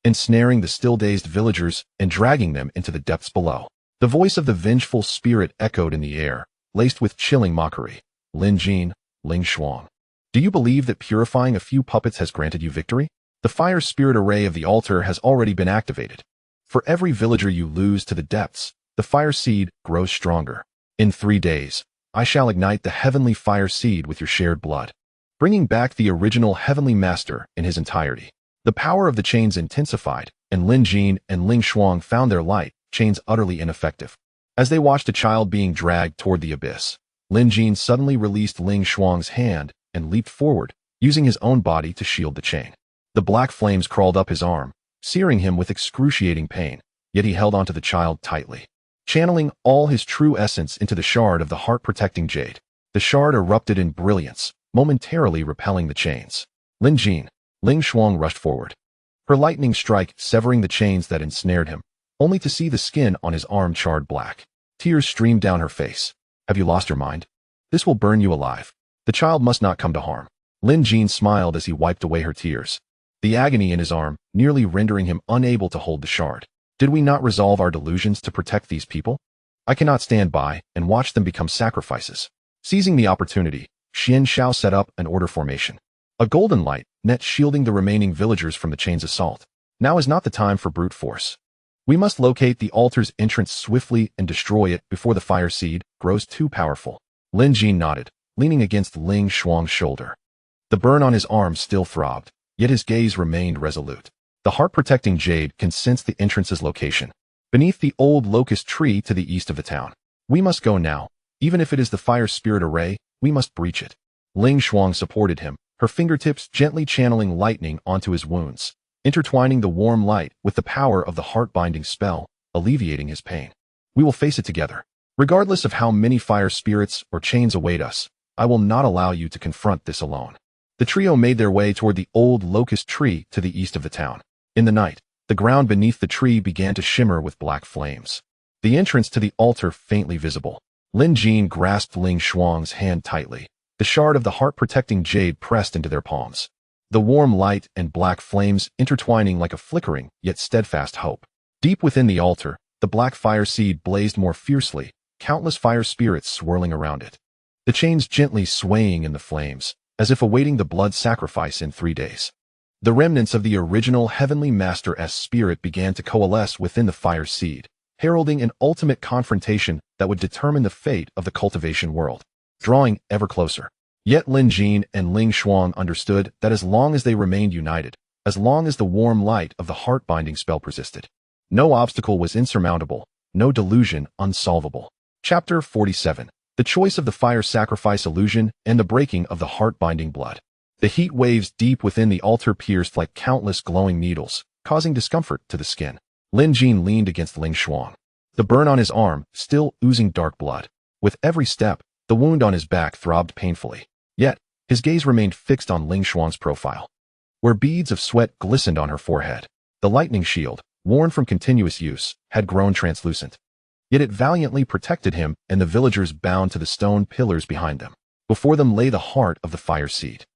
ensnaring the still-dazed villagers and dragging them into the depths below. The voice of the vengeful spirit echoed in the air, laced with chilling mockery. Lin Jin, Ling Shuang. Do you believe that purifying a few puppets has granted you victory? The fire spirit array of the altar has already been activated. For every villager you lose to the depths, the fire seed grows stronger. In 3 days, I shall ignite the heavenly fire seed with your shared blood, bringing back the original heavenly master in his entirety. The power of the chains intensified, and Lin Jin and Ling Shuang found their light chains utterly ineffective. As they watched a child being dragged toward the abyss, Lin Jin suddenly released Ling Shuang's hand and leaped forward, using his own body to shield the chain. The black flames crawled up his arm, searing him with excruciating pain, yet he held onto the child tightly, channeling all his true essence into the shard of the heart-protecting jade. The shard erupted in brilliance, momentarily repelling the chains. Lin Jin, Ling Shuang rushed forward, her lightning strike severing the chains that ensnared him, only to see the skin on his arm charred black. Tears streamed down her face. Have you lost your mind? This will burn you alive. The child must not come to harm. Lin Jin smiled as he wiped away her tears, the agony in his arm nearly rendering him unable to hold the shard. Did we not resolve our delusions to protect these people? I cannot stand by and watch them become sacrifices. Seizing the opportunity, Xian Xiao set up an order formation, a golden light net shielding the remaining villagers from the chain's assault. Now is not the time for brute force. We must locate the altar's entrance swiftly and destroy it before the fire seed grows too powerful. Lin Jin nodded, leaning against Ling Shuang's shoulder. The burn on his arm still throbbed, yet his gaze remained resolute. The heart-protecting jade can sense the entrance's location, beneath the old locust tree to the east of the town. We must go now. Even if it is the fire spirit array, we must breach it. Ling Shuang supported him, her fingertips gently channeling lightning onto his wounds, intertwining the warm light with the power of the heart-binding spell, alleviating his pain. We will face it together. Regardless of how many fire spirits or chains await us, I will not allow you to confront this alone. The trio made their way toward the old locust tree to the east of the town. In the night, the ground beneath the tree began to shimmer with black flames, the entrance to the altar faintly visible. Lin Jin grasped Ling Shuang's hand tightly, the shard of the heart-protecting jade pressed into their palms, the warm light and black flames intertwining like a flickering yet steadfast hope. Deep within the altar, the black fire seed blazed more fiercely, countless fire spirits swirling around it, the chains gently swaying in the flames, as if awaiting the blood sacrifice in 3 days. The remnants of the original Heavenly Master's spirit began to coalesce within the fire seed, heralding an ultimate confrontation that would determine the fate of the cultivation world, drawing ever closer. Yet Lin Jin and Ling Shuang understood that as long as they remained united, as long as the warm light of the heart-binding spell persisted, no obstacle was insurmountable, no delusion unsolvable. Chapter 47. The choice of the fire sacrifice illusion and the breaking of the heart-binding blood. The heat waves deep within the altar pierced like countless glowing needles, causing discomfort to the skin. Lin Jin leaned against Ling Shuang, the burn on his arm still oozing dark blood. With every step, the wound on his back throbbed painfully. Yet, his gaze remained fixed on Ling Shuang's profile, where beads of sweat glistened on her forehead. The lightning shield, worn from continuous use, had grown translucent. Yet it valiantly protected him and the villagers bound to the stone pillars behind them. Before them lay the heart of the fire seed.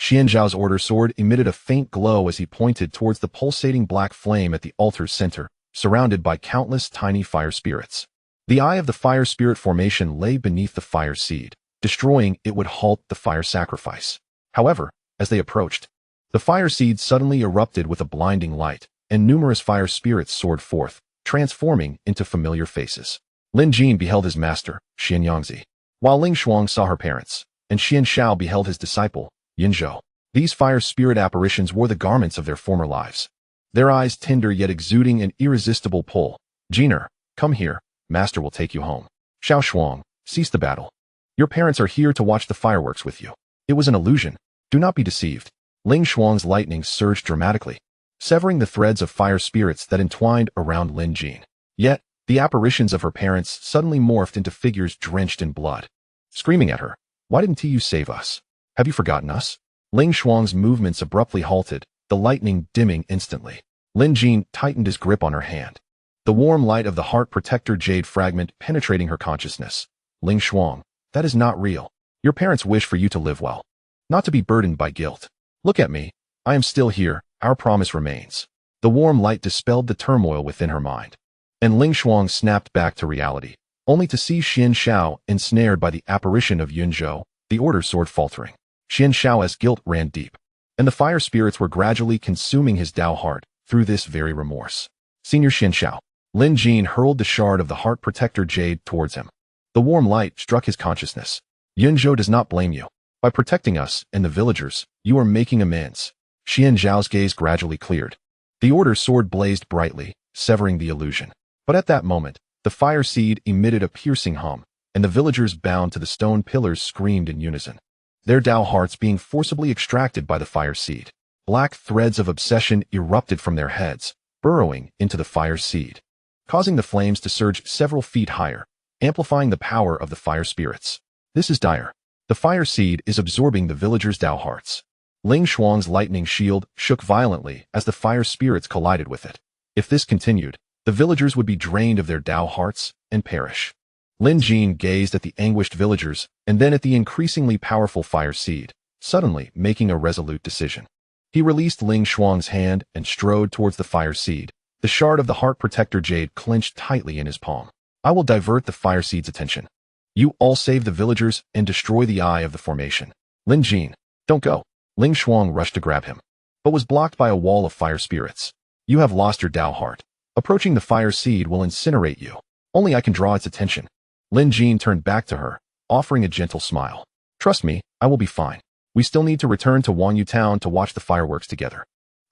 Xian Zhao's order sword emitted a faint glow as he pointed towards the pulsating black flame at the altar's center, surrounded by countless tiny fire spirits. The eye of the fire spirit formation lay beneath the fire seed. Destroying it would halt the fire sacrifice. However, as they approached, the fire seed suddenly erupted with a blinding light, and numerous fire spirits soared forth, transforming into familiar faces. Lin Jin beheld his master, Xian Yangzi, while Ling Shuang saw her parents, and Xian Shao beheld his disciple, Yin Zhou. These fire spirit apparitions wore the garments of their former lives. Their eyes tender yet exuding an irresistible pull. Jiner, come here, master will take you home. Xiao Shuang, cease the battle. Your parents are here to watch the fireworks with you. It was an illusion. Do not be deceived. Ling Shuang's lightning surged dramatically, severing the threads of fire spirits that entwined around Lin Jin. Yet, the apparitions of her parents suddenly morphed into figures drenched in blood, screaming at her, "Why didn't you save us? Have you forgotten us?" Ling Shuang's movements abruptly halted, the lightning dimming instantly. Lin Jin tightened his grip on her hand, the warm light of the heart protector jade fragment penetrating her consciousness. Ling Shuang, that is not real. Your parents wish for you to live well, not to be burdened by guilt. Look at me. I am still here. Our promise remains. The warm light dispelled the turmoil within her mind, and Ling Shuang snapped back to reality, only to see Xian Shao ensnared by the apparition of Yun Zhou, the order sword faltering. Xian Shao's guilt ran deep, and the fire spirits were gradually consuming his Dao heart through this very remorse. Senior Xian Shao. Lin Jin hurled the shard of the heart protector jade towards him. The warm light struck his consciousness. Yun Zhou does not blame you. By protecting us and the villagers, you are making amends. Xian Zhao's gaze gradually cleared. The order sword blazed brightly, severing the illusion. But at that moment, the fire seed emitted a piercing hum, and the villagers bound to the stone pillars screamed in unison, their Dao hearts being forcibly extracted by the fire seed. Black threads of obsession erupted from their heads, burrowing into the fire seed, causing the flames to surge several feet higher, amplifying the power of the fire spirits. This is dire. The fire seed is absorbing the villagers' Dao hearts. Ling Shuang's lightning shield shook violently as the fire spirits collided with it. If this continued, the villagers would be drained of their Dao hearts and perish. Lin Jin gazed at the anguished villagers and then at the increasingly powerful fire seed, suddenly making a resolute decision. He released Ling Shuang's hand and strode towards the fire seed, the shard of the heart protector jade clenched tightly in his palm. I will divert the fire seed's attention. You all save the villagers and destroy the eye of the formation. Lin Jin, don't go. Ling Shuang rushed to grab him, but was blocked by a wall of fire spirits. You have lost your Dao heart. Approaching the fire seed will incinerate you. Only I can draw its attention. Lin Jin turned back to her, offering a gentle smile. Trust me, I will be fine. We still need to return to Wanyu Town to watch the fireworks together.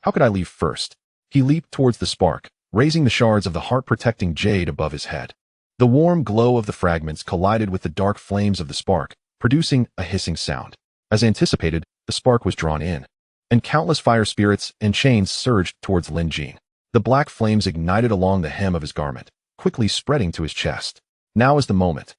How could I leave first? He leaped towards the spark, raising the shards of the heart-protecting jade above his head. The warm glow of the fragments collided with the dark flames of the spark, producing a hissing sound. As anticipated, the spark was drawn in, and countless fire spirits and chains surged towards Lin Jin. The black flames ignited along the hem of his garment, quickly spreading to his chest. Now is the moment.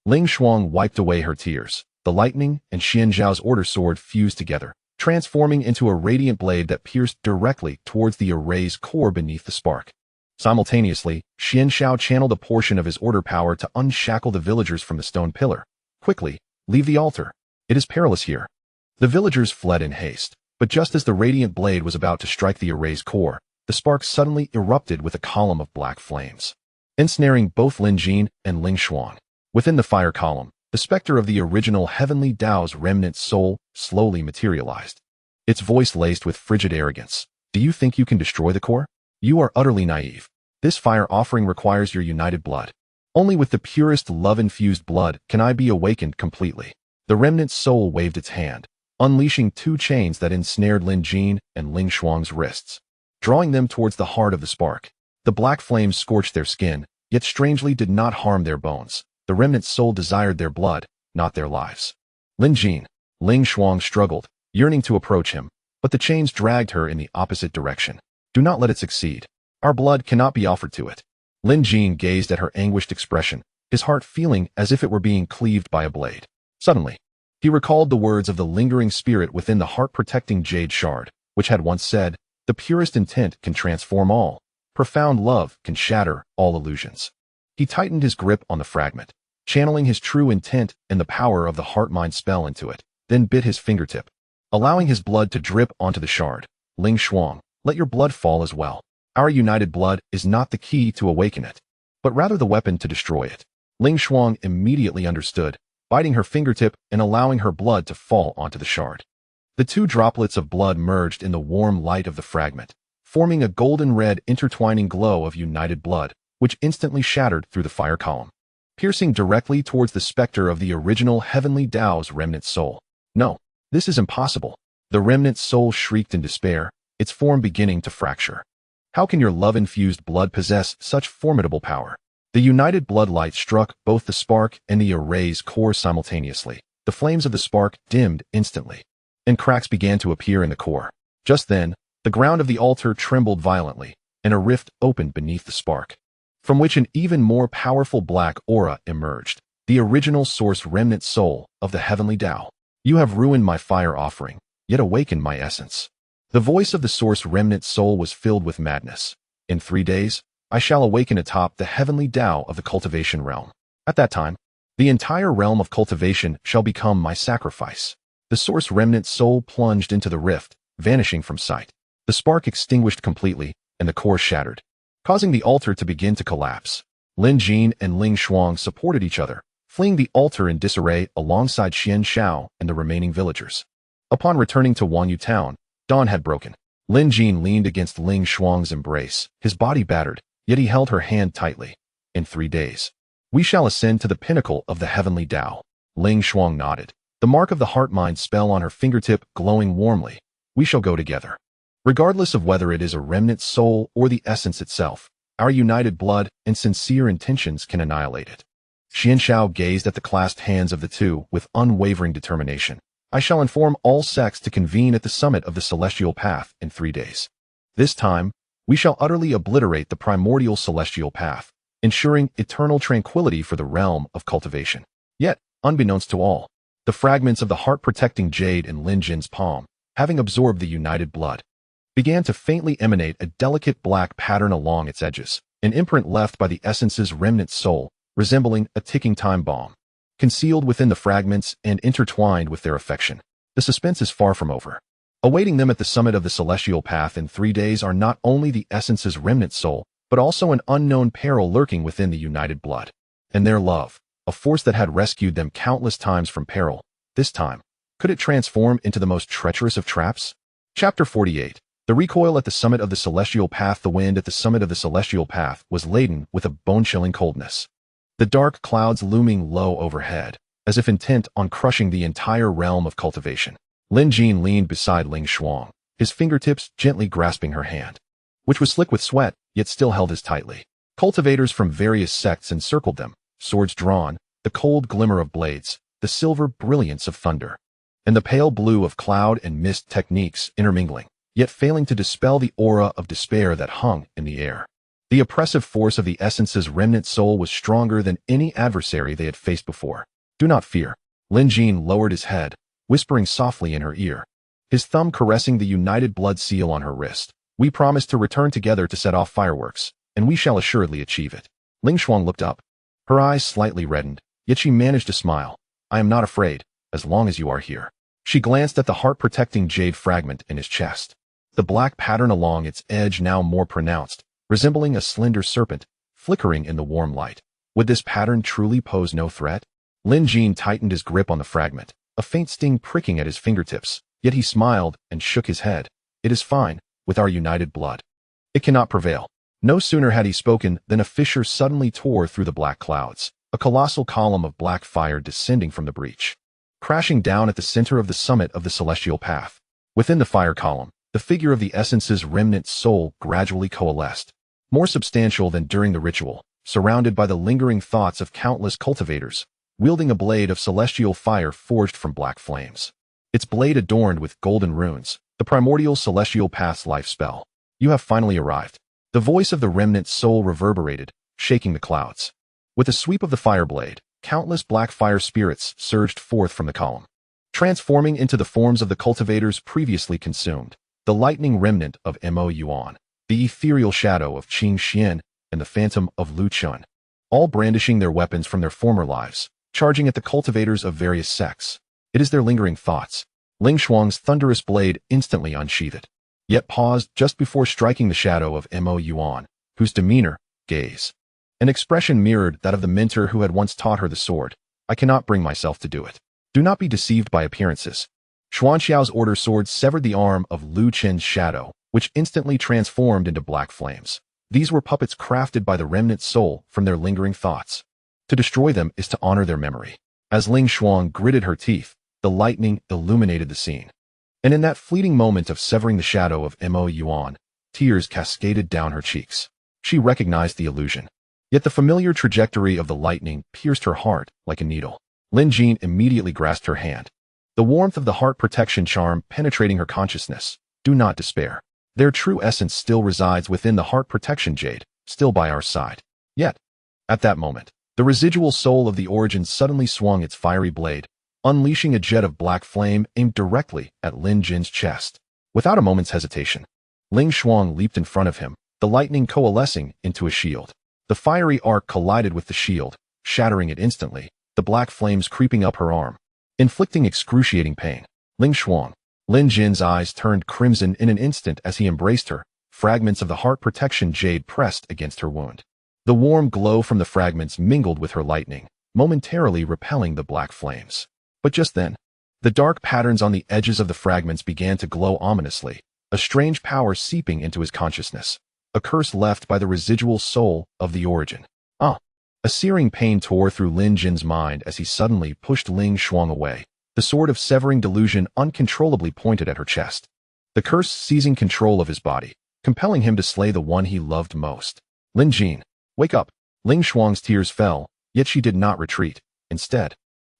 Ling Shuang wiped away her tears. The lightning and Xian Zhao's order sword fused together, transforming into a radiant blade that pierced directly towards the array's core beneath the spark. Simultaneously, Xian Zhao channeled a portion of his order power to unshackle the villagers from the stone pillar. Quickly, leave the altar. It is perilous here. The villagers fled in haste, but just as the radiant blade was about to strike the array's core, the spark suddenly erupted with a column of black flames, ensnaring both Lin Jin and Ling Shuang. Within the fire column, the specter of the original heavenly Dao's remnant soul slowly materialized, its voice laced with frigid arrogance. Do you think you can destroy the core? You are utterly naive. This fire offering requires your united blood. Only with the purest love-infused blood can I be awakened completely. The remnant soul waved its hand, unleashing two chains that ensnared Lin Jin and Ling Shuang's wrists, drawing them towards the heart of the spark. The black flames scorched their skin, yet strangely did not harm their bones. The remnant soul desired their blood, not their lives. Lin Jin. Ling Shuang struggled, yearning to approach him, but the chains dragged her in the opposite direction. Do not let it succeed. Our blood cannot be offered to it. Lin Jin gazed at her anguished expression, his heart feeling as if it were being cleaved by a blade. Suddenly, he recalled the words of the lingering spirit within the heart-protecting jade shard, which had once said, "The purest intent can transform all. Profound love can shatter all illusions." He tightened his grip on the fragment, channeling his true intent and the power of the heart-mind spell into it, then bit his fingertip, allowing his blood to drip onto the shard. "Ling Shuang, let your blood fall as well. Our united blood is not the key to awaken it, but rather the weapon to destroy it." Ling Shuang immediately understood, biting her fingertip and allowing her blood to fall onto the shard. The two droplets of blood merged in the warm light of the fragment, forming a golden-red intertwining glow of united blood, which instantly shattered through the fire column, piercing directly towards the specter of the original heavenly Tao's remnant soul. "No, this is impossible." The remnant soul shrieked in despair, its form beginning to fracture. "How can your love-infused blood possess such formidable power?" The united blood light struck both the spark and the array's core simultaneously. The flames of the spark dimmed instantly, and cracks began to appear in the core. Just then, the ground of the altar trembled violently, and a rift opened beneath the spark, from which an even more powerful black aura emerged, the original source remnant soul of the heavenly Tao. "You have ruined my fire offering, yet awakened my essence." The voice of the source remnant soul was filled with madness. "In 3 days, I shall awaken atop the heavenly Tao of the cultivation realm. At that time, the entire realm of cultivation shall become my sacrifice." The source remnant soul plunged into the rift, vanishing from sight. The spark extinguished completely, and the core shattered, causing the altar to begin to collapse. Lin Jin and Ling Shuang supported each other, fleeing the altar in disarray alongside Xian Xiao and the remaining villagers. Upon returning to Wanyu town, dawn had broken. Lin Jin leaned against Ling Shuang's embrace, his body battered, yet he held her hand tightly. "In 3 days, we shall ascend to the pinnacle of the heavenly Tao." Ling Shuang nodded, the mark of the heart-mind spell on her fingertip glowing warmly. "We shall go together. Regardless of whether it is a remnant soul or the essence itself, our united blood and sincere intentions can annihilate it." Xian Xiao gazed at the clasped hands of the two with unwavering determination. "I shall inform all sects to convene at the summit of the celestial path in 3 days. This time, we shall utterly obliterate the primordial celestial path, ensuring eternal tranquility for the realm of cultivation." Yet, unbeknownst to all, the fragments of the heart-protecting jade in Lin Jin's palm, having absorbed the united blood, began to faintly emanate a delicate black pattern along its edges, an imprint left by the essence's remnant soul, resembling a ticking time bomb, concealed within the fragments and intertwined with their affection. The suspense is far from over. Awaiting them at the summit of the celestial path in 3 days are not only the essence's remnant soul, but also an unknown peril lurking within the united blood. And their love, a force that had rescued them countless times from peril, this time, could it transform into the most treacherous of traps? Chapter 48. The recoil at the summit of the celestial path. The wind at the summit of the celestial path was laden with a bone-chilling coldness. The dark clouds looming low overhead, as if intent on crushing the entire realm of cultivation. Lin Jin leaned beside Ling Shuang, his fingertips gently grasping her hand, which was slick with sweat, yet still held as tightly. Cultivators from various sects encircled them, swords drawn, the cold glimmer of blades, the silver brilliance of thunder, and the pale blue of cloud and mist techniques intermingling, yet failing to dispel the aura of despair that hung in the air. The oppressive force of the essence's remnant soul was stronger than any adversary they had faced before. "Do not fear." Lin Jin lowered his head, whispering softly in her ear, his thumb caressing the united blood seal on her wrist. "We promise to return together to set off fireworks, and we shall assuredly achieve it." Ling Shuang looked up. Her eyes slightly reddened, yet she managed to smile. "I am not afraid, as long as you are here." She glanced at the heart-protecting jade fragment in his chest, the black pattern along its edge now more pronounced, resembling a slender serpent, flickering in the warm light. Would this pattern truly pose no threat? Lin Jin tightened his grip on the fragment, a faint sting pricking at his fingertips, yet he smiled and shook his head. "It is fine, with our united blood. It cannot prevail." No sooner had he spoken than a fissure suddenly tore through the black clouds, a colossal column of black fire descending from the breach, crashing down at the center of the summit of the celestial path. Within the fire column, the figure of the essence's remnant soul gradually coalesced, more substantial than during the ritual, surrounded by the lingering thoughts of countless cultivators, wielding a blade of celestial fire forged from black flames. its blade adorned with golden runes, the primordial celestial path's life spell. You have finally arrived. The voice of the remnant soul reverberated, shaking the clouds. With a sweep of the fire blade, countless black fire spirits surged forth from the column, transforming into the forms of the cultivators previously consumed, the lightning remnant of Mo Yuan, the ethereal shadow of Qing Xian, and the phantom of Lu Chun, all brandishing their weapons from their former lives, charging at the cultivators of various sects. It is their lingering thoughts. Ling Shuang's thunderous blade instantly unsheathed, yet paused just before striking the shadow of Mo Yuan, whose demeanor, gaze, and expression mirrored that of the mentor who had once taught her the sword. I cannot bring myself to do it. Do not be deceived by appearances. Xuanxiao's order sword severed the arm of Lu Chen's shadow, which instantly transformed into black flames. These were puppets crafted by the remnant soul from their lingering thoughts. To destroy them is to honor their memory. As Ling Xuang gritted her teeth, the lightning illuminated the scene. And in that fleeting moment of severing the shadow of Mo Yuan, tears cascaded down her cheeks. She recognized the illusion. Yet the familiar trajectory of the lightning pierced her heart like a needle. Lin Jin immediately grasped her hand, the warmth of the heart protection charm penetrating her consciousness. Do not despair. Their true essence still resides within the heart protection jade, still by our side. Yet, at that moment, the residual soul of the origin suddenly swung its fiery blade, unleashing a jet of black flame aimed directly at Lin Jin's chest. Without a moment's hesitation, Ling Xuang leaped in front of him, the lightning coalescing into a shield. The fiery arc collided with the shield, shattering it instantly, the black flames creeping up her arm, inflicting excruciating pain. Ling Xuang. Lin Jin's eyes turned crimson in an instant as he embraced her, fragments of the heart protection jade pressed against her wound. The warm glow from the fragments mingled with her lightning, momentarily repelling the black flames. But just then, the dark patterns on the edges of the fragments began to glow ominously, a strange power seeping into his consciousness, a curse left by the residual soul of the origin. A searing pain tore through Lin Jin's mind as he suddenly pushed Ling Xuang away, the sword of severing delusion uncontrollably pointed at her chest, the curse seizing control of his body, compelling him to slay the one he loved most. Lin Jin, wake up! Ling Xuang's tears fell, yet she did not retreat. Instead,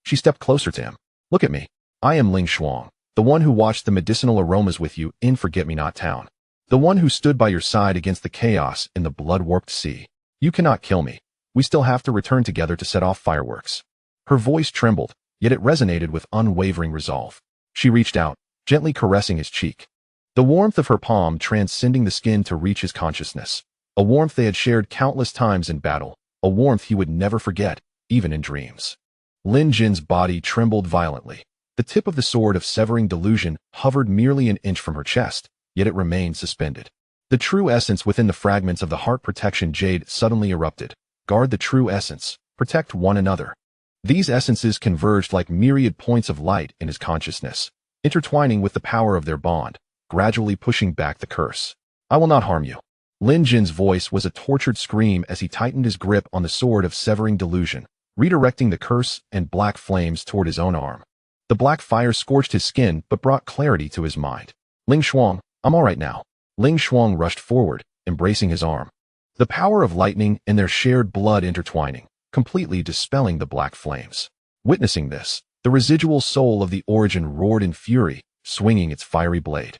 she stepped closer to him. Look at me. I am Ling Xuang, the one who watched the medicinal aromas with you in Forget-Me-Not Town, the one who stood by your side against the chaos in the blood-warped sea. You cannot kill me. We still have to return together to set off fireworks. Her voice trembled, yet it resonated with unwavering resolve. She reached out, gently caressing his cheek, the warmth of her palm transcending the skin to reach his consciousness, a warmth they had shared countless times in battle, a warmth he would never forget, even in dreams. Lin Jin's body trembled violently. The tip of the sword of severing delusion hovered merely an inch from her chest, yet it remained suspended. The true essence within the fragments of the heart protection jade suddenly erupted. Guard the true essence. Protect one another. These essences converged like myriad points of light in his consciousness, intertwining with the power of their bond, gradually pushing back the curse. I will not harm you. Lin Jin's voice was a tortured scream as he tightened his grip on the sword of severing delusion, redirecting the curse and black flames toward his own arm. The black fire scorched his skin but brought clarity to his mind. Ling Xuang, I'm all right now. Ling Xuang rushed forward, embracing his arm, the power of lightning and their shared blood intertwining, completely dispelling the black flames. Witnessing this, the residual soul of the origin roared in fury, swinging its fiery blade,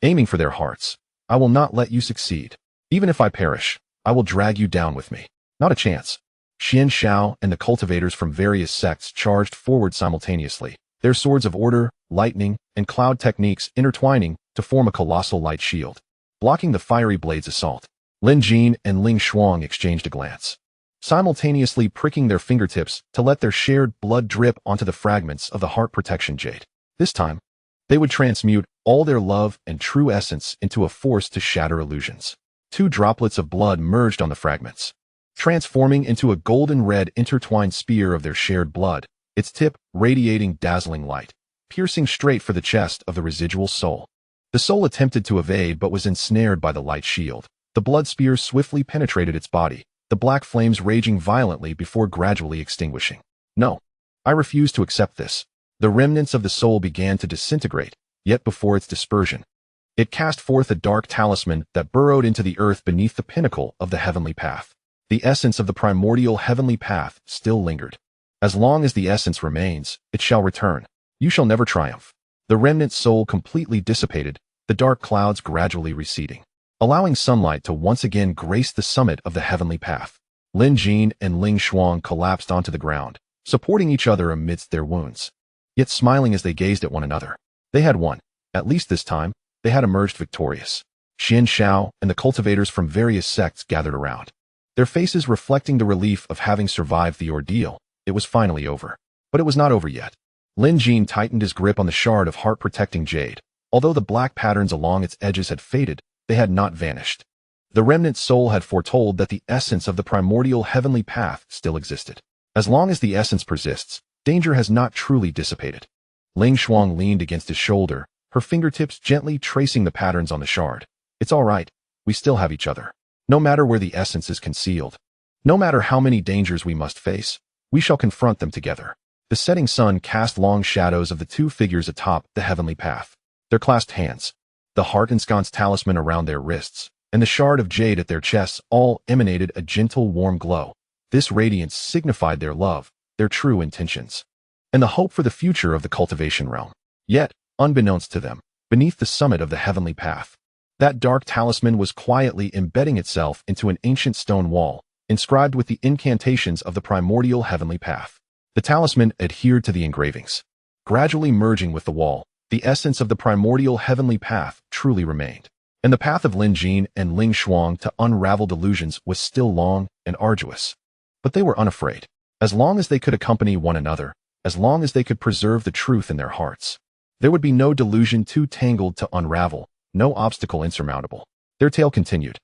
aiming for their hearts. I will not let you succeed. Even if I perish, I will drag you down with me. Not a chance. Xian Xiao and the cultivators from various sects charged forward simultaneously, their swords of order, lightning, and cloud techniques intertwining to form a colossal light shield, blocking the fiery blade's assault. Lin Jin and Ling Xuang exchanged a glance, simultaneously pricking their fingertips to let their shared blood drip onto the fragments of the heart protection jade. This time, they would transmute all their love and true essence into a force to shatter illusions. 2 droplets of blood merged on the fragments, transforming into a golden red intertwined spear of their shared blood, its tip radiating dazzling light, piercing straight for the chest of the residual soul. The soul attempted to evade but was ensnared by the light shield. The blood spear swiftly penetrated its body, the black flames raging violently before gradually extinguishing. No, I refuse to accept this. The remnants of the soul began to disintegrate, yet before its dispersion, it cast forth a dark talisman that burrowed into the earth beneath the pinnacle of the heavenly path. The essence of the primordial heavenly path still lingered. As long as the essence remains, it shall return. You shall never triumph. The remnant soul completely dissipated, the dark clouds gradually receding, allowing sunlight to once again grace the summit of the heavenly path. Lin Jin and Ling Shuang collapsed onto the ground, supporting each other amidst their wounds, yet smiling as they gazed at one another. They had won. At least this time, they had emerged victorious. Xian Xiao and the cultivators from various sects gathered around, their faces reflecting the relief of having survived the ordeal. It was finally over. But it was not over yet. Lin Jin tightened his grip on the shard of heart-protecting jade. Although the black patterns along its edges had faded, they had not vanished. The remnant soul had foretold that the essence of the primordial heavenly path still existed. As long as the essence persists, danger has not truly dissipated. Ling Shuang leaned against his shoulder, her fingertips gently tracing the patterns on the shard. It's all right. We still have each other. No matter where the essence is concealed, no matter how many dangers we must face, we shall confront them together. The setting sun cast long shadows of the two figures atop the heavenly path. Their clasped hands, the heart-ensconced talisman around their wrists, and the shard of jade at their chests all emanated a gentle, warm glow. This radiance signified their love, their true intentions, and the hope for the future of the cultivation realm. Yet, unbeknownst to them, beneath the summit of the heavenly path, that dark talisman was quietly embedding itself into an ancient stone wall, inscribed with the incantations of the primordial heavenly path. The talisman adhered to the engravings, gradually merging with the wall. The essence of the primordial heavenly path truly remained, and the path of Lin Jin and Ling Shuang to unravel delusions was still long and arduous. But they were unafraid. As long as they could accompany one another, as long as they could preserve the truth in their hearts, there would be no delusion too tangled to unravel, no obstacle insurmountable. Their tale continued.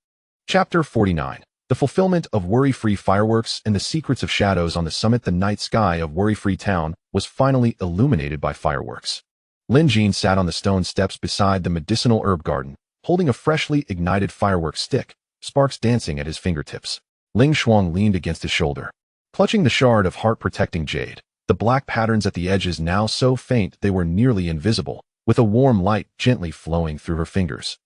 Chapter 49. The fulfillment of worry-free fireworks and the secrets of shadows on the summit. The night sky of worry-free town was finally illuminated by fireworks. Lin Jin sat on the stone steps beside the medicinal herb garden, holding a freshly ignited firework stick, sparks dancing at his fingertips. Ling Shuang leaned against his shoulder, clutching the shard of heart-protecting jade. The black patterns at the edges now so faint they were nearly invisible, with a warm light gently flowing through her fingers,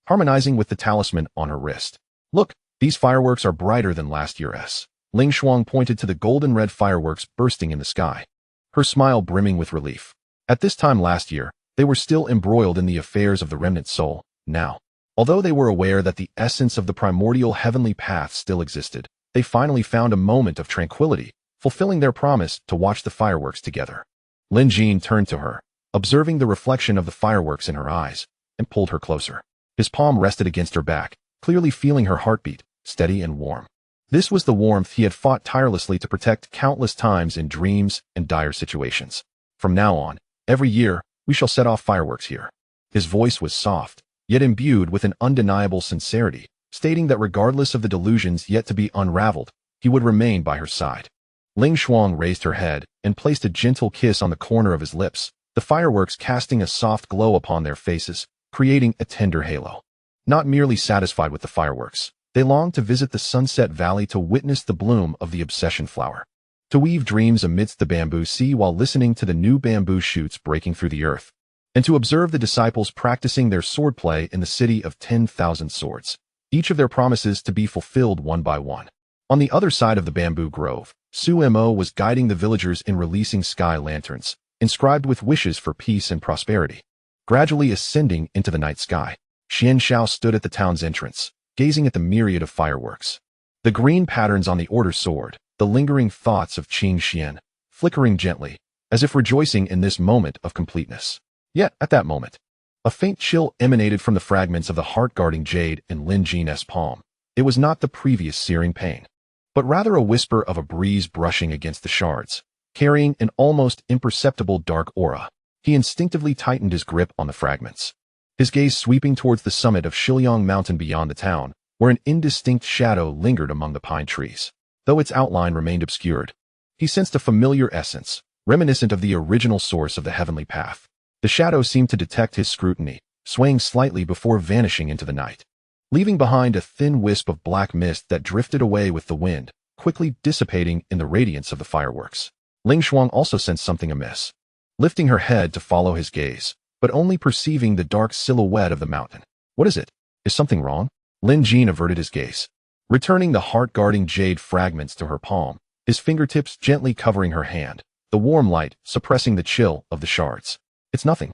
harmonizing with the talisman on her wrist. Look, these fireworks are brighter than last year's. Ling Shuang pointed to the golden-red fireworks bursting in the sky, her smile brimming with relief. At this time last year, they were still embroiled in the affairs of the remnant soul. Now, although they were aware that the essence of the primordial heavenly path still existed, they finally found a moment of tranquility, fulfilling their promise to watch the fireworks together. Lin Jin turned to her, observing the reflection of the fireworks in her eyes, and pulled her closer. His palm rested against her back, clearly feeling her heartbeat, steady and warm. This was the warmth he had fought tirelessly to protect countless times in dreams and dire situations. From now on, every year, we shall set off fireworks here. His voice was soft, yet imbued with an undeniable sincerity, stating that regardless of the delusions yet to be unraveled, he would remain by her side. Ling Shuang raised her head and placed a gentle kiss on the corner of his lips, the fireworks casting a soft glow upon their faces, creating a tender halo. Not merely satisfied with the fireworks, they longed to visit the Sunset Valley to witness the bloom of the obsession flower, to weave dreams amidst the bamboo sea while listening to the new bamboo shoots breaking through the earth, and to observe the disciples practicing their swordplay in the city of 10,000 swords, each of their promises to be fulfilled one by one. On the other side of the bamboo grove, Su Mo was guiding the villagers in releasing sky lanterns, inscribed with wishes for peace and prosperity. Gradually ascending into the night sky, Xian Xiao stood at the town's entrance, gazing at the myriad of fireworks. The green patterns on the order sword, the lingering thoughts of Qing Xian, flickering gently, as if rejoicing in this moment of completeness. Yet, at that moment, a faint chill emanated from the fragments of the heart-guarding jade in Lin Jin's palm. It was not the previous searing pain, but rather a whisper of a breeze brushing against the shards, carrying an almost imperceptible dark aura. He instinctively tightened his grip on the fragments, his gaze sweeping towards the summit of Shiliang Mountain beyond the town, where an indistinct shadow lingered among the pine trees. Though its outline remained obscured, he sensed a familiar essence, reminiscent of the original source of the heavenly path. The shadow seemed to detect his scrutiny, swaying slightly before vanishing into the night, leaving behind a thin wisp of black mist that drifted away with the wind, quickly dissipating in the radiance of the fireworks. Ling Shuang also sensed something amiss, lifting her head to follow his gaze, but only perceiving the dark silhouette of the mountain. What is it? Is something wrong? Lin Jin averted his gaze, returning the heart-guarding jade fragments to her palm, his fingertips gently covering her hand, the warm light suppressing the chill of the shards. It's nothing.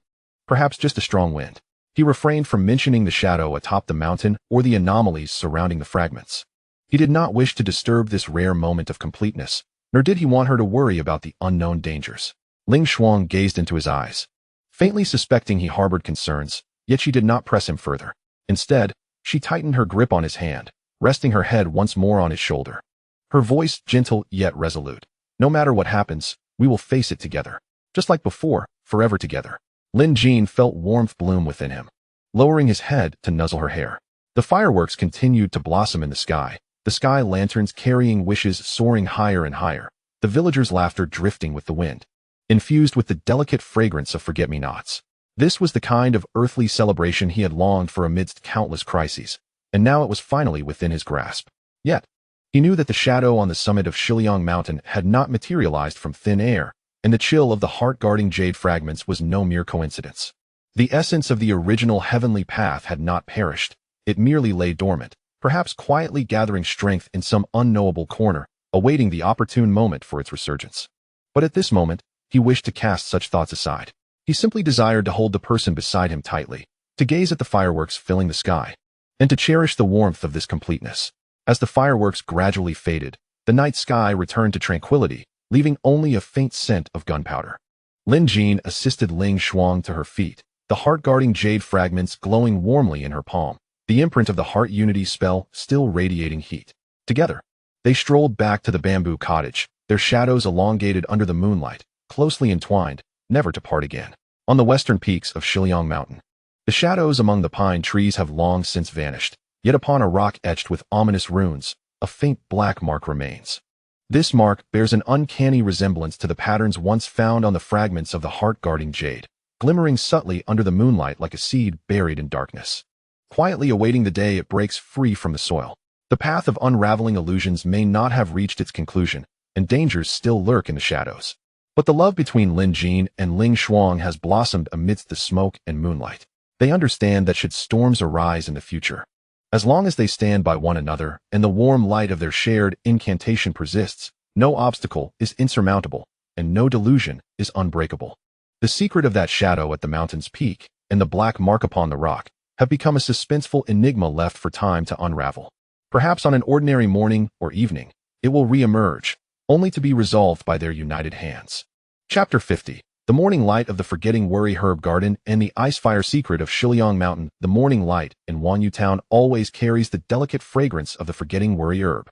Perhaps just a strong wind. He refrained from mentioning the shadow atop the mountain or the anomalies surrounding the fragments. He did not wish to disturb this rare moment of completeness, nor did he want her to worry about the unknown dangers. Ling Xuang gazed into his eyes, faintly suspecting he harbored concerns, yet she did not press him further. Instead, she tightened her grip on his hand, resting her head once more on his shoulder. Her voice gentle yet resolute. No matter what happens, we will face it together. Just like before, forever together. Lin Jin felt warmth bloom within him, lowering his head to nuzzle her hair. The fireworks continued to blossom in the sky lanterns carrying wishes soaring higher and higher, the villagers' laughter drifting with the wind, infused with the delicate fragrance of forget-me-nots. This was the kind of earthly celebration he had longed for amidst countless crises, and now it was finally within his grasp. Yet, he knew that the shadow on the summit of Shiliang Mountain had not materialized from thin air, and the chill of the heart-guarding jade fragments was no mere coincidence. The essence of the original heavenly path had not perished, it merely lay dormant, perhaps quietly gathering strength in some unknowable corner, awaiting the opportune moment for its resurgence. But at this moment, he wished to cast such thoughts aside. He simply desired to hold the person beside him tightly, to gaze at the fireworks filling the sky, and to cherish the warmth of this completeness. As the fireworks gradually faded, the night sky returned to tranquility, leaving only a faint scent of gunpowder. Lin Jin assisted Ling Xuang to her feet, the heart-guarding jade fragments glowing warmly in her palm, the imprint of the heart unity spell still radiating heat. Together, they strolled back to the bamboo cottage, their shadows elongated under the moonlight, closely entwined, never to part again. On the western peaks of Shiliang Mountain, the shadows among the pine trees have long since vanished, yet upon a rock etched with ominous runes, a faint black mark remains. This mark bears an uncanny resemblance to the patterns once found on the fragments of the heart-guarding jade, glimmering subtly under the moonlight like a seed buried in darkness. Quietly awaiting the day it breaks free from the soil. The path of unraveling illusions may not have reached its conclusion, and dangers still lurk in the shadows. But the love between Lin Jin and Ling Xuang has blossomed amidst the smoke and moonlight. They understand that should storms arise in the future, as long as they stand by one another and the warm light of their shared incantation persists, no obstacle is insurmountable, and no delusion is unbreakable. The secret of that shadow at the mountain's peak and the black mark upon the rock have become a suspenseful enigma left for time to unravel. Perhaps on an ordinary morning or evening, it will re-emerge, only to be resolved by their united hands. Chapter 50. The Morning Light of the Forgetting Worry Herb Garden and the Icefire Secret of Shiliang Mountain. The morning light in Wanyu Town always carries the delicate fragrance of the Forgetting Worry herb,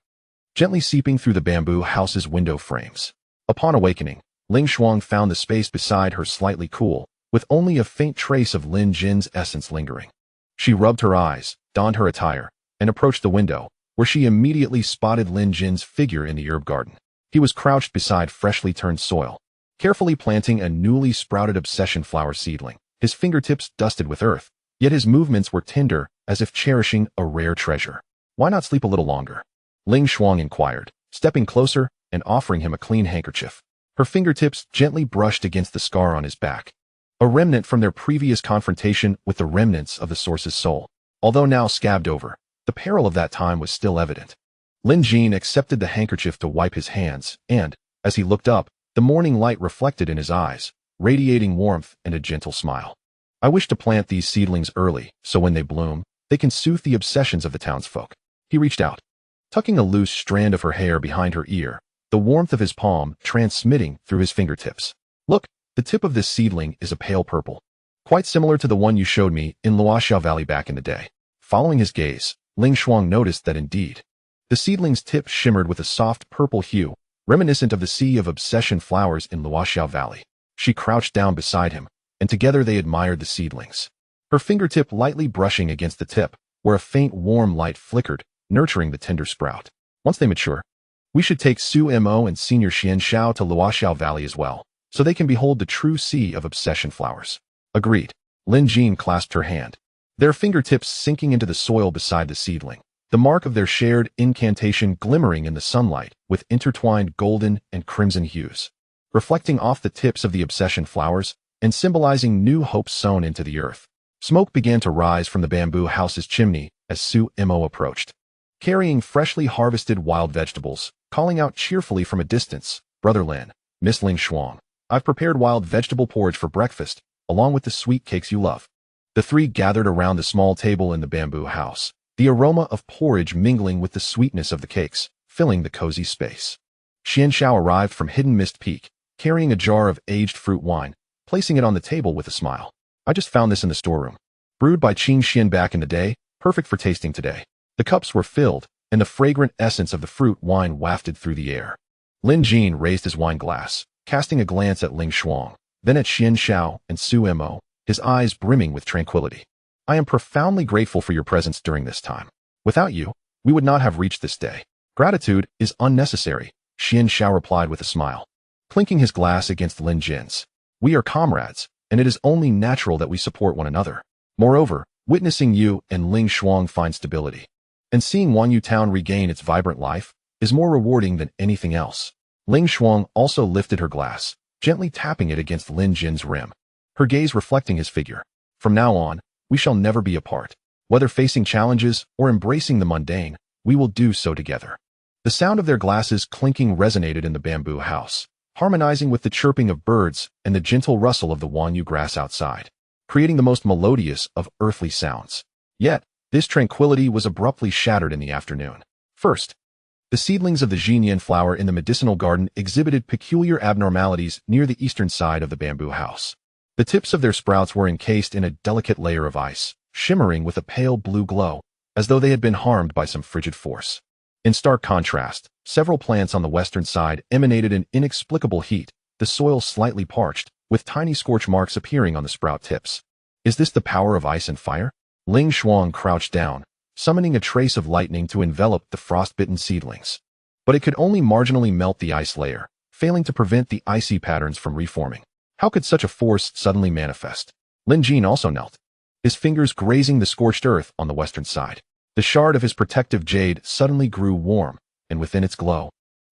gently seeping through the bamboo house's window frames. Upon awakening, Ling Xuang found the space beside her slightly cool, with only a faint trace of Lin Jin's essence lingering. She rubbed her eyes, donned her attire, and approached the window, where she immediately spotted Lin Jin's figure in the herb garden. He was crouched beside freshly turned soil, carefully planting a newly sprouted obsession flower seedling, his fingertips dusted with earth, yet his movements were tender, as if cherishing a rare treasure. Why not sleep a little longer? Ling Xuang inquired, stepping closer and offering him a clean handkerchief. Her fingertips gently brushed against the scar on his back, a remnant from their previous confrontation with the remnants of the source's soul. Although now scabbed over, the peril of that time was still evident. Lin Jin accepted the handkerchief to wipe his hands, and, as he looked up, the morning light reflected in his eyes, radiating warmth and a gentle smile. I wish to plant these seedlings early, so when they bloom, they can soothe the obsessions of the townsfolk. He reached out, tucking a loose strand of her hair behind her ear, the warmth of his palm transmitting through his fingertips. Look, the tip of this seedling is a pale purple, quite similar to the one you showed me in Luoxiao Valley back in the day. Following his gaze, Ling Xuang noticed that indeed, the seedling's tip shimmered with a soft purple hue, reminiscent of the sea of obsession flowers in Luoxiao Valley. She crouched down beside him, and together they admired the seedlings, her fingertip lightly brushing against the tip, where a faint warm light flickered, nurturing the tender sprout. Once they mature, we should take Su Mo and Senior Xian Xiao to Luoxiao Valley as well, so they can behold the true sea of obsession flowers. Agreed. Lin Jin clasped her hand, their fingertips sinking into the soil beside the seedling, the mark of their shared incantation glimmering in the sunlight with intertwined golden and crimson hues, reflecting off the tips of the obsession flowers and symbolizing new hopes sown into the earth. Smoke began to rise from the bamboo house's chimney as Su Mo approached, carrying freshly harvested wild vegetables, calling out cheerfully from a distance, "Brother Lin, Miss Ling Xuang, I've prepared wild vegetable porridge for breakfast. along with the sweet cakes you love. The three gathered around the small table in the bamboo house, the aroma of porridge mingling with the sweetness of the cakes, filling the cozy space. Xian Xiao arrived from Hidden Mist Peak, carrying a jar of aged fruit wine, placing it on the table with a smile. I just found this in the storeroom. Brewed by Qing Xian back in the day, perfect for tasting today. The cups were filled, and the fragrant essence of the fruit wine wafted through the air. Lin Jin raised his wine glass, casting a glance at Ling Shuang, then at Xian Xiao and Su Mo, his eyes brimming with tranquility. I am profoundly grateful for your presence during this time. Without you, we would not have reached this day. Gratitude is unnecessary, Xian Xiao replied with a smile, clinking his glass against Lin Jin's. We are comrades, and it is only natural that we support one another. Moreover, witnessing you and Ling Shuang find stability, and seeing Wanyu Town regain its vibrant life, is more rewarding than anything else. Ling Shuang also lifted her glass, gently tapping it against Lin Jin's rim, her gaze reflecting his figure. From now on, we shall never be apart. Whether facing challenges or embracing the mundane, we will do so together. The sound of their glasses clinking resonated in the bamboo house, harmonizing with the chirping of birds and the gentle rustle of the Wanyu grass outside, creating the most melodious of earthly sounds. Yet, this tranquility was abruptly shattered in the afternoon. First, the seedlings of the Xinyan flower in the medicinal garden exhibited peculiar abnormalities near the eastern side of the bamboo house. The tips of their sprouts were encased in a delicate layer of ice, shimmering with a pale blue glow, as though they had been harmed by some frigid force. In stark contrast, several plants on the western side emanated an inexplicable heat, the soil slightly parched, with tiny scorch marks appearing on the sprout tips. Is this the power of ice and fire? Ling Shuang crouched down, summoning a trace of lightning to envelop the frostbitten seedlings. But it could only marginally melt the ice layer, failing to prevent the icy patterns from reforming. How could such a force suddenly manifest? Lin Jin also knelt, his fingers grazing the scorched earth on the western side. The shard of his protective jade suddenly grew warm, and within its glow,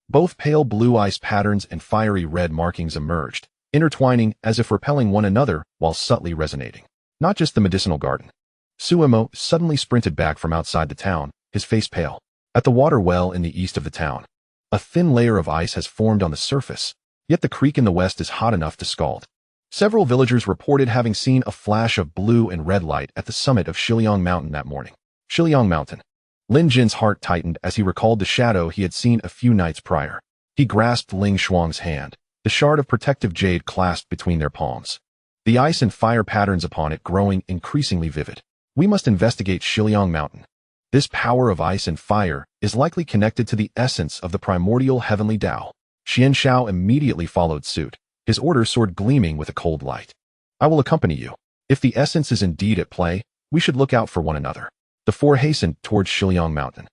both pale blue ice patterns and fiery red markings emerged, intertwining as if repelling one another while subtly resonating. Not just the medicinal garden. Su Mo suddenly sprinted back from outside the town, his face pale. At the water well in the east of the town, a thin layer of ice has formed on the surface, yet the creek in the west is hot enough to scald. Several villagers reported having seen a flash of blue and red light at the summit of Shiliang Mountain that morning. Shiliang Mountain. Lin Jin's heart tightened as he recalled the shadow he had seen a few nights prior. He grasped Ling Shuang's hand, the shard of protective jade clasped between their palms, the ice and fire patterns upon it growing increasingly vivid. We must investigate Shiliang Mountain. This power of ice and fire is likely connected to the essence of the primordial heavenly Tao. Xian Xiao immediately followed suit, his order sword gleaming with a cold light. I will accompany you. If the essence is indeed at play, we should look out for one another. The four hastened towards Shiliang Mountain.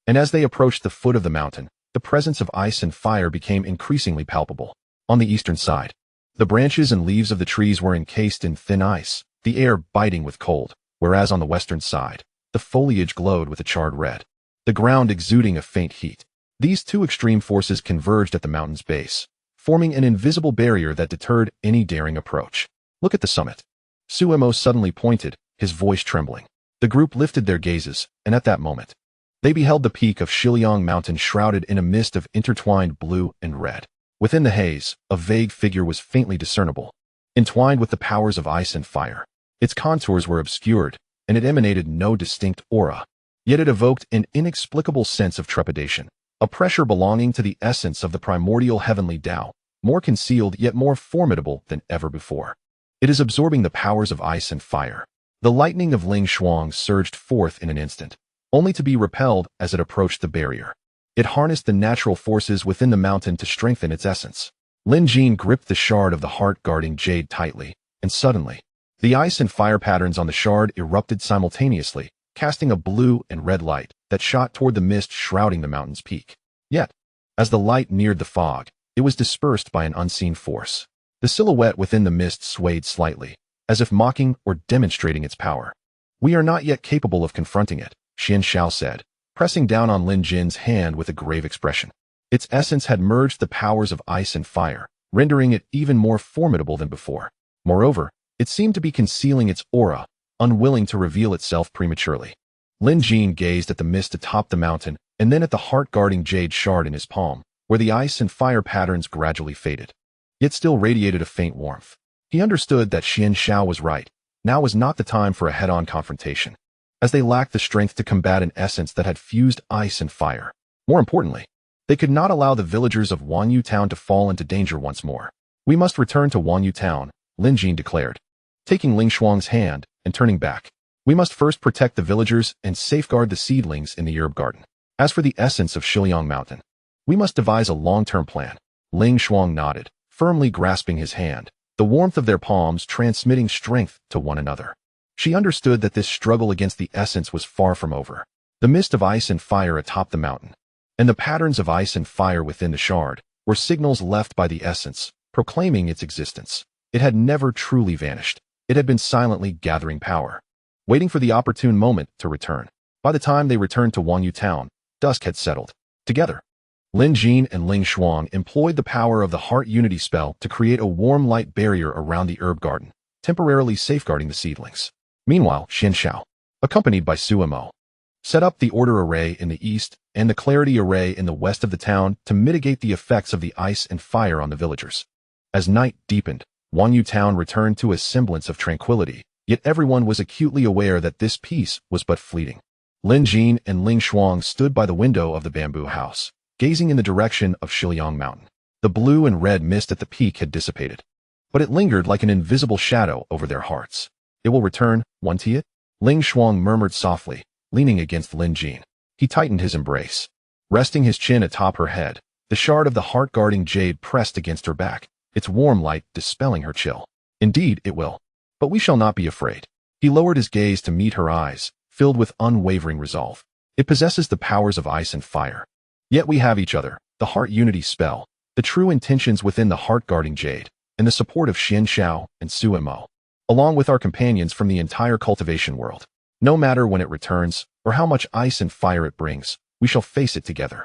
And as they approached the foot of the mountain, the presence of ice and fire became increasingly palpable. On the eastern side, the branches and leaves of the trees were encased in thin ice, the air biting with cold, whereas on the western side, the foliage glowed with a charred red, the ground exuding a faint heat. These two extreme forces converged at the mountain's base, forming an invisible barrier that deterred any daring approach. Look at the summit. Su Mo suddenly pointed, his voice trembling. The group lifted their gazes, and at that moment, they beheld the peak of Shiliang Mountain shrouded in a mist of intertwined blue and red. Within the haze, a vague figure was faintly discernible, entwined with the powers of ice and fire. Its contours were obscured, and it emanated no distinct aura. Yet it evoked an inexplicable sense of trepidation, a pressure belonging to the essence of the primordial heavenly Tao, more concealed yet more formidable than ever before. It is absorbing the powers of ice and fire. The lightning of Ling Shuang surged forth in an instant, only to be repelled as it approached the barrier. It harnessed the natural forces within the mountain to strengthen its essence. Lin Jin gripped the shard of the heart-guarding jade tightly, and suddenly, the ice and fire patterns on the shard erupted simultaneously, casting a blue and red light that shot toward the mist shrouding the mountain's peak. Yet, as the light neared the fog, it was dispersed by an unseen force. The silhouette within the mist swayed slightly, as if mocking or demonstrating its power. We are not yet capable of confronting it, Xian Xiao said, pressing down on Lin Jin's hand with a grave expression. Its essence had merged the powers of ice and fire, rendering it even more formidable than before. Moreover, it seemed to be concealing its aura, unwilling to reveal itself prematurely. Lin Jin gazed at the mist atop the mountain and then at the heart-guarding jade shard in his palm, where the ice and fire patterns gradually faded, yet still radiated a faint warmth. He understood that Xian Xiao was right. Now was not the time for a head-on confrontation, as they lacked the strength to combat an essence that had fused ice and fire. More importantly, they could not allow the villagers of Wanyu Town to fall into danger once more. We must return to Wanyu Town, Lin Jin declared, taking Ling Shuang's hand and turning back. We must first protect the villagers and safeguard the seedlings in the herb garden. As for the essence of Shiliang Mountain, we must devise a long-term plan. Ling Shuang nodded, firmly grasping his hand, the warmth of their palms transmitting strength to one another. She understood that this struggle against the essence was far from over. The mist of ice and fire atop the mountain, and the patterns of ice and fire within the shard, were signals left by the essence, proclaiming its existence. It had never truly vanished. It had been silently gathering power, waiting for the opportune moment to return. By the time they returned to Wanyu Town, dusk had settled. Together, Lin Jin and Ling Shuang employed the power of the Heart Unity spell to create a warm light barrier around the herb garden, temporarily safeguarding the seedlings. Meanwhile, Xian Xiao, accompanied by Suemo, set up the Order Array in the east and the Clarity Array in the west of the town to mitigate the effects of the ice and fire on the villagers. As night deepened, Wanyu Town returned to a semblance of tranquility, yet everyone was acutely aware that this peace was but fleeting. Lin Jin and Ling Shuang stood by the window of the bamboo house, gazing in the direction of Shiliang Mountain. The blue and red mist at the peak had dissipated, but it lingered like an invisible shadow over their hearts. It will return, won't it? Ling Shuang murmured softly, leaning against Lin Jin. He tightened his embrace. Resting his chin atop her head, the shard of the heart-guarding jade pressed against her back, its warm light dispelling her chill. Indeed, it will. But we shall not be afraid. He lowered his gaze to meet her eyes, filled with unwavering resolve. It possesses the powers of ice and fire. Yet we have each other, the Heart Unity spell, the true intentions within the heart-guarding jade, and the support of Xian Xiao and Suemo, along with our companions from the entire cultivation world. No matter when it returns, or how much ice and fire it brings, we shall face it together.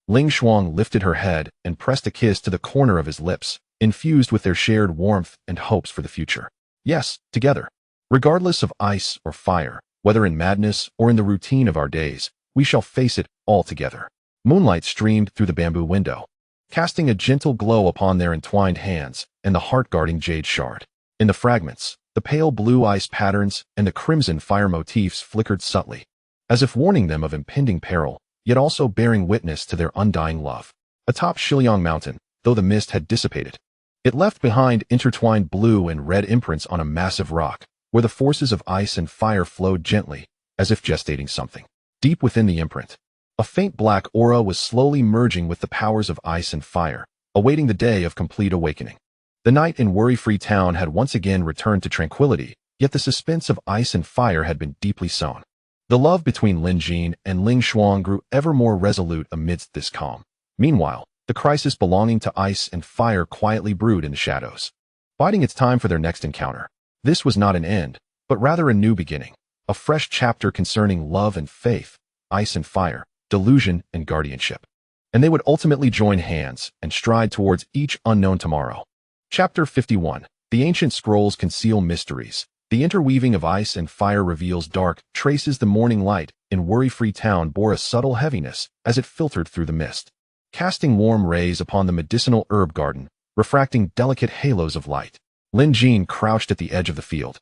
Ling Shuang lifted her head and pressed a kiss to the corner of his lips, infused with their shared warmth and hopes for the future. Yes, together. Regardless of ice or fire, whether in madness or in the routine of our days, we shall face it all together. Moonlight streamed through the bamboo window, casting a gentle glow upon their entwined hands and the heart-guarding jade shard. In the fragments, the pale blue ice patterns and the crimson fire motifs flickered subtly, as if warning them of impending peril, yet also bearing witness to their undying love. Atop Shiliang Mountain, though the mist had dissipated, it left behind intertwined blue and red imprints on a massive rock, where the forces of ice and fire flowed gently, as if gestating something. Deep within the imprint, a faint black aura was slowly merging with the powers of ice and fire, awaiting the day of complete awakening. The night in worry-free town had once again returned to tranquility, yet the suspense of ice and fire had been deeply sown. The love between Lin Jin and Ling Shuang grew ever more resolute amidst this calm. Meanwhile, the crisis belonging to ice and fire quietly brewed in the shadows, biding its time for their next encounter. This was not an end, but rather a new beginning, a fresh chapter concerning love and faith, ice and fire, delusion and guardianship. And they would ultimately join hands and stride towards each unknown tomorrow. Chapter 51. The ancient scrolls conceal mysteries. The interweaving of ice and fire reveals dark traces. The morning light in worry-free town bore a subtle heaviness as it filtered through the mist, casting warm rays upon the medicinal herb garden, refracting delicate halos of light. Lin Jin crouched at the edge of the field,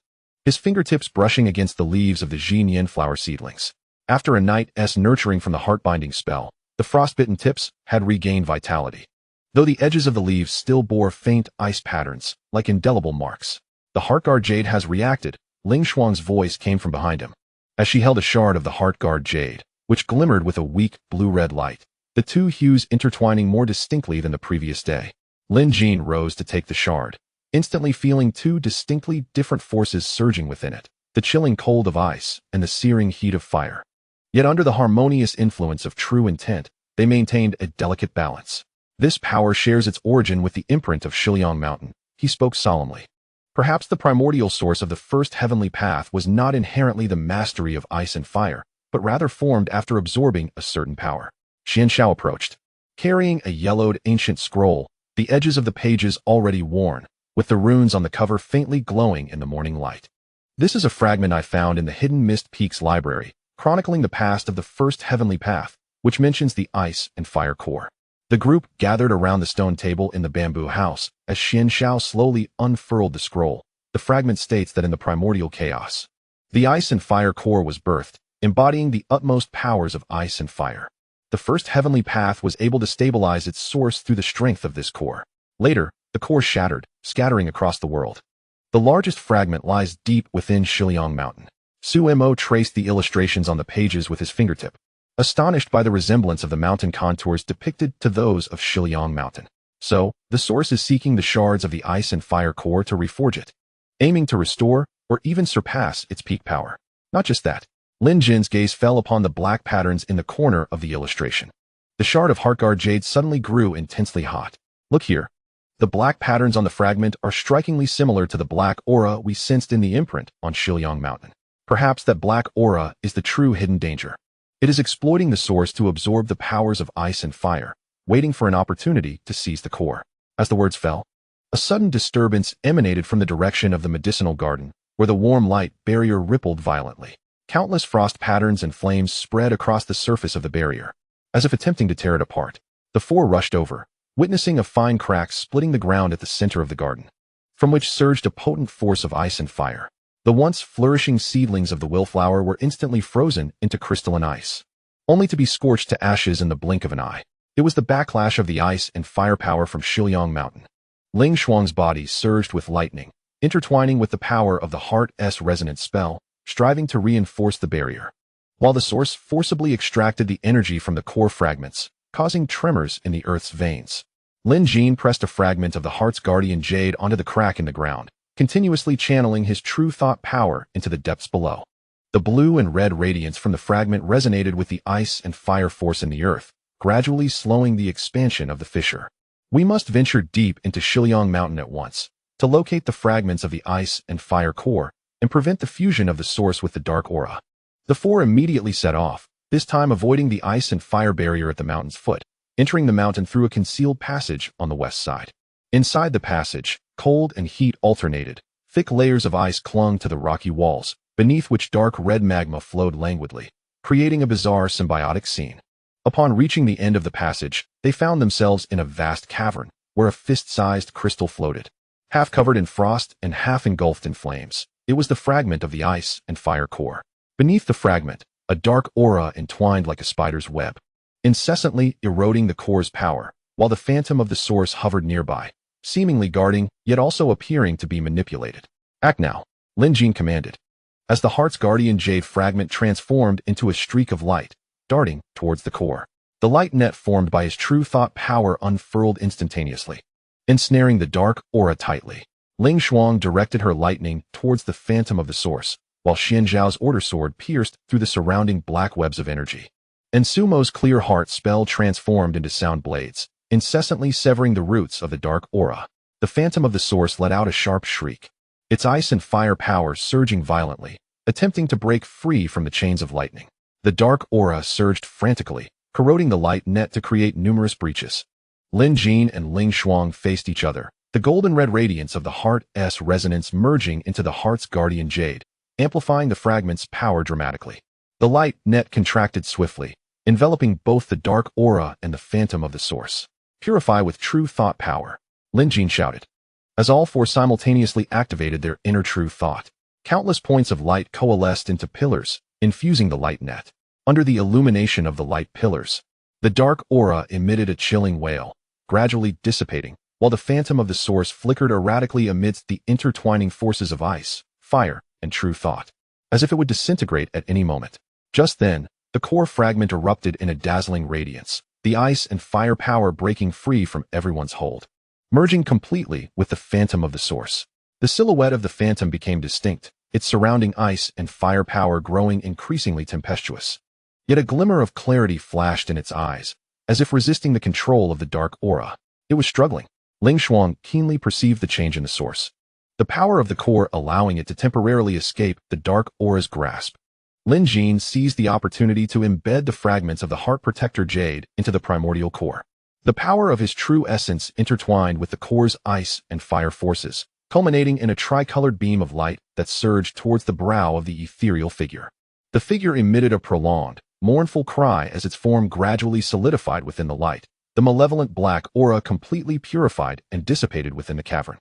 his fingertips brushing against the leaves of the Jinyan flower seedlings. After a night's nurturing from the heart-binding spell, the frostbitten tips had regained vitality, though the edges of the leaves still bore faint ice patterns, like indelible marks. The Heartguard Jade has reacted, Ling Shuang's voice came from behind him, as she held a shard of the Heartguard Jade, which glimmered with a weak, blue-red light, the two hues intertwining more distinctly than the previous day. Lin Jin rose to take the shard, instantly feeling two distinctly different forces surging within it, the chilling cold of ice and the searing heat of fire. Yet under the harmonious influence of true intent, they maintained a delicate balance. This power shares its origin with the imprint of Shiliang Mountain, he spoke solemnly. Perhaps the primordial source of the first heavenly path was not inherently the mastery of ice and fire, but rather formed after absorbing a certain power. Xian Xiao approached, carrying a yellowed ancient scroll, the edges of the pages already worn, with the runes on the cover faintly glowing in the morning light. This is a fragment I found in the Hidden Mist Peaks library, chronicling the past of the first heavenly path, which mentions the ice and fire core. The group gathered around the stone table in the bamboo house as Xian Xiao slowly unfurled the scroll. The fragment states that in the primordial chaos, the ice and fire core was birthed, embodying the utmost powers of ice and fire. The first heavenly path was able to stabilize its source through the strength of this core. Later, the core shattered, scattering across the world. The largest fragment lies deep within Shiliang Mountain. Su Mo traced the illustrations on the pages with his fingertip, astonished by the resemblance of the mountain contours depicted to those of Shiliang Mountain. So, the source is seeking the shards of the ice and fire core to reforge it, aiming to restore or even surpass its peak power. Not just that. Lin Jin's gaze fell upon the black patterns in the corner of the illustration. The shard of Heartguard jade suddenly grew intensely hot. Look here. The black patterns on the fragment are strikingly similar to the black aura we sensed in the imprint on Shiliang Mountain. Perhaps that black aura is the true hidden danger. It is exploiting the source to absorb the powers of ice and fire, waiting for an opportunity to seize the core. As the words fell, a sudden disturbance emanated from the direction of the medicinal garden, where the warm light barrier rippled violently. Countless frost patterns and flames spread across the surface of the barrier. As if attempting to tear it apart, the four rushed over, witnessing a fine crack splitting the ground at the center of the garden, from which surged a potent force of ice and fire. The once flourishing seedlings of the willflower were instantly frozen into crystalline ice, only to be scorched to ashes in the blink of an eye. It was the backlash of the ice and fire power from Shiliang Mountain. Ling Shuang's body surged with lightning, intertwining with the power of the Heart's resonant spell, striving to reinforce the barrier, while the source forcibly extracted the energy from the core fragments, causing tremors in the earth's veins. Lin Jin pressed a fragment of the Heart's guardian jade onto the crack in the ground, continuously channeling his true thought power into the depths below. The blue and red radiance from the fragment resonated with the ice and fire force in the earth, gradually slowing the expansion of the fissure. We must venture deep into Shiliang Mountain at once, to locate the fragments of the ice and fire core, and prevent the fusion of the source with the dark aura. The four immediately set off, this time avoiding the ice and fire barrier at the mountain's foot, entering the mountain through a concealed passage on the west side. Inside the passage, cold and heat alternated. Thick layers of ice clung to the rocky walls, beneath which dark red magma flowed languidly, creating a bizarre symbiotic scene. Upon reaching the end of the passage, they found themselves in a vast cavern, where a fist-sized crystal floated, half covered in frost and half engulfed in flames. It was the fragment of the ice and fire core. Beneath the fragment, a dark aura entwined like a spider's web, incessantly eroding the core's power, while the phantom of the source hovered nearby, seemingly guarding, yet also appearing to be manipulated. Act now, Lin Jin commanded, as the Heart's guardian jade fragment transformed into a streak of light, darting towards the core. The light net formed by his true thought power unfurled instantaneously, ensnaring the dark aura tightly. Ling Shuang directed her lightning towards the phantom of the source, while Xian Zhao's order sword pierced through the surrounding black webs of energy. And Sumo's clear heart spell transformed into sound blades, incessantly severing the roots of the dark aura. The phantom of the source let out a sharp shriek, its ice and fire power surging violently, attempting to break free from the chains of lightning. The dark aura surged frantically, corroding the light net to create numerous breaches. Lin Jin and Ling Shuang faced each other, the golden red radiance of the Heart's resonance merging into the Heart's guardian jade, amplifying the fragment's power dramatically. The light net contracted swiftly, enveloping both the dark aura and the phantom of the source. Purify with true thought power, Lin Jin shouted, as all four simultaneously activated their inner true thought. Countless points of light coalesced into pillars, infusing the light net. Under the illumination of the light pillars, the dark aura emitted a chilling wail, gradually dissipating, while the phantom of the source flickered erratically amidst the intertwining forces of ice, fire, and true thought, as if it would disintegrate at any moment. Just then, the core fragment erupted in a dazzling radiance, the ice and fire power breaking free from everyone's hold, merging completely with the phantom of the source. The silhouette of the phantom became distinct, its surrounding ice and fire power growing increasingly tempestuous. Yet a glimmer of clarity flashed in its eyes, as if resisting the control of the dark aura. It was struggling. Ling Shuang keenly perceived the change in the source, the power of the core allowing it to temporarily escape the dark aura's grasp. Lin Jin seized the opportunity to embed the fragments of the Heart Protector Jade into the primordial core. The power of his true essence intertwined with the core's ice and fire forces, culminating in a tricolored beam of light that surged towards the brow of the ethereal figure. The figure emitted a prolonged, mournful cry as its form gradually solidified within the light, the malevolent black aura completely purified and dissipated within the cavern.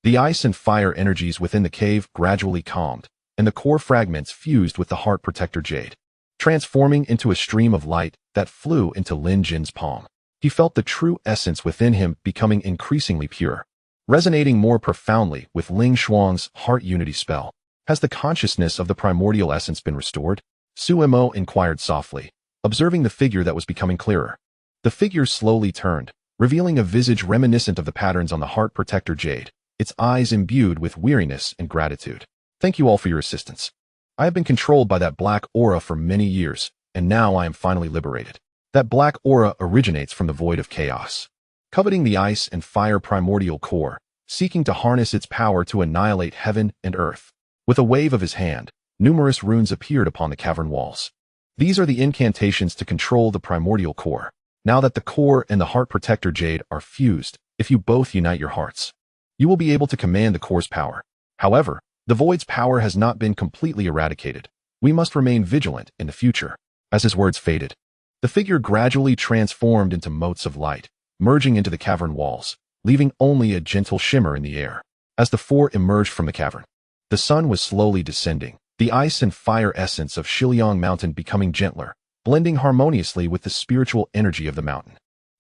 The ice and fire energies within the cave gradually calmed, and the core fragments fused with the heart protector jade, transforming into a stream of light that flew into Lin Jin's palm. He felt the true essence within him becoming increasingly pure, resonating more profoundly with Ling Shuang's heart unity spell. Has the consciousness of the primordial essence been restored? Su Mo inquired softly, observing the figure that was becoming clearer. The figure slowly turned, revealing a visage reminiscent of the patterns on the heart protector jade, its eyes imbued with weariness and gratitude. Thank you all for your assistance. I have been controlled by that black aura for many years, and now I am finally liberated. That black aura originates from the void of chaos, coveting the ice and fire primordial core, seeking to harness its power to annihilate heaven and earth. With a wave of his hand, numerous runes appeared upon the cavern walls. These are the incantations to control the primordial core. Now that the core and the heart protector jade are fused, if you both unite your hearts, you will be able to command the core's power. However, the void's power has not been completely eradicated. We must remain vigilant in the future. As his words faded, the figure gradually transformed into motes of light, merging into the cavern walls, leaving only a gentle shimmer in the air. As the four emerged from the cavern, the sun was slowly descending, the ice and fire essence of Shiliang Mountain becoming gentler, blending harmoniously with the spiritual energy of the mountain.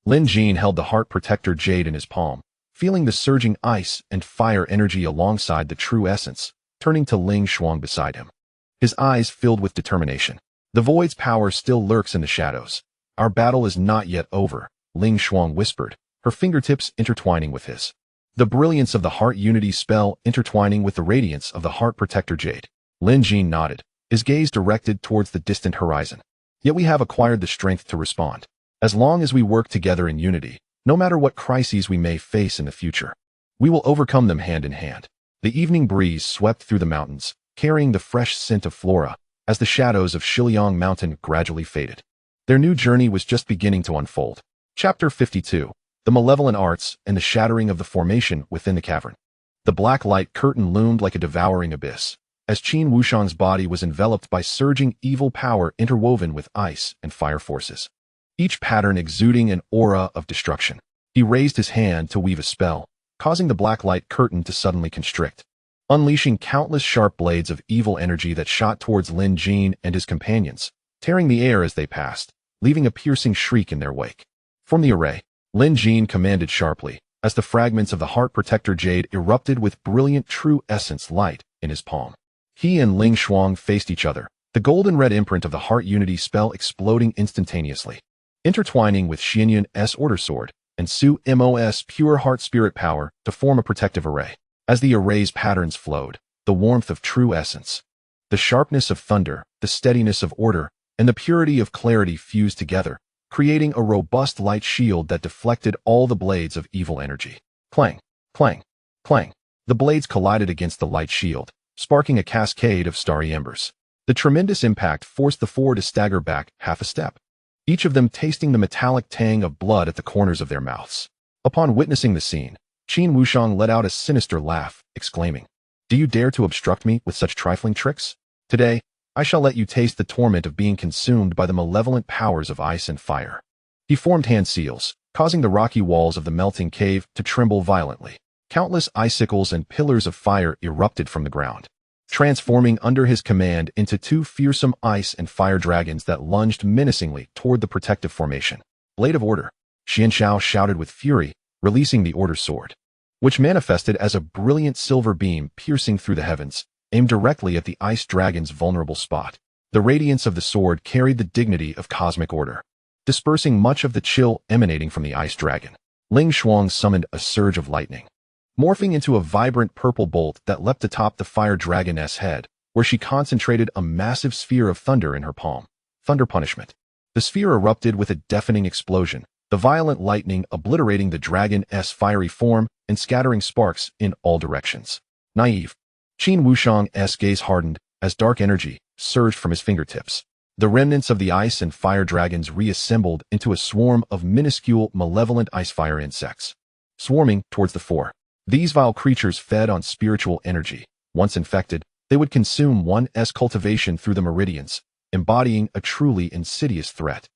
Lin Jin held the heart protector jade in his palm, feeling the surging ice and fire energy alongside the true essence, turning to Ling Shuang beside him. His eyes filled with determination. The void's power still lurks in the shadows. Our battle is not yet over, Ling Shuang whispered, her fingertips intertwining with his. The brilliance of the heart unity spell intertwining with the radiance of the heart protector jade. Lin Jin nodded, his gaze directed towards the distant horizon. Yet we have acquired the strength to respond. As long as we work together in unity, no matter what crises we may face in the future, we will overcome them hand in hand. The evening breeze swept through the mountains, carrying the fresh scent of flora, as the shadows of Shiliang Mountain gradually faded. Their new journey was just beginning to unfold. Chapter 52. The Malevolent Arts and the Shattering of the Formation Within the Cavern. The black light curtain loomed like a devouring abyss, as Qin Wushang's body was enveloped by surging evil power interwoven with ice and fire forces, each pattern exuding an aura of destruction. He raised his hand to weave a spell, causing the black light curtain to suddenly constrict, unleashing countless sharp blades of evil energy that shot towards Lin Jin and his companions, tearing the air as they passed, leaving a piercing shriek in their wake. From the array, Lin Jin commanded sharply, as the fragments of the heart protector jade erupted with brilliant true essence light in his palm. He and Ling Shuang faced each other, the golden red imprint of the heart unity spell exploding instantaneously, intertwining with Xianyun's order sword and Su Mo's pure heart spirit power to form a protective array. As the array's patterns flowed, the warmth of true essence, the sharpness of thunder, the steadiness of order, and the purity of clarity fused together, creating a robust light shield that deflected all the blades of evil energy. Clang, clang, clang. The blades collided against the light shield, sparking a cascade of starry embers. The tremendous impact forced the four to stagger back half a step, each of them tasting the metallic tang of blood at the corners of their mouths. Upon witnessing the scene, Qin Wushang let out a sinister laugh, exclaiming, "Do you dare to obstruct me with such trifling tricks? Today, I shall let you taste the torment of being consumed by the malevolent powers of ice and fire." He formed hand seals, causing the rocky walls of the melting cave to tremble violently. Countless icicles and pillars of fire erupted from the ground, transforming under his command into two fearsome ice and fire dragons that lunged menacingly toward the protective formation. Blade of Order, Xianxiao shouted with fury, releasing the Order sword, which manifested as a brilliant silver beam piercing through the heavens, aimed directly at the ice dragon's vulnerable spot. The radiance of the sword carried the dignity of cosmic order, dispersing much of the chill emanating from the ice dragon. Ling Shuang summoned a surge of lightning, morphing into a vibrant purple bolt that leapt atop the fire dragoness head, where she concentrated a massive sphere of thunder in her palm. Thunder Punishment. The sphere erupted with a deafening explosion, the violent lightning obliterating the dragon's fiery form and scattering sparks in all directions. Naive. Qin Wushang's gaze hardened as dark energy surged from his fingertips. The remnants of the ice and fire dragons reassembled into a swarm of minuscule, malevolent ice-fire insects, swarming towards the four. These vile creatures fed on spiritual energy. Once infected, they would consume one's cultivation through the meridians, embodying a truly insidious threat.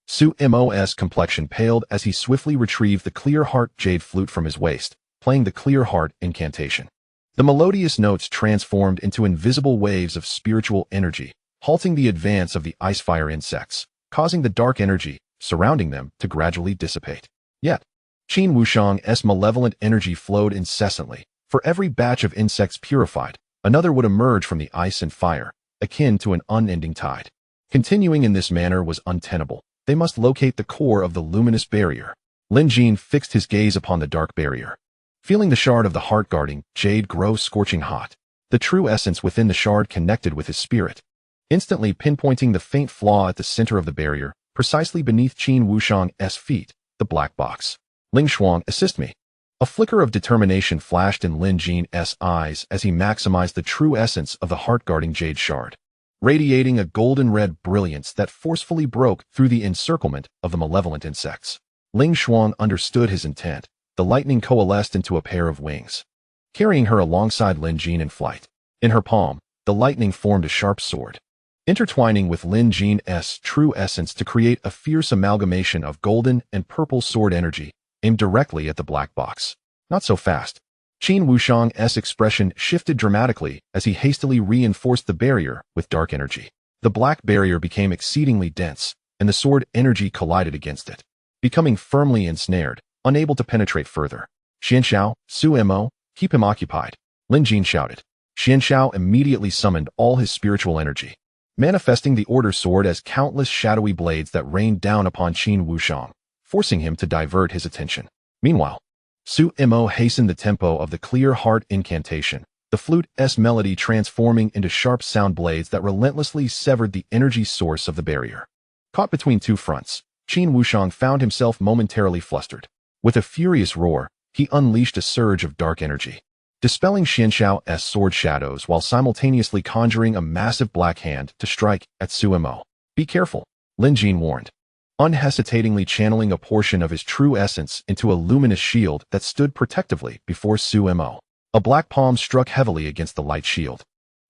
Su Mo's complexion paled as he swiftly retrieved the clear heart jade flute from his waist, playing the clear heart incantation. The melodious notes transformed into invisible waves of spiritual energy, halting the advance of the ice-fire insects, causing the dark energy surrounding them to gradually dissipate. Yet, Qin Wushang's malevolent energy flowed incessantly. For every batch of insects purified, another would emerge from the ice and fire, akin to an unending tide. Continuing in this manner was untenable. They must locate the core of the luminous barrier. Lin Jin fixed his gaze upon the dark barrier. Feeling the shard of the heart-guarding jade grow scorching hot, the true essence within the shard connected with his spirit. Instantly pinpointing the faint flaw at the center of the barrier, precisely beneath Qin Wushang's feet, the black box. Ling Shuang, assist me. A flicker of determination flashed in Lin Jin's eyes as he maximized the true essence of the heart-guarding jade shard, radiating a golden-red brilliance that forcefully broke through the encirclement of the malevolent insects. Ling Shuang understood his intent. The lightning coalesced into a pair of wings, carrying her alongside Lin Jin in flight. In her palm, the lightning formed a sharp sword, intertwining with Lin Jin's true essence to create a fierce amalgamation of golden and purple sword energy, aimed directly at the black box. Not so fast. Qin Wushang's expression shifted dramatically as he hastily reinforced the barrier with dark energy. The black barrier became exceedingly dense, and the sword energy collided against it, becoming firmly ensnared, unable to penetrate further. Xianxiao, Su Mo, keep him occupied, Lin Jin shouted. Xianxiao immediately summoned all his spiritual energy, manifesting the order sword as countless shadowy blades that rained down upon Qin Wushang, forcing him to divert his attention. Meanwhile, Su Mo hastened the tempo of the clear heart incantation, the flute's melody transforming into sharp sound blades that relentlessly severed the energy source of the barrier. Caught between two fronts, Qin Wushang found himself momentarily flustered. With a furious roar, he unleashed a surge of dark energy, dispelling Xianxiao's sword shadows while simultaneously conjuring a massive black hand to strike at Su Mo. Be careful, Lin Jin warned, unhesitatingly channeling a portion of his true essence into a luminous shield that stood protectively before Su Mo. A black palm struck heavily against the light shield,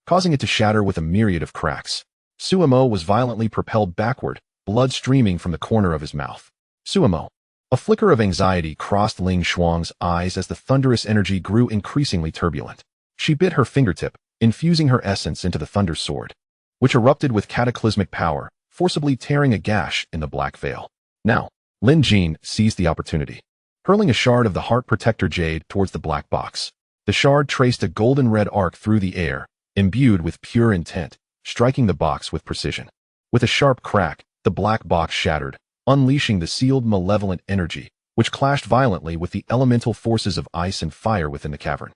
causing it to shatter with a myriad of cracks. Su Mo was violently propelled backward, blood streaming from the corner of his mouth. Su Mo. A flicker of anxiety crossed Ling Shuang's eyes as the thunderous energy grew increasingly turbulent. She bit her fingertip, infusing her essence into the thunder sword, which erupted with cataclysmic power, forcibly tearing a gash in the black veil. Now, Lin Jin seized the opportunity, hurling a shard of the heart protector jade towards the black box. The shard traced a golden red arc through the air, imbued with pure intent, striking the box with precision. With a sharp crack, the black box shattered, unleashing the sealed malevolent energy, which clashed violently with the elemental forces of ice and fire within the cavern,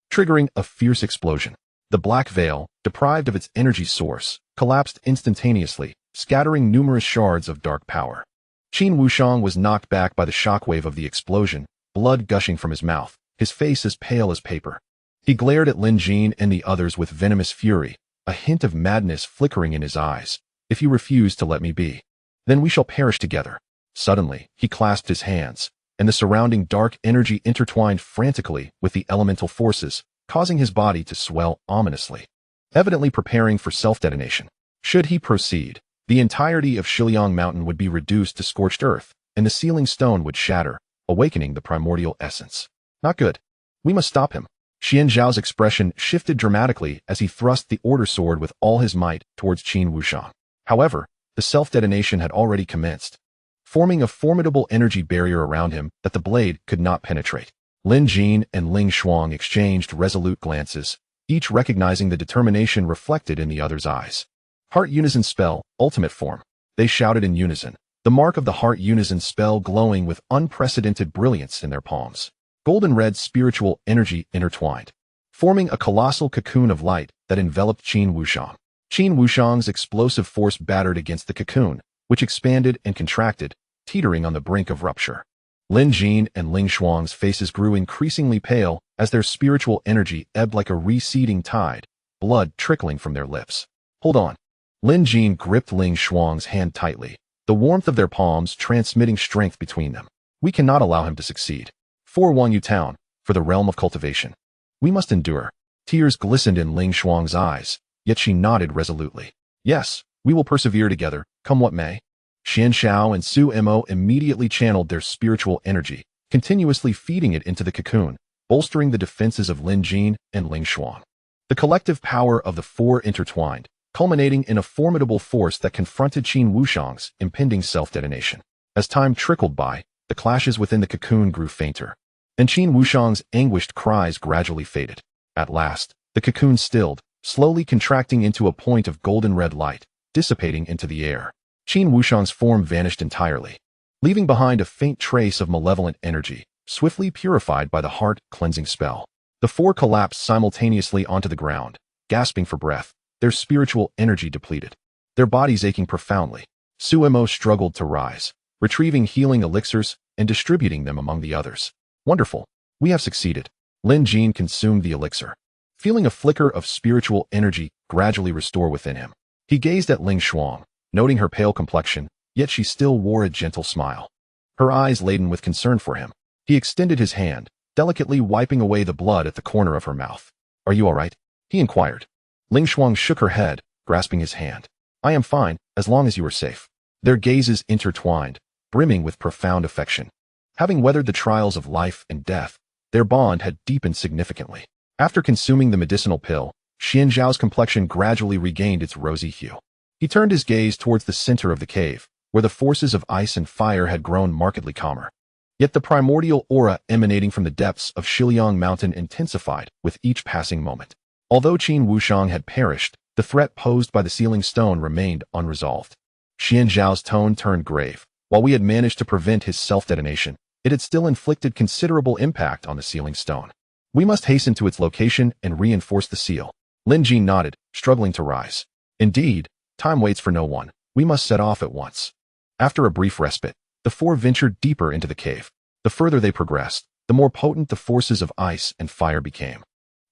triggering a fierce explosion. The black veil, deprived of its energy source, collapsed instantaneously, scattering numerous shards of dark power. Qin Wushang was knocked back by the shockwave of the explosion, blood gushing from his mouth, his face as pale as paper. He glared at Lin Jin and the others with venomous fury, a hint of madness flickering in his eyes. If you refuse to let me be, then we shall perish together. Suddenly, he clasped his hands, and the surrounding dark energy intertwined frantically with the elemental forces, causing his body to swell ominously, evidently preparing for self-detonation. Should he proceed, the entirety of Shiliang Mountain would be reduced to scorched earth, and the sealing stone would shatter, awakening the primordial essence. Not good. We must stop him. Xian Zhao's expression shifted dramatically as he thrust the order sword with all his might towards Qin Wushang. However, the self-detonation had already commenced, forming a formidable energy barrier around him that the blade could not penetrate. Lin Jin and Ling Shuang exchanged resolute glances, each recognizing the determination reflected in the other's eyes. Heart Unison Spell, Ultimate Form. They shouted in unison, the mark of the Heart Unison spell glowing with unprecedented brilliance in their palms. Golden red spiritual energy intertwined, forming a colossal cocoon of light that enveloped Qin Wushang. Qin Wushang's explosive force battered against the cocoon, which expanded and contracted, teetering on the brink of rupture. Lin Jin and Ling Shuang's faces grew increasingly pale as their spiritual energy ebbed like a receding tide, blood trickling from their lips. Hold on. Lin Jin gripped Ling Shuang's hand tightly, the warmth of their palms transmitting strength between them. We cannot allow him to succeed. For Wangyu Town, for the realm of cultivation. We must endure. Tears glistened in Ling Shuang's eyes, yet she nodded resolutely. Yes, we will persevere together, come what may. Xian Xiao and Su Mo immediately channeled their spiritual energy, continuously feeding it into the cocoon, bolstering the defenses of Lin Jin and Ling Xuan. The collective power of the four intertwined, culminating in a formidable force that confronted Qin Wushang's impending self-detonation. As time trickled by, the clashes within the cocoon grew fainter, and Qin Wushang's anguished cries gradually faded. At last, the cocoon stilled, slowly contracting into a point of golden red light, dissipating into the air. Qin Wushang's form vanished entirely, leaving behind a faint trace of malevolent energy, swiftly purified by the heart-cleansing spell. The four collapsed simultaneously onto the ground, gasping for breath, their spiritual energy depleted, their bodies aching profoundly. Su Mo struggled to rise, retrieving healing elixirs and distributing them among the others. Wonderful. We have succeeded. Lin Jin consumed the elixir, feeling a flicker of spiritual energy gradually restore within him. He gazed at Ling Xuan, noting her pale complexion, yet she still wore a gentle smile, her eyes laden with concern for him. He extended his hand, delicately wiping away the blood at the corner of her mouth. "Are you all right?" he inquired. Ling Xuan shook her head, grasping his hand. "I am fine, as long as you are safe." Their gazes intertwined, brimming with profound affection. Having weathered the trials of life and death, their bond had deepened significantly. After consuming the medicinal pill, Xian Zhao's complexion gradually regained its rosy hue. He turned his gaze towards the center of the cave, where the forces of ice and fire had grown markedly calmer. Yet the primordial aura emanating from the depths of Shiliang Mountain intensified with each passing moment. Although Qin Wushang had perished, the threat posed by the sealing stone remained unresolved. Xian Zhao's tone turned grave. While we had managed to prevent his self-detonation, it had still inflicted considerable impact on the sealing stone. We must hasten to its location and reinforce the seal. Lin Jin nodded, struggling to rise. Indeed, time waits for no one. We must set off at once. After a brief respite, the four ventured deeper into the cave. The further they progressed, the more potent the forces of ice and fire became,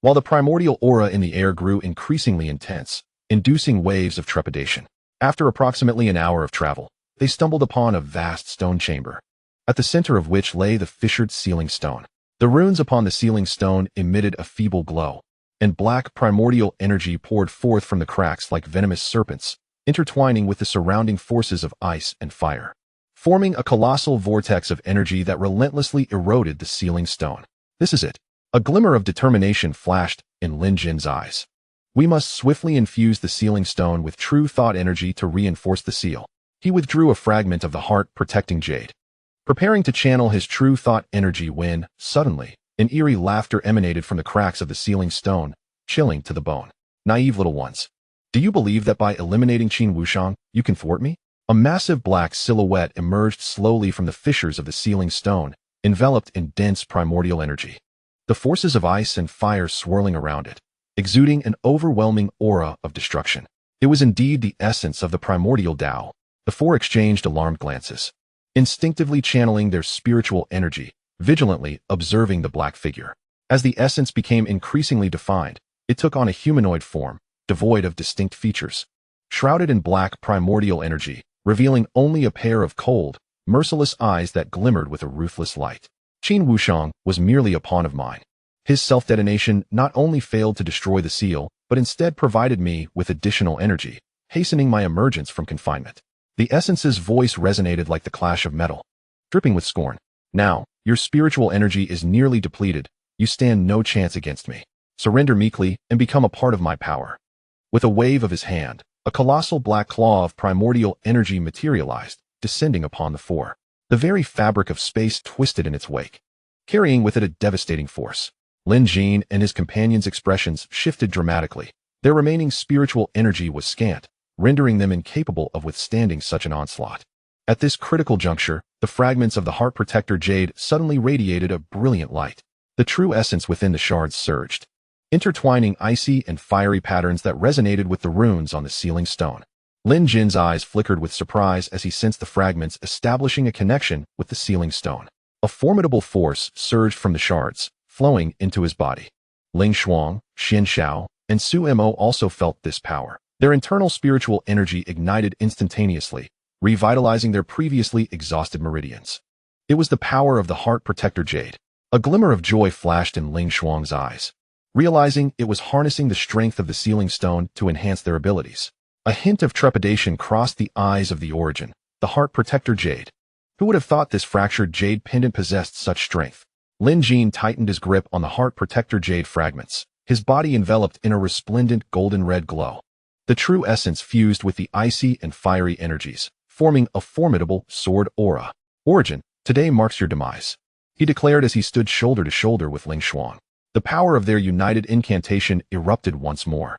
while the primordial aura in the air grew increasingly intense, inducing waves of trepidation. After approximately an hour of travel, they stumbled upon a vast stone chamber, at the center of which lay the fissured sealing stone. The runes upon the sealing stone emitted a feeble glow, and black primordial energy poured forth from the cracks like venomous serpents, intertwining with the surrounding forces of ice and fire, forming a colossal vortex of energy that relentlessly eroded the sealing stone. "This is it." A glimmer of determination flashed in Lin Jin's eyes. "We must swiftly infuse the sealing stone with true thought energy to reinforce the seal." He withdrew a fragment of the heart-protecting jade, preparing to channel his true thought energy when, suddenly, an eerie laughter emanated from the cracks of the sealing stone, chilling to the bone. "Naive little ones. Do you believe that by eliminating Qin Wushang, you can thwart me?" A massive black silhouette emerged slowly from the fissures of the sealing stone, enveloped in dense primordial energy. The forces of ice and fire swirling around it, exuding an overwhelming aura of destruction. It was indeed the essence of the primordial Tao. The four exchanged alarmed glances, instinctively channeling their spiritual energy, vigilantly observing the black figure. As the essence became increasingly defined, it took on a humanoid form, devoid of distinct features, shrouded in black primordial energy, revealing only a pair of cold, merciless eyes that glimmered with a ruthless light. Qin Wushang was merely a pawn of mine. His self-detonation not only failed to destroy the seal, but instead provided me with additional energy, hastening my emergence from confinement. The essence's voice resonated like the clash of metal, dripping with scorn. "Now, your spiritual energy is nearly depleted. You stand no chance against me. Surrender meekly and become a part of my power." With a wave of his hand, a colossal black claw of primordial energy materialized, descending upon the four. The very fabric of space twisted in its wake, carrying with it a devastating force. Lin Jin and his companions' expressions shifted dramatically. Their remaining spiritual energy was scant, rendering them incapable of withstanding such an onslaught. At this critical juncture, the fragments of the heart protector jade suddenly radiated a brilliant light. The true essence within the shards surged, intertwining icy and fiery patterns that resonated with the runes on the sealing stone. Lin Jin's eyes flickered with surprise as he sensed the fragments establishing a connection with the sealing stone. A formidable force surged from the shards, flowing into his body. Ling Xuan, Xian Xiao, and Su Mo also felt this power. Their internal spiritual energy ignited instantaneously, revitalizing their previously exhausted meridians. It was the power of the heart protector jade. A glimmer of joy flashed in Ling Xuan's eyes, realizing it was harnessing the strength of the sealing stone to enhance their abilities. A hint of trepidation crossed the eyes of the origin, the heart protector jade. Who would have thought this fractured jade pendant possessed such strength? Lin Jin tightened his grip on the heart protector jade fragments, his body enveloped in a resplendent golden-red glow. The true essence fused with the icy and fiery energies, forming a formidable sword aura. Origin, today marks your demise, he declared as he stood shoulder to shoulder with Ling Xuan. The power of their united incantation erupted once more,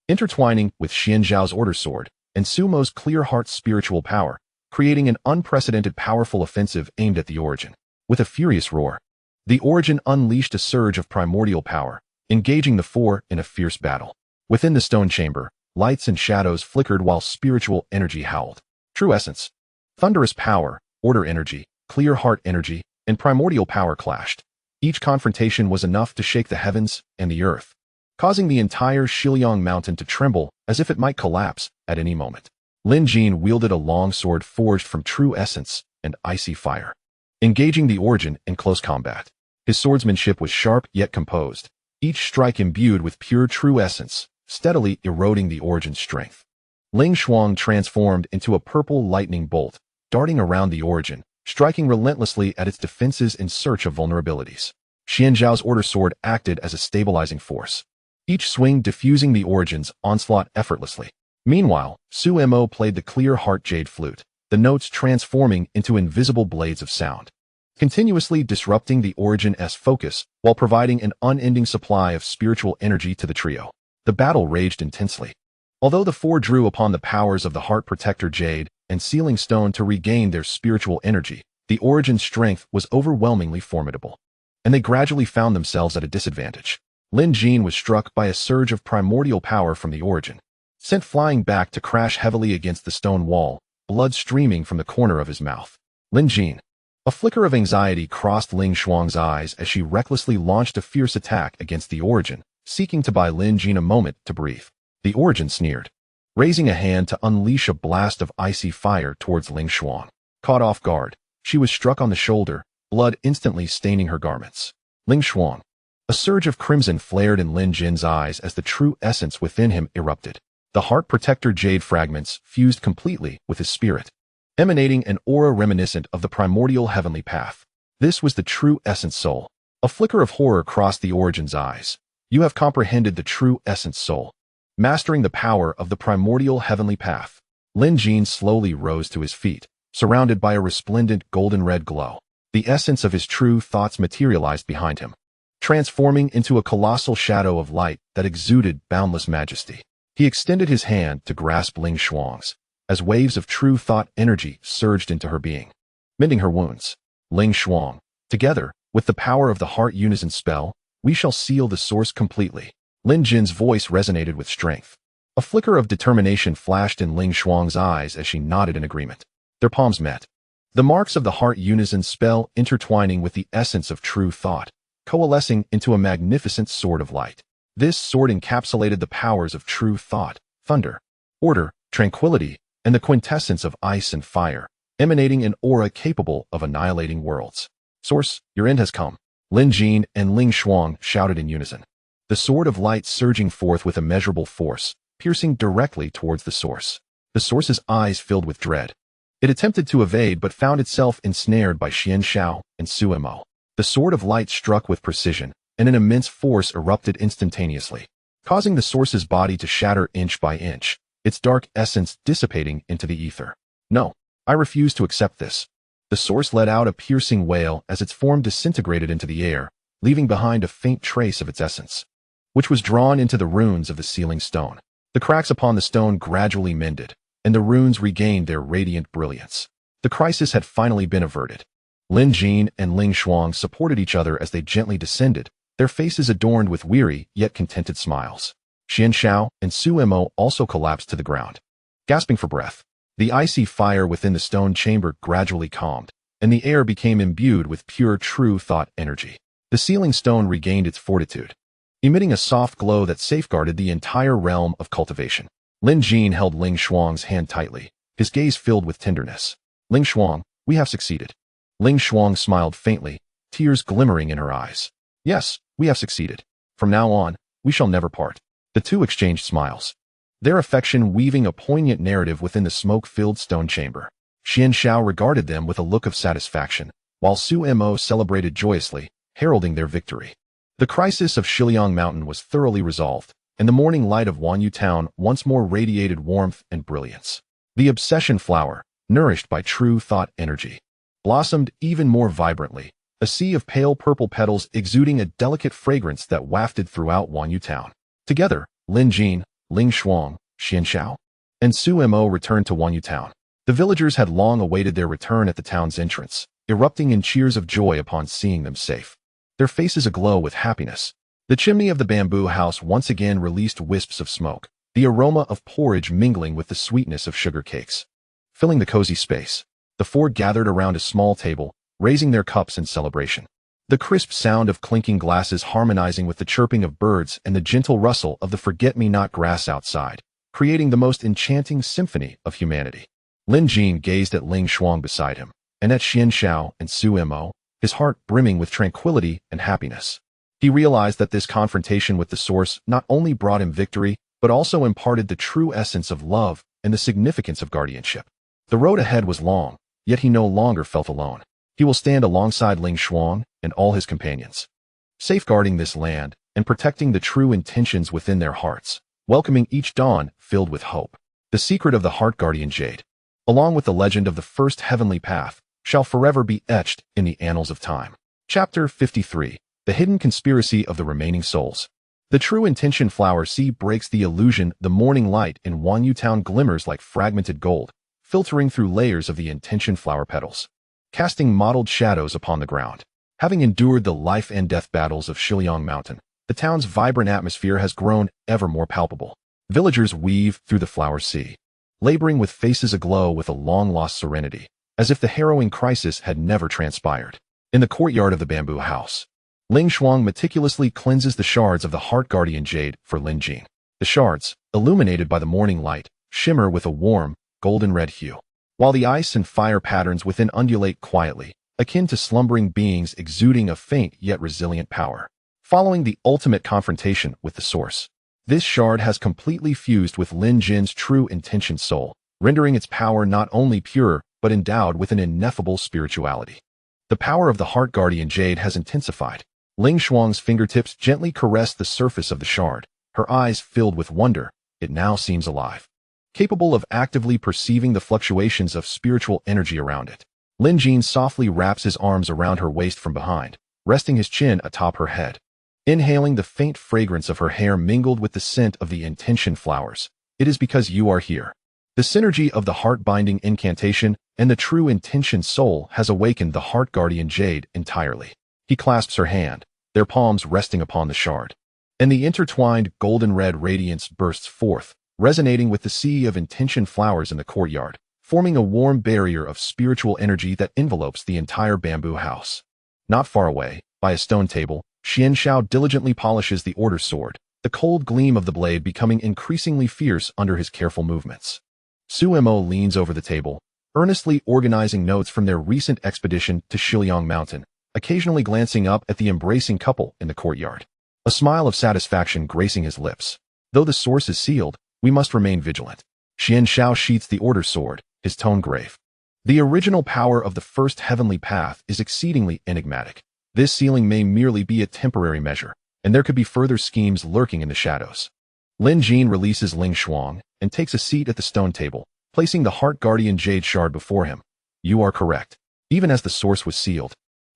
intertwining with Xian Zhao's order sword and Sumo's clear heart's spiritual power, creating an unprecedented powerful offensive aimed at the Origin. With a furious roar, the Origin unleashed a surge of primordial power, engaging the four in a fierce battle. Within the stone chamber, lights and shadows flickered while spiritual energy howled. True essence, thunderous power, order energy, clear heart energy, and primordial power clashed. Each confrontation was enough to shake the heavens and the earth, causing the entire Shiliang mountain to tremble as if it might collapse at any moment. Lin Jin wielded a long sword forged from true essence and icy fire, engaging the Origin in close combat. His swordsmanship was sharp yet composed, each strike imbued with pure true essence, steadily eroding the Origin's strength. Ling Xuan transformed into a purple lightning bolt, darting around the Origin, striking relentlessly at its defenses in search of vulnerabilities. Xian Zhao's order sword acted as a stabilizing force, each swing diffusing the Origin's onslaught effortlessly. Meanwhile, Su Mo played the clear heart jade flute, the notes transforming into invisible blades of sound, continuously disrupting the Origin's focus while providing an unending supply of spiritual energy to the trio. The battle raged intensely. Although the four drew upon the powers of the heart protector jade and sealing stone to regain their spiritual energy, the Origin's strength was overwhelmingly formidable, and they gradually found themselves at a disadvantage. Lin Jin was struck by a surge of primordial power from the Origin, sent flying back to crash heavily against the stone wall, blood streaming from the corner of his mouth. Lin Jin. A flicker of anxiety crossed Ling Xuan's eyes as she recklessly launched a fierce attack against the Origin, seeking to buy Lin Jin a moment to breathe. The Origin sneered, raising a hand to unleash a blast of icy fire towards Ling Xuan. Caught off guard, she was struck on the shoulder, blood instantly staining her garments. Ling Xuan. A surge of crimson flared in Lin Jin's eyes as the true essence within him erupted. The heart protector jade fragments fused completely with his spirit, emanating an aura reminiscent of the primordial heavenly path. This was the true essence soul. A flicker of horror crossed the Origin's eyes. You have comprehended the true essence soul, mastering the power of the primordial heavenly path. Lin Jin slowly rose to his feet, surrounded by a resplendent golden-red glow. The essence of his true thoughts materialized behind him, transforming into a colossal shadow of light that exuded boundless majesty. He extended his hand to grasp Ling Xuan's, as waves of true thought energy surged into her being, mending her wounds. Ling Xuan. Together, with the power of the heart unison spell, we shall seal the source completely. Lin Jin's voice resonated with strength. A flicker of determination flashed in Ling Xuan's eyes as she nodded in agreement. Their palms met, the marks of the heart unison spell intertwining with the essence of true thought, coalescing into a magnificent sword of light. This sword encapsulated the powers of true thought, thunder, order, tranquility, and the quintessence of ice and fire, emanating an aura capable of annihilating worlds. Source, your end has come. Lin Jin and Ling Xuan shouted in unison, the sword of light surging forth with immeasurable force, piercing directly towards the source. The source's eyes filled with dread. It attempted to evade but found itself ensnared by Xian Zhao and Su Mo. The sword of light struck with precision, and an immense force erupted instantaneously, causing the source's body to shatter inch by inch, its dark essence dissipating into the ether. No, I refuse to accept this. The source let out a piercing wail as its form disintegrated into the air, leaving behind a faint trace of its essence, which was drawn into the runes of the sealing stone. The cracks upon the stone gradually mended, and the runes regained their radiant brilliance. The crisis had finally been averted. Lin Jin and Ling Xuan supported each other as they gently descended, their faces adorned with weary yet contented smiles. Xian Zhao and Su Mo also collapsed to the ground, gasping for breath. The icy fire within the stone chamber gradually calmed, and the air became imbued with pure true thought energy. The sealing stone regained its fortitude, emitting a soft glow that safeguarded the entire realm of cultivation. Lin Jin held Ling Xuan's hand tightly, his gaze filled with tenderness. Ling Xuan, we have succeeded. Ling Xuan smiled faintly, tears glimmering in her eyes. Yes, we have succeeded. From now on, we shall never part. The two exchanged smiles, their affection weaving a poignant narrative within the smoke-filled stone chamber. Xian Xiao regarded them with a look of satisfaction, while Su Mo celebrated joyously, heralding their victory. The crisis of Shiliang Mountain was thoroughly resolved, and the morning light of Wanyu Town once more radiated warmth and brilliance. The obsession flower, nourished by true thought energy, blossomed even more vibrantly, a sea of pale purple petals exuding a delicate fragrance that wafted throughout Wanyu Town. Together, Lin Jin, Ling Shuang, Xian Xiao, and Su Mo returned to Wanyu Town. The villagers had long awaited their return at the town's entrance, erupting in cheers of joy upon seeing them safe. Their faces aglow with happiness. The chimney of the bamboo house once again released wisps of smoke, the aroma of porridge mingling with the sweetness of sugar cakes. Filling the cozy space, the four gathered around a small table, raising their cups in celebration. The crisp sound of clinking glasses harmonizing with the chirping of birds and the gentle rustle of the forget-me-not grass outside, creating the most enchanting symphony of humanity. Lin Jin gazed at Ling Shuang beside him, and at Xian Xiao and Su Mo, his heart brimming with tranquility and happiness. He realized that this confrontation with the source not only brought him victory, but also imparted the true essence of love and the significance of guardianship. The road ahead was long, yet he no longer felt alone. He will stand alongside Ling Shuang and all his companions, safeguarding this land and protecting the true intentions within their hearts, welcoming each dawn filled with hope. The secret of the Heart Guardian Jade, along with the legend of the first heavenly path, shall forever be etched in the annals of time. Chapter 53. The Hidden Conspiracy of the Remaining Souls. The true intention flower sea breaks the illusion. The morning light in Wanyu Town glimmers like fragmented gold, filtering through layers of the intention flower petals, casting mottled shadows upon the ground. Having endured the life and death battles of Shiliang Mountain, the town's vibrant atmosphere has grown ever more palpable. Villagers weave through the flower sea, laboring with faces aglow with a long-lost serenity, as if the harrowing crisis had never transpired. In the courtyard of the bamboo house, Ling Shuang meticulously cleanses the shards of the Heart Guardian Jade for Lin Jin. The shards, illuminated by the morning light, shimmer with a warm, golden red hue, while the ice and fire patterns within undulate quietly, akin to slumbering beings exuding a faint yet resilient power. Following the ultimate confrontation with the source, this shard has completely fused with Lin Jin's true intention soul, rendering its power not only pure, but endowed with an ineffable spirituality. The power of the Heart Guardian Jade has intensified. Ling Shuang's fingertips gently caress the surface of the shard, her eyes filled with wonder. It now seems alive, capable of actively perceiving the fluctuations of spiritual energy around it. Lin Jin softly wraps his arms around her waist from behind, resting his chin atop her head. Inhaling the faint fragrance of her hair mingled with the scent of the intention flowers. It is because you are here. The synergy of the heart-binding incantation and the true intention soul has awakened the Heart Guardian Jade entirely. He clasps her hand, their palms resting upon the shard, and the intertwined golden red radiance bursts forth, resonating with the sea of intention flowers in the courtyard, forming a warm barrier of spiritual energy that envelopes the entire bamboo house. Not far away, by a stone table, Xian Xiao diligently polishes the order sword, the cold gleam of the blade becoming increasingly fierce under his careful movements. Su Mo leans over the table, earnestly organizing notes from their recent expedition to Shiliang Mountain, occasionally glancing up at the embracing couple in the courtyard, a smile of satisfaction gracing his lips. Though the source is sealed, we must remain vigilant. Xian Xiao sheaths the order sword, his tone grave. The original power of the first heavenly path is exceedingly enigmatic. This sealing may merely be a temporary measure, and there could be further schemes lurking in the shadows. Lin Jin releases Ling Shuang and takes a seat at the stone table, placing the Heart Guardian Jade shard before him. You are correct. Even as the source was sealed,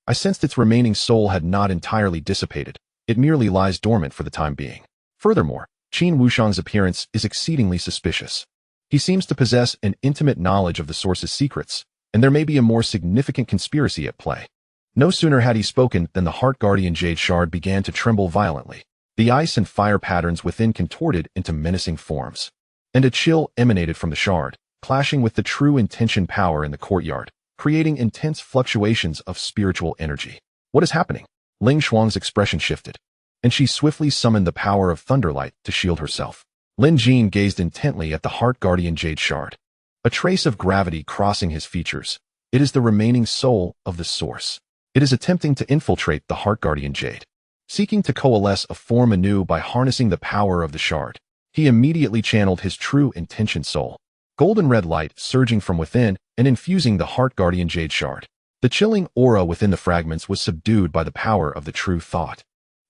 I sensed its remaining soul had not entirely dissipated. It merely lies dormant for the time being. Furthermore, Qin Wushang's appearance is exceedingly suspicious. He seems to possess an intimate knowledge of the source's secrets, and there may be a more significant conspiracy at play. No sooner had he spoken than the Heart Guardian Jade shard began to tremble violently. The ice and fire patterns within contorted into menacing forms, and a chill emanated from the shard, clashing with the true intention power in the courtyard, creating intense fluctuations of spiritual energy. What is happening? Ling Shuang's expression shifted, and she swiftly summoned the power of Thunderlight to shield herself. Lin Jin gazed intently at the Heart Guardian Jade shard, a trace of gravity crossing his features. It is the remaining soul of the source. It is attempting to infiltrate the Heart Guardian Jade, seeking to coalesce a form anew by harnessing the power of the shard. He immediately channeled his true intention soul, golden red light surging from within and infusing the Heart Guardian Jade Shard. The chilling aura within the fragments was subdued by the power of the true thought,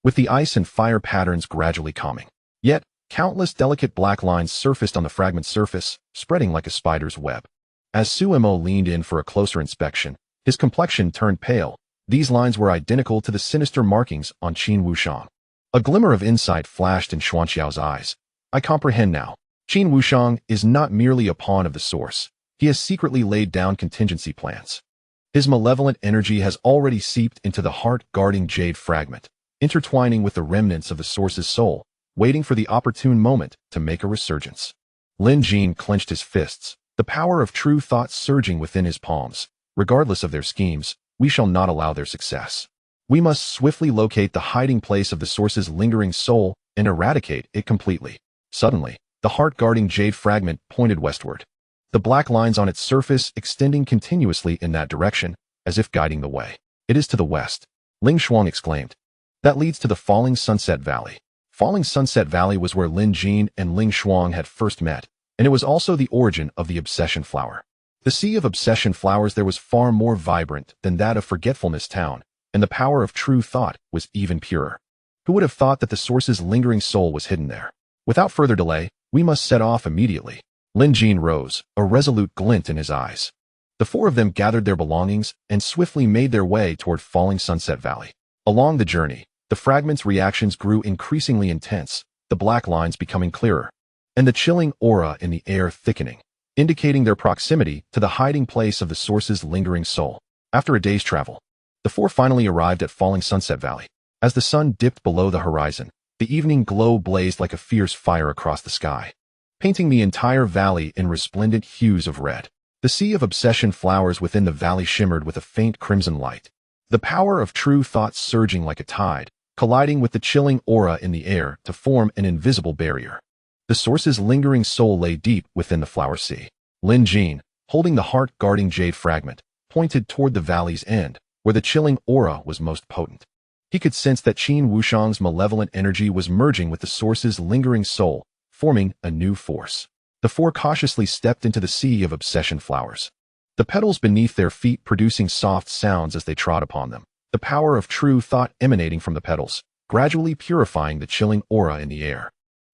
with the ice and fire patterns gradually calming. Yet, countless delicate black lines surfaced on the fragment surface, spreading like a spider's web. As Suemo leaned in for a closer inspection, his complexion turned pale. These lines were identical to the sinister markings on Qin Wushang. A glimmer of insight flashed in Xuanqiao's eyes. I comprehend now. Qin Wushang is not merely a pawn of the source. He has secretly laid down contingency plans. His malevolent energy has already seeped into the heart-guarding jade fragment, intertwining with the remnants of the source's soul, waiting for the opportune moment to make a resurgence. Lin Jin clenched his fists, the power of true thought surging within his palms. Regardless of their schemes, we shall not allow their success. We must swiftly locate the hiding place of the source's lingering soul and eradicate it completely. Suddenly, the heart-guarding jade fragment pointed westward, the black lines on its surface extending continuously in that direction, as if guiding the way. It is to the west, Ling Shuang exclaimed. That leads to the Falling Sunset Valley. Falling Sunset Valley was where Lin Jin and Ling Shuang had first met, and it was also the origin of the Obsession Flower. The sea of obsession flowers there was far more vibrant than that of Forgetfulness Town, and the power of true thought was even purer. Who would have thought that the source's lingering soul was hidden there? Without further delay, we must set off immediately. Lin Jin rose, a resolute glint in his eyes. The four of them gathered their belongings and swiftly made their way toward Falling Sunset Valley. Along the journey, the fragments' reactions grew increasingly intense, the black lines becoming clearer, and the chilling aura in the air thickening, indicating their proximity to the hiding place of the source's lingering soul. After a day's travel, the four finally arrived at Falling Sunset Valley. As the sun dipped below the horizon, the evening glow blazed like a fierce fire across the sky, painting the entire valley in resplendent hues of red. The sea of obsession flowers within the valley shimmered with a faint crimson light, the power of true thought surging like a tide, colliding with the chilling aura in the air to form an invisible barrier. The source's lingering soul lay deep within the flower sea. Lin Jin, holding the heart-guarding jade fragment, pointed toward the valley's end, where the chilling aura was most potent. He could sense that Qin Wushang's malevolent energy was merging with the source's lingering soul, forming a new force. The four cautiously stepped into the sea of obsession flowers, the petals beneath their feet producing soft sounds as they trod upon them, the power of true thought emanating from the petals, gradually purifying the chilling aura in the air.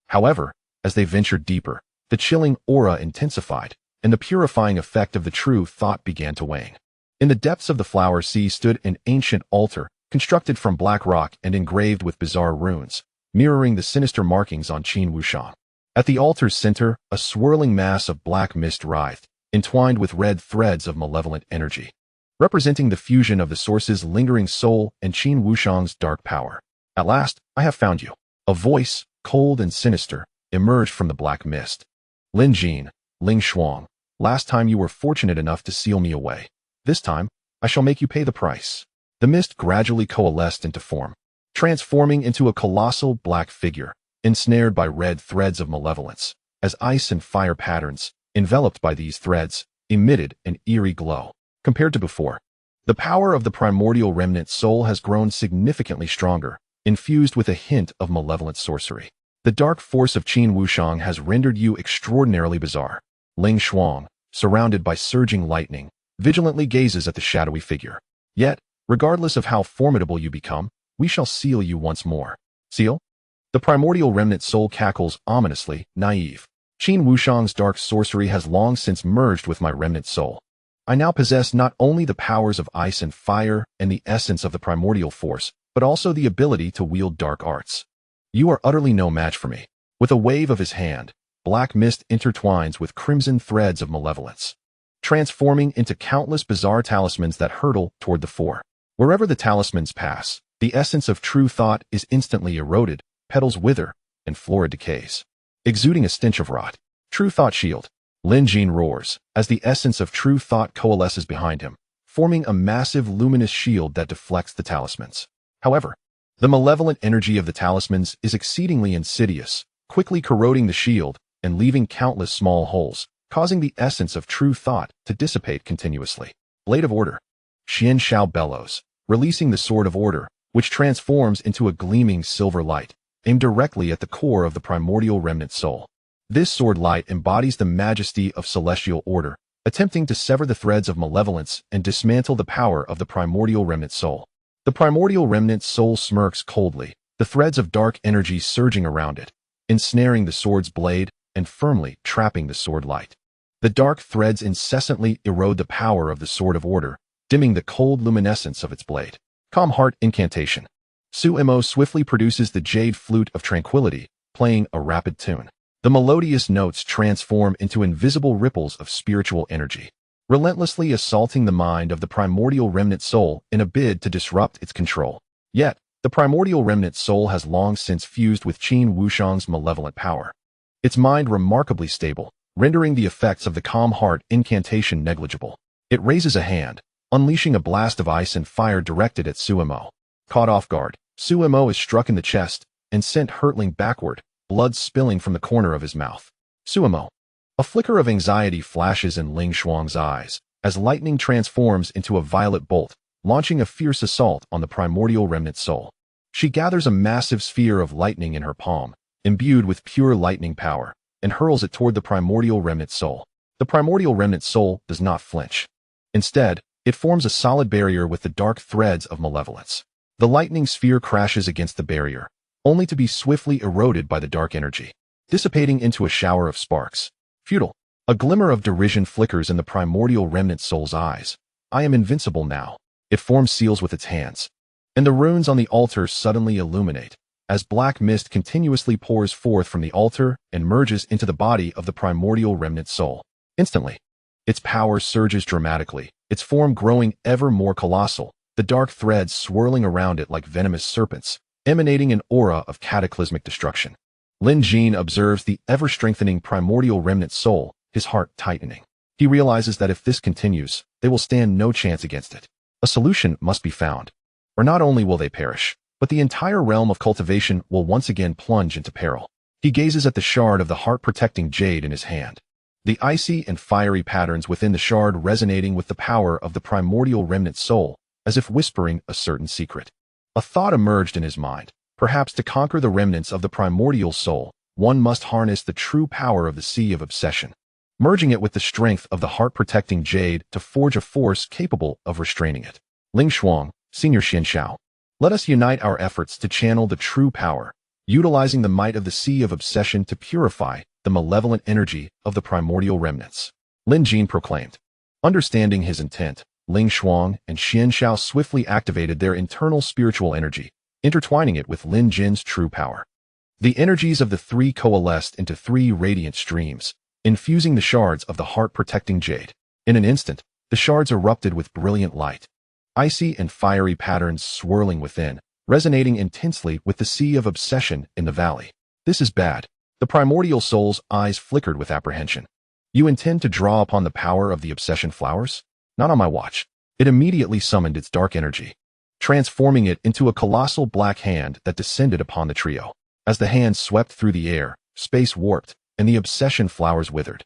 However, as they ventured deeper, the chilling aura intensified, and the purifying effect of the true thought began to wane. In the depths of the flower sea stood an ancient altar, constructed from black rock and engraved with bizarre runes, mirroring the sinister markings on Qin Wushang. At the altar's center, a swirling mass of black mist writhed, entwined with red threads of malevolent energy, representing the fusion of the source's lingering soul and Qin Wushang's dark power. At last, I have found you. A voice, cold and sinister, emerged from the black mist. Lin Jin, Ling Shuang, last time you were fortunate enough to seal me away. This time, I shall make you pay the price. The mist gradually coalesced into form, transforming into a colossal black figure, ensnared by red threads of malevolence, as ice and fire patterns, enveloped by these threads, emitted an eerie glow. Compared to before, the power of the primordial remnant soul has grown significantly stronger, infused with a hint of malevolent sorcery. The dark force of Qin Wushang has rendered you extraordinarily bizarre. Ling Shuang, surrounded by surging lightning, vigilantly gazes at the shadowy figure. Yet, regardless of how formidable you become, we shall seal you once more. Seal? The primordial remnant soul cackles ominously, naive. Qin Wushang's dark sorcery has long since merged with my remnant soul. I now possess not only the powers of ice and fire and the essence of the primordial force, but also the ability to wield dark arts. You are utterly no match for me. With a wave of his hand, black mist intertwines with crimson threads of malevolence, transforming into countless bizarre talismans that hurtle toward the four. Wherever the talismans pass, the essence of true thought is instantly eroded, petals wither, and flora decays, exuding a stench of rot. True thought shield. Lin Jin roars, as the essence of true thought coalesces behind him, forming a massive luminous shield that deflects the talismans. However, the malevolent energy of the talismans is exceedingly insidious, quickly corroding the shield and leaving countless small holes, causing the essence of true thought to dissipate continuously. Blade of Order. Xian Shao bellows, releasing the Sword of Order, which transforms into a gleaming silver light, aimed directly at the core of the primordial remnant soul. This sword light embodies the majesty of celestial order, attempting to sever the threads of malevolence and dismantle the power of the primordial remnant soul. The primordial remnant soul smirks coldly, the threads of dark energy surging around it, ensnaring the sword's blade and firmly trapping the sword light. The dark threads incessantly erode the power of the sword of order, dimming the cold luminescence of its blade. Calm Heart Incantation. Suemo swiftly produces the jade flute of tranquility, playing a rapid tune. The melodious notes transform into invisible ripples of spiritual energy, relentlessly assaulting the mind of the primordial remnant soul in a bid to disrupt its control. Yet, the primordial remnant soul has long since fused with Qin Wushang's malevolent power. Its mind remarkably stable, rendering the effects of the Calm Heart Incantation negligible. It raises a hand, unleashing a blast of ice and fire directed at Suemo. Caught off guard, Suemo is struck in the chest and sent hurtling backward, blood spilling from the corner of his mouth. Suemo. A flicker of anxiety flashes in Ling Shuang's eyes, as lightning transforms into a violet bolt, launching a fierce assault on the primordial remnant soul. She gathers a massive sphere of lightning in her palm, imbued with pure lightning power, and hurls it toward the primordial remnant soul. The primordial remnant soul does not flinch. Instead, it forms a solid barrier with the dark threads of malevolence. The lightning sphere crashes against the barrier, only to be swiftly eroded by the dark energy, dissipating into a shower of sparks. Futile. A glimmer of derision flickers in the primordial remnant soul's eyes. I am invincible now. It forms seals with its hands. And the runes on the altar suddenly illuminate, as black mist continuously pours forth from the altar and merges into the body of the primordial remnant soul. Instantly, its power surges dramatically, its form growing ever more colossal, the dark threads swirling around it like venomous serpents, emanating an aura of cataclysmic destruction. Lin Jin observes the ever-strengthening primordial remnant soul, his heart tightening. He realizes that if this continues, they will stand no chance against it. A solution must be found. Or not only will they perish, but the entire realm of cultivation will once again plunge into peril. He gazes at the shard of the heart-protecting jade in his hand. The icy and fiery patterns within the shard resonating with the power of the primordial remnant soul, as if whispering a certain secret. A thought emerged in his mind. Perhaps to conquer the remnants of the primordial soul, one must harness the true power of the sea of obsession, merging it with the strength of the heart-protecting jade to forge a force capable of restraining it. Ling Shuang, Senior Xianxiao. Let us unite our efforts to channel the true power, utilizing the might of the sea of obsession to purify the malevolent energy of the primordial remnants. Lin Jin proclaimed. Understanding his intent, Ling Shuang and Xianxiao swiftly activated their internal spiritual energy, intertwining it with Lin Jin's true power. The energies of the three coalesced into three radiant streams, infusing the shards of the heart-protecting jade. In an instant, the shards erupted with brilliant light, icy and fiery patterns swirling within, resonating intensely with the sea of obsession in the valley. This is bad. The primordial soul's eyes flickered with apprehension. You intend to draw upon the power of the obsession flowers? Not on my watch. It immediately summoned its dark energy, transforming it into a colossal black hand that descended upon the trio. As the hand swept through the air, space warped, and the obsession flowers withered,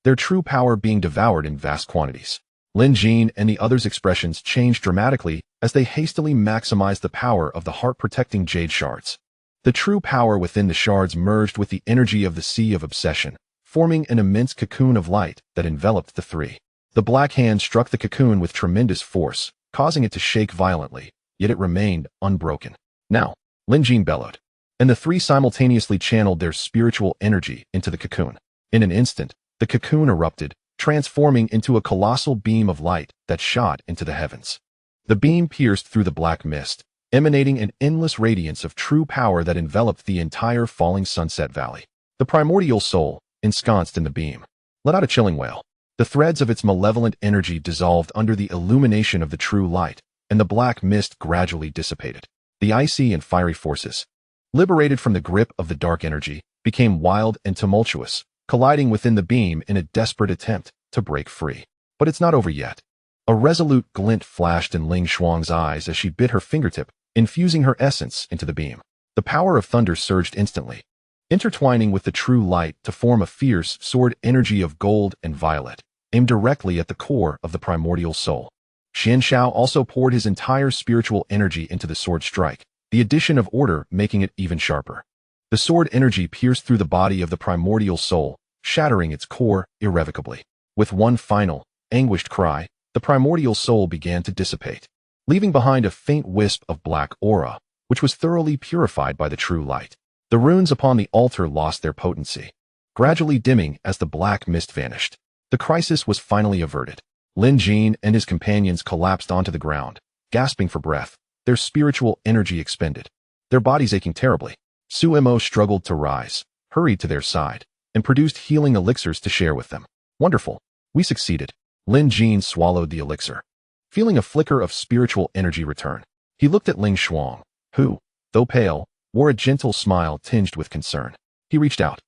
their true power being devoured in vast quantities. Lin Jin and the others' expressions changed dramatically as they hastily maximized the power of the heart-protecting jade shards. The true power within the shards merged with the energy of the sea of obsession, forming an immense cocoon of light that enveloped the three. The black hand struck the cocoon with tremendous force, causing it to shake violently, yet it remained unbroken. Now, Lin Jin bellowed, and the three simultaneously channeled their spiritual energy into the cocoon. In an instant, the cocoon erupted, transforming into a colossal beam of light that shot into the heavens. The beam pierced through the black mist, emanating an endless radiance of true power that enveloped the entire falling sunset valley. The primordial soul, ensconced in the beam, let out a chilling wail. The threads of its malevolent energy dissolved under the illumination of the true light, and the black mist gradually dissipated. The icy and fiery forces, liberated from the grip of the dark energy, became wild and tumultuous, colliding within the beam in a desperate attempt to break free. But it's not over yet. A resolute glint flashed in Ling Shuang's eyes as she bit her fingertip, infusing her essence into the beam. The power of thunder surged instantly, intertwining with the true light to form a fierce sword energy of gold and violet, aimed directly at the core of the primordial soul. Xianxiao also poured his entire spiritual energy into the sword strike, the addition of order making it even sharper. The sword energy pierced through the body of the primordial soul, shattering its core irrevocably. With one final, anguished cry, the primordial soul began to dissipate, leaving behind a faint wisp of black aura, which was thoroughly purified by the true light. The runes upon the altar lost their potency, gradually dimming as the black mist vanished. The crisis was finally averted. Lin Jin and his companions collapsed onto the ground, gasping for breath, their spiritual energy expended, their bodies aching terribly. Suemo struggled to rise, hurried to their side, and produced healing elixirs to share with them. Wonderful. We succeeded. Lin Jin swallowed the elixir, feeling a flicker of spiritual energy return. He looked at Ling Xuang, who, though pale, wore a gentle smile tinged with concern. He reached out,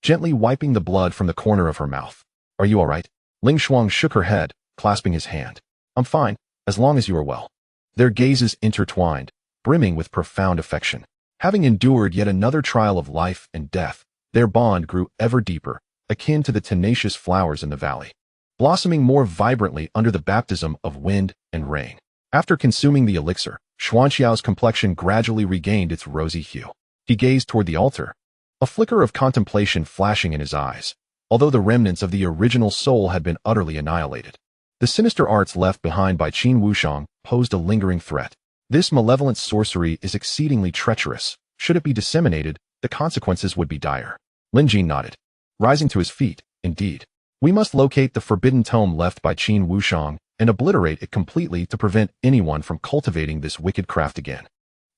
gently wiping the blood from the corner of her mouth. Are you all right? Ling Xuang shook her head, clasping his hand. I'm fine, as long as you are well. Their gazes intertwined, brimming with profound affection. Having endured yet another trial of life and death, their bond grew ever deeper, akin to the tenacious flowers in the valley, blossoming more vibrantly under the baptism of wind and rain. After consuming the elixir, Xuanxiao's complexion gradually regained its rosy hue. He gazed toward the altar, a flicker of contemplation flashing in his eyes, although the remnants of the original soul had been utterly annihilated. The sinister arts left behind by Qin Wushang posed a lingering threat. This malevolent sorcery is exceedingly treacherous. Should it be disseminated, the consequences would be dire. Lin Jin nodded, rising to his feet. Indeed, we must locate the forbidden tome left by Qin Wushang and obliterate it completely to prevent anyone from cultivating this wicked craft again.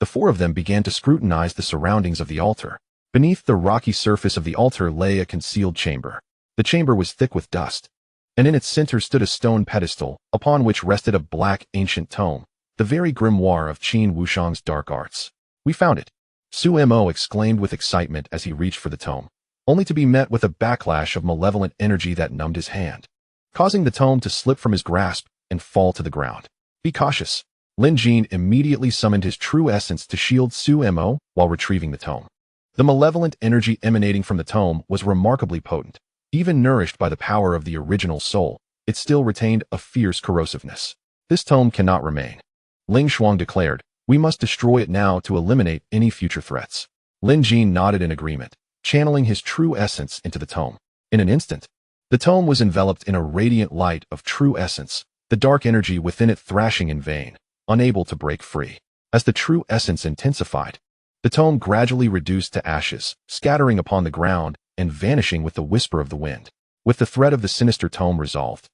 The four of them began to scrutinize the surroundings of the altar. Beneath the rocky surface of the altar lay a concealed chamber. The chamber was thick with dust, and in its center stood a stone pedestal, upon which rested a black ancient tome, the very grimoire of Qin Wushang's dark arts. We found it, Su Mo exclaimed with excitement as he reached for the tome, only to be met with a backlash of malevolent energy that numbed his hand, causing the tome to slip from his grasp and fall to the ground. Be cautious. Lin Jin immediately summoned his true essence to shield Su Mo while retrieving the tome. The malevolent energy emanating from the tome was remarkably potent. Even nourished by the power of the original soul, it still retained a fierce corrosiveness. This tome cannot remain, Ling Xuang declared. We must destroy it now to eliminate any future threats. Lin Jin nodded in agreement, channeling his true essence into the tome. In an instant, the tome was enveloped in a radiant light of true essence, the dark energy within it thrashing in vain, unable to break free. As the true essence intensified, the tome gradually reduced to ashes, scattering upon the ground and vanishing with the whisper of the wind. With the threat of the sinister tome resolved,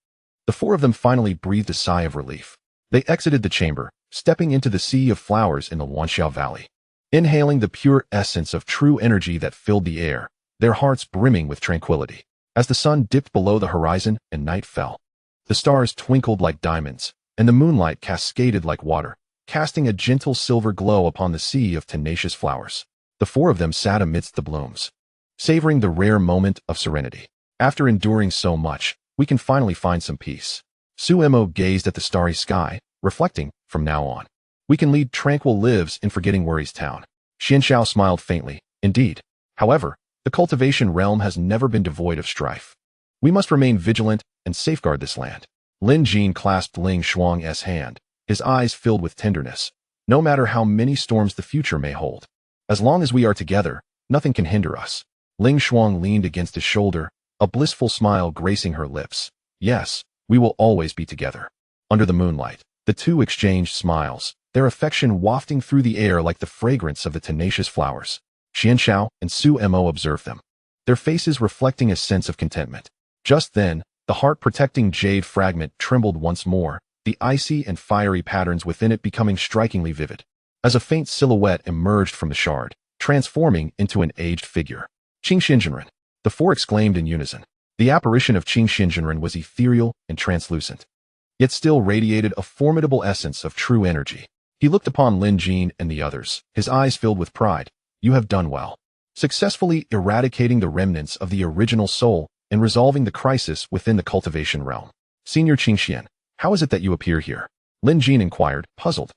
the four of them finally breathed a sigh of relief. They exited the chamber, stepping into the sea of flowers in the Wanxiao Valley, inhaling the pure essence of true energy that filled the air, their hearts brimming with tranquility. As the sun dipped below the horizon and night fell, the stars twinkled like diamonds, and the moonlight cascaded like water, casting a gentle silver glow upon the sea of tenacious flowers. The four of them sat amidst the blooms, savoring the rare moment of serenity. After enduring so much, we can finally find some peace. Su Mo gazed at the starry sky, reflecting, from now on, we can lead tranquil lives in Forgetting Worries Town. Xianxiao smiled faintly. Indeed. However, the cultivation realm has never been devoid of strife. We must remain vigilant and safeguard this land. Lin Jin clasped Ling Xuang's hand, his eyes filled with tenderness. No matter how many storms the future may hold, as long as we are together, nothing can hinder us. Ling Xuang leaned against his shoulder, a blissful smile gracing her lips. Yes, we will always be together. Under the moonlight, the two exchanged smiles, their affection wafting through the air like the fragrance of the tenacious flowers. Xianxiao and Su Mo observed them, their faces reflecting a sense of contentment. Just then, the heart-protecting jade fragment trembled once more, the icy and fiery patterns within it becoming strikingly vivid, as a faint silhouette emerged from the shard, transforming into an aged figure. Qing Xinzhenren, the four exclaimed in unison. The apparition of Qing Xinzhenren was ethereal and translucent, yet still radiated a formidable essence of true energy. He looked upon Lin Jin and the others, his eyes filled with pride. You have done well, successfully eradicating the remnants of the original soul and resolving the crisis within the cultivation realm. Senior Qingxian, how is it that you appear here? Lin Jin inquired, puzzled.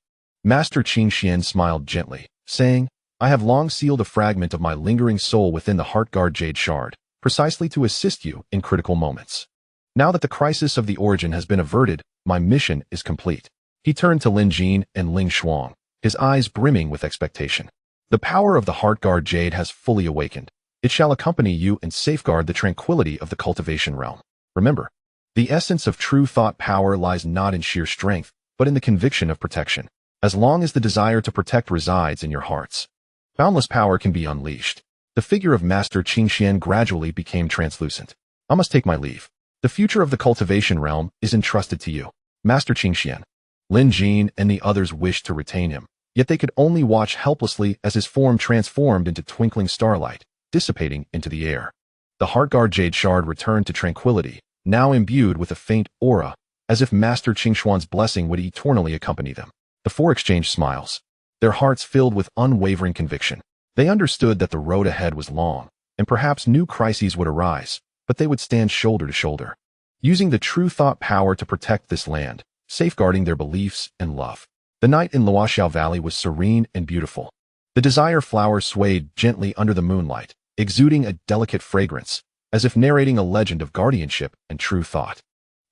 Master Qingxian smiled gently, saying, I have long sealed a fragment of my lingering soul within the Heartguard Jade Shard, precisely to assist you in critical moments. Now that the crisis of the origin has been averted, my mission is complete. He turned to Lin Jin and Ling Xuang, his eyes brimming with expectation. The power of the Heartguard Jade has fully awakened. It shall accompany you and safeguard the tranquility of the cultivation realm. Remember, the essence of true thought power lies not in sheer strength, but in the conviction of protection. As long as the desire to protect resides in your hearts, boundless power can be unleashed. The figure of Master Qingxian gradually became translucent. I must take my leave. The future of the cultivation realm is entrusted to you, Master Qingxian. Lin Jin and the others wished to retain him, yet they could only watch helplessly as his form transformed into twinkling starlight, dissipating into the air. The Heartguard Jade Shard returned to tranquility, now imbued with a faint aura, as if Master Qingxuan's blessing would eternally accompany them. The four exchanged smiles, their hearts filled with unwavering conviction. They understood that the road ahead was long, and perhaps new crises would arise, but they would stand shoulder to shoulder, using the true thought power to protect this land, safeguarding their beliefs and love. The night in Luoxiao Valley was serene and beautiful. The desire flower swayed gently under the moonlight, exuding a delicate fragrance, as if narrating a legend of guardianship and true thought.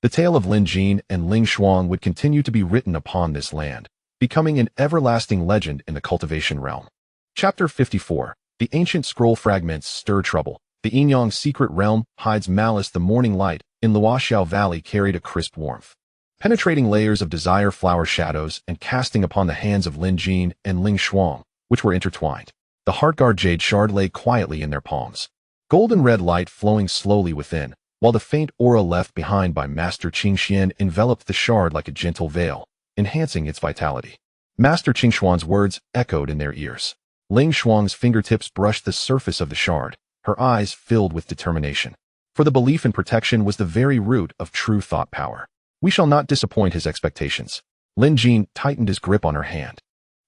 The tale of Lin Jin and Ling Shuang would continue to be written upon this land, becoming an everlasting legend in the cultivation realm. Chapter 54. The ancient scroll fragments stir trouble. The Yinyang secret realm hides malice. The morning light in Luoxiao Valley carried a crisp warmth, penetrating layers of desire flower shadows and casting upon the hands of Lin Jin and Ling Shuang, which were intertwined. The Heartguard Jade Shard lay quietly in their palms, golden red light flowing slowly within, while the faint aura left behind by Master Qingxian enveloped the shard like a gentle veil, enhancing its vitality. Master Qingxuan's words echoed in their ears. Ling Shuang's fingertips brushed the surface of the shard, her eyes filled with determination. For the belief in protection was the very root of true thought power. We shall not disappoint his expectations. Lin Jin tightened his grip on her hand,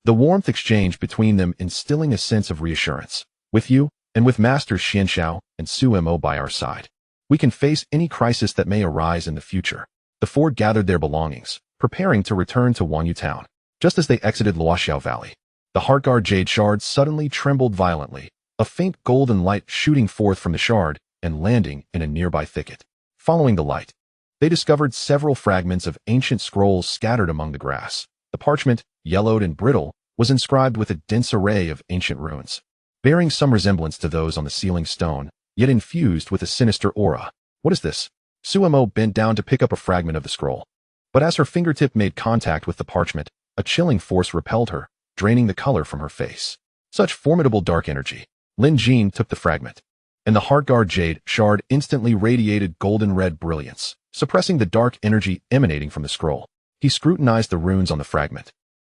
the warmth exchanged between them instilling a sense of reassurance. With you, and with Masters Xianxiao and Su Mo by our side, we can face any crisis that may arise in the future. The four gathered their belongings, preparing to return to Wanyu Town. Just as they exited Luoxiao Valley, the Heartguard Jade Shard suddenly trembled violently, a faint golden light shooting forth from the shard and landing in a nearby thicket. Following the light, they discovered several fragments of ancient scrolls scattered among the grass. The parchment, yellowed and brittle, was inscribed with a dense array of ancient runes, bearing some resemblance to those on the ceiling stone, yet infused with a sinister aura. What is this? Su Mo bent down to pick up a fragment of the scroll, but as her fingertip made contact with the parchment, a chilling force repelled her, draining the color from her face. Such formidable dark energy. Lin Jin took the fragment, and the Heartguard Jade Shard instantly radiated golden red brilliance, suppressing the dark energy emanating from the scroll. He scrutinized the runes on the fragment,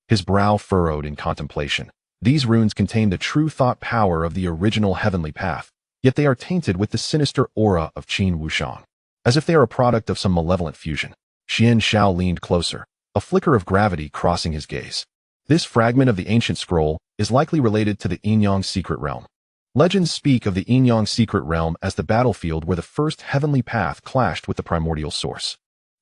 his brow furrowed in contemplation. These runes contain the true thought power of the original heavenly path, yet they are tainted with the sinister aura of Qin Wushang, as if they are a product of some malevolent fusion. Xian Xiao leaned closer, a flicker of gravity crossing his gaze. This fragment of the ancient scroll is likely related to the Yinyang secret realm. Legends speak of the Yinyang secret realm as the battlefield where the first heavenly path clashed with the primordial source.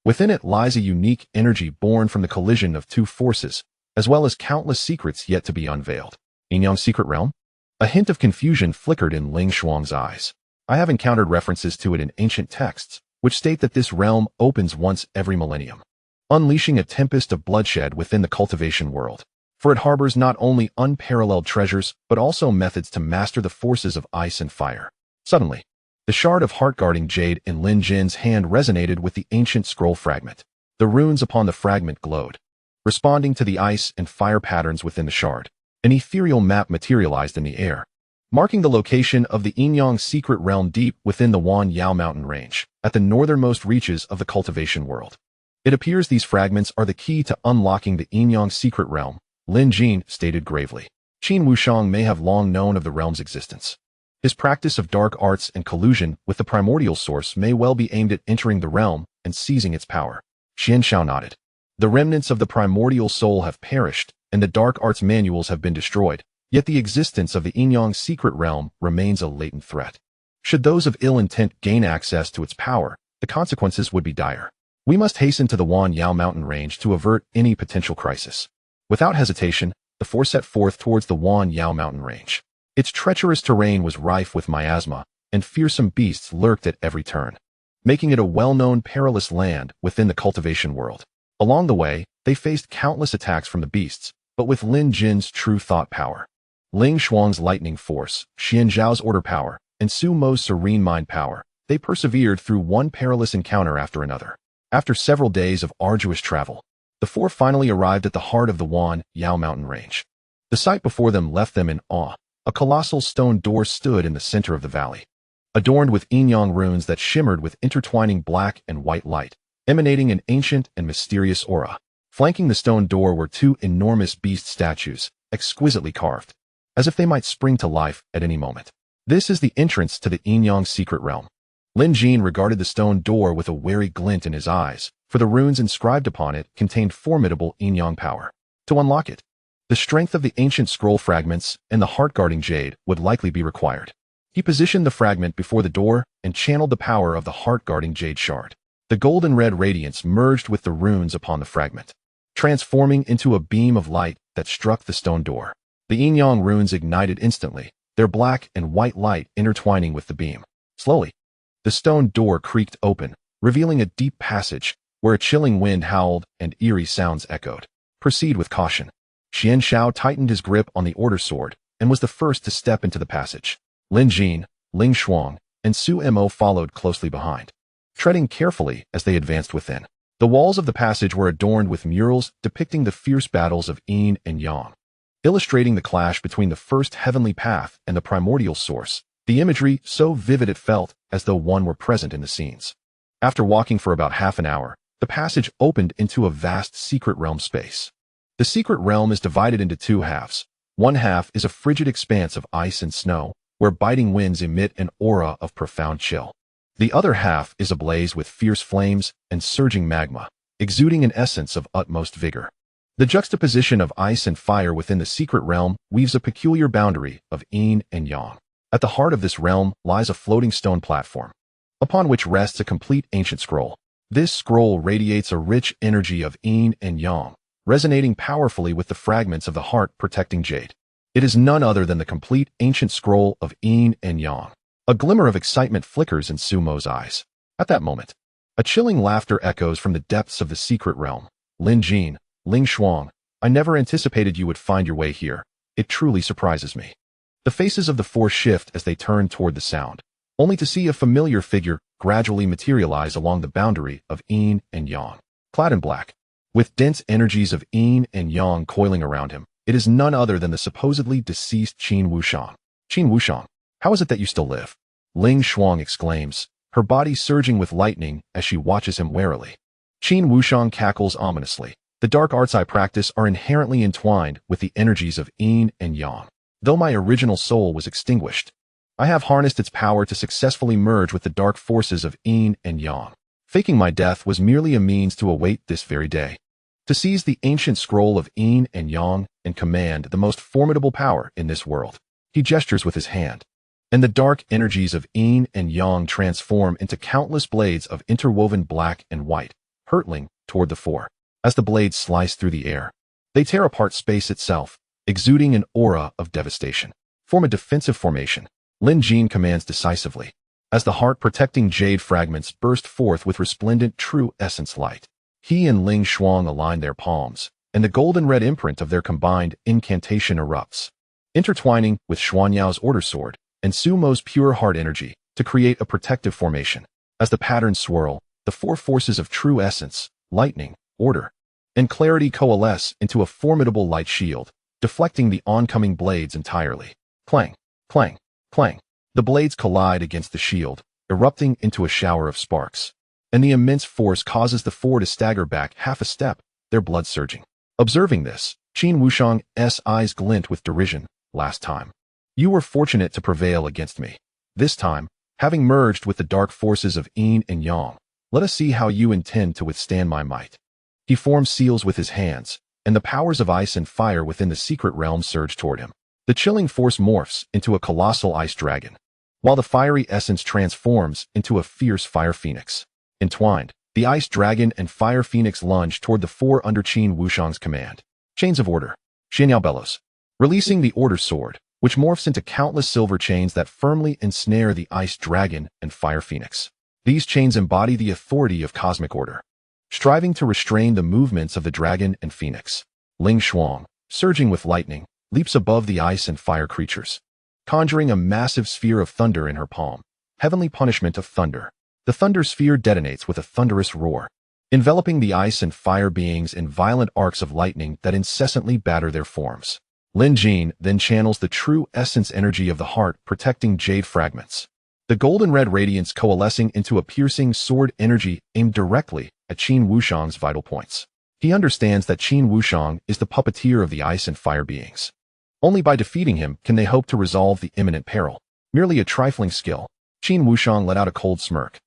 Within it lies a unique energy born from the collision of two forces, as well as countless secrets yet to be unveiled. Yinyang secret realm? A hint of confusion flickered in Ling Shuang's eyes. I have encountered references to it in ancient texts, which state that this realm opens once every millennium, unleashing a tempest of bloodshed within the cultivation world. For it harbors not only unparalleled treasures, but also methods to master the forces of ice and fire. Suddenly, the shard of heart-guarding jade in Lin Jin's hand resonated with the ancient scroll fragment. The runes upon the fragment glowed, responding to the ice and fire patterns within the shard. An ethereal map materialized in the air, marking the location of the Yinyang secret realm deep within the Wan Yao mountain range, at the northernmost reaches of the cultivation world. It appears these fragments are the key to unlocking the Yinyang secret realm, Lin Jin stated gravely. Qin Wushang may have long known of the realm's existence. His practice of dark arts and collusion with the primordial source may well be aimed at entering the realm and seizing its power. Xian Xiao nodded. The remnants of the primordial soul have perished, and the dark arts manuals have been destroyed, yet the existence of the Yinyang secret realm remains a latent threat. Should those of ill intent gain access to its power, the consequences would be dire. We must hasten to the Wan Yao mountain range to avert any potential crisis. Without hesitation, the four set forth towards the Wan Yao mountain range. Its treacherous terrain was rife with miasma, and fearsome beasts lurked at every turn, making it a well-known perilous land within the cultivation world. Along the way, they faced countless attacks from the beasts, but with Lin Jin's true thought power, Ling Shuang's lightning force, Xian Zhao's order power, and Su Mo's serene mind power, they persevered through one perilous encounter after another. After several days of arduous travel, the four finally arrived at the heart of the Wan Yao mountain range. The sight before them left them in awe. A colossal stone door stood in the center of the valley, adorned with yin-yang runes that shimmered with intertwining black and white light, emanating an ancient and mysterious aura. Flanking the stone door were two enormous beast statues, exquisitely carved, as if they might spring to life at any moment. This is the entrance to the yin-yang secret realm. Lin Jin regarded the stone door with a wary glint in his eyes, for the runes inscribed upon it contained formidable yin-yang power. To unlock it, the strength of the ancient scroll fragments and the heart-guarding jade would likely be required. He positioned the fragment before the door and channeled the power of the heart-guarding jade shard. The golden-red radiance merged with the runes upon the fragment, transforming into a beam of light that struck the stone door. The yin-yang runes ignited instantly, their black and white light intertwining with the beam. Slowly, the stone door creaked open, revealing a deep passage where a chilling wind howled and eerie sounds echoed. Proceed with caution. Xian Zhao tightened his grip on the order sword and was the first to step into the passage. Lin Jin, Ling Shuang, and Su Mo followed closely behind, treading carefully as they advanced within. The walls of the passage were adorned with murals depicting the fierce battles of yin and yang, illustrating the clash between the first heavenly path and the primordial source. The imagery so vivid it felt as though one were present in the scenes. After walking for about half an hour, the passage opened into a vast secret realm space. The secret realm is divided into two halves. One half is a frigid expanse of ice and snow, where biting winds emit an aura of profound chill. The other half is ablaze with fierce flames and surging magma, exuding an essence of utmost vigor. The juxtaposition of ice and fire within the secret realm weaves a peculiar boundary of yin and yang. At the heart of this realm lies a floating stone platform, upon which rests a complete ancient scroll. This scroll radiates a rich energy of yin and yang, resonating powerfully with the fragments of the heart-protecting jade. It is none other than the complete ancient scroll of yin and yang. A glimmer of excitement flickers in Su Mo's eyes. At that moment, a chilling laughter echoes from the depths of the secret realm. Lin Jin, Ling Shuang, I never anticipated you would find your way here. It truly surprises me. The faces of the four shift as they turn toward the sound, only to see a familiar figure gradually materialize along the boundary of yin and yang. Clad in black, with dense energies of yin and yang coiling around him, it is none other than the supposedly deceased Qin Wushang. Qin Wushang, how is it that you still live? Ling Shuang exclaims, her body surging with lightning as she watches him warily. Qin Wushang cackles ominously. The dark arts I practice are inherently entwined with the energies of yin and yang. Though my original soul was extinguished, I have harnessed its power to successfully merge with the dark forces of yin and yang. Faking my death was merely a means to await this very day, to seize the ancient scroll of yin and yang and command the most formidable power in this world. He gestures with his hand, and the dark energies of yin and yang transform into countless blades of interwoven black and white, hurtling toward the four. As the blades slice through the air, they tear apart space itself, exuding an aura of devastation. Form a defensive formation, Lin Jin commands decisively, as the heart-protecting jade fragments burst forth with resplendent true essence light. He and Ling Shuang align their palms, and the golden-red imprint of their combined incantation erupts, intertwining with Xuanyao's order sword and Su Mo's pure heart energy to create a protective formation. As the patterns swirl, the four forces of true essence, lightning, order, and clarity coalesce into a formidable light shield, deflecting the oncoming blades entirely. Clang, clang, clang. The blades collide against the shield, erupting into a shower of sparks, and the immense force causes the four to stagger back half a step, their blood surging. Observing this, Qin Wushang's eyes glint with derision. Last time, you were fortunate to prevail against me. This time, having merged with the dark forces of yin and yang, let us see how you intend to withstand my might. He forms seals with his hands, and the powers of ice and fire within the secret realm surge toward him. The chilling force morphs into a colossal ice dragon, while the fiery essence transforms into a fierce fire phoenix. Entwined, the ice dragon and fire phoenix lunge toward the four under Qin Wushang's command. Chains of order. Xianyao bellows, releasing the order sword, which morphs into countless silver chains that firmly ensnare the ice dragon and fire phoenix. These chains embody the authority of cosmic order, striving to restrain the movements of the dragon and phoenix. Ling Shuang, surging with lightning, leaps above the ice and fire creatures, conjuring a massive sphere of thunder in her palm. Heavenly punishment of thunder. The thunder sphere detonates with a thunderous roar, enveloping the ice and fire beings in violent arcs of lightning that incessantly batter their forms. Lin Jin then channels the true essence energy of the heart, protecting jade fragments. The golden-red radiance coalescing into a piercing sword energy aimed directly at Qin Wushang's vital points. He understands that Qin Wushang is the puppeteer of the ice and fire beings. Only by defeating him can they hope to resolve the imminent peril. Merely a trifling skill. Qin Wushang let out a cold smirk,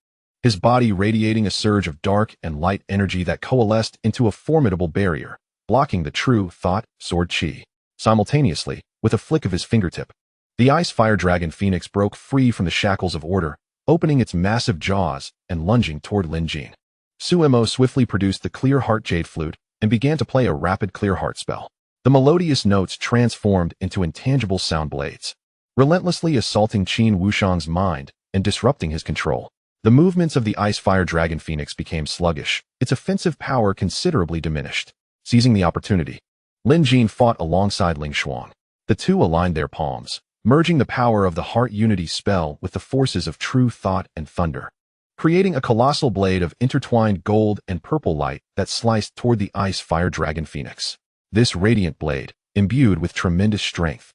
his body radiating a surge of dark and light energy that coalesced into a formidable barrier, blocking the true thought sword chi. Simultaneously, with a flick of his fingertip, the ice fire dragon phoenix broke free from the shackles of order, opening its massive jaws and lunging toward Lin Jin. Suemo swiftly produced the clear heart jade flute and began to play a rapid clear heart spell. The melodious notes transformed into intangible sound blades, relentlessly assaulting Qin Wushang's mind and disrupting his control. The movements of the ice fire dragon phoenix became sluggish, its offensive power considerably diminished. Seizing the opportunity, Lin Jin fought alongside Ling Xuang. The two aligned their palms, merging the power of the heart unity spell with the forces of true thought and thunder, creating a colossal blade of intertwined gold and purple light that sliced toward the ice fire dragon phoenix. This radiant blade, imbued with tremendous strength,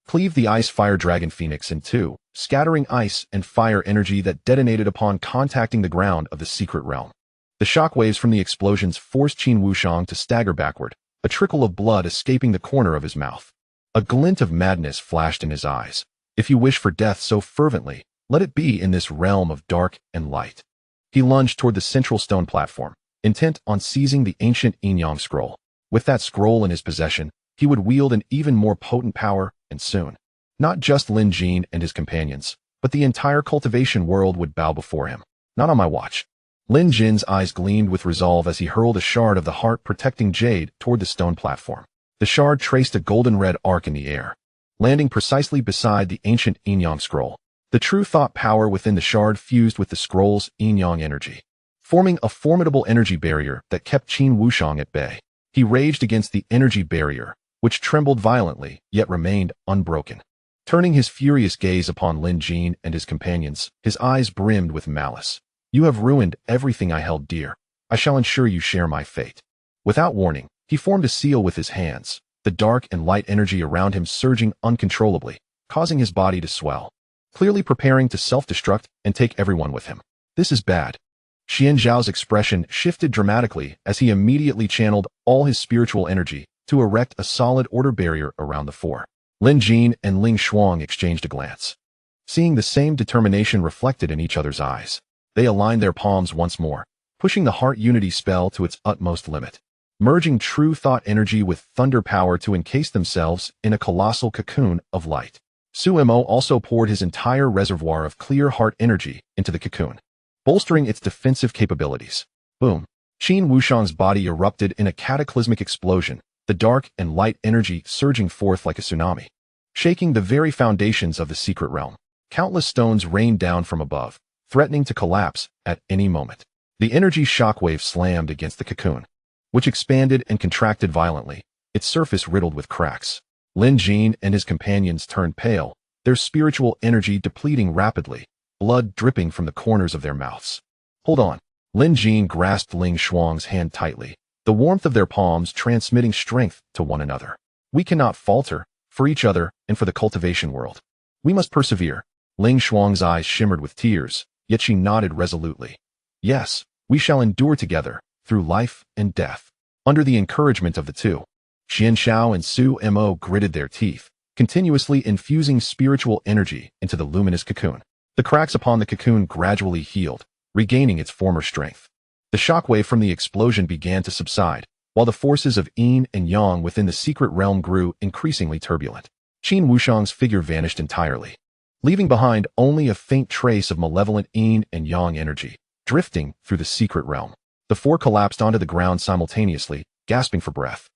cleaved the ice fire dragon phoenix in two, scattering ice and fire energy that detonated upon contacting the ground of the secret realm. The shockwaves from the explosions forced Qin Wushang to stagger backward, a trickle of blood escaping the corner of his mouth. A glint of madness flashed in his eyes. If you wish for death so fervently, let it be in this realm of dark and light. He lunged toward the central stone platform, intent on seizing the ancient Yin-Yang scroll. With that scroll in his possession, he would wield an even more potent power, and soon, not just Lin Jin and his companions, but the entire cultivation world would bow before him. Not on my watch. Lin Jin's eyes gleamed with resolve as he hurled a shard of the heart-protecting jade toward the stone platform. The shard traced a golden-red arc in the air, landing precisely beside the ancient Yin-Yang scroll. The true thought power within the shard fused with the scroll's Yin-Yang energy, forming a formidable energy barrier that kept Qin Wushang at bay. He raged against the energy barrier, which trembled violently, yet remained unbroken. Turning his furious gaze upon Lin Jin and his companions, his eyes brimmed with malice. You have ruined everything I held dear. I shall ensure you share my fate. Without warning, he formed a seal with his hands, the dark and light energy around him surging uncontrollably, causing his body to swell, clearly preparing to self-destruct and take everyone with him. This is bad. Xian Zhao's expression shifted dramatically as he immediately channeled all his spiritual energy to erect a solid order barrier around the four. Lin Jin and Ling Xuang exchanged a glance, seeing the same determination reflected in each other's eyes. They aligned their palms once more, pushing the heart unity spell to its utmost limit, merging true thought energy with thunder power to encase themselves in a colossal cocoon of light. Suemo also poured his entire reservoir of clear heart energy into the cocoon, bolstering its defensive capabilities. Boom! Qin Wushang's body erupted in a cataclysmic explosion, the dark and light energy surging forth like a tsunami, shaking the very foundations of the secret realm. Countless stones rained down from above, threatening to collapse at any moment. The energy shockwave slammed against the cocoon, which expanded and contracted violently, its surface riddled with cracks. Lin Jin and his companions turned pale, their spiritual energy depleting rapidly, blood dripping from the corners of their mouths. Hold on. Lin Jin grasped Ling Xuang's hand tightly, the warmth of their palms transmitting strength to one another. We cannot falter, for each other and for the cultivation world. We must persevere. Ling Xuang's eyes shimmered with tears, yet she nodded resolutely. Yes, we shall endure together, through life and death. Under the encouragement of the two, Xian Xiao and Su Mo gritted their teeth, continuously infusing spiritual energy into the luminous cocoon. The cracks upon the cocoon gradually healed, regaining its former strength. The shockwave from the explosion began to subside, while the forces of yin and yang within the secret realm grew increasingly turbulent. Qin Wushang's figure vanished entirely, leaving behind only a faint trace of malevolent yin and yang energy, drifting through the secret realm. The four collapsed onto the ground simultaneously, gasping for breath,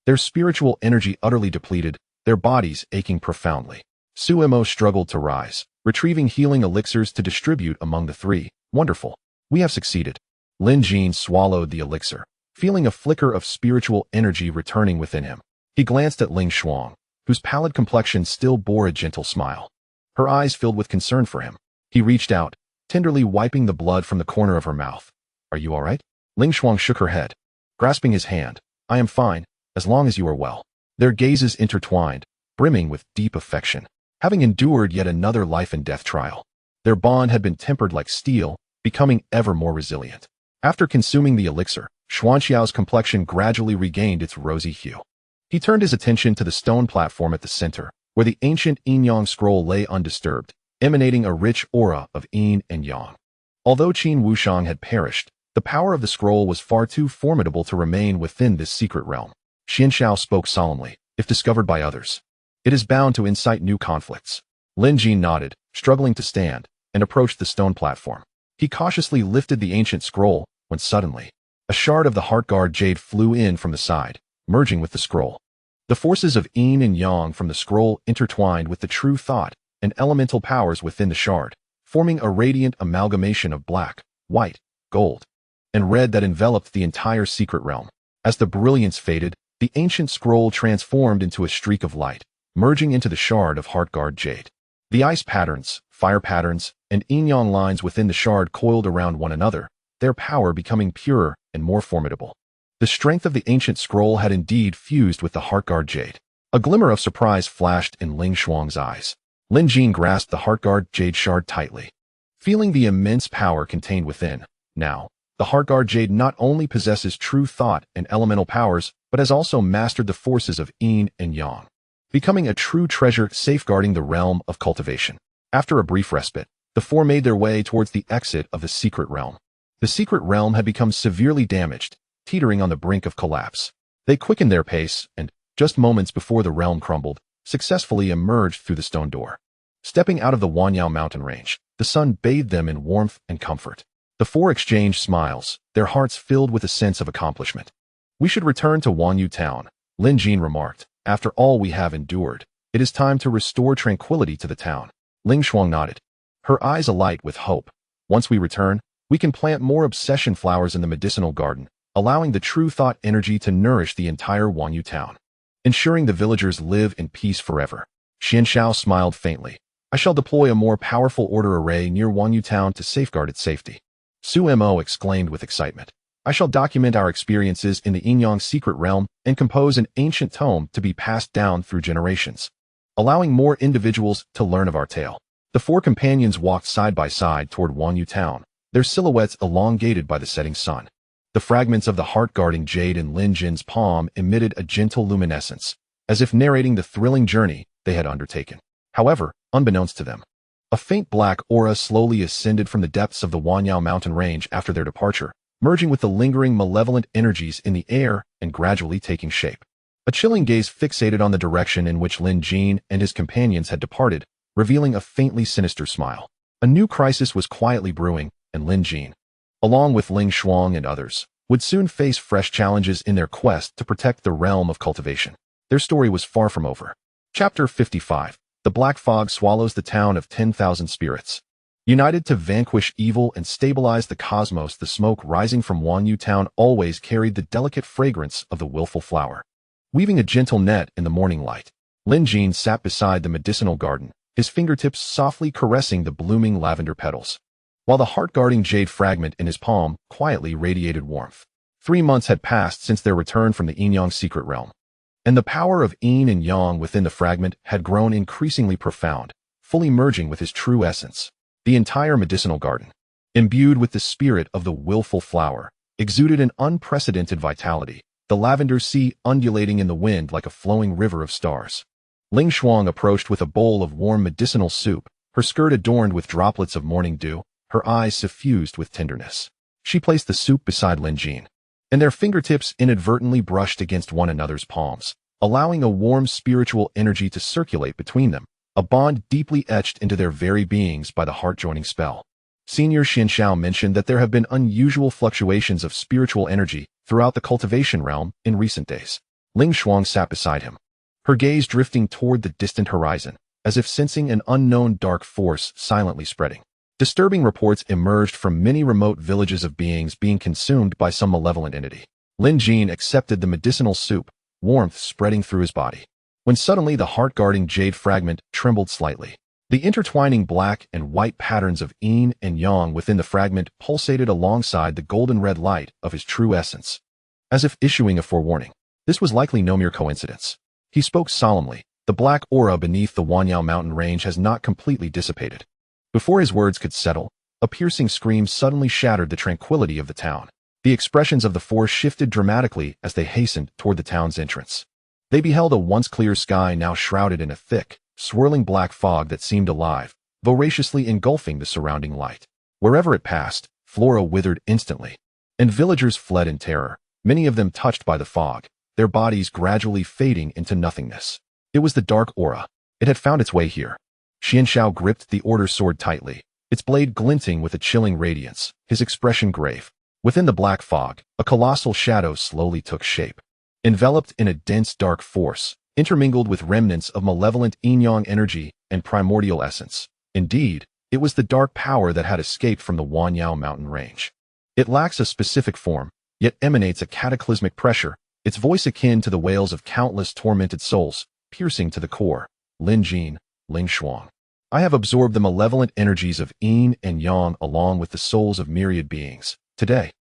their spiritual energy utterly depleted, their bodies aching profoundly. Suemo struggled to rise, retrieving healing elixirs to distribute among the three. Wonderful. We have succeeded. Lin Jin swallowed the elixir, feeling a flicker of spiritual energy returning within him. He glanced at Ling Xuang, whose pallid complexion still bore a gentle smile. Her eyes filled with concern for him. He reached out, tenderly wiping the blood from the corner of her mouth. Are you all right? Ling Shuang shook her head. Grasping his hand, I am fine, as long as you are well. Their gazes intertwined, brimming with deep affection. Having endured yet another life and death trial, their bond had been tempered like steel, becoming ever more resilient. After consuming the elixir, Xuanxiao's complexion gradually regained its rosy hue. He turned his attention to the stone platform at the center, where the ancient yin-yang scroll lay undisturbed, emanating a rich aura of yin and yang. Although Qin Wushang had perished, the power of the scroll was far too formidable to remain within this secret realm. Xianxiao spoke solemnly, if discovered by others, it is bound to incite new conflicts. Lin Jin nodded, struggling to stand, and approached the stone platform. He cautiously lifted the ancient scroll, when suddenly, a shard of the Heartguard jade flew in from the side, merging with the scroll. The forces of yin and yang from the scroll intertwined with the true thought and elemental powers within the shard, forming a radiant amalgamation of black, white, gold, and red that enveloped the entire secret realm. As the brilliance faded, the ancient scroll transformed into a streak of light, merging into the shard of Heartguard jade. The ice patterns, fire patterns, and yin-yang lines within the shard coiled around one another, their power becoming purer and more formidable. The strength of the ancient scroll had indeed fused with the Heartguard jade. A glimmer of surprise flashed in Ling Shuang's eyes. Lin Jin grasped the Heartguard jade shard tightly. Feeling the immense power contained within, now, the Heartguard jade not only possesses true thought and elemental powers, but has also mastered the forces of yin and yang, becoming a true treasure safeguarding the realm of cultivation. After a brief respite, the four made their way towards the exit of the secret realm. The secret realm had become severely damaged, teetering on the brink of collapse. They quickened their pace and, just moments before the realm crumbled, successfully emerged through the stone door. Stepping out of the Wanyao mountain range, the sun bathed them in warmth and comfort. The four exchanged smiles, their hearts filled with a sense of accomplishment. We should return to Wanyu town, Lin Jin remarked. After all we have endured, it is time to restore tranquility to the town. Ling Shuang nodded, her eyes alight with hope. Once we return, we can plant more obsession flowers in the medicinal garden, allowing the true thought energy to nourish the entire Wanyu town, ensuring the villagers live in peace forever. Xianxiao smiled faintly. I shall deploy a more powerful order array near Wanyu town to safeguard its safety. Su Mo exclaimed with excitement. I shall document our experiences in the yin-yang secret realm and compose an ancient tome to be passed down through generations, allowing more individuals to learn of our tale. The four companions walked side by side toward Wanyu town, their silhouettes elongated by the setting sun. The fragments of the heart-guarding jade in Lin Jin's palm emitted a gentle luminescence, as if narrating the thrilling journey they had undertaken. However, unbeknownst to them, a faint black aura slowly ascended from the depths of the Wanyao mountain range after their departure, merging with the lingering malevolent energies in the air and gradually taking shape. A chilling gaze fixated on the direction in which Lin Jin and his companions had departed, revealing a faintly sinister smile. A new crisis was quietly brewing, and Lin Jin, along with Ling Shuang and others, would soon face fresh challenges in their quest to protect the realm of cultivation. Their story was far from over. Chapter 55. The Black Fog swallows the town of 10,000 spirits. United to vanquish evil and stabilize the cosmos, the smoke rising from Wanyu town always carried the delicate fragrance of the willful flower. Weaving a gentle net in the morning light, Lin Jin sat beside the medicinal garden, his fingertips softly caressing the blooming lavender petals, while the heart-guarding jade fragment in his palm quietly radiated warmth. 3 months had passed since their return from the yin-yang secret realm, and the power of yin and yang within the fragment had grown increasingly profound, fully merging with his true essence. The entire medicinal garden, imbued with the spirit of the willful flower, exuded an unprecedented vitality, the lavender sea undulating in the wind like a flowing river of stars. Ling Shuang approached with a bowl of warm medicinal soup, her skirt adorned with droplets of morning dew, her eyes suffused with tenderness. She placed the soup beside Lin Jin, and their fingertips inadvertently brushed against one another's palms, allowing a warm spiritual energy to circulate between them, a bond deeply etched into their very beings by the heart-joining spell. Senior Xianxiao mentioned that there have been unusual fluctuations of spiritual energy throughout the cultivation realm in recent days. Ling Shuang sat beside him, her gaze drifting toward the distant horizon, as if sensing an unknown dark force silently spreading. Disturbing reports emerged from many remote villages of beings being consumed by some malevolent entity. Lin Jin accepted the medicinal soup, warmth spreading through his body. when suddenly the heart-guarding jade fragment trembled slightly. The intertwining black and white patterns of yin and yang within the fragment pulsated alongside the golden-red light of his true essence, as if issuing a forewarning. This was likely no mere coincidence. He spoke solemnly. The black aura beneath the Wanyao mountain range has not completely dissipated. Before his words could settle, a piercing scream suddenly shattered the tranquility of the town. The expressions of the four shifted dramatically as they hastened toward the town's entrance. They beheld a once clear sky now shrouded in a thick, swirling black fog that seemed alive, voraciously engulfing the surrounding light. Wherever it passed, flora withered instantly, and villagers fled in terror, many of them touched by the fog, their bodies gradually fading into nothingness. It was the dark aura. It had found its way here. Xianxiao gripped the order sword tightly, its blade glinting with a chilling radiance, his expression grave. Within the black fog, a colossal shadow slowly took shape. Enveloped in a dense dark force, intermingled with remnants of malevolent yin-yang energy and primordial essence. Indeed, it was the dark power that had escaped from the Wanyao mountain range. It lacks a specific form, yet emanates a cataclysmic pressure, its voice akin to the wails of countless tormented souls, piercing to the core. Lin Jin, Ling Shuang. I have absorbed the malevolent energies of yin and yang along with the souls of myriad beings. Today,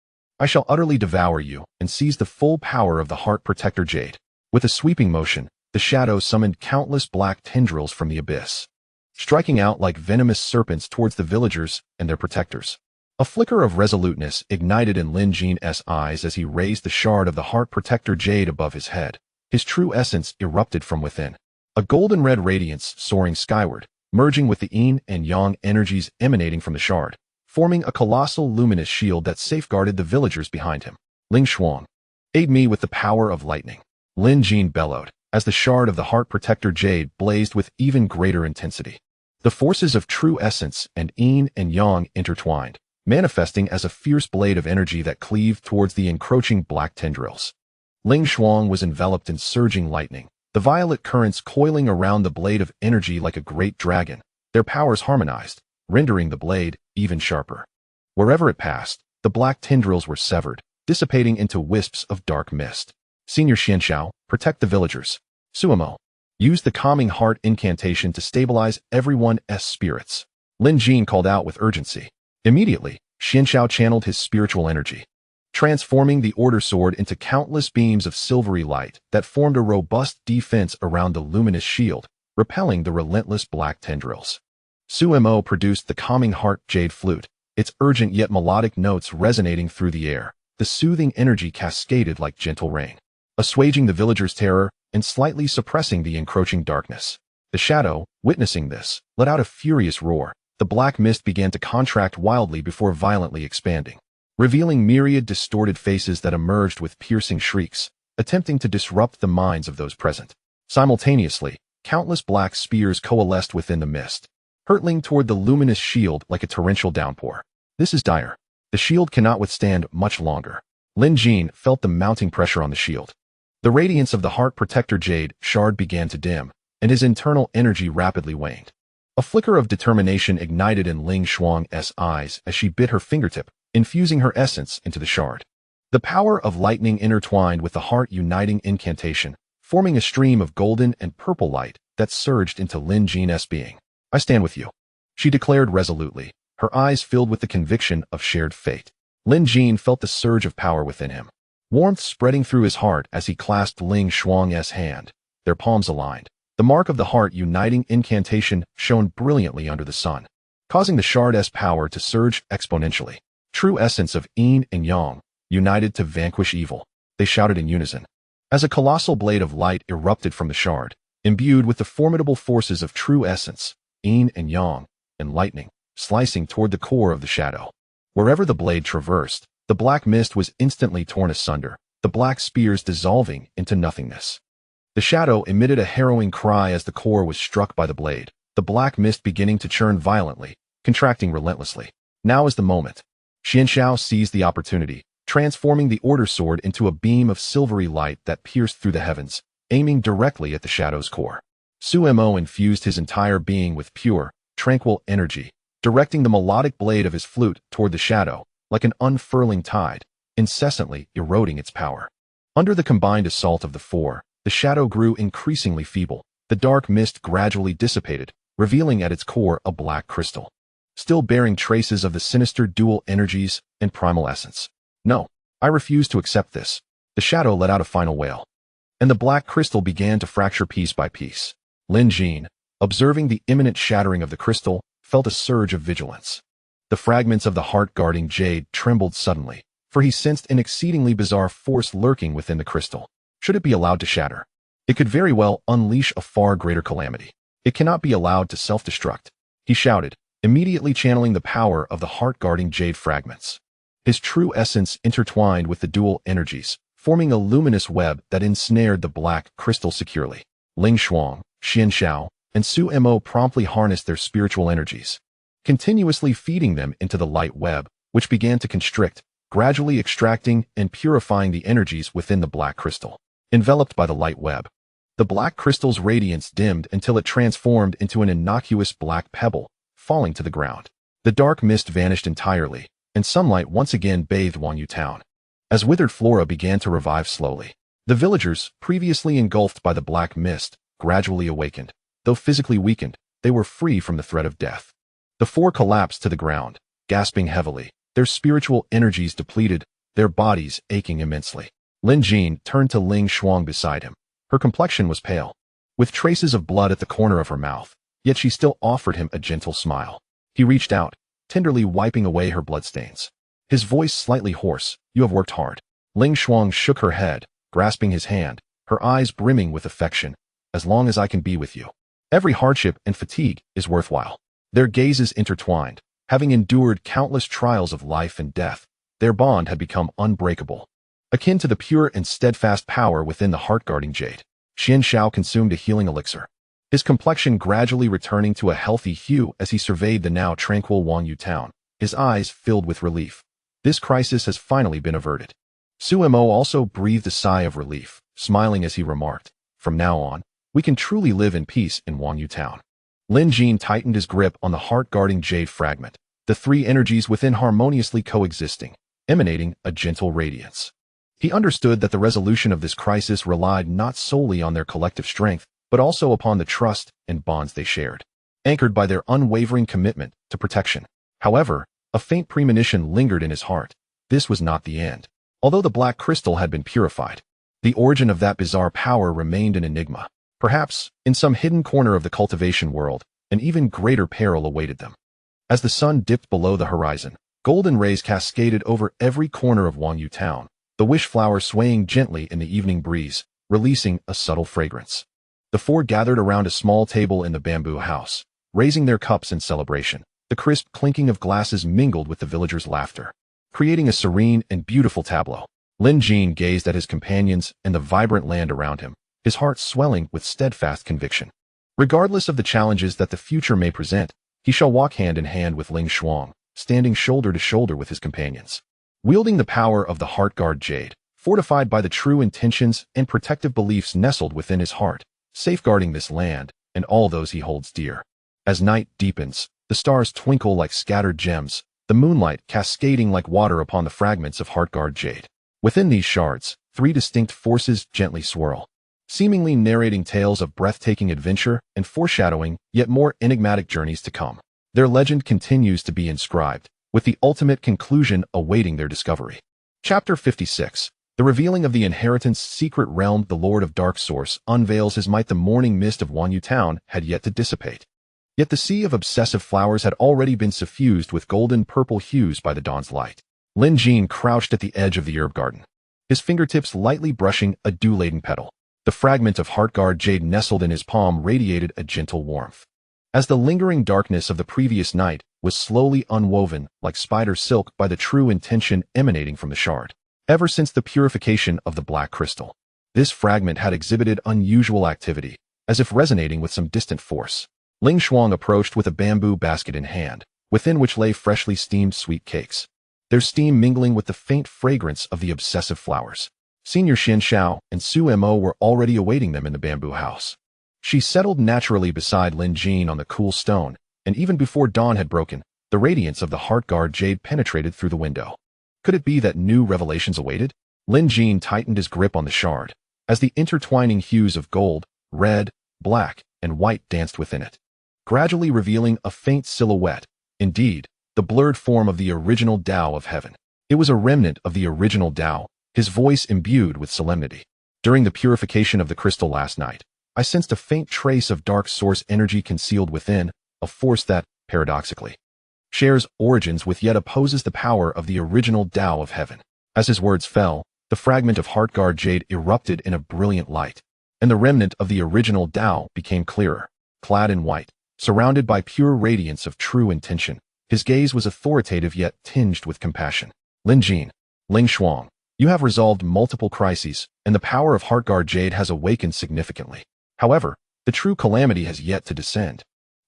I shall utterly devour you and seize the full power of the heart protector jade. With a sweeping motion, the shadow summoned countless black tendrils from the abyss, striking out like venomous serpents towards the villagers and their protectors. A flicker of resoluteness ignited in Lin Jin's eyes as he raised the shard of the heart protector jade above his head. His true essence erupted from within, a golden-red radiance soaring skyward, merging with the yin and yang energies emanating from the shard, forming a colossal luminous shield that safeguarded the villagers behind him. Ling Shuang, aid me with the power of lightning. Lin Jin bellowed, as the shard of the heart protector jade blazed with even greater intensity. The forces of true essence and yin and yang intertwined, manifesting as a fierce blade of energy that cleaved towards the encroaching black tendrils. Ling Shuang was enveloped in surging lightning, the violet currents coiling around the blade of energy like a great dragon, their powers harmonized, rendering the blade even sharper. Wherever it passed, the black tendrils were severed, dissipating into wisps of dark mist. Senior Xianxiao, protect the villagers. Suemo, use the calming heart incantation to stabilize everyone's spirits. Lin Jin called out with urgency. Immediately, Xianxiao channeled his spiritual energy, transforming the order sword into countless beams of silvery light that formed a robust defense around the luminous shield, repelling the relentless black tendrils. Suemo produced the calming heart jade flute, its urgent yet melodic notes resonating through the air. The soothing energy cascaded like gentle rain, assuaging the villagers' terror and slightly suppressing the encroaching darkness. The shadow, witnessing this, let out a furious roar. The black mist began to contract wildly before violently expanding, revealing myriad distorted faces that emerged with piercing shrieks, attempting to disrupt the minds of those present. Simultaneously, countless black spears coalesced within the mist, hurtling toward the luminous shield like a torrential downpour. This is dire. The shield cannot withstand much longer. Lin Jin felt the mounting pressure on the shield. The radiance of the heart protector jade shard began to dim, and his internal energy rapidly waned. A flicker of determination ignited in Ling Shuang's eyes as she bit her fingertip, infusing her essence into the shard. The power of lightning intertwined with the heart-uniting incantation, forming a stream of golden and purple light that surged into Lin Jin's being. I stand with you, she declared resolutely, her eyes filled with the conviction of shared fate. Lin Jin felt the surge of power within him, warmth spreading through his heart as he clasped Ling Shuang's hand, their palms aligned. The mark of the heart-uniting incantation shone brilliantly under the sun, causing the shard's power to surge exponentially. True essence of yin and yang, united to vanquish evil, they shouted in unison. As a colossal blade of light erupted from the shard, imbued with the formidable forces of true essence, yin and yang, and lightning, slicing toward the core of the shadow. Wherever the blade traversed, the black mist was instantly torn asunder, the black spears dissolving into nothingness. The shadow emitted a harrowing cry as the core was struck by the blade, the black mist beginning to churn violently, contracting relentlessly. Now is the moment. Xianxiao seized the opportunity, transforming the order sword into a beam of silvery light that pierced through the heavens, aiming directly at the shadow's core. Suemo infused his entire being with pure, tranquil energy, directing the melodic blade of his flute toward the shadow, like an unfurling tide, incessantly eroding its power. Under the combined assault of the four, The shadow grew increasingly feeble. The dark mist gradually dissipated, revealing at its core a black crystal, still bearing traces of the sinister dual energies and primal essence. No, I refuse to accept this. The shadow let out a final wail, and the black crystal began to fracture piece by piece. Lin Jin, observing the imminent shattering of the crystal, felt a surge of vigilance. The fragments of the heart-guarding jade trembled suddenly, for he sensed an exceedingly bizarre force lurking within the crystal. Should it be allowed to shatter, it could very well unleash a far greater calamity. It cannot be allowed to self-destruct, he shouted, immediately channeling the power of the heart-guarding jade fragments. His true essence intertwined with the dual energies, forming a luminous web that ensnared the black crystal securely. Ling Shuang, Xian Xiao, and Su Mo promptly harnessed their spiritual energies, continuously feeding them into the light web, which began to constrict, gradually extracting and purifying the energies within the black crystal. Enveloped by the light web, the black crystal's radiance dimmed until it transformed into an innocuous black pebble, falling to the ground. The dark mist vanished entirely, and sunlight once again bathed Wanyu town. As withered flora began to revive slowly, the villagers, previously engulfed by the black mist, gradually awakened. Though physically weakened, they were free from the threat of death. The four collapsed to the ground, gasping heavily, their spiritual energies depleted, their bodies aching immensely. Lin Jin turned to Ling Shuang beside him. Her complexion was pale, with traces of blood at the corner of her mouth, yet she still offered him a gentle smile. He reached out, tenderly wiping away her bloodstains. His voice slightly hoarse, "You have worked hard." Ling Shuang shook her head, grasping his hand, her eyes brimming with affection. "As long as I can be with you, every hardship and fatigue is worthwhile." Their gazes intertwined. Having endured countless trials of life and death, their bond had become unbreakable, akin to the pure and steadfast power within the heart-guarding jade. Xian Xiao consumed a healing elixir, his complexion gradually returning to a healthy hue as he surveyed the now tranquil Wanyu town, his eyes filled with relief. This crisis has finally been averted. Su Mo also breathed a sigh of relief, smiling as he remarked, "From now on, we can truly live in peace in Wanyu town." Lin Jin tightened his grip on the heart-guarding jade fragment, the three energies within harmoniously coexisting, emanating a gentle radiance. He understood that the resolution of this crisis relied not solely on their collective strength, but also upon the trust and bonds they shared, anchored by their unwavering commitment to protection. However, a faint premonition lingered in his heart. This was not the end. Although the black crystal had been purified, the origin of that bizarre power remained an enigma. Perhaps, in some hidden corner of the cultivation world, an even greater peril awaited them. As the sun dipped below the horizon, golden rays cascaded over every corner of Wanyu town, the wish flower swaying gently in the evening breeze, releasing a subtle fragrance. The four gathered around a small table in the bamboo house, raising their cups in celebration. The crisp clinking of glasses mingled with the villagers' laughter, creating a serene and beautiful tableau. Lin Jin gazed at his companions and the vibrant land around him, his heart swelling with steadfast conviction. Regardless of the challenges that the future may present, he shall walk hand in hand with Ling Shuang, standing shoulder to shoulder with his companions. Wielding the power of the heart-guard jade, fortified by the true intentions and protective beliefs nestled within his heart, safeguarding this land and all those he holds dear. As night deepens, the stars twinkle like scattered gems, the moonlight cascading like water upon the fragments of heart-guard jade. Within these shards, three distinct forces gently swirl, seemingly narrating tales of breathtaking adventure and foreshadowing yet more enigmatic journeys to come. Their legend continues to be inscribed, with the ultimate conclusion awaiting their discovery. Chapter 56. The revealing of the inheritance secret realm. The Lord of Dark Source unveils his might. The morning mist of Wanyu town had yet to dissipate, yet the sea of obsessive flowers had already been suffused with golden-purple hues by the dawn's light. Lin Jin crouched at the edge of the herb garden, his fingertips lightly brushing a dew-laden petal. The fragment of heart-guard jade nestled in his palm radiated a gentle warmth, as the lingering darkness of the previous night was slowly unwoven like spider silk by the true intention emanating from the shard. Ever since the purification of the black crystal, this fragment had exhibited unusual activity, as if resonating with some distant force. Ling Shuang approached with a bamboo basket in hand, within which lay freshly steamed sweet cakes, their steam mingling with the faint fragrance of the obsessive flowers. Senior Xian Xiao and Su Mo were already awaiting them in the bamboo house. She settled naturally beside Lin Jin on the cool stone, and even before dawn had broken, the radiance of the heart-guard jade penetrated through the window. Could it be that new revelations awaited? Lin Jin tightened his grip on the shard, as the intertwining hues of gold, red, black, and white danced within it, gradually revealing a faint silhouette, indeed, the blurred form of the original Tao of heaven. It was a remnant of the original Tao, his voice imbued with solemnity. During the purification of the crystal last night, I sensed a faint trace of dark source energy concealed within, a force that, paradoxically, shares origins with yet opposes the power of the original Tao of heaven. As his words fell, the fragment of Heartguard jade erupted in a brilliant light, and the remnant of the original Tao became clearer. Clad in white, surrounded by pure radiance of true intention, his gaze was authoritative yet tinged with compassion. Lin Jin, Ling Shuang, you have resolved multiple crises, and the power of Heartguard jade has awakened significantly. However, the true calamity has yet to descend.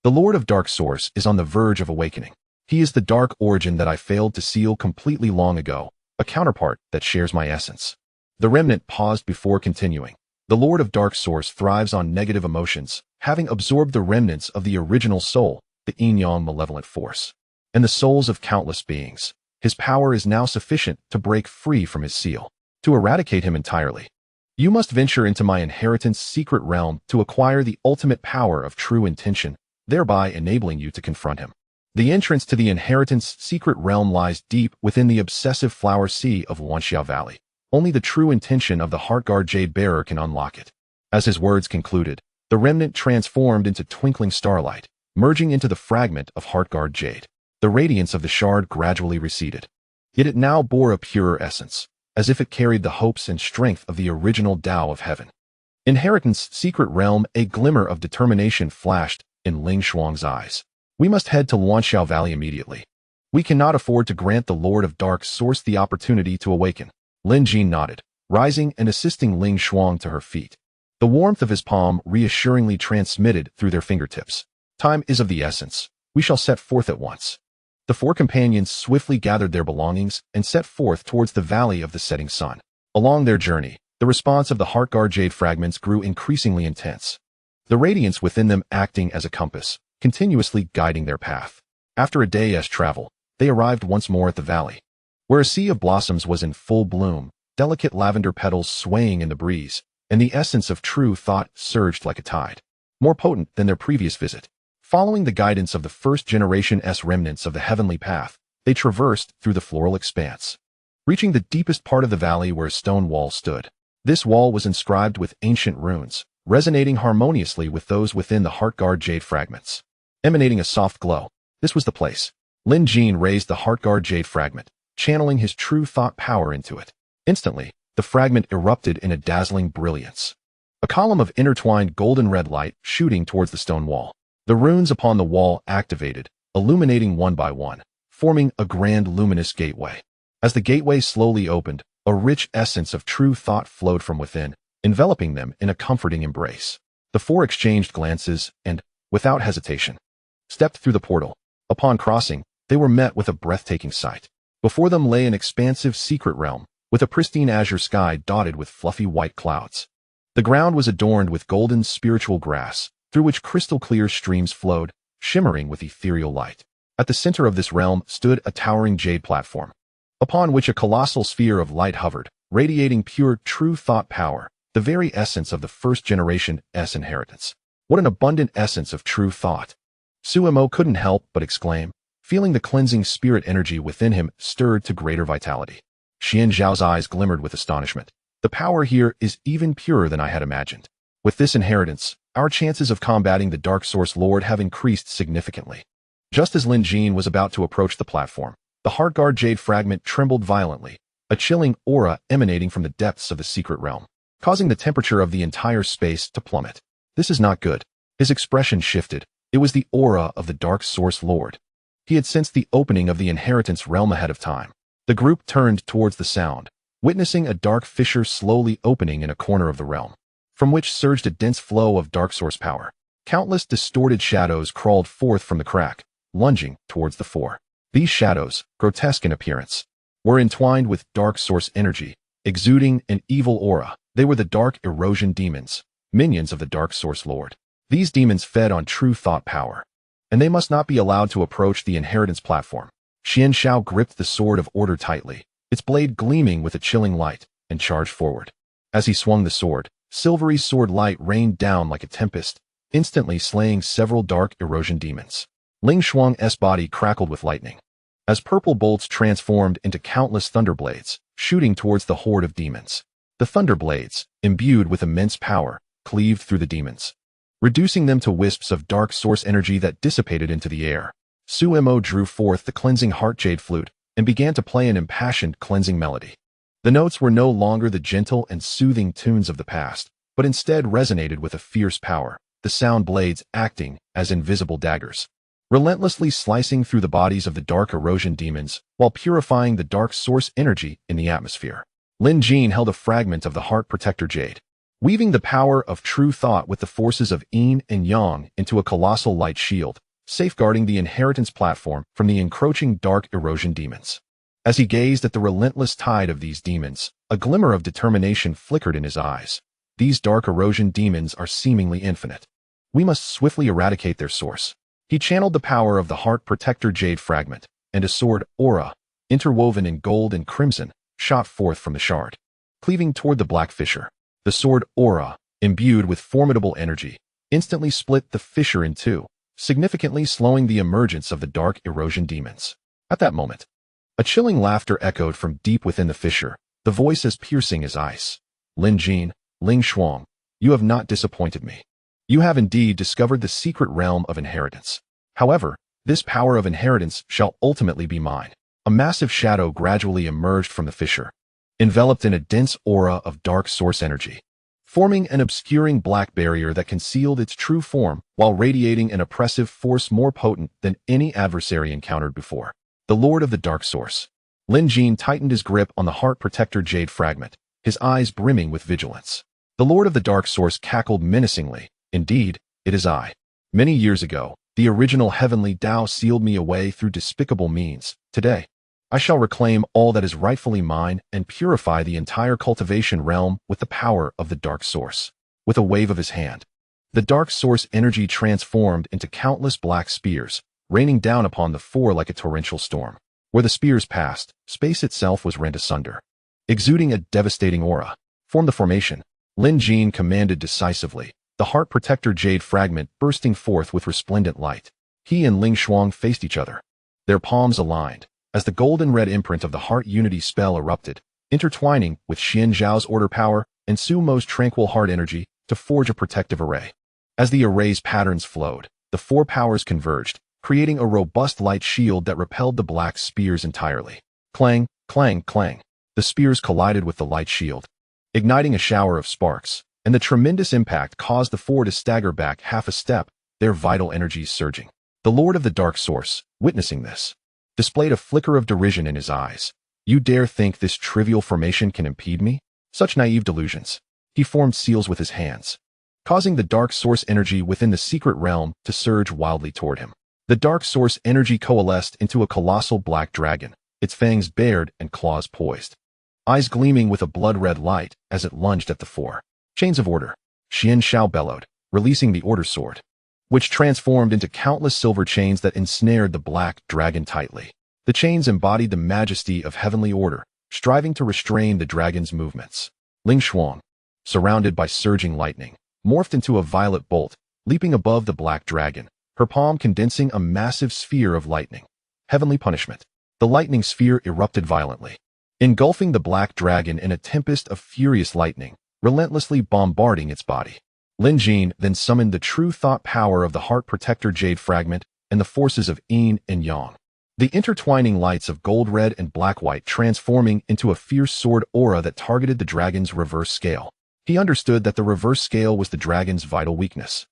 The Lord of Dark Source is on the verge of awakening. He is the dark origin that I failed to seal completely long ago, a counterpart that shares my essence. The remnant paused before continuing. The Lord of Dark Source thrives on negative emotions, having absorbed the remnants of the original soul, the yin-yang malevolent force, and the souls of countless beings. His power is now sufficient to break free from his seal. To eradicate him entirely, you must venture into my inheritance secret realm to acquire the ultimate power of true intention, thereby enabling you to confront him. The entrance to the inheritance secret realm lies deep within the obsessive flower sea of Wanxiao Valley. Only the true intention of the Heartguard Jade Bearer can unlock it. As his words concluded, the remnant transformed into twinkling starlight, merging into the fragment of Heartguard Jade. The radiance of the shard gradually receded. Yet it now bore a purer essence, as if it carried the hopes and strength of the original Tao of heaven. Inheritance secret realm. A glimmer of determination flashed in Ling Shuang's eyes. We must head to Wanxiao Valley immediately. We cannot afford to grant the Lord of Dark Source the opportunity to awaken. Lin Jin nodded, rising and assisting Ling Shuang to her feet. The warmth of his palm reassuringly transmitted through their fingertips. Time is of the essence. We shall set forth at once. The four companions swiftly gathered their belongings and set forth towards the valley of the setting sun. Along their journey, the response of the Heartguard Jade fragments grew increasingly intense, the radiance within them acting as a compass, continuously guiding their path. After a day's travel, they arrived once more at the valley, where a sea of blossoms was in full bloom, delicate lavender petals swaying in the breeze, and the essence of true thought surged like a tide, more potent than their previous visit. Following the guidance of the first-generation remnants of the heavenly path, they traversed through the floral expanse, reaching the deepest part of the valley where a stone wall stood. This wall was inscribed with ancient runes, resonating harmoniously with those within the Heartguard Jade fragments, emanating a soft glow. This was the place. Lin Jin raised the Heartguard Jade fragment, channeling his true thought power into it. Instantly, the fragment erupted in a dazzling brilliance, a column of intertwined golden red light shooting towards the stone wall. The runes upon the wall activated, illuminating one by one, forming a grand luminous gateway. As the gateway slowly opened, a rich essence of true thought flowed from within, enveloping them in a comforting embrace. The four exchanged glances and, without hesitation, stepped through the portal. Upon crossing, they were met with a breathtaking sight. Before them lay an expansive secret realm, with a pristine azure sky dotted with fluffy white clouds. The ground was adorned with golden spiritual grass, through which crystal-clear streams flowed, shimmering with ethereal light. At the center of this realm stood a towering jade platform, upon which a colossal sphere of light hovered, radiating pure, true thought power, the very essence of the first-generation's inheritance. What an abundant essence of true thought! Suemo couldn't help but exclaim, feeling the cleansing spirit energy within him stirred to greater vitality. Xian Zhao's eyes glimmered with astonishment. The power here is even purer than I had imagined. With this inheritance, our chances of combating the Dark Source Lord have increased significantly. Just as Lin Jin was about to approach the platform, the Heartguard Jade fragment trembled violently, a chilling aura emanating from the depths of the secret realm, causing the temperature of the entire space to plummet. This is not good. His expression shifted. It was the aura of the Dark Source Lord. He had sensed the opening of the inheritance realm ahead of time. The group turned towards the sound, witnessing a dark fissure slowly opening in a corner of the realm, from which surged a dense flow of Dark Source power. Countless distorted shadows crawled forth from the crack, lunging towards the four. These shadows, grotesque in appearance, were entwined with Dark Source energy, exuding an evil aura. They were the Dark Erosion Demons, minions of the Dark Source Lord. These demons fed on true thought power, and they must not be allowed to approach the inheritance platform. Xian Xiao gripped the sword of order tightly, its blade gleaming with a chilling light, and charged forward. As he swung the sword, silvery sword light rained down like a tempest, instantly slaying several dark erosion demons. Ling Shuang's body crackled with lightning, as purple bolts transformed into countless thunderblades, shooting towards the horde of demons. The thunderblades, imbued with immense power, cleaved through the demons, reducing them to wisps of dark source energy that dissipated into the air. Su Mo drew forth the cleansing heart jade flute and began to play an impassioned cleansing melody. The notes were no longer the gentle and soothing tunes of the past, but instead resonated with a fierce power, the sound blades acting as invisible daggers, relentlessly slicing through the bodies of the dark erosion demons while purifying the dark source energy in the atmosphere. Lin Jin held a fragment of the heart protector jade, weaving the power of true thought with the forces of yin and yang into a colossal light shield, safeguarding the inheritance platform from the encroaching dark erosion demons. As he gazed at the relentless tide of these demons, a glimmer of determination flickered in his eyes. These dark erosion demons are seemingly infinite. We must swiftly eradicate their source. He channeled the power of the heart protector jade fragment, and a sword, aura, interwoven in gold and crimson, shot forth from the shard, cleaving toward the black fissure. The sword, aura, imbued with formidable energy, instantly split the fissure in two, significantly slowing the emergence of the dark erosion demons. At that moment, a chilling laughter echoed from deep within the fissure, the voice as piercing as ice. Lin Jin, Ling Shuang, you have not disappointed me. You have indeed discovered the secret realm of inheritance. However, this power of inheritance shall ultimately be mine. A massive shadow gradually emerged from the fissure, enveloped in a dense aura of dark source energy, forming an obscuring black barrier that concealed its true form while radiating an oppressive force more potent than any adversary encountered before. The Lord of the Dark Source. Lin Jin tightened his grip on the heart protector jade fragment, his eyes brimming with vigilance. The Lord of the Dark Source cackled menacingly. Indeed, it is I. Many years ago, the original heavenly Tao sealed me away through despicable means. Today, I shall reclaim all that is rightfully mine and purify the entire cultivation realm with the power of the Dark Source. With a wave of his hand, the Dark Source energy transformed into countless black spears, raining down upon the four like a torrential storm. Where the spears passed, space itself was rent asunder, exuding a devastating aura. Form the formation. Lin Jin commanded decisively, the heart protector jade fragment bursting forth with resplendent light. He and Ling Shuang faced each other, their palms aligned, as the golden red imprint of the heart unity spell erupted, intertwining with Xian Zhao's order power and Su Mo's tranquil heart energy to forge a protective array. As the array's patterns flowed, the four powers converged, creating a robust light shield that repelled the black spears entirely. Clang, clang, clang. The spears collided with the light shield, igniting a shower of sparks, and the tremendous impact caused the four to stagger back half a step, their vital energies surging. The Lord of the Dark Source, witnessing this, displayed a flicker of derision in his eyes. You dare think this trivial formation can impede me? Such naive delusions. He formed seals with his hands, causing the Dark Source energy within the secret realm to surge wildly toward him. The Dark Source energy coalesced into a colossal black dragon, its fangs bared and claws poised, eyes gleaming with a blood-red light as it lunged at the four. Chains of order. Xian Shao bellowed, releasing the order sword, which transformed into countless silver chains that ensnared the black dragon tightly. The chains embodied the majesty of heavenly order, striving to restrain the dragon's movements. Ling Shuang, surrounded by surging lightning, morphed into a violet bolt, leaping above the black dragon, her palm condensing a massive sphere of lightning. Heavenly punishment. The lightning sphere erupted violently, engulfing the black dragon in a tempest of furious lightning, relentlessly bombarding its body. Lin Jin then summoned the true thought power of the heart protector jade fragment and the forces of yin and yang, the intertwining lights of gold red and black white transforming into a fierce sword aura that targeted the dragon's reverse scale. He understood that the reverse scale was the dragon's vital weakness.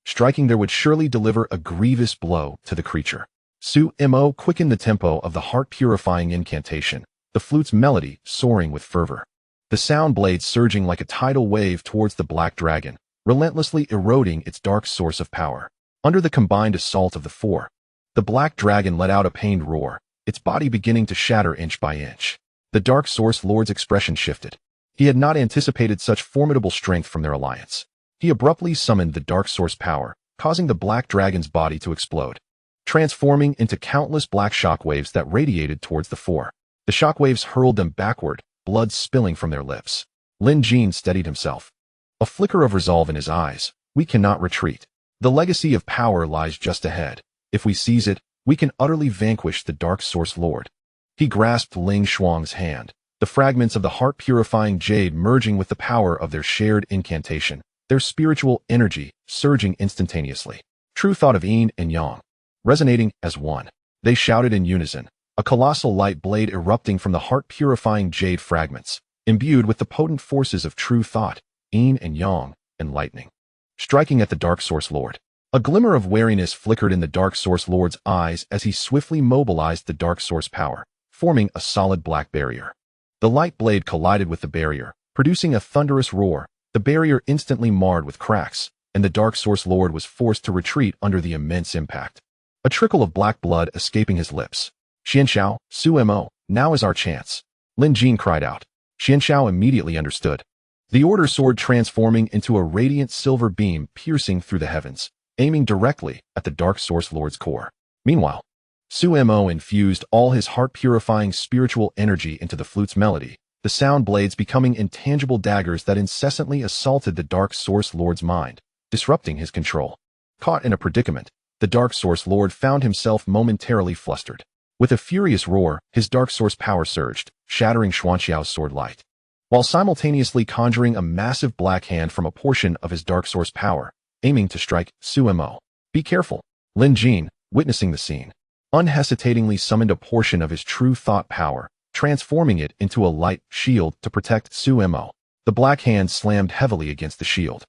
Striking there would surely deliver a grievous blow to the creature. Su Mo quickened the tempo of the heart-purifying incantation, the flute's melody soaring with fervor, the sound blades surging like a tidal wave towards the black dragon, relentlessly eroding its dark source of power. Under the combined assault of the four, the black dragon let out a pained roar, its body beginning to shatter inch by inch. The Dark Source Lord's expression shifted. He had not anticipated such formidable strength from their alliance. He abruptly summoned the Dark Source power, causing the black dragon's body to explode, transforming into countless black shockwaves that radiated towards the four. The shockwaves hurled them backward, blood spilling from their lips. Lin Jin steadied himself. A flicker of resolve in his eyes. We cannot retreat. The legacy of power lies just ahead. If we seize it, we can utterly vanquish the Dark Source Lord. He grasped Ling Shuang's hand, the fragments of the heart-purifying jade merging with the power of their shared incantation, their spiritual energy surging instantaneously. True thought of yin and yang, resonating as one. They shouted in unison, a colossal light blade erupting from the heart-purifying jade fragments, imbued with the potent forces of true thought, yin and yang, and lightning. Striking at the Dark Source Lord. A glimmer of wariness flickered in the Dark Source Lord's eyes as he swiftly mobilized the Dark Source power, forming a solid black barrier. The light blade collided with the barrier, producing a thunderous roar. The barrier instantly marred with cracks, and the Dark Source Lord was forced to retreat under the immense impact. A trickle of black blood escaping his lips. Xianxiao, Sumo, now is our chance. Lin Jin cried out. Xianxiao immediately understood. The order sword transforming into a radiant silver beam piercing through the heavens, aiming directly at the Dark Source Lord's core. Meanwhile, Sumo infused all his heart-purifying spiritual energy into the flute's melody, the sound blades becoming intangible daggers that incessantly assaulted the Dark Source Lord's mind, disrupting his control. Caught in a predicament, the Dark Source Lord found himself momentarily flustered. With a furious roar, his Dark Source power surged, shattering Xuanxiao's sword light. While simultaneously conjuring a massive black hand from a portion of his Dark Source power, aiming to strike Sumo. Be careful. Lin Jin, witnessing the scene, unhesitatingly summoned a portion of his true thought power, transforming it into a light shield to protect Sumo. The black hand slammed heavily against the shield,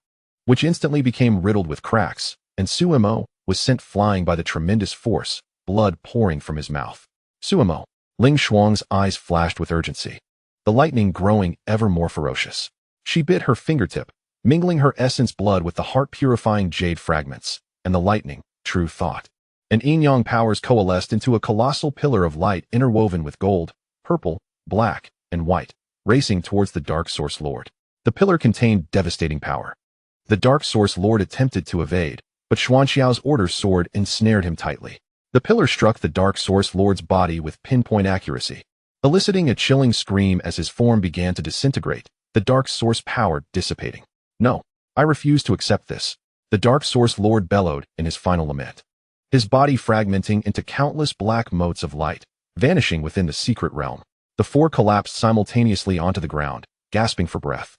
which instantly became riddled with cracks, and Sumo was sent flying by the tremendous force, blood pouring from his mouth. Sumo. Ling Shuang's eyes flashed with urgency, the lightning growing ever more ferocious. She bit her fingertip, mingling her essence blood with the heart-purifying jade fragments, and the lightning, true thought. And yin-yang powers coalesced into a colossal pillar of light interwoven with gold, purple, black, and white, racing towards the Dark Source Lord. The pillar contained devastating power. The Dark Source Lord attempted to evade, but Xuanxiao's order sword ensnared him tightly. The pillar struck the Dark Source Lord's body with pinpoint accuracy, eliciting a chilling scream as his form began to disintegrate, the Dark Source power dissipating. No, I refuse to accept this, the Dark Source Lord bellowed in his final lament, his body fragmenting into countless black motes of light, vanishing within the secret realm. The four collapsed simultaneously onto the ground, gasping for breath,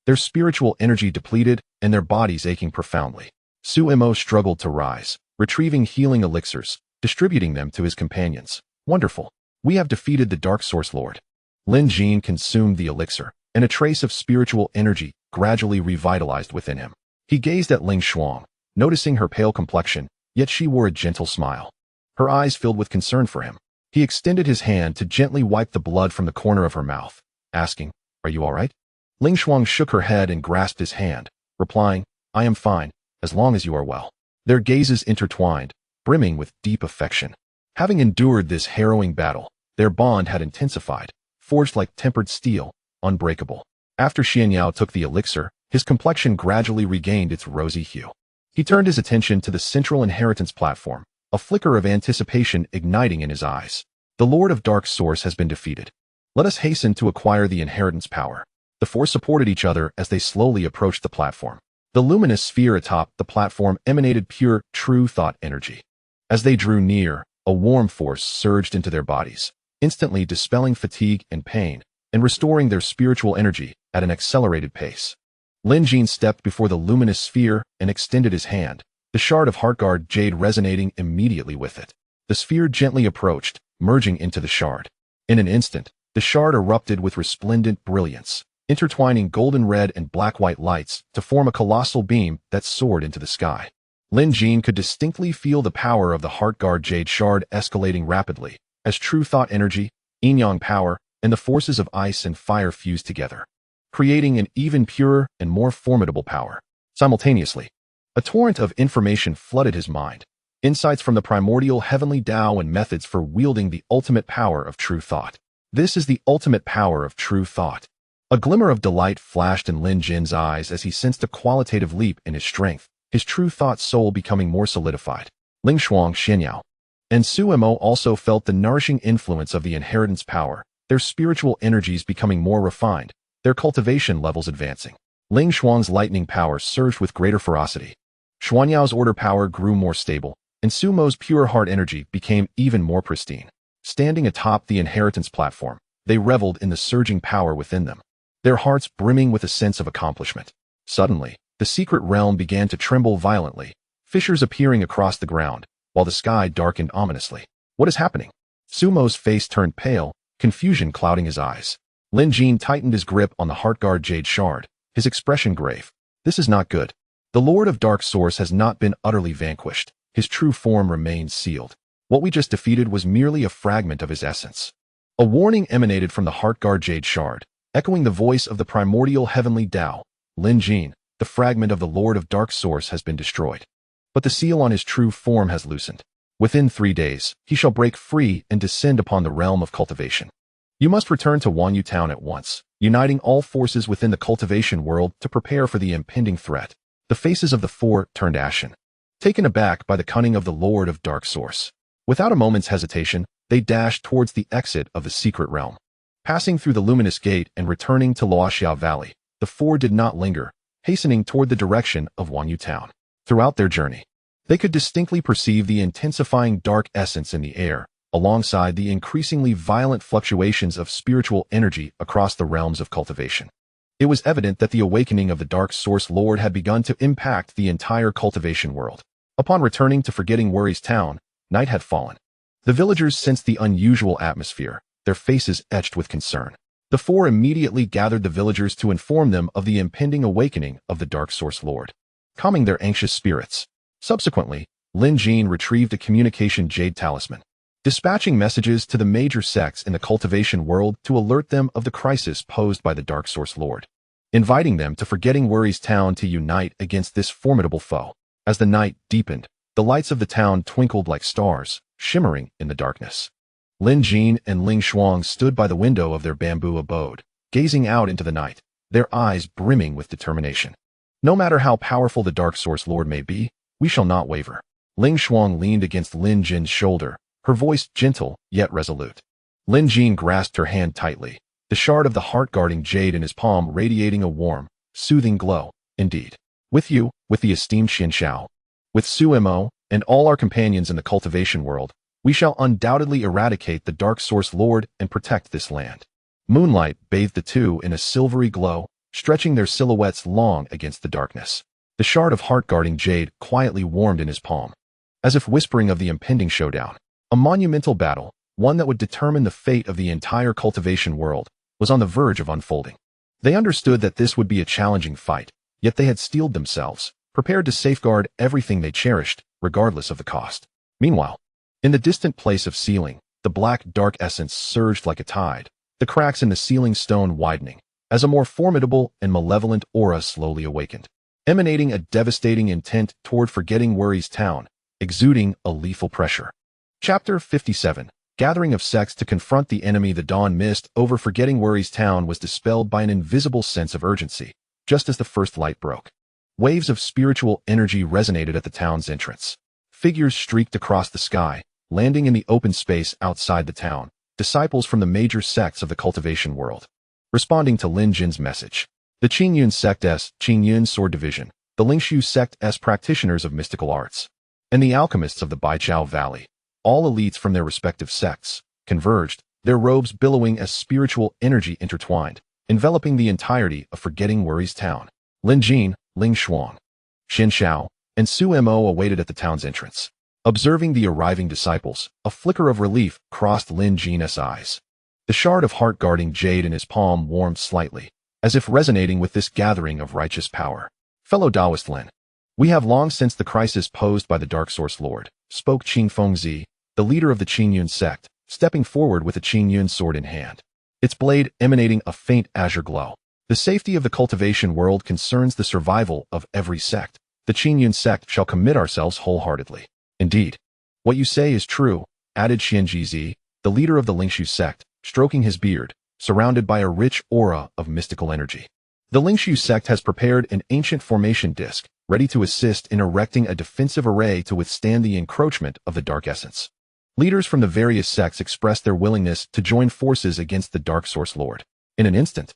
their spiritual energy depleted and their bodies aching profoundly. Sumo struggled to rise, retrieving healing elixirs, distributing them to his companions. Wonderful. We have defeated the Dark Source Lord. Lin Jin consumed the elixir, and a trace of spiritual energy gradually revitalized within him. He gazed at Ling Shuang, noticing her pale complexion, yet she wore a gentle smile. Her eyes filled with concern for him. He extended his hand to gently wipe the blood from the corner of her mouth, asking, "Are you all right?" Ling Shuang shook her head and grasped his hand, replying, "I am fine, as long as you are well." Their gazes intertwined, brimming with deep affection. Having endured this harrowing battle, their bond had intensified, forged like tempered steel, unbreakable. After Xianyao took the elixir, his complexion gradually regained its rosy hue. He turned his attention to the central inheritance platform, a flicker of anticipation igniting in his eyes. The Lord of Dark Source has been defeated. Let us hasten to acquire the inheritance power. The four supported each other as they slowly approached the platform. The luminous sphere atop the platform emanated pure, true thought energy. As they drew near, a warm force surged into their bodies, instantly dispelling fatigue and pain, and restoring their spiritual energy at an accelerated pace. Lin Jin stepped before the luminous sphere and extended his hand, the shard of Heartguard jade resonating immediately with it. The sphere gently approached, merging into the shard. In an instant, the shard erupted with resplendent brilliance, intertwining golden red and black-white lights to form a colossal beam that soared into the sky. Lin Jin could distinctly feel the power of the Heartguard jade shard escalating rapidly, as true thought energy, yin-yang power, and the forces of ice and fire fused together, creating an even purer and more formidable power. Simultaneously, a torrent of information flooded his mind, insights from the primordial heavenly Tao and methods for wielding the ultimate power of true thought. This is the ultimate power of true thought. A glimmer of delight flashed in Lin Jin's eyes as he sensed a qualitative leap in his strength, his true thought soul becoming more solidified. Ling Shuang, Xianyao, and Sumo also felt the nourishing influence of the inheritance power, their spiritual energies becoming more refined, their cultivation levels advancing. Ling Shuang's lightning power surged with greater ferocity. Xuanyao's order power grew more stable, and Sumo's pure heart energy became even more pristine. Standing atop the inheritance platform, they reveled in the surging power within them, their hearts brimming with a sense of accomplishment. Suddenly, the secret realm began to tremble violently, fissures appearing across the ground, while the sky darkened ominously. What is happening? Sumo's face turned pale, confusion clouding his eyes. Lin Jin tightened his grip on the Heartguard Jade Shard, his expression grave. This is not good. The Lord of Dark Source has not been utterly vanquished. His true form remains sealed. What we just defeated was merely a fragment of his essence. A warning emanated from the Heartguard Jade Shard, echoing the voice of the primordial heavenly Tao. Lin Jin, the fragment of the Lord of Dark Source has been destroyed. But the seal on his true form has loosened. Within 3 days, he shall break free and descend upon the realm of cultivation. You must return to Wanyu Town at once, uniting all forces within the cultivation world to prepare for the impending threat. The faces of the four turned ashen, taken aback by the cunning of the Lord of Dark Source. Without a moment's hesitation, they dashed towards the exit of the secret realm. Passing through the luminous gate and returning to Luoxiao Valley, the four did not linger, hastening toward the direction of Wanyu Town. Throughout their journey, they could distinctly perceive the intensifying dark essence in the air, alongside the increasingly violent fluctuations of spiritual energy across the realms of cultivation. It was evident that the awakening of the Dark Source Lord had begun to impact the entire cultivation world. Upon returning to Forgetting Worries Town, night had fallen. The villagers sensed the unusual atmosphere, their faces etched with concern. The four immediately gathered the villagers to inform them of the impending awakening of the Dark Source Lord, calming their anxious spirits. Subsequently, Lin Jin retrieved a communication jade talisman, dispatching messages to the major sects in the cultivation world to alert them of the crisis posed by the Dark Source Lord, inviting them to Forgetting Worries Town to unite against this formidable foe. As the night deepened, the lights of the town twinkled like stars, shimmering in the darkness. Lin Jin and Ling Shuang stood by the window of their bamboo abode, gazing out into the night, their eyes brimming with determination. No matter how powerful the Dark Source Lord may be, we shall not waver. Ling Shuang leaned against Lin Jin's shoulder, her voice gentle yet resolute. Lin Jin grasped her hand tightly, the shard of the heart-guarding jade in his palm radiating a warm, soothing glow. Indeed. With you, with the esteemed Xian Xiao, with Su Mo, and all our companions in the cultivation world, we shall undoubtedly eradicate the Dark Source Lord and protect this land. Moonlight bathed the two in a silvery glow, stretching their silhouettes long against the darkness. The shard of heart-guarding jade quietly warmed in his palm, as if whispering of the impending showdown. A monumental battle, one that would determine the fate of the entire cultivation world, was on the verge of unfolding. They understood that this would be a challenging fight, yet they had steeled themselves, prepared to safeguard everything they cherished, regardless of the cost. Meanwhile, in the distant place of ceiling, the black dark essence surged like a tide, the cracks in the ceiling stone widening, as a more formidable and malevolent aura slowly awakened, emanating a devastating intent toward Forgetting Worries Town, exuding a lethal pressure. Chapter 57. Gathering of sects to confront the enemy. The dawn mist over Forgetting Worries Town was dispelled by an invisible sense of urgency, just as the first light broke. Waves of spiritual energy resonated at the town's entrance. Figures streaked across the sky, landing in the open space outside the town, disciples from the major sects of the cultivation world. Responding to Lin Jin's message, the Qingyun Sect S, Qingyun Sword Division, the Lingshu Sect S practitioners of mystical arts, and the alchemists of the Baijiao Valley, all elites from their respective sects, converged, their robes billowing as spiritual energy intertwined, enveloping the entirety of Forgetting Worries Town. Lin Jin, Ling Shuang, Xian Xiao, and Su Mo awaited at the town's entrance. Observing the arriving disciples, a flicker of relief crossed Lin Jin's eyes. The shard of heart-guarding jade in his palm warmed slightly, as if resonating with this gathering of righteous power. Fellow Taoist Lin, we have long sensed the crisis posed by the Dark Source Lord, spoke Qing Fengzi, the leader of the Qingyun sect, stepping forward with a Qingyun sword in hand, its blade emanating a faint azure glow. The safety of the cultivation world concerns the survival of every sect. The Qingyun sect shall commit ourselves wholeheartedly. Indeed. What you say is true, added Xianjizi, the leader of the Lingshu sect, stroking his beard, surrounded by a rich aura of mystical energy. The Lingshu sect has prepared an ancient formation disk, ready to assist in erecting a defensive array to withstand the encroachment of the dark essence. Leaders from the various sects expressed their willingness to join forces against the Dark Source Lord. In an instant,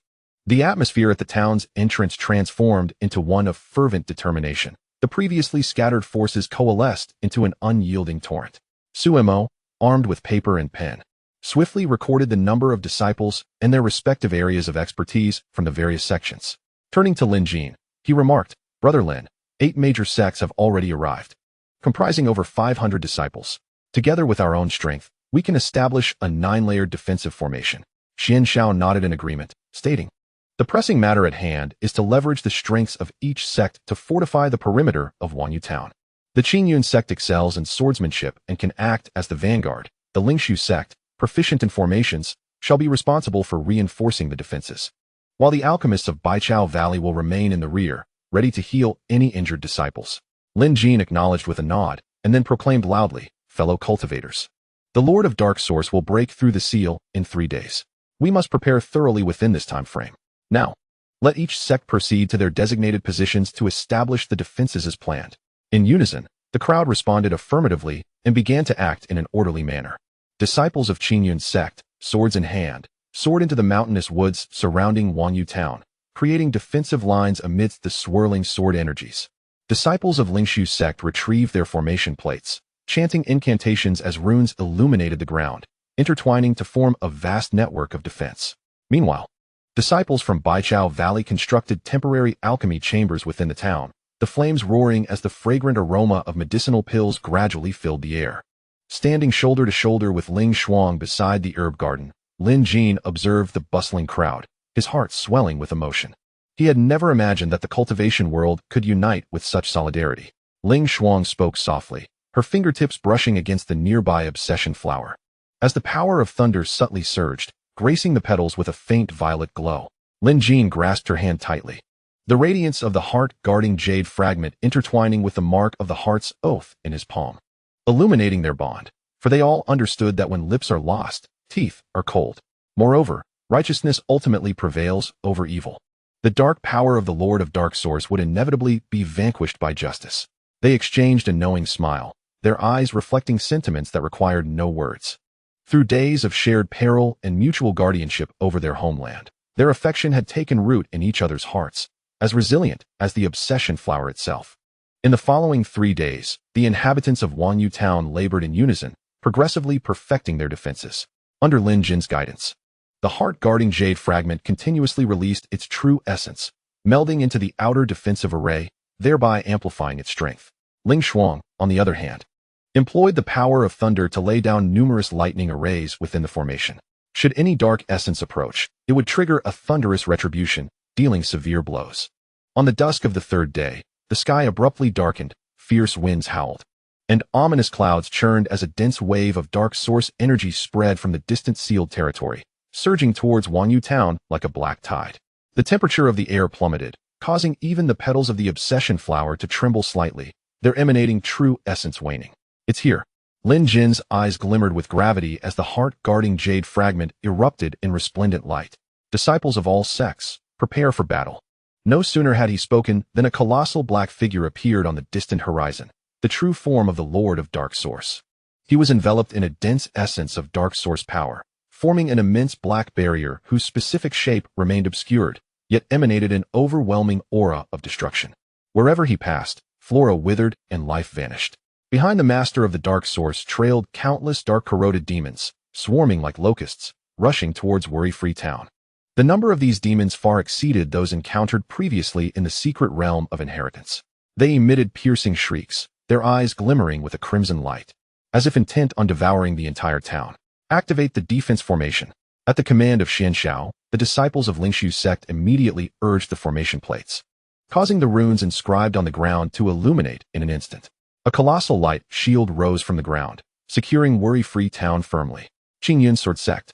The atmosphere at the town's entrance transformed into one of fervent determination. The previously scattered forces coalesced into an unyielding torrent. Suemo, armed with paper and pen, swiftly recorded the number of disciples and their respective areas of expertise from the various sections. Turning to Lin Jin, he remarked, "Brother Lin, 8 major sects have already arrived, comprising over 500 disciples. Together with our own strength, we can establish a 9-layered defensive formation." Xian Shao nodded in agreement, stating, "The pressing matter at hand is to leverage the strengths of each sect to fortify the perimeter of Wanyu Town. The Qingyun sect excels in swordsmanship and can act as the vanguard. The Lingshu sect, proficient in formations, shall be responsible for reinforcing the defenses, while the alchemists of Baichao Valley will remain in the rear, ready to heal any injured disciples." Lin Jin acknowledged with a nod, and then proclaimed loudly, "Fellow cultivators, the Lord of Dark Source will break through the seal in 3 days. We must prepare thoroughly within this time frame. Now, let each sect proceed to their designated positions to establish the defenses as planned." In unison, the crowd responded affirmatively and began to act in an orderly manner. Disciples of Qingyun sect, swords in hand, soared into the mountainous woods surrounding Wanyu Town, creating defensive lines amidst the swirling sword energies. Disciples of Lingshu sect retrieved their formation plates, chanting incantations as runes illuminated the ground, intertwining to form a vast network of defense. Meanwhile, disciples from Baichao Valley constructed temporary alchemy chambers within the town, the flames roaring as the fragrant aroma of medicinal pills gradually filled the air. Standing shoulder to shoulder with Ling Shuang beside the herb garden, Lin Jin observed the bustling crowd, his heart swelling with emotion. He had never imagined that the cultivation world could unite with such solidarity. Ling Shuang spoke softly, her fingertips brushing against the nearby obsession flower. As the power of thunder subtly surged, gracing the petals with a faint violet glow, Lin Jin grasped her hand tightly. The radiance of the heart-guarding jade fragment intertwining with the mark of the heart's oath in his palm, illuminating their bond, for they all understood that when lips are lost, teeth are cold. Moreover, righteousness ultimately prevails over evil. The dark power of the Lord of Dark Source would inevitably be vanquished by justice. They exchanged a knowing smile, their eyes reflecting sentiments that required no words. Through days of shared peril and mutual guardianship over their homeland, their affection had taken root in each other's hearts, as resilient as the obsession flower itself. In the following 3 days, the inhabitants of Wanyu Town labored in unison, progressively perfecting their defenses. Under Lin Jin's guidance, the heart-guarding jade fragment continuously released its true essence, melding into the outer defensive array, thereby amplifying its strength. Ling Shuang, on the other hand, employed the power of thunder to lay down numerous lightning arrays within the formation. Should any dark essence approach, it would trigger a thunderous retribution, dealing severe blows. On the dusk of the 3rd day, the sky abruptly darkened, fierce winds howled, and ominous clouds churned as a dense wave of dark source energy spread from the distant sealed territory, surging towards Wanyu Town like a black tide. The temperature of the air plummeted, causing even the petals of the obsession flower to tremble slightly, their emanating true essence waning. "It's here." Lin Jin's eyes glimmered with gravity as the heart-guarding jade fragment erupted in resplendent light. "Disciples of all sects, prepare for battle." No sooner had he spoken than a colossal black figure appeared on the distant horizon, the true form of the Lord of Dark Source. He was enveloped in a dense essence of Dark Source power, forming an immense black barrier whose specific shape remained obscured, yet emanated an overwhelming aura of destruction. Wherever he passed, flora withered and life vanished. Behind the master of the Dark Source trailed countless dark-corroded demons, swarming like locusts, rushing towards Worry-Free Town. The number of these demons far exceeded those encountered previously in the secret realm of inheritance. They emitted piercing shrieks, their eyes glimmering with a crimson light, as if intent on devouring the entire town. "Activate the defense formation." At the command of Xian Shao, the disciples of Lingshu sect immediately urged the formation plates, causing the runes inscribed on the ground to illuminate in an instant. A colossal light shield rose from the ground, securing Worry-Free Town firmly. Qingyun Sword Sect.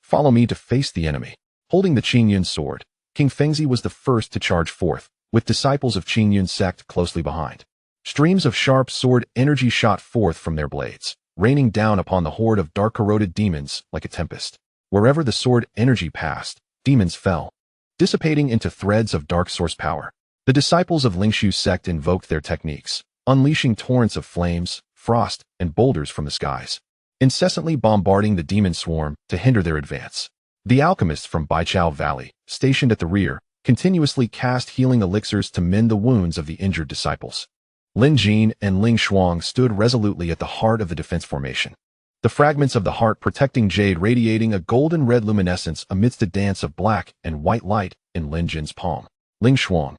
Follow me to face the enemy. Holding the Qingyun sword, King Fengzi was the first to charge forth, with disciples of Qingyun sect closely behind. Streams of sharp sword energy shot forth from their blades, raining down upon the horde of dark-corroded demons like a tempest. Wherever the sword energy passed, demons fell, dissipating into threads of dark source power. The disciples of Lingshu sect invoked their techniques, unleashing torrents of flames, frost, and boulders from the skies, incessantly bombarding the demon swarm to hinder their advance. The alchemists from Baichao Valley, stationed at the rear, continuously cast healing elixirs to mend the wounds of the injured disciples. Lin Jin and Ling Shuang stood resolutely at the heart of the defense formation. The fragments of the heart-protecting jade radiating a golden-red luminescence amidst a dance of black and white light in Lin Jin's palm. Ling Shuang,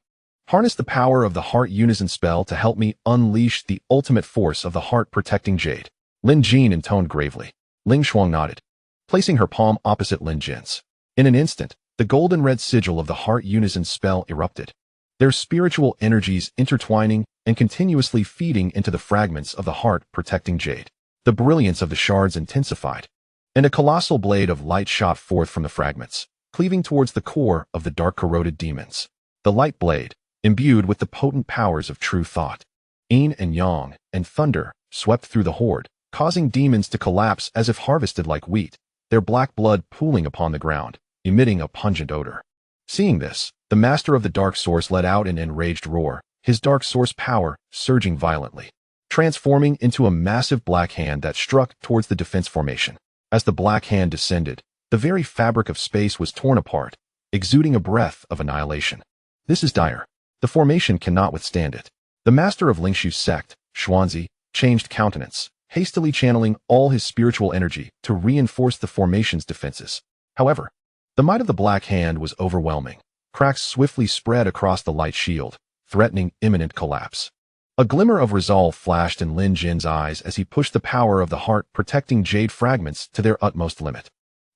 harness the power of the heart unison spell to help me unleash the ultimate force of the heart-protecting jade. Lin Jin intoned gravely. Ling Shuang nodded, placing her palm opposite Lin Jin's. In an instant, the golden-red sigil of the heart unison spell erupted, their spiritual energies intertwining and continuously feeding into the fragments of the heart-protecting jade. The brilliance of the shards intensified, and a colossal blade of light shot forth from the fragments, cleaving towards the core of the dark corroded demons. The light blade, imbued with the potent powers of true thought, yin and yang, and thunder, swept through the horde, causing demons to collapse as if harvested like wheat, their black blood pooling upon the ground, emitting a pungent odor. Seeing this, the master of the dark source let out an enraged roar, his dark source power surging violently, transforming into a massive black hand that struck towards the defense formation. As the black hand descended, the very fabric of space was torn apart, exuding a breath of annihilation. This is dire. The formation cannot withstand it. The master of Lingshu's sect, Xuanzi, changed countenance, hastily channeling all his spiritual energy to reinforce the formation's defenses. However, the might of the black hand was overwhelming. Cracks swiftly spread across the light shield, threatening imminent collapse. A glimmer of resolve flashed in Lin Jin's eyes as he pushed the power of the heart-protecting jade fragments to their utmost limit.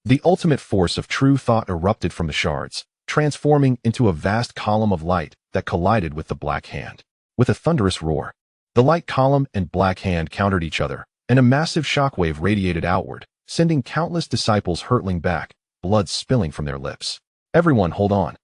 The ultimate force of true thought erupted from the shards, transforming into a vast column of light that collided with the black hand. With a thunderous roar, the light column and black hand countered each other, and a massive shockwave radiated outward, sending countless disciples hurtling back, blood spilling from their lips. "Everyone hold on!"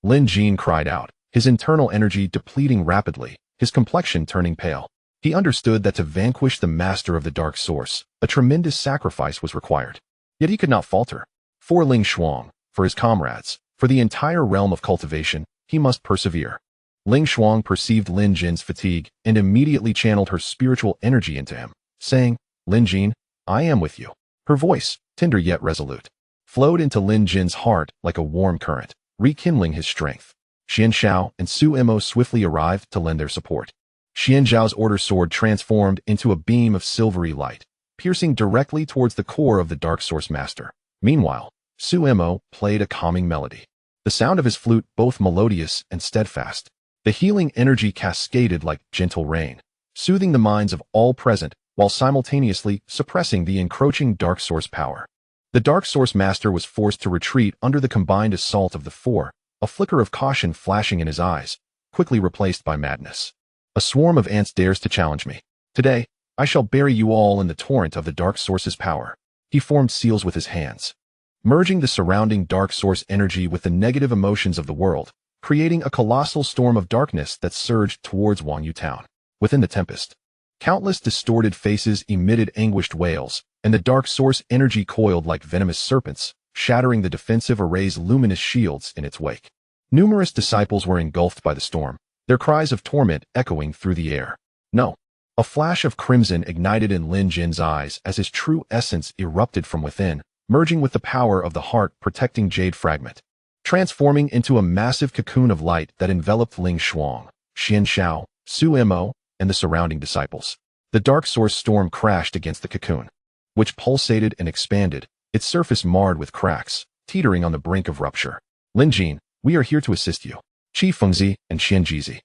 Lin Jin cried out, his internal energy depleting rapidly, his complexion turning pale. He understood that to vanquish the master of the dark source, a tremendous sacrifice was required. Yet he could not falter. For Ling Shuang, for his comrades, for the entire realm of cultivation, he must persevere. Ling Shuang perceived Lin Jin's fatigue and immediately channeled her spiritual energy into him, saying, "Lin Jin, I am with you." Her voice, tender yet resolute, flowed into Lin Jin's heart like a warm current, rekindling his strength. Xian Xiao and Su Imo swiftly arrived to lend their support. Xian Zhao's order sword transformed into a beam of silvery light, piercing directly towards the core of the dark source master. Meanwhile, Su Imo played a calming melody, the sound of his flute both melodious and steadfast. The healing energy cascaded like gentle rain, soothing the minds of all present while simultaneously suppressing the encroaching dark source power. The dark source master was forced to retreat under the combined assault of the four, a flicker of caution flashing in his eyes, quickly replaced by madness. "A swarm of ants dares to challenge me. Today, I shall bury you all in the torrent of the dark source's power." He formed seals with his hands, merging the surrounding dark source energy with the negative emotions of the world, creating a colossal storm of darkness that surged towards Wangyu town. Within the tempest, countless distorted faces emitted anguished wails, and the dark source energy coiled like venomous serpents, shattering the defensive array's luminous shields in its wake. Numerous disciples were engulfed by the storm, their cries of torment echoing through the air. No. A flash of crimson ignited in Lin Jin's eyes as his true essence erupted from within, merging with the power of the heart-protecting jade fragment, transforming into a massive cocoon of light that enveloped Ling Shuang, Xian Xiao, Su Imo, and the surrounding disciples. The dark source storm crashed against the cocoon, which pulsated and expanded, its surface marred with cracks, teetering on the brink of rupture. "Lin Jin, we are here to assist you." Qi Fengzi and Xian Jizi,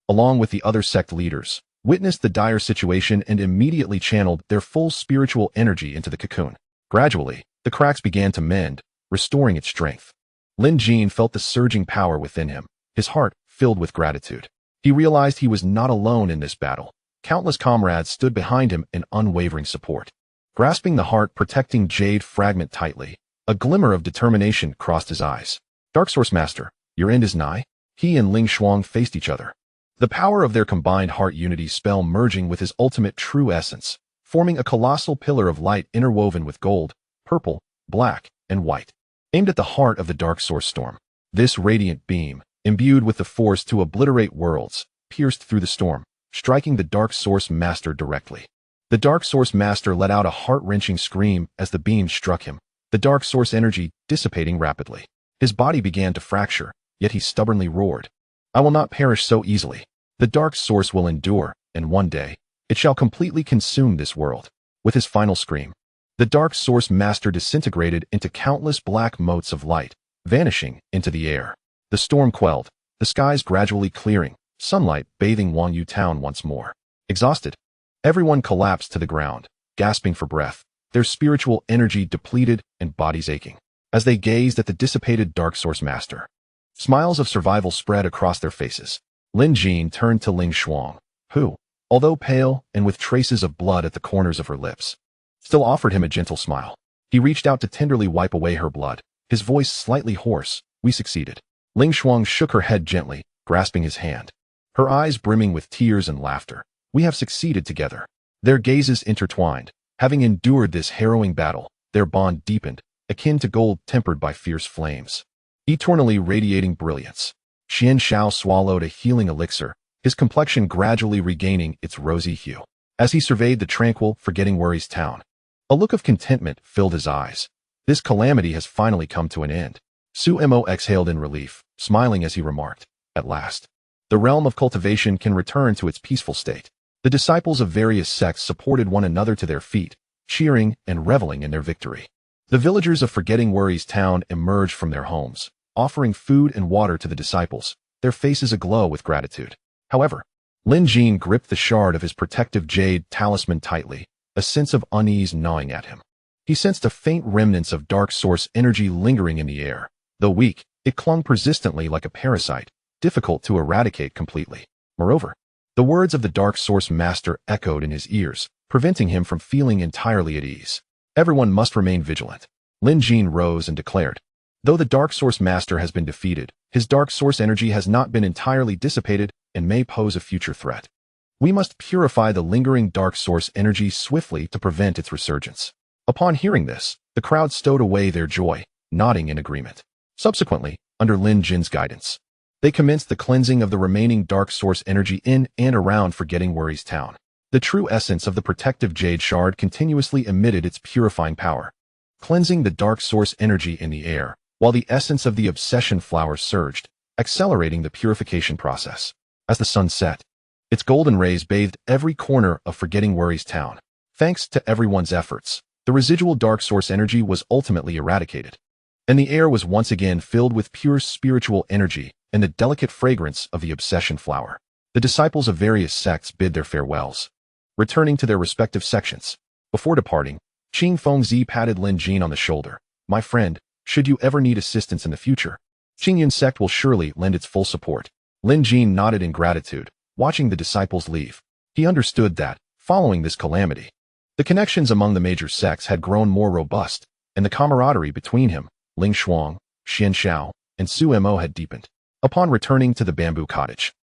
along with the other sect leaders, witnessed the dire situation and immediately channeled their full spiritual energy into the cocoon. Gradually, the cracks began to mend, restoring its strength. Lin Jin felt the surging power within him, his heart filled with gratitude. He realized he was not alone in this battle. Countless comrades stood behind him in unwavering support. Grasping the heart-protecting jade fragment tightly, a glimmer of determination crossed his eyes. "Dark Source Master, your end is nigh." He and Ling Shuang faced each other, the power of their combined heart unity spell merging with his ultimate true essence, forming a colossal pillar of light interwoven with gold, purple, black, and white, aimed at the heart of the dark source storm. This radiant beam, imbued with the force to obliterate worlds, pierced through the storm, striking the dark source master directly. The dark source master let out a heart-wrenching scream as the beam struck him, the dark source energy dissipating rapidly. His body began to fracture, yet he stubbornly roared, "I will not perish so easily. The dark source will endure, and one day, it shall completely consume this world." With his final scream, the dark source master disintegrated into countless black motes of light, vanishing into the air. The storm quelled, the skies gradually clearing, sunlight bathing Wangyu town once more. Exhausted, everyone collapsed to the ground, gasping for breath, their spiritual energy depleted and bodies aching. As they gazed at the dissipated dark source master, smiles of survival spread across their faces. Lin Jin turned to Ling Shuang, who, although pale and with traces of blood at the corners of her lips, still offered him a gentle smile. He reached out to tenderly wipe away her blood, his voice slightly hoarse. "We succeeded." Ling Shuang shook her head gently, grasping his hand, her eyes brimming with tears and laughter. "We have succeeded together." Their gazes intertwined. Having endured this harrowing battle, their bond deepened, akin to gold tempered by fierce flames, eternally radiating brilliance. Xian Xiao swallowed a healing elixir, his complexion gradually regaining its rosy hue. As he surveyed the tranquil, forgetting worries town, a look of contentment filled his eyes. This calamity has finally come to an end. Su Mo exhaled in relief, smiling as he remarked, "At last, the realm of cultivation can return to its peaceful state." The disciples of various sects supported one another to their feet, cheering and reveling in their victory. The villagers of Forgetting Worries town emerged from their homes, offering food and water to the disciples, their faces aglow with gratitude. However, Lin Jin gripped the shard of his protective jade talisman tightly, a sense of unease gnawing at him. He sensed a faint remnants of dark source energy lingering in the air. Though weak, it clung persistently like a parasite, difficult to eradicate completely. Moreover, the words of the dark source master echoed in his ears, preventing him from feeling entirely at ease. Everyone must remain vigilant. Lin Jin rose and declared, "Though the dark source master has been defeated, his dark source energy has not been entirely dissipated and may pose a future threat. We must purify the lingering dark source energy swiftly to prevent its resurgence." Upon hearing this, the crowd stowed away their joy, nodding in agreement. Subsequently, under Lin Jin's guidance, they commenced the cleansing of the remaining dark source energy in and around Forgetting Worries town. The true essence of the protective jade shard continuously emitted its purifying power, cleansing the dark source energy in the air, while the essence of the obsession flower surged, accelerating the purification process. As the sun set, its golden rays bathed every corner of Forgetting Worries town. Thanks to everyone's efforts, the residual dark source energy was ultimately eradicated, and the air was once again filled with pure spiritual energy and the delicate fragrance of the obsession flower. The disciples of various sects bid their farewells, returning to their respective sections. Before departing, Qing Fengzi patted Lin Jin on the shoulder. "My friend, should you ever need assistance in the future, Qingyun sect will surely lend its full support." Lin Jin nodded in gratitude, watching the disciples leave. He understood that, following this calamity, the connections among the major sects had grown more robust, and the camaraderie between him, Ling Shuang, Xian Xiao, and Su Mo had deepened. Upon returning to the bamboo cottage,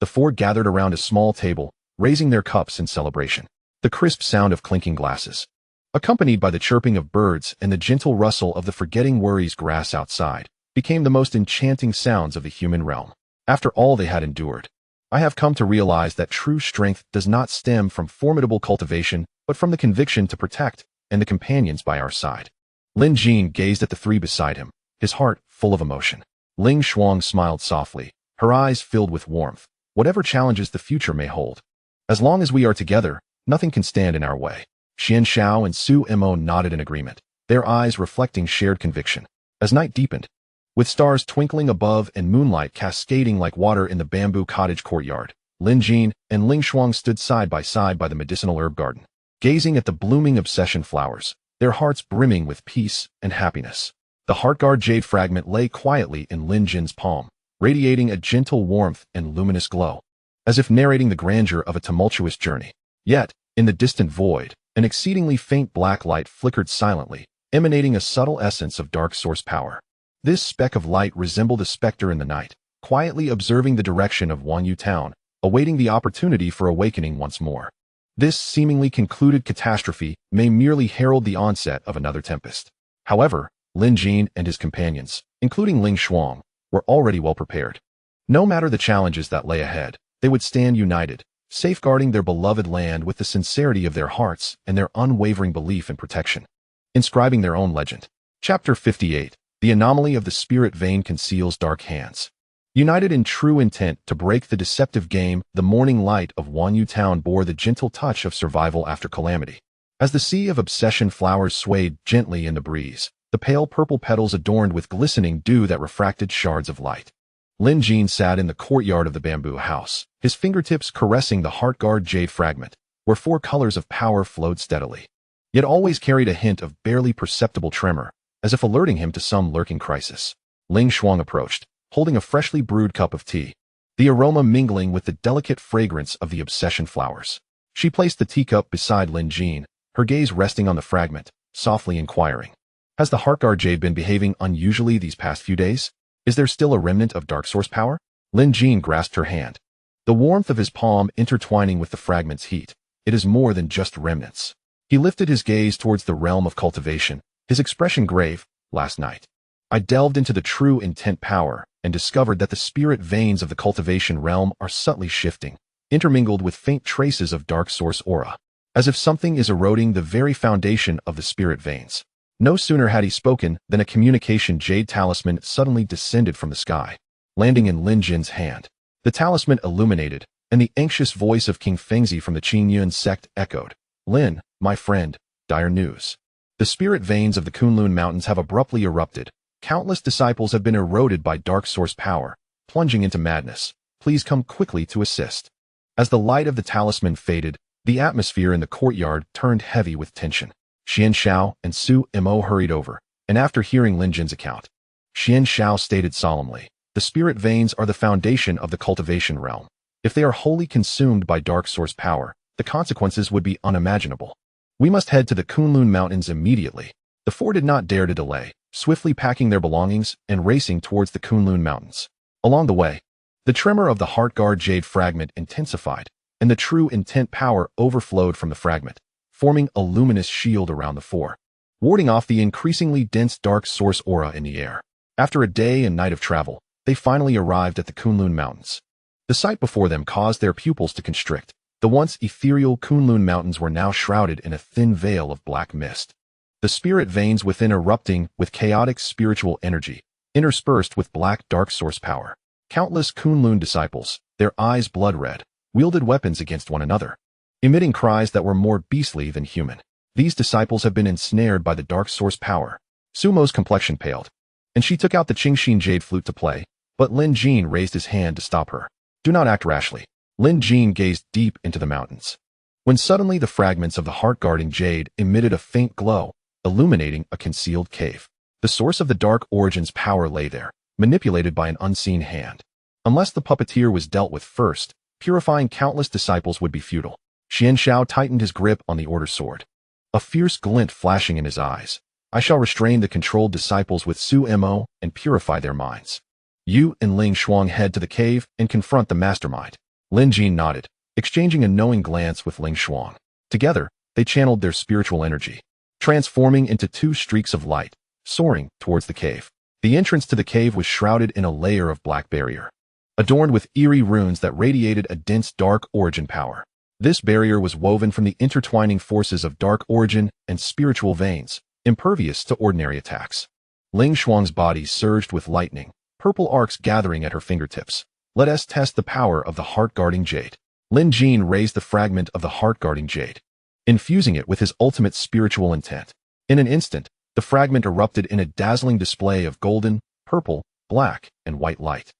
the four gathered around a small table, raising their cups in celebration. The crisp sound of clinking glasses, accompanied by the chirping of birds and the gentle rustle of the Forgetting Worries grass outside, became the most enchanting sounds of the human realm. After all they had endured, I have come to realize that true strength does not stem from formidable cultivation, but from the conviction to protect and the companions by our side. Lin Jin gazed at the three beside him, his heart full of emotion. Ling Shuang smiled softly, her eyes filled with warmth. Whatever challenges the future may hold, as long as we are together, nothing can stand in our way. Xian Xiao and Su Mo nodded in agreement, their eyes reflecting shared conviction. As night deepened, with stars twinkling above and moonlight cascading like water in the bamboo cottage courtyard, Lin Jin and Ling Shuang stood side by the medicinal herb garden, gazing at the blooming obsession flowers, their hearts brimming with peace and happiness. The heartguard jade fragment lay quietly in Lin Jin's palm, radiating a gentle warmth and luminous glow, as if narrating the grandeur of a tumultuous journey. Yet, in the distant void, an exceedingly faint black light flickered silently, emanating a subtle essence of dark source power. This speck of light resembled a specter in the night, quietly observing the direction of Wangyu town, awaiting the opportunity for awakening once more. This seemingly concluded catastrophe may merely herald the onset of another tempest. However, Lin Jin and his companions, including Ling Shuang, were already well prepared. No matter the challenges that lay ahead, they would stand united, safeguarding their beloved land with the sincerity of their hearts and their unwavering belief in protection. Inscribing their own legend. Chapter 58. The anomaly of the spirit vein conceals dark hands. United in true intent to break the deceptive game, the morning light of Wanyu Town bore the gentle touch of survival after calamity. As the sea of obsession flowers swayed gently in the breeze, the pale purple petals adorned with glistening dew that refracted shards of light. Lin Jin sat in the courtyard of the bamboo house, his fingertips caressing the heart-guard jade fragment, where 4 colors of power flowed steadily, yet always carried a hint of barely perceptible tremor, as if alerting him to some lurking crisis. Ling Shuang approached, holding a freshly brewed cup of tea, the aroma mingling with the delicate fragrance of the obsession flowers. She placed the teacup beside Lin Jin, her gaze resting on the fragment, softly inquiring, "Has the heartguard jade been behaving unusually these past few days? Is there still a remnant of dark source power?" Lin Jin grasped her hand, the warmth of his palm intertwining with the fragment's heat. "It is more than just remnants." He lifted his gaze towards the realm of cultivation, his expression grave. "Last night, I delved into the true intent power and discovered that the spirit veins of the cultivation realm are subtly shifting, intermingled with faint traces of dark source aura, as if something is eroding the very foundation of the spirit veins." No sooner had he spoken than a communication jade talisman suddenly descended from the sky, landing in Lin Jin's hand. The talisman illuminated, and the anxious voice of King Fengzi from the Qingyun sect echoed, "Lin, my friend, dire news. The spirit veins of the Kunlun Mountains have abruptly erupted. Countless disciples have been eroded by dark source power, plunging into madness. Please come quickly to assist." As the light of the talisman faded, the atmosphere in the courtyard turned heavy with tension. Xian Xiao and Su Mo hurried over, and after hearing Lin Jin's account, Xian Xiao stated solemnly, "The spirit veins are the foundation of the cultivation realm. If they are wholly consumed by dark source power, the consequences would be unimaginable. We must head to the Kunlun Mountains immediately." The 4 did not dare to delay, swiftly packing their belongings and racing towards the Kunlun Mountains. Along the way, the tremor of the heartguard jade fragment intensified, and the true intent power overflowed from the fragment, forming a luminous shield around the 4, warding off the increasingly dense dark source aura in the air. After a day and night of travel, they finally arrived at the Kunlun Mountains. The sight before them caused their pupils to constrict. The once ethereal Kunlun Mountains were now shrouded in a thin veil of black mist, the spirit veins within erupting with chaotic spiritual energy, interspersed with black dark source power. Countless Kunlun disciples, their eyes blood-red, wielded weapons against one another, emitting cries that were more beastly than human. These disciples have been ensnared by the dark source power. Sumo's complexion paled, and she took out the Qingxin jade flute to play, but Lin Jin raised his hand to stop her. "Do not act rashly." Lin Jin gazed deep into the mountains, when suddenly the fragments of the heart-guarding jade emitted a faint glow, illuminating a concealed cave. The source of the dark origin's power lay there, manipulated by an unseen hand. Unless the puppeteer was dealt with first, purifying countless disciples would be futile. Xian Xiao tightened his grip on the order sword, a fierce glint flashing in his eyes. "I shall restrain the controlled disciples with Su Mo and purify their minds. You and Ling Shuang head to the cave and confront the mastermind." Lin Jin nodded, exchanging a knowing glance with Ling Shuang. Together, they channeled their spiritual energy, transforming into 2 streaks of light, soaring towards the cave. The entrance to the cave was shrouded in a layer of black barrier, adorned with eerie runes that radiated a dense dark origin power. This barrier was woven from the intertwining forces of dark origin and spiritual veins, impervious to ordinary attacks. Ling Shuang's body surged with lightning, purple arcs gathering at her fingertips. "Let us test the power of the heart-guarding jade." Lin Jin raised the fragment of the heart-guarding jade, infusing it with his ultimate spiritual intent. In an instant, the fragment erupted in a dazzling display of golden, purple, black, and white light,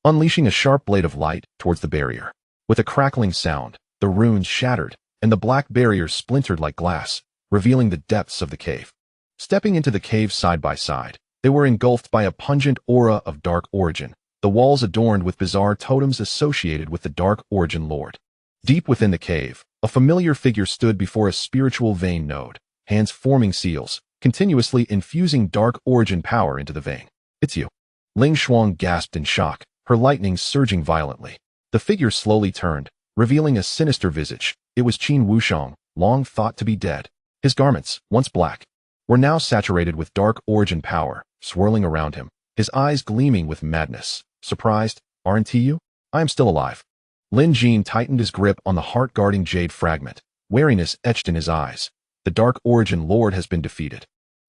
unleashing a sharp blade of light towards the barrier. With a crackling sound, the runes shattered, and the black barrier splintered like glass, revealing the depths of the cave. Stepping into the cave side by side, they were engulfed by a pungent aura of dark origin, the walls adorned with bizarre totems associated with the dark origin lord. Deep within the cave, a familiar figure stood before a spiritual vein node, hands forming seals, continuously infusing dark origin power into the vein. "It's you." Ling Shuang gasped in shock, her lightning surging violently. The figure slowly turned, revealing a sinister visage. It was Qin Wushang, long thought to be dead. His garments, once black, were now saturated with dark origin power, swirling around him, his eyes gleaming with madness. "Surprised, aren't you? I am still alive." Lin Jin tightened his grip on the heart-guarding jade fragment, wariness etched in his eyes. "The dark origin lord has been defeated.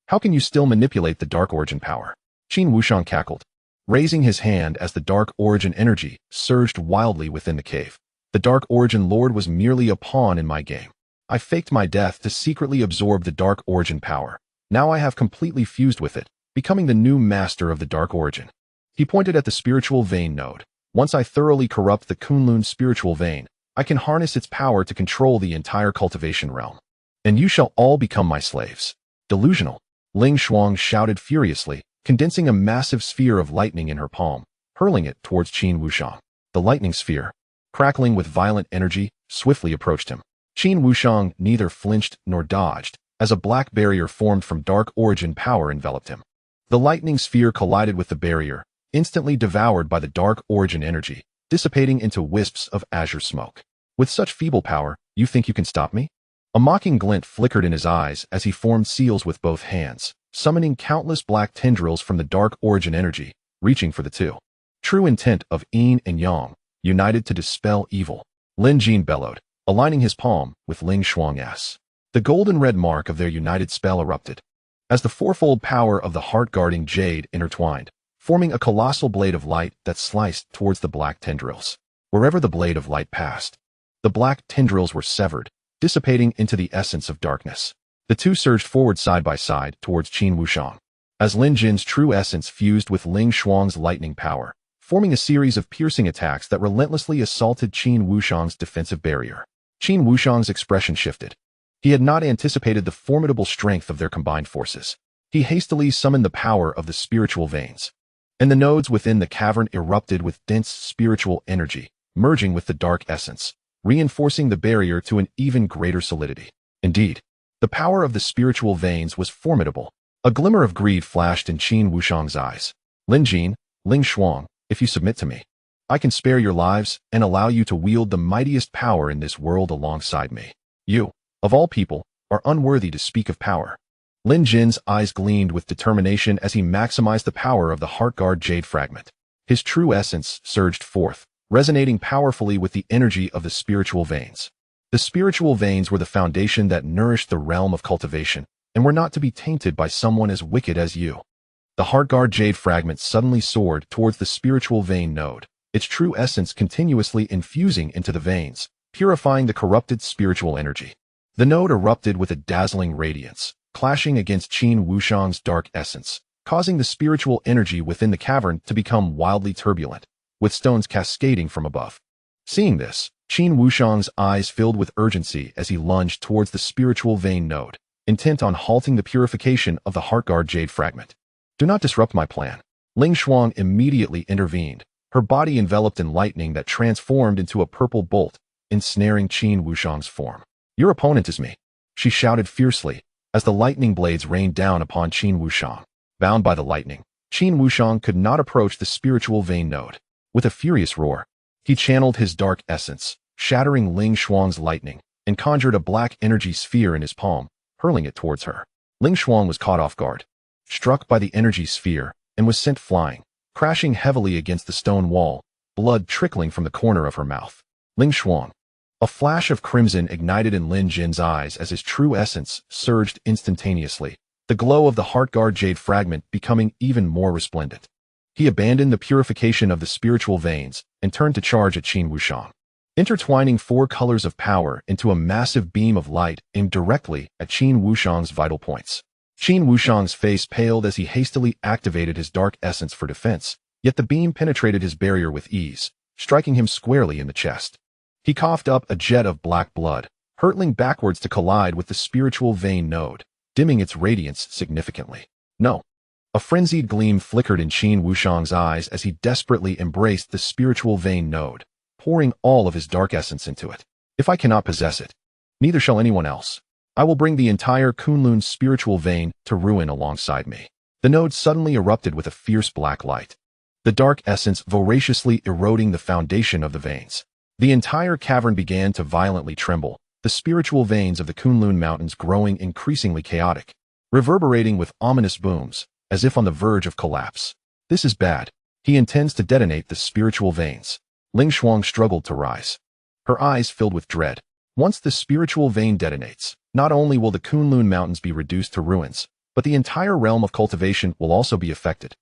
How can you still manipulate the dark origin power? Qin Wushang cackled, raising his hand as the dark origin energy surged wildly within the cave. The dark origin lord was merely a pawn in my game. I faked my death to secretly absorb the dark origin power. Now I have completely fused with it, becoming the new master of the dark origin. He pointed at the spiritual vein node. Once I thoroughly corrupt the Kunlun spiritual vein, I can harness its power to control the entire cultivation realm. And you shall all become my slaves. Delusional. Ling Shuang shouted furiously, condensing a massive sphere of lightning in her palm, hurling it towards Qin Wushang. The lightning sphere, crackling with violent energy, swiftly approached him. Qin Wushang neither flinched nor dodged, as a black barrier formed from dark origin power enveloped him. The lightning sphere collided with the barrier, instantly devoured by the dark origin energy, dissipating into wisps of azure smoke. With such feeble power, you think you can stop me? A mocking glint flickered in his eyes as he formed seals with both hands, summoning countless black tendrils from the dark origin energy, reaching for the two. True intent of yin and yang, united to dispel evil. Lin Jin bellowed, aligning his palm with Ling Shuang's. The golden red mark of their united spell erupted. As the fourfold power of the heart-guarding jade intertwined, forming a colossal blade of light that sliced towards the black tendrils. Wherever the blade of light passed, the black tendrils were severed, dissipating into the essence of darkness. The two surged forward side by side towards Qin Wushang, as Lin Jin's true essence fused with Ling Shuang's lightning power, forming a series of piercing attacks that relentlessly assaulted Qin Wushang's defensive barrier. Qin Wushang's expression shifted. He had not anticipated the formidable strength of their combined forces. He hastily summoned the power of the spiritual veins, and the nodes within the cavern erupted with dense spiritual energy, merging with the dark essence, reinforcing the barrier to an even greater solidity. Indeed, the power of the spiritual veins was formidable. A glimmer of greed flashed in Qin Wushang's eyes. Lin Jin, Ling Shuang, if you submit to me, I can spare your lives and allow you to wield the mightiest power in this world alongside me. You, of all people, are unworthy to speak of power. Lin Jin's eyes gleamed with determination as he maximized the power of the Heartguard Jade Fragment. His true essence surged forth, resonating powerfully with the energy of the spiritual veins. The spiritual veins were the foundation that nourished the realm of cultivation, and were not to be tainted by someone as wicked as you. The Heartguard Jade Fragment suddenly soared towards the spiritual vein node, its true essence continuously infusing into the veins, purifying the corrupted spiritual energy. The node erupted with a dazzling radiance, clashing against Qin Wushang's dark essence, causing the spiritual energy within the cavern to become wildly turbulent, with stones cascading from above. Seeing this, Qin Wushang's eyes filled with urgency as he lunged towards the spiritual vein node, intent on halting the purification of the Heartguard Jade Fragment. Do not disrupt my plan. Ling Shuang immediately intervened, her body enveloped in lightning that transformed into a purple bolt, ensnaring Qin Wushang's form. Your opponent is me, she shouted fiercely, as the lightning blades rained down upon Qin Wushang. Bound by the lightning, Qin Wushang could not approach the spiritual vein node. With a furious roar, he channeled his dark essence, shattering Ling Shuang's lightning, and conjured a black energy sphere in his palm, hurling it towards her. Ling Shuang was caught off guard, struck by the energy sphere, and was sent flying, crashing heavily against the stone wall, blood trickling from the corner of her mouth. Ling Shuang. A flash of crimson ignited in Lin Jin's eyes as his true essence surged instantaneously, the glow of the Heartguard Jade Fragment becoming even more resplendent. He abandoned the purification of the spiritual veins and turned to charge at Qin Wushang, intertwining four colors of power into a massive beam of light aimed directly at Qin Wushang's vital points. Qin Wushang's face paled as he hastily activated his dark essence for defense, yet the beam penetrated his barrier with ease, striking him squarely in the chest. He coughed up a jet of black blood, hurtling backwards to collide with the spiritual vein node, dimming its radiance significantly. No. A frenzied gleam flickered in Qin Wushang's eyes as he desperately embraced the spiritual vein node, pouring all of his dark essence into it. If I cannot possess it, neither shall anyone else. I will bring the entire Kunlun spiritual vein to ruin alongside me. The node suddenly erupted with a fierce black light, the dark essence voraciously eroding the foundation of the veins. The entire cavern began to violently tremble, the spiritual veins of the Kunlun mountains growing increasingly chaotic, reverberating with ominous booms, as if on the verge of collapse. This is bad. He intends to detonate the spiritual veins. Ling Shuang struggled to rise, her eyes filled with dread. Once the spiritual vein detonates, not only will the Kunlun mountains be reduced to ruins, but the entire realm of cultivation will also be affected,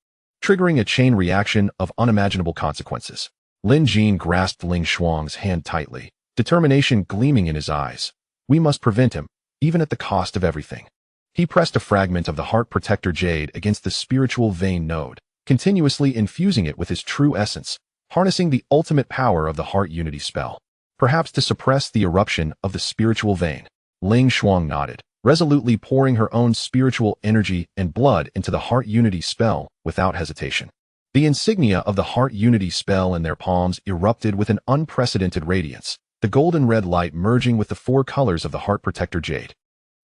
triggering a chain reaction of unimaginable consequences. Lin Jin grasped Ling Shuang's hand tightly, determination gleaming in his eyes. We must prevent him, even at the cost of everything. He pressed a fragment of the Heart Protector Jade against the spiritual vein node, continuously infusing it with his true essence, harnessing the ultimate power of the Heart Unity spell. Perhaps to suppress the eruption of the spiritual vein. Ling Shuang nodded, resolutely pouring her own spiritual energy and blood into the Heart Unity spell without hesitation. The insignia of the Heart Unity spell in their palms erupted with an unprecedented radiance, the golden red light merging with the four colors of the Heart Protector Jade,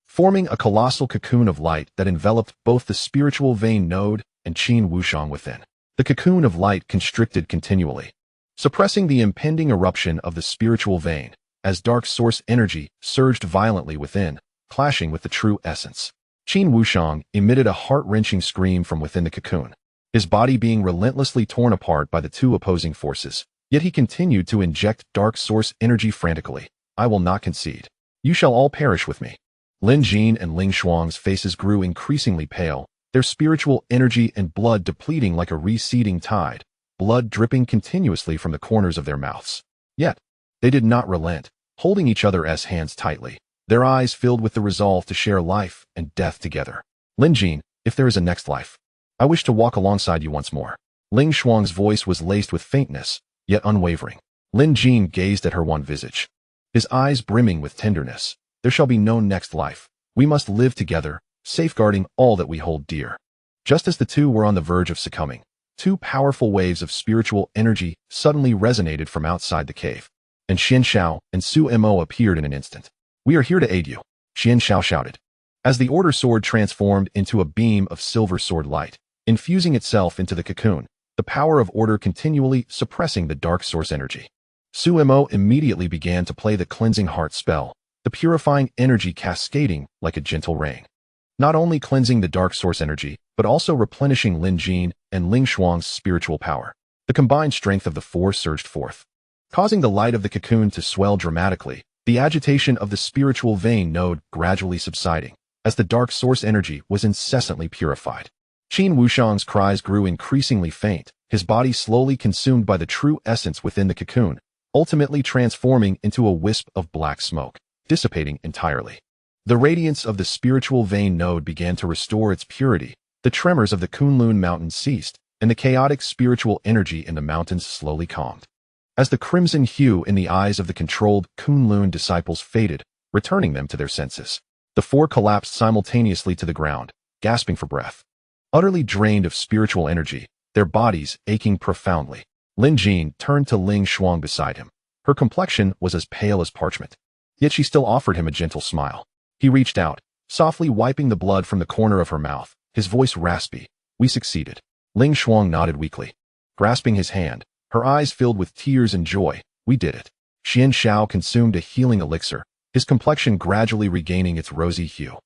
forming a colossal cocoon of light that enveloped both the spiritual vein node and Qin Wushang within. The cocoon of light constricted continually, suppressing the impending eruption of the spiritual vein, as dark source energy surged violently within, clashing with the true essence. Qin Wushang emitted a heart-wrenching scream from within the cocoon, his body being relentlessly torn apart by the two opposing forces, yet he continued to inject dark source energy frantically. I will not concede. You shall all perish with me. Lin Jin and Ling Shuang's faces grew increasingly pale, their spiritual energy and blood depleting like a receding tide, blood dripping continuously from the corners of their mouths. Yet, they did not relent, holding each other's hands tightly, their eyes filled with the resolve to share life and death together. Lin Jin, if there is a next life, I wish to walk alongside you once more. Ling Shuang's voice was laced with faintness, yet unwavering. Lin Jin gazed at her wan visage, his eyes brimming with tenderness. There shall be no next life. We must live together, safeguarding all that we hold dear. Just as the two were on the verge of succumbing, two powerful waves of spiritual energy suddenly resonated from outside the cave, and Xian Xiao and Su Mo appeared in an instant. We are here to aid you, Xian Xiao shouted, as the order sword transformed into a beam of silver sword light, infusing itself into the cocoon, the power of order continually suppressing the dark source energy. Su Mo immediately began to play the cleansing heart spell, the purifying energy cascading like a gentle rain, not only cleansing the dark source energy, but also replenishing Lin Jin and Ling Shuang's spiritual power. The combined strength of the four surged forth, causing the light of the cocoon to swell dramatically, the agitation of the spiritual vein node gradually subsiding, as the dark source energy was incessantly purified. Qin Wushang's cries grew increasingly faint, his body slowly consumed by the true essence within the cocoon, ultimately transforming into a wisp of black smoke, dissipating entirely. The radiance of the spiritual vein node began to restore its purity, the tremors of the Kunlun mountains ceased, and the chaotic spiritual energy in the mountains slowly calmed. As the crimson hue in the eyes of the controlled Kunlun disciples faded, returning them to their senses, the four collapsed simultaneously to the ground, gasping for breath. Utterly drained of spiritual energy, their bodies aching profoundly, Lin Jin turned to Ling Shuang beside him. Her complexion was as pale as parchment, yet she still offered him a gentle smile. He reached out, softly wiping the blood from the corner of her mouth, his voice raspy. We succeeded. Ling Shuang nodded weakly, grasping his hand, her eyes filled with tears and joy. We did it. Xian Xiao consumed a healing elixir, his complexion gradually regaining its rosy hue,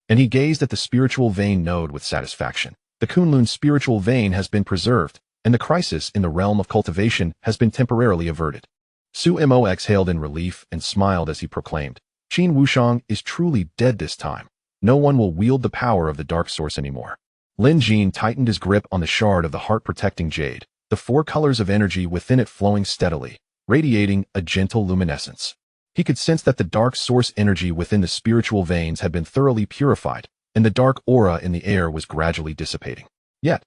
and he gazed at the spiritual vein node with satisfaction. The Kunlun spiritual vein has been preserved, and the crisis in the realm of cultivation has been temporarily averted. Su Mo exhaled in relief and smiled as he proclaimed, Qin Wushang is truly dead this time. No one will wield the power of the dark source anymore. Lin Jin tightened his grip on the shard of the heart-protecting jade, the four colors of energy within it flowing steadily, radiating a gentle luminescence. He could sense that the dark source energy within the spiritual veins had been thoroughly purified, and the dark aura in the air was gradually dissipating. Yet,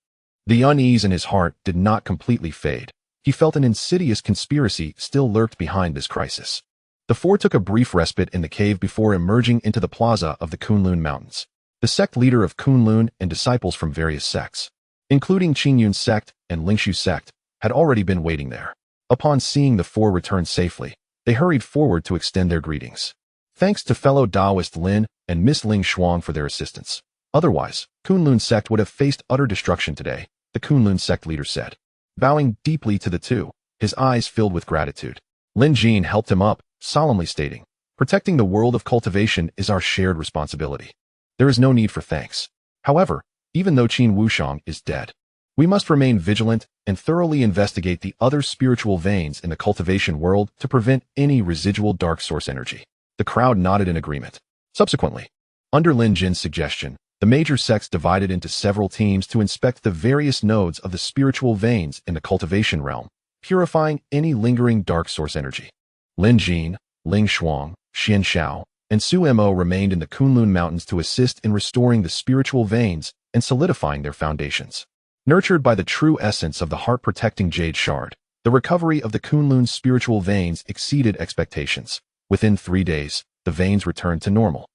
the unease in his heart did not completely fade. He felt an insidious conspiracy still lurked behind this crisis. The four took a brief respite in the cave before emerging into the plaza of the Kunlun Mountains. The sect leader of Kunlun and disciples from various sects, including Qingyun's sect and Lingshu's sect, had already been waiting there. Upon seeing the four return safely, they hurried forward to extend their greetings. Thanks to fellow Taoist Lin and Miss Ling Shuang for their assistance. Otherwise, Kunlun sect would have faced utter destruction today, the Kunlun sect leader said, bowing deeply to the two, his eyes filled with gratitude. Lin Jin helped him up, solemnly stating, protecting the world of cultivation is our shared responsibility. There is no need for thanks. However, even though Qin Wushang is dead, we must remain vigilant and thoroughly investigate the other spiritual veins in the cultivation world to prevent any residual dark source energy. The crowd nodded in agreement. Subsequently, under Lin Jin's suggestion, The major sects divided into several teams to inspect the various nodes of the spiritual veins in the cultivation realm, purifying any lingering dark source energy. Lin Jin, Ling Shuang, Xian Xiao, and Su Mo remained in the Kunlun Mountains to assist in restoring the spiritual veins and solidifying their foundations. Nurtured by the true essence of the heart-protecting jade shard, the recovery of the Kunlun's spiritual veins exceeded expectations. Within 3 days, the veins returned to normal,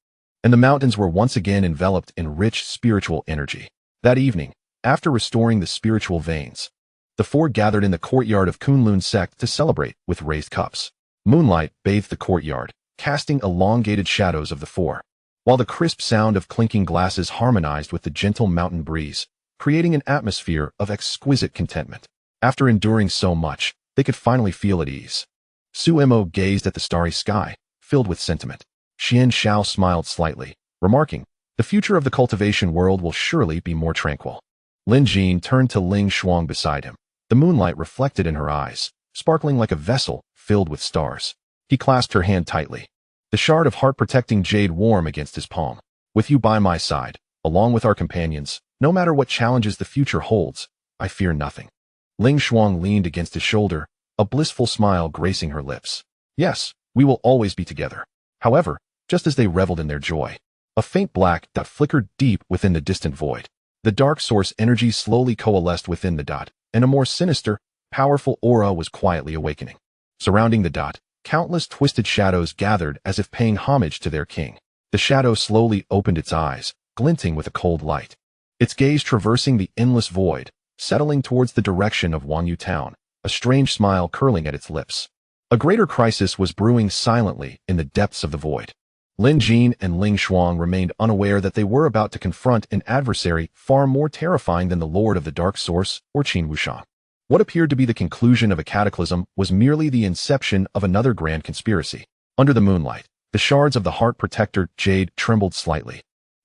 and the mountains were once again enveloped in rich spiritual energy. That evening, after restoring the spiritual veins, the four gathered in the courtyard of Kunlun sect to celebrate with raised cups. Moonlight bathed the courtyard, casting elongated shadows of the four, while the crisp sound of clinking glasses harmonized with the gentle mountain breeze, creating an atmosphere of exquisite contentment. After enduring so much, they could finally feel at ease. Su Mo gazed at the starry sky, filled with sentiment. Xian Xiao smiled slightly, remarking, "The future of the cultivation world will surely be more tranquil." Lin Jin turned to Ling Shuang beside him. The moonlight reflected in her eyes, sparkling like a vessel filled with stars. He clasped her hand tightly, the shard of heart-protecting jade warm against his palm. "With you by my side, along with our companions, no matter what challenges the future holds, I fear nothing." Ling Shuang leaned against his shoulder, a blissful smile gracing her lips. "Yes, we will always be together." However, just as they reveled in their joy, a faint black dot flickered deep within the distant void. The dark source energy slowly coalesced within the dot, and a more sinister, powerful aura was quietly awakening. Surrounding the dot, countless twisted shadows gathered as if paying homage to their king. The shadow slowly opened its eyes, glinting with a cold light. Its gaze traversing the endless void, settling towards the direction of Wangyu Town, a strange smile curling at its lips. A greater crisis was brewing silently in the depths of the void. Lin Jin and Ling Shuang remained unaware that they were about to confront an adversary far more terrifying than the Lord of the Dark Source or Qin Wushang. What appeared to be the conclusion of a cataclysm was merely the inception of another grand conspiracy. Under the moonlight, the shards of the heart protector jade trembled slightly,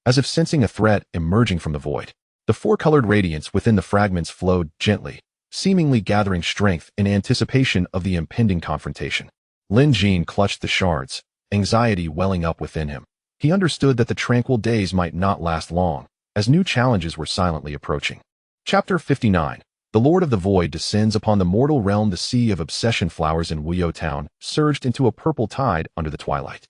as if sensing a threat emerging from the void. The four-colored radiance within the fragments flowed gently, seemingly gathering strength in anticipation of the impending confrontation. Lin Jin clutched the shards, anxiety welling up within him. He understood that the tranquil days might not last long, as new challenges were silently approaching. Chapter 59. The Lord of the Void descends upon the mortal realm. The sea of obsession flowers in Wuyo Town surged into a purple tide under the twilight.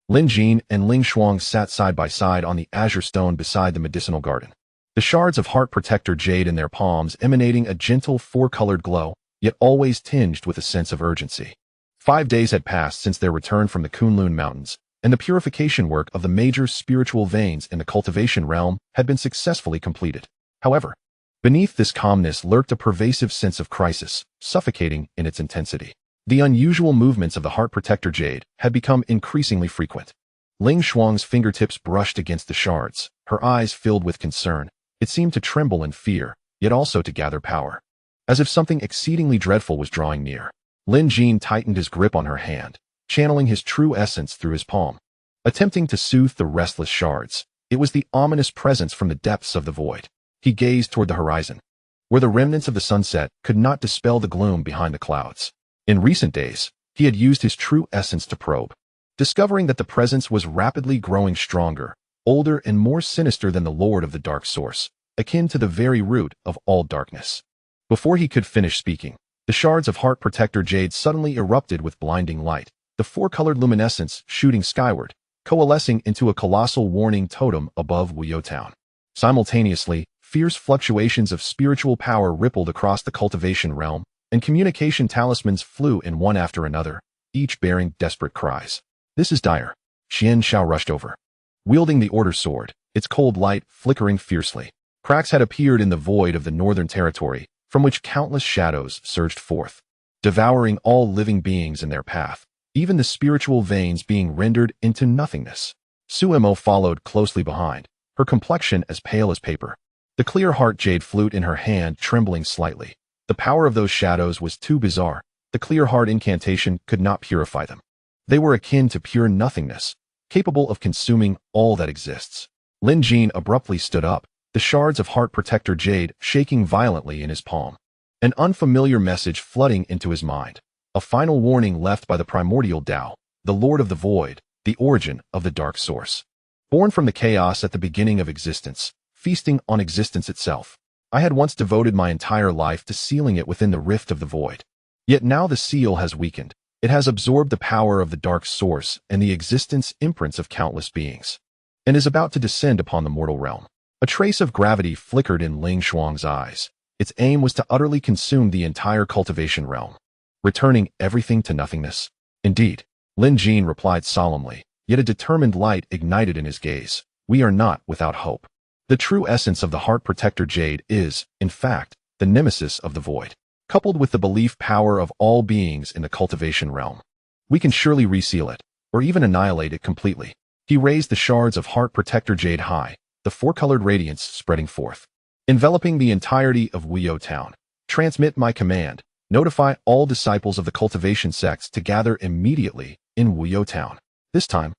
Lin Jin and Ling Shuang sat side by side on the azure stone beside the medicinal garden, the shards of heart protector jade in their palms emanating a gentle four-colored glow, yet always tinged with a sense of urgency. 5 days had passed since their return from the Kunlun Mountains, and the purification work of the major spiritual veins in the cultivation realm had been successfully completed. However, beneath this calmness lurked a pervasive sense of crisis, suffocating in its intensity. The unusual movements of the heart protector jade had become increasingly frequent. Ling Shuang's fingertips brushed against the shards, her eyes filled with concern. It seemed to tremble in fear, yet also to gather power, as if something exceedingly dreadful was drawing near. Lin Jin tightened his grip on her hand, channeling his true essence through his palm, attempting to soothe the restless shards. It was the ominous presence from the depths of the void. He gazed toward the horizon, where the remnants of the sunset could not dispel the gloom behind the clouds. In recent days, he had used his true essence to probe, discovering that the presence was rapidly growing stronger, older and more sinister than the Lord of the Dark Source, akin to the very root of all darkness. Before he could finish speaking, the shards of heart protector jade suddenly erupted with blinding light, the four-colored luminescence shooting skyward, coalescing into a colossal warning totem above Wuyo Town. Simultaneously, fierce fluctuations of spiritual power rippled across the cultivation realm, and communication talismans flew in one after another, each bearing desperate cries. "This is dire." Xian Xiao rushed over, wielding the order sword, its cold light flickering fiercely. Cracks had appeared in the void of the northern territory, from which countless shadows surged forth, devouring all living beings in their path, even the spiritual veins being rendered into nothingness. Su Mo followed closely behind, her complexion as pale as paper, the clear heart jade flute in her hand trembling slightly. The power of those shadows was too bizarre. The clear heart incantation could not purify them. They were akin to pure nothingness, capable of consuming all that exists. Lin Jin abruptly stood up, the shards of heart protector jade shaking violently in his palm. An unfamiliar message flooding into his mind. A final warning left by the primordial Tao, the Lord of the Void, the origin of the Dark Source. Born from the chaos at the beginning of existence, feasting on existence itself. I had once devoted my entire life to sealing it within the rift of the void. Yet now the seal has weakened. It has absorbed the power of the dark source and the existence imprints of countless beings, and is about to descend upon the mortal realm. A trace of gravity flickered in Ling Shuang's eyes. Its aim was to utterly consume the entire cultivation realm, returning everything to nothingness. Indeed, Lin Jin replied solemnly, yet a determined light ignited in his gaze. We are not without hope. The true essence of the heart protector jade is, in fact, the nemesis of the void. Coupled with the belief power of all beings in the cultivation realm, we can surely reseal it, or even annihilate it completely. He raised the shards of heart protector jade high, the four-colored radiance spreading forth, enveloping the entirety of Wuyo Town. Transmit my command. Notify all disciples of the cultivation sects to gather immediately in Wuyo Town. This time,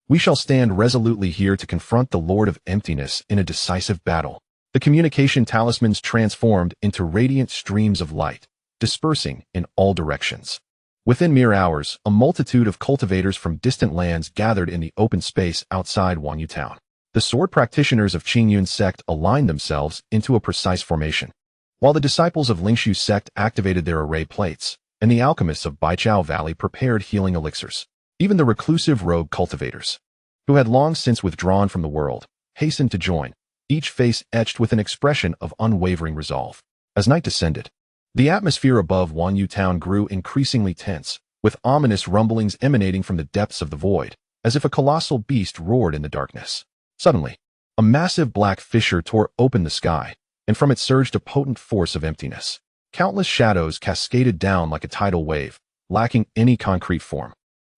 we shall stand resolutely here to confront the Lord of Emptiness in a decisive battle. The communication talismans transformed into radiant streams of light, dispersing in all directions. Within mere hours, a multitude of cultivators from distant lands gathered in the open space outside Wanyu Town. The sword practitioners of Qingyun's sect aligned themselves into a precise formation, while the disciples of Lingshu's sect activated their array plates, and the alchemists of Baichao Valley prepared healing elixirs. Even the reclusive rogue cultivators, who had long since withdrawn from the world, hastened to join, each face etched with an expression of unwavering resolve. As night descended, the atmosphere above Wanyu Town grew increasingly tense, with ominous rumblings emanating from the depths of the void, as if a colossal beast roared in the darkness. Suddenly, a massive black fissure tore open the sky, and from it surged a potent force of emptiness. Countless shadows cascaded down like a tidal wave, lacking any concrete form,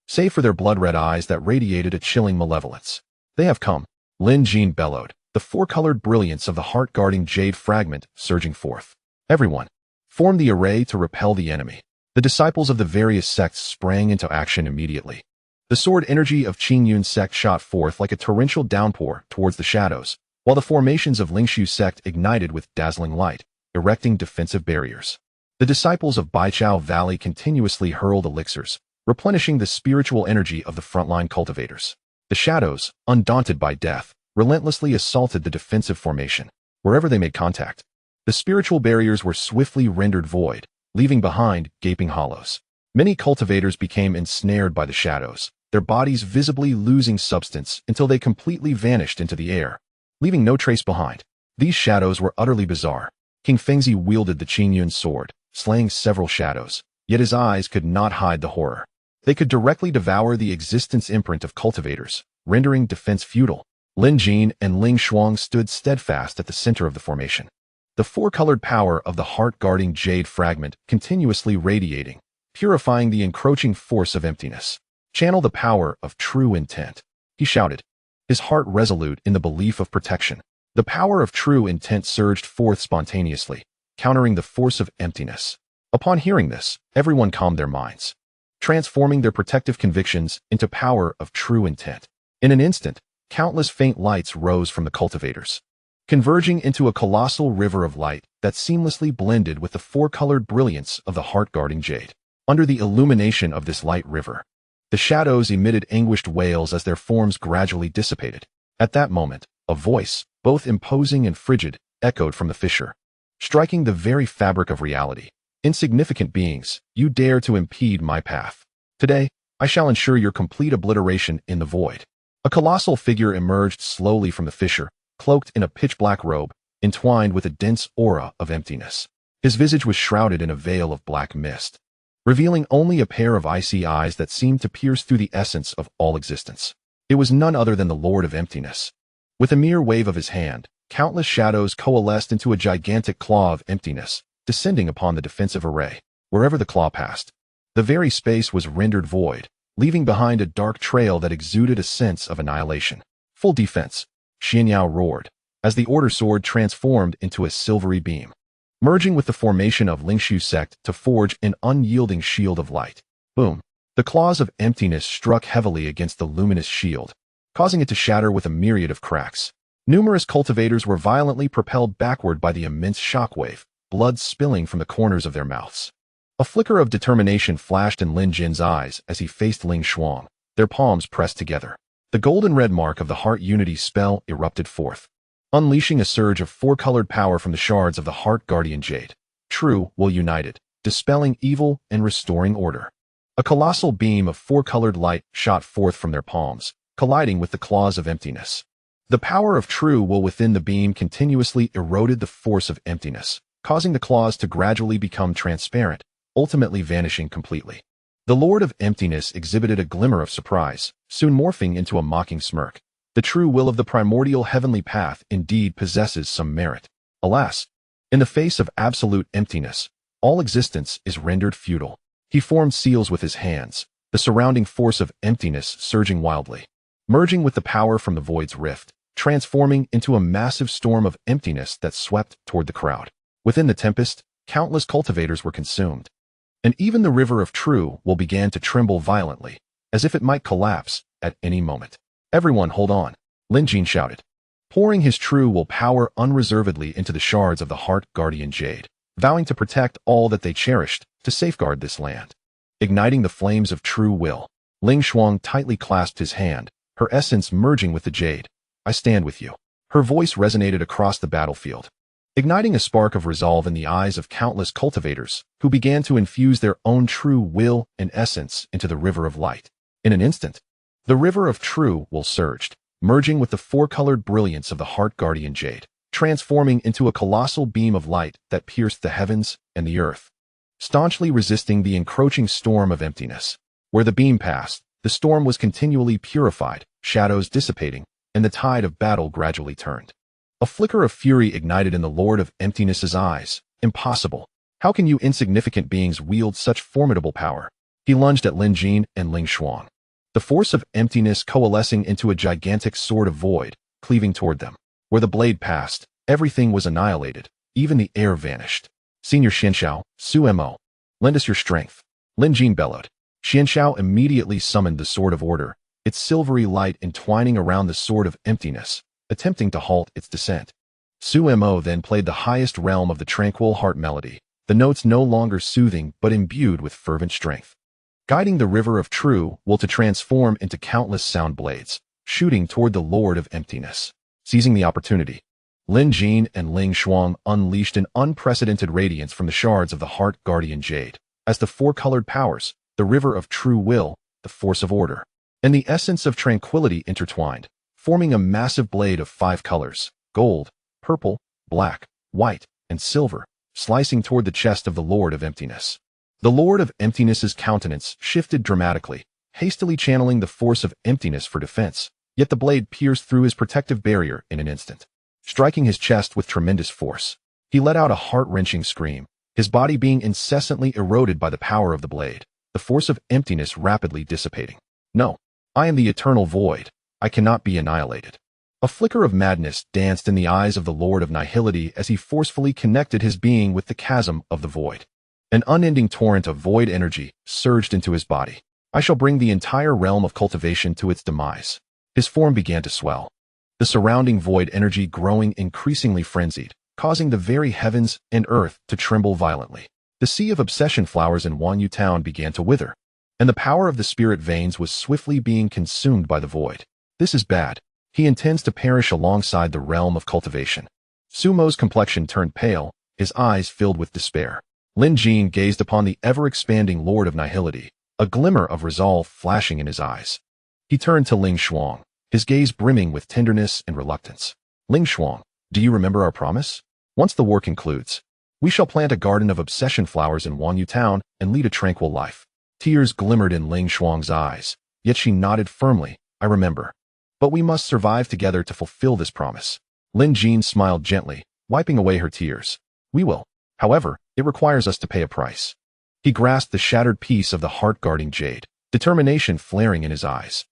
save for their blood-red eyes that radiated a chilling malevolence. They have come, Lin Jin bellowed, the four-colored brilliance of the heart-guarding jade fragment surging forth. Everyone, form the array to repel the enemy. The disciples of the various sects sprang into action immediately. The sword energy of Qingyun's sect shot forth like a torrential downpour towards the shadows, while the formations of Lingshu's sect ignited with dazzling light, erecting defensive barriers. The disciples of Baichao Valley continuously hurled elixirs, replenishing the spiritual energy of the frontline cultivators. The shadows, undaunted by death, relentlessly assaulted the defensive formation, wherever they made contact. The spiritual barriers were swiftly rendered void, leaving behind gaping hollows. Many cultivators became ensnared by the shadows, their bodies visibly losing substance until they completely vanished into the air, leaving no trace behind. These shadows were utterly bizarre. King Fengzi wielded the Qingyun sword, slaying several shadows, yet his eyes could not hide the horror. They could directly devour the existence imprint of cultivators, rendering defense futile. Lin Jin and Ling Shuang stood steadfast at the center of the formation, the four-colored power of the heart-guarding jade fragment continuously radiating, purifying the encroaching force of emptiness. Channel the power of true intent, he shouted, his heart resolute in the belief of protection. The power of true intent surged forth spontaneously, countering the force of emptiness. Upon hearing this, everyone calmed their minds, transforming their protective convictions into power of true intent. In an instant, countless faint lights rose from the cultivators, converging into a colossal river of light that seamlessly blended with the four-colored brilliance of the heart-guarding jade. Under the illumination of this light river, the shadows emitted anguished wails as their forms gradually dissipated. At that moment, a voice, both imposing and frigid, echoed from the fissure, striking the very fabric of reality. Insignificant beings, you dare to impede my path. Today, I shall ensure your complete obliteration in the void. A colossal figure emerged slowly from the fissure, cloaked in a pitch-black robe, entwined with a dense aura of emptiness. His visage was shrouded in a veil of black mist, revealing only a pair of icy eyes that seemed to pierce through the essence of all existence. It was none other than the Lord of Emptiness. With a mere wave of his hand, countless shadows coalesced into a gigantic claw of emptiness, descending upon the defensive array. Wherever the claw passed, the very space was rendered void, leaving behind a dark trail that exuded a sense of annihilation. Full defense, Xianyao roared, as the order sword transformed into a silvery beam, merging with the formation of Lingshu's sect to forge an unyielding shield of light. Boom! The claws of emptiness struck heavily against the luminous shield, causing it to shatter with a myriad of cracks. Numerous cultivators were violently propelled backward by the immense shockwave, blood spilling from the corners of their mouths. A flicker of determination flashed in Lin Jin's eyes as he faced Ling Shuang, their palms pressed together. The golden red mark of the heart unity spell erupted forth, unleashing a surge of four-colored power from the shards of the heart guardian jade. True will united, dispelling evil and restoring order. A colossal beam of four-colored light shot forth from their palms, colliding with the claws of emptiness. The power of true will within the beam continuously eroded the force of emptiness, causing the claws to gradually become transparent, ultimately vanishing completely. The Lord of Emptiness exhibited a glimmer of surprise, soon morphing into a mocking smirk. The true will of the primordial heavenly path indeed possesses some merit. Alas, in the face of absolute emptiness, all existence is rendered futile. He formed seals with his hands, the surrounding force of emptiness surging wildly, merging with the power from the void's rift, transforming into a massive storm of emptiness that swept toward the crowd. Within the tempest, countless cultivators were consumed, and even the river of true will began to tremble violently, as if it might collapse at any moment. Everyone hold on, Lin Jin shouted, pouring his true will power unreservedly into the shards of the heart guardian jade, vowing to protect all that they cherished, to safeguard this land. Igniting the flames of true will, Ling Shuang tightly clasped his hand, her essence merging with the jade. I stand with you. Her voice resonated across the battlefield, igniting a spark of resolve in the eyes of countless cultivators who began to infuse their own true will and essence into the river of light. In an instant, the river of true will surged, merging with the four-colored brilliance of the heart guardian jade, transforming into a colossal beam of light that pierced the heavens and the earth, staunchly resisting the encroaching storm of emptiness. Where the beam passed, the storm was continually purified, shadows dissipating, and the tide of battle gradually turned. A flicker of fury ignited in the Lord of Emptiness's eyes. Impossible. How can you insignificant beings wield such formidable power? He lunged at Lin Jin and Ling Shuang, the force of emptiness coalescing into a gigantic sword of void, cleaving toward them. Where the blade passed, everything was annihilated, even the air vanished. Senior Xianxiao, Su Mo, lend us your strength, Lin Jin bellowed. Xianxiao immediately summoned the Sword of Order, its silvery light entwining around the Sword of Emptiness, attempting to halt its descent. Su Mo then played the highest realm of the tranquil heart melody, the notes no longer soothing but imbued with fervent strength, guiding the river of true will to transform into countless sound blades, shooting toward the Lord of Emptiness. Seizing the opportunity, Lin Jin and Ling Shuang unleashed an unprecedented radiance from the shards of the heart guardian jade, as the four-colored powers, the river of true will, the force of order, and the essence of tranquility intertwined, forming a massive blade of 5 colors, gold, purple, black, white, and silver, slicing toward the chest of the Lord of Emptiness. The Lord of Emptiness's countenance shifted dramatically, hastily channeling the force of emptiness for defense, yet the blade pierced through his protective barrier in an instant, striking his chest with tremendous force. He let out a heart-wrenching scream, his body being incessantly eroded by the power of the blade, the force of emptiness rapidly dissipating. No, I am the eternal void. I cannot be annihilated. A flicker of madness danced in the eyes of the Lord of Nihility as he forcefully connected his being with the chasm of the void. An unending torrent of void energy surged into his body. I shall bring the entire realm of cultivation to its demise. His form began to swell, the surrounding void energy growing increasingly frenzied, causing the very heavens and earth to tremble violently. The sea of obsession flowers in Wanyu Town began to wither, and the power of the spirit veins was swiftly being consumed by the void. This is bad. He intends to perish alongside the realm of cultivation. Sumo's complexion turned pale, his eyes filled with despair. Lin Jin gazed upon the ever-expanding Lord of Nihility, a glimmer of resolve flashing in his eyes. He turned to Ling Shuang, his gaze brimming with tenderness and reluctance. Ling Shuang, do you remember our promise? Once the war concludes, we shall plant a garden of obsession flowers in Wanyu Town and lead a tranquil life. Tears glimmered in Ling Shuang's eyes, yet she nodded firmly. I remember. But we must survive together to fulfill this promise. Lin Jin smiled gently, wiping away her tears. We will. However, it requires us to pay a price. He grasped the shattered piece of the heart-guarding jade, determination flaring in his eyes.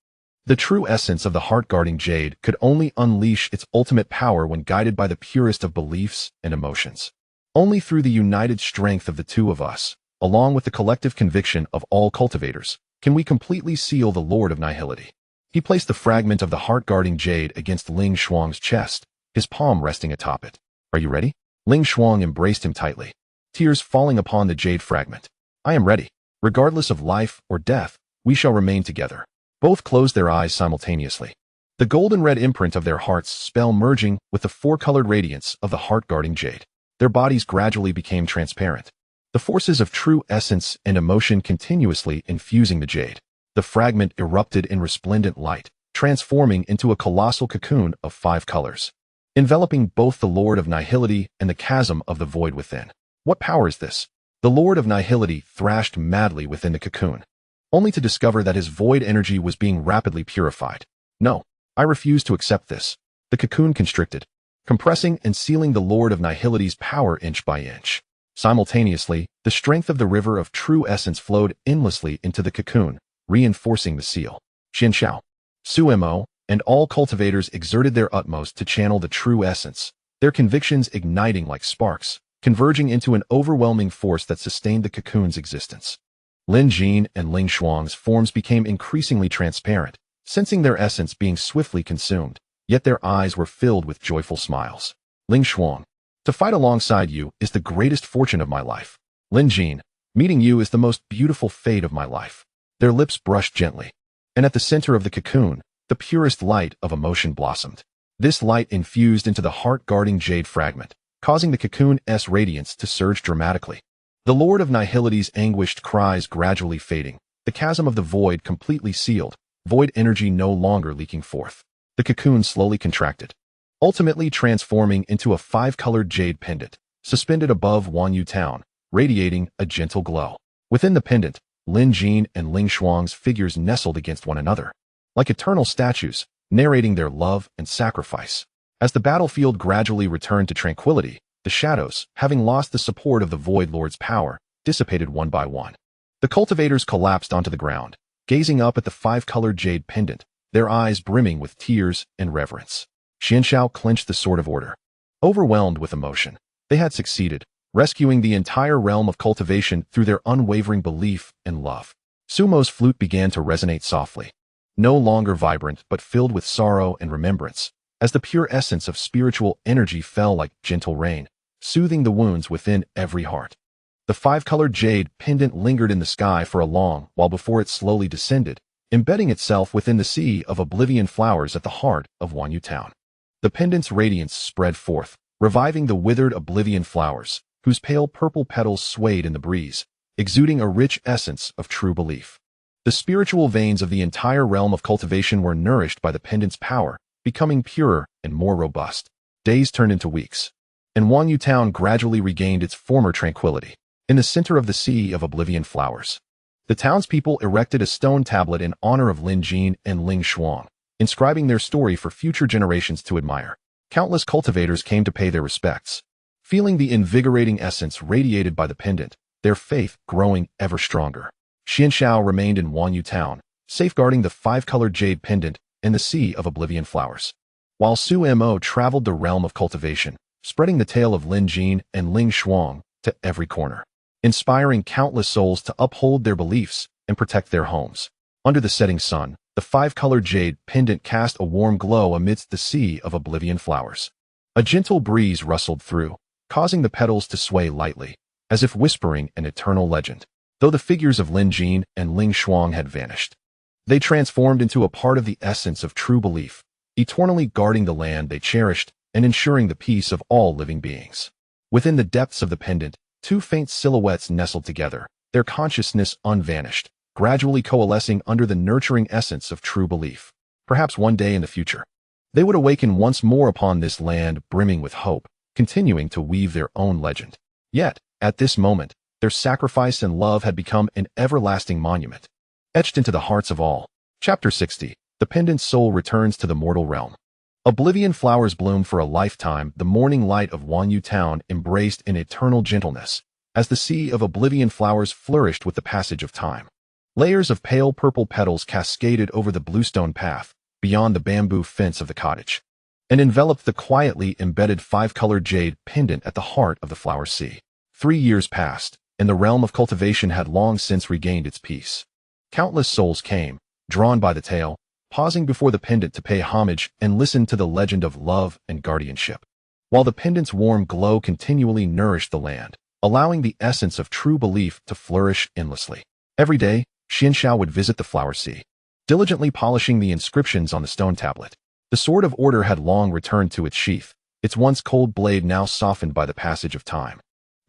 The true essence of the heart-guarding jade could only unleash its ultimate power when guided by the purest of beliefs and emotions. Only through the united strength of the two of us, along with the collective conviction of all cultivators, can we completely seal the Lord of Nihility. He placed the fragment of the heart-guarding jade against Ling Shuang's chest, his palm resting atop it. Are you ready? Ling Shuang embraced him tightly, tears falling upon the jade fragment. I am ready. Regardless of life or death, we shall remain together. Both closed their eyes simultaneously. The golden-red imprint of their hearts spell merging with the four-colored radiance of the heart-guarding jade. Their bodies gradually became transparent. The forces of true essence and emotion continuously infusing the jade. The fragment erupted in resplendent light, transforming into a colossal cocoon of 5 colors, enveloping both the Lord of Nihility and the chasm of the void within. What power is this? The Lord of Nihility thrashed madly within the cocoon, only to discover that his void energy was being rapidly purified. No, I refuse to accept this. The cocoon constricted, compressing and sealing the Lord of Nihility's power inch by inch. Simultaneously, the strength of the river of true essence flowed endlessly into the cocoon, reinforcing the seal. Xianxiao, Su Mo, and all cultivators exerted their utmost to channel the true essence, their convictions igniting like sparks, converging into an overwhelming force that sustained the cocoon's existence. Lin Jin and Ling Shuang's forms became increasingly transparent, sensing their essence being swiftly consumed, yet their eyes were filled with joyful smiles. Ling Shuang, to fight alongside you is the greatest fortune of my life. Lin Jin, meeting you is the most beautiful fate of my life. Their lips brushed gently, and at the center of the cocoon, the purest light of emotion blossomed. This light infused into the heart-guarding jade fragment, causing the cocoon's radiance to surge dramatically. The Lord of Nihility's anguished cries gradually fading, the chasm of the void completely sealed, void energy no longer leaking forth. The cocoon slowly contracted, ultimately transforming into a 5-colored jade pendant, suspended above Wanyu town, radiating a gentle glow. Within the pendant, Lin Jin and Ling Shuang's figures nestled against one another, like eternal statues, narrating their love and sacrifice. As the battlefield gradually returned to tranquility, the shadows, having lost the support of the Void Lord's power, dissipated one by one. The cultivators collapsed onto the ground, gazing up at the 5-colored jade pendant, their eyes brimming with tears and reverence. Xianxiao clenched the sword of order. Overwhelmed with emotion, they had succeeded, rescuing the entire realm of cultivation through their unwavering belief and love. Sumo's flute began to resonate softly, no longer vibrant but filled with sorrow and remembrance, as the pure essence of spiritual energy fell like gentle rain, soothing the wounds within every heart. The 5-colored jade pendant lingered in the sky for a long while before it slowly descended, embedding itself within the sea of oblivion flowers at the heart of Wanyu town. The pendant's radiance spread forth, reviving the withered oblivion flowers, whose pale purple petals swayed in the breeze, exuding a rich essence of true belief. The spiritual veins of the entire realm of cultivation were nourished by the pendant's power, becoming purer and more robust. Days turned into weeks, and Wanyu town gradually regained its former tranquility. In the center of the sea of oblivion flowers, the townspeople erected a stone tablet in honor of Lin Jin and Ling Shuang, inscribing their story for future generations to admire. Countless cultivators came to pay their respects, feeling the invigorating essence radiated by the pendant, their faith growing ever stronger. Xianxiao remained in Wanyu town, safeguarding the 5-colored jade pendant and the sea of oblivion flowers, while Su Mo traveled the realm of cultivation, spreading the tale of Lin Jin and Ling Shuang to every corner, inspiring countless souls to uphold their beliefs and protect their homes. Under the setting sun, the 5-colored jade pendant cast a warm glow amidst the sea of oblivion flowers. A gentle breeze rustled through, causing the petals to sway lightly, as if whispering an eternal legend. Though the figures of Lin Jin and Ling Shuang had vanished, they transformed into a part of the essence of true belief, eternally guarding the land they cherished and ensuring the peace of all living beings. Within the depths of the pendant, 2 faint silhouettes nestled together, their consciousness unvanished, gradually coalescing under the nurturing essence of true belief. Perhaps one day in the future, they would awaken once more upon this land brimming with hope, continuing to weave their own legend. Yet, at this moment, their sacrifice and love had become an everlasting monument, etched into the hearts of all. Chapter 60. The pendant's soul returns to the mortal realm. Oblivion flowers bloomed for a lifetime. The morning light of Wanyu town embraced in eternal gentleness, as the sea of oblivion flowers flourished with the passage of time. Layers of pale purple petals cascaded over the bluestone path, beyond the bamboo fence of the cottage, and enveloped the quietly embedded 5-colored jade pendant at the heart of the flower sea. 3 years passed, and the realm of cultivation had long since regained its peace. Countless souls came, drawn by the tale, pausing before the pendant to pay homage and listen to the legend of love and guardianship, while the pendant's warm glow continually nourished the land, allowing the essence of true belief to flourish endlessly. Every day, Xianxiao would visit the flower sea, diligently polishing the inscriptions on the stone tablet. The sword of order had long returned to its sheath, its once cold blade now softened by the passage of time,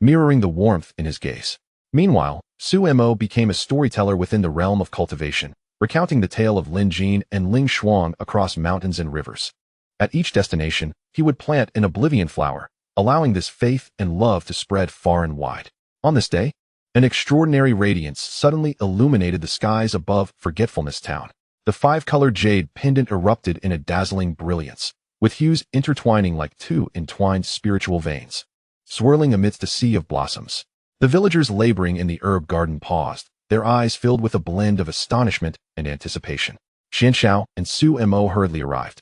mirroring the warmth in his gaze. Meanwhile, Su Mo became a storyteller within the realm of cultivation, recounting the tale of Lin Jin and Ling Shuang across mountains and rivers. At each destination, he would plant an oblivion flower, allowing this faith and love to spread far and wide. On this day, an extraordinary radiance suddenly illuminated the skies above Forgetfulness Town. The five-colored jade pendant erupted in a dazzling brilliance, with hues intertwining like two entwined spiritual veins, swirling amidst a sea of blossoms. The villagers laboring in the herb garden paused, their eyes filled with a blend of astonishment and anticipation. Xianxiao and Su Mo hurriedly arrived,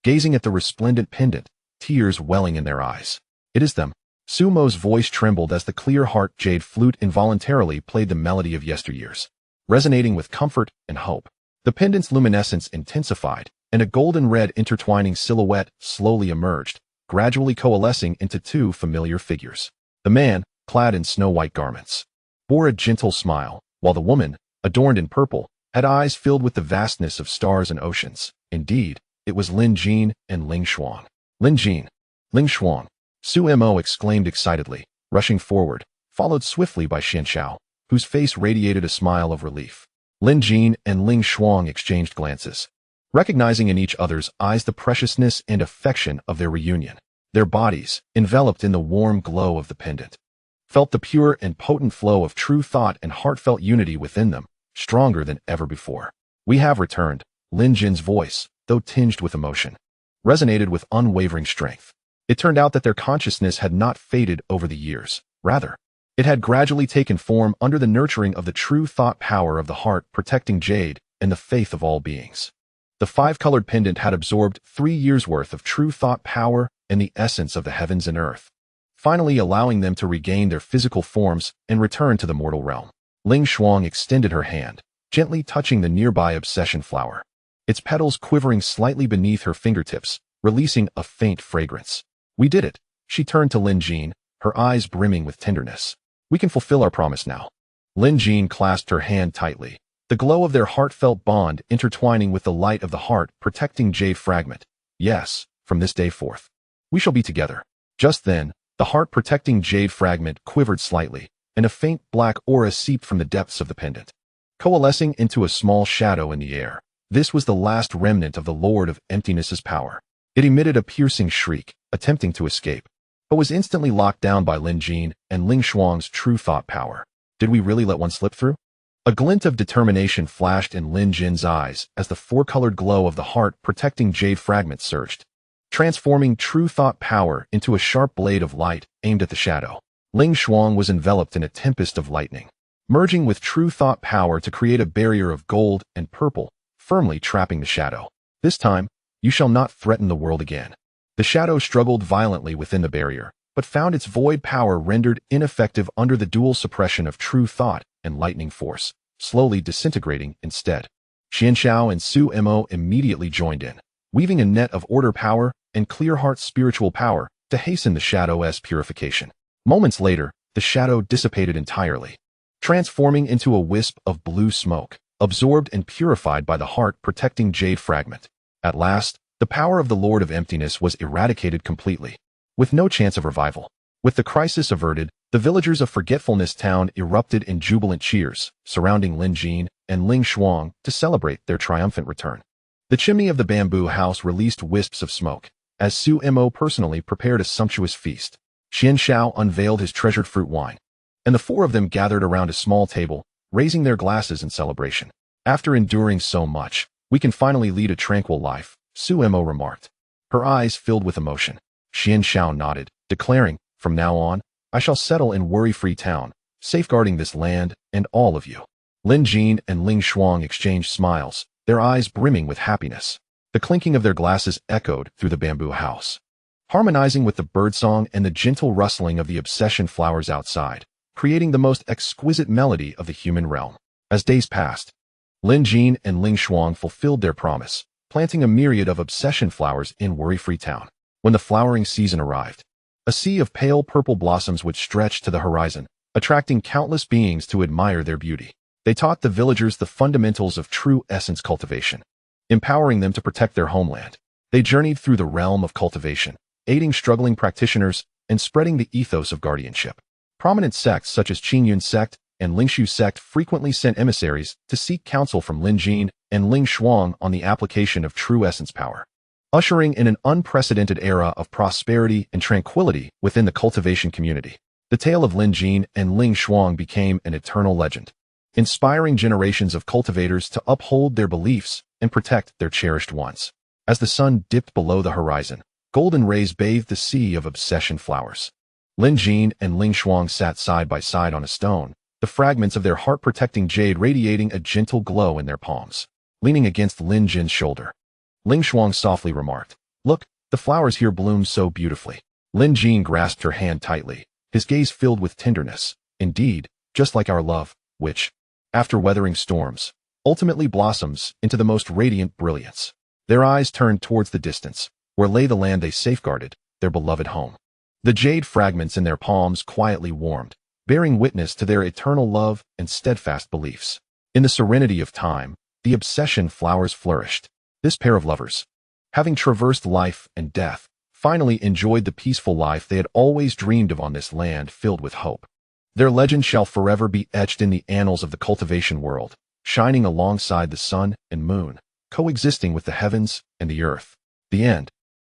gazing at the resplendent pendant, tears welling in their eyes. It is them. Su Mo's voice trembled as the clear heart jade flute involuntarily played the melody of yesteryears, resonating with comfort and hope. The pendant's luminescence intensified, and a golden-red intertwining silhouette slowly emerged, gradually coalescing into two familiar figures. The man, clad in snow-white garments, bore a gentle smile, while the woman, adorned in purple, had eyes filled with the vastness of stars and oceans. Indeed, it was Lin Jin and Ling Shuang. Lin Jin, Ling Shuang, Su Mo exclaimed excitedly, rushing forward, followed swiftly by Xianxiao, whose face radiated a smile of relief. Lin Jin and Ling Shuang exchanged glances, recognizing in each other's eyes the preciousness and affection of their reunion. Their bodies, enveloped in the warm glow of the pendant, felt the pure and potent flow of true thought and heartfelt unity within them, stronger than ever before. We have returned. Lin Jin's voice, though tinged with emotion, resonated with unwavering strength. It turned out that their consciousness had not faded over the years. Rather, it had gradually taken form under the nurturing of the true thought power of the heart protecting jade and the faith of all beings. The five-colored pendant had absorbed 3 years' worth of true thought power and the essence of the heavens and earth, finally allowing them to regain their physical forms and return to the mortal realm. Ling Shuang extended her hand, gently touching the nearby obsession flower, its petals quivering slightly beneath her fingertips, releasing a faint fragrance. We did it. She turned to Lin Jin, her eyes brimming with tenderness. We can fulfill our promise now. Lin Jin clasped her hand tightly, the glow of their heartfelt bond intertwining with the light of the heart protecting jade fragment. Yes, from this day forth, we shall be together. Just then, the heart-protecting jade fragment quivered slightly, and a faint black aura seeped from the depths of the pendant, coalescing into a small shadow in the air. This was the last remnant of the Lord of Emptiness's power. It emitted a piercing shriek, attempting to escape, but was instantly locked down by Lin Jin and Ling Shuang's true thought power. Did we really let one slip through? A glint of determination flashed in Lin Jin's eyes as the four-colored glow of the heart-protecting jade fragment surged, transforming true thought power into a sharp blade of light aimed at the shadow. Ling Shuang was enveloped in a tempest of lightning, merging with true thought power to create a barrier of gold and purple, firmly trapping the shadow. This time, you shall not threaten the world again. The shadow struggled violently within the barrier, but found its void power rendered ineffective under the dual suppression of true thought and lightning force, slowly disintegrating instead. Xianxiao and Su Mo immediately joined in, weaving a net of order power and clear heart spiritual power to hasten the shadow's purification. Moments later, the shadow dissipated entirely, transforming into a wisp of blue smoke, absorbed and purified by the heart-protecting jade fragment. At last, the power of the Lord of Emptiness was eradicated completely, with no chance of revival. With the crisis averted, the villagers of Forgetfulness Town erupted in jubilant cheers, surrounding Lin Jin and Ling Shuang to celebrate their triumphant return. The chimney of the bamboo house released wisps of smoke, as Su Mo personally prepared a sumptuous feast. Xianxiao unveiled his treasured fruit wine, and the four of them gathered around a small table, raising their glasses in celebration. After enduring so much, we can finally lead a tranquil life, Su Mo remarked, her eyes filled with emotion. Xianxiao nodded, declaring, from now on, I shall settle in worry-free town, safeguarding this land and all of you. Lin Jin and Ling Shuang exchanged smiles, their eyes brimming with happiness. The clinking of their glasses echoed through the bamboo house, harmonizing with the birdsong and the gentle rustling of the obsession flowers outside, creating the most exquisite melody of the human realm. As days passed, Lin Jin and Ling Shuang fulfilled their promise, planting a myriad of obsession flowers in worry-free town. When the flowering season arrived, a sea of pale purple blossoms would stretch to the horizon, attracting countless beings to admire their beauty. They taught the villagers the fundamentals of true essence cultivation, empowering them to protect their homeland. They journeyed through the realm of cultivation, aiding struggling practitioners and spreading the ethos of guardianship. Prominent sects such as Qingyun sect and Lingshu sect frequently sent emissaries to seek counsel from Lin Jin and Ling Shuang on the application of true essence power, ushering in an unprecedented era of prosperity and tranquility within the cultivation community. The tale of Lin Jin and Ling Shuang became an eternal legend, inspiring generations of cultivators to uphold their beliefs and protect their cherished ones. As the sun dipped below the horizon, golden rays bathed the sea of obsession flowers. Lin Jin and Ling Shuang sat side by side on a stone, the fragments of their heart-protecting jade radiating a gentle glow in their palms. Leaning against Lin Jin's shoulder, Ling Shuang softly remarked, "Look, the flowers here bloom so beautifully." Lin Jin grasped her hand tightly, his gaze filled with tenderness. "Indeed, just like our love, which, after weathering storms, ultimately blossoms into the most radiant brilliance." Their eyes turned towards the distance, where lay the land they safeguarded, their beloved home. The jade fragments in their palms quietly warmed, bearing witness to their eternal love and steadfast beliefs. In the serenity of time, the obsession flowers flourished. This pair of lovers, having traversed life and death, finally enjoyed the peaceful life they had always dreamed of on this land filled with hope. Their legend shall forever be etched in the annals of the cultivation world, shining alongside the sun and moon, coexisting with the heavens and the earth. The end.